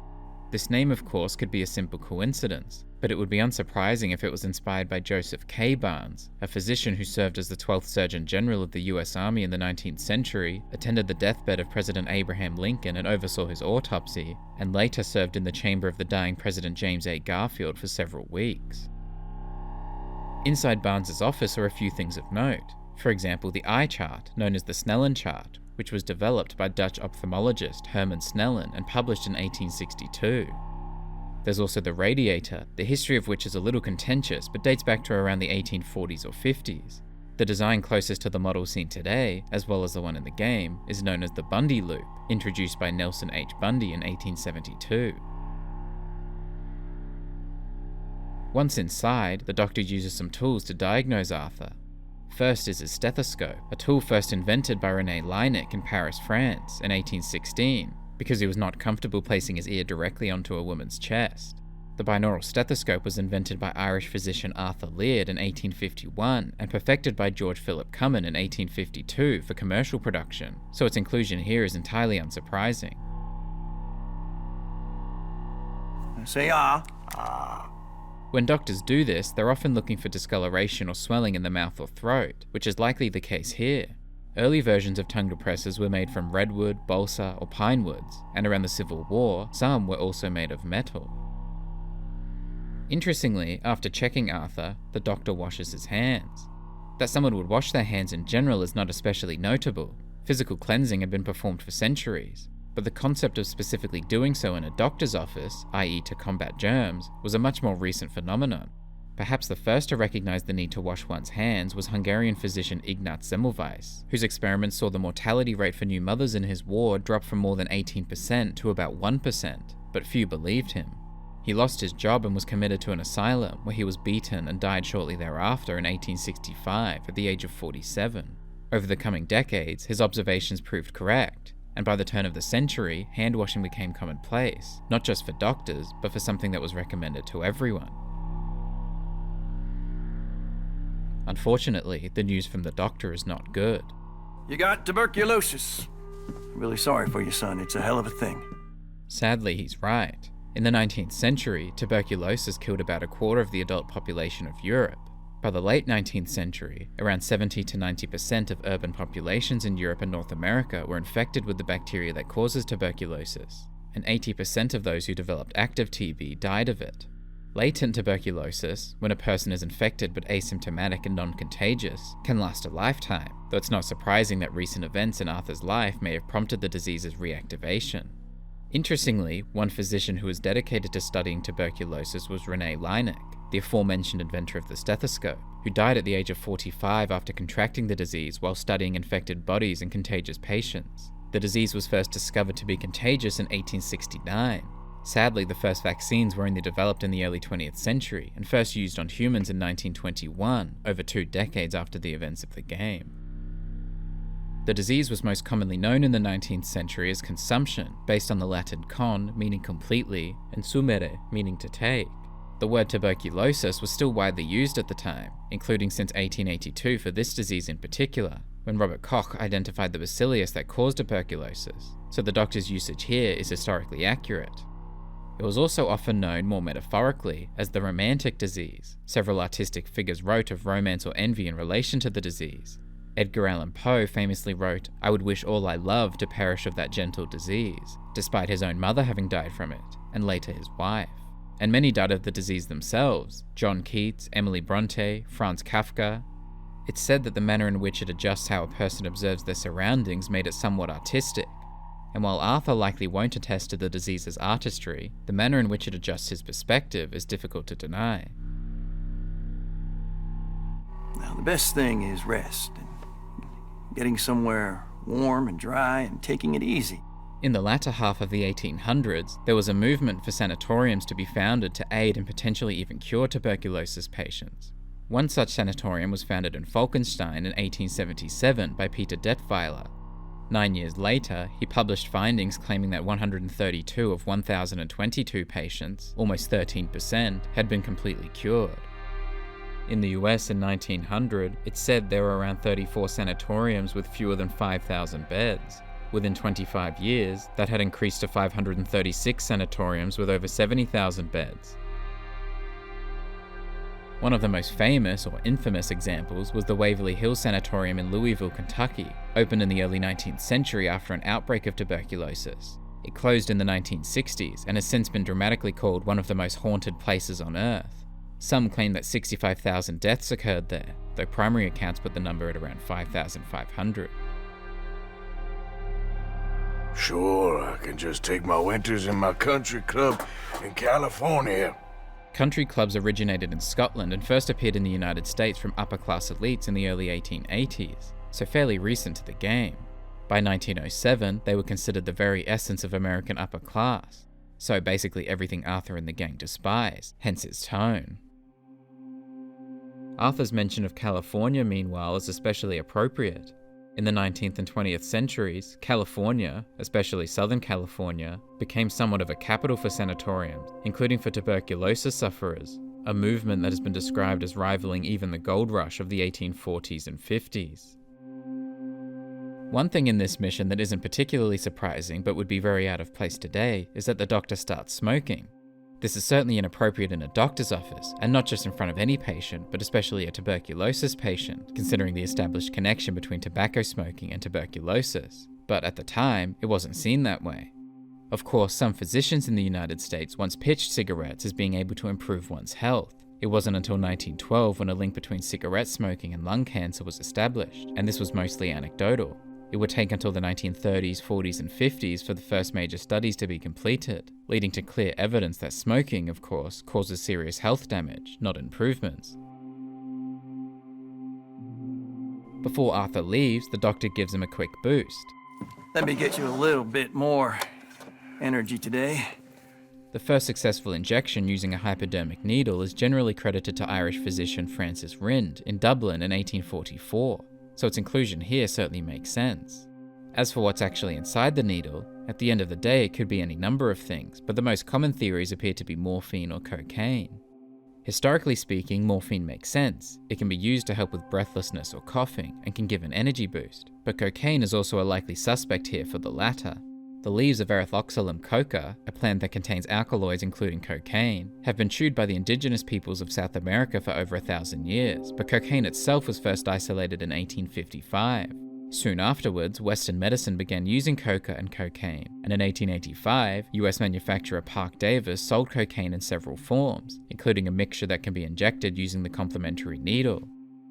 This name, of course, could be a simple coincidence, but it would be unsurprising if it was inspired by Joseph K. Barnes, a physician who served as the 12th Surgeon General of the US Army in the 19th century, attended the deathbed of President Abraham Lincoln and oversaw his autopsy, and later served in the chamber of the dying President James A. Garfield for several weeks. Inside Barnes's office are a few things of note. For example, the eye chart, known as the Snellen chart, which was developed by Dutch ophthalmologist Herman Snellen and published in 1862. There's also the radiator, the history of which is a little contentious but dates back to around the 1840s or 50s. The design closest to the model seen today, as well as the one in the game, is known as the Bundy loop, introduced by Nelson H. Bundy in 1872. Once inside, the doctor uses some tools to diagnose Arthur. First is his stethoscope, a tool first invented by René Laennec in Paris, France, in 1816, because he was not comfortable placing his ear directly onto a woman's chest. The binaural stethoscope was invented by Irish physician Arthur Laird in 1851 and perfected by George Philip Cummin in 1852 for commercial production, so its inclusion here is entirely unsurprising. Say ah. When doctors do this, they're often looking for discoloration or swelling in the mouth or throat, which is likely the case here. Early versions of tongue depressors were made from redwood, balsa, or pine woods, and around the Civil War, some were also made of metal. Interestingly, after checking Arthur, the doctor washes his hands. That someone would wash their hands in general is not especially notable. Physical cleansing had been performed for centuries, but the concept of specifically doing so in a doctor's office, i.e. to combat germs, was a much more recent phenomenon. Perhaps the first to recognize the need to wash one's hands was Hungarian physician Ignaz Semmelweis, whose experiments saw the mortality rate for new mothers in his ward drop from more than 18% to about 1%, but few believed him. He lost his job and was committed to an asylum, where he was beaten and died shortly thereafter in 1865 at the age of 47. Over the coming decades, his observations proved correct, and by the turn of the century, hand washing became commonplace, not just for doctors, but for something that was recommended to everyone. Unfortunately, the news from the doctor is not good. You got tuberculosis. Really sorry for you, son. It's a hell of a thing. Sadly, he's right. In the 19th century, tuberculosis killed about a quarter of the adult population of Europe. By the late 19th century, around 70 to 90% of urban populations in Europe and North America were infected with the bacteria that causes tuberculosis, and 80% of those who developed active TB died of it. Latent tuberculosis, when a person is infected but asymptomatic and non-contagious, can last a lifetime, though it's not surprising that recent events in Arthur's life may have prompted the disease's reactivation. Interestingly, one physician who was dedicated to studying tuberculosis was René Laennec, the aforementioned inventor of the stethoscope, who died at the age of 45 after contracting the disease while studying infected bodies in contagious patients. The disease was first discovered to be contagious in 1869. Sadly, the first vaccines were only developed in the early 20th century and first used on humans in 1921, over 2 decades after the events of the game. The disease was most commonly known in the 19th century as consumption, based on the Latin con, meaning completely, and sumere, meaning to take. The word tuberculosis was still widely used at the time, including since 1882 for this disease in particular, when Robert Koch identified the bacillus that caused tuberculosis, so the doctor's usage here is historically accurate. It was also often known more metaphorically as the romantic disease. Several artistic figures wrote of romance or envy in relation to the disease. Edgar Allan Poe famously wrote, "I would wish all I love to perish of that gentle disease," despite his own mother having died from it, and later his wife. And many died of the disease themselves: John Keats, Emily Bronte, Franz Kafka. It's said that the manner in which it adjusts how a person observes their surroundings made it somewhat artistic. And while Arthur likely won't attest to the disease's artistry, the manner in which it adjusts his perspective is difficult to deny. Now, the best thing is rest, and getting somewhere warm and dry and taking it easy. In the latter half of the 1800s, there was a movement for sanatoriums to be founded to aid and potentially even cure tuberculosis patients. One such sanatorium was founded in Falkenstein in 1877 by Peter Detweiler. 9 years later, he published findings claiming that 132 of 1,022 patients, almost 13%, had been completely cured. In the US in 1900, it's said there were around 34 sanatoriums with fewer than 5,000 beds. Within 25 years, that had increased to 536 sanatoriums with over 70,000 beds. One of the most famous, or infamous, examples was the Waverly Hills Sanatorium in Louisville, Kentucky, opened in the early 19th century after an outbreak of tuberculosis. It closed in the 1960s and has since been dramatically called one of the most haunted places on Earth. Some claim that 65,000 deaths occurred there, though primary accounts put the number at around 5,500. Sure, I can just take my winters in my country club in California. Country clubs originated in Scotland and first appeared in the United States from upper-class elites in the early 1880s, so fairly recent to the game. By 1907, they were considered the very essence of American upper class, so basically everything Arthur and the gang despised, hence his tone. Arthur's mention of California, meanwhile, is especially appropriate. In the 19th and 20th centuries, California, especially Southern California, became somewhat of a capital for sanatoriums, including for tuberculosis sufferers, a movement that has been described as rivaling even the gold rush of the 1840s and 50s. One thing in this mission that isn't particularly surprising but would be very out of place today is that the doctor starts smoking. This is certainly inappropriate in a doctor's office, and not just in front of any patient, but especially a tuberculosis patient, considering the established connection between tobacco smoking and tuberculosis. But at the time, it wasn't seen that way. Of course, some physicians in the United States once pitched cigarettes as being able to improve one's health. It wasn't until 1912 when a link between cigarette smoking and lung cancer was established, and this was mostly anecdotal. It would take until the 1930s, 40s, and 50s for the first major studies to be completed, leading to clear evidence that smoking, of course, causes serious health damage, not improvements. Before Arthur leaves, the doctor gives him a quick boost. Let me get you a little bit more energy today. The first successful injection using a hypodermic needle is generally credited to Irish physician Francis Rind in Dublin in 1844. So its inclusion here certainly makes sense. As for what's actually inside the needle, at the end of the day it could be any number of things, but the most common theories appear to be morphine or cocaine. Historically speaking, morphine makes sense. It can be used to help with breathlessness or coughing, and can give an energy boost, but cocaine is also a likely suspect here for the latter. The leaves of Erythroxylum coca, a plant that contains alkaloids including cocaine, have been chewed by the indigenous peoples of South America for over 1,000 years, but cocaine itself was first isolated in 1855. Soon afterwards, Western medicine began using coca and cocaine, and in 1885, US manufacturer Parke-Davis sold cocaine in several forms, including a mixture that can be injected using the complementary needle.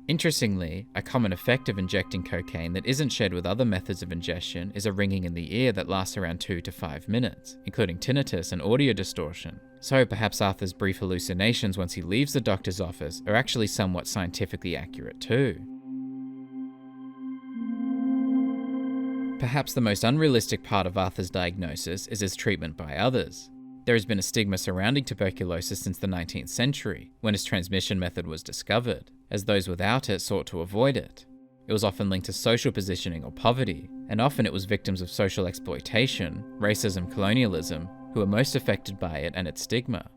Interestingly, a common effect of injecting cocaine that isn't shared with other methods of ingestion is a ringing in the ear that lasts around 2 to 5 minutes, including tinnitus and audio distortion. So perhaps Arthur's brief hallucinations once he leaves the doctor's office are actually somewhat scientifically accurate too. Perhaps the most unrealistic part of Arthur's diagnosis is his treatment by others. There has been a stigma surrounding tuberculosis since the 19th century, when its transmission method was discovered, as those without it sought to avoid it. It was often linked to social positioning or poverty, and often it was victims of social exploitation, racism, colonialism, who were most affected by it and its stigma.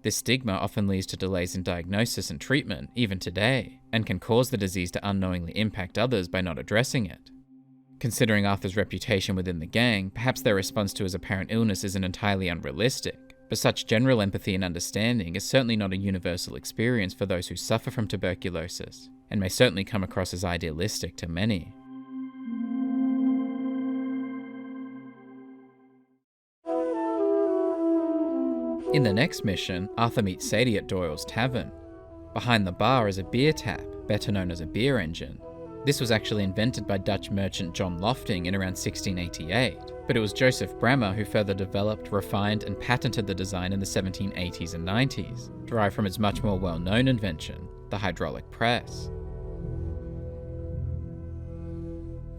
This stigma often leads to delays in diagnosis and treatment, even today, and can cause the disease to unknowingly impact others by not addressing it. Considering Arthur's reputation within the gang, perhaps their response to his apparent illness isn't entirely unrealistic, but such general empathy and understanding is certainly not a universal experience for those who suffer from tuberculosis, and may certainly come across as idealistic to many. In the next mission, Arthur meets Shady at Doyle's Tavern. Behind the bar is a beer tap, better known as a beer engine. This was actually invented by Dutch merchant John Lofting in around 1688, but it was Joseph Brammer who further developed, refined, and patented the design in the 1780s and 90s, derived from its much more well-known invention, the hydraulic press.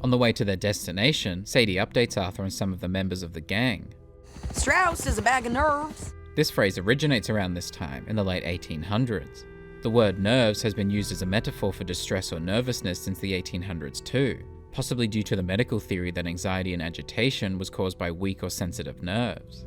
On the way to their destination, Sadie updates Arthur on some of the members of the gang. Strauss is a bag of nerves. This phrase originates around this time, in the late 1800s. The word nerves has been used as a metaphor for distress or nervousness since the 1800s too, possibly due to the medical theory that anxiety and agitation was caused by weak or sensitive nerves.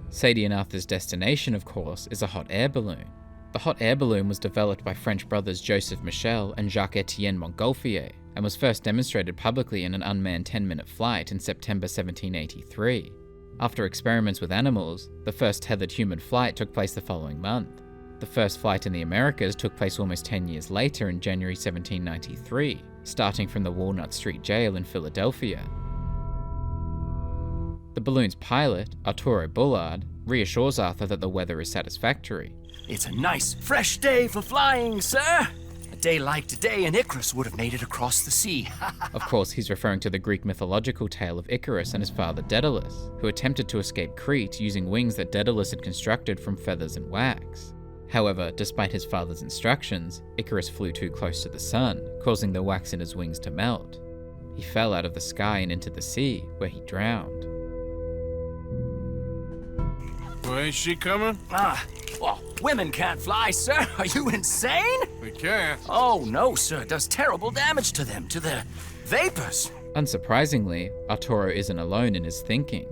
Sadie and Arthur's destination, of course, is a hot air balloon. The hot air balloon was developed by French brothers Joseph Michel and Jacques-Étienne Montgolfier, and was first demonstrated publicly in an unmanned 10-minute flight in September 1783. After experiments with animals, the first tethered human flight took place the following month. The first flight in the Americas took place almost 10 years later in January 1793, starting from the Walnut Street Jail in Philadelphia. The balloon's pilot, Arturo Bullard, reassures Arthur that the weather is satisfactory. It's a nice, fresh day for flying, sir. A day like today, and Icarus would have made it across the sea. Of course, he's referring to the Greek mythological tale of Icarus and his father Daedalus, who attempted to escape Crete using wings that Daedalus had constructed from feathers and wax. However, despite his father's instructions, Icarus flew too close to the sun, causing the wax in his wings to melt. He fell out of the sky and into the sea, where he drowned. Well, ain't she coming? Well, women can't fly, sir. Are you insane? We can't. Oh, no, sir. It does terrible damage to them, to the vapors. Unsurprisingly, Arturo isn't alone in his thinking.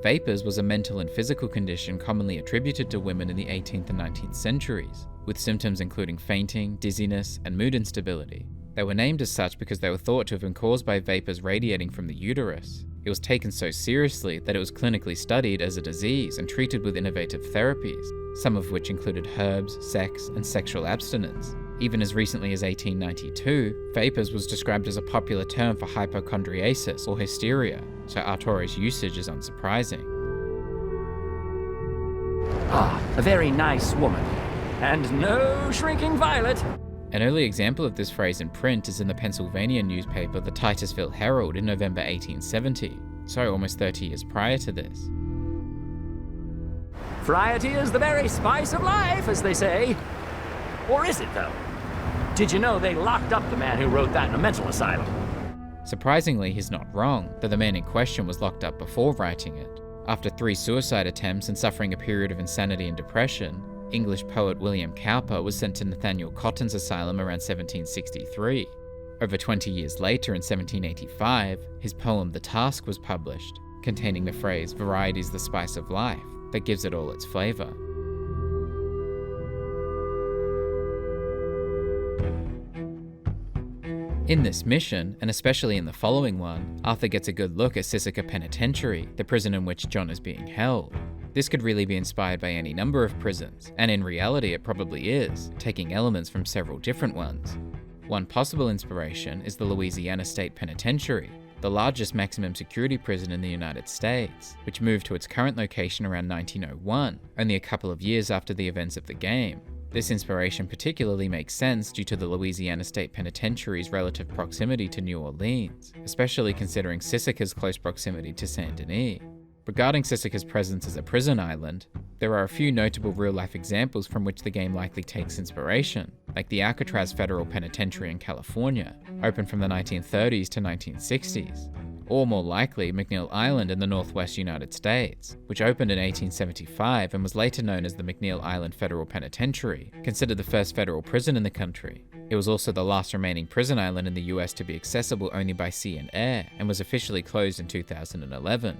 Vapors was a mental and physical condition commonly attributed to women in the 18th and 19th centuries, with symptoms including fainting, dizziness, and mood instability. They were named as such because they were thought to have been caused by vapors radiating from the uterus. It was taken so seriously that it was clinically studied as a disease and treated with innovative therapies, some of which included herbs, sex, and sexual abstinence. Even as recently as 1892, vapors was described as a popular term for hypochondriasis or hysteria, so Arturo's usage is unsurprising. A very nice woman. And no shrinking violet. An early example of this phrase in print is in the Pennsylvania newspaper the Titusville Herald in November 1870, so almost 30 years prior to this. Variety is the very spice of life, as they say. Or is it, though? Did you know they locked up the man who wrote that in a mental asylum? Surprisingly, he's not wrong, though the man in question was locked up before writing it. After 3 suicide attempts and suffering a period of insanity and depression, English poet William Cowper was sent to Nathaniel Cotton's asylum around 1763. Over 20 years later, in 1785, his poem The Task was published, containing the phrase "Variety's the spice of life," that gives it all its flavour. In this mission, and especially in the following one, Arthur gets a good look at Sisika Penitentiary, the prison in which John is being held. This could really be inspired by any number of prisons, and in reality it probably is, taking elements from several different ones. One possible inspiration is the Louisiana State Penitentiary, the largest maximum security prison in the United States, which moved to its current location around 1901, only a couple of years after the events of the game. This inspiration particularly makes sense due to the Louisiana State Penitentiary's relative proximity to New Orleans, especially considering Sisika's close proximity to Saint Denis. Regarding Sisika's presence as a prison island, there are a few notable real-life examples from which the game likely takes inspiration, like the Alcatraz Federal Penitentiary in California, open from the 1930s to 1960s, or more likely McNeil Island in the northwest United States, which opened in 1875 and was later known as the McNeil Island Federal Penitentiary, considered the first federal prison in the country. It was also the last remaining prison island in the US to be accessible only by sea and air, and was officially closed in 2011.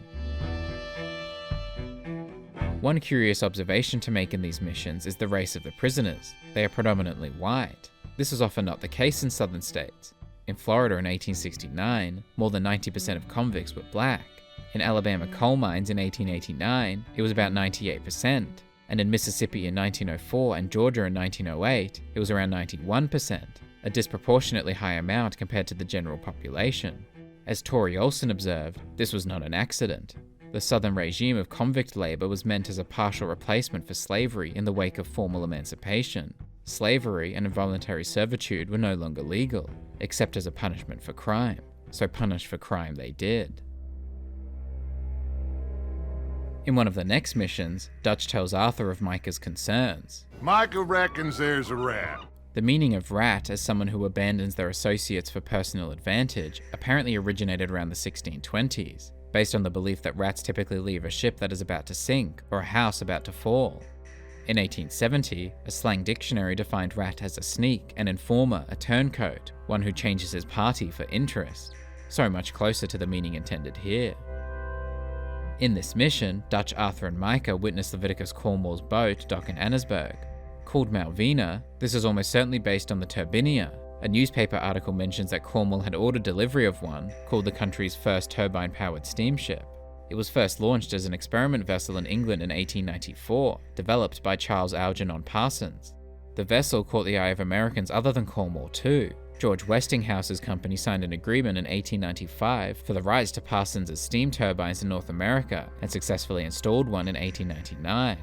One curious observation to make in these missions is the race of the prisoners. They are predominantly white. This was often not the case in southern states. In Florida in 1869, more than 90% of convicts were black. In Alabama coal mines in 1889, it was about 98%. And in Mississippi in 1904 and Georgia in 1908, it was around 91%, a disproportionately high amount compared to the general population. As Tori Olson observed, this was not an accident. The Southern regime of convict labor was meant as a partial replacement for slavery in the wake of formal emancipation. Slavery and involuntary servitude were no longer legal, except as a punishment for crime, so punish for crime they did. In one of the next missions, Dutch tells Arthur of Micah's concerns. Micah reckons there's a rat. The meaning of rat as someone who abandons their associates for personal advantage apparently originated around the 1620s, based on the belief that rats typically leave a ship that is about to sink or a house about to fall. In 1870, a slang dictionary defined rat as a sneak, an informer, a turncoat, one who changes his party for interest, so much closer to the meaning intended here. In this mission, Dutch Arthur and Micah witnessed Leviticus Cornwall's boat dock in Annesburg. Called Malvina, this is almost certainly based on the Turbinia. A newspaper article mentions that Cornwall had ordered delivery of one, called the country's first turbine-powered steamship. It was first launched as an experiment vessel in England in 1894, developed by Charles Algernon Parsons. The vessel caught the eye of Americans other than Cornwall too. George Westinghouse's company signed an agreement in 1895 for the rights to Parsons' steam turbines in North America, and successfully installed one in 1899.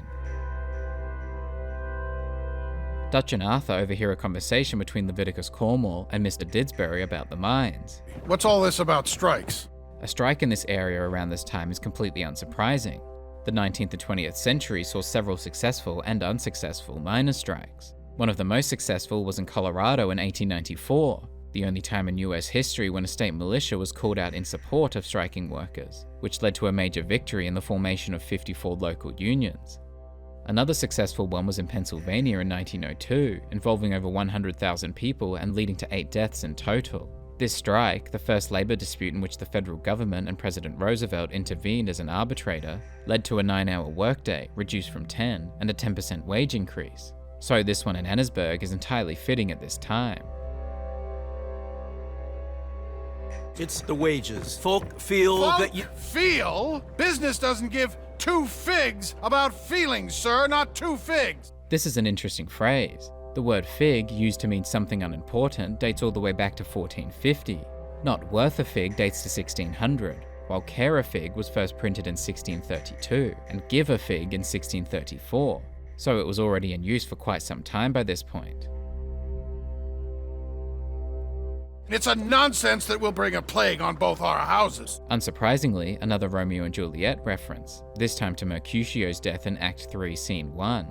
Dutch and Arthur overhear a conversation between Leviticus Cornwall and Mr. Didsbury about the mines. What's all this about strikes? A strike in this area around this time is completely unsurprising. The 19th and 20th century saw several successful and unsuccessful miners' strikes. One of the most successful was in Colorado in 1894, the only time in US history when a state militia was called out in support of striking workers, which led to a major victory in the formation of 54 local unions. Another successful one was in Pennsylvania in 1902, involving over 100,000 people and leading to 8 deaths in total. This strike, the first labor dispute in which the federal government and President Roosevelt intervened as an arbitrator, led to a 9-hour workday, reduced from 10, and a 10% wage increase. So this one in Annesburg is entirely fitting at this time. It's the wages. Folk feel that you... Feel? Business doesn't give 2 figs about feelings, sir, not 2 figs. This is an interesting phrase. The word fig, used to mean something unimportant, dates all the way back to 1450. Not worth a fig dates to 1600, while care a fig was first printed in 1632, and give a fig in 1634, so it was already in use for quite some time by this point. It's a nonsense that will bring a plague on both our houses. Unsurprisingly, another Romeo and Juliet reference, this time to Mercutio's death in Act 3, Scene 1.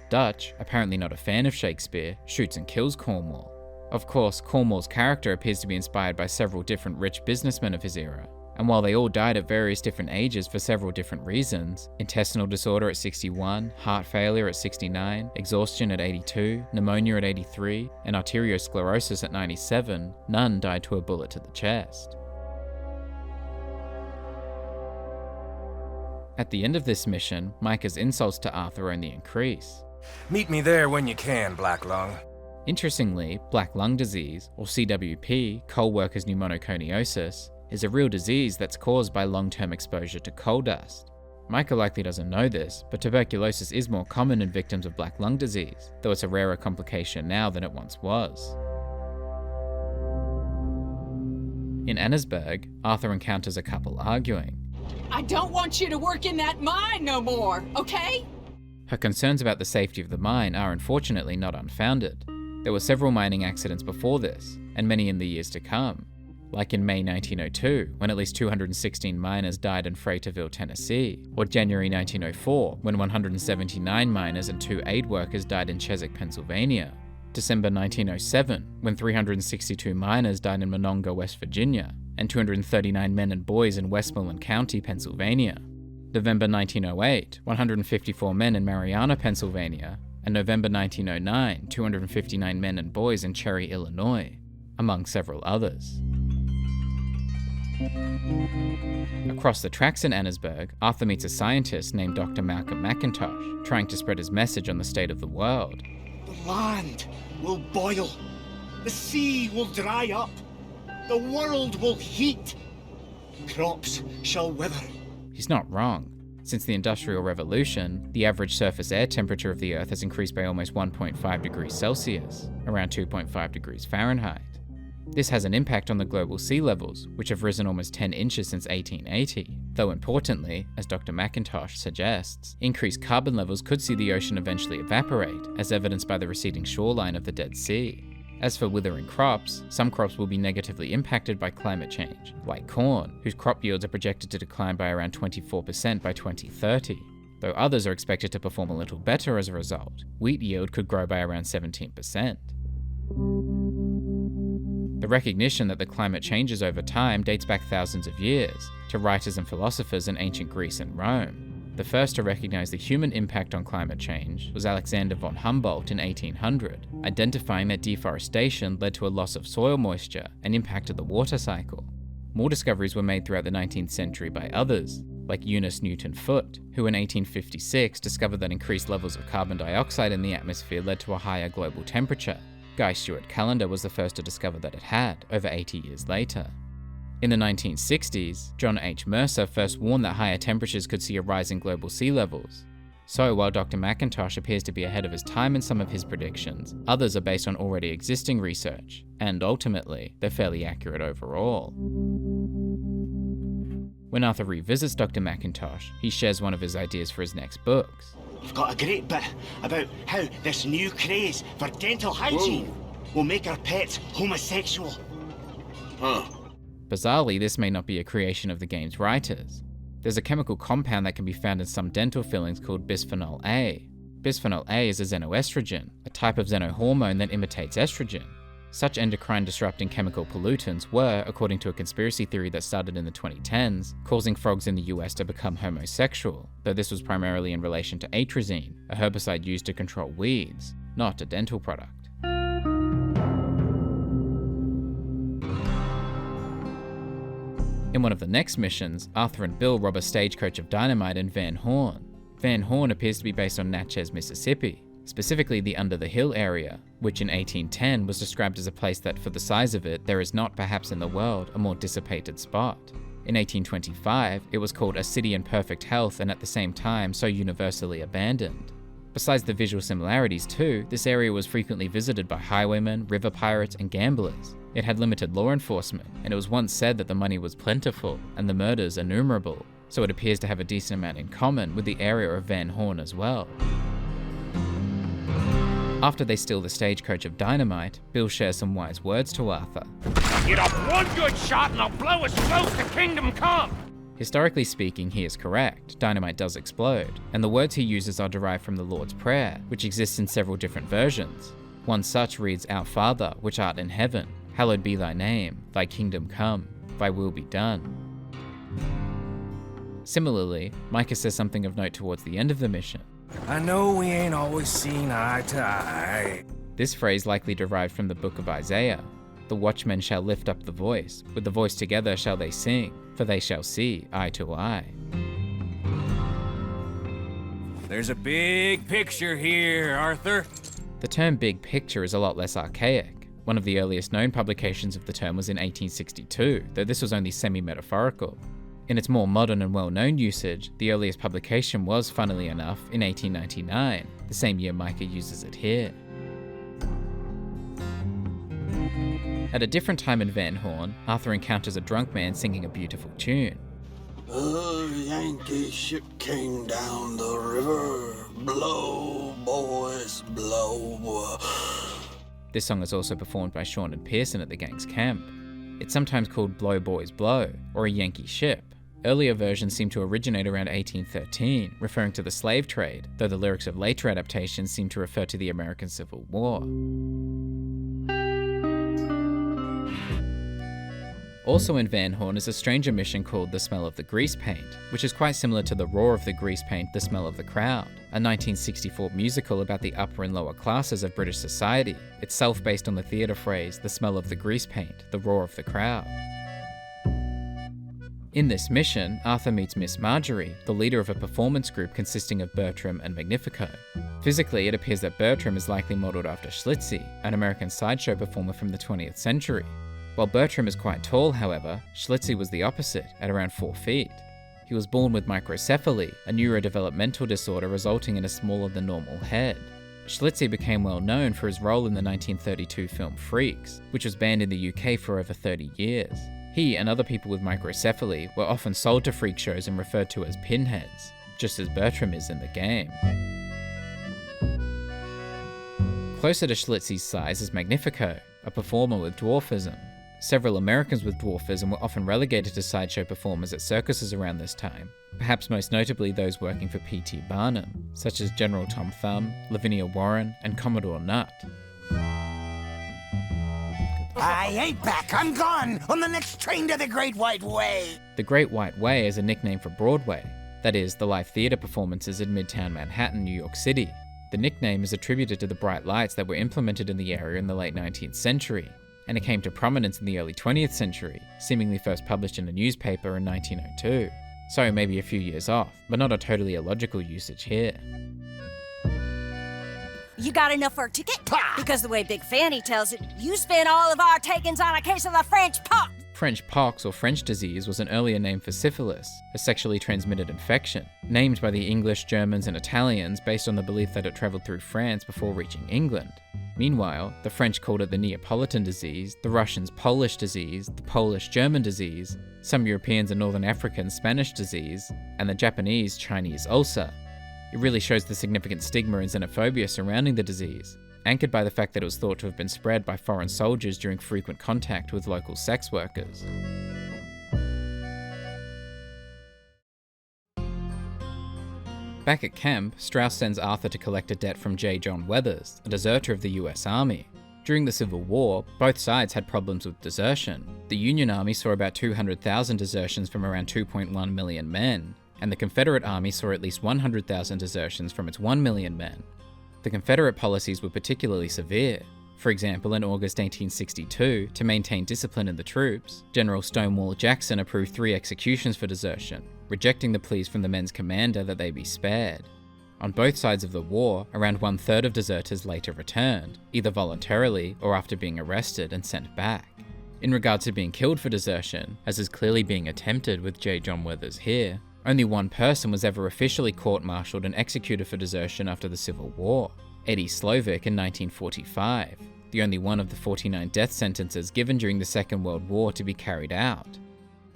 Dutch, apparently not a fan of Shakespeare, shoots and kills Cornwall. Of course, Cornwall's character appears to be inspired by several different rich businessmen of his era, and while they all died at various different ages for several different reasons, intestinal disorder at 61, heart failure at 69, exhaustion at 82, pneumonia at 83, and arteriosclerosis at 97, none died to a bullet to the chest. At the end of this mission, Micah's insults to Arthur only increase. Meet me there when you can, Black Lung. Interestingly, black lung disease, or CWP, coal workers' pneumoconiosis, is a real disease that's caused by long-term exposure to coal dust. Micah likely doesn't know this, but tuberculosis is more common in victims of black lung disease, though it's a rarer complication now than it once was. In Annesburg, Arthur encounters a couple arguing. I don't want you to work in that mine no more, okay? Her concerns about the safety of the mine are unfortunately not unfounded. There were several mining accidents before this, and many in the years to come. Like in May 1902, when at least 216 miners died in Freighterville, Tennessee, or January 1904, when 179 miners and 2 aid workers died in Chesapeake, Pennsylvania. December 1907, when 362 miners died in Monongah, West Virginia, and 239 men and boys in Westmoreland County, Pennsylvania. November 1908, 154 men in Marianna, Pennsylvania, and November 1909, 259 men and boys in Cherry, Illinois, among several others. Across the tracks in Annesburg, Arthur meets a scientist named Dr. Malcolm McIntosh, trying to spread his message on the state of the world. The land will boil. The sea will dry up. The world will heat. Crops shall wither. He's not wrong. Since the Industrial Revolution, the average surface air temperature of the Earth has increased by almost 1.5 degrees Celsius, around 2.5 degrees Fahrenheit. This has an impact on the global sea levels, which have risen almost 10 inches since 1880. Though importantly, as Dr. McIntosh suggests, increased carbon levels could see the ocean eventually evaporate, as evidenced by the receding shoreline of the Dead Sea. As for withering crops, some crops will be negatively impacted by climate change, like corn, whose crop yields are projected to decline by around 24% by 2030. though others are expected to perform a little better as a result. Wheat yield could grow by around 17%. The recognition that the climate changes over time dates back thousands of years, to writers and philosophers in ancient Greece and Rome. The first to recognize the human impact on climate change was Alexander von Humboldt in 1800, identifying that deforestation led to a loss of soil moisture and impacted the water cycle. More discoveries were made throughout the 19th century by others, like Eunice Newton Foote, who in 1856 discovered that increased levels of carbon dioxide in the atmosphere led to a higher global temperature. Guy Stewart Callender was the first to discover that it had, over 80 years later. In the 1960s, John H. Mercer first warned that higher temperatures could see a rise in global sea levels. So while Dr. McIntosh appears to be ahead of his time in some of his predictions, others are based on already existing research, and ultimately, they're fairly accurate overall. When Arthur revisits Dr. McIntosh, he shares one of his ideas for his next books. We've got a great bit about how this new craze for dental hygiene will make our pets homosexual. Bizarrely, this may not be a creation of the game's writers. There's a chemical compound that can be found in some dental fillings called bisphenol A. Bisphenol A is a xenoestrogen, a type of xenohormone that imitates estrogen. Such endocrine-disrupting chemical pollutants were, according to a conspiracy theory that started in the 2010s, causing frogs in the US to become homosexual, though this was primarily in relation to atrazine, a herbicide used to control weeds, not a dental product. In one of the next missions, Arthur and Bill rob a stagecoach of dynamite in Van Horn. Van Horn appears to be based on Natchez, Mississippi, specifically the Under the Hill area, which in 1810 was described as a place that, for the size of it, there is not perhaps in the world a more dissipated spot. In 1825, it was called a city in perfect health and at the same time so universally abandoned. Besides the visual similarities too, this area was frequently visited by highwaymen, river pirates, and gamblers. It had limited law enforcement, and it was once said that the money was plentiful and the murders innumerable, so it appears to have a decent amount in common with the area of Van Horn as well. After they steal the stagecoach of dynamite, Bill shares some wise words to Arthur. Get up one good shot and I'll blow us close to Kingdom Come! Historically speaking, he is correct. Dynamite does explode, and the words he uses are derived from the Lord's Prayer, which exists in several different versions. One such reads, Our Father, which art in heaven, hallowed be thy name, thy kingdom come, thy will be done. Similarly, Micah says something of note towards the end of the mission. I know we ain't always seen eye to eye. This phrase likely derived from the book of Isaiah. The watchmen shall lift up the voice, with the voice together shall they sing, for they shall see eye to eye. There's a big picture here, Arthur. The term big picture is a lot less archaic. One of the earliest known publications of the term was in 1862, though this was only semi-metaphorical. In its more modern and well-known usage, the earliest publication was, funnily enough, in 1899, the same year Micah uses it here. At a different time in Van Horn, Arthur encounters a drunk man singing a beautiful tune. A Yankee ship came down the river. Blow, boys, blow. This song is also performed by Shawn and Pearson at the gang's camp. It's sometimes called Blow Boys Blow, or a Yankee ship. Earlier versions seem to originate around 1813, referring to the slave trade, though the lyrics of later adaptations seem to refer to the American Civil War. Also in Van Horn is a stranger mission called The Smell of the Grease Paint, which is quite similar to The Roar of the Grease Paint, The Smell of the Crowd, a 1964 musical about the upper and lower classes of British society, itself based on the theatre phrase, The Smell of the Grease Paint, The Roar of the Crowd. In this mission, Arthur meets Miss Marjorie, the leader of a performance group consisting of Bertram and Magnifico. Physically, it appears that Bertram is likely modelled after Schlitzie, an American sideshow performer from the 20th century. While Bertram is quite tall, however, Schlitzie was the opposite, at around 4 feet. He was born with microcephaly, a neurodevelopmental disorder resulting in a smaller than normal head. Schlitzie became well known for his role in the 1932 film Freaks, which was banned in the UK for over 30 years. He and other people with microcephaly were often sold to freak shows and referred to as pinheads, just as Bertram is in the game. Closer to Schlitzie's size is Magnifico, a performer with dwarfism. Several Americans with dwarfism were often relegated to sideshow performers at circuses around this time, perhaps most notably those working for P.T. Barnum, such as General Tom Thumb, Lavinia Warren, and Commodore Nutt. I ain't back. I'm gone on the next train to the Great White Way. The Great White Way is a nickname for Broadway, that is, the live theatre performances in Midtown Manhattan, New York City. The nickname is attributed to the bright lights that were implemented in the area in the late 19th century, and it came to prominence in the early 20th century, seemingly first published in a newspaper in 1902. So maybe a few years off, but not a totally illogical usage here. You got enough for a ticket? Because the way Big Fanny tells it, you spent all of our takings on a case of the French pox. French pox or French disease was an earlier name for syphilis, a sexually transmitted infection, named by the English, Germans, and Italians based on the belief that it travelled through France before reaching England. Meanwhile, the French called it the Neapolitan disease, the Russians Polish disease, the Polish German disease, some Europeans and Northern Africans Spanish disease, and the Japanese Chinese ulcer. It really shows the significant stigma and xenophobia surrounding the disease, anchored by the fact that it was thought to have been spread by foreign soldiers during frequent contact with local sex workers. Back at camp, Strauss sends Arthur to collect a debt from J. John Weathers, a deserter of the US Army. During the Civil War, both sides had problems with desertion. The Union Army saw about 200,000 desertions from around 2.1 million men, and the Confederate Army saw at least 100,000 desertions from its 1 million men. The Confederate policies were particularly severe. For example, in August 1862, to maintain discipline in the troops, General Stonewall Jackson approved 3 executions for desertion, rejecting the pleas from the men's commander that they be spared. On both sides of the war, around 1/3 of deserters later returned, either voluntarily or after being arrested and sent back. In regards to being killed for desertion, as is clearly being attempted with J. John Weathers here, only one person was ever officially court-martialed and executed for desertion after the Civil War, Eddie Slovic in 1945, the only one of the 49 death sentences given during the Second World War to be carried out.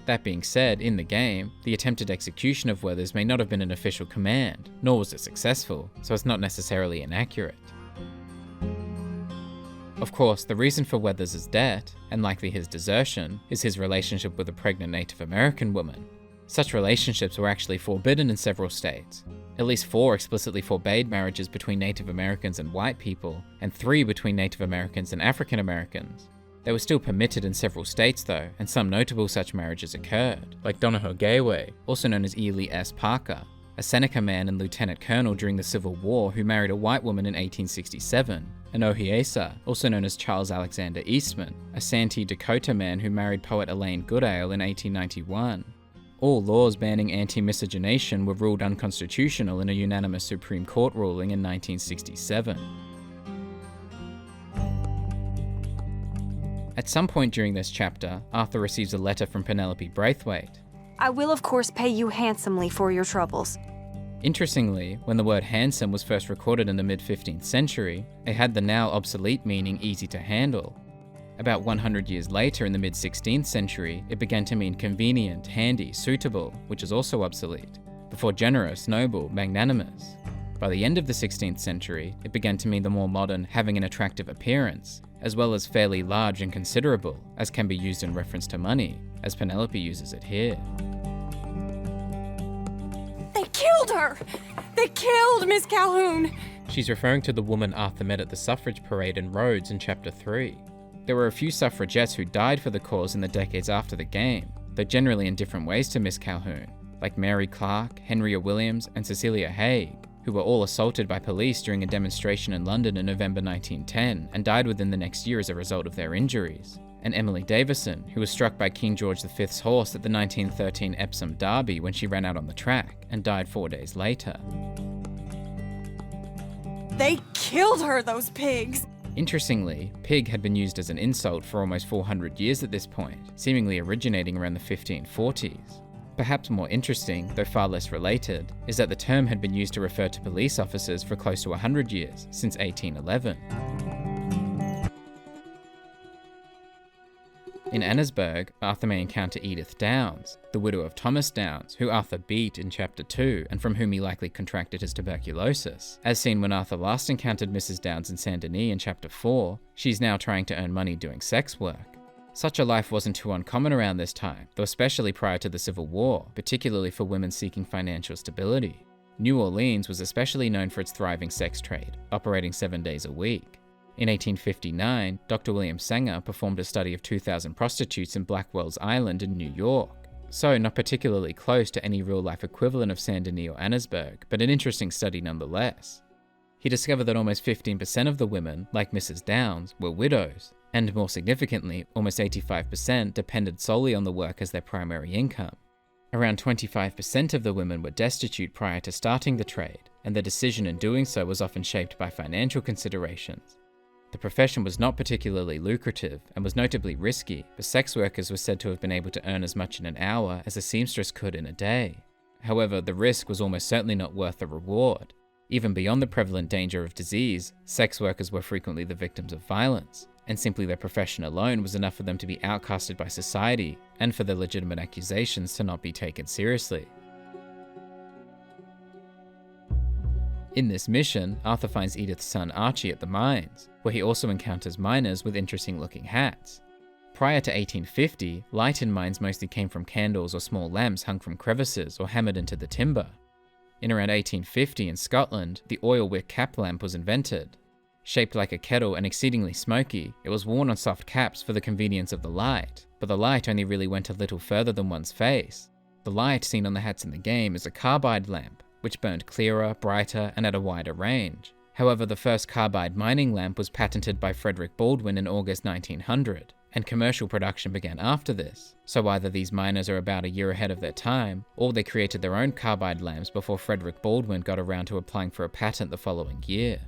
That being said, in the game, the attempted execution of Weathers may not have been an official command, nor was it successful, so it's not necessarily inaccurate. Of course, the reason for Weathers' debt, and likely his desertion, is his relationship with a pregnant Native American woman. Such relationships were actually forbidden in several states. At least 4 explicitly forbade marriages between Native Americans and white people, and 3 between Native Americans and African Americans. They were still permitted in several states though, and some notable such marriages occurred, like Donohoe Gayway, also known as Ely S. Parker, a Seneca man and lieutenant colonel during the Civil War who married a white woman in 1867, and Ohiesa, also known as Charles Alexander Eastman, a Santee Dakota man who married poet Elaine Goodale in 1891. All laws banning anti-miscegenation were ruled unconstitutional in a unanimous Supreme Court ruling in 1967. At some point during this chapter, Arthur receives a letter from Penelope Braithwaite. I will of course pay you handsomely for your troubles. Interestingly, when the word handsome was first recorded in the mid-15th century, it had the now obsolete meaning easy to handle. About 100 years later, in the mid-16th century, it began to mean convenient, handy, suitable, which is also obsolete, before generous, noble, magnanimous. By the end of the 16th century, it began to mean the more modern, having an attractive appearance, as well as fairly large and considerable, as can be used in reference to money, as Penelope uses it here. They killed her! They killed Miss Calhoun! She's referring to the woman Arthur met at the Suffrage parade in Rhodes in Chapter 3. There were a few suffragettes who died for the cause in the decades after the game, though generally in different ways to Miss Calhoun, like Mary Clark, Henria Williams, and Cecilia Haig, who were all assaulted by police during a demonstration in London in November 1910 and died within the next year as a result of their injuries, and Emily Davison, who was struck by King George V's horse at the 1913 Epsom Derby when she ran out on the track and died 4 days later. They killed her, those pigs! Interestingly, pig had been used as an insult for almost 400 years at this point, seemingly originating around the 1540s. Perhaps more interesting, though far less related, is that the term had been used to refer to police officers for close to 100 years, since 1811. In Annesburg, Arthur may encounter Edith Downs, the widow of Thomas Downs, who Arthur beat in Chapter 2 and from whom he likely contracted his tuberculosis. As seen when Arthur last encountered Mrs. Downs in Saint Denis in Chapter 4, she's now trying to earn money doing sex work. Such a life wasn't too uncommon around this time, though especially prior to the Civil War, particularly for women seeking financial stability. New Orleans was especially known for its thriving sex trade, operating 7 days a week. In 1859, Dr. William Sanger performed a study of 2,000 prostitutes in Blackwell's Island in New York. So, not particularly close to any real-life equivalent of Saint Denis or Annesburg, but an interesting study nonetheless. He discovered that almost 15% of the women, like Mrs. Downs, were widows, and more significantly, almost 85% depended solely on the work as their primary income. Around 25% of the women were destitute prior to starting the trade, and their decision in doing so was often shaped by financial considerations. The profession was not particularly lucrative and was notably risky, but sex workers were said to have been able to earn as much in an hour as a seamstress could in a day. However, the risk was almost certainly not worth the reward. Even beyond the prevalent danger of disease, sex workers were frequently the victims of violence, and simply their profession alone was enough for them to be outcasted by society, and for their legitimate accusations to not be taken seriously. In this mission, Arthur finds Edith's son Archie at the mines, where he also encounters miners with interesting-looking hats. Prior to 1850, light in mines mostly came from candles or small lamps hung from crevices or hammered into the timber. In around 1850 in Scotland, the oil wick cap lamp was invented. Shaped like a kettle and exceedingly smoky, it was worn on soft caps for the convenience of the light, but the light only really went a little further than one's face. The light seen on the hats in the game is a carbide lamp, which burned clearer, brighter, and at a wider range. However, the first carbide mining lamp was patented by Frederick Baldwin in August 1900, and commercial production began after this, so either these miners are about a year ahead of their time, or they created their own carbide lamps before Frederick Baldwin got around to applying for a patent the following year.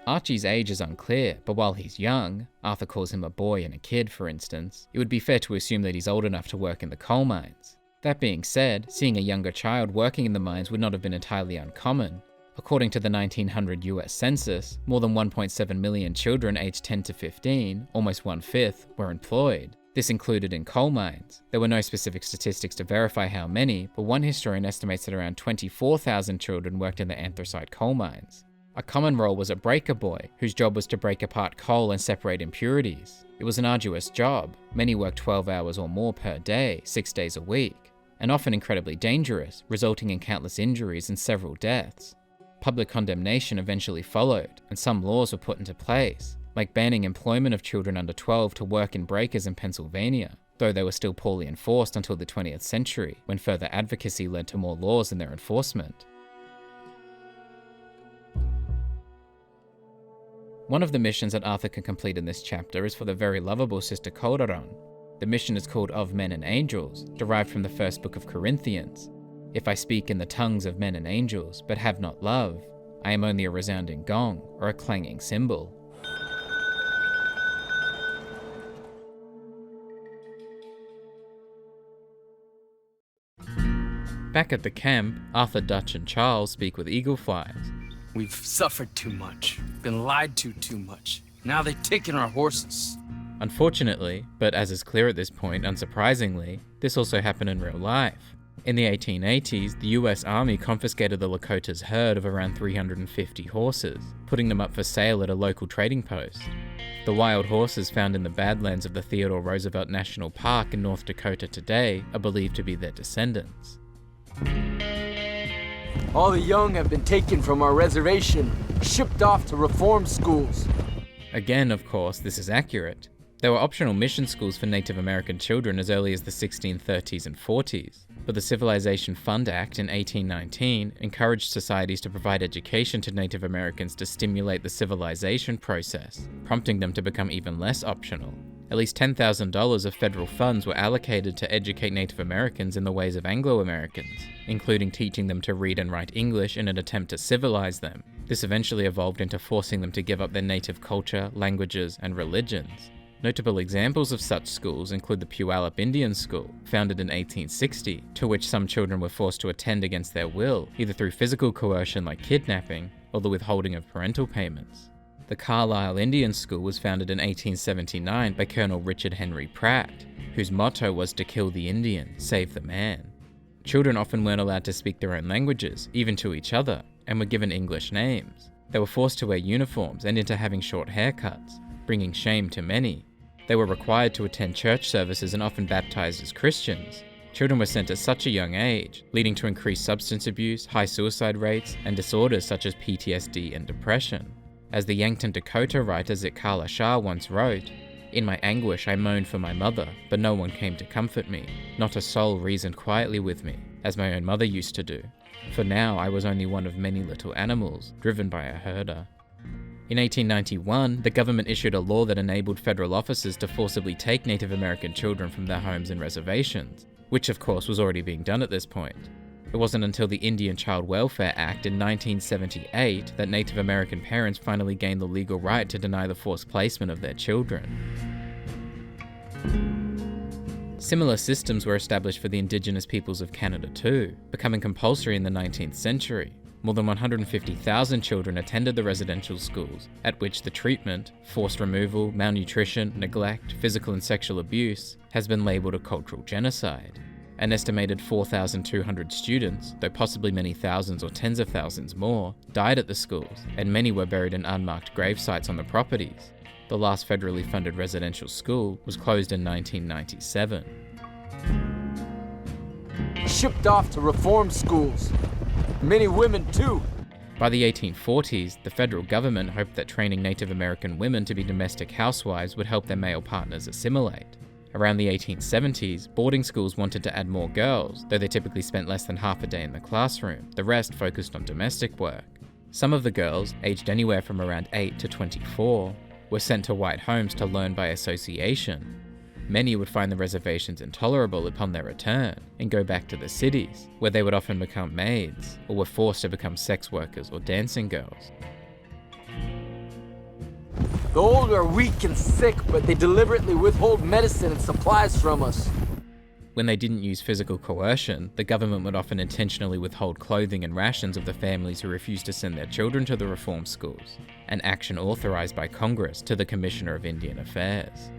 Archie's age is unclear, but while he's young, Arthur calls him a boy and a kid for instance, it would be fair to assume that he's old enough to work in the coal mines. That being said, seeing a younger child working in the mines would not have been entirely uncommon. According to the 1900 US Census, more than 1.7 million children aged 10 to 15, almost 1/5, were employed. This included in coal mines. There were no specific statistics to verify how many, but one historian estimates that around 24,000 children worked in the anthracite coal mines. A common role was a breaker boy, whose job was to break apart coal and separate impurities. It was an arduous job. Many worked 12 hours or more per day, 6 days a week, and often incredibly dangerous, resulting in countless injuries and several deaths. Public condemnation eventually followed, and some laws were put into place, like banning employment of children under 12 to work in breakers in Pennsylvania, though they were still poorly enforced until the 20th century, when further advocacy led to more laws in their enforcement. One of the missions that Arthur can complete in this chapter is for the very lovable Sister Calderon. The mission is called Of Men and Angels, derived from the first book of Corinthians. If I speak in the tongues of men and angels, but have not love, I am only a resounding gong or a clanging cymbal. Back at the camp, Arthur, Dutch, and Charles speak with Eagleflies. We've suffered too much, been lied to too much. Now they've taken our horses. Unfortunately, but as is clear at this point, unsurprisingly, this also happened in real life. In the 1880s, the US Army confiscated the Lakota's herd of around 350 horses, putting them up for sale at a local trading post. The wild horses found in the Badlands of the Theodore Roosevelt National Park in North Dakota today are believed to be their descendants. All the young have been taken from our reservation, shipped off to reform schools. Again, of course, this is accurate. There were optional mission schools for Native American children as early as the 1630s and 40s, but the Civilization Fund Act in 1819 encouraged societies to provide education to Native Americans to stimulate the civilization process, prompting them to become even less optional. At least $10,000 of federal funds were allocated to educate Native Americans in the ways of Anglo-Americans, including teaching them to read and write English in an attempt to civilize them. This eventually evolved into forcing them to give up their native culture, languages, and religions. Notable examples of such schools include the Puyallup Indian School, founded in 1860, to which some children were forced to attend against their will, either through physical coercion like kidnapping, or the withholding of parental payments. The Carlisle Indian School was founded in 1879 by Colonel Richard Henry Pratt, whose motto was to kill the Indian, save the man. Children often weren't allowed to speak their own languages, even to each other, and were given English names. They were forced to wear uniforms and into having short haircuts. bringing shame to many. They were required to attend church services and often baptized as Christians. Children were sent at such a young age, leading to increased substance abuse, high suicide rates, and disorders such as PTSD and depression. As the Yankton, Dakota writer Zikala Shah once wrote, "In my anguish I moaned for my mother, but no one came to comfort me. Not a soul reasoned quietly with me, as my own mother used to do. For now I was only one of many little animals, driven by a herder." In 1891, the government issued a law that enabled federal officers to forcibly take Native American children from their homes and reservations, which of course was already being done at this point. It wasn't until the Indian Child Welfare Act in 1978 that Native American parents finally gained the legal right to deny the forced placement of their children. Similar systems were established for the Indigenous peoples of Canada too, becoming compulsory in the 19th century. More than 150,000 children attended the residential schools, at which the treatment, forced removal, malnutrition, neglect, physical and sexual abuse has been labelled a cultural genocide. An estimated 4,200 students, though possibly many thousands or tens of thousands more, died at the schools, and many were buried in unmarked grave sites on the properties. The last federally funded residential school was closed in 1997. Shipped off to reform schools. Many women too. By the 1840s, the federal government hoped that training Native American women to be domestic housewives would help their male partners assimilate. Around the 1870s, boarding schools wanted to add more girls, though they typically spent less than half a day in the classroom. The rest focused on domestic work. Some of the girls, aged anywhere from around 8 to 24, were sent to white homes to learn by association. Many would find the reservations intolerable upon their return and go back to the cities, where they would often become maids, or were forced to become sex workers or dancing girls. The old are weak and sick, but they deliberately withhold medicine and supplies from us. When they didn't use physical coercion, the government would often intentionally withhold clothing and rations of the families who refused to send their children to the reform schools, an action authorized by Congress to the Commissioner of Indian Affairs.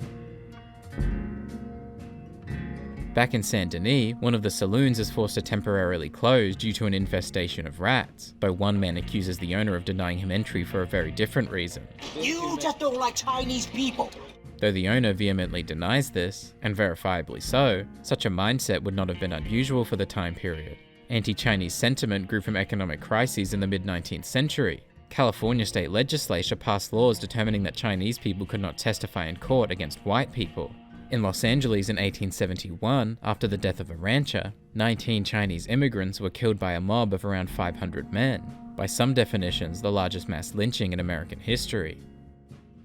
Back in Saint Denis, one of the saloons is forced to temporarily close due to an infestation of rats, though one man accuses the owner of denying him entry for a very different reason. You just don't like Chinese people. Though the owner vehemently denies this, and verifiably so, such a mindset would not have been unusual for the time period. Anti-Chinese sentiment grew from economic crises in the mid-19th century. California state legislature passed laws determining that Chinese people could not testify in court against white people. In Los Angeles in 1871, after the death of a rancher, 19 Chinese immigrants were killed by a mob of around 500 men, by some definitions the largest mass lynching in American history.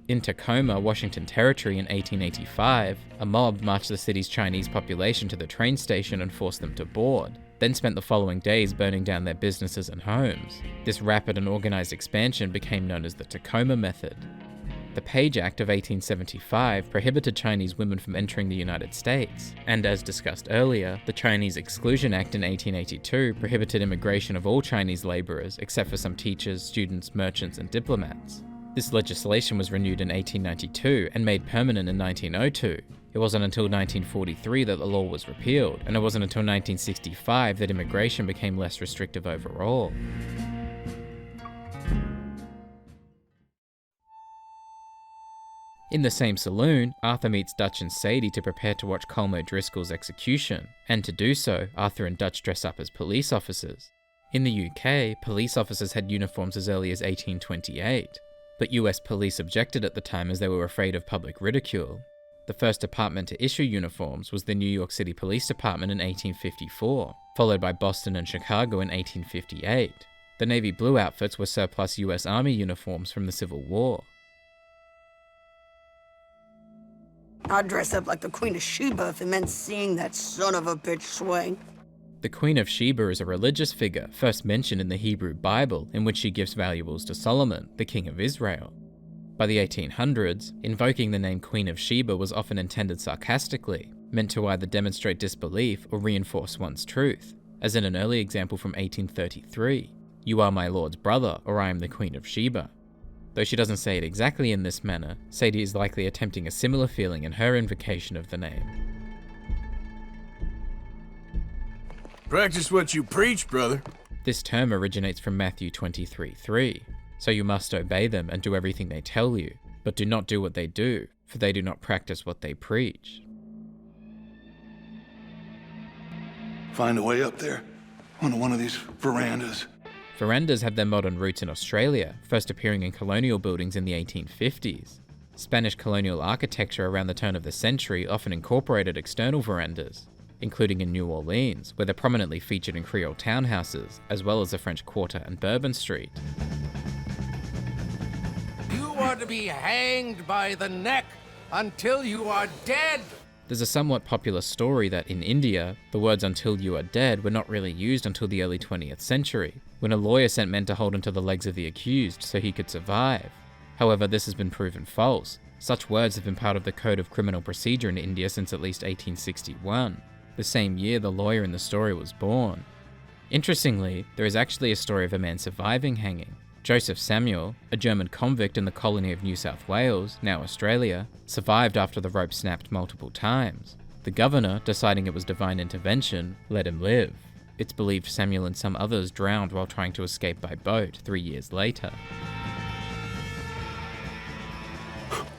In Tacoma, Washington Territory in 1885, a mob marched the city's Chinese population to the train station and forced them to board, then spent the following days burning down their businesses and homes. This rapid and organized expansion became known as the Tacoma Method. The Page Act of 1875 prohibited Chinese women from entering the United States, and as discussed earlier, the Chinese Exclusion Act in 1882 prohibited immigration of all Chinese laborers except for some teachers, students, merchants, and diplomats. This legislation was renewed in 1892 and made permanent in 1902. It wasn't until 1943 that the law was repealed, and it wasn't until 1965 that immigration became less restrictive overall. In the same saloon, Arthur meets Dutch and Sadie to prepare to watch Colm O'Driscoll's execution, and to do so, Arthur and Dutch dress up as police officers. In the UK, police officers had uniforms as early as 1828, but US police objected at the time as they were afraid of public ridicule. The first department to issue uniforms was the New York City Police Department in 1854, followed by Boston and Chicago in 1858. The navy blue outfits were surplus US Army uniforms from the Civil War. I'd dress up like the Queen of Sheba if it meant seeing that son of a bitch swing. The Queen of Sheba is a religious figure first mentioned in the Hebrew Bible, in which she gives valuables to Solomon, the king of Israel. By the 1800s, invoking the name Queen of Sheba was often intended sarcastically, meant to either demonstrate disbelief or reinforce one's truth, as in an early example from 1833, "You are my lord's brother, or I am the Queen of Sheba." Though she doesn't say it exactly in this manner, Sadie is likely attempting a similar feeling in her invocation of the name. Practice what you preach, brother. This term originates from Matthew 23:3. So you must obey them and do everything they tell you, but do not do what they do, for they do not practice what they preach. Find a way up there, onto one of these verandas. Verandas have their modern roots in Australia, first appearing in colonial buildings in the 1850s. Spanish colonial architecture around the turn of the century often incorporated external verandas, including in New Orleans, where they're prominently featured in Creole townhouses, as well as the French Quarter and Bourbon Street. You are to be hanged by the neck until you are dead. There's a somewhat popular story that in India, the words "until you are dead" were not really used until the early 20th century, when a lawyer sent men to hold onto the legs of the accused so he could survive. However, this has been proven false. Such words have been part of the Code of Criminal Procedure in India since at least 1861, the same year the lawyer in the story was born. Interestingly, there is actually a story of a man surviving hanging. Joseph Samuel, a German convict in the colony of New South Wales, now Australia, survived after the rope snapped multiple times. The governor, deciding it was divine intervention, let him live. It's believed Samuel and some others drowned while trying to escape by boat 3 years later.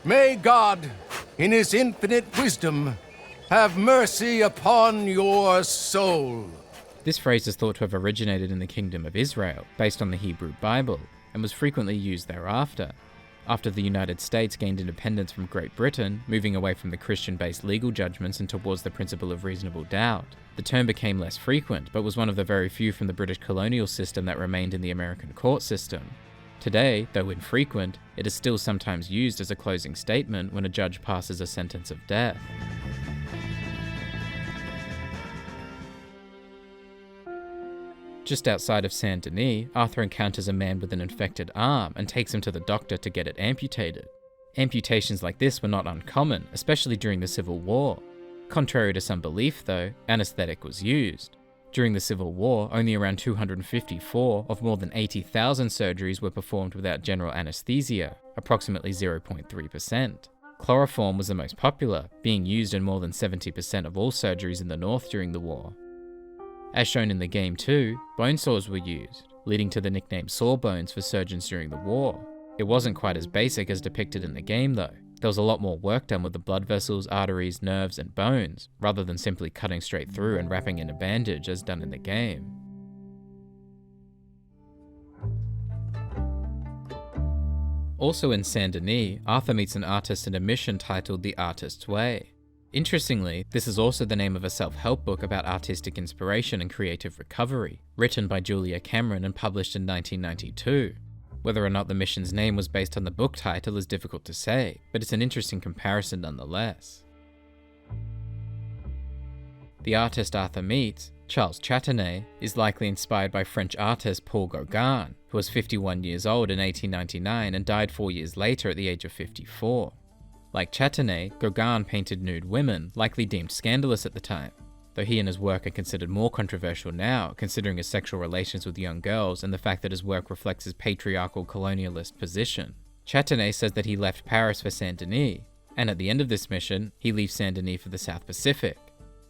May God, in his infinite wisdom, have mercy upon your soul. This phrase is thought to have originated in the Kingdom of Israel, based on the Hebrew Bible, and was frequently used thereafter. After the United States gained independence from Great Britain, moving away from the Christian-based legal judgments and towards the principle of reasonable doubt, the term became less frequent, but was one of the very few from the British colonial system that remained in the American court system. Today, though infrequent, it is still sometimes used as a closing statement when a judge passes a sentence of death. Just outside of Saint Denis, Arthur encounters a man with an infected arm and takes him to the doctor to get it amputated. Amputations like this were not uncommon, especially during the Civil War. Contrary to some belief though, anesthetic was used. During the Civil War, only around 254 of more than 80,000 surgeries were performed without general anesthesia, approximately 0.3%. Chloroform was the most popular, being used in more than 70% of all surgeries in the North during the war. As shown in the game too, bone saws were used, leading to the nickname sawbones for surgeons during the war. It wasn't quite as basic as depicted in the game though. There was a lot more work done with the blood vessels, arteries, nerves, and bones, rather than simply cutting straight through and wrapping in a bandage as done in the game. Also in Saint Denis, Arthur meets an artist in a mission titled The Artist's Way. Interestingly, this is also the name of a self-help book about artistic inspiration and creative recovery, written by Julia Cameron and published in 1992. Whether or not the mission's name was based on the book title is difficult to say, but it's an interesting comparison nonetheless. The artist Arthur meets, Charles Chatenay, is likely inspired by French artist Paul Gauguin, who was 51 years old in 1899 and died 4 years later at the age of 54. Like Chatenay, Gauguin painted nude women, likely deemed scandalous at the time, though he and his work are considered more controversial now, considering his sexual relations with young girls and the fact that his work reflects his patriarchal colonialist position. Chatenay says that he left Paris for Saint Denis, and at the end of this mission, he leaves Saint Denis for the South Pacific.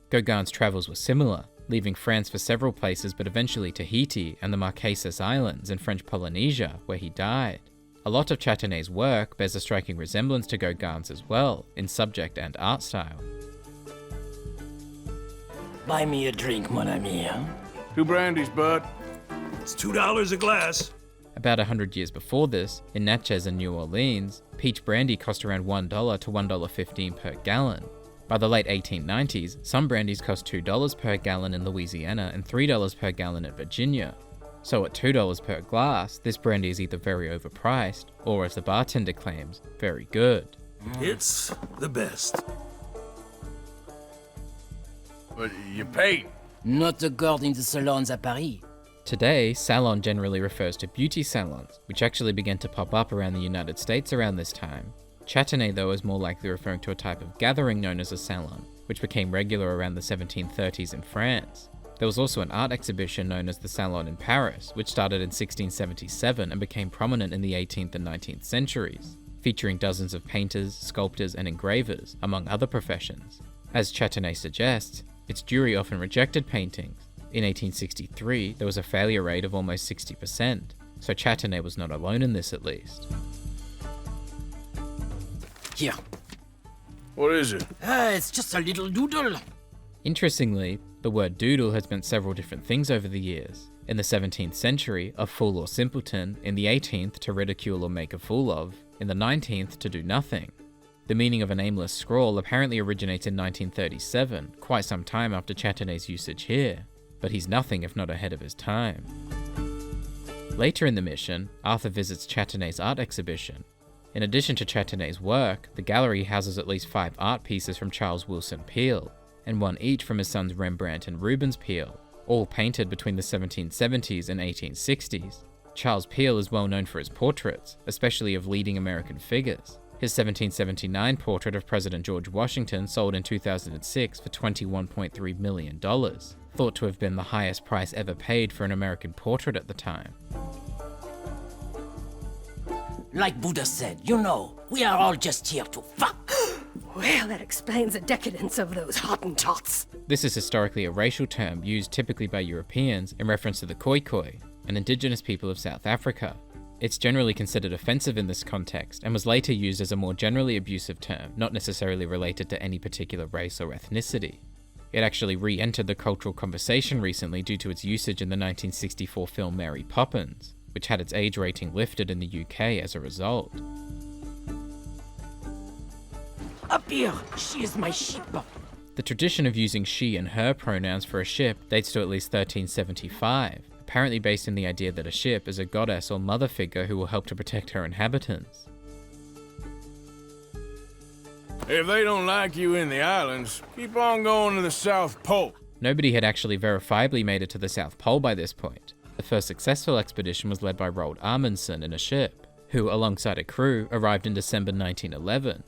Gauguin's travels were similar, leaving France for several places but eventually Tahiti and the Marquesas Islands in French Polynesia, where he died. A lot of Chatenay's work bears a striking resemblance to Gauguin's as well, in subject and art style. Buy me a drink, mon ami, huh? 2 brandies, bud. It's $2 a glass. About 100 years before this, in Natchez and New Orleans, peach brandy cost around $1 to $1.15 per gallon. By the late 1890s, some brandies cost $2 per gallon in Louisiana and $3 per gallon in Virginia. So at $2 per glass, this brandy is either very overpriced, or as the bartender claims, very good. It's the best. But you paid. Not according to salons à Paris. Today, salon generally refers to beauty salons, which actually began to pop up around the United States around this time. Chatenay, though, is more likely referring to a type of gathering known as a salon, which became regular around the 1730s in France. There was also an art exhibition known as the Salon in Paris, which started in 1677 and became prominent in the 18th and 19th centuries, featuring dozens of painters, sculptors, and engravers, among other professions. As Chatenay suggests, its jury often rejected paintings. In 1863, there was a failure rate of almost 60%, so Chatenay was not alone in this at least. Here. What is it? It's just a little doodle. Interestingly, the word doodle has meant several different things over the years. In the 17th century, a fool or simpleton; in the 18th, to ridicule or make a fool of; in the 19th, to do nothing. The meaning of an aimless scrawl apparently originates in 1937, quite some time after Chatainet's usage here, but he's nothing if not ahead of his time. Later in the mission, Arthur visits Chatainet's art exhibition. In addition to Chatainet's work, the gallery houses at least 5 art pieces from Charles Wilson Peale, and 1 each from his sons Rembrandt and Rubens Peale, all painted between the 1770s and 1860s. Charles Peale is well known for his portraits, especially of leading American figures. His 1779 portrait of President George Washington sold in 2006 for $21.3 million, thought to have been the highest price ever paid for an American portrait at the time. Like Buddha said, we are all just here to fuck. Well, that explains the decadence of those Hottentots. This is historically a racial term used typically by Europeans in reference to the Khoikhoi, an indigenous people of South Africa. It's generally considered offensive in this context, and was later used as a more generally abusive term, not necessarily related to any particular race or ethnicity. It actually re-entered the cultural conversation recently due to its usage in the 1964 film Mary Poppins, which had its age rating lifted in the UK as a result. Up here, she is my sheep. The tradition of using she and her pronouns for a ship dates to at least 1375, apparently based in the idea that a ship is a goddess or mother figure who will help to protect her inhabitants. If they don't like you in the islands, keep on going to the South Pole. Nobody had actually verifiably made it to the South Pole by this point. The first successful expedition was led by Roald Amundsen in a ship, who, alongside a crew, arrived in December 1911.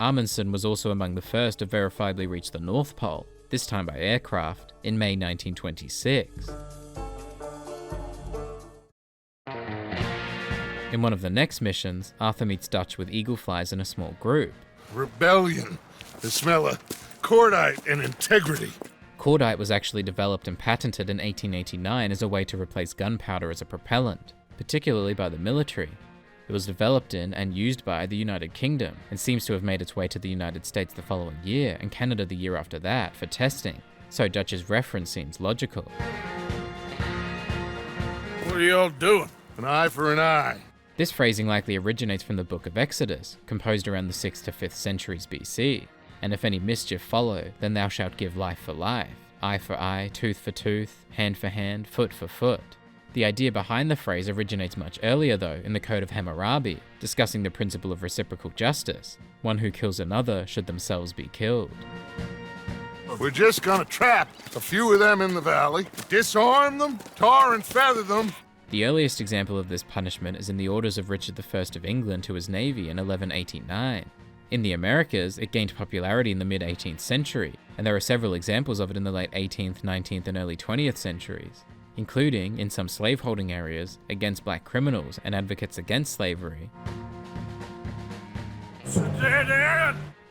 Amundsen was also among the first to verifiably reach the North Pole, this time by aircraft, in May 1926. In one of the next missions, Arthur meets Dutch with eagleflies in a small group. Rebellion. The smell of cordite and integrity. Cordite was actually developed and patented in 1889 as a way to replace gunpowder as a propellant, particularly by the military. It was developed in and used by the United Kingdom, and seems to have made its way to the United States the following year, and Canada the year after that, for testing, so Dutch's reference seems logical. What are y'all doing? An eye for an eye. This phrasing likely originates from the Book of Exodus, composed around the 6th to 5th centuries BC. And if any mischief follow, then thou shalt give life for life, eye for eye, tooth for tooth, hand for hand, foot for foot. The idea behind the phrase originates much earlier though, in the Code of Hammurabi, discussing the principle of reciprocal justice. One who kills another should themselves be killed. We're just gonna trap a few of them in the valley, disarm them, tar and feather them. The earliest example of this punishment is in the orders of Richard I of England to his navy in 1189. In the Americas, it gained popularity in the mid-18th century, and there are several examples of it in the late 18th, 19th, and early 20th centuries, including, in some slaveholding areas, against black criminals and advocates against slavery.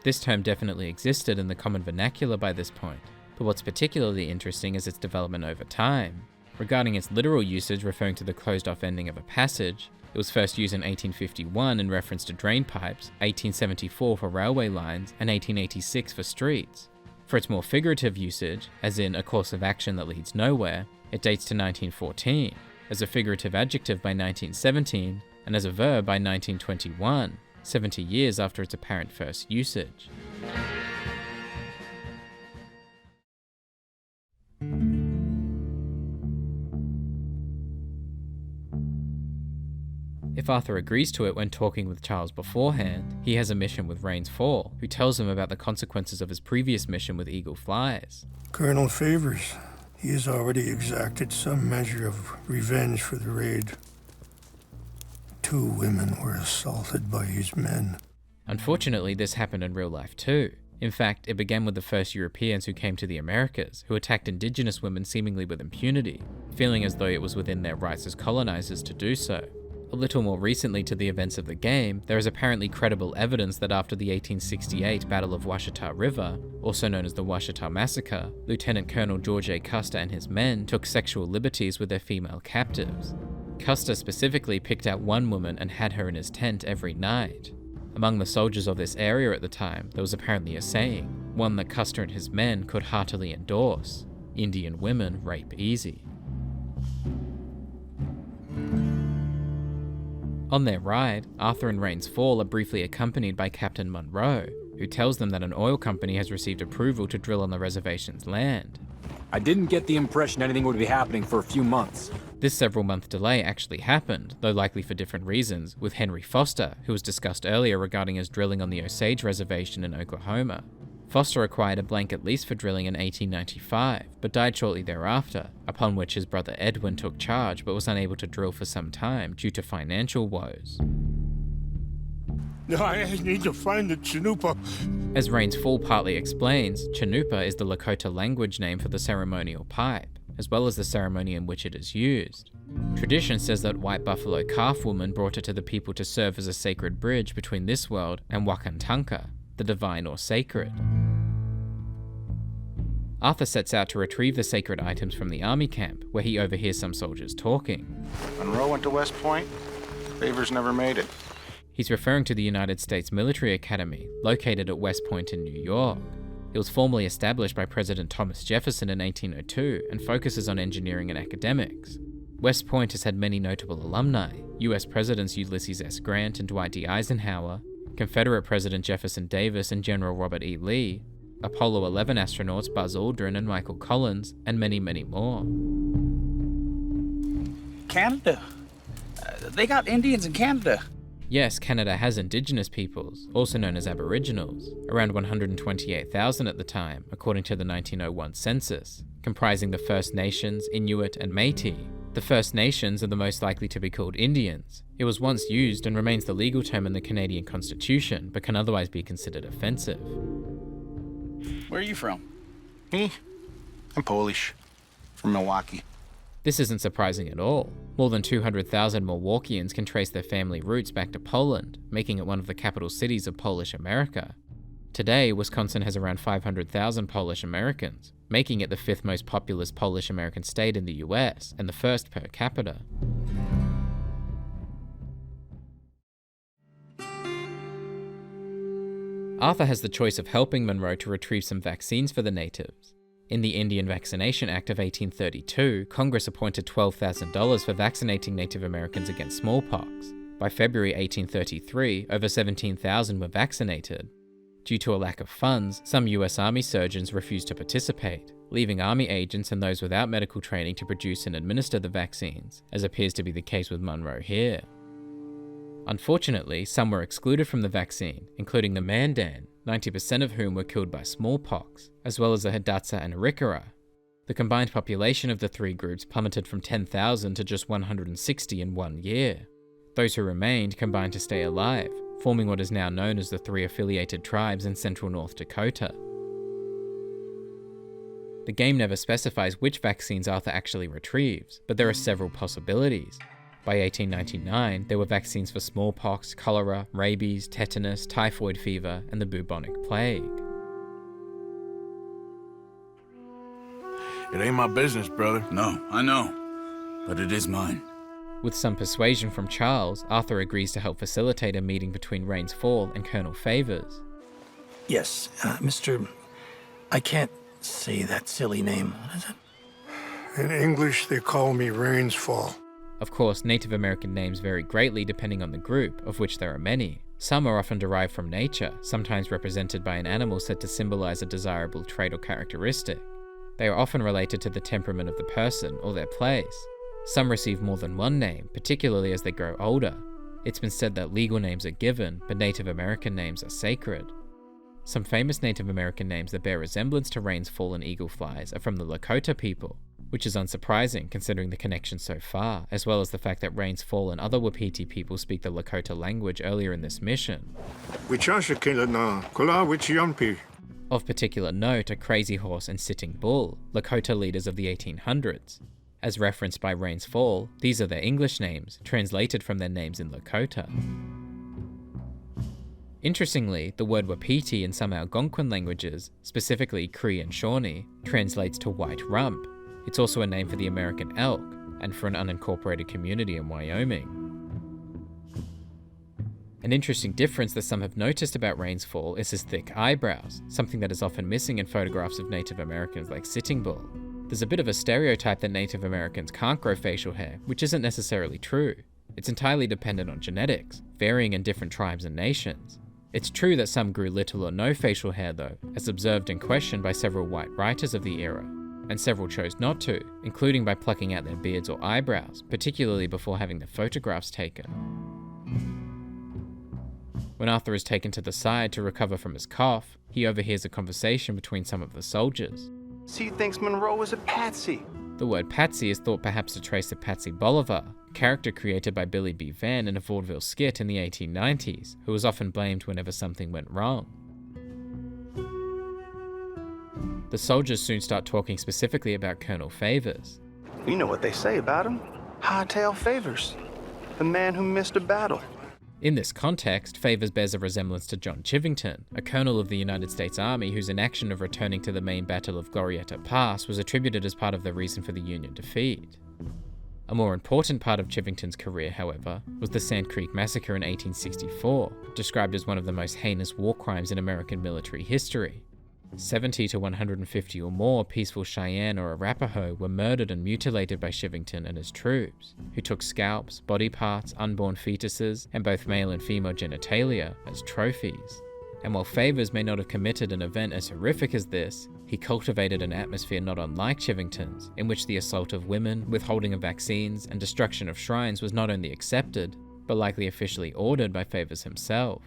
This term definitely existed in the common vernacular by this point, but what's particularly interesting is its development over time. Regarding its literal usage referring to the closed-off ending of a passage, it was first used in 1851 in reference to drain pipes, 1874 for railway lines, and 1886 for streets. For its more figurative usage, as in a course of action that leads nowhere, it dates to 1914, as a figurative adjective by 1917, and as a verb by 1921, 70 years after its apparent first usage. If Arthur agrees to it when talking with Charles beforehand, he has a mission with Rains Fall, who tells him about the consequences of his previous mission with Eagle Flies. Colonel Favors, he has already exacted some measure of revenge for the raid. 2 women were assaulted by his men. Unfortunately, this happened in real life too. In fact, it began with the first Europeans who came to the Americas, who attacked indigenous women seemingly with impunity, feeling as though it was within their rights as colonizers to do so. A little more recently to the events of the game, there is apparently credible evidence that after the 1868 Battle of Washita River, also known as the Washita Massacre, Lieutenant Colonel George A. Custer and his men took sexual liberties with their female captives. Custer specifically picked out one woman and had her in his tent every night. Among the soldiers of this area at the time, there was apparently a saying, one that Custer and his men could heartily endorse: Indian women rape easy. On their ride, Arthur and Rains Fall are briefly accompanied by Captain Monroe, who tells them that an oil company has received approval to drill on the reservation's land. I didn't get the impression anything would be happening for a few months. This several-month delay actually happened, though likely for different reasons, with Henry Foster, who was discussed earlier regarding his drilling on the Osage Reservation in Oklahoma. Foster acquired a blanket lease for drilling in 1895, but died shortly thereafter, upon which his brother Edwin took charge but was unable to drill for some time due to financial woes. I need to find the Chanupa. As Rains Fall partly explains, Chanupa is the Lakota language name for the ceremonial pipe, as well as the ceremony in which it is used. Tradition says that White Buffalo Calf Woman brought it to the people to serve as a sacred bridge between this world and Wakantanka, the divine or sacred. Arthur sets out to retrieve the sacred items from the army camp, where he overhears some soldiers talking. Monroe went to West Point. Favors never made it. He's referring to the United States Military Academy, located at West Point in New York. It was formally established by President Thomas Jefferson in 1802 and focuses on engineering and academics. West Point has had many notable alumni: US Presidents Ulysses S. Grant and Dwight D. Eisenhower, Confederate President Jefferson Davis and General Robert E. Lee, Apollo 11 astronauts Buzz Aldrin and Michael Collins, and many, many more. Canada. They got Indians in Canada. Yes, Canada has indigenous peoples, also known as Aboriginals, around 128,000 at the time, according to the 1901 census, comprising the First Nations, Inuit, and Métis. The First Nations are the most likely to be called Indians. It was once used and remains the legal term in the Canadian Constitution, but can otherwise be considered offensive. Where are you from? Me? I'm Polish. From Milwaukee. This isn't surprising at all. More than 200,000 Milwaukeeans can trace their family roots back to Poland, making it one of the capital cities of Polish America. Today, Wisconsin has around 500,000 Polish Americans, making it the 5th most populous Polish American state in the US, and the 1st per capita. Arthur has the choice of helping Monroe to retrieve some vaccines for the natives. In the Indian Vaccination Act of 1832, Congress appointed $12,000 for vaccinating Native Americans against smallpox. By February 1833, over 17,000 were vaccinated. Due to a lack of funds, some US Army surgeons refused to participate, leaving Army agents and those without medical training to produce and administer the vaccines, as appears to be the case with Monroe here. Unfortunately, some were excluded from the vaccine, including the Mandan, 90% of whom were killed by smallpox, as well as the Hidatsa and Arikara. The combined population of the three groups plummeted from 10,000 to just 160 in 1 year. Those who remained combined to stay alive, forming what is now known as the three affiliated tribes in central North Dakota. The game never specifies which vaccines Arthur actually retrieves, but there are several possibilities. By 1899, there were vaccines for smallpox, cholera, rabies, tetanus, typhoid fever, and the bubonic plague. It ain't my business, brother. No, I know. But it is mine. With some persuasion from Charles, Arthur agrees to help facilitate a meeting between Rains Fall and Colonel Favors. Yes, Mr. I can't say that silly name. What is it? In English, they call me Rains Fall. Of course, Native American names vary greatly depending on the group, of which there are many. Some are often derived from nature, sometimes represented by an animal said to symbolize a desirable trait or characteristic. They are often related to the temperament of the person or their place. Some receive more than one name, particularly as they grow older. It's been said that legal names are given, but Native American names are sacred. Some famous Native American names that bear resemblance to Rains Fall and Eagle Flies are from the Lakota people, which is unsurprising considering the connection so far, as well as the fact that Rains Fall and other Wapiti people speak the Lakota language earlier in this mission. Of particular note are Crazy Horse and Sitting Bull, Lakota leaders of the 1800s. As referenced by Rains Fall, these are their English names, translated from their names in Lakota. Interestingly, the word Wapiti in some Algonquin languages, specifically Cree and Shawnee, translates to white rump. It's also a name for the American elk, and for an unincorporated community in Wyoming. An interesting difference that some have noticed about Rain's fall is his thick eyebrows, something that is often missing in photographs of Native Americans like Sitting Bull. There's a bit of a stereotype that Native Americans can't grow facial hair, which isn't necessarily true. It's entirely dependent on genetics, varying in different tribes and nations. It's true that some grew little or no facial hair though, as observed and questioned by several white writers of the era, and several chose not to, including by plucking out their beards or eyebrows, particularly before having their photographs taken. When Arthur is taken to the side to recover from his cough, he overhears a conversation between some of the soldiers. He thinks Monroe was a patsy. The word patsy is thought perhaps to trace to Patsy Bolivar, a character created by Billy B. Van in a vaudeville skit in the 1890s, who was often blamed whenever something went wrong. The soldiers soon start talking specifically about Colonel Feuds. You know what they say about him. Hightail Favors, the man who missed a battle. In this context, Feuds bears a resemblance to John Chivington, a colonel of the United States Army whose inaction of returning to the main battle of Glorieta Pass was attributed as part of the reason for the Union defeat. A more important part of Chivington's career, however, was the Sand Creek Massacre in 1864, described as one of the most heinous war crimes in American military history. 70 to 150 or more peaceful Cheyenne or Arapaho were murdered and mutilated by Chivington and his troops, who took scalps, body parts, unborn fetuses, and both male and female genitalia as trophies. And while Feuds may not have committed an event as horrific as this, he cultivated an atmosphere not unlike Chivington's, in which the assault of women, withholding of vaccines, and destruction of shrines was not only accepted, but likely officially ordered by Feuds himself.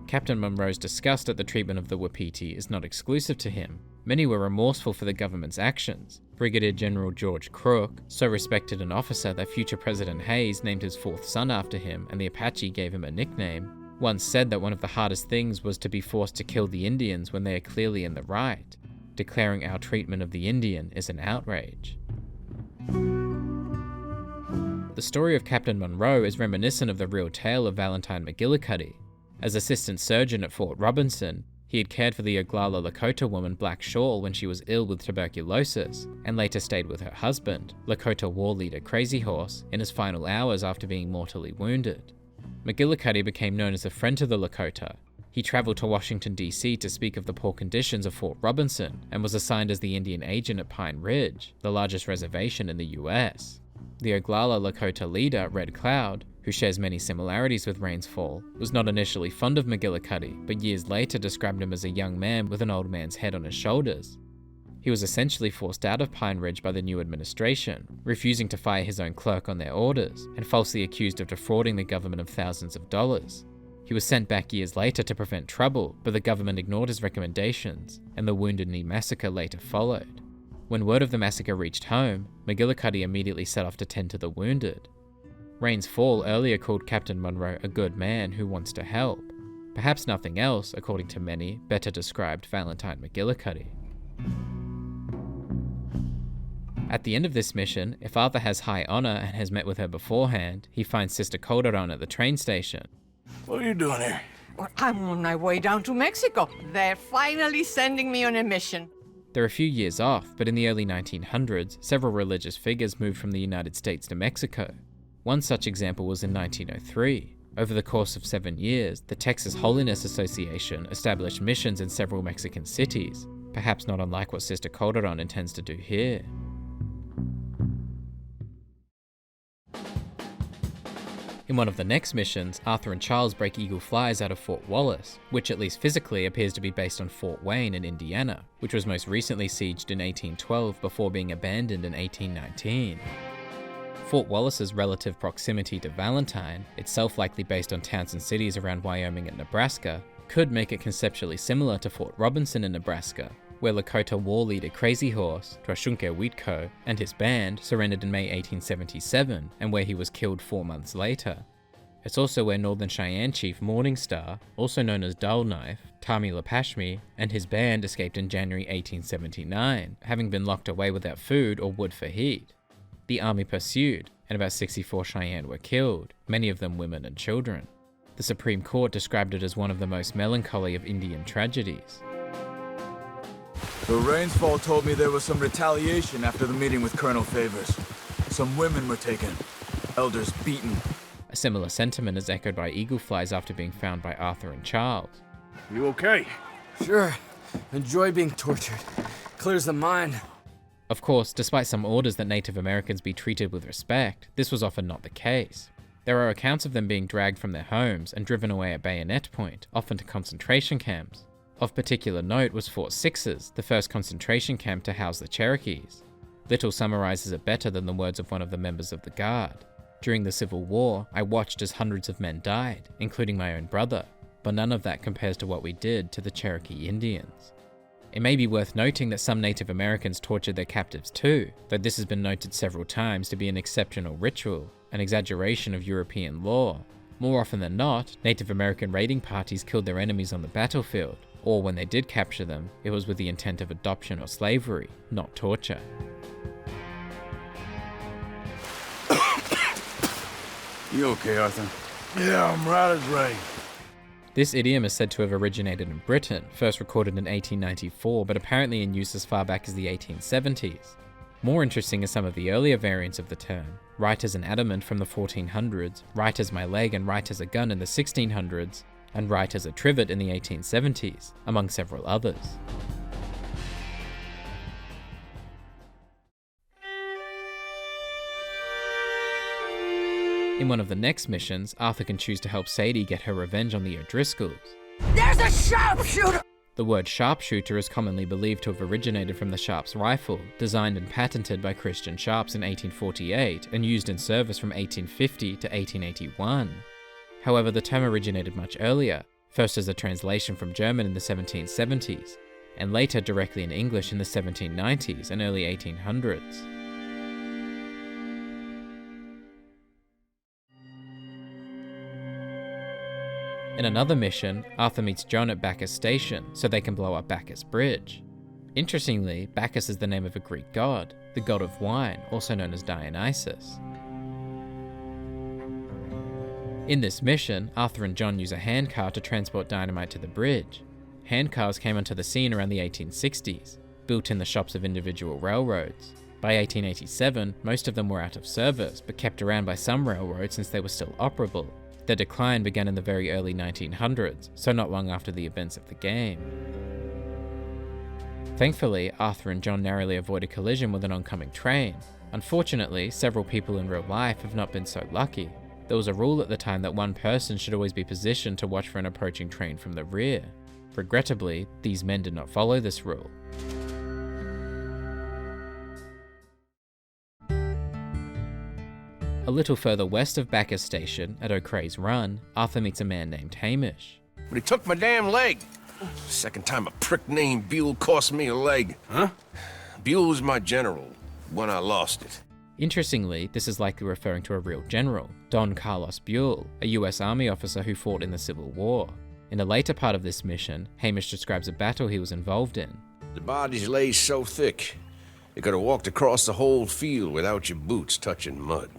Captain Monroe's disgust at the treatment of the Wapiti is not exclusive to him. Many were remorseful for the government's actions. Brigadier General George Crook, so respected an officer that future President Hayes named his fourth son after him and the Apache gave him a nickname, once said that one of the hardest things was to be forced to kill the Indians when they are clearly in the right, declaring our treatment of the Indian is an outrage. The story of Captain Monroe is reminiscent of the real tale of Valentine McGillicuddy. As assistant surgeon at Fort Robinson, he had cared for the Oglala Lakota woman Black Shawl when she was ill with tuberculosis, and later stayed with her husband, Lakota war leader Crazy Horse, in his final hours after being mortally wounded. McGillicuddy became known as a friend to the Lakota. He traveled to Washington, D.C. to speak of the poor conditions of Fort Robinson, and was assigned as the Indian agent at Pine Ridge, the largest reservation in the U.S. The Oglala Lakota leader, Red Cloud, who shares many similarities with Rain's fall, was not initially fond of McGillicuddy, but years later described him as a young man with an old man's head on his shoulders. He was essentially forced out of Pine Ridge by the new administration, refusing to fire his own clerk on their orders, and falsely accused of defrauding the government of thousands of dollars. He was sent back years later to prevent trouble, but the government ignored his recommendations, and the Wounded Knee Massacre later followed. When word of the massacre reached home, McGillicuddy immediately set off to tend to the wounded. Rain's fall earlier called Captain Monroe a good man who wants to help. Perhaps nothing else, according to many, better described Valentine McGillicuddy. At the end of this mission, if Arthur has high honor and has met with her beforehand, he finds Sister Calderon at the train station. What are you doing here? Well, I'm on my way down to Mexico. They're finally sending me on a mission. They're a few years off, but in the early 1900s, several religious figures moved from the United States to Mexico. One such example was in 1903. Over the course of 7 years, the Texas Holiness Association established missions in several Mexican cities, perhaps not unlike what Sister Calderon intends to do here. In one of the next missions, Arthur and Charles break Eagle Flies out of Fort Wallace, which at least physically appears to be based on Fort Wayne in Indiana, which was most recently sieged in 1812 before being abandoned in 1819. Fort Wallace's relative proximity to Valentine, itself likely based on towns and cities around Wyoming and Nebraska, could make it conceptually similar to Fort Robinson in Nebraska, where Lakota war leader Crazy Horse, Trashunke Wheatco, and his band surrendered in May 1877, and where he was killed 4 months later. It's also where Northern Cheyenne chief Morningstar, also known as Dull Knife, Tami Lapashmi, and his band escaped in January 1879, having been locked away without food or wood for heat. The army pursued, and about 64 Cheyenne were killed, many of them women and children. The Supreme Court described it as one of the most melancholy of Indian tragedies. The Rainsfall told me there was some retaliation after the meeting with Colonel Favors. Some women were taken, elders beaten, A similar sentiment is echoed by eagleflies after being found by Arthur and Charles. You okay? Sure. Enjoy being tortured. Clears the mind. Of course, despite some orders that Native Americans be treated with respect, this was often not the case. There are accounts of them being dragged from their homes and driven away at bayonet point, often to concentration camps. Of particular note was Fort Sixes, the first concentration camp to house the Cherokees. Little summarizes it better than the words of one of the members of the Guard. During the Civil War, I watched as hundreds of men died, including my own brother, but none of that compares to what we did to the Cherokee Indians. It may be worth noting that some Native Americans tortured their captives too, though this has been noted several times to be an exceptional ritual, an exaggeration of European law. More often than not, Native American raiding parties killed their enemies on the battlefield, or when they did capture them, it was with the intent of adoption or slavery, not torture. You okay, Arthur? Yeah, I'm right as rain. This idiom is said to have originated in Britain, first recorded in 1894, but apparently in use as far back as the 1870s. More interesting are some of the earlier variants of the term, right as an adamant from the 1400s, right as my leg and right as a gun in the 1600s, and right as a trivet in the 1870s, among several others. In one of the next missions, Arthur can choose to help Sadie get her revenge on the O'Driscolls. There's a sharpshooter! The word sharpshooter is commonly believed to have originated from the Sharp's rifle, designed and patented by Christian Sharps in 1848 and used in service from 1850 to 1881. However, the term originated much earlier, first as a translation from German in the 1770s, and later directly in English in the 1790s and early 1800s. In another mission, Arthur meets John at Bacchus Station so they can blow up Bacchus Bridge. Interestingly, Bacchus is the name of a Greek god, the god of wine, also known as Dionysus. In this mission, Arthur and John use a handcar to transport dynamite to the bridge. Handcars came onto the scene around the 1860s, built in the shops of individual railroads. By 1887, most of them were out of service, but kept around by some railroads since they were still operable. Their decline began in the very early 1900s, so not long after the events of the game. Thankfully, Arthur and John narrowly avoid a collision with an oncoming train. Unfortunately, several people in real life have not been so lucky. There was a rule at the time that one person should always be positioned to watch for an approaching train from the rear. Regrettably, these men did not follow this rule. A little further west of Bacchus Station, at O'Creagh's Run, Arthur meets a man named Hamish. But he took my damn leg. Second time a prick named Buell cost me a leg. Huh? Buell was my general when I lost it. Interestingly, this is likely referring to a real general, Don Carlos Buell, a US Army officer who fought in the Civil War. In a later part of this mission, Hamish describes a battle he was involved in. The bodies lay so thick, you could have walked across the whole field without your boots touching mud.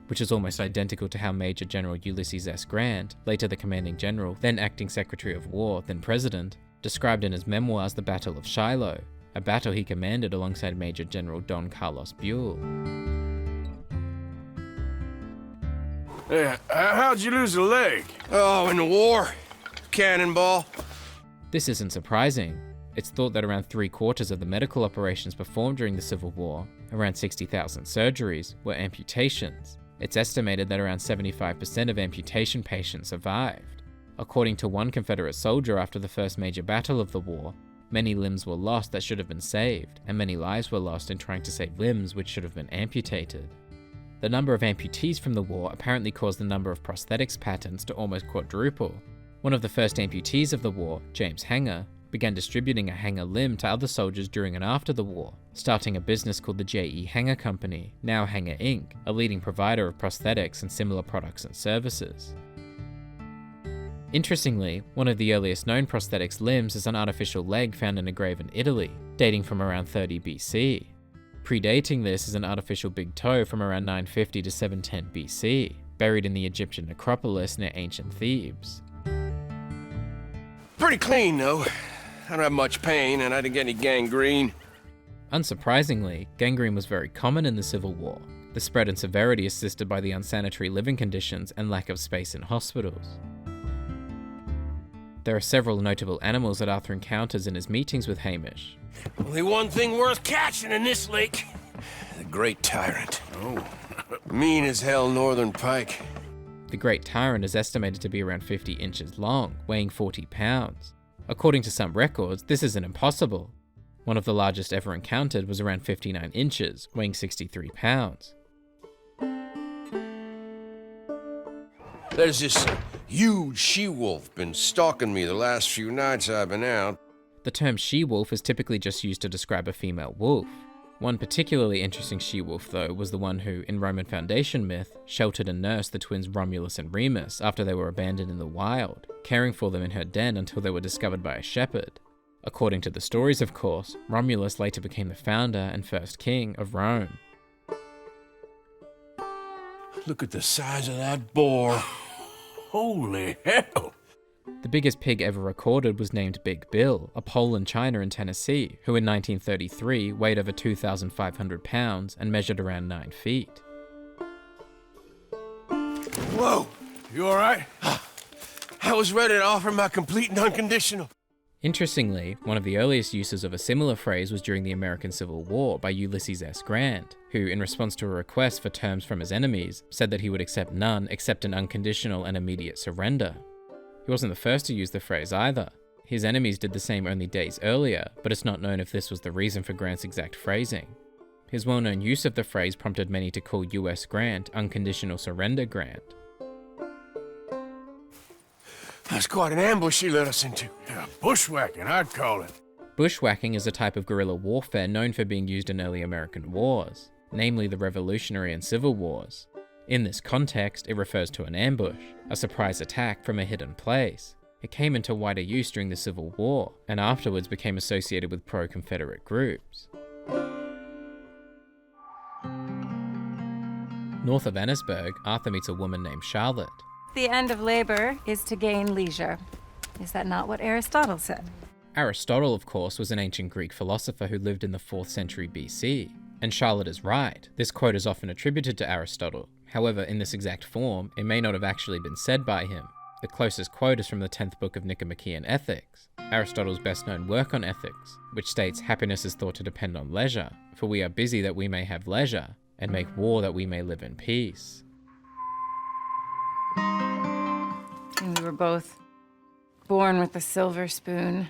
Which is almost identical to how Major General Ulysses S. Grant, later the commanding general, then acting Secretary of War, then President, described in his memoirs the Battle of Shiloh, a battle he commanded alongside Major General Don Carlos Buell. Yeah, how'd you lose a leg? Oh, in the war. Cannonball. This isn't surprising. It's thought that around 3/4 of the medical operations performed during the Civil War, around 60,000 surgeries, were amputations. It's estimated that around 75% of amputation patients survived. According to one Confederate soldier after the first major battle of the war, many limbs were lost that should have been saved, and many lives were lost in trying to save limbs which should have been amputated. The number of amputees from the war apparently caused the number of prosthetics patents to almost quadruple. One of the first amputees of the war, James Hanger, began distributing a Hanger limb to other soldiers during and after the war, starting a business called the J.E. Hanger Company, now Hanger Inc., a leading provider of prosthetics and similar products and services. Interestingly, one of the earliest known prosthetics limbs is an artificial leg found in a grave in Italy, dating from around 30 BC. Predating this is an artificial big toe from around 950 to 710 BC, buried in the Egyptian necropolis near ancient Thebes. Pretty clean, though. I don't have much pain, and I didn't get any gangrene. Unsurprisingly, gangrene was very common in the Civil War. the spread and severity assisted by the unsanitary living conditions and lack of space in hospitals. There are several notable animals that Arthur encounters in his meetings with Hamish. Only one thing worth catching in this lake. The Great Tyrant. Oh. Mean as hell northern pike. The Great Tyrant is estimated to be around 50 inches long, weighing 40 pounds. According to some records, this isn't impossible. One of the largest ever encountered was around 59 inches, weighing 63 pounds. There's this huge she-wolf been stalking me the last few nights I've been out. The term she-wolf is typically just used to describe a female wolf. One particularly interesting she-wolf, though, was the one who, in Roman foundation myth, sheltered and nursed the twins Romulus and Remus after they were abandoned in the wild, caring for them in her den until they were discovered by a shepherd. According to the stories, of course, Romulus later became the founder and first king of Rome. Look at the size of that boar. Holy hell! The biggest pig ever recorded was named Big Bill, a Poland China in Tennessee, who in 1933 weighed over 2,500 pounds and measured around 9 feet. Whoa! You alright? I was ready to offer my complete and unconditional. Interestingly, one of the earliest uses of a similar phrase was during the American Civil War by Ulysses S. Grant, who, in response to a request for terms from his enemies, said that he would accept none except an unconditional and immediate surrender. He wasn't the first to use the phrase either. His enemies did the same only days earlier, but it's not known if this was the reason for Grant's exact phrasing. His well-known use of the phrase prompted many to call US Grant Unconditional Surrender Grant. That's quite an ambush he led us into. Yeah, bushwhacking, I'd call it. Bushwhacking is a type of guerrilla warfare known for being used in early American wars, namely the Revolutionary and Civil Wars. In this context, it refers to an ambush, a surprise attack from a hidden place. It came into wider use during the Civil War, and afterwards became associated with pro-Confederate groups. North of Annesburg, Arthur meets a woman named Charlotte. The end of labor is to gain leisure. Is that not what Aristotle said? Aristotle, of course, was an ancient Greek philosopher who lived in the 4th century BC. And Charlotte is right. This quote is often attributed to Aristotle. However, in this exact form, it may not have actually been said by him. The closest quote is from the 10th book of Nicomachean Ethics, Aristotle's best-known work on ethics, which states, "Happiness is thought to depend on leisure, for we are busy that we may have leisure, and make war that we may live in peace." And we were both born with a silver spoon.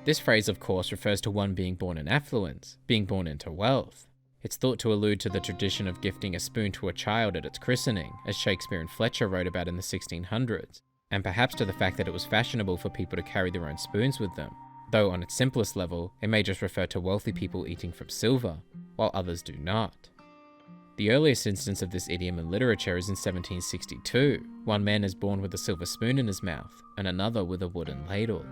This phrase, of course, refers to one being born in affluence, being born into wealth. It's thought to allude to the tradition of gifting a spoon to a child at its christening, as Shakespeare and Fletcher wrote about in the 1600s, and perhaps to the fact that it was fashionable for people to carry their own spoons with them, though on its simplest level, it may just refer to wealthy people eating from silver, while others do not. The earliest instance of this idiom in literature is in 1762. One man is born with a silver spoon in his mouth, and another with a wooden ladle.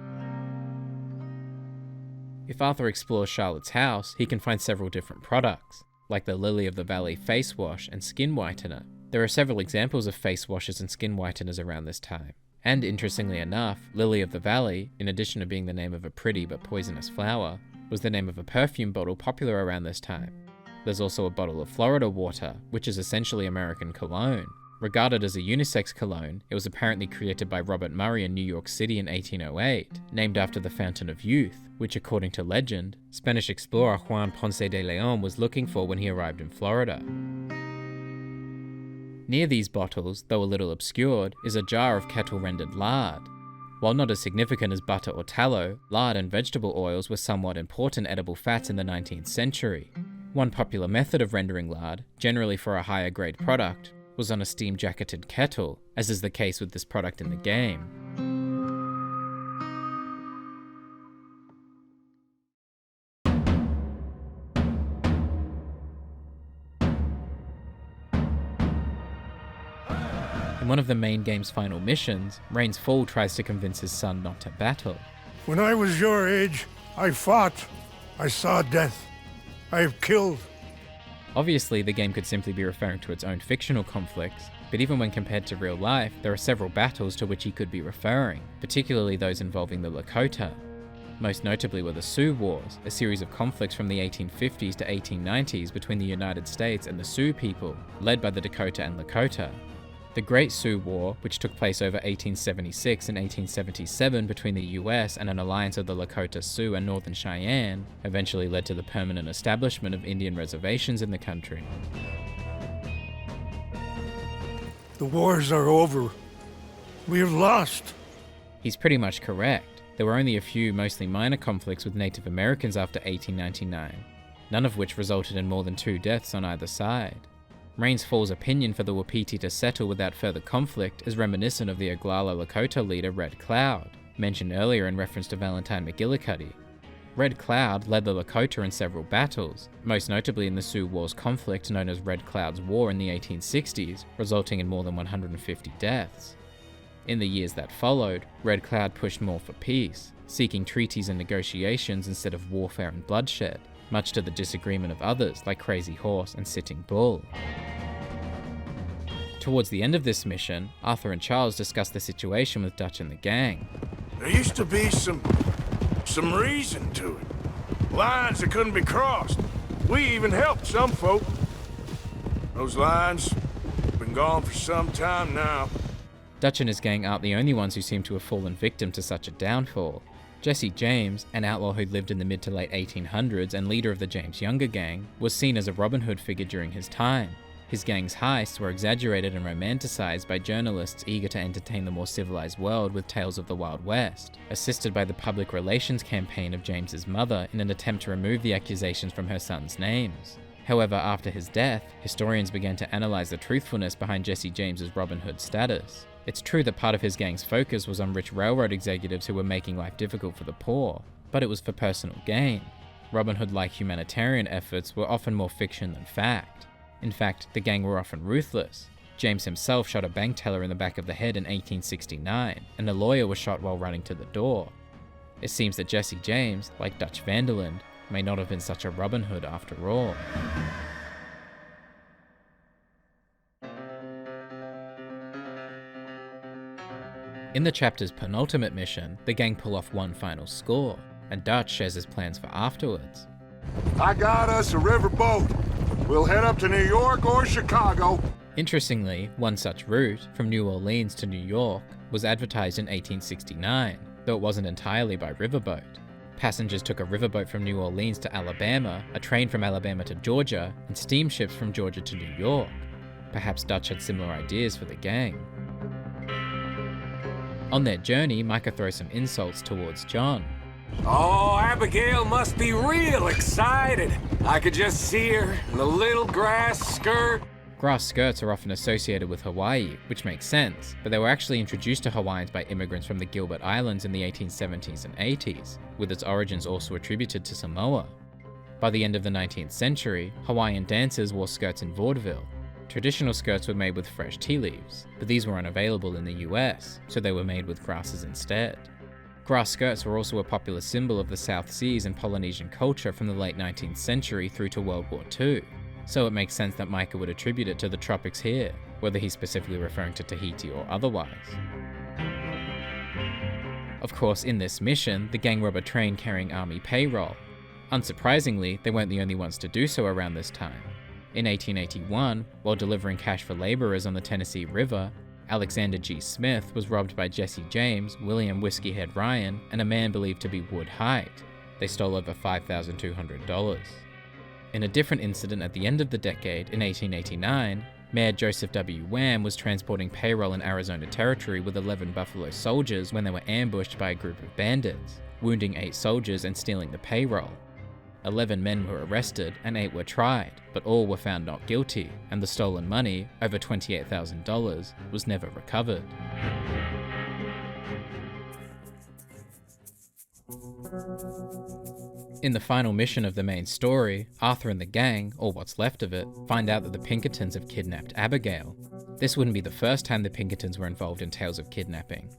If Arthur explores Charlotte's house, he can find several different products, like the Lily of the Valley face wash and skin whitener. There are several examples of face washes and skin whiteners around this time. And interestingly enough, Lily of the Valley, in addition to being the name of a pretty but poisonous flower, was the name of a perfume bottle popular around this time. There's also a bottle of Florida water, which is essentially American cologne. Regarded as a unisex cologne, it was apparently created by Robert Murray in New York City in 1808, named after the Fountain of Youth, which, according to legend, Spanish explorer Juan Ponce de Leon was looking for when he arrived in Florida. Near these bottles, though a little obscured, is a jar of kettle-rendered lard. While not as significant as butter or tallow, lard and vegetable oils were somewhat important edible fats in the 19th century. One popular method of rendering lard, generally for a higher grade product, was on a steam-jacketed kettle, as is the case with this product in the game. In one of the main game's final missions, Rain's Fall tries to convince his son not to battle. When I was your age, I fought. I saw death. I have killed. Obviously, the game could simply be referring to its own fictional conflicts, but even when compared to real life, there are several battles to which he could be referring, particularly those involving the Lakota. Most notably were the Sioux Wars, a series of conflicts from the 1850s to 1890s between the United States and the Sioux people, led by the Dakota and Lakota. The Great Sioux War, which took place over 1876 and 1877 between the US and an alliance of the Lakota Sioux and Northern Cheyenne, eventually led to the permanent establishment of Indian reservations in the country. The wars are over. We have lost. He's pretty much correct. There were only a few mostly minor conflicts with Native Americans after 1899, none of which resulted in more than 2 deaths on either side. Rains Fall's opinion for the Wapiti to settle without further conflict is reminiscent of the Oglala Lakota leader Red Cloud, mentioned earlier in reference to Valentine McGillicuddy. Red Cloud led the Lakota in several battles, most notably in the Sioux Wars conflict known as Red Cloud's War in the 1860s, resulting in more than 150 deaths. In the years that followed, Red Cloud pushed more for peace, seeking treaties and negotiations instead of warfare and bloodshed, much to the disagreement of others like Crazy Horse and Sitting Bull. Towards the end of this mission, Arthur and Charles discuss the situation with Dutch and the gang. There used to be some reason to it. Lines that couldn't be crossed. We even helped some folk. Those lines have been gone for some time now. Dutch and his gang aren't the only ones who seem to have fallen victim to such a downfall. Jesse James, an outlaw who'd lived in the mid to late 1800s and leader of the James Younger gang, was seen as a Robin Hood figure during his time. His gang's heists were exaggerated and romanticized by journalists eager to entertain the more civilized world with tales of the Wild West, assisted by the public relations campaign of James's mother in an attempt to remove the accusations from her son's names. However, after his death, historians began to analyze the truthfulness behind Jesse James's Robin Hood status. It's true that part of his gang's focus was on rich railroad executives who were making life difficult for the poor, but it was for personal gain. Robin Hood-like humanitarian efforts were often more fiction than fact. In fact, the gang were often ruthless. James himself shot a bank teller in the back of the head in 1869, and a lawyer was shot while running to the door. It seems that Jesse James, like Dutch Vanderland, may not have been such a Robin Hood after all. In the chapter's penultimate mission, the gang pull off one final score, and Dutch shares his plans for afterwards. I got us a river boat. We'll head up to New York or Chicago. Interestingly, one such route, from New Orleans to New York, was advertised in 1869, though it wasn't entirely by riverboat. Passengers took a riverboat from New Orleans to Alabama, a train from Alabama to Georgia, and steamships from Georgia to New York. Perhaps Dutch had similar ideas for the gang. On their journey, Micah throws some insults towards John. Oh, Abigail must be real excited. I could just see her in the little grass skirt. Grass skirts are often associated with Hawaii, which makes sense, but they were actually introduced to Hawaiians by immigrants from the Gilbert Islands in the 1870s and 80s, with its origins also attributed to Samoa. By the end of the 19th century, Hawaiian dancers wore skirts in vaudeville. Traditional skirts were made with fresh tea leaves, but these were unavailable in the US, so they were made with grasses instead. Grass skirts were also a popular symbol of the South Seas and Polynesian culture from the late 19th century through to World War II, so it makes sense that Micah would attribute it to the tropics here, whether he's specifically referring to Tahiti or otherwise. Of course, in this mission, the gang rob a train carrying army payroll. Unsurprisingly, they weren't the only ones to do so around this time. In 1881, while delivering cash for laborers on the Tennessee River, Alexander G. Smith was robbed by Jesse James, William Whiskeyhead Ryan, and a man believed to be Wood Height. They stole over $5,200. In a different incident at the end of the decade, in 1889, Mayor Joseph W. Wham was transporting payroll in Arizona Territory with 11 Buffalo soldiers when they were ambushed by a group of bandits, wounding 8 soldiers and stealing the payroll. 11 men were arrested and 8 were tried, but all were found not guilty, and the stolen money, over $28,000, was never recovered. In the final mission of the main story, Arthur and the gang, or what's left of it, find out that the Pinkertons have kidnapped Abigail. This wouldn't be the first time the Pinkertons were involved in tales of kidnapping.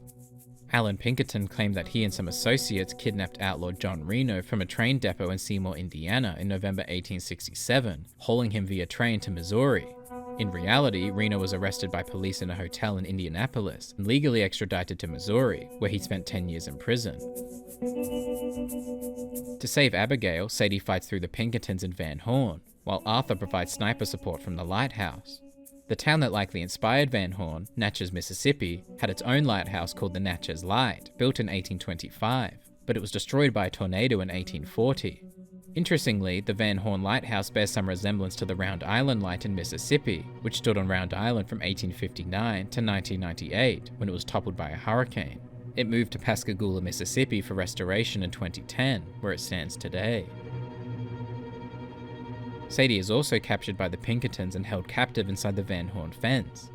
Alan Pinkerton claimed that he and some associates kidnapped outlaw John Reno from a train depot in Seymour, Indiana in November 1867, hauling him via train to Missouri. In reality, Reno was arrested by police in a hotel in Indianapolis and legally extradited to Missouri, where he spent 10 years in prison. To save Abigail, Sadie fights through the Pinkertons in Van Horn, while Arthur provides sniper support from the lighthouse. The town that likely inspired Van Horn, Natchez, Mississippi, had its own lighthouse called the Natchez Light, built in 1825, but it was destroyed by a tornado in 1840. Interestingly, the Van Horn Lighthouse bears some resemblance to the Round Island Light in Mississippi, which stood on Round Island from 1859 to 1998, when it was toppled by a hurricane. It moved to Pascagoula, Mississippi for restoration in 2010, where it stands today. Sadie is also captured by the Pinkertons and held captive inside the Van Horn fence.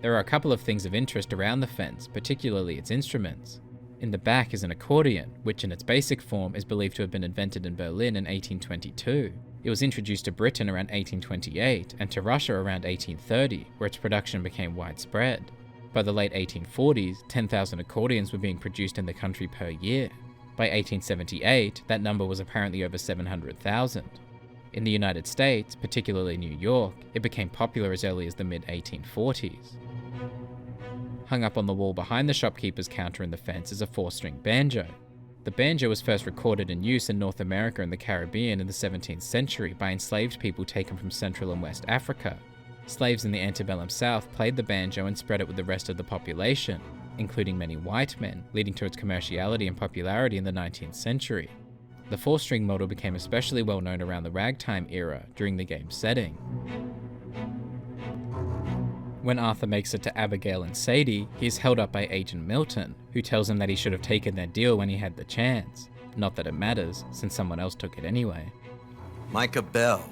There are a couple of things of interest around the fence, particularly its instruments. In the back is an accordion, which in its basic form is believed to have been invented in Berlin in 1822. It was introduced to Britain around 1828 and to Russia around 1830, where its production became widespread. By the late 1840s, 10,000 accordions were being produced in the country per year. By 1878, that number was apparently over 700,000. In the United States, particularly New York, it became popular as early as the mid-1840s. Hung up on the wall behind the shopkeeper's counter in the fence is a 4-string banjo. The banjo was first recorded in use in North America and the Caribbean in the 17th century by enslaved people taken from Central and West Africa. Slaves in the antebellum South played the banjo and spread it with the rest of the population, including many white men, leading to its commerciality and popularity in the 19th century. The 4-string model became especially well known around the ragtime era during the game's setting. When Arthur makes it to Abigail and Sadie, he is held up by Agent Milton, who tells him that he should have taken their deal when he had the chance. Not that it matters, since someone else took it anyway. Micah Belle.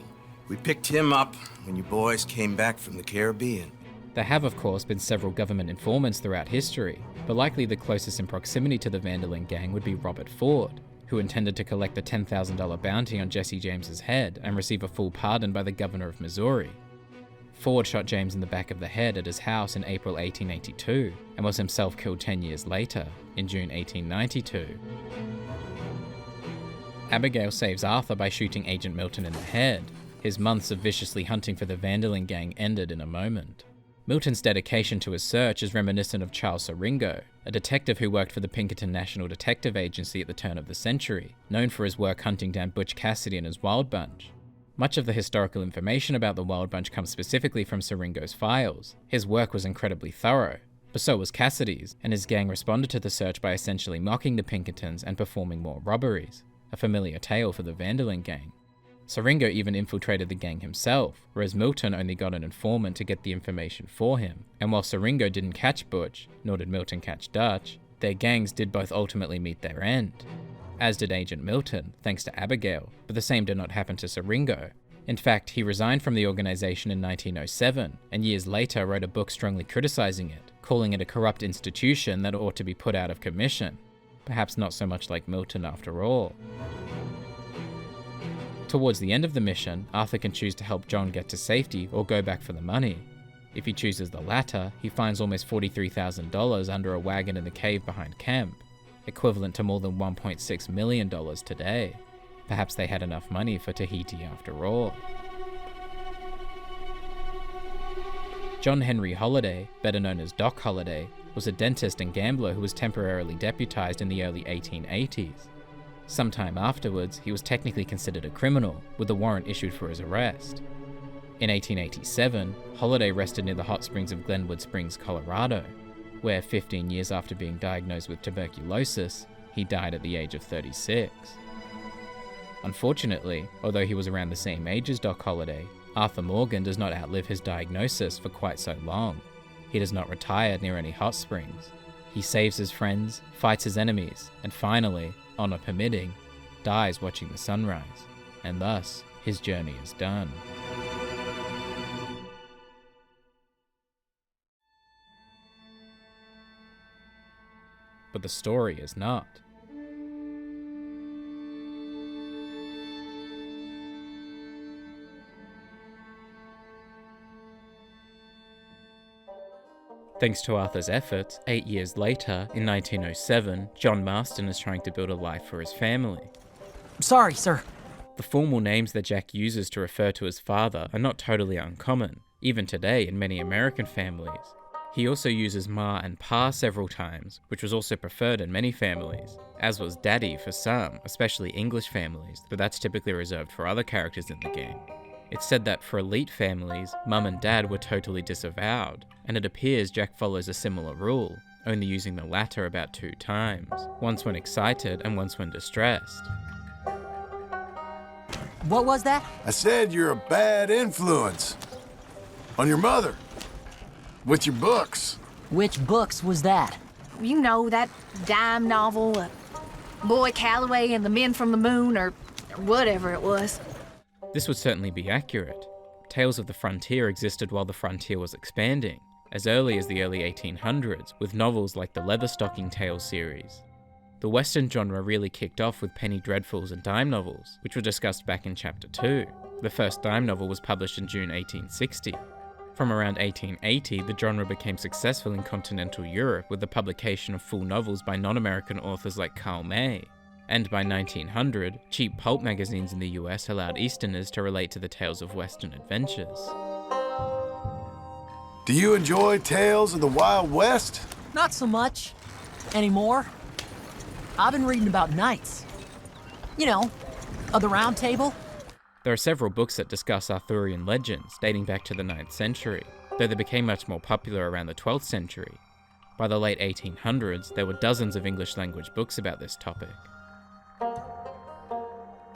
We picked him up when you boys came back from the Caribbean. There have, of course, been several government informants throughout history, but likely the closest in proximity to the Vanderlyn gang would be Robert Ford, who intended to collect a $10,000 bounty on Jesse James's head and receive a full pardon by the governor of Missouri. Ford shot James in the back of the head at his house in April 1882 and was himself killed 10 years later, in June 1892. Abigail saves Arthur by shooting Agent Milton in the head. His months of viciously hunting for the Vanderlyn gang ended in a moment. Milton's dedication to his search is reminiscent of Charles Siringo, a detective who worked for the Pinkerton National Detective Agency at the turn of the century, known for his work hunting down Butch Cassidy and his Wild Bunch. Much of the historical information about the Wild Bunch comes specifically from Siringo's files. His work was incredibly thorough, but so was Cassidy's, and his gang responded to the search by essentially mocking the Pinkertons and performing more robberies, a familiar tale for the Vanderlyn gang. Siringo even infiltrated the gang himself, whereas Milton only got an informant to get the information for him, and while Siringo didn't catch Butch, nor did Milton catch Dutch, their gangs did both ultimately meet their end. As did Agent Milton, thanks to Abigail, but the same did not happen to Siringo. In fact, he resigned from the organization in 1907, and years later wrote a book strongly criticizing it, calling it a corrupt institution that ought to be put out of commission. Perhaps not so much like Milton after all. Towards the end of the mission, Arthur can choose to help John get to safety or go back for the money. If he chooses the latter, he finds almost $43,000 under a wagon in the cave behind camp, equivalent to more than $1.6 million today. Perhaps they had enough money for Tahiti after all. John Henry Holliday, better known as Doc Holliday, was a dentist and gambler who was temporarily deputized in the early 1880s. Sometime afterwards, he was technically considered a criminal, with a warrant issued for his arrest. In 1887, Holliday rested near the hot springs of Glenwood Springs, Colorado, where 15 years after being diagnosed with tuberculosis, he died at the age of 36. Unfortunately, although he was around the same age as Doc Holliday, Arthur Morgan does not outlive his diagnosis for quite so long. He does not retire near any hot springs. He saves his friends, fights his enemies, and finally, honor permitting, dies watching the sunrise, and thus, his journey is done. But the story is not. Thanks to Arthur's efforts, 8 years later, in 1907, John Marston is trying to build a life for his family. Sorry, sir. The formal names that Jack uses to refer to his father are not totally uncommon, even today in many American families. He also uses ma and pa several times, which was also preferred in many families, as was daddy for some, especially English families, but that's typically reserved for other characters in the game. It's said that for elite families, mum and dad were totally disavowed, and it appears Jack follows a similar rule, only using the latter about 2 times, once when excited and once when distressed. What was that? I said you're a bad influence. On your mother. With your books. Which books was that? You know, that dime novel, Boy Calloway and the Men from the Moon, or whatever it was. This would certainly be accurate. Tales of the frontier existed while the frontier was expanding, as early as the early 1800s, with novels like the Leatherstocking Tales series. The Western genre really kicked off with penny dreadfuls and dime novels, which were discussed back in Chapter 2. The first dime novel was published in June 1860. From around 1880, the genre became successful in continental Europe with the publication of full novels by non-American authors like Karl May. And by 1900, cheap pulp magazines in the US allowed Easterners to relate to the tales of Western adventures. Do you enjoy tales of the Wild West? Not so much. Anymore. I've been reading about knights. You know, of the Round Table. There are several books that discuss Arthurian legends dating back to the 9th century, though they became much more popular around the 12th century. By the late 1800s, there were dozens of English-language books about this topic.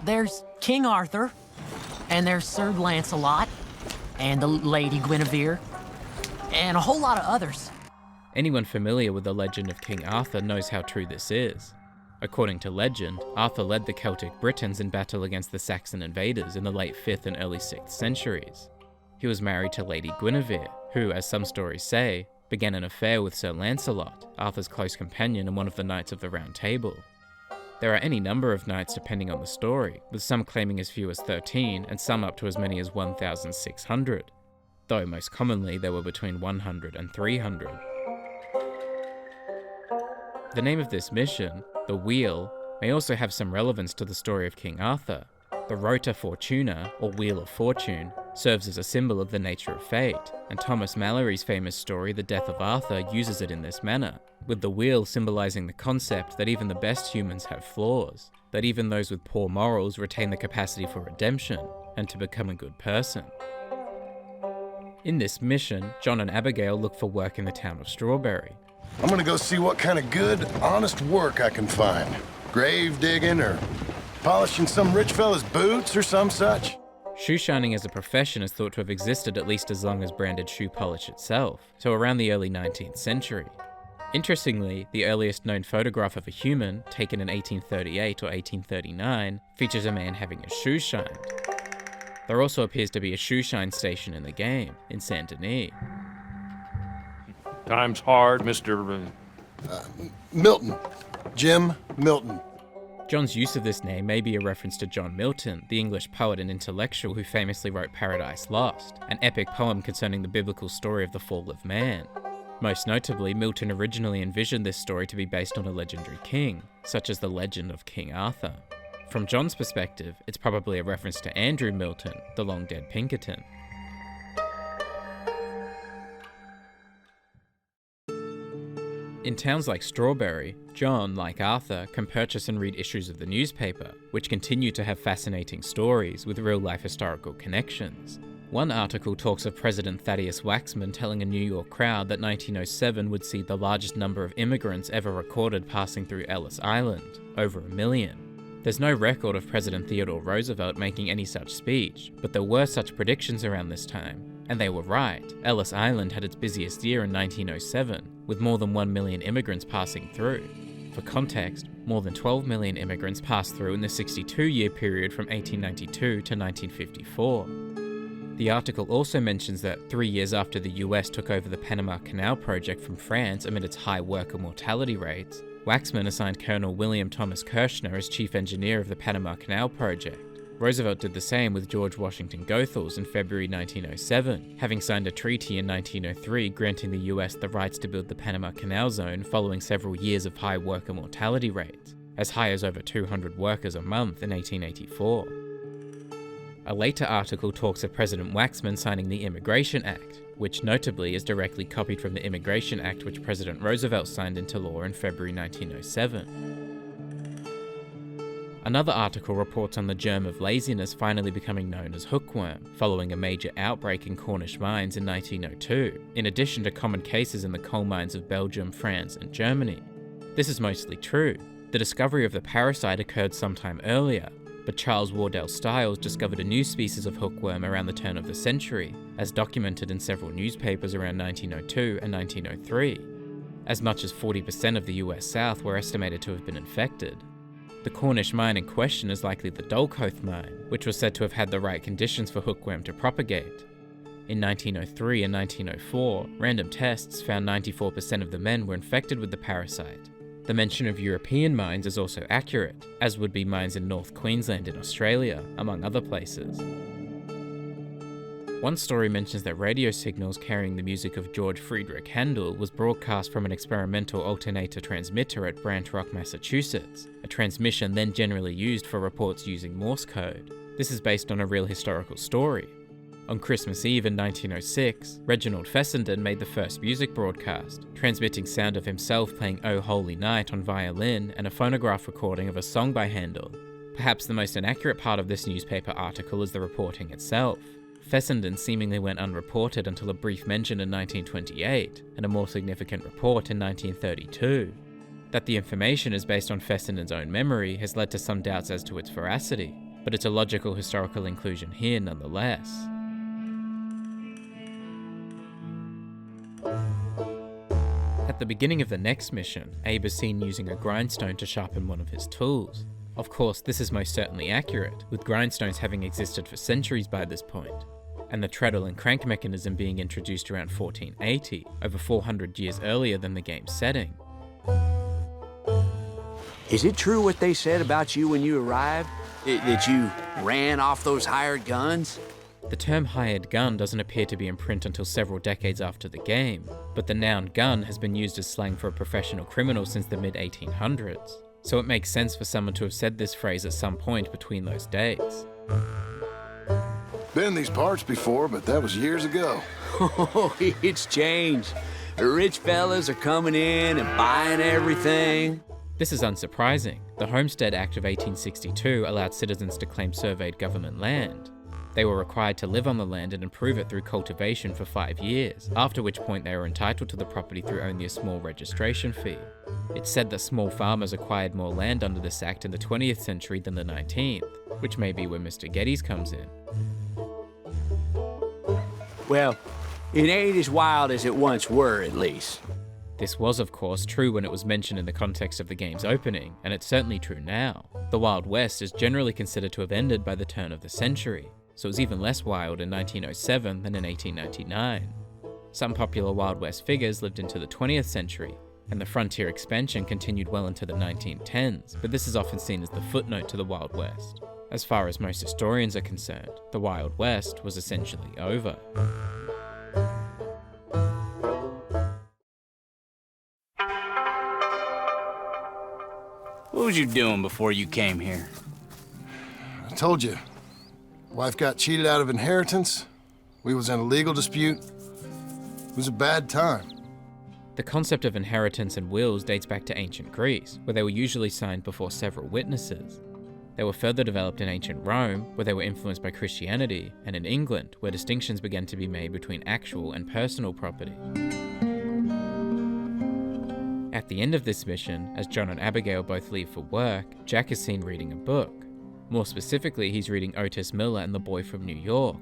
There's King Arthur, and there's Sir Lancelot, and the Lady Guinevere, and a whole lot of others. Anyone familiar with the legend of King Arthur knows how true this is. According to legend, Arthur led the Celtic Britons in battle against the Saxon invaders in the late 5th and early 6th centuries. He was married to Lady Guinevere, who, as some stories say, began an affair with Sir Lancelot, Arthur's close companion and one of the Knights of the Round Table. There are any number of knights depending on the story, with some claiming as few as 13 and some up to as many as 1,600, though most commonly there were between 100 and 300. The name of this mission, the Wheel, may also have some relevance to the story of King Arthur. The Rota Fortuna, or Wheel of Fortune, serves as a symbol of the nature of fate, and Thomas Mallory's famous story, The Death of Arthur, uses it in this manner, with the wheel symbolizing the concept that even the best humans have flaws, that even those with poor morals retain the capacity for redemption, and to become a good person. In this mission, John and Abigail look for work in the town of Strawberry. I'm gonna go see what kind of good, honest work I can find. Grave digging or polishing some rich fella's boots or some such. Shoe shining as a profession is thought to have existed at least as long as branded shoe polish itself, so around the early 19th century. Interestingly, the earliest known photograph of a human, taken in 1838 or 1839, features a man having his shoes shined. There also appears to be a shoe shine station in the game, in Saint Denis. Time's hard, Mr. Milton. Jim Milton. John's use of this name may be a reference to John Milton, the English poet and intellectual who famously wrote Paradise Lost, an epic poem concerning the biblical story of the fall of man. Most notably, Milton originally envisioned this story to be based on a legendary king, such as the legend of King Arthur. From John's perspective, it's probably a reference to Andrew Milton, the long-dead Pinkerton. In towns like Strawberry, John, like Arthur, can purchase and read issues of the newspaper, which continue to have fascinating stories with real-life historical connections. One article talks of President Thaddeus Waxman telling a New York crowd that 1907 would see the largest number of immigrants ever recorded passing through Ellis Island, over 1 million. There's no record of President Theodore Roosevelt making any such speech, but there were such predictions around this time, and they were right. Ellis Island had its busiest year in 1907, with more than 1 million immigrants passing through. For context, more than 12 million immigrants passed through in the 62-year period from 1892 to 1954. The article also mentions that 3 years after the US took over the Panama Canal project from France amid its high worker mortality rates, Waxman assigned Colonel William Thomas Kirshner as chief engineer of the Panama Canal project. Roosevelt did the same with George Washington Goethals in February 1907, having signed a treaty in 1903 granting the US the rights to build the Panama Canal Zone following several years of high worker mortality rates, as high as over 200 workers a month in 1884. A later article talks of President Waxman signing the Immigration Act, which notably is directly copied from the Immigration Act which President Roosevelt signed into law in February 1907. Another article reports on the germ of laziness finally becoming known as hookworm, following a major outbreak in Cornish mines in 1902, in addition to common cases in the coal mines of Belgium, France, and Germany. This is mostly true. The discovery of the parasite occurred sometime earlier, but Charles Wardell Stiles discovered a new species of hookworm around the turn of the century, as documented in several newspapers around 1902 and 1903. As much as 40% of the US South were estimated to have been infected. The Cornish mine in question is likely the Dolkoth mine, which was said to have had the right conditions for hookworm to propagate. In 1903 and 1904, random tests found 94% of the men were infected with the parasite. The mention of European mines is also accurate, as would be mines in North Queensland in Australia, among other places. One story mentions that radio signals carrying the music of George Friedrich Handel was broadcast from an experimental alternator transmitter at Branch Rock, Massachusetts, a transmission then generally used for reports using Morse code. This is based on a real historical story. On Christmas Eve in 1906, Reginald Fessenden made the first music broadcast, transmitting sound of himself playing O Holy Night on violin and a phonograph recording of a song by Handel. Perhaps the most inaccurate part of this newspaper article is the reporting itself. Fessenden seemingly went unreported until a brief mention in 1928, and a more significant report in 1932. That the information is based on Fessenden's own memory has led to some doubts as to its veracity, but it's a logical historical inclusion here nonetheless. At the beginning of the next mission, Abe is seen using a grindstone to sharpen one of his tools. Of course, this is most certainly accurate, with grindstones having existed for centuries by this point, and the treadle and crank mechanism being introduced around 1480, over 400 years earlier than the game's setting. Is it true what they said about you when you arrived? That you ran off those hired guns? The term hired gun doesn't appear to be in print until several decades after the game, but the noun gun has been used as slang for a professional criminal since the mid-1800s, so it makes sense for someone to have said this phrase at some point between those dates. Been in these parts before, but that was years ago. Oh, it's changed. The rich fellas are coming in and buying everything. This is unsurprising. The Homestead Act of 1862 allowed citizens to claim surveyed government land. They were required to live on the land and improve it through cultivation for 5 years, after which point they were entitled to the property through only a small registration fee. It's said that small farmers acquired more land under this act in the 20th century than the 19th, which may be where Mr. Geddes comes in. Well, it ain't as wild as it once were, at least. This was, of course, true when it was mentioned in the context of the game's opening, and it's certainly true now. The Wild West is generally considered to have ended by the turn of the century, so it was even less wild in 1907 than in 1899. Some popular Wild West figures lived into the 20th century, and the frontier expansion continued well into the 1910s, but this is often seen as the footnote to the Wild West. As far as most historians are concerned, the Wild West was essentially over. What was you doing before you came here? I told you. Wife got cheated out of inheritance. We was in a legal dispute. It was a bad time. The concept of inheritance and wills dates back to ancient Greece, where they were usually signed before several witnesses. They were further developed in ancient Rome, where they were influenced by Christianity, and in England, where distinctions began to be made between actual and personal property. At the end of this mission, as John and Abigail both leave for work, Jack is seen reading a book. More specifically, he's reading Otis Miller and the Boy from New York,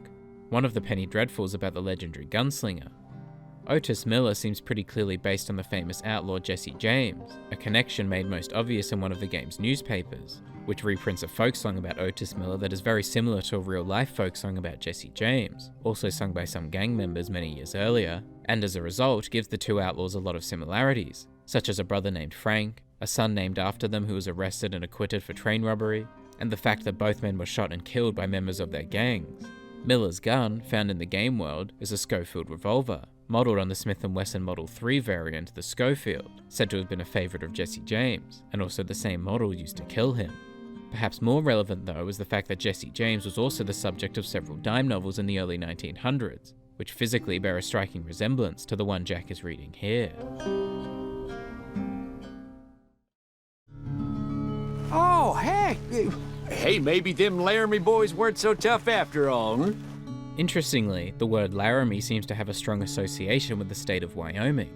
one of the penny dreadfuls about the legendary gunslinger. Otis Miller seems pretty clearly based on the famous outlaw Jesse James, a connection made most obvious in one of the game's newspapers, which reprints a folk song about Otis Miller that is very similar to a real-life folk song about Jesse James, also sung by some gang members many years earlier, and as a result gives the two outlaws a lot of similarities, such as a brother named Frank, a son named after them who was arrested and acquitted for train robbery, and the fact that both men were shot and killed by members of their gangs. Miller's gun, found in the game world, is a Schofield revolver, modelled on the Smith & Wesson Model 3 variant, the Schofield, said to have been a favourite of Jesse James, and also the same model used to kill him. Perhaps more relevant though is the fact that Jesse James was also the subject of several dime novels in the early 1900s, which physically bear a striking resemblance to the one Jack is reading here. Oh, heck! Hey, maybe them Laramie boys weren't so tough after all, huh? Interestingly, the word Laramie seems to have a strong association with the state of Wyoming.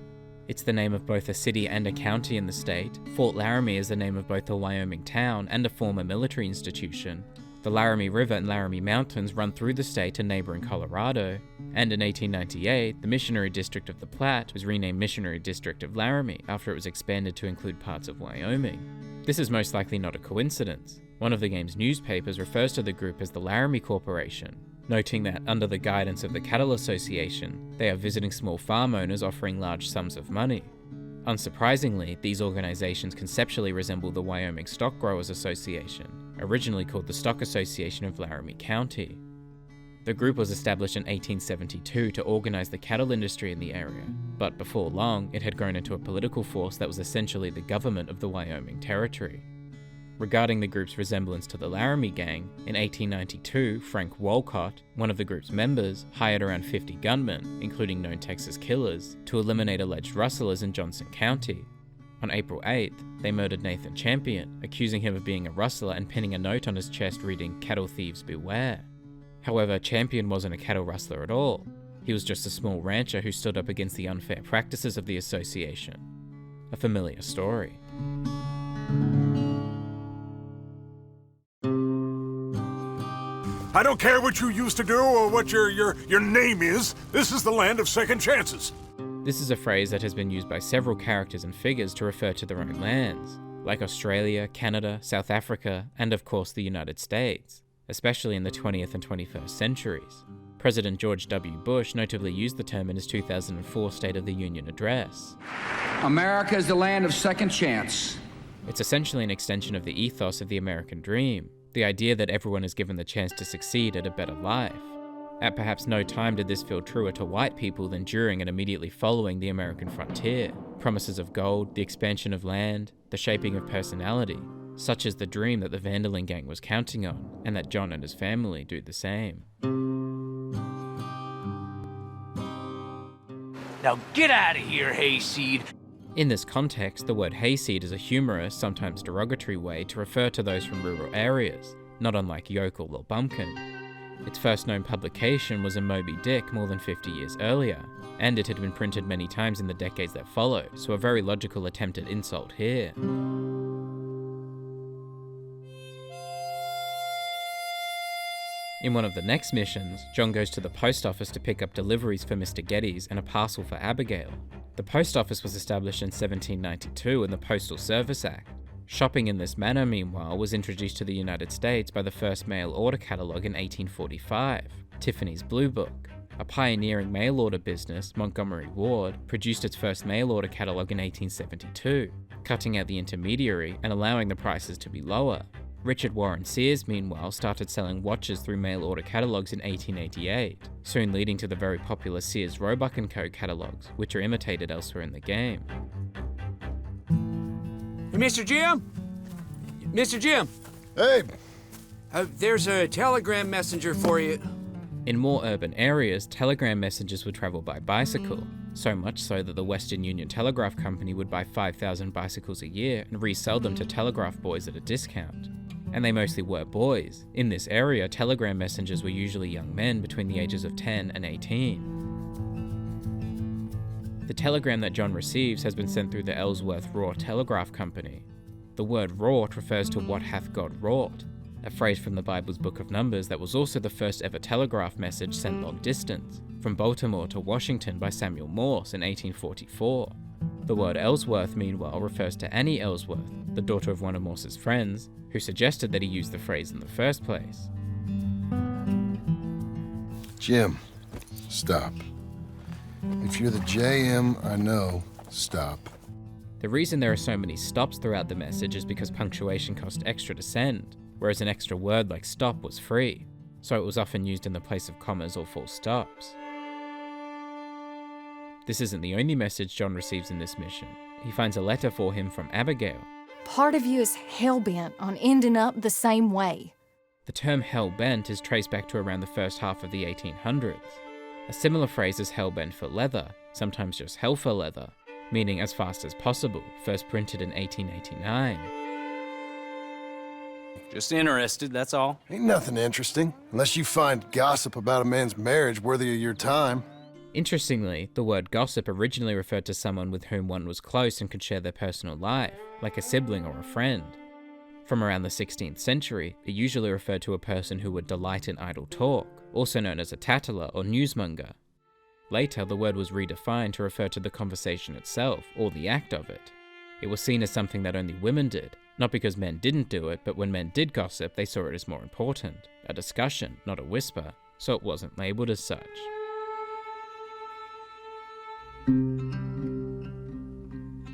It's the name of both a city and a county in the state. Fort Laramie is the name of both a Wyoming town and a former military institution. The Laramie River and Laramie Mountains run through the state and neighboring Colorado, and in 1898, the Missionary District of the Platte was renamed Missionary District of Laramie after it was expanded to include parts of Wyoming. This is most likely not a coincidence. One of the game's newspapers refers to the group as the Laramie Corporation, noting that under the guidance of the Cattle Association, they are visiting small farm owners offering large sums of money. Unsurprisingly, these organizations conceptually resemble the Wyoming Stock Growers Association, originally called the Stock Association of Laramie County. The group was established in 1872 to organize the cattle industry in the area, but before long, it had grown into a political force that was essentially the government of the Wyoming Territory. Regarding the group's resemblance to the Laramie Gang, in 1892, Frank Walcott, one of the group's members, hired around 50 gunmen, including known Texas killers, to eliminate alleged rustlers in Johnson County. On April 8th, they murdered Nathan Champion, accusing him of being a rustler and pinning a note on his chest reading, "Cattle thieves beware." However, Champion wasn't a cattle rustler at all. He was just a small rancher who stood up against the unfair practices of the association. A familiar story. I don't care what you used to do or what your name is. This is the land of second chances. This is a phrase that has been used by several characters and figures to refer to their own lands, like Australia, Canada, South Africa, and of course the United States, especially in the 20th and 21st centuries. President George W. Bush notably used the term in his 2004 State of the Union address. America is the land of second chance. It's essentially an extension of the ethos of the American dream, the idea that everyone is given the chance to succeed at a better life. At perhaps no time did this feel truer to white people than during and immediately following the American frontier. Promises of gold, the expansion of land, the shaping of personality. Such is the dream that the Vanderlyn gang was counting on, and that John and his family do the same. Now get out of here, hayseed! In this context, the word hayseed is a humorous, sometimes derogatory way to refer to those from rural areas, not unlike yokel or bumpkin. Its first known publication was in Moby Dick more than 50 years earlier, and it had been printed many times in the decades that followed, so a very logical attempt at insult here. In one of the next missions, John goes to the post office to pick up deliveries for Mr. Geddes and a parcel for Abigail. The post office was established in 1792 in the Postal Service Act. Shopping in this manner, meanwhile, was introduced to the United States by the first mail order catalogue in 1845, Tiffany's Blue Book. A pioneering mail order business, Montgomery Ward, produced its first mail order catalogue in 1872, cutting out the intermediary and allowing the prices to be lower. Richard Warren Sears, meanwhile, started selling watches through mail order catalogues in 1888, soon leading to the very popular Sears Roebuck & Co. catalogues, which are imitated elsewhere in the game. Hey, Mr. Jim? Mr. Jim? Hey! There's a telegram messenger for you. In more urban areas, telegram messages would travel by bicycle, so much so that the Western Union Telegraph Company would buy 5,000 bicycles a year and resell them to telegraph boys at a discount. And they mostly were boys. In this area, telegram messengers were usually young men between the ages of 10 and 18. The telegram that John receives has been sent through the Ellsworth Wrought Telegraph Company. The word wrought refers to what hath God wrought, a phrase from the Bible's Book of Numbers that was also the first ever telegraph message sent long distance, from Baltimore to Washington by Samuel Morse in 1844. The word Ellsworth, meanwhile, refers to Annie Ellsworth, the daughter of one of Morse's friends, who suggested that he use the phrase in the first place. Jim, stop. If you're the JM I know, stop. The reason there are so many stops throughout the message is because punctuation cost extra to send, whereas an extra word like stop was free, so it was often used in the place of commas or full stops. This isn't the only message John receives in this mission. He finds a letter for him from Abigail. part of you is hell-bent on ending up the same way. The term hell-bent is traced back to around the first half of the 1800s. A similar phrase is hell-bent for leather, sometimes just hell for leather, meaning as fast as possible, first printed in 1889. Just interested, that's all. Ain't nothing interesting, unless you find gossip about a man's marriage worthy of your time. Interestingly, the word gossip originally referred to someone with whom one was close and could share their personal life, like a sibling or a friend. From around the 16th century, it usually referred to a person who would delight in idle talk, also known as a tattler or newsmonger. Later, the word was redefined to refer to the conversation itself, or the act of it. It was seen as something that only women did, not because men didn't do it, but when men did gossip, they saw it as more important. A discussion, not a whisper, so it wasn't labelled as such.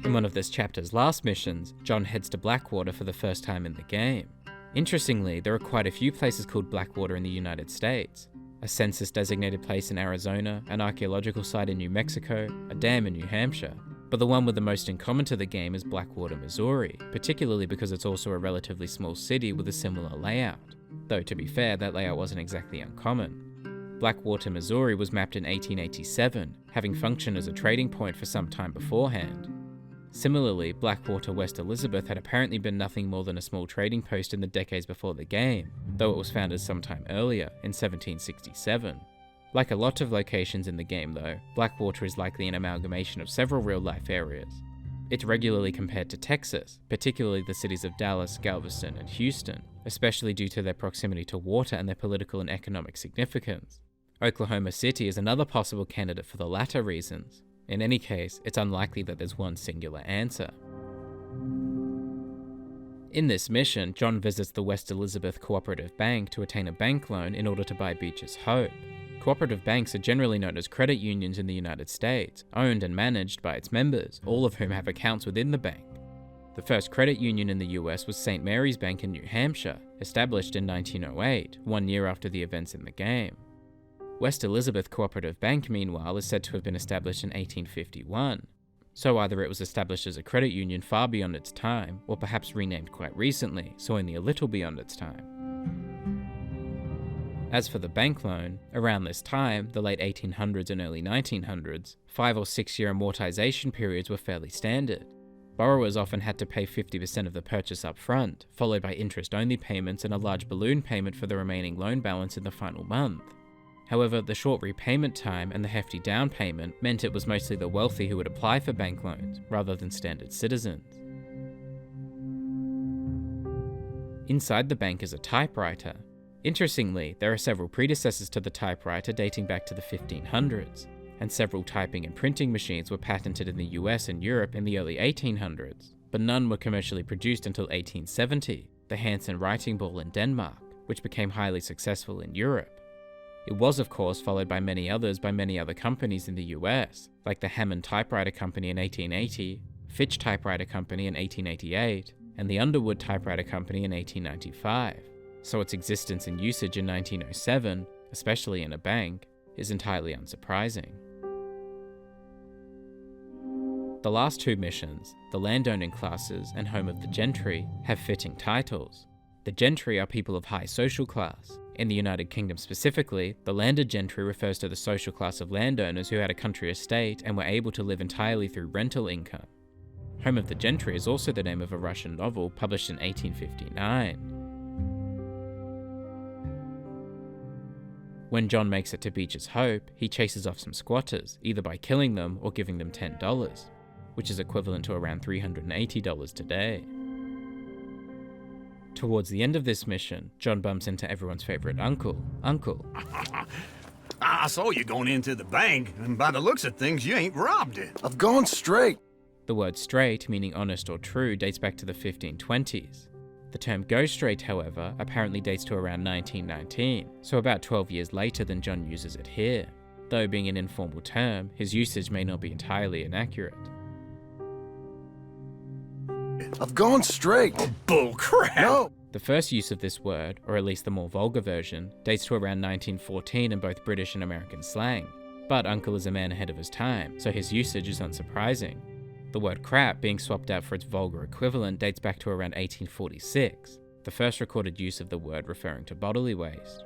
In one of this chapter's last missions, John heads to Blackwater for the first time in the game. Interestingly, there are quite a few places called Blackwater in the United States. A census-designated place in Arizona, an archaeological site in New Mexico, a dam in New Hampshire. But the one with the most in common to the game is Blackwater, Missouri, particularly because it's also a relatively small city with a similar layout. Though to be fair, that layout wasn't exactly uncommon. Blackwater, Missouri was mapped in 1887, having functioned as a trading point for some time beforehand. Similarly, Blackwater, West Elizabeth had apparently been nothing more than a small trading post in the decades before the game, though it was founded sometime earlier, in 1767. Like a lot of locations in the game though, Blackwater is likely an amalgamation of several real-life areas. It's regularly compared to Texas, particularly the cities of Dallas, Galveston, and Houston, especially due to their proximity to water and their political and economic significance. Oklahoma City is another possible candidate for the latter reasons. In any case, it's unlikely that there's one singular answer. In this mission, John visits the West Elizabeth Cooperative Bank to attain a bank loan in order to buy Beech's Hope. Cooperative banks are generally known as credit unions in the United States, owned and managed by its members, all of whom have accounts within the bank. The first credit union in the US was St. Mary's Bank in New Hampshire, established in 1908, 1 year after the events in the game. West Elizabeth Cooperative Bank, meanwhile, is said to have been established in 1851. So either it was established as a credit union far beyond its time, or perhaps renamed quite recently, so only a little beyond its time. As for the bank loan, around this time, the late 1800s and early 1900s, 5 or 6 year amortization periods were fairly standard. Borrowers often had to pay 50% of the purchase up front, followed by interest-only payments and a large balloon payment for the remaining loan balance in the final month. However, the short repayment time and the hefty down payment meant it was mostly the wealthy who would apply for bank loans, rather than standard citizens. Inside the bank is a typewriter. Interestingly, there are several predecessors to the typewriter dating back to the 1500s, and several typing and printing machines were patented in the US and Europe in the early 1800s, but none were commercially produced until 1870, the Hansen writing ball in Denmark, which became highly successful in Europe. It was, of course, followed by many others by many other companies in the US, like the Hammond Typewriter Company in 1880, Fitch Typewriter Company in 1888, and the Underwood Typewriter Company in 1895, so its existence and usage in 1907, especially in a bank, is entirely unsurprising. The last two missions, the landowning classes and home of the gentry, have fitting titles. The gentry are people of high social class. In the United Kingdom specifically, the landed gentry refers to the social class of landowners who had a country estate and were able to live entirely through rental income. Home of the Gentry is also the name of a Russian novel published in 1859. When John makes it to Beech's Hope, he chases off some squatters, either by killing them or giving them $10, which is equivalent to around $380 today. Towards the end of this mission, John bumps into everyone's favorite uncle. I saw you going into the bank, and by the looks of things, you ain't robbed it. I've gone straight. The word straight, meaning honest or true, dates back to the 1520s. The term go straight, however, apparently dates to around 1919, so about 12 years later than John uses it here. Though being an informal term, his usage may not be entirely inaccurate. I've gone straight. Oh, bull crap! No! The first use of this word, or at least the more vulgar version, dates to around 1914 in both British and American slang. But uncle is a man ahead of his time, so his usage is unsurprising. The word crap being swapped out for its vulgar equivalent dates back to around 1846, the first recorded use of the word referring to bodily waste.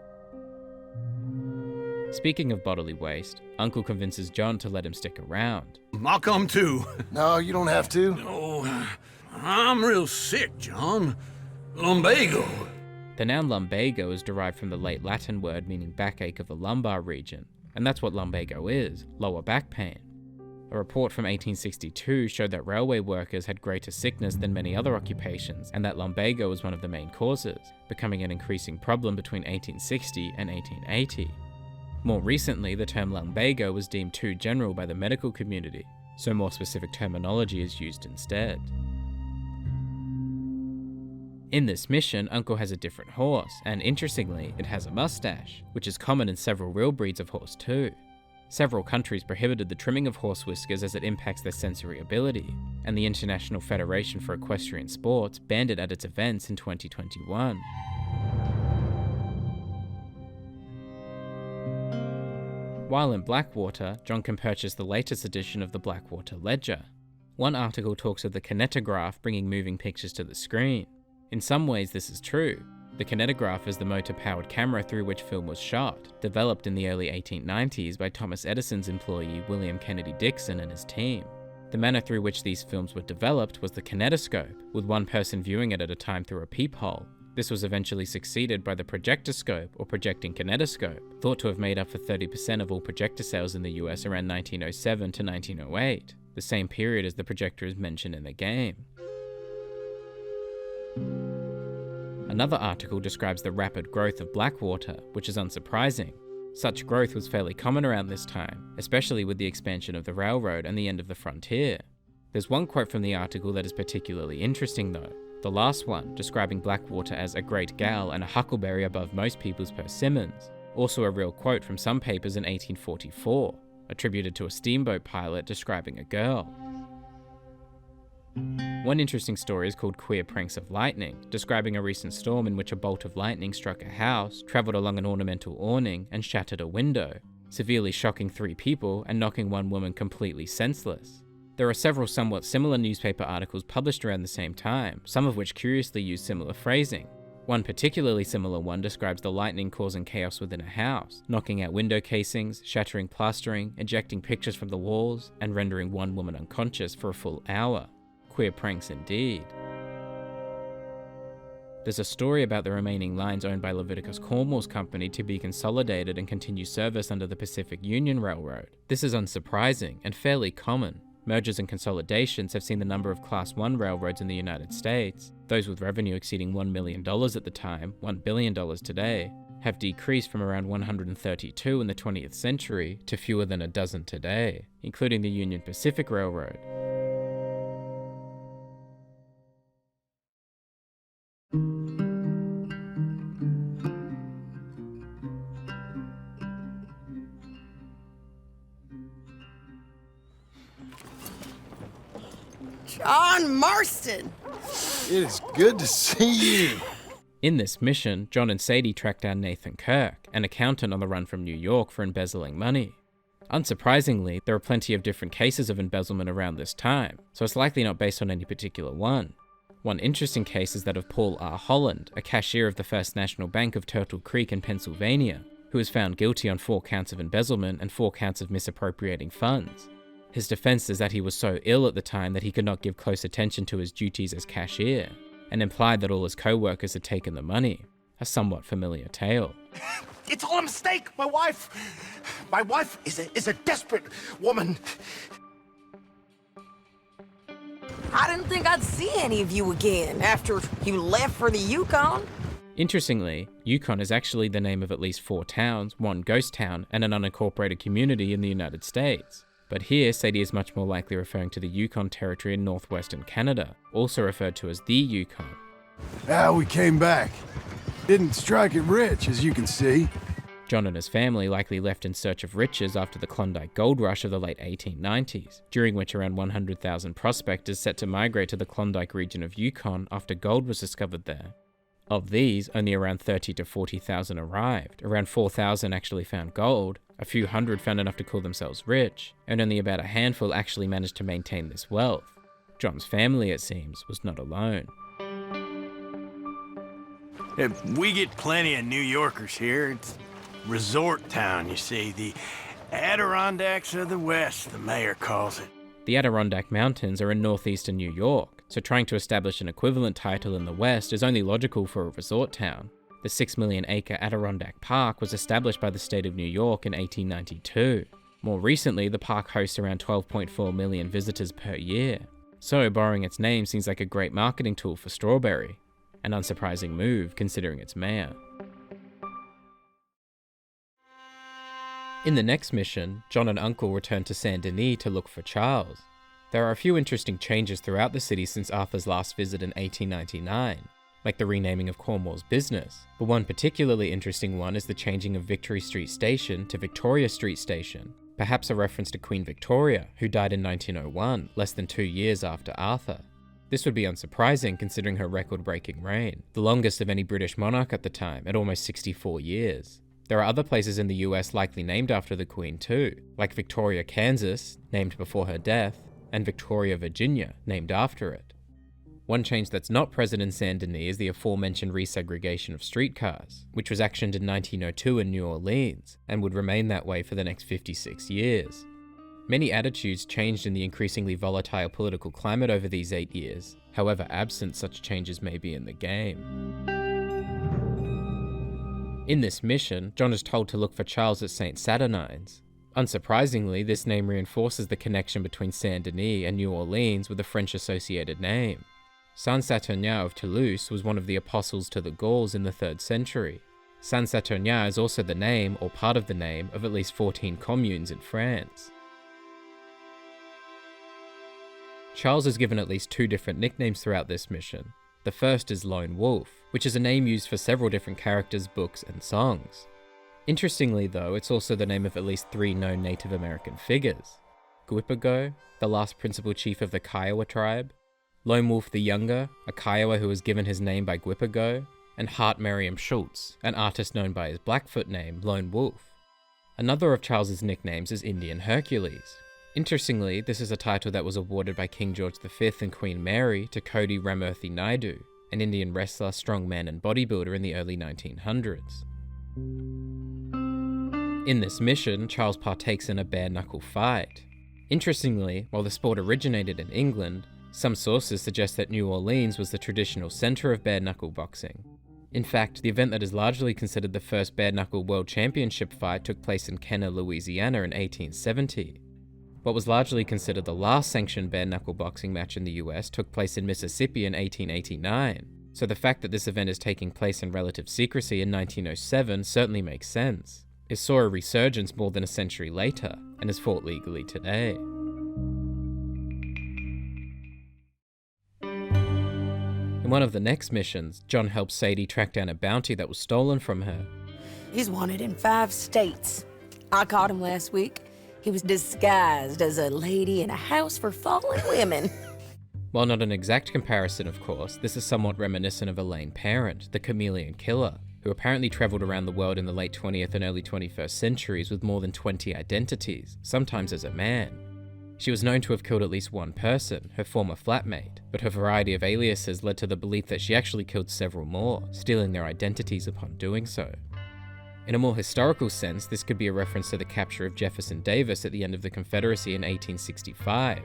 Speaking of bodily waste, Uncle convinces John to let him stick around. I'll come too. No, you don't have to. No, I'm real sick, John. Lumbago. The noun lumbago is derived from the late Latin word meaning backache of the lumbar region, and that's what lumbago is, lower back pain. A report from 1862 showed that railway workers had greater sickness than many other occupations, and that lumbago was one of the main causes, becoming an increasing problem between 1860 and 1880. More recently, the term lumbago was deemed too general by the medical community, so more specific terminology is used instead. In this mission, Uncle has a different horse, and interestingly, it has a mustache, which is common in several real breeds of horse too. Several countries prohibited the trimming of horse whiskers as it impacts their sensory ability, and the International Federation for Equestrian Sports banned it at its events in 2021. While in Blackwater, John can purchase the latest edition of the Blackwater Ledger. One article talks of the kinetograph bringing moving pictures to the screen. In some ways this is true. The kinetograph is the motor-powered camera through which film was shot, developed in the early 1890s by Thomas Edison's employee William Kennedy Dixon and his team. The manner through which these films were developed was the kinetoscope, with one person viewing it at a time through a peephole. This was eventually succeeded by the projectoscope or projecting kinetoscope, thought to have made up for 30% of all projector sales in the US around 1907 to 1908, the same period as the projector is mentioned in the game. Another article describes the rapid growth of Blackwater, which is unsurprising. Such growth was fairly common around this time, especially with the expansion of the railroad and the end of the frontier. There's one quote from the article that is particularly interesting though. The last one, describing Blackwater as a great gal and a huckleberry above most people's persimmons. Also a real quote from some papers in 1844, attributed to a steamboat pilot describing a girl. One interesting story is called Queer Pranks of Lightning, describing a recent storm in which a bolt of lightning struck a house, travelled along an ornamental awning, and shattered a window, severely shocking 3 people and knocking one woman completely senseless. There are several somewhat similar newspaper articles published around the same time, some of which curiously use similar phrasing. One particularly similar one describes the lightning causing chaos within a house, knocking out window casings, shattering plastering, ejecting pictures from the walls, and rendering one woman unconscious for a full hour. Queer pranks indeed. There's a story about the remaining lines owned by Leviticus Cornwall's company to be consolidated and continue service under the Pacific Union Railroad. This is unsurprising and fairly common. Mergers and consolidations have seen the number of Class 1 railroads in the United States, those with revenue exceeding $1 million at the time, $1 billion today, have decreased from around 132 in the 20th century to fewer than a dozen today, including the Union Pacific Railroad. John Marston! It is good to see you. In this mission, John and Sadie track down Nathan Kirk, an accountant on the run from New York for embezzling money. Unsurprisingly, there are plenty of different cases of embezzlement around this time, so it's likely not based on any particular one. One interesting case is that of Paul R. Holland, a cashier of the First National Bank of Turtle Creek in Pennsylvania, who was found guilty on 4 counts of embezzlement and 4 counts of misappropriating funds. His defense is that he was so ill at the time that he could not give close attention to his duties as cashier, and implied that all his co-workers had taken the money, a somewhat familiar tale. It's all a mistake. My wife is a desperate woman. I didn't think I'd see any of you again after you left for the Yukon. Interestingly, Yukon is actually the name of at least 4 towns, 1 ghost town, and an unincorporated community in the United States. But here, Sadie is much more likely referring to the Yukon Territory in northwestern Canada, also referred to as the Yukon. We came back. Didn't strike it rich, as you can see. John and his family likely left in search of riches after the Klondike Gold Rush of the late 1890s, during which around 100,000 prospectors set to migrate to the Klondike region of Yukon after gold was discovered there. Of these, only around 30 to 40,000 arrived, around 4,000 actually found gold, a few hundred found enough to call themselves rich, and only about a handful actually managed to maintain this wealth. John's family, it seems, was not alone. We get plenty of New Yorkers here. It's resort town, you see. The Adirondacks of the West, the mayor calls it. The Adirondack Mountains are in northeastern New York, so trying to establish an equivalent title in the West is only logical for a resort town. The 6 million acre Adirondack Park was established by the state of New York in 1892. More recently, the park hosts around 12.4 million visitors per year. So borrowing its name seems like a great marketing tool for Strawberry. An unsurprising move considering its mayor. In the next mission, John and Uncle return to Saint Denis to look for Charles. There are a few interesting changes throughout the city since Arthur's last visit in 1899, like the renaming of Cornwall's business, but one particularly interesting one is the changing of Victory Street Station to Victoria Street Station, perhaps a reference to Queen Victoria, who died in 1901, less than 2 years after Arthur. This would be unsurprising considering her record-breaking reign, the longest of any British monarch at the time, at almost 64 years. There are other places in the US likely named after the Queen too, like Victoria, Kansas, named before her death, and Victoria, Virginia, named after it. One change that's not present in Saint Denis is the aforementioned resegregation of streetcars, which was actioned in 1902 in New Orleans, and would remain that way for the next 56 years. Many attitudes changed in the increasingly volatile political climate over these 8 years, however absent such changes may be in the game. In this mission, John is told to look for Charles at St. Saturnine's. Unsurprisingly, this name reinforces the connection between Saint Denis and New Orleans with a French-associated name. Saint Saturnin of Toulouse was one of the apostles to the Gauls in the 3rd century. Saint Saturnin is also the name, or part of the name, of at least 14 communes in France. Charles is given at least 2 different nicknames throughout this mission. The first is Lone Wolf, which is a name used for several different characters, books, and songs. Interestingly though, it's also the name of at least 3 known Native American figures. Guipago, the last principal chief of the Kiowa tribe, Lone Wolf the Younger, a Kiowa who was given his name by Guipago, and Hart Merriam Schultz, an artist known by his Blackfoot name, Lone Wolf. Another of Charles's nicknames is Indian Hercules. Interestingly, this is a title that was awarded by King George V and Queen Mary to Kodi Ramurthy Naidu, an Indian wrestler, strongman and bodybuilder in the early 1900s. In this mission, Charles partakes in a bare-knuckle fight. Interestingly, while the sport originated in England, some sources suggest that New Orleans was the traditional centre of bare-knuckle boxing. In fact, the event that is largely considered the first bare-knuckle world championship fight took place in Kenner, Louisiana in 1870. What was largely considered the last sanctioned bare-knuckle boxing match in the US took place in Mississippi in 1889, so the fact that this event is taking place in relative secrecy in 1907 certainly makes sense. It saw a resurgence more than a century later, and is fought legally today. In one of the next missions, John helps Sadie track down a bounty that was stolen from her. He's wanted in 5 states. I caught him last week. He was disguised as a lady in a house for fallen women. While not an exact comparison, of course, this is somewhat reminiscent of Elaine Parent, the chameleon killer, who apparently travelled around the world in the late 20th and early 21st centuries with more than 20 identities, sometimes as a man. She was known to have killed at least one person, her former flatmate, but her variety of aliases led to the belief that she actually killed several more, stealing their identities upon doing so. In a more historical sense, this could be a reference to the capture of Jefferson Davis at the end of the Confederacy in 1865.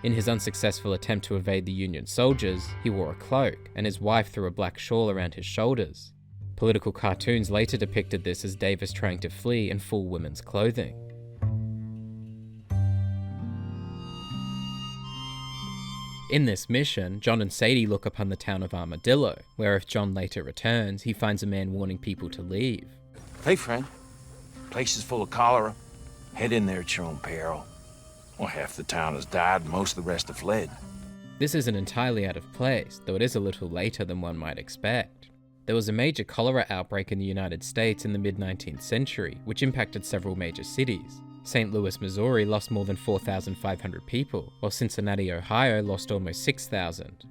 In his unsuccessful attempt to evade the Union soldiers, he wore a cloak, and his wife threw a black shawl around his shoulders. Political cartoons later depicted this as Davis trying to flee in full women's clothing. In this mission, John and Sadie look upon the town of Armadillo, where if John later returns, he finds a man warning people to leave. Hey, friend. Place is full of cholera. Head in there at your own peril. Well, half the town has died and most of the rest have fled. This isn't entirely out of place, though it is a little later than one might expect. There was a major cholera outbreak in the United States in the mid-19th century, which impacted several major cities. St. Louis, Missouri lost more than 4,500 people, while Cincinnati, Ohio lost almost 6,000.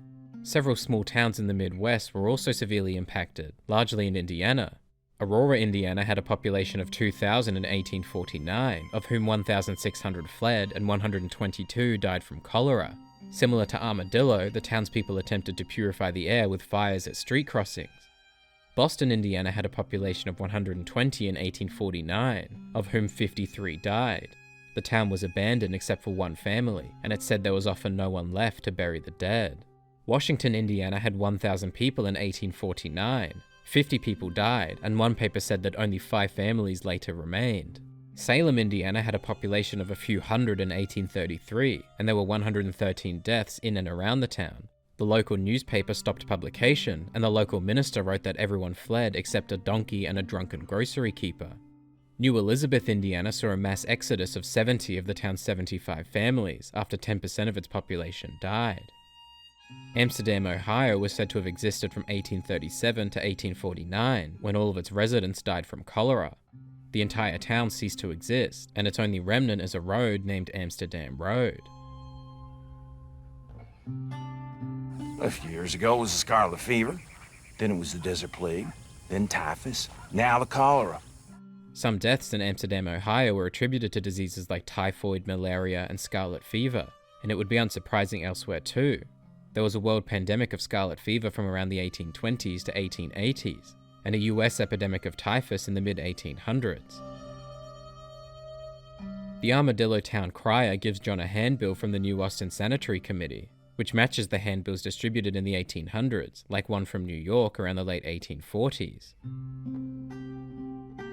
Several small towns in the Midwest were also severely impacted, largely in Indiana. Aurora, Indiana had a population of 2,000 in 1849, of whom 1,600 fled and 122 died from cholera. Similar to Armadillo, the townspeople attempted to purify the air with fires at street crossings. Boston, Indiana had a population of 120 in 1849, of whom 53 died. The town was abandoned except for one family, and it said there was often no one left to bury the dead. Washington, Indiana had 1,000 people in 1849. 50 people died, and one paper said that only 5 families later remained. Salem, Indiana had a population of a few hundred in 1833, and there were 113 deaths in and around the town. The local newspaper stopped publication, and the local minister wrote that everyone fled except a donkey and a drunken grocery keeper. New Elizabeth, Indiana saw a mass exodus of 70 of the town's 75 families after 10% of its population died. Amsterdam, Ohio was said to have existed from 1837 to 1849, when all of its residents died from cholera. The entire town ceased to exist, and its only remnant is a road named Amsterdam Road. A few years ago it was the scarlet fever, then it was the desert plague, then typhus, now the cholera. Some deaths in Amsterdam, Ohio were attributed to diseases like typhoid, malaria, and scarlet fever, and it would be unsurprising elsewhere too. There was a world pandemic of scarlet fever from around the 1820s to 1880s, and a US epidemic of typhus in the mid-1800s. The Armadillo Town Crier gives John a handbill from the New Austin Sanitary Committee, which matches the handbills distributed in the 1800s, like one from New York around the late 1840s.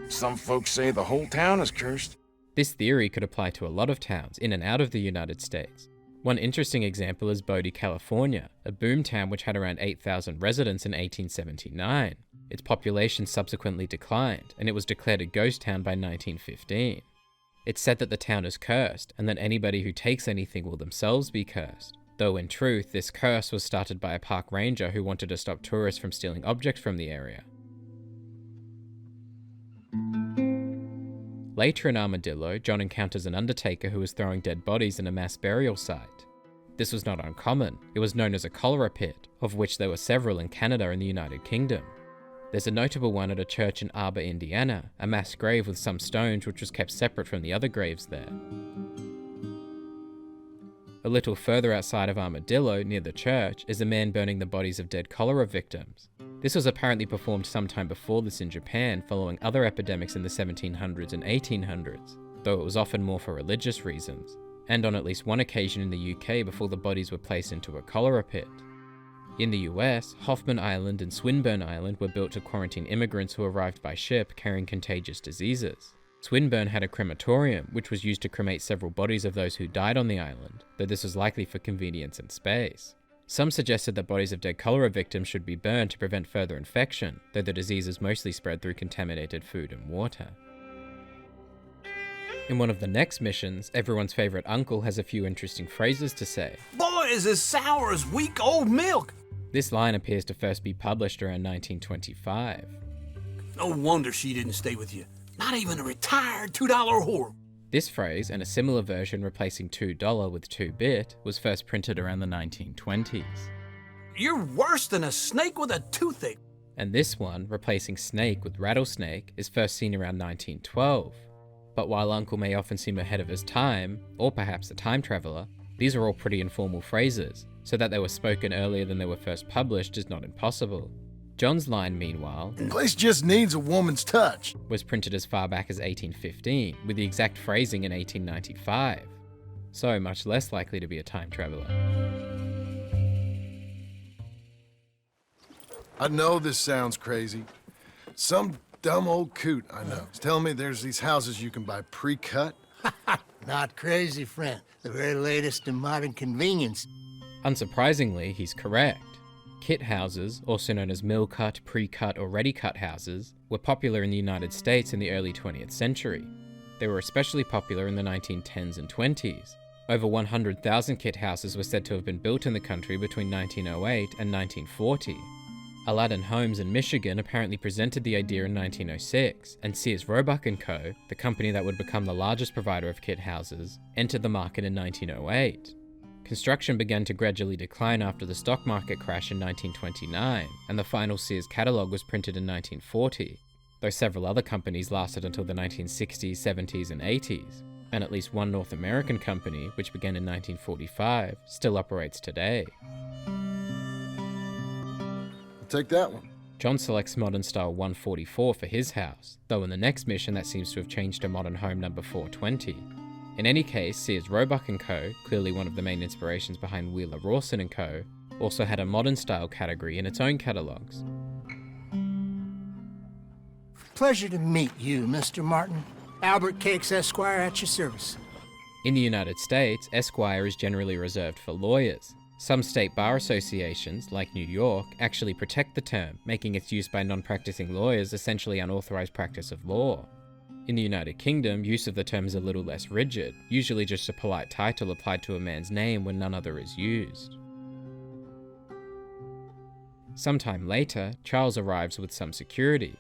Some folks say the whole town is cursed. This theory could apply to a lot of towns in and out of the United States. One interesting example is Bodie, California, a boom town which had around 8,000 residents in 1879. Its population subsequently declined, and it was declared a ghost town by 1915. It's said that the town is cursed, and that anybody who takes anything will themselves be cursed. Though in truth, this curse was started by a park ranger who wanted to stop tourists from stealing objects from the area. Later in Armadillo, John encounters an undertaker who was throwing dead bodies in a mass burial site. This was not uncommon. It was known as a cholera pit, of which there were several in Canada and the United Kingdom. There's a notable one at a church in Arbor, Indiana, a mass grave with some stones which was kept separate from the other graves there. A little further outside of Armadillo, near the church, is a man burning the bodies of dead cholera victims. This was apparently performed sometime before this in Japan, following other epidemics in the 1700s and 1800s, though it was often more for religious reasons, and on at least one occasion in the UK before the bodies were placed into a cholera pit. In the US, Hoffman Island and Swinburne Island were built to quarantine immigrants who arrived by ship carrying contagious diseases. Swinburne had a crematorium, which was used to cremate several bodies of those who died on the island, though this was likely for convenience and space. Some suggested that bodies of dead cholera victims should be burned to prevent further infection, though the disease is mostly spread through contaminated food and water. In one of the next missions, everyone's favourite uncle has a few interesting phrases to say. Boy, is as sour as weak old milk! This line appears to first be published around 1925. No wonder she didn't stay with you. Not even a retired $2 whore. This phrase, and a similar version replacing $2 with 2-bit, was first printed around the 1920s. You're worse than a snake with a toothache. And this one, replacing snake with rattlesnake, is first seen around 1912. But while Uncle may often seem ahead of his time, or perhaps a time traveller, these are all pretty informal phrases, so that they were spoken earlier than they were first published is not impossible. John's line, meanwhile, "The place just needs a woman's touch," was printed as far back as 1815, with the exact phrasing in 1895. So much less likely to be a time traveller. I know this sounds crazy. Some dumb old coot I know is telling me there's these houses you can buy pre-cut. Not crazy, friend. The very latest in modern convenience. Unsurprisingly, he's correct. Kit houses, also known as mill-cut, pre-cut, or ready-cut houses, were popular in the United States in the early 20th century. They were especially popular in the 1910s and 20s. Over 100,000 kit houses were said to have been built in the country between 1908 and 1940. Aladdin Homes in Michigan apparently presented the idea in 1906, and Sears Roebuck & Co., the company that would become the largest provider of kit houses, entered the market in 1908. Construction began to gradually decline after the stock market crash in 1929, and the final Sears catalogue was printed in 1940, though several other companies lasted until the 1960s, 70s, and 80s. and at least one North American company, which began in 1945, still operates today. I'll take that one. John selects modern style 144 for his house, though in the next mission that seems to have changed to modern home number 420. In any case, Sears Roebuck & Co., clearly one of the main inspirations behind Wheeler Rawson & Co., also had a modern style category in its own catalogues. Pleasure to meet you, Mr. Martin. Albert Cakes, Esquire, at your service. In the United States, Esquire is generally reserved for lawyers. Some state bar associations, like New York, actually protect the term, making its use by non-practicing lawyers essentially unauthorized practice of law. In the United Kingdom, use of the term is a little less rigid, usually just a polite title applied to a man's name when none other is used. Sometime later, Charles arrives with some security.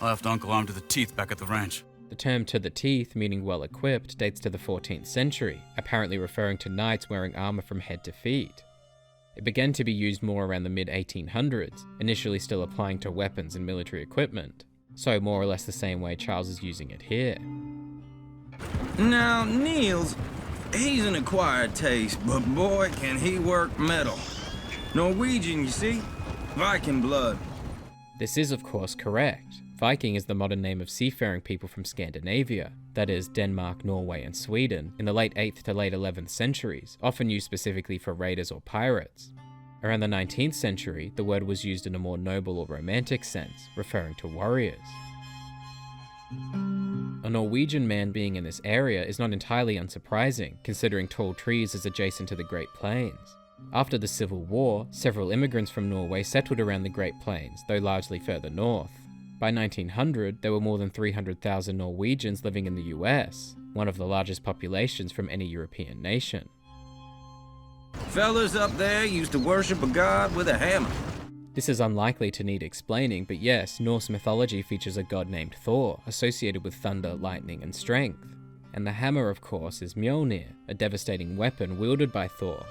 I left Uncle armed to the teeth back at the ranch. The term "to the teeth," meaning well-equipped, dates to the 14th century, apparently referring to knights wearing armor from head to feet. It began to be used more around the mid-1800s, initially still applying to weapons and military equipment, so more or less the same way Charles is using it here. Now, Niels, he's an acquired taste, but boy, can he work metal. Norwegian, you see? Viking blood. This is, of course, correct. Viking is the modern name of seafaring people from Scandinavia, that is, Denmark, Norway, and Sweden, in the late 8th to late 11th centuries, often used specifically for raiders or pirates. Around the 19th century, the word was used in a more noble or romantic sense, referring to warriors. A Norwegian man being in this area is not entirely unsurprising, considering tall trees is adjacent to the Great Plains. After the Civil War, several immigrants from Norway settled around the Great Plains, though largely further north. By 1900, there were more than 300,000 Norwegians living in the US, one of the largest populations from any European nation. Fellas up there used to worship a god with a hammer. This is unlikely to need explaining, but yes, Norse mythology features a god named Thor, associated with thunder, lightning, and strength. And the hammer, of course, is Mjolnir, a devastating weapon wielded by Thor.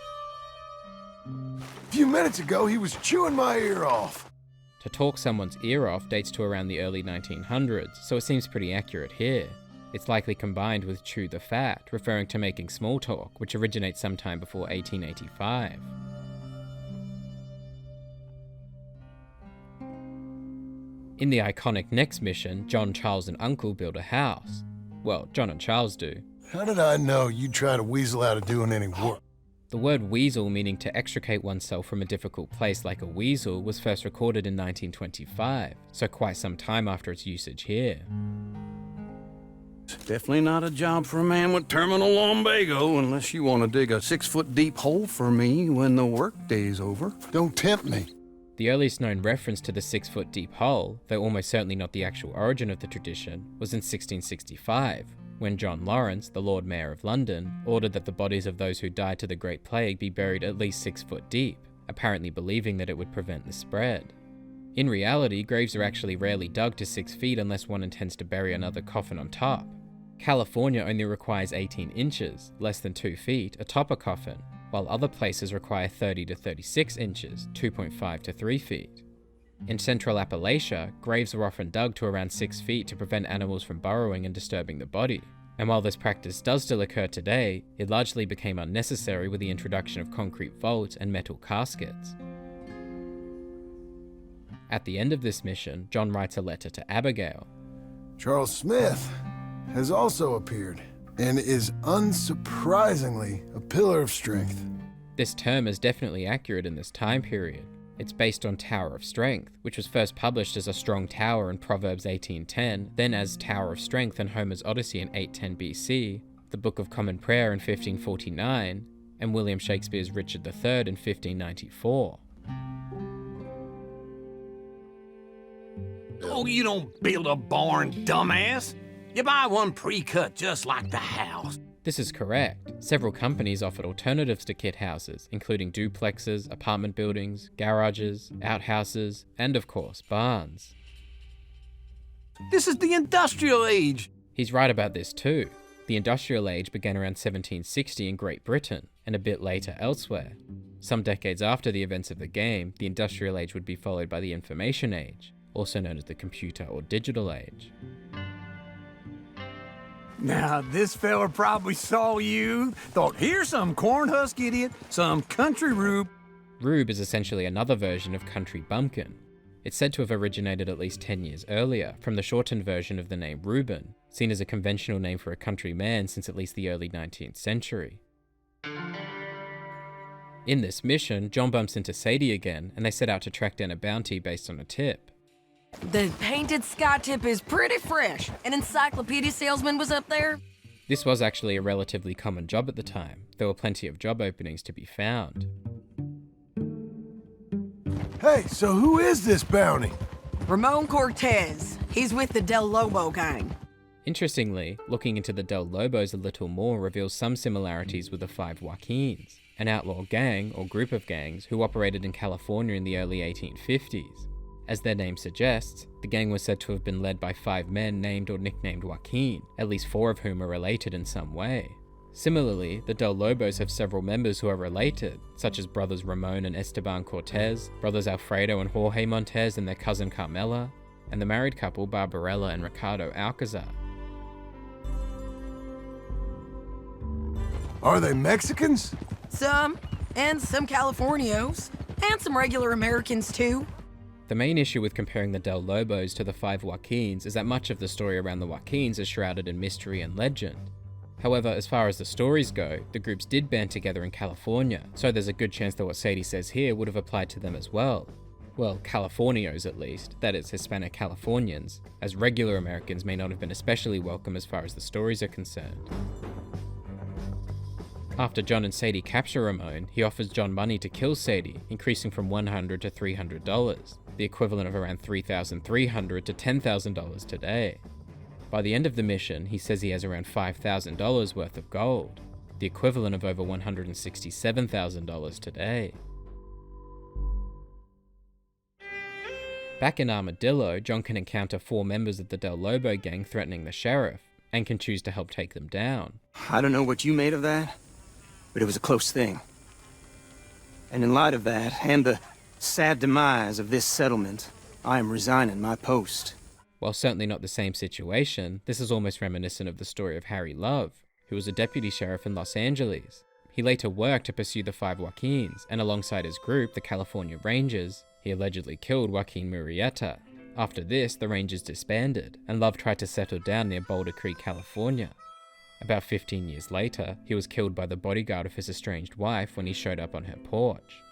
A few minutes ago, he was chewing my ear off. To talk someone's ear off dates to around the early 1900s, so it seems pretty accurate here. It's likely combined with chew the fat, referring to making small talk, which originates sometime before 1885. In the iconic next mission, John, Charles, and Uncle build a house. Well, John and Charles do. How did I know you'd try to weasel out of doing any work? The word weasel, meaning to extricate oneself from a difficult place like a weasel, was first recorded in 1925, so quite some time after its usage here. Definitely not a job for a man with terminal lumbago unless you want to dig a 6-foot deep hole for me when the workday's over. Don't tempt me. The earliest known reference to the 6-foot deep hole, though almost certainly not the actual origin of the tradition, was in 1665, when John Lawrence, the Lord Mayor of London, ordered that the bodies of those who died to the Great Plague be buried at least 6 foot deep, apparently believing that it would prevent the spread. In reality, graves are actually rarely dug to 6 feet unless one intends to bury another coffin on top. California only requires 18 inches, less than 2 feet, atop a coffin, while other places require 30 to 36 inches, 2.5 to 3 feet. In central Appalachia, graves were often dug to around 6 feet to prevent animals from burrowing and disturbing the body. And while this practice does still occur today, it largely became unnecessary with the introduction of concrete vaults and metal caskets. At the end of this mission, John writes a letter to Abigail. Charles Smith has also appeared, and is unsurprisingly a pillar of strength. This term is definitely accurate in this time period. It's based on Tower of Strength, which was first published as a strong tower in Proverbs 18:10, then as Tower of Strength in Homer's Odyssey in 810 BC, the Book of Common Prayer in 1549, and William Shakespeare's Richard III in 1594. Oh, you don't build a barn, dumbass. You buy one pre-cut just like the house. This is correct. Several companies offered alternatives to kit houses, including duplexes, apartment buildings, garages, outhouses, and of course, barns. This is the industrial age. He's right about this too. The industrial age began around 1760 in Great Britain, and a bit later elsewhere. Some decades after the events of the game, the industrial age would be followed by the information age, also known as the computer or digital age. Now, this fella probably saw you, thought, here's some cornhusk idiot, some country rube. Rube is essentially another version of country bumpkin. It's said to have originated at least 10 years earlier, from the shortened version of the name Reuben, seen as a conventional name for a country man since at least the early 19th century. In this mission, John bumps into Shady again, and they set out to track down a bounty based on a tip. The painted sky tip is pretty fresh. An encyclopedia salesman was up there? This was actually a relatively common job at the time. There were plenty of job openings to be found. Hey, so who is this bounty? Ramon Cortez. He's with the Del Lobo gang. Interestingly, looking into the Del Lobos a little more reveals some similarities with the Five Joaquins, an outlaw gang or group of gangs who operated in California in the early 1850s. As their name suggests, the gang was said to have been led by 5 men named or nicknamed Joaquin, at least 4 of whom are related in some way. Similarly, the Del Lobos have several members who are related, such as brothers Ramon and Esteban Cortez, brothers Alfredo and Jorge Montez and their cousin Carmela, and the married couple Barbarella and Ricardo Alcazar. Are they Mexicans? Some, and some Californios, and some regular Americans too. The main issue with comparing the Del Lobos to the 5 Joaquins is that much of the story around the Joaquins is shrouded in mystery and legend. However, as far as the stories go, the groups did band together in California, so there's a good chance that what Shady says here would have applied to them as well. Well, Californios at least, that is, Hispanic Californians, as regular Americans may not have been especially welcome as far as the stories are concerned. After John and Shady capture Ramon, he offers John money to kill Shady, increasing from $100 to $300, the equivalent of around $3,300 to $10,000 today. By the end of the mission, he says he has around $5,000 worth of gold, the equivalent of over $167,000 today. Back in Armadillo, John can encounter 4 members of the Del Lobo gang threatening the sheriff, and can choose to help take them down. I don't know what you made of that, but it was a close thing. And in light of that, and the sad demise of this settlement, I am resigning my post. While certainly not the same situation, this is almost reminiscent of the story of Harry Love, who was a deputy sheriff in Los Angeles. He later worked to pursue the 5 Joaquins, and alongside his group, the California Rangers, he allegedly killed Joaquin Murrieta. After this, the Rangers disbanded, and Love tried to settle down near Boulder Creek, California. About 15 years later, he was killed by the bodyguard of his estranged wife when he showed up on her porch.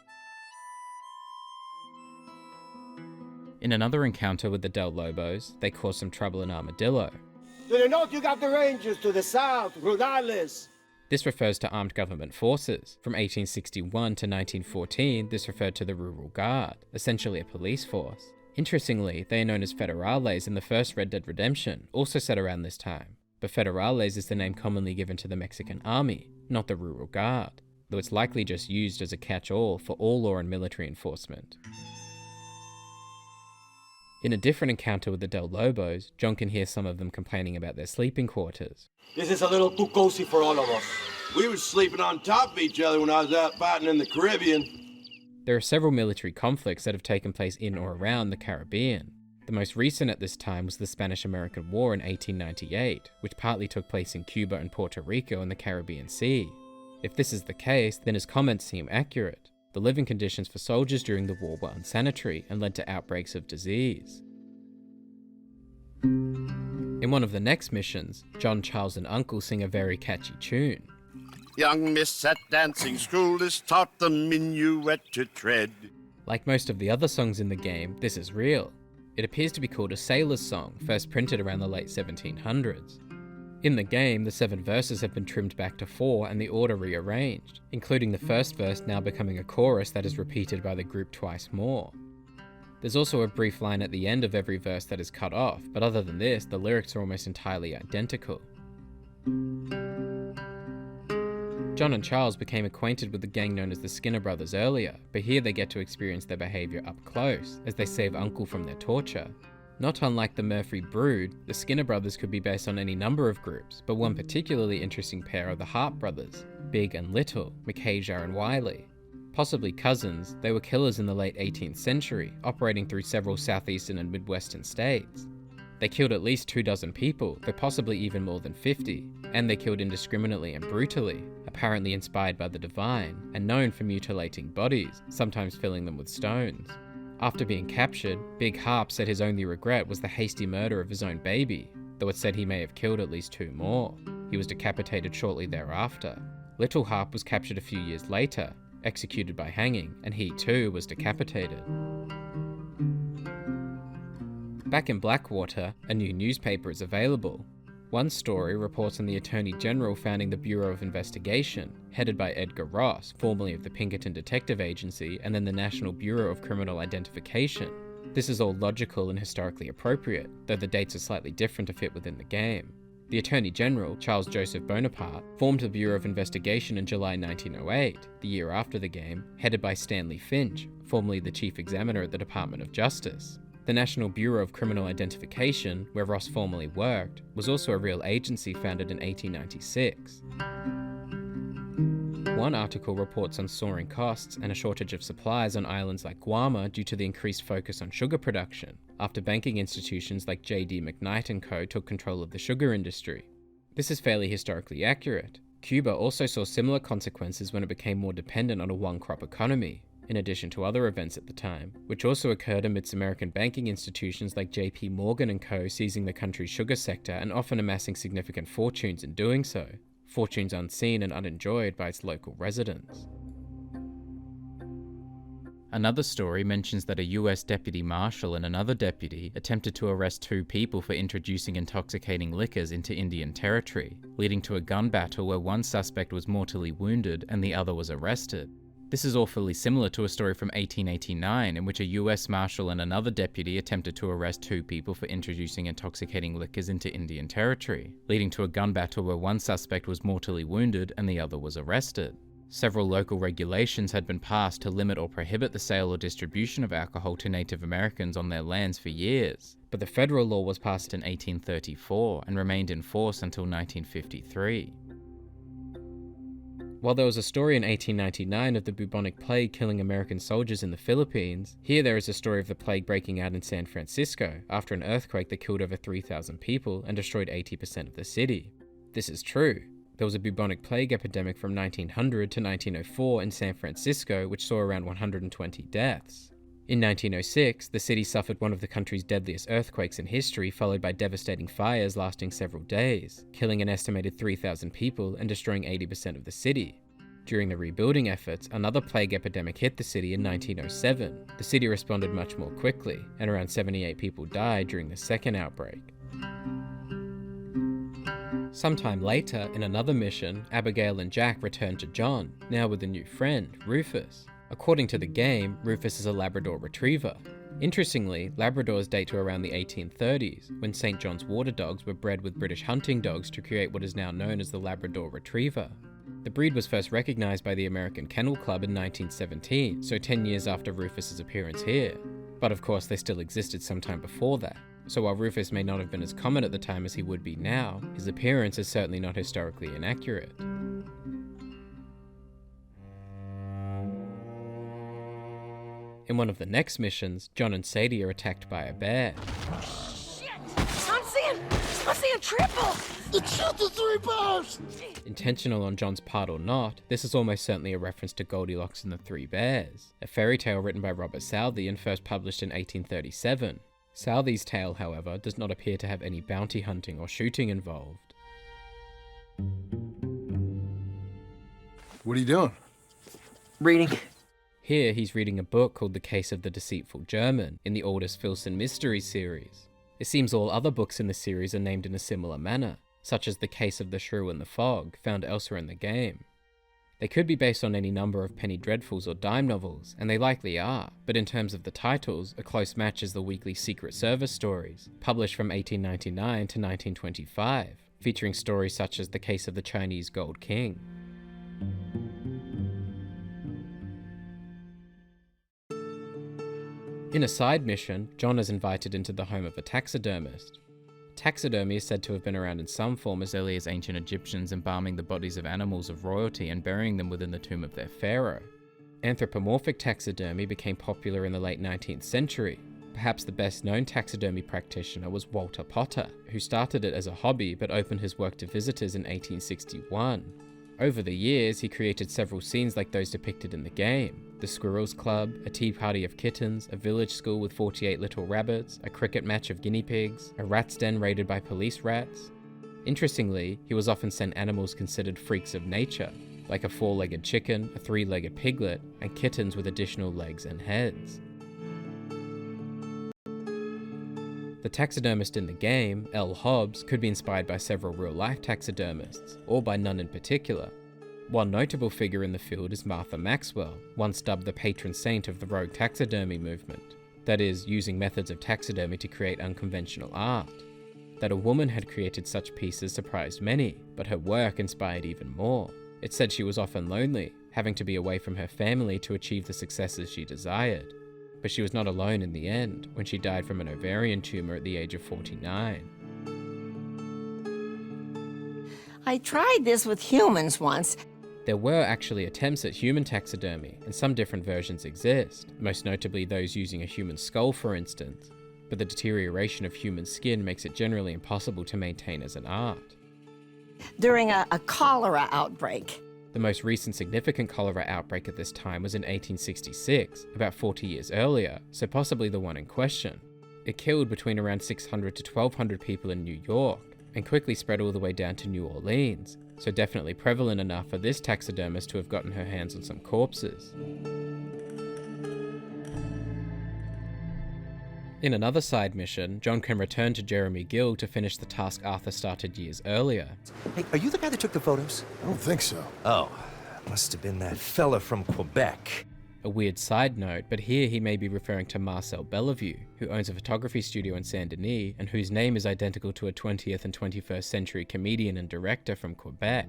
In another encounter with the Del Lobos, they caused some trouble in Armadillo. To the north, you got the Rangers. To the south, Rhodales. This refers to armed government forces. From 1861 to 1914, this referred to the Rural Guard, essentially a police force. Interestingly, they are known as Federales in the first Red Dead Redemption, also set around this time. But Federales is the name commonly given to the Mexican army, not the Rural Guard, though it's likely just used as a catch-all for all law and military enforcement. In a different encounter with the Del Lobos, John can hear some of them complaining about their sleeping quarters. This is a little too cozy for all of us. We were sleeping on top of each other when I was out fighting in the Caribbean. There are several military conflicts that have taken place in or around the Caribbean. The most recent at this time was the Spanish-American War in 1898, which partly took place in Cuba and Puerto Rico in the Caribbean Sea. If this is the case, then his comments seem accurate. The living conditions for soldiers during the war were unsanitary and led to outbreaks of disease. In one of the next missions, John, Charles and Uncle sing a very catchy tune. Young miss at dancing school is taught the minuet to tread. Like most of the other songs in the game, this is real. It appears to be called a sailor's song, first printed around the late 1700s. In the game, the 7 verses have been trimmed back to 4 and the order rearranged, including the first verse now becoming a chorus that is repeated by the group twice more. There's also a brief line at the end of every verse that is cut off, but other than this, the lyrics are almost entirely identical. John and Charles became acquainted with the gang known as the Skinner Brothers earlier, but here they get to experience their behaviour up close, as they save Uncle from their torture. Not unlike the Murphy Brood, the Skinner Brothers could be based on any number of groups, but one particularly interesting pair are the Hart Brothers, Big and Little, McHajar and Wiley. Possibly cousins, they were killers in the late 18th century, operating through several southeastern and midwestern states. They killed at least 24 people, though possibly even more than 50, and they killed indiscriminately and brutally, apparently inspired by the divine, and known for mutilating bodies, sometimes filling them with stones. After being captured, Big Harp said his only regret was the hasty murder of his own baby, though it said he may have killed at least 2 more. He was decapitated shortly thereafter. Little Harp was captured a few years later, executed by hanging, and he too was decapitated. Back in Blackwater, a new newspaper is available. One story reports on the Attorney General founding the Bureau of Investigation, headed by Edgar Ross, formerly of the Pinkerton Detective Agency and then the National Bureau of Criminal Identification. This is all logical and historically appropriate, though the dates are slightly different to fit within the game. The Attorney General, Charles Joseph Bonaparte, formed the Bureau of Investigation in July 1908, the year after the game, headed by Stanley Finch, formerly the Chief Examiner at the Department of Justice. The National Bureau of Criminal Identification, where Ross formerly worked, was also a real agency founded in 1896. One article reports on soaring costs and a shortage of supplies on islands like Guam due to the increased focus on sugar production, after banking institutions like J.D. McKnight & Co. took control of the sugar industry. This is fairly historically accurate. Cuba also saw similar consequences when it became more dependent on a one-crop economy, in addition to other events at the time, which also occurred amidst American banking institutions like J.P. Morgan & Co. seizing the country's sugar sector and often amassing significant fortunes in doing so, fortunes unseen and unenjoyed by its local residents. Another story mentions that a US deputy marshal and another deputy attempted to arrest 2 people for introducing intoxicating liquors into Indian territory, leading to a gun battle where one suspect was mortally wounded and the other was arrested. This is awfully similar to a story from 1889 in which a US marshal and another deputy attempted to arrest 2 people for introducing intoxicating liquors into Indian territory, leading to a gun battle where one suspect was mortally wounded and the other was arrested. Several local regulations had been passed to limit or prohibit the sale or distribution of alcohol to Native Americans on their lands for years, but the federal law was passed in 1834 and remained in force until 1953. While there was a story in 1899 of the bubonic plague killing American soldiers in the Philippines, here there is a story of the plague breaking out in San Francisco after an earthquake that killed over 3,000 people and destroyed 80% of the city. This is true. There was a bubonic plague epidemic from 1900 to 1904 in San Francisco which saw around 120 deaths. In 1906, the city suffered one of the country's deadliest earthquakes in history, followed by devastating fires lasting several days, killing an estimated 3,000 people and destroying 80% of the city. During the rebuilding efforts, another plague epidemic hit the city in 1907. The city responded much more quickly, and around 78 people died during the second outbreak. Sometime later, in another mission, Abigail and Jack return to John, now with a new friend, Rufus. According to the game, Rufus is a Labrador Retriever. Interestingly, Labradors date to around the 1830s, when St. John's water dogs were bred with British hunting dogs to create what is now known as the Labrador Retriever. The breed was first recognised by the American Kennel Club in 1917, so 10 years after Rufus's appearance here. But of course they still existed sometime before that, so while Rufus may not have been as common at the time as he would be now, his appearance is certainly not historically inaccurate. In one of the next missions, John and Sadie are attacked by a bear. I'm seeing triple! Shoot the 3 bears! Intentional on John's part or not, this is almost certainly a reference to Goldilocks and the 3 Bears, a fairy tale written by Robert Southey and first published in 1837. Southey's tale, however, does not appear to have any bounty hunting or shooting involved. What are you doing? Reading. Here he's reading a book called The Case of the Deceitful German in the Aldous Filson Mystery series. It seems all other books in the series are named in a similar manner, such as The Case of the Shrew and the Fog, found elsewhere in the game. They could be based on any number of penny dreadfuls or dime novels, and they likely are, but in terms of the titles, a close match is the weekly Secret Service stories, published from 1899 to 1925, featuring stories such as The Case of the Chinese Gold King. In a side mission, John is invited into the home of a taxidermist. Taxidermy is said to have been around in some form as early as ancient Egyptians embalming the bodies of animals of royalty and burying them within the tomb of their pharaoh. Anthropomorphic taxidermy became popular in the late 19th century. Perhaps the best known taxidermy practitioner was Walter Potter, who started it as a hobby but opened his work to visitors in 1861. Over the years, he created several scenes like those depicted in the game: the Squirrels Club, a tea party of kittens, a village school with 48 little rabbits, a cricket match of guinea pigs, a rat's den raided by police rats. Interestingly, he was often sent animals considered freaks of nature, like a 4-legged chicken, a 3-legged piglet, and kittens with additional legs and heads. The taxidermist in the game, L. Hobbs, could be inspired by several real-life taxidermists, or by none in particular. One notable figure in the field is Martha Maxwell, once dubbed the patron saint of the rogue taxidermy movement, that is, using methods of taxidermy to create unconventional art. That a woman had created such pieces surprised many, but her work inspired even more. It said she was often lonely, having to be away from her family to achieve the successes she desired. But she was not alone in the end, when she died from an ovarian tumor at the age of 49. I tried this with humans once. There were actually attempts at human taxidermy, and some different versions exist, most notably those using a human skull, for instance. But the deterioration of human skin makes it generally impossible to maintain as an art. During a cholera outbreak. The most recent significant cholera outbreak at this time was in 1866, about 40 years earlier, so possibly the one in question. It killed between around 600 to 1,200 people in New York, and quickly spread all the way down to New Orleans, so definitely prevalent enough for this taxidermist to have gotten her hands on some corpses. In another side mission, John can return to Jeremy Gill to finish the task Arthur started years earlier. Hey, are you the guy that took the photos? I don't think so. Oh, must have been that fella from Quebec. A weird side note, but here he may be referring to Marcel Bellevue, who owns a photography studio in Saint Denis and whose name is identical to a 20th and 21st century comedian and director from Quebec.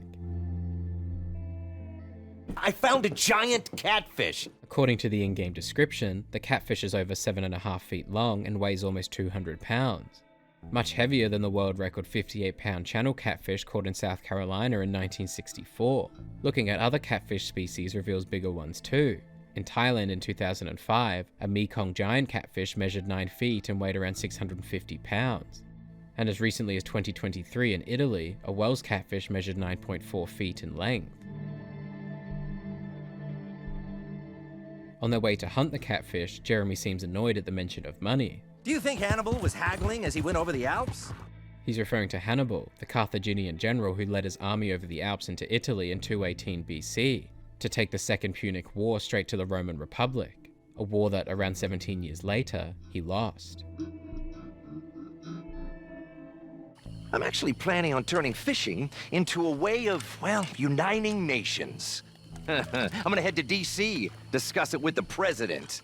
I found a giant catfish! According to the in-game description, the catfish is over 7.5 feet long and weighs almost 200 pounds. Much heavier than the world record 58-pound channel catfish caught in South Carolina in 1964. Looking at other catfish species reveals bigger ones too. In Thailand in 2005, a Mekong giant catfish measured 9 feet and weighed around 650 pounds. And as recently as 2023 in Italy, a Wells catfish measured 9.4 feet in length. On their way to hunt the catfish, Jeremy seems annoyed at the mention of money. Do you think Hannibal was haggling as he went over the Alps? He's referring to Hannibal, the Carthaginian general who led his army over the Alps into Italy in 218 BC, to take the Second Punic War straight to the Roman Republic, a war that, around 17 years later, he lost. I'm actually planning on turning fishing into a way of, well, uniting nations. I'm gonna head to DC, discuss it with the president.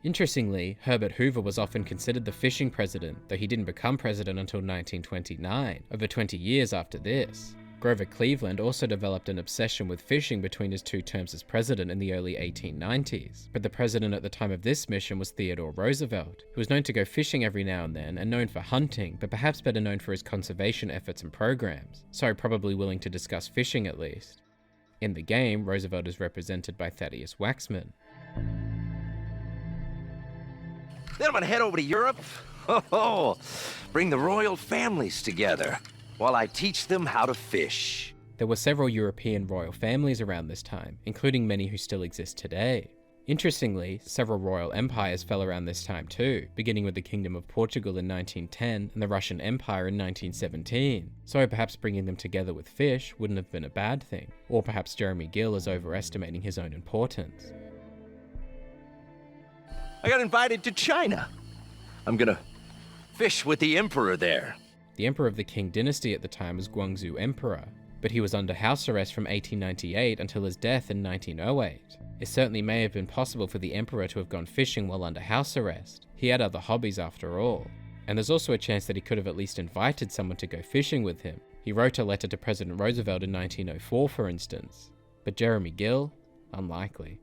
Interestingly, Herbert Hoover was often considered the fishing president, though he didn't become president until 1929, over 20 years after this. Grover Cleveland also developed an obsession with fishing between his 2 terms as president in the early 1890s, but the president at the time of this mission was Theodore Roosevelt, who was known to go fishing every now and then and known for hunting, but perhaps better known for his conservation efforts and programs, so probably willing to discuss fishing at least. In the game, Roosevelt is represented by Thaddeus Waxman. Then I'm gonna head over to Europe. Bring the royal families together while I teach them how to fish. There were several European royal families around this time, including many who still exist today. Interestingly, several royal empires fell around this time too, beginning with the Kingdom of Portugal in 1910 and the Russian Empire in 1917, so perhaps bringing them together with fish wouldn't have been a bad thing, or perhaps Jeremy Gill is overestimating his own importance. I got invited to China. I'm gonna fish with the emperor there. The emperor of the Qing dynasty at the time was Guangxu Emperor, but he was under house arrest from 1898 until his death in 1908. It certainly may have been possible for the emperor to have gone fishing while under house arrest. He had other hobbies after all. And there's also a chance that he could have at least invited someone to go fishing with him. He wrote a letter to President Roosevelt in 1904, for instance. But Jeremy Gill? Unlikely.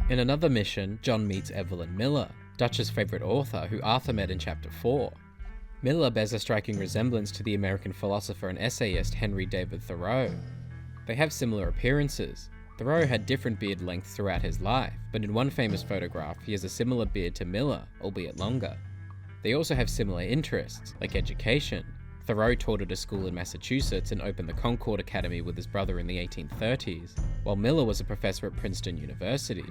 In another mission, John meets Evelyn Miller, Dutch's favourite author who Arthur met in Chapter 4. Miller bears a striking resemblance to the American philosopher and essayist Henry David Thoreau. They have similar appearances, Thoreau had different beard lengths throughout his life, but in one famous photograph he has a similar beard to Miller, albeit longer. They also have similar interests, like education. Thoreau taught at a school in Massachusetts and opened the Concord Academy with his brother in the 1830s, while Miller was a professor at Princeton University.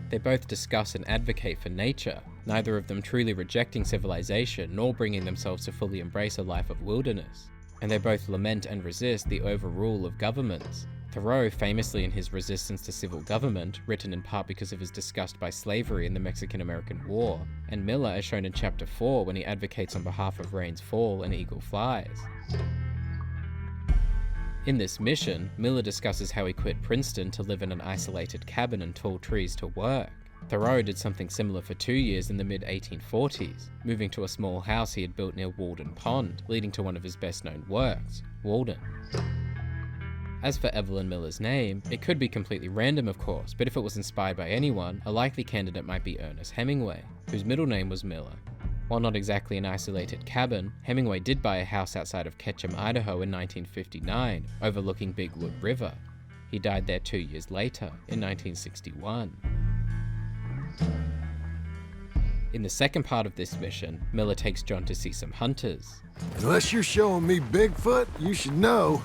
They both discuss and advocate for nature, neither of them truly rejecting civilization nor bringing themselves to fully embrace a life of wilderness. And they both lament and resist the overrule of governments. Thoreau famously in his Resistance to Civil Government, written in part because of his disgust by slavery in the Mexican-American War, and Miller as shown in chapter 4 when he advocates on behalf of rain's fall and eagle flies. In this mission, Miller discusses how he quit Princeton to live in an isolated cabin and tall trees to work. Thoreau did something similar for 2 years in the mid-1840s, moving to a small house he had built near Walden Pond, leading to one of his best-known works, Walden. As for Evelyn Miller's name, it could be completely random of course, but if it was inspired by anyone, a likely candidate might be Ernest Hemingway, whose middle name was Miller. While not exactly an isolated cabin, Hemingway did buy a house outside of Ketchum, Idaho in 1959, overlooking Big Wood River. He died there 2 years later, in 1961. In the second part of this mission, Miller takes John to see some hunters. Unless you're showing me Bigfoot, you should know.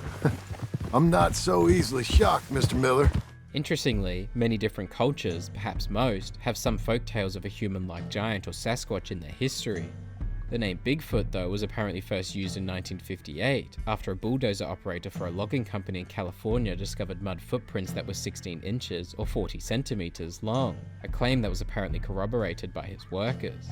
I'm not so easily shocked, Mr. Miller. Interestingly, many different cultures, perhaps most, have some folk tales of a human-like giant or Sasquatch in their history. The name Bigfoot, though, was apparently first used in 1958, after a bulldozer operator for a logging company in California discovered mud footprints that were 16 inches or 40 centimeters long, a claim that was apparently corroborated by his workers.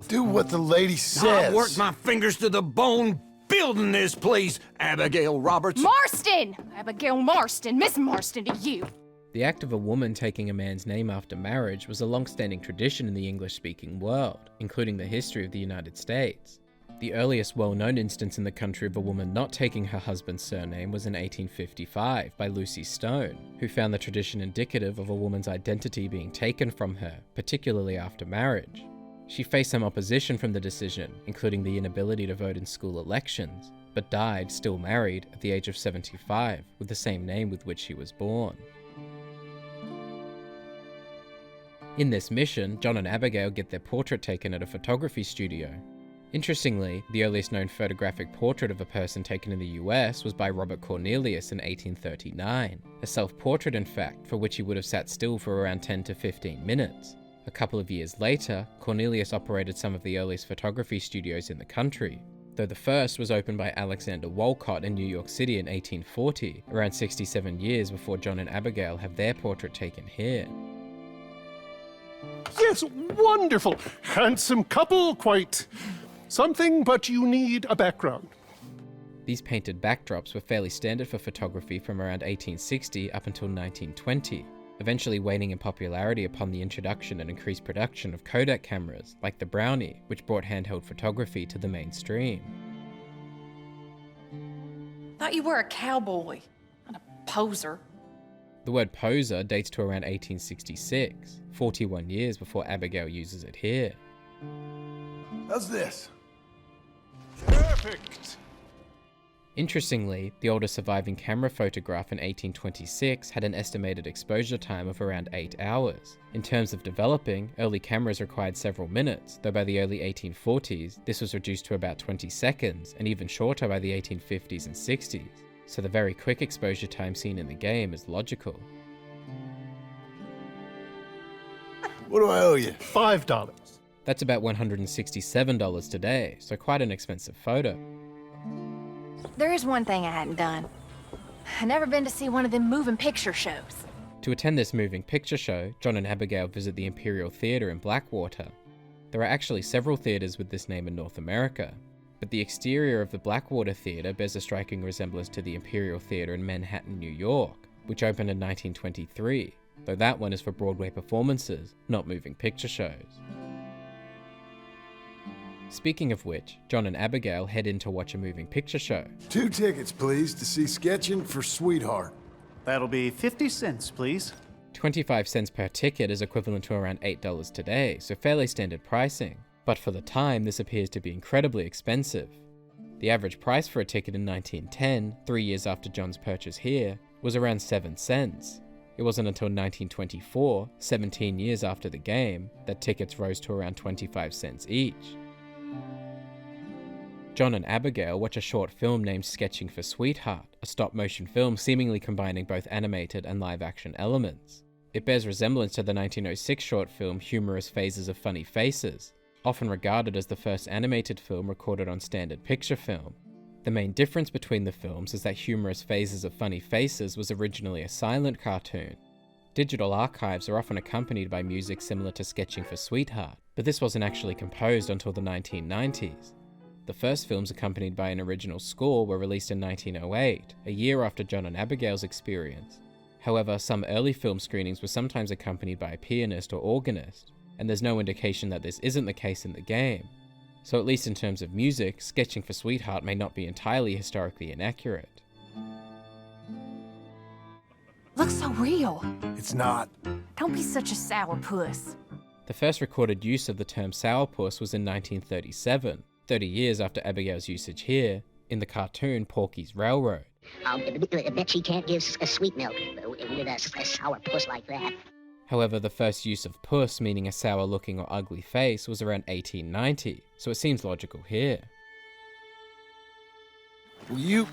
Do what the lady says. I worked my fingers to the bone building this place, Abigail Roberts. Marston! Abigail Marston, Miss Marston to you. The act of a woman taking a man's name after marriage was a long-standing tradition in the English-speaking world, including the history of the United States. The earliest well-known instance in the country of a woman not taking her husband's surname was in 1855 by Lucy Stone, who found the tradition indicative of a woman's identity being taken from her, particularly after marriage. She faced some opposition from the decision, including the inability to vote in school elections, but died, still married, at the age of 75, with the same name with which she was born. In this mission, John and Abigail get their portrait taken at a photography studio. Interestingly, the earliest known photographic portrait of a person taken in the US was by Robert Cornelius in 1839, a self-portrait in fact, for which he would have sat still for around 10 to 15 minutes. A couple of years later, Cornelius operated some of the earliest photography studios in the country, though the first was opened by Alexander Walcott in New York City in 1840, around 67 years before John and Abigail have their portrait taken here. Yes, wonderful. Handsome couple, quite something, but you need a background. These painted backdrops were fairly standard for photography from around 1860 up until 1920. Eventually waning in popularity upon the introduction and increased production of Kodak cameras, like the Brownie, which brought handheld photography to the mainstream. Thought you were a cowboy, not a poser. The word poser dates to around 1866, 41 years before Abigail uses it here. How's this? Perfect! Interestingly, the oldest surviving camera photograph in 1826 had an estimated exposure time of around 8 hours. In terms of developing, early cameras required several minutes, though by the early 1840s, this was reduced to about 20 seconds, and even shorter by the 1850s and 60s. So the very quick exposure time seen in the game is logical. What do I owe you? $5. That's about $167 today, so quite an expensive photo. There is one thing I hadn't done. I've never been to see one of them moving picture shows. To attend this moving picture show, John and Abigail visit the Imperial Theatre in Blackwater. There are actually several theatres with this name in North America, but the exterior of the Blackwater Theatre bears a striking resemblance to the Imperial Theatre in Manhattan, New York, which opened in 1923, though that one is for Broadway performances, not moving picture shows. Speaking of which, John and Abigail head in to watch a moving picture show. 2 tickets, please, to see Sketchin' for Sweetheart. That'll be 50 cents, please. 25 cents per ticket is equivalent to around $8 today, so fairly standard pricing. But for the time, this appears to be incredibly expensive. The average price for a ticket in 1910, 3 years after John's purchase here, was around 7 cents. It wasn't until 1924, 17 years after the game, that tickets rose to around 25 cents each. John and Abigail watch a short film named Sketching for Sweetheart, a stop-motion film seemingly combining both animated and live-action elements. It bears resemblance to the 1906 short film Humorous Phases of Funny Faces, often regarded as the first animated film recorded on standard picture film. The main difference between the films is that Humorous Phases of Funny Faces was originally a silent cartoon. Digital archives are often accompanied by music similar to Sketching for Sweetheart, but this wasn't actually composed until the 1990s. The first films, accompanied by an original score, were released in 1908, a year after John and Abigail's experience. However, some early film screenings were sometimes accompanied by a pianist or organist, and there's no indication that this isn't the case in the game. So at least in terms of music, Sketching for Sweetheart may not be entirely historically inaccurate. Looks so real. It's not. Don't be such a sourpuss. The first recorded use of the term sourpuss was in 1937, 30 years after Abigail's usage here, in the cartoon Porky's Railroad. I bet she can't give a sweet milk with a sour puss like that. However, the first use of puss, meaning a sour-looking or ugly face, was around 1890, so it seems logical here. Will you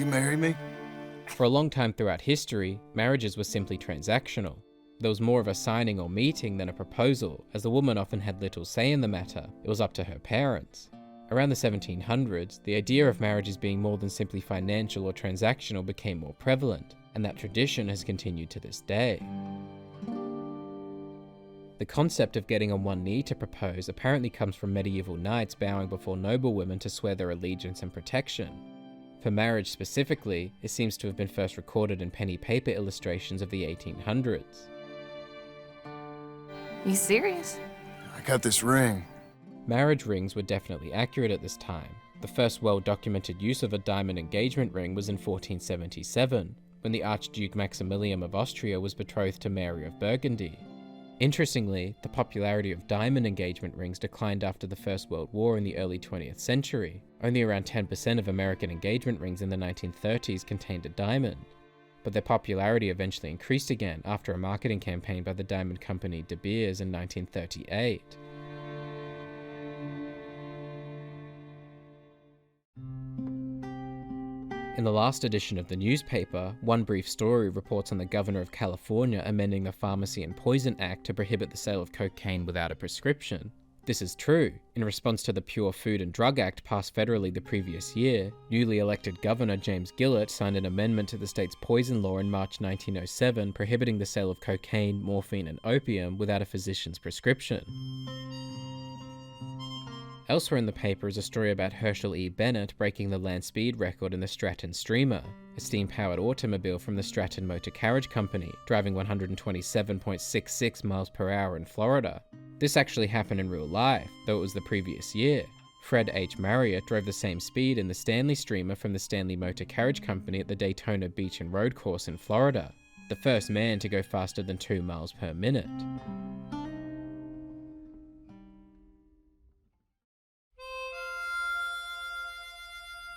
marry me? For a long time throughout history, marriages were simply transactional. There was more of a signing or meeting than a proposal, as the woman often had little say in the matter. It was up to her parents. Around the 1700s, the idea of marriages being more than simply financial or transactional became more prevalent, and that tradition has continued to this day. The concept of getting on one knee to propose apparently comes from medieval knights bowing before noblewomen to swear their allegiance and protection. For marriage specifically, it seems to have been first recorded in penny paper illustrations of the 1800s. You serious? I got this ring. Marriage rings were definitely accurate at this time. The first well-documented use of a diamond engagement ring was in 1477, when the Archduke Maximilian of Austria was betrothed to Mary of Burgundy. Interestingly, the popularity of diamond engagement rings declined after the First World War in the early 20th century. Only around 10% of American engagement rings in the 1930s contained a diamond. But their popularity eventually increased again after a marketing campaign by the diamond company De Beers in 1938. In the last edition of the newspaper, One Brief Story reports on the governor of California amending the Pharmacy and Poison Act to prohibit the sale of cocaine without a prescription. This is true. In response to the Pure Food and Drug Act passed federally the previous year, newly elected Governor James Gillett signed an amendment to the state's poison law in March 1907 prohibiting the sale of cocaine, morphine and opium without a physician's prescription. Elsewhere in the paper is a story about Herschel E. Bennett breaking the land speed record in the Stratton Streamer, a steam-powered automobile from the Stratton Motor Carriage Company, driving 127.66 miles per hour in Florida. This actually happened in real life, though it was the previous year. Fred H. Marriott drove the same speed in the Stanley Streamer from the Stanley Motor Carriage Company at the Daytona Beach and Road Course in Florida, the first man to go faster than 2 miles per minute.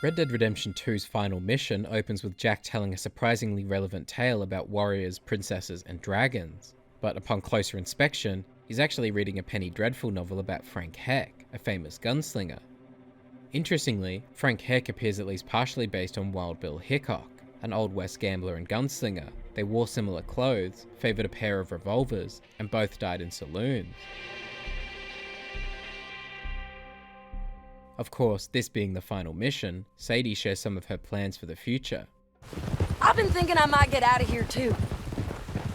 Red Dead Redemption 2's final mission opens with Jack telling a surprisingly relevant tale about warriors, princesses, and dragons. But upon closer inspection, he's actually reading a Penny Dreadful novel about Frank Heck, a famous gunslinger. Interestingly, Frank Heck appears at least partially based on Wild Bill Hickok, an Old West gambler and gunslinger. They wore similar clothes, favoured a pair of revolvers, and both died in saloons. Of course, this being the final mission, Sadie shares some of her plans for the future. I've been thinking I might get out of here too.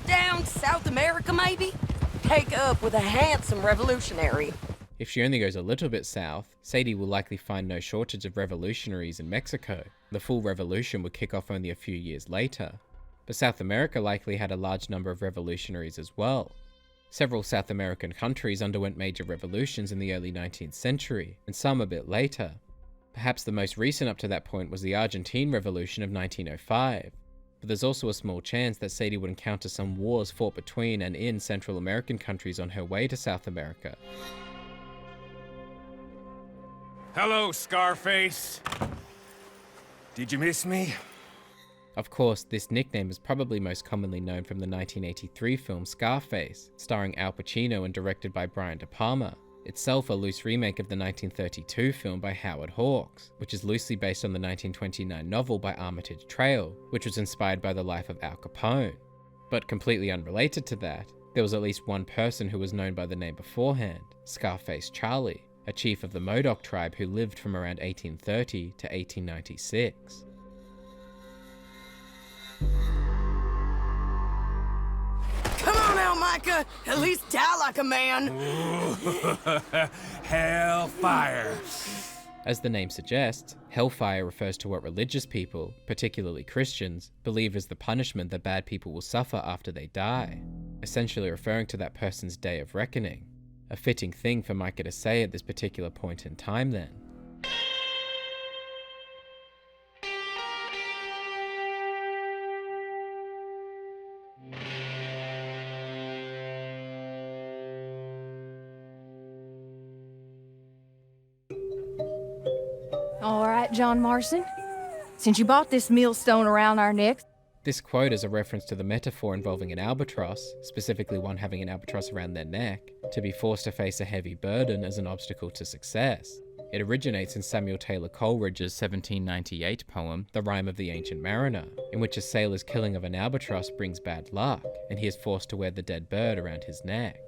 Down South America maybe? Take up with a handsome revolutionary. If she only goes a little bit south, Sadie will likely find no shortage of revolutionaries in Mexico. The full revolution would kick off only a few years later. But South America likely had a large number of revolutionaries as well. Several South American countries underwent major revolutions in the early 19th century, and some a bit later. Perhaps the most recent up to that point was the Argentine Revolution of 1905. but there's also a small chance that Sadie would encounter some wars fought between and in Central American countries on her way to South America. Hello, Scarface. Did you miss me? Of course, this nickname is probably most commonly known from the 1983 film Scarface, starring Al Pacino and directed by Brian De Palma, itself a loose remake of the 1932 film by Howard Hawks, which is loosely based on the 1929 novel by Armitage Trail, which was inspired by the life of Al Capone. But completely unrelated to that, there was at least one person who was known by the name beforehand, Scarface Charlie, a chief of the Modoc tribe who lived from around 1830 to 1896. Come on now, Micah! At least die like a man! Hellfire! As the name suggests, hellfire refers to what religious people, particularly Christians, believe is the punishment that bad people will suffer after they die, essentially referring to that person's day of reckoning. A fitting thing for Micah to say at this particular point in time then. All right, John Marston. Since you bought this millstone around our necks. This quote is a reference to the metaphor involving an albatross, specifically one having an albatross around their neck, to be forced to face a heavy burden as an obstacle to success. It originates in Samuel Taylor Coleridge's 1798 poem, The Rime of the Ancient Mariner, in which a sailor's killing of an albatross brings bad luck, and he is forced to wear the dead bird around his neck.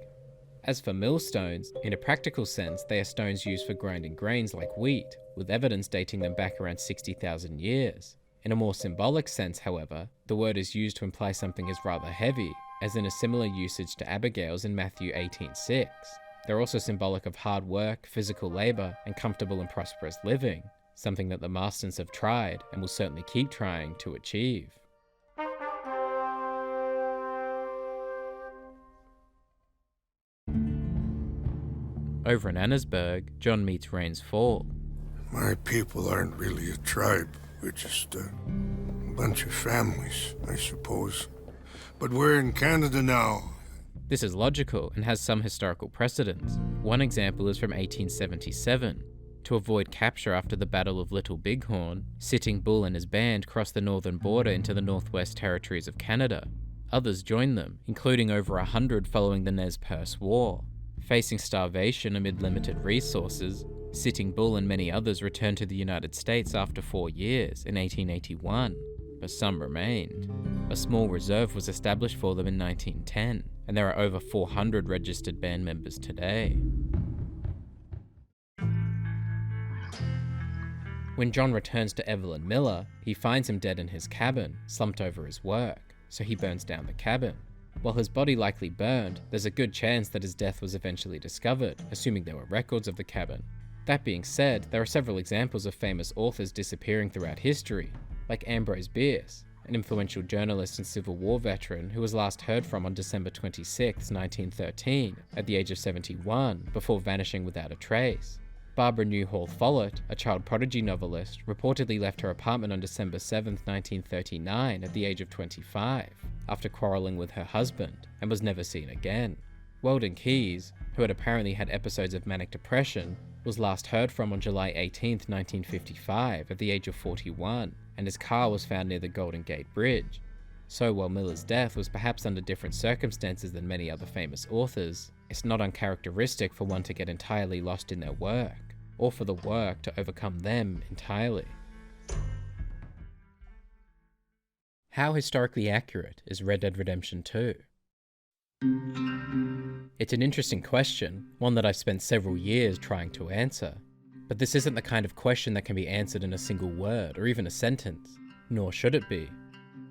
As for millstones, in a practical sense, they are stones used for grinding grains like wheat, with evidence dating them back around 60,000 years. In a more symbolic sense, however, the word is used to imply something is rather heavy, as in a similar usage to Abigail's in Matthew 18:6. They're also symbolic of hard work, physical labour, and comfortable and prosperous living, something that the Marstons have tried, and will certainly keep trying, to achieve. Over in Annesburg, John meets Rain's Fall. My people aren't really a tribe. We're just a bunch of families, I suppose. But we're in Canada now. This is logical and has some historical precedents. One example is from 1877. To avoid capture after the Battle of Little Bighorn, Sitting Bull and his band crossed the northern border into the Northwest Territories of Canada. Others joined them, including over 100 following the Nez Perce War. Facing starvation amid limited resources, Sitting Bull and many others returned to the United States after 4 years, in 1881, but some remained. A small reserve was established for them in 1910, and there are over 400 registered band members today. When John returns to Evelyn Miller, he finds him dead in his cabin, slumped over his work, so he burns down the cabin. While his body likely burned, there's a good chance that his death was eventually discovered, assuming there were records of the cabin. That being said, there are several examples of famous authors disappearing throughout history, like Ambrose Bierce, an influential journalist and Civil War veteran who was last heard from on December 26, 1913, at the age of 71, before vanishing without a trace. Barbara Newhall Follett, a child prodigy novelist, reportedly left her apartment on December 7, 1939, at the age of 25, after quarreling with her husband, and was never seen again. Weldon Keyes, who had apparently had episodes of manic depression, was last heard from on July 18, 1955, at the age of 41, and his car was found near the Golden Gate Bridge. So while Miller's death was perhaps under different circumstances than many other famous authors, it's not uncharacteristic for one to get entirely lost in their work, or for the work to overcome them entirely. How historically accurate is Red Dead Redemption 2? It's an interesting question, one that I've spent several years trying to answer. But this isn't the kind of question that can be answered in a single word or even a sentence, nor should it be.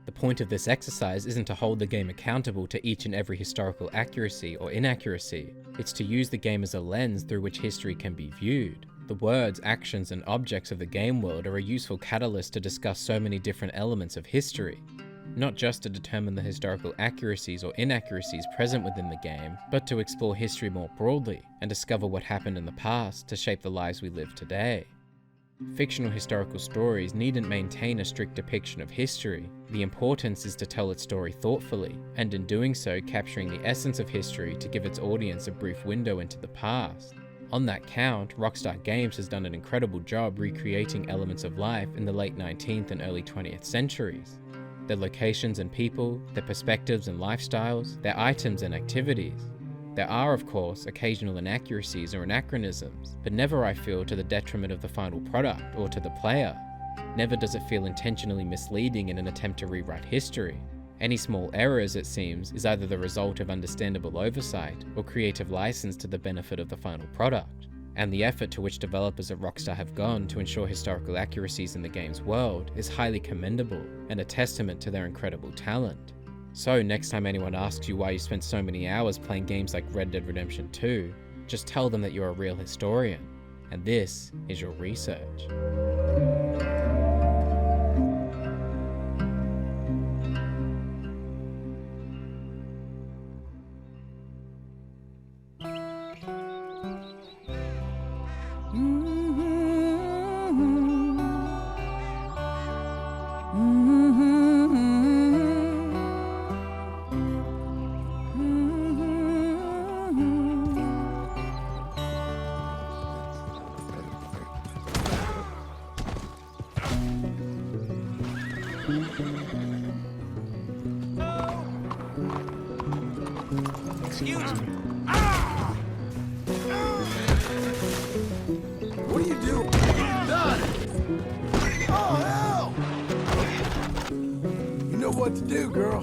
The point of this exercise isn't to hold the game accountable to each and every historical accuracy or inaccuracy, it's to use the game as a lens through which history can be viewed. The words, actions, and objects of the game world are a useful catalyst to discuss so many different elements of history. Not just to determine the historical accuracies or inaccuracies present within the game, but to explore history more broadly and discover what happened in the past to shape the lives we live today. Fictional historical stories needn't maintain a strict depiction of history, The importance is to tell its story thoughtfully, and in doing so capturing the essence of history to give its audience a brief window into the past. On that count, Rockstar Games has done an incredible job recreating elements of life in the late 19th and early 20th centuries. Their locations and people, their perspectives and lifestyles, their items and activities. There are, of course, occasional inaccuracies or anachronisms, but never, I feel, to the detriment of the final product or to the player. Never does it feel intentionally misleading in an attempt to rewrite history. Any small errors, it seems, is either the result of understandable oversight or creative license to the benefit of the final product. And the effort to which developers at Rockstar have gone to ensure historical accuracies in the game's world is highly commendable and a testament to their incredible talent. So next time anyone asks you why you spent so many hours playing games like Red Dead Redemption 2, just tell them that you're a real historian, and this is your research. Excuse me. What are you doing? Done. Oh, hell! You know what to do, girl.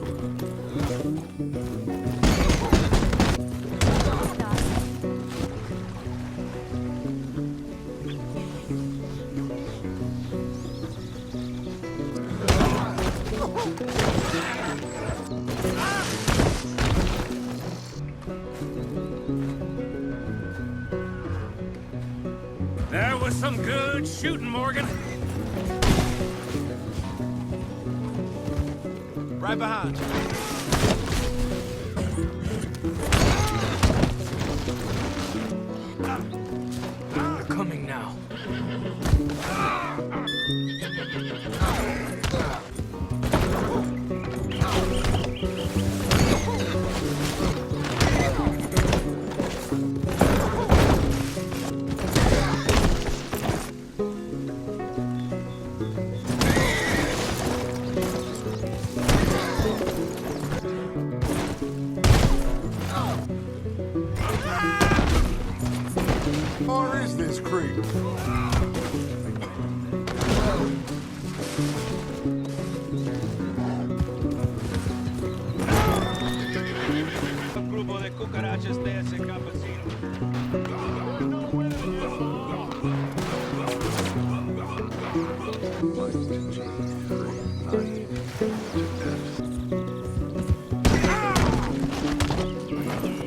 That was some good shooting, Morgan. Right behind you. They're coming now. Or is this creep? Un grupo de cucarachas de ese campesino.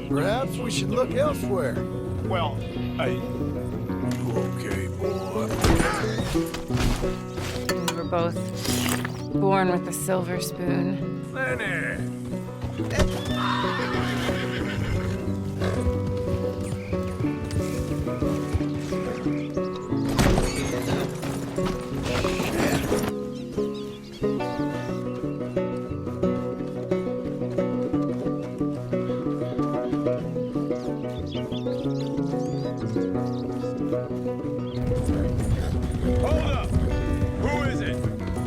Perhaps we should look elsewhere. Well, Hey, you okay, boy? We were both born with a silver spoon. Lenny. Hold up! Who is it?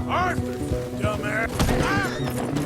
Arthur! Dumbass!